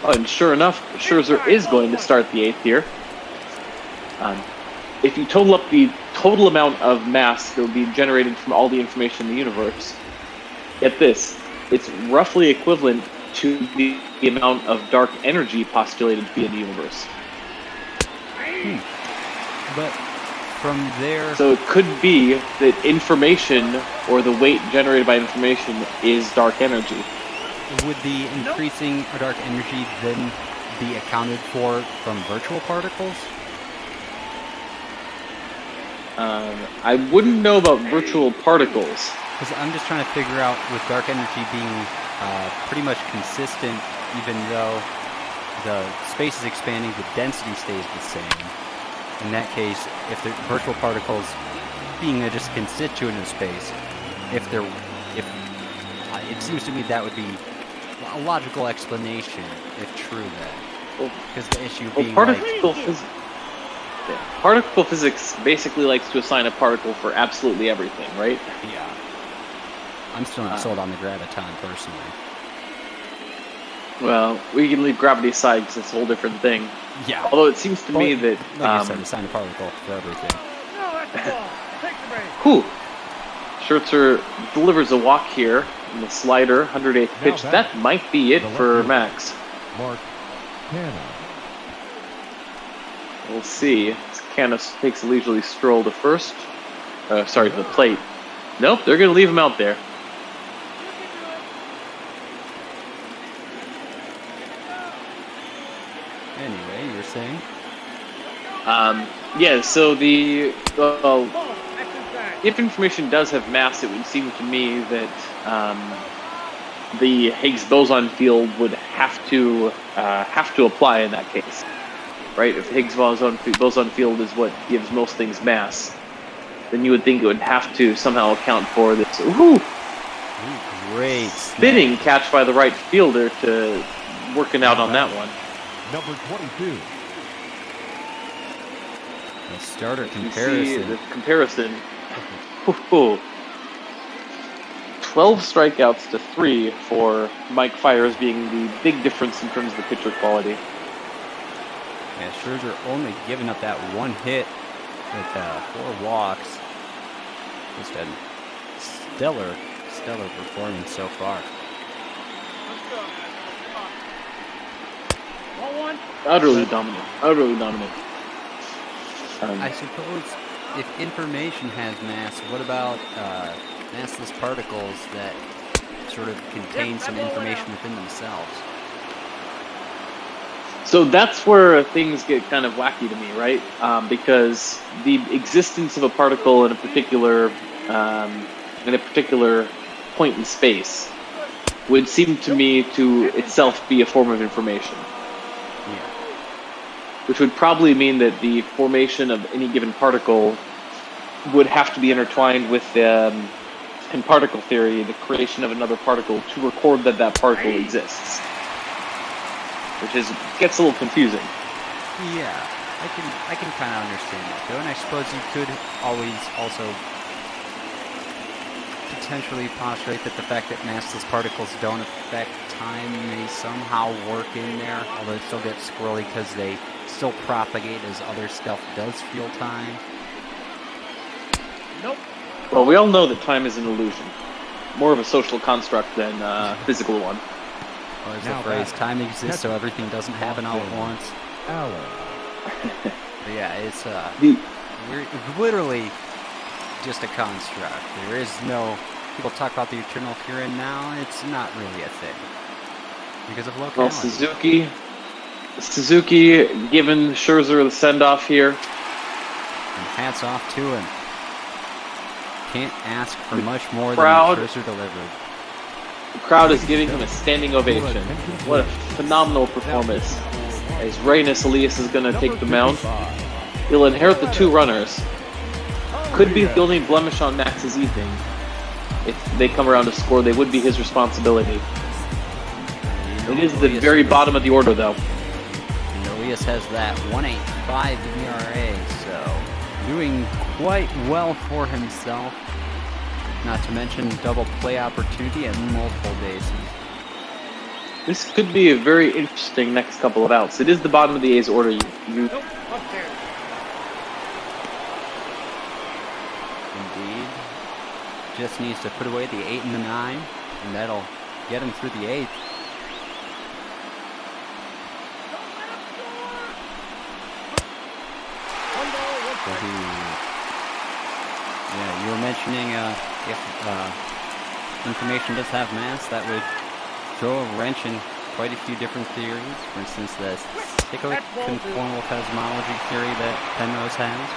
and sure enough, Scherzer is going to start the 8th here. If you total up the total amount of mass that would be generated from all the information in the universe, get this, it's roughly equivalent to the amount of dark energy postulated to be in the universe.
But from there...
So it could be that information, or the weight generated by information, is dark energy.
Would the increasing dark energy then be accounted for from virtual particles?
I wouldn't know about virtual particles.
Because I'm just trying to figure out, with dark energy being pretty much consistent, even though the space is expanding, the density stays the same. In that case, if the virtual particles being just a constituent of space, if it seems to me that would be a logical explanation, if true, then. Because the issue being
particle physics basically likes to assign a particle for absolutely everything, right?
Yeah. I'm still not sold on the graviton, personally.
Well, we can leave gravity aside because it's a whole different thing.
Yeah.
Although it seems to me that...
Like I said, assign a particle for everything.
Whew. Scherzer delivers a walk here in the slider, 108th pitch. That might be it for Max. We'll see. Canis takes a leisurely stroll to first. Sorry, to the plate. Nope, they're going to leave him out there.
Anyway, you were saying?
Yeah, so if information does have mass, it would seem to me that the Higgs boson field would have to apply in that case, right? If the Higgs boson field is what gives most things mass, then you would think it would have to somehow account for this. Ooh,
great
spinning catch by the right fielder to working out on that one.
Number 22.
The starter
comparison. You see the comparison. 12 strikeouts to 3 for Mike Fiers being the big difference in terms of the pitcher quality.
Yeah, Scherzer only giving up that one hit with 4 walks. Just a stellar performance so far.
Utterly dominant.
I suppose if information has mass, what about massless particles that sort of contain some information within themselves?
So that's where things get kind of wacky to me, right? Because the existence of a particle in a particular point in space would seem to me to itself be a form of information.
Yeah.
Which would probably mean that the formation of any given particle would have to be intertwined with, in particle theory, the creation of another particle to record that that particle exists. Which gets a little confusing.
Yeah, I can kind of understand that though, and I suppose you could always also potentially postulate that the fact that massless particles don't affect time may somehow work in there, although it still gets squirrely because they still propagate as other stuff does feel time.
Nope. Well, we all know that time is an illusion. More of a social construct than a physical one.
Or as the phrase, time exists so everything doesn't happen all at once. But yeah, it's literally just a construct. There is no... People talk about the eternal here and now. It's not really a thing. Because of locality.
Well, Suzuki giving Scherzer the send-off here.
And hats off to him. Can't ask for much more
crowd-
than Scherzer delivered.
The crowd is giving him a standing ovation. What a phenomenal performance. As Reynes Elias is going to take the mound. He'll inherit the 2 runners. Could be the only blemish on Max's evening. If they come around to score, they would be his responsibility. It is the very bottom of the order, though.
And Elias has that 1.85 ERA, so doing quite well for himself. Not to mention double play opportunity at multiple bases.
This could be a very interesting next couple of outs. It is the bottom of the A's order.
Indeed. Just needs to put away the 8 and the 9, and that'll get him through the 8th. Yeah, you were mentioning if information does have mass, that would throw a wrench in quite a few different theories. For instance, the cyclic conformal cosmology theory that Penrose has.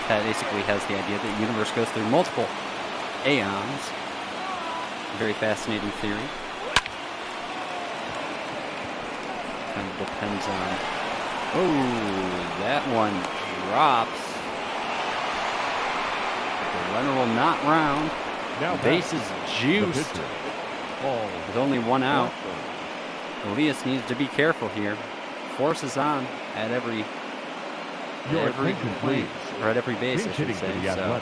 That basically has the idea that the universe goes through multiple aeons. Very fascinating theory. Kind of depends on... Oh, that one drops. The runner will not round.
Now
base is juiced. With only 1 out. Elias needs to be careful here. Forces on at every plane, or at every base, I should say. So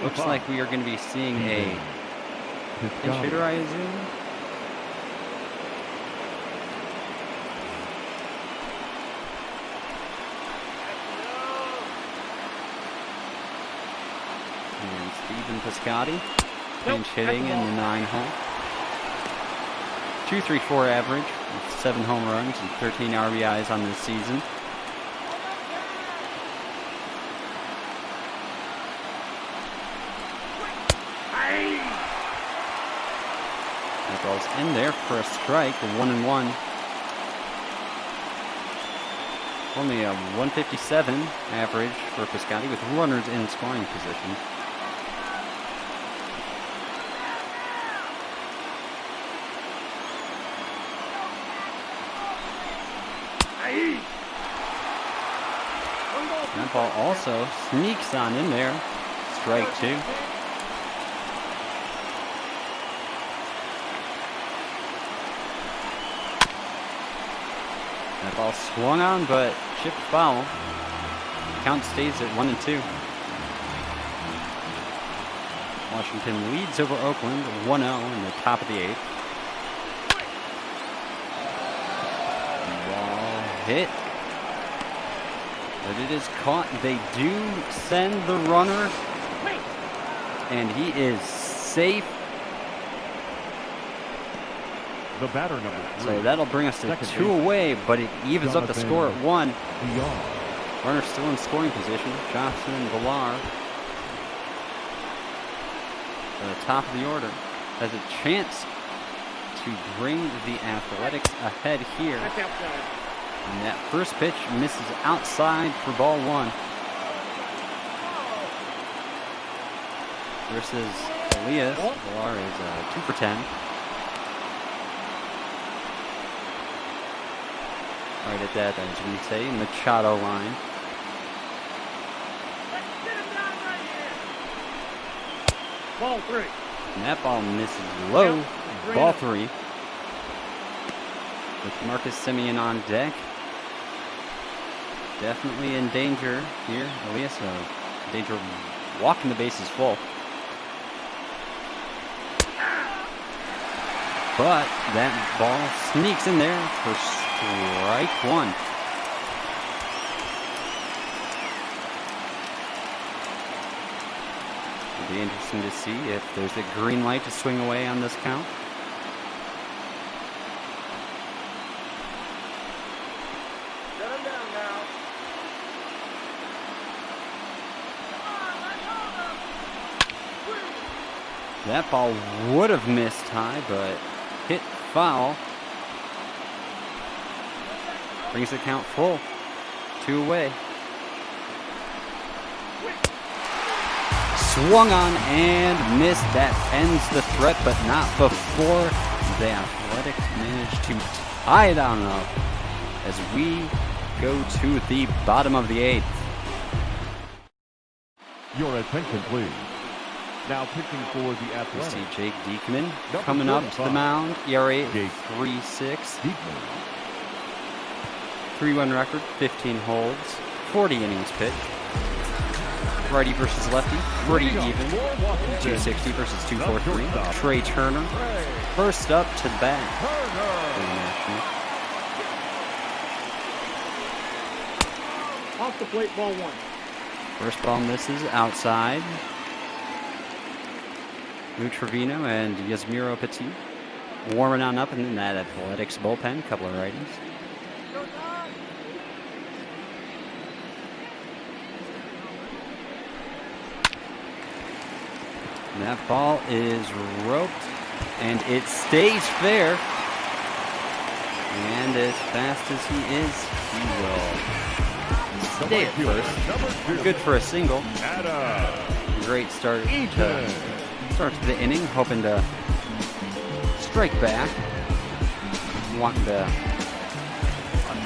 looks like we are going to be seeing a pinch hitter, I assume. And Stephen Piscotti pinch hitting in the 9 hole. 2.34 average, with 7 home runs and 13 RBIs on this season. That ball's in there for a strike, a 1-1. Only a 157 average for Piscotti with runners in scoring position. That ball also sneaks on in there. Strike 2. That ball swung on, but chipped foul. Count stays at 1-2. Washington leads over Oakland 1-0 in the top of the 8th. Ball hit. But it is caught. They do send the runner. And he is safe.
The batter number 3.
So that'll bring us to 2 away, but it evens up the score at 1. Runner still in scoring position. Johnson and Villar at the top of the order has a chance to bring the Athletics ahead here. And that first pitch misses outside for ball 1. Versus Elias. Villar is 2 for 10. Right at that, as we say, Machado line.
Ball 3.
And that ball misses low. Ball 3. With Marcus Semien on deck. Definitely in danger here. Elias, in danger of walking the bases full. But that ball sneaks in there for strike 1. It'll be interesting to see if there's a green light to swing away on this count. That ball would have missed high, but hit foul. Brings the count full. 2 away. swung on and missed. That ends the threat, but not before the Athletics managed to tie it on up as we go to the bottom of the 8th.
Your attention, please. Now pitching for the
We
Athletics.
see Jake Diekman coming up to the mound. ERA 3.6. 3-1 record, 15 holds, 40 innings pitched. Righty versus lefty, pretty even. 260 versus 243. Trey Turner, first up to bat.
Off the plate, ball 1.
First ball misses outside. Lou Trevino and Yasmiro Petit warming on up in that Athletics bullpen. Couple of righties. And that ball is roped, and it stays fair. And as fast as he is, he will stay at first. Good for a single. Great start to the inning, hoping to strike back. Wanting to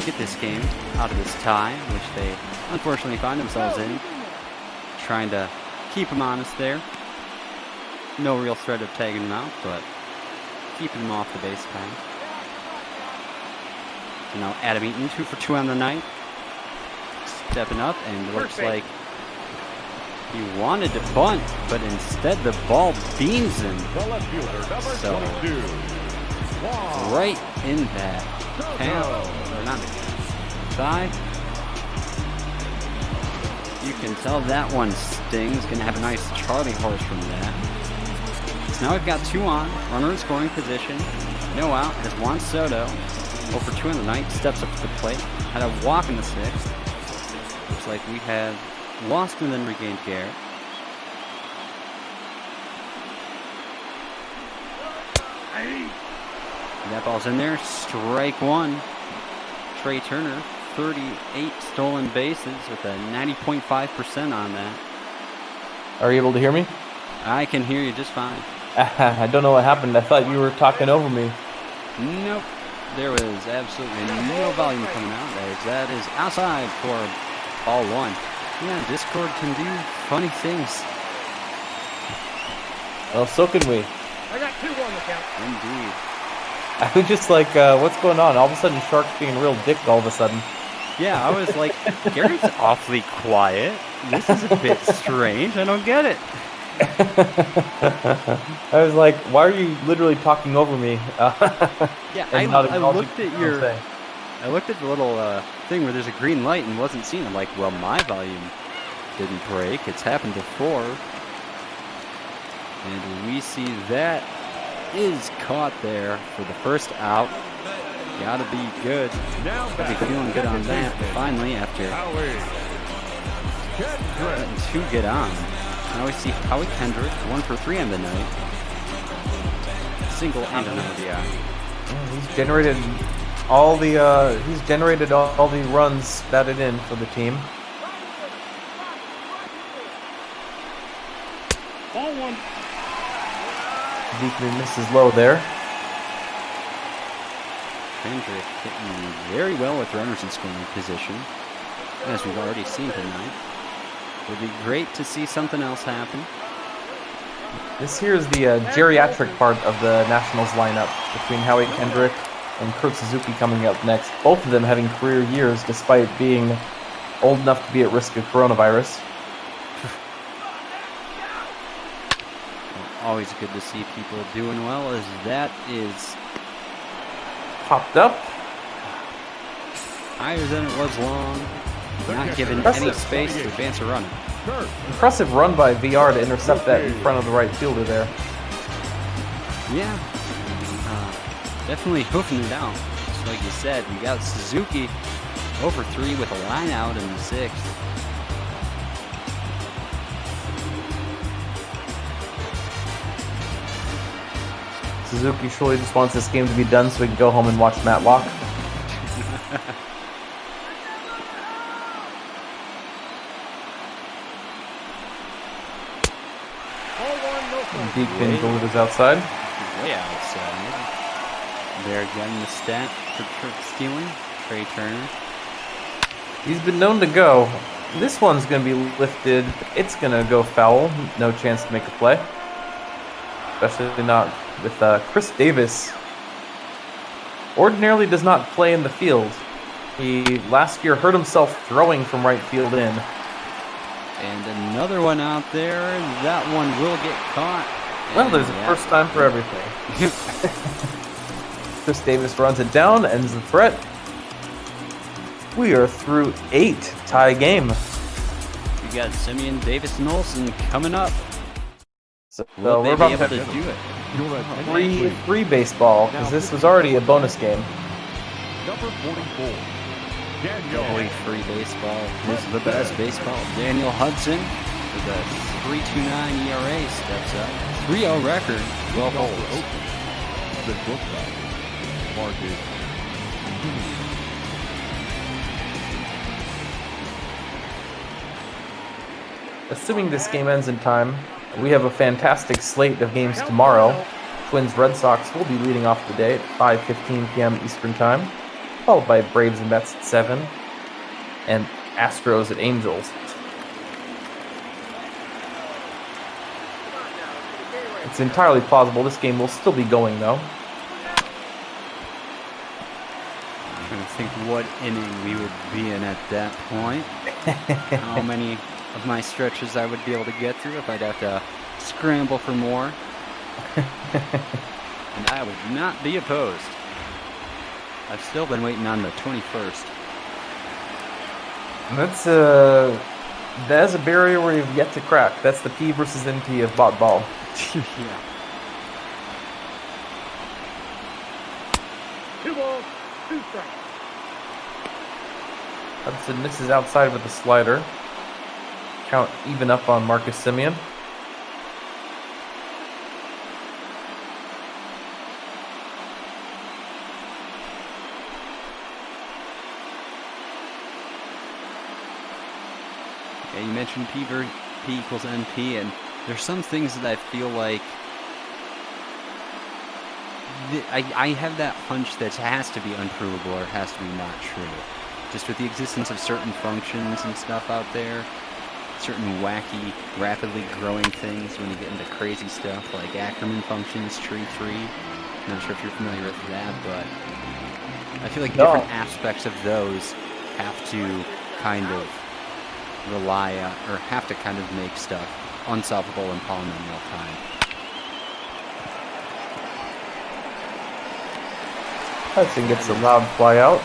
get this game out of this tie, which they unfortunately find themselves in. Trying to keep them honest there. No real threat of tagging them out, but keeping them off the base path. So now Adam Eaton, 2 for 2 on the night. Stepping up, and looks like he wanted to bunt, but instead the ball beams him. So, right in that calf, or not the thigh. You can tell that one stings. Gonna have a nice Charlie horse from that. So now we've got 2 on, runner in scoring position, no out as Juan Soto, 0 for 2 on the night, steps up to the plate, had a walk in the 6th. Looks like we have lost and then regained Garrett. That ball's in there. Strike 1. Trey Turner, 38 stolen bases with a 90.5% on that.
Are you able to hear me?
I can hear you just fine.
I don't know what happened. I thought you were talking over me.
Nope. There was absolutely no volume coming out there. That is outside for ball 1. Yeah, Discord can do funny things.
Well, so can we.
I got 2 on the count.
Indeed.
I was just like, what's going on? All of a sudden, Shark's being real dick all of a sudden.
Yeah, I was like, Gary's awfully quiet. This is a bit strange. I don't get it.
I was like, why are you literally talking over me?
Yeah, I looked at your... I looked at the little thing where there's a green light and wasn't seen. I'm like, well, my volume didn't break. It's happened before. And we see that is caught there for the first out. Gotta be good. Gotta be feeling good on that. Finally, after letting 2 get on. Now we see Howie Kendrick, 1 for 3 on the night. Single and an RBI.
He's generated all the runs batted in for the team.
Ball 1.
Diekman misses low there.
Kendrick hitting very well with runners in scoring position, as we've already seen tonight. It'll be great to see something else happen.
This here is the geriatric part of the Nationals lineup between Howie Kendrick and Kurt Suzuki coming up next. Both of them having career years despite being old enough to be at risk of coronavirus.
Always good to see people doing well, as that is
popped up.
Higher than it was long. Not given any space to advance a runner.
Impressive run by VR to intercept that in front of the right fielder there.
Yeah. Definitely hoofing it out. Just like you said, we got Suzuki over 3 with a line out in the 6th.
Suzuki surely just wants this game to be done so he can go home and watch Matlock. Deep pin delivers outside.
Way outside. They're getting the stat for stealing. Trey Turner.
He's been known to go. This one's going to be lifted. It's going to go foul. No chance to make a play. Especially not with Chris Davis. Ordinarily does not play in the field. He last year hurt himself throwing from right field in.
And another one out there. That one will get caught.
Well, there's a first time for everything. Chris Davis runs it down, ends the threat. We are through 8 tie game.
You got Simeon, Davis, and Olsen coming up.
So
will
we're
they
about
be
to
able to do it?
free baseball because this was already a bonus game.
Number 44.
Doubly free baseball. This is the best baseball. Daniel Hudson with a 3.29 ERA steps up. 3-0 record. 12 holes.
Marquez.
Assuming this game ends in time, we have a fantastic slate of games tomorrow. Twins Red Sox will be leading off the day at 5:15 p.m. Eastern Time, followed by Braves and Mets at 7, and Astros at Angels. It's entirely plausible this game will still be going, though.
I'm trying to think what inning we would be in at that point. How many of my stretches I would be able to get through if I'd have to scramble for more. And I would not be opposed. I've still been waiting on the 21st.
That's a barrier where you've yet to crack. That's the P versus NP of bot ball.
Yeah.
2 balls, 2 strikes.
Hudson misses outside with a slider. Count even up on Marcus Simeon.
Yeah, you mentioned P equals NP, and there's some things that I feel like I have that hunch that has to be unprovable or has to be not true. Just with the existence of certain functions and stuff out there, certain wacky, rapidly growing things when you get into crazy stuff like Ackerman functions, tree tree. Not sure if you're familiar with that, but I feel like different aspects of those have to kind of rely on, or have to kind of make stuff unsolvable in polynomial time.
Hudson gets a loud fly out.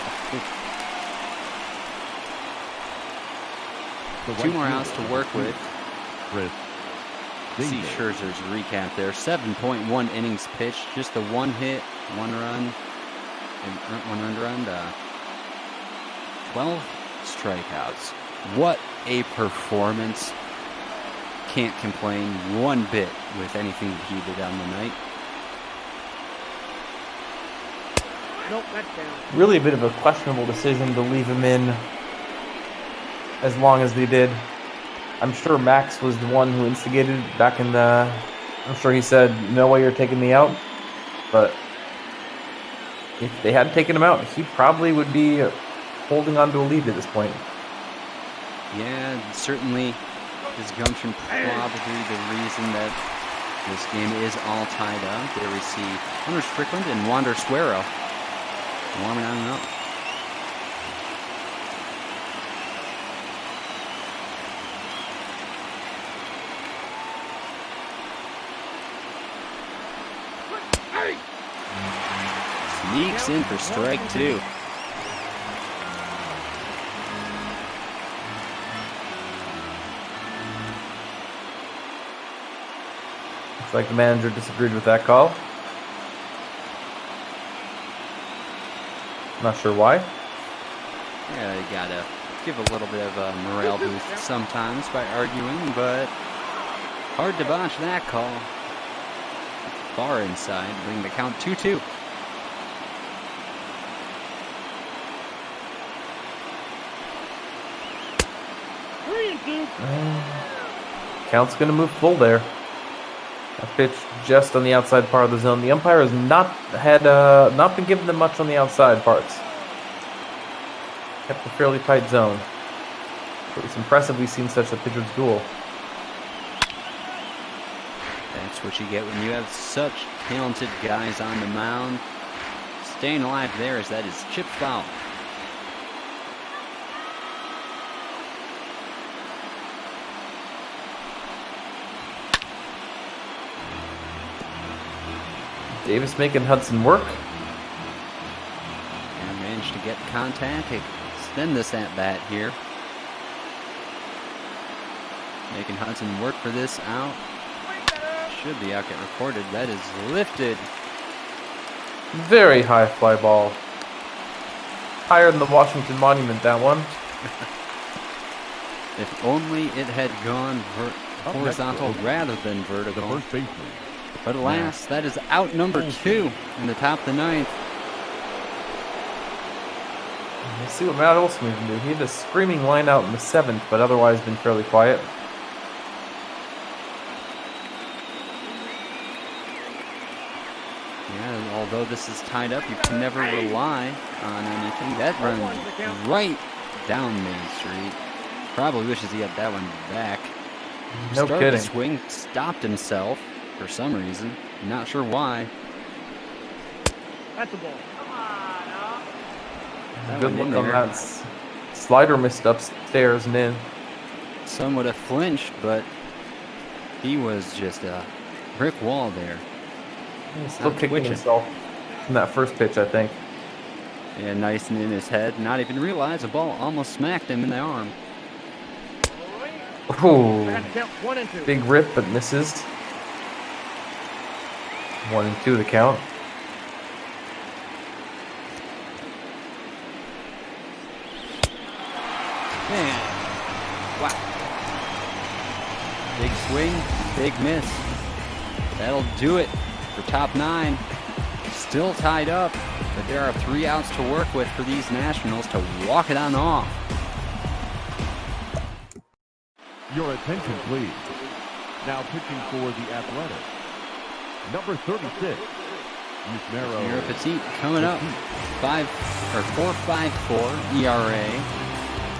2 more outs to work with. See Scherzer's recap there. 7.1 innings pitched, just the 1 hit, 1 run, and 1 earned run, 12 strikeouts. What a performance. Can't complain one bit with anything that he did on the night.
Nope, that's down.
Really a bit of a questionable decision to leave him in as long as they did. I'm sure Max was the one who instigated it back in the... I'm sure he said, no way you're taking me out. But if they hadn't taken him out, he probably would be holding on to a lead at this point.
Yeah, certainly his gumption probably the reason that this game is all tied up. There we see Hunter Strickland and Wander Suero warming on up. Sneaks in for strike 2.
Looks like the manager disagreed with that call. Not sure why.
Yeah, you gotta give a little bit of a morale boost sometimes by arguing, but hard to botch that call. Far inside, bring the count 2-2.
Count's gonna move full there. A pitch just on the outside part of the zone. The umpire has not been giving them much on the outside parts. Kept a fairly tight zone. But it's impressive we've seen such a pitcher's duel.
That's what you get when you have such talented guys on the mound. Staying alive there as that is chip foul.
Davis making Hudson work.
And managed to get contact, extend this at bat here. Making Hudson work for this out. Should the out get recorded. That is lifted.
Very high fly ball. Higher than the Washington Monument, that one.
If only it had gone horizontal rather than vertical. But alas, that is out number 2 in the top of the 9th.
Let's see what Matt Olson can do. He had a screaming line out in the 7th, but otherwise been fairly quiet.
Yeah, although this is tied up, you can never rely on anything. That runs right down Main Street. Probably wishes he had that one back.
No
Started
kidding.
the swing, stopped himself for some reason. Not sure why.
That's the ball.
Good look on that. Slider missed upstairs and in.
Some would have flinched, but he was just a brick wall there.
He's still
Not
kicking
twitching.
himself from that first pitch, I think.
Yeah, nice and in his head. Not even realize the ball almost smacked him in the arm.
Ooh.
That's count 1 and 2.
Big rip, but misses. 1 and 2 the count.
Man. Wow. Big swing, big miss. That'll do it for top 9. Still tied up, but there are 3 outs to work with for these Nationals to walk it on off.
Your attention, please. Now pitching for the Athletics, number 36,
Yusmero Petit coming up. 4.54 ERA,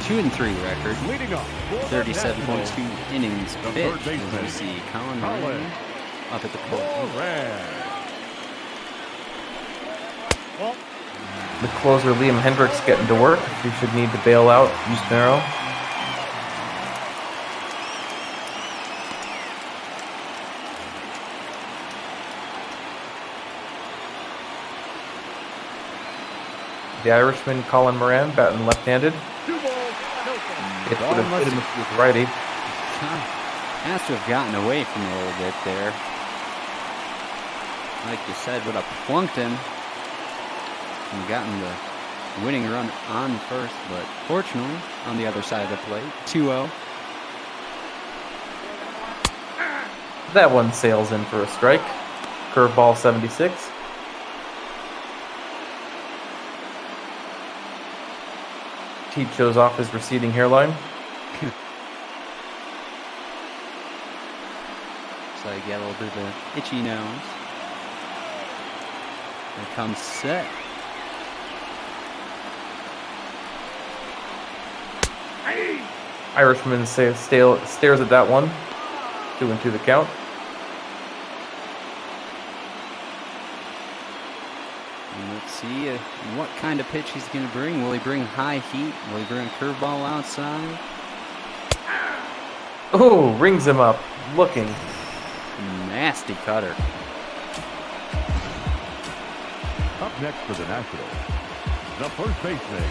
2-3 record,
leading up
37.2 innings pitched. As we see Colin Riley up at the plate.
The closer, Liam Hendricks, getting to work. He should need to bail out Yusmero. The Irishman, Colin Moran, batting left-handed. It would have hit him with righty.
Has to have gotten away from him a little bit there. Like you said, would have plunked him and gotten the winning run on first, but fortunately, on the other side of the plate, 2-0.
That one sails in for a strike. Curveball 76. Teat shows off his receding hairline.
So you get a little bit of an itchy nose. Here comes set.
Irishman stares at that one. 2 and 2 the count.
And let's see what kind of pitch he's going to bring. Will he bring high heat? Will he bring curveball outside?
Oh, rings him up. Looking.
Nasty cutter.
Up next for the Nationals, the first baseman,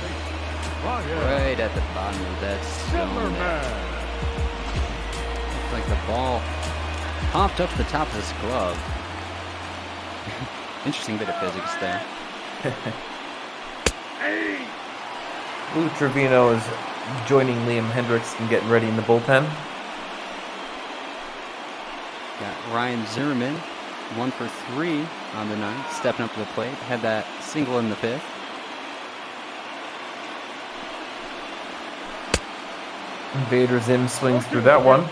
Right at the bottom of that zone there. Looks like the ball popped up the top of his glove. Interesting bit of physics there.
Lou Trevino is joining Liam Hendricks and getting ready in the bullpen.
Got Ryan Zimmerman, 1 for 3 on the night, stepping up to the plate. Had that single in the 5th.
Vader Zim swings through that one.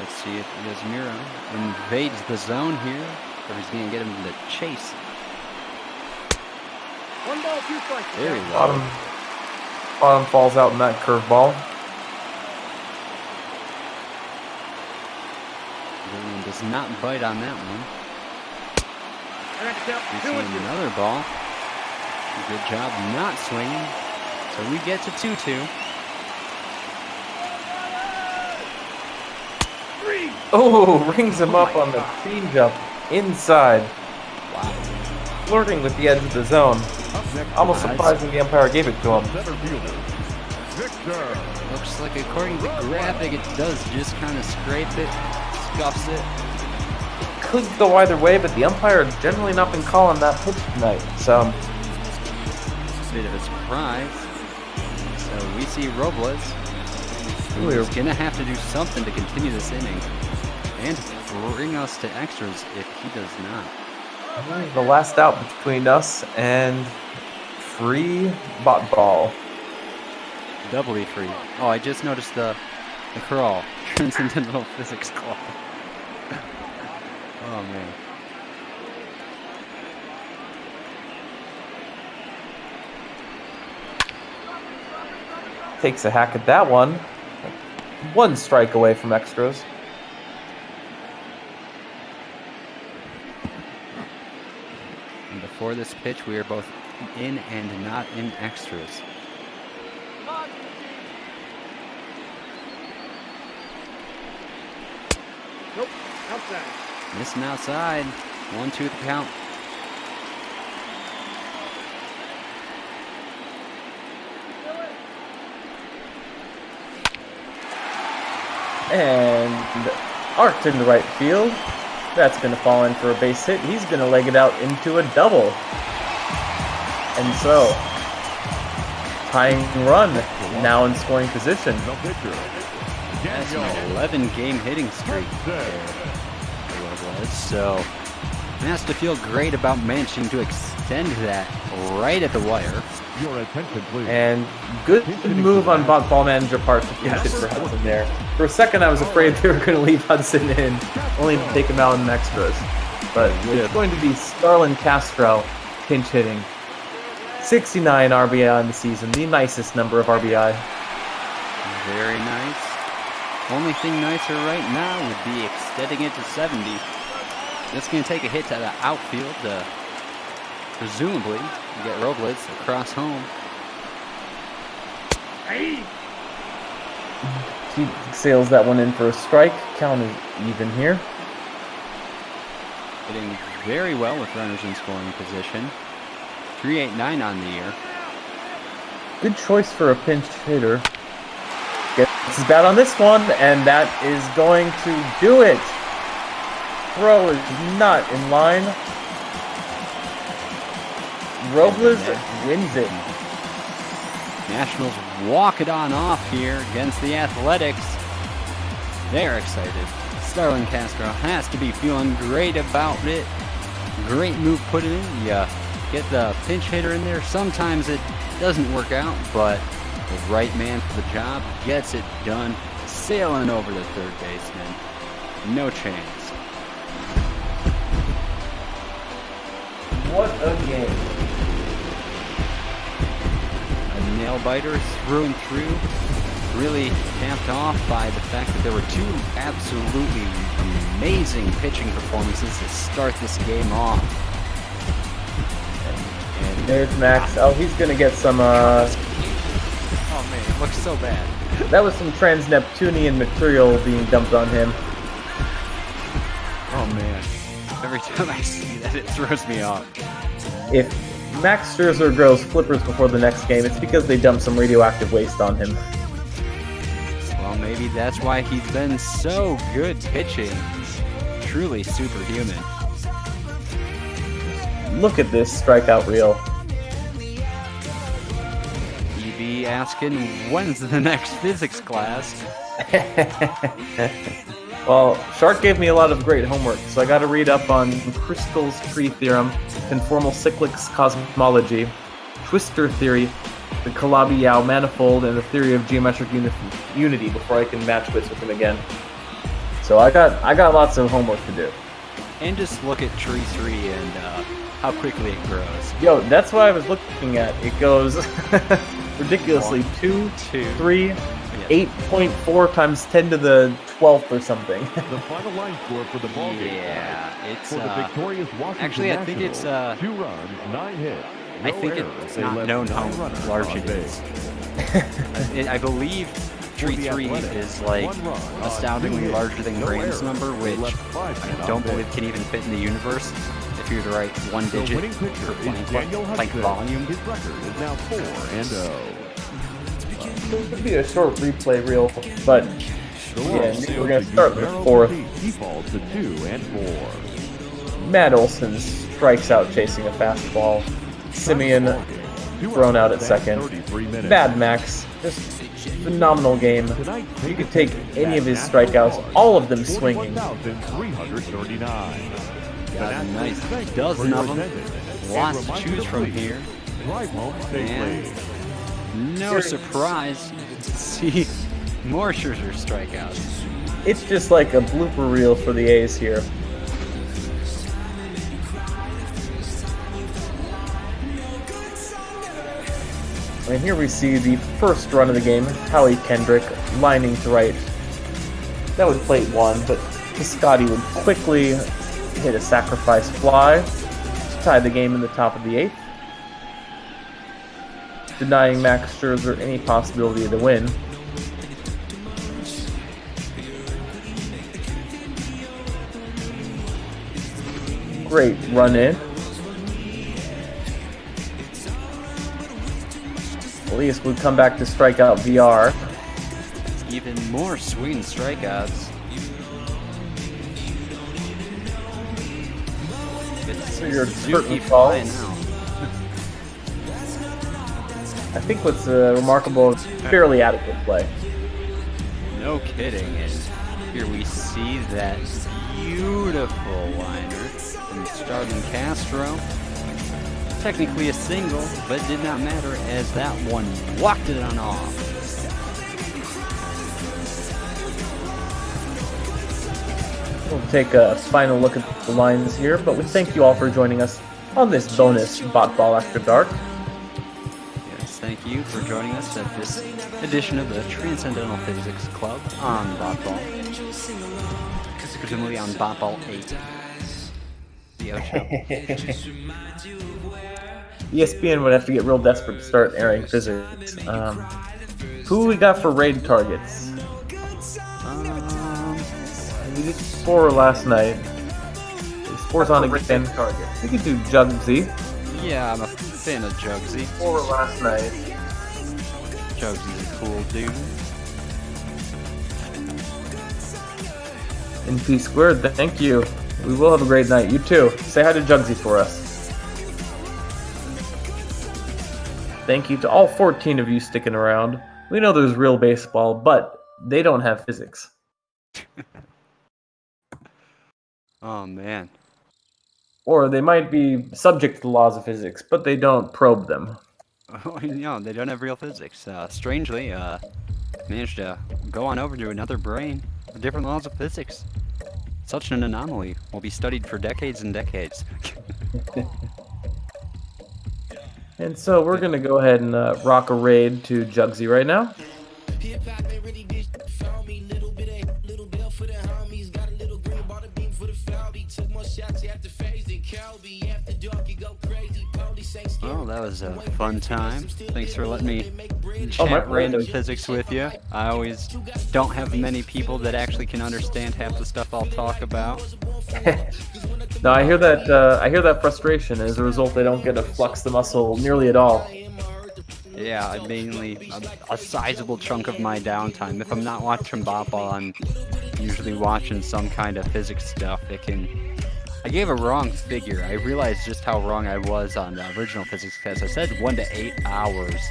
Let's see if Yasmira invades the zone here, or he's going to get him to chase.
One ball, 2 strikes.
Very low.
Bottom falls out in that curveball.
William does not bite on that one. We see another ball. Good job not swinging. So we get to 2-2.
Oh, rings him up on the changeup inside. Wow. Flirting with the edge of the zone. Almost surprising the umpire gave it to him.
Looks like according to the graphic, it does just kind of scrape it, scuffs it.
Could go either way, but the umpire has generally not been calling that pitch tonight. So,
bit of a surprise. So we see Robles, who is going to have to do something to continue this inning and bring us to extras if he does not.
The last out between us and free bot ball.
Doubly free. Oh, I just noticed the crawl turns into a little physics claw. Oh man.
Takes a hack at that one. 1 strike away from extras.
And before this pitch, we are both in and not in extras.
Nope, outside.
Missing outside. 1-2 the count.
And arced into right field. That's going to fall in for a base hit. He's going to leg it out into a double. And so, tying run, now in scoring position.
That's an 11-game hitting streak there. So, has to feel great about managing to extend that right at the wire.
Your attention, please.
And good move on ball manager part to pinch it for Hudson there. For a second, I was afraid they were going to leave Hudson in, only to take him out in extras. But it's going to be Starlin Castro pinch hitting. 69 RBI in the season, the nicest number of RBI.
Very nice. Only thing nicer right now would be extending it to 70. It's going to take a hit to the outfield to presumably get Robles across home.
He sails that one in for a strike. Count is even here.
Hitting very well with runners in scoring position. 3.89 on the year.
Good choice for a pinch hitter. Gets his bat on this one, and that is going to do it. Throw is not in line. Robles wins it.
Nationals walk it on off here against the Athletics. They're excited. Starlin Castro has to be feeling great about it. Great move put it in. Yeah, get the pinch hitter in there. Sometimes it doesn't work out, but the right man for the job gets it done. Sailing over the third baseman. No chance.
What a game.
A nail biter through and through. Really capped off by the fact that there were 2 absolutely amazing pitching performances to start this game off.
And there's Max. Oh, he's going to get some...
Oh man, it looks so bad.
That was some trans-Neptunian material being dumped on him.
Oh man. Every time I see that, it throws me off.
If Max Scherzer grows flippers before the next game, it's because they dumped some radioactive waste on him.
Well, maybe that's why he's been so good pitching. Truly superhuman.
Look at this strikeout reel.
You be asking, when's the next physics class?
Well, Shark gave me a lot of great homework, so I got to read up on Kruskal's tree theorem, conformal cyclics cosmology, twister theory, the Calabi-Yau manifold, and the theory of geometric unity before I can match wits with him again. So I got lots of homework to do.
And just look at tree 3 and how quickly it grows.
Yo, that's what I was looking at. It goes ridiculously 2, 3, 8.4 times 10 to the 12th or something.
The final line score for the ball game.
Yeah, it's
for the victorious Washington
actually I think it's
2 runs, 9 hits.
I think it's not known how large it is. I believe tree 3 is like astoundingly larger than Graham's number, which I don't believe can even fit in the universe if you're to write one digit for plank volume.
His record is now 4-0.
It could be a short replay reel, but yeah, we're going to start with 4th.
Default to 2 and 4.
Matt Olson strikes out chasing a fastball. Simeon thrown out at second. Mad Max, just phenomenal game. You could take any of his strikeouts, all of them swinging.
1,339.
Got a nice dozen of them. Lots to choose from here. And no surprise to see more Scherzer strikeouts.
It's just like a blooper reel for the A's here. And here we see the first run of the game, Howie Kendrick lining to right. That was plate 1, but Piscotty would quickly hit a sacrifice fly to tie the game in the top of the 8th, denying Max Scherzer any possibility of the win. Great run in. Elias would come back to strike out VR.
Even more swing strikeouts. It's
your
Suzuki
calls.
now.
I think what's remarkable is fairly adequate play.
No kidding. And here we see that beautiful liner from Starlin Castro. Technically a single, but did not matter as that one walked it on off.
We'll take a final look at the lines here, but we thank you all for joining us on this bonus Bot Ball After Dark.
Yes, thank you for joining us at this edition of the Transcendental Physics Club on Bot Ball. Presumably on Bot Ball 8. The show.
ESPN would have to get real desperate to start airing physics. Who we got for raid targets? We did 4 last night. Four's on again. Targets. We could do Jugsy.
Yeah, I'm a fan of Jugsy.
4 last night.
Jugsy's a cool dude.
NP Squared, thank you. We will have a great night. You too. Say hi to Jugsy for us. Thank you to all 14 of you sticking around. We know there's real baseball, but they don't have physics.
Oh, man.
Or they might be subject to the laws of physics, but they don't probe them.
Oh, no, they don't have real physics. Strangely, managed to go on over to another brain with different laws of physics. Such an anomaly will be studied for decades and decades.
And so we're going to go ahead and rock a raid to Jugsy right now.
Oh, that was a fun time. Thanks for letting me
Oh, my
chat random
pleasure.
physics with you. I always don't have many people that actually can understand half the stuff I'll talk about.
No, I hear that frustration. As a result, they don't get to flex the muscle nearly at all.
Yeah, I mainly a sizable chunk of my downtime. If I'm not watching Bot Ball, I'm usually watching some kind of physics stuff that can. I gave a wrong figure. I realized just how wrong I was on the original physics test. I said 1 to 8 hours.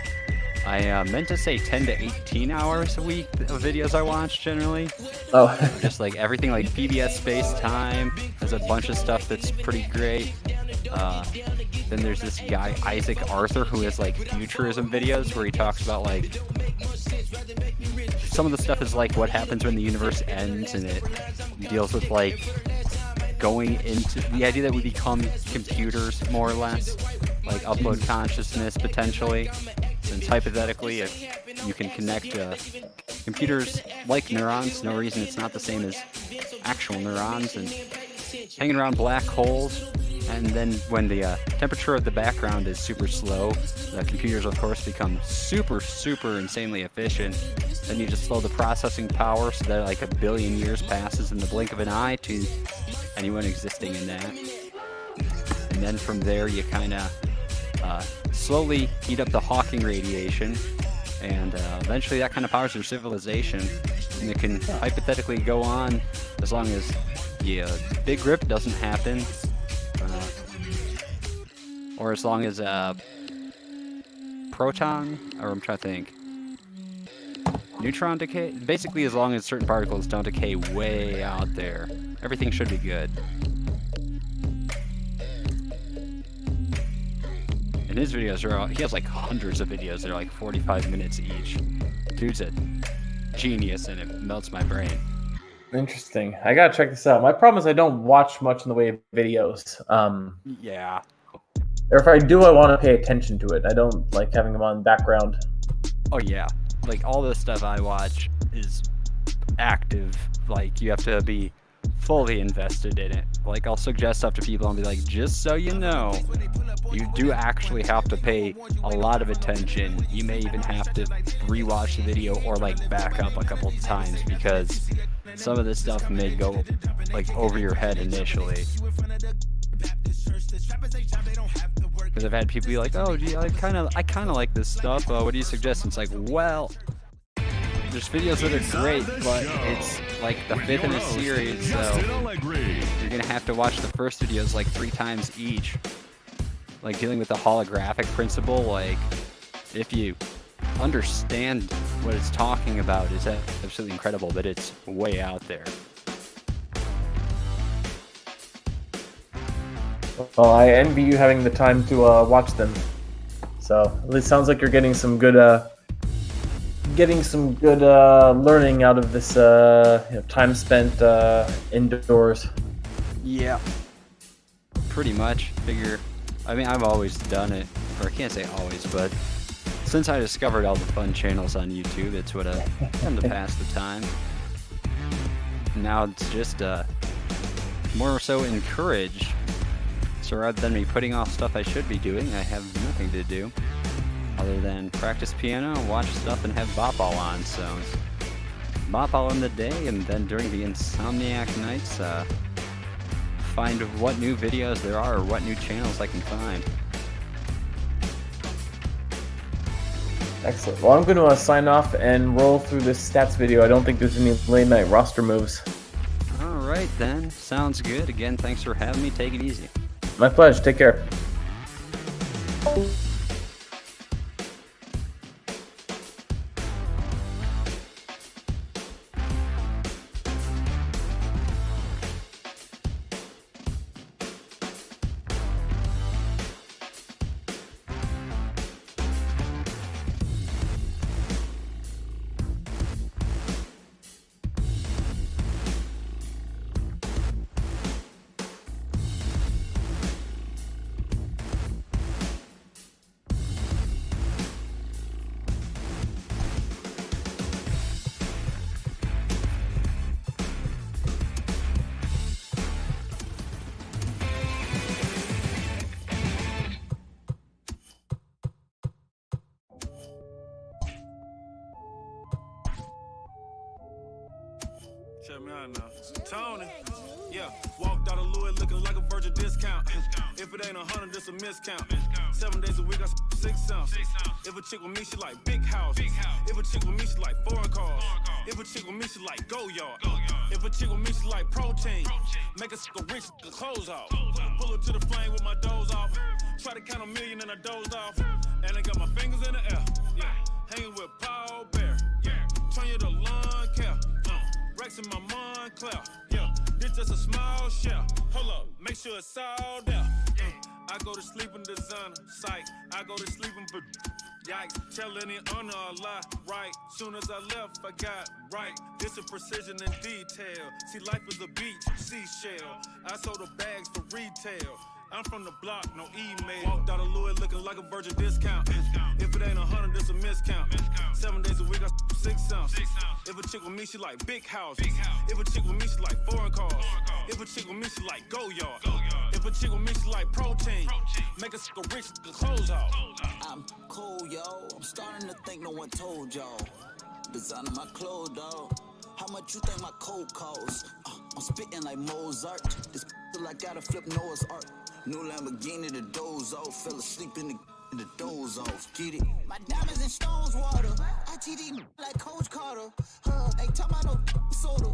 I meant to say 10 to 18 hours a week of videos I watch generally.
Oh.
Just like everything like PBS Space Time. There's a bunch of stuff that's pretty great. Then there's this guy, Isaac Arthur, who has like futurism videos where he talks about like some of the stuff is like what happens when the universe ends, and it deals with like going into the idea that we become computers more or less, like upload consciousness potentially, since hypothetically if you can connect computers like neurons, no reason it's not the same as actual neurons, and hanging around black holes. And then when the temperature of the background is super slow, the computers of course become super insanely efficient. Then you just slow the processing power so that like 1 billion years passes in the blink of an eye to anyone existing in that. And then from there you kind of slowly heat up the Hawking radiation, and eventually that kind of powers your civilization, and it can hypothetically go on as long as the big rip doesn't happen, or as long as proton, or I'm trying to think, neutron decay, basically as long as certain particles don't decay way out there, everything should be good. And his videos are, he has like hundreds of videos that are like 45 minutes each. Dude's a genius and it melts my brain.
Interesting. I gotta check this out. My problem is I don't watch much in the way of videos.
Yeah.
Or if I do, I want to pay attention to it. I don't like having them on background.
Oh yeah. Like all the stuff I watch is active. Like you have to be fully invested in it. Like I'll suggest stuff to people and be like, just so you know, you do actually have to pay a lot of attention. You may even have to rewatch the video or like back up a couple of times because some of this stuff may go like over your head initially. Because I've had people be like, oh gee, I kind of like this stuff. What do you suggest? And it's like, well, there's videos that are great, but it's like the 5th in a series, so you're gonna have to watch the first videos like 3 times each. Like dealing with the holographic principle, like if you understand what it's talking about, it's absolutely incredible, but it's way out there.
Well, I envy you having the time to watch them. So at least sounds like you're getting some good learning out of this time spent indoors.
Yeah, pretty much. I mean, I've always done it, or I can't say always, but since I discovered all the fun channels on YouTube, it's what I've done to pass the time. Now it's just more so encouraged. So rather than me putting off stuff I should be doing, I have nothing to do other than practice piano, watch stuff, and have bop-all on. So bop-all in the day, and then during the insomniac nights, find what new videos there are or what new channels I can find.
Excellent. Well, I'm going to sign off and roll through this stats video. I don't think there's any late night roster moves.
Alright then, sounds good. Again, thanks for having me. Take it easy.
My pleasure. Take care.
Check me out now. Tony. Yeah, walked out of Louis looking like a virgin discount. If it ain't 100, it's a miscount. 7 days a week, I 6 ounces. If a chick with me, she like big houses. If a chick with me, she like foreign cars. If a chick with me, she like go yard. If a chick with me, she like protein. Make a sick rich, the clothes off. Pull her to the flame with my doze off. Try to count a million and I dozed off. And I got my fingers in the air. Yeah, hanging with Paul Bear. Yeah, turn you to lawn care. Rex in my Montclair. Yeah, this just a small shell. Hold up, make sure it's all there.
I go to sleep in designer, psych. I go to sleep in yikes. Telling it honor a lie, right? Soon as I left, I got right. This is precision and detail. See, life is a beach, seashell. I sold the bags for retail. I'm from the block, no email. Walked out of Louis looking like a virgin discount. If it ain't 100, it's a miscount. 7 days a week, I 6 ounces. If a chick with me, she like big houses. If a chick with me, she like foreign cars. If a chick with me, she like go yard. If a chick with me, she like protein. Make a sick rich, the clothes off.
I'm cool, yo. I'm starting to think no one told y'all. Designing my clothes, dog. How much you think my coat costs? I'm spitting like Mozart. This till I gotta flip Noah's Ark. New Lamborghini, the doze off. Fell asleep in the doze off. Get it? My diamonds and stones water. I TD like Coach Carter. Ain't talking about no soda.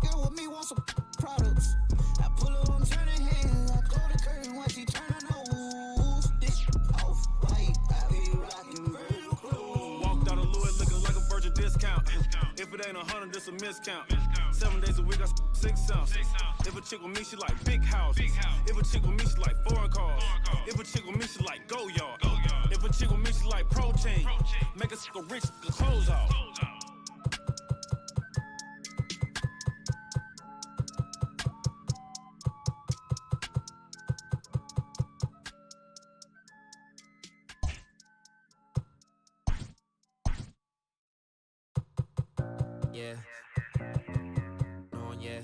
Girl with me want some products. I pull her on turning hands. I close the curtain when she turn her nose. This off white. I be rocking real clothes.
Walked out of Louis looking like a virgin discount. If it ain't 100, it's a miscount. 7 days a week, I 6 ounces. If a chick with me, she like big houses. If a chick with me, she like foreign cars. If a chick with me, she like go yard. If a chick with me, she like protein. Make a sick rich, the clothes off.
Yeah. No, yeah.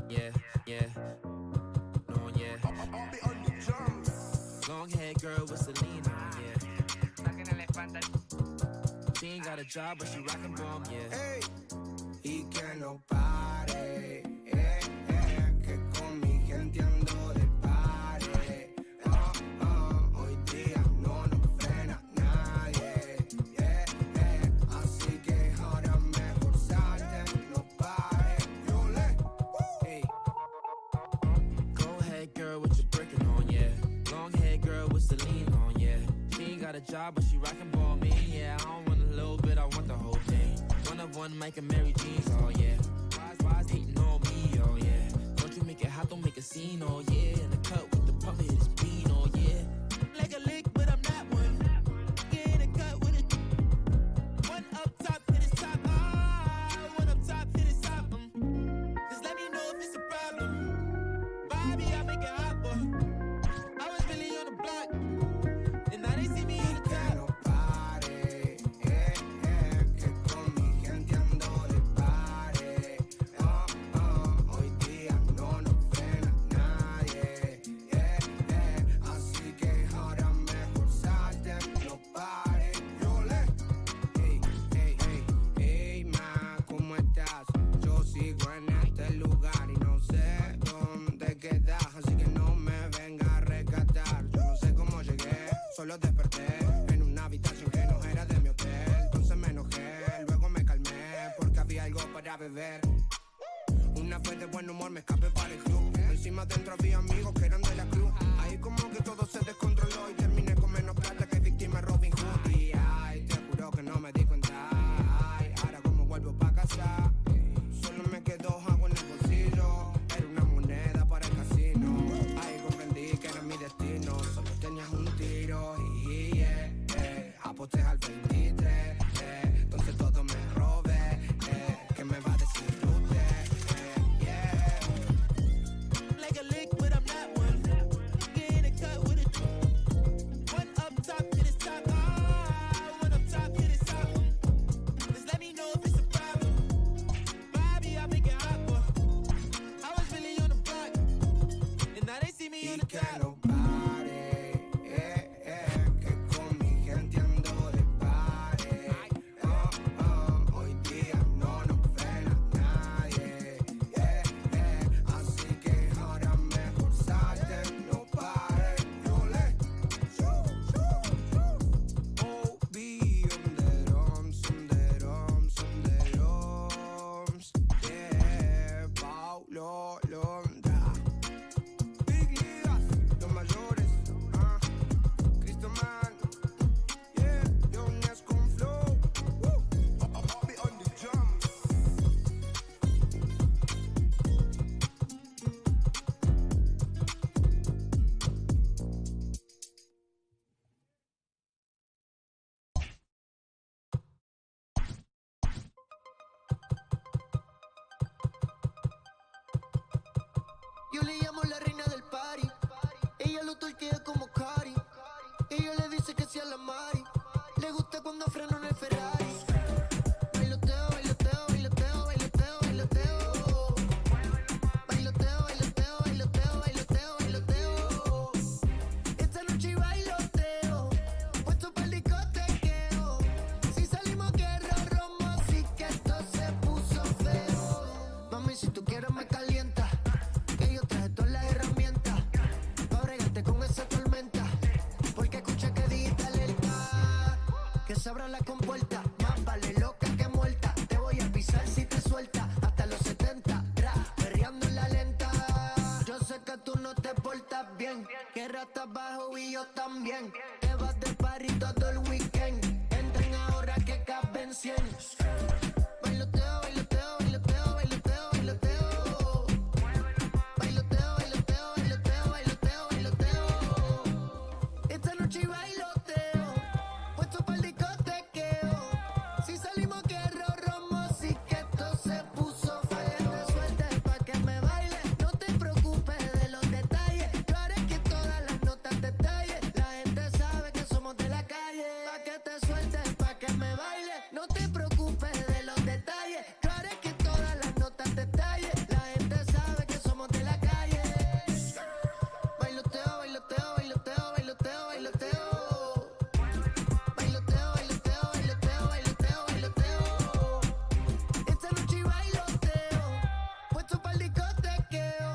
Yeah, yeah. No, yeah. I'll be on the drums. Long hair girl with Celine on, yeah. She ain't got a job, but she rockin' bomb, yeah. Hey.
Y que no pare, que con mi gente ando de pare. Hoy día no nos frena nadie, así que ahora mejor salte, no pare.
Hey. Go ahead, girl, with your brickin' on, yeah. Long hair girl with Celine on, yeah. She ain't got a job, but she rockin' ball, me, yeah. I don't want a little bit, I want the whole thing. One of one, Mike and Mary Jeans, oh yeah. Why's hating on me, oh yeah. Don't you make it hot, don't make a scene, oh yeah. In the cut with the pump, it is bean, oh yeah. Like a lick, but I'm not one. Get in the cut with it. One up top, hit his top, one up top, hit his top, Just let me know if it's a problem. Bobby, I make it hot, boy. I was really on the block, and now they see me in the top.
Solo desperté en una habitación que no era de mi hotel. Entonces me enojé, luego me calmé porque había algo para beber. Una vez de buen humor me escapé para el club. Encima dentro había amigos que eran de la cruz. Ahí como que todo se descontroló y terminé con menos plata que víctima Robin Hood. Y ay, te juro que no me di cuenta. Ay, ahora como vuelvo pa' casa, solo me quedó agua en el bolsillo. Era una moneda para el casino. Ahí comprendí que era mi destino. Solo tenías un tiro y aposté al 23. Entonces todo me robé. ¿Qué me va a decir usted?
Like a lick, but I'm not one. Get in the cut with it. One up top, hit his top, one up top, hit his top, Just let me know if it's a problem. Bobby, I make it hot, boy. I was really on the block, and now they see me in the top.
Que con mi gente ando de pare. Yo le llamo la reina del party. Ella lo torquea como Cari. Ella le dice que sea la Mari. Le gusta cuando freno en el Ferrari. Bailoteo, bailoteo, bailoteo, bailoteo, bailoteo. Bailoteo, bailoteo, bailoteo, bailoteo, bailoteo. Esta noche bailoteo. Puesto para el discotequeo. Si salimos guerra, romo, así que esto se puso feo. Mami, si tú quieres me calienta. Que yo traje todas las herramientas. Pa' bregarte con esa tormenta. Porque escucha que dijiste alerta. Que se abran las compuertas. Más vale loca que muerta. Te voy a pisar si te suelta. Hasta los 70, perreando en la lenta. Yo sé que tú no te portas bien. Que ratas bajo y yo también. Te vas de party todo el weekend. Entren ahora que caben 100. Bailoteo, bailoteo, bailoteo, bailoteo, bailoteo. Bailoteo, bailoteo, bailoteo, bailoteo, bailoteo. Esta noche bailoteo. Puesto para el discotequeo. Si salimos guerra o romo, así que esto se puso feo. Te sueltes pa' que me baile. No te preocupes de los detalles. Yo haré que todas las notas te tallen. La gente sabe que somos de la calle. Pa' que te sueltes pa' que me baile. No te preocupes de los detalles. Yo haré que todas las notas te tallen. La gente sabe que somos de la calle. Bailoteo, bailoteo, bailoteo, bailoteo, bailoteo. Bailoteo, bailoteo, bailoteo, bailoteo, bailoteo. Esta noche bailoteo. Puesto para el discotequeo.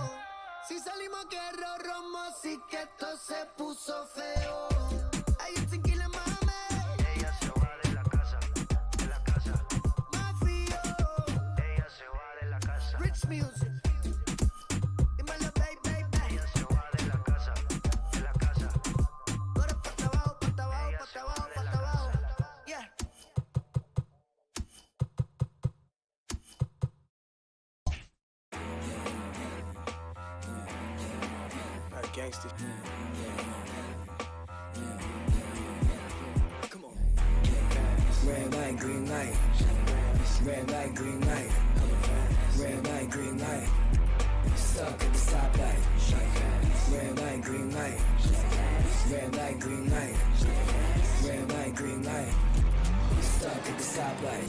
Si salimos guerra o romo, así que esto se puso feo. Ay, tranquila, mami. Ella se va de la casa, de la casa. Mafio. Ella se va de la casa. Rich music. Dímelo, baby, baby. Ella se va de la casa, de la casa. Ahora pata abajo, pata abajo, pata abajo, pata abajo. Yeah.
Gangster. Come on. Red light, green light. Red light, green light. Red light, green light. Stuck at the stoplight. Red light, green light. Red light, green light. Red light, green light. Stuck at the stoplight.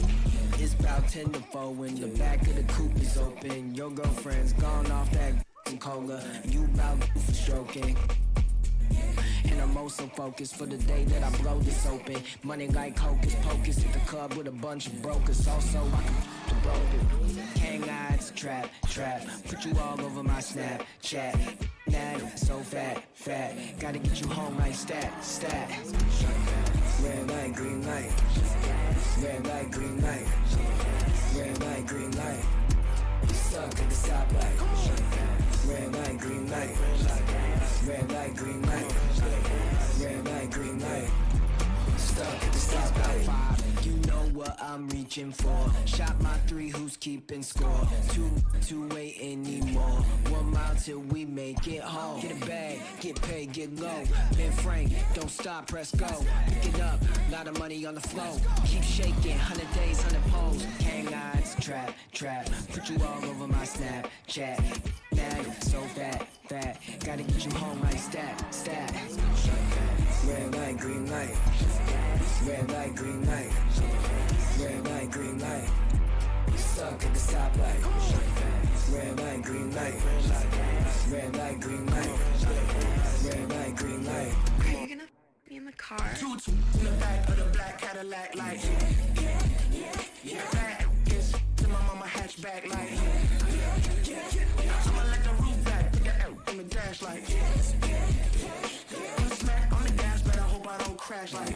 It's about 10 to 4 when the back of the coupe is open. Your girlfriend's gone off that cola. You bout for stroking. And I'm also focused for the day that I blow this open. Money like hocus pocus at the club with a bunch of brokers. Also, I can the broken. Hang eyes, trap, trap. Put you all over my Snapchat. That so fat, fat. Gotta get you home like stat, stat. Red light, green light. Red light, green light. Red light, green light. Stuck at the stoplight. Red light, green light. Red light, green light. Red light, green light. Stuck at the stoplight. You know what I'm reaching for. Shot my 3, who's keeping score? 2 ain't anymore. 1 mile till we make it home. Get a bag, get paid, get low. Ben Frank, don't stop, press go. Pick it up, lot of money on the flow. Keep shaking, 100 days, 100 poles. Hang eyes, trap, trap. Put you all over my Snapchat. Nag, so fat, fat. Gotta get you home like stat, stat. Red light, green light. Red light, green light. Red light, green light. Stuck at the stoplight. Red light, green light. Red light, green light. Red light, green light.
Are you gonna be in the car?
Two in the back of the black Cadillac, like back is to my mama hatchback, like I'ma let the roof back, put the L on the dash, like put a smack on the gas, but I hope I don't crash, like.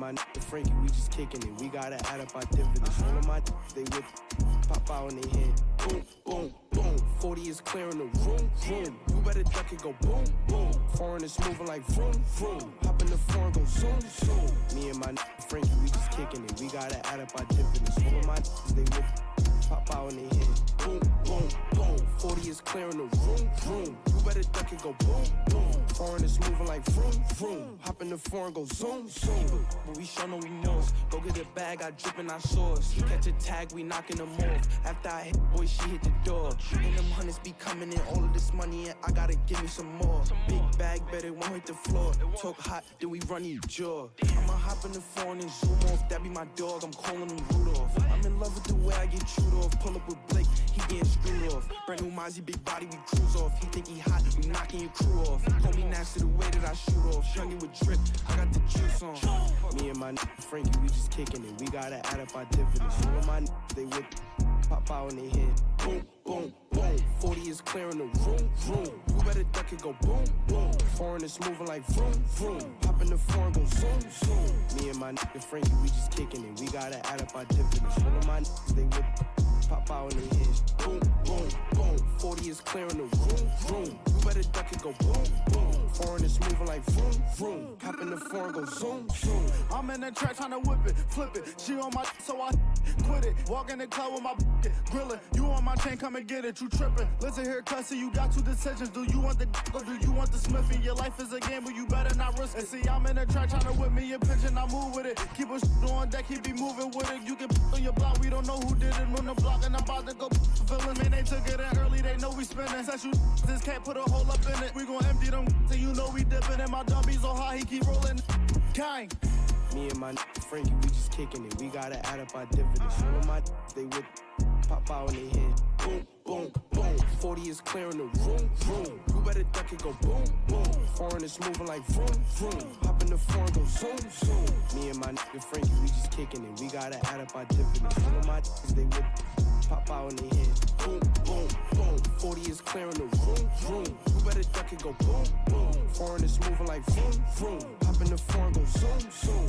my nigga Frankie, we just kicking it. We gotta add up our dividends. All of my they whip, pop out in their head. Boom, boom, boom. 40 is clearing the room, room. You better duck it, go boom, boom. Foreign is moving like vroom, vroom. Hop in the foreign, go zoom, zoom. Me and my nigga Frankie, we just kicking it. We gotta add up our dividends. All of my they whip, pop out in their head. Boom, boom, boom. 40 is clearing the room, room. You better duck it, go boom, boom. Foreign is moving like vroom, vroom. Hop in the foreign, go zoom, zoom.
But we show no remorse. Go get a bag, I drip and I sauce. You catch a tag, we knocking them off. After I hit, boy, she hit the door. And them hundreds be coming in, all of this money, and I gotta give me some more. Big bag, better won't hit the floor. Talk hot, then we run your jaw. I'ma hop in the foreign and zoom off. That be my dog, I'm calling him Rudolph. I'm in love with the way I get chewed off. Pull up with Blake, he getting screwed off. Brand new Mozzie, big body, we cruise off. He think he hot, we knocking your crew off. Call me nasty the way that I shoot off. Shungy with drip, I got the juice on.
Me and my nigga Frankie, we just kicking it. We gotta add up our dividends. All of my niggas, they whip, pop out in their head. Boom, boom, boom. 40 is clearing the room, room. You better duck it, go boom, boom. Foreign is moving like vroom, vroom. Hop in the foreign, go zoom, zoom. Me and my nigga Frankie, we just kicking it. We gotta add up our dividends. All of my niggas, they whip, pop out in their head. Boom, boom, boom. 40 is clearing the room, room. You better duck it, go boom, boom. Foreign is moving like vroom, vroom. Hop in the foreign, go zoom, zoom.
I'm in the track trying to whip it, flip it. She on my so I quit it. Walk in the club with my grillin'. You on my chain, come and get it. You trippin'. Listen here, cussy, you got two decisions. Do you want the or do you want the Smithy? Your life is a gamble, you better not risk it. See, I'm in the track trying to whip me a pitch and I move with it. Keep a on deck, he be moving with it. You can on your block, we don't know who did it on the block, and I'm about to go feelin'. Man, they took it in early, they know we spinning. Since you this can't put a hole up in it. We gon' empty them till you know we dipping. And my dummy so high, he keep rolling. Gang.
Me and my nigga Frankie, we just kicking it. We gotta add up our dividends. All of my niggas, they whip, pop out in their head. Boom, boom, boom. 40 is clearing the room, room. You better duck it, go boom, boom. Foreign is moving like vroom, vroom. Hop in the foreign, go zoom, zoom. Me and my nigga Frankie, we just kicking it. We gotta add up our dividends. All of my niggas, they whip, pop out in their head. Boom, boom, boom. 40 is clearing the room, room. You better duck it, go boom, boom. Foreign is moving like vroom, vroom. Hop in the foreign, go zoom, zoom.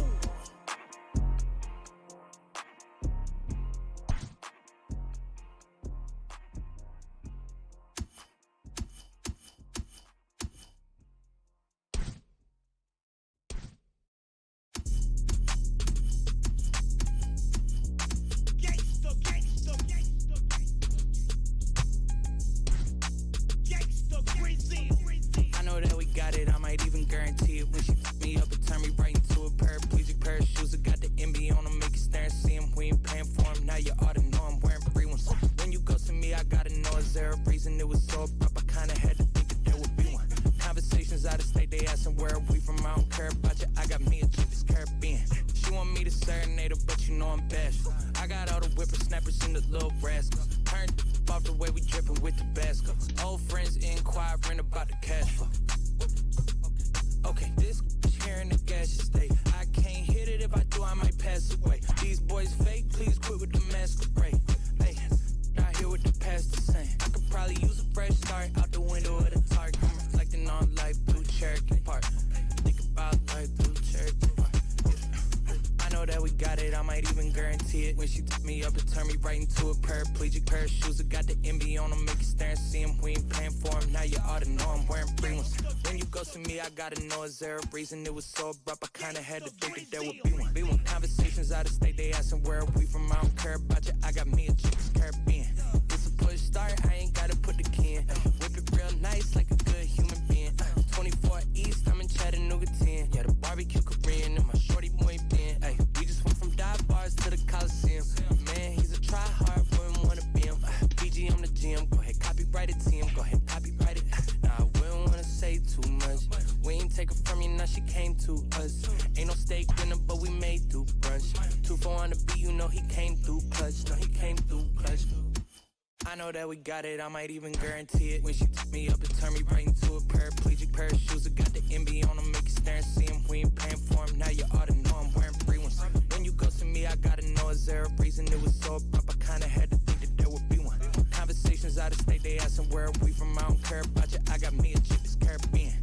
I know that we got it, I might even guarantee it. When she pick me up and turn me right into a paraplegic pair of shoes. I got the MB on them, make it stare and see him. We ain't paying for him, now you ought to know I'm wearing free ones. When you go to me, I gotta know, is there a reason it was so abrupt? I kinda had to think that there would be one. Conversations out of state, they asking where are we from, I don't care about you. I got me a chick that's Caribbean. She want me to serenade her, but you know I'm bashful. I got all the whippersnappers and the little rascals. Turned off the way we drippin' with Tabasco. Old friends inquiring about the cash flow. Okay, this here in the gas state. I can't hit it, if I do, I might pass away. These boys fake, please quit with the masquerade. Hey, not here with the past the same. I could probably use a fresh start out the window of the Target. I'm reflecting on life through Cherokee Park. Think about life through Cherokee Park. I know that we got it, I might even guarantee it. When she took me up and turned me right into a paraplegic pair of shoes. I got the MB on them, make it stare and see him. We ain't paying for him, now you ought to know I'm wearing free ones. When you go to me, I gotta know, is there a reason it was so abrupt? I kinda had to think that there would be one. Be one. Conversations out of state, they asking where are we from, I don't care about you. I got me a chick that's Caribbean. It's a push start, I ain't gotta put the key in. Whip it real nice like a good human being. 24 East, I'm in Chattanooga 10. Yeah, the barbecue Korean and my shorty boy Ben. Ay, we just went from dive bars to the Coliseum. Man, he's a try hard, wouldn't wanna be him. PG, I'm the GM, go ahead, copyright it to him. Go ahead, copyright it. Nah, I wouldn't wanna say too much. We ain't take her from you, now she came to us. Ain't no steak dinner, but we made through brunch. 2-4 on the beat, you know he came through clutch. No, he came through clutch. I know that we got it, I might even guarantee it. When she took me up and turned me right into a paraplegic pair of shoes. I got the MB on them, make it stare and see him. We ain't paying for him, now you ought to know I'm wearing free ones. When you go to me, I gotta know, is there a reason it was so abrupt? I kinda had to think that there would be one. Conversations out of state, they asking where are we from, I don't care about you. I got me a chick that's Caribbean.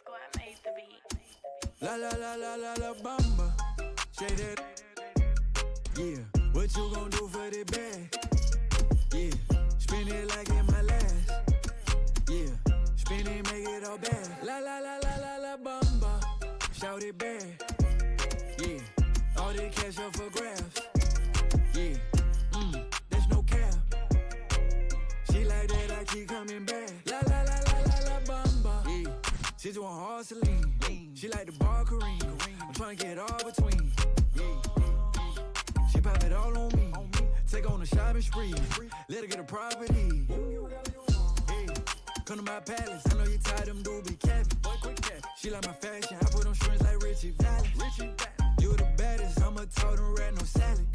Squad made the beat.
La la la la la la bamba. Shaded. Yeah. What you gon' do for the bag? Yeah. Spin it like in my last. Yeah. Spin it, make it all bad. La la la la la la bamba. Shout it back. Yeah. All the cash up for grabs. Yeah. There's no cap. She like that, I keep coming back. La la la la la la bamba. Yeah. She doing hard Celine. She like the bar Kareem. I'm trying to get all between. Yeah. She pop it all on me. Take on a shopping spree. Let her get a property. Hey. Come to my palace. I know you tired of them dudes be capping. She like my fashion. I put on strings like Richie Valens. You the baddest. I'ma tote them rat, no salad.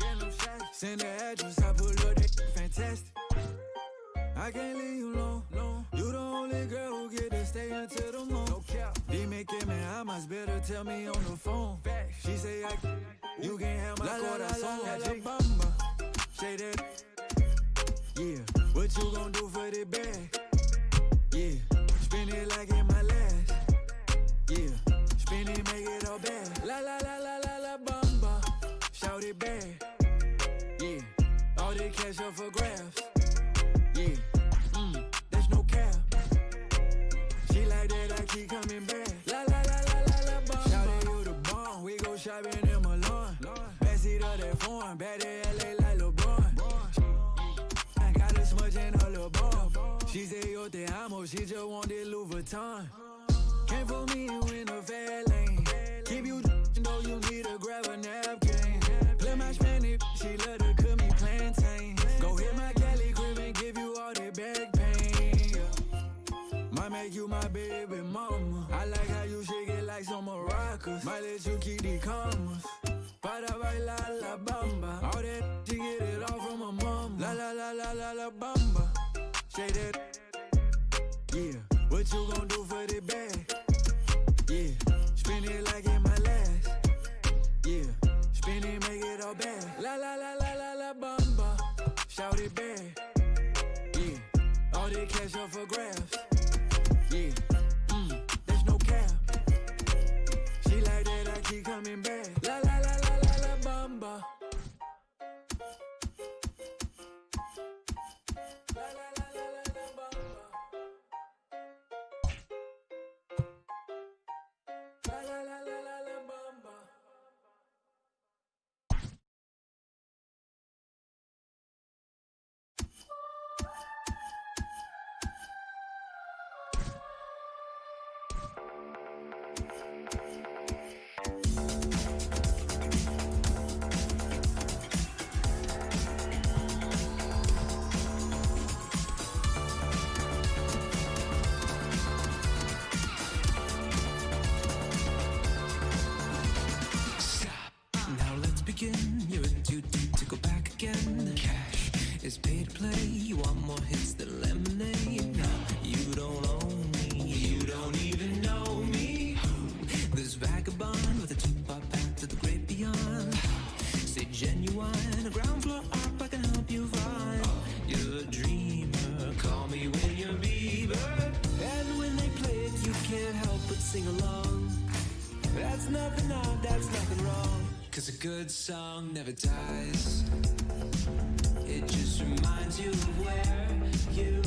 Send the address. I pull up that fantastic. I can't leave you alone. You the only girl who get to stay until the morning. No cap. Dime que me amas, better tell me on the phone. She say you can't have my corazón. La bamba. Say that. Yeah. What you gon' do for the bag? Yeah. Spin it like in my last. Yeah. Spin it, make it all bad. La la la la la la bamba. Shout it back. Yeah. All the cash up for grabs. Yeah. There's no cap. She like that, I keep coming back. La la la la la la bamba. Shout it, you the bomb. We go shopping in Milan. Backseat of that foreign. Bad in LA like LeBron. I got this much in her little bomb. She say yo te amo. She just want this Louis Vuitton. Came for me, you in a fair lane. Keep you though you need to grab a napkin. Play my Spanish, she love to cook me plantain. Go hit my Cali crib and give you all that back pain. Yeah. Might make you my baby mama. I like how you shake it like some maracas. Might let you keep the commas. Para bailar la bamba. All that she get it all from her mama. La la la la la la bamba. Say that. Yeah. What you gon' do for the bag? Yeah. Spin it like in my last. Yeah. Spin it, make it all bad. La la la la la la bamba. Shout it back. Yeah. All the cash up for grabs. Yeah. There's no cap. She like that, I keep coming back. La la la la la la bamba. La la la la la la bamba. La la la la la la bamba.
You're in too deep to go back again. Cash is pay to play. You want more hits than lemonade. No, you don't own me. You don't even know me. This vagabond with a two-part path to the great beyond. Say genuine, a ground floor up I can help you find. You're a dreamer. Call me when you're Bieber. And when they play it, you can't help but sing along. That's nothing odd, that's nothing wrong. 'Cause a good song never dies. It just reminds you of where you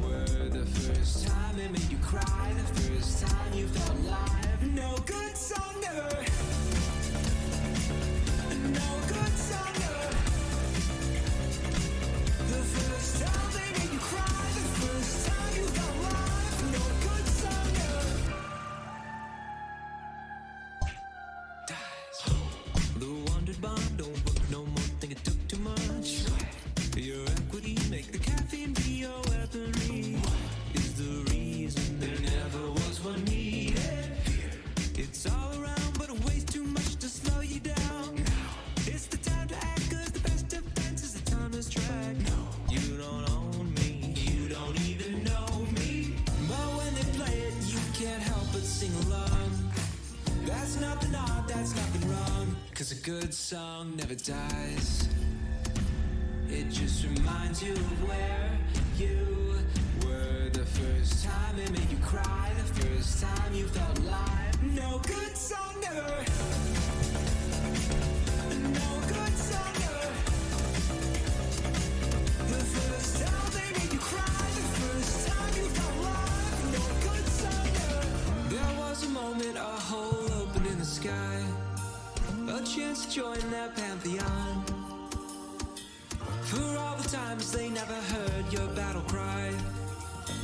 were the first time it made you cry, the first time you felt alive. No good song never. No good song never. The first time they made you cry, the first time you felt alive. No good song never. Dies. The wondered bond, don't book no more, think it took too much. Your equity, make the caffeine be your weaponry. Is the reason there never was one needed. It's all around, but it weighs too much to slow you down. It's the time to act, 'cause the best defense is the timeless track. You don't own me, you don't even know me. But when they play it, you can't help but sing along. That's nothing odd, that's nothing wrong. 'Cause a good song never dies. It just reminds you of where you were the first time it made you cry, the first time you felt alive. No good song never. No good song never. The first time they made you cry, the first time you felt alive. No good song never. There was a moment, a hole open in the sky, a chance to join that pantheon. For all the times they never heard your battle cry,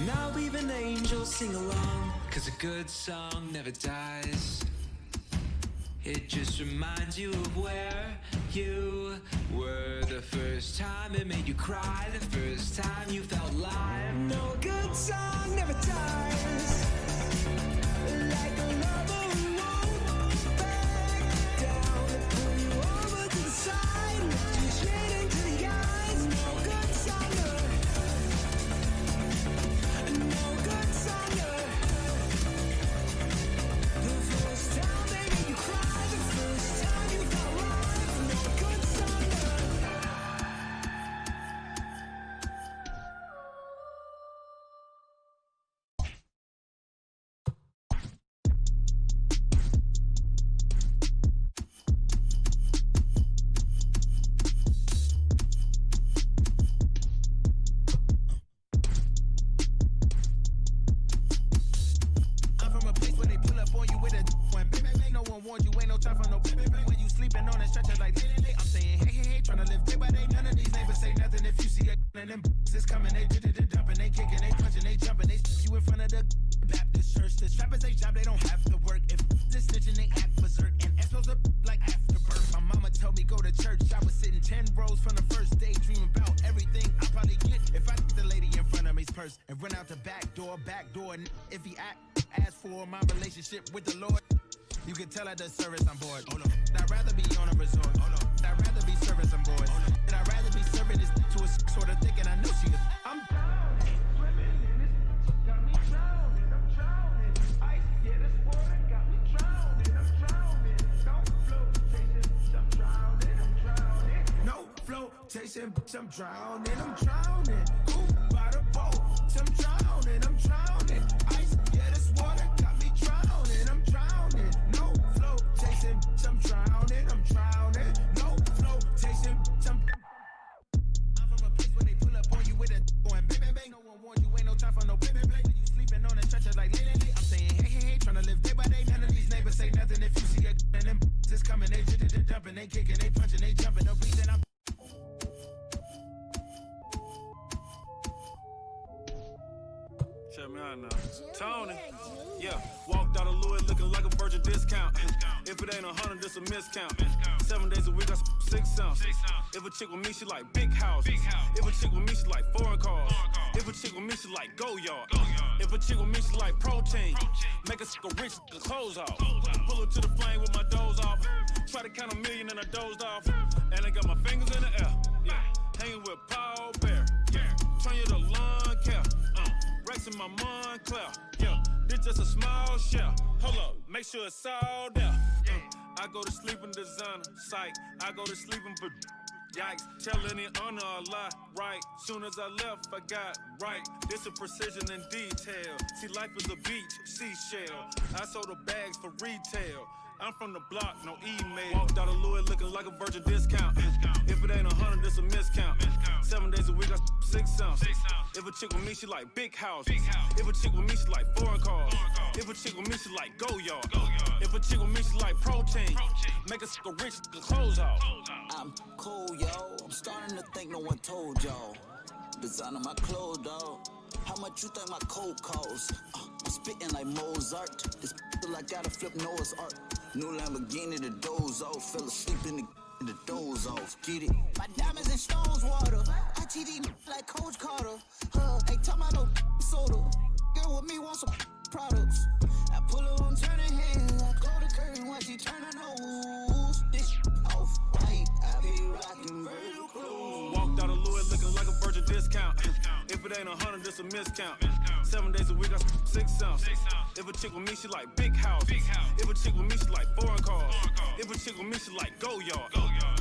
now even angels sing along. 'Cause a good song never dies. It just reminds you of where you were the first time it made you cry, the first time you felt alive. No good song never dies. Like a lover who won't back down, to pull you over to the side, look you straight into the eyes. No good song never. No good song never. The first time they made you cry, the first time you felt alive. No good song never.
I'm from a place where they pull up on you with a one. Bang, bang, bang, no one warned you. Ain't no time for no bang, bang, bang. When you sleeping on that stretcher like lay, lay, lay. I'm saying hey, hey, hey, tryna live day by day. None of these neighbors say nothing. If you see a and them is coming, they dumping, they kicking, they punching, they jumping, they stick you in front of the Baptist church. The trappers they job, they don't have to work. If this snitching, they act berserk. And expos up like afterbirth. My mama told me go to church. I was sitting 10 rows from the first day, dreaming about everything I probably get if I get the lady in front of me's purse and run out the back door. And if he ask for my relationship with the Lord, you can tell at the service I'm bored. Hold on. I'd rather be on a resort. Hold on. I'd rather be service I'm bored. Hold on. And I'd rather be serving this to a sort of thick, and I know she is. I'm drowning, swimming in this, got me drowning. I'm drowning. Ice, yeah, this water got me drowning. I'm drowning. No flotation, I'm drowning. I'm drowning. No flotation, I'm drowning. I'm drowning. Cool by the boat, I'm drowning. I'm drowning. Ice, yeah, this water got me drowning. I'm drowning. No flotation, I'm drowning. I'm drowning. No flotation, I'm from a place where they pull up on you with a going bang, bang, bang. No one warned you, ain't no time for no bang, bang, bang. You sleeping on that stretcher like lay, lay, lay. I'm saying hey, hey, hey, tryna live day by day. None of these neighbors say nothing. If you see a and them is coming, they dumping, they kicking, they punching, they jumping. No reason I'm.
Check me out now. Tony. Yeah, walked out of Louis looking like a virgin discount. If it ain't 100, this a miscount. 7 days a week, I 6 ounce. If a chick with me, she like big house. If a chick with me, she like foreign cars. If a chick with me, she like go yard. If a chick with me, she like protein. Make a sick rich, the clothes off. Pull her to the flame with my doze off. Try to count a million and I dozed off. And I got my fingers in the air. Yeah, hanging with Paul Bear. Yeah, turn you to lawn care. Rex in my Montclair. Yeah, this just a small shell. Hold up, make sure it's all there. I go to sleep in designer, psych. I go to sleep in yikes. Telling it honor a lot, right? Soon as I left, I got right. This is precision and detail. See, life is a beach, seashell. I sold the bags for retail. I'm from the block, no email. Walked out of Louis looking like a virgin discount. If it ain't 100, this a miscount. 7 days a week, I 6 ounce. If a chick with me, she like big house. If a chick with me, she like foreign cars. If a chick with me, she like go yard. If a chick with me, she like protein. Make a sick rich, the clothes off.
I'm cool, yo. I'm starting to think no one told y'all. Designing my clothes, dog. How much you think my coat costs? I'm spitting like Mozart. This feel like gotta flip Noah's Ark. New Lamborghini, the doze off. Fell asleep in the doze off. Get it? My diamonds and stones water. I TD like Coach Carter. Ain't talking about no soda. Girl with me want some products. I pull her on turning heads. I close the curtain when she turn her nose. This off white. I be rocking Virgil clothes.
Walked out of Louis looking like a virgin discount. If it ain't 100, this a miscount. 7 days a week, I 6 ounce. If a chick with me, she like big house. If a chick with me, she like foreign cars. If a chick with me, she like go yard.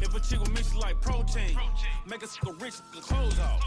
If a chick with me, she like protein. Make a sick rich, the clothes off.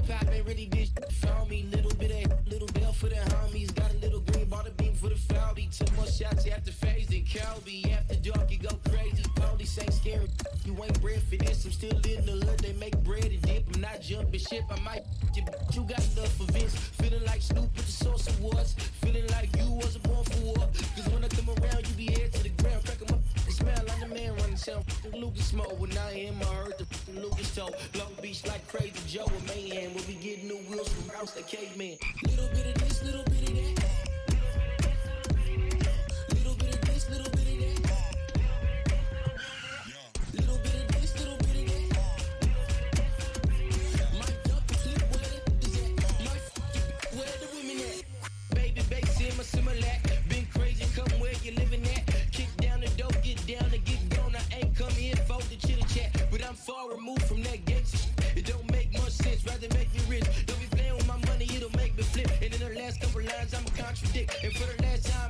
Pop ain't really bitch found me. Little bit of little bell for the homies. Got a little green ball, the beam for the foul. Took more shots after phase than Calby. After dark, you go crazy. Police ain't scary. You ain't bred for this. I'm still in the hood. They make bread and dip. I'm not jumping ship. I might you, but you got enough for Vince. Feeling like Snoop with the Source Awards. Feeling like you wasn't born for war. Cause when I come around, you be head to the ground. Crack 'em up. They smell like the man running sound. Lucas Smoke. When I am, I heard the Lucas toe. Long Beach like Crazy Joe with Mayhem. We'll be getting new wheels from Rouse like Caveman. Little bit of this, little bit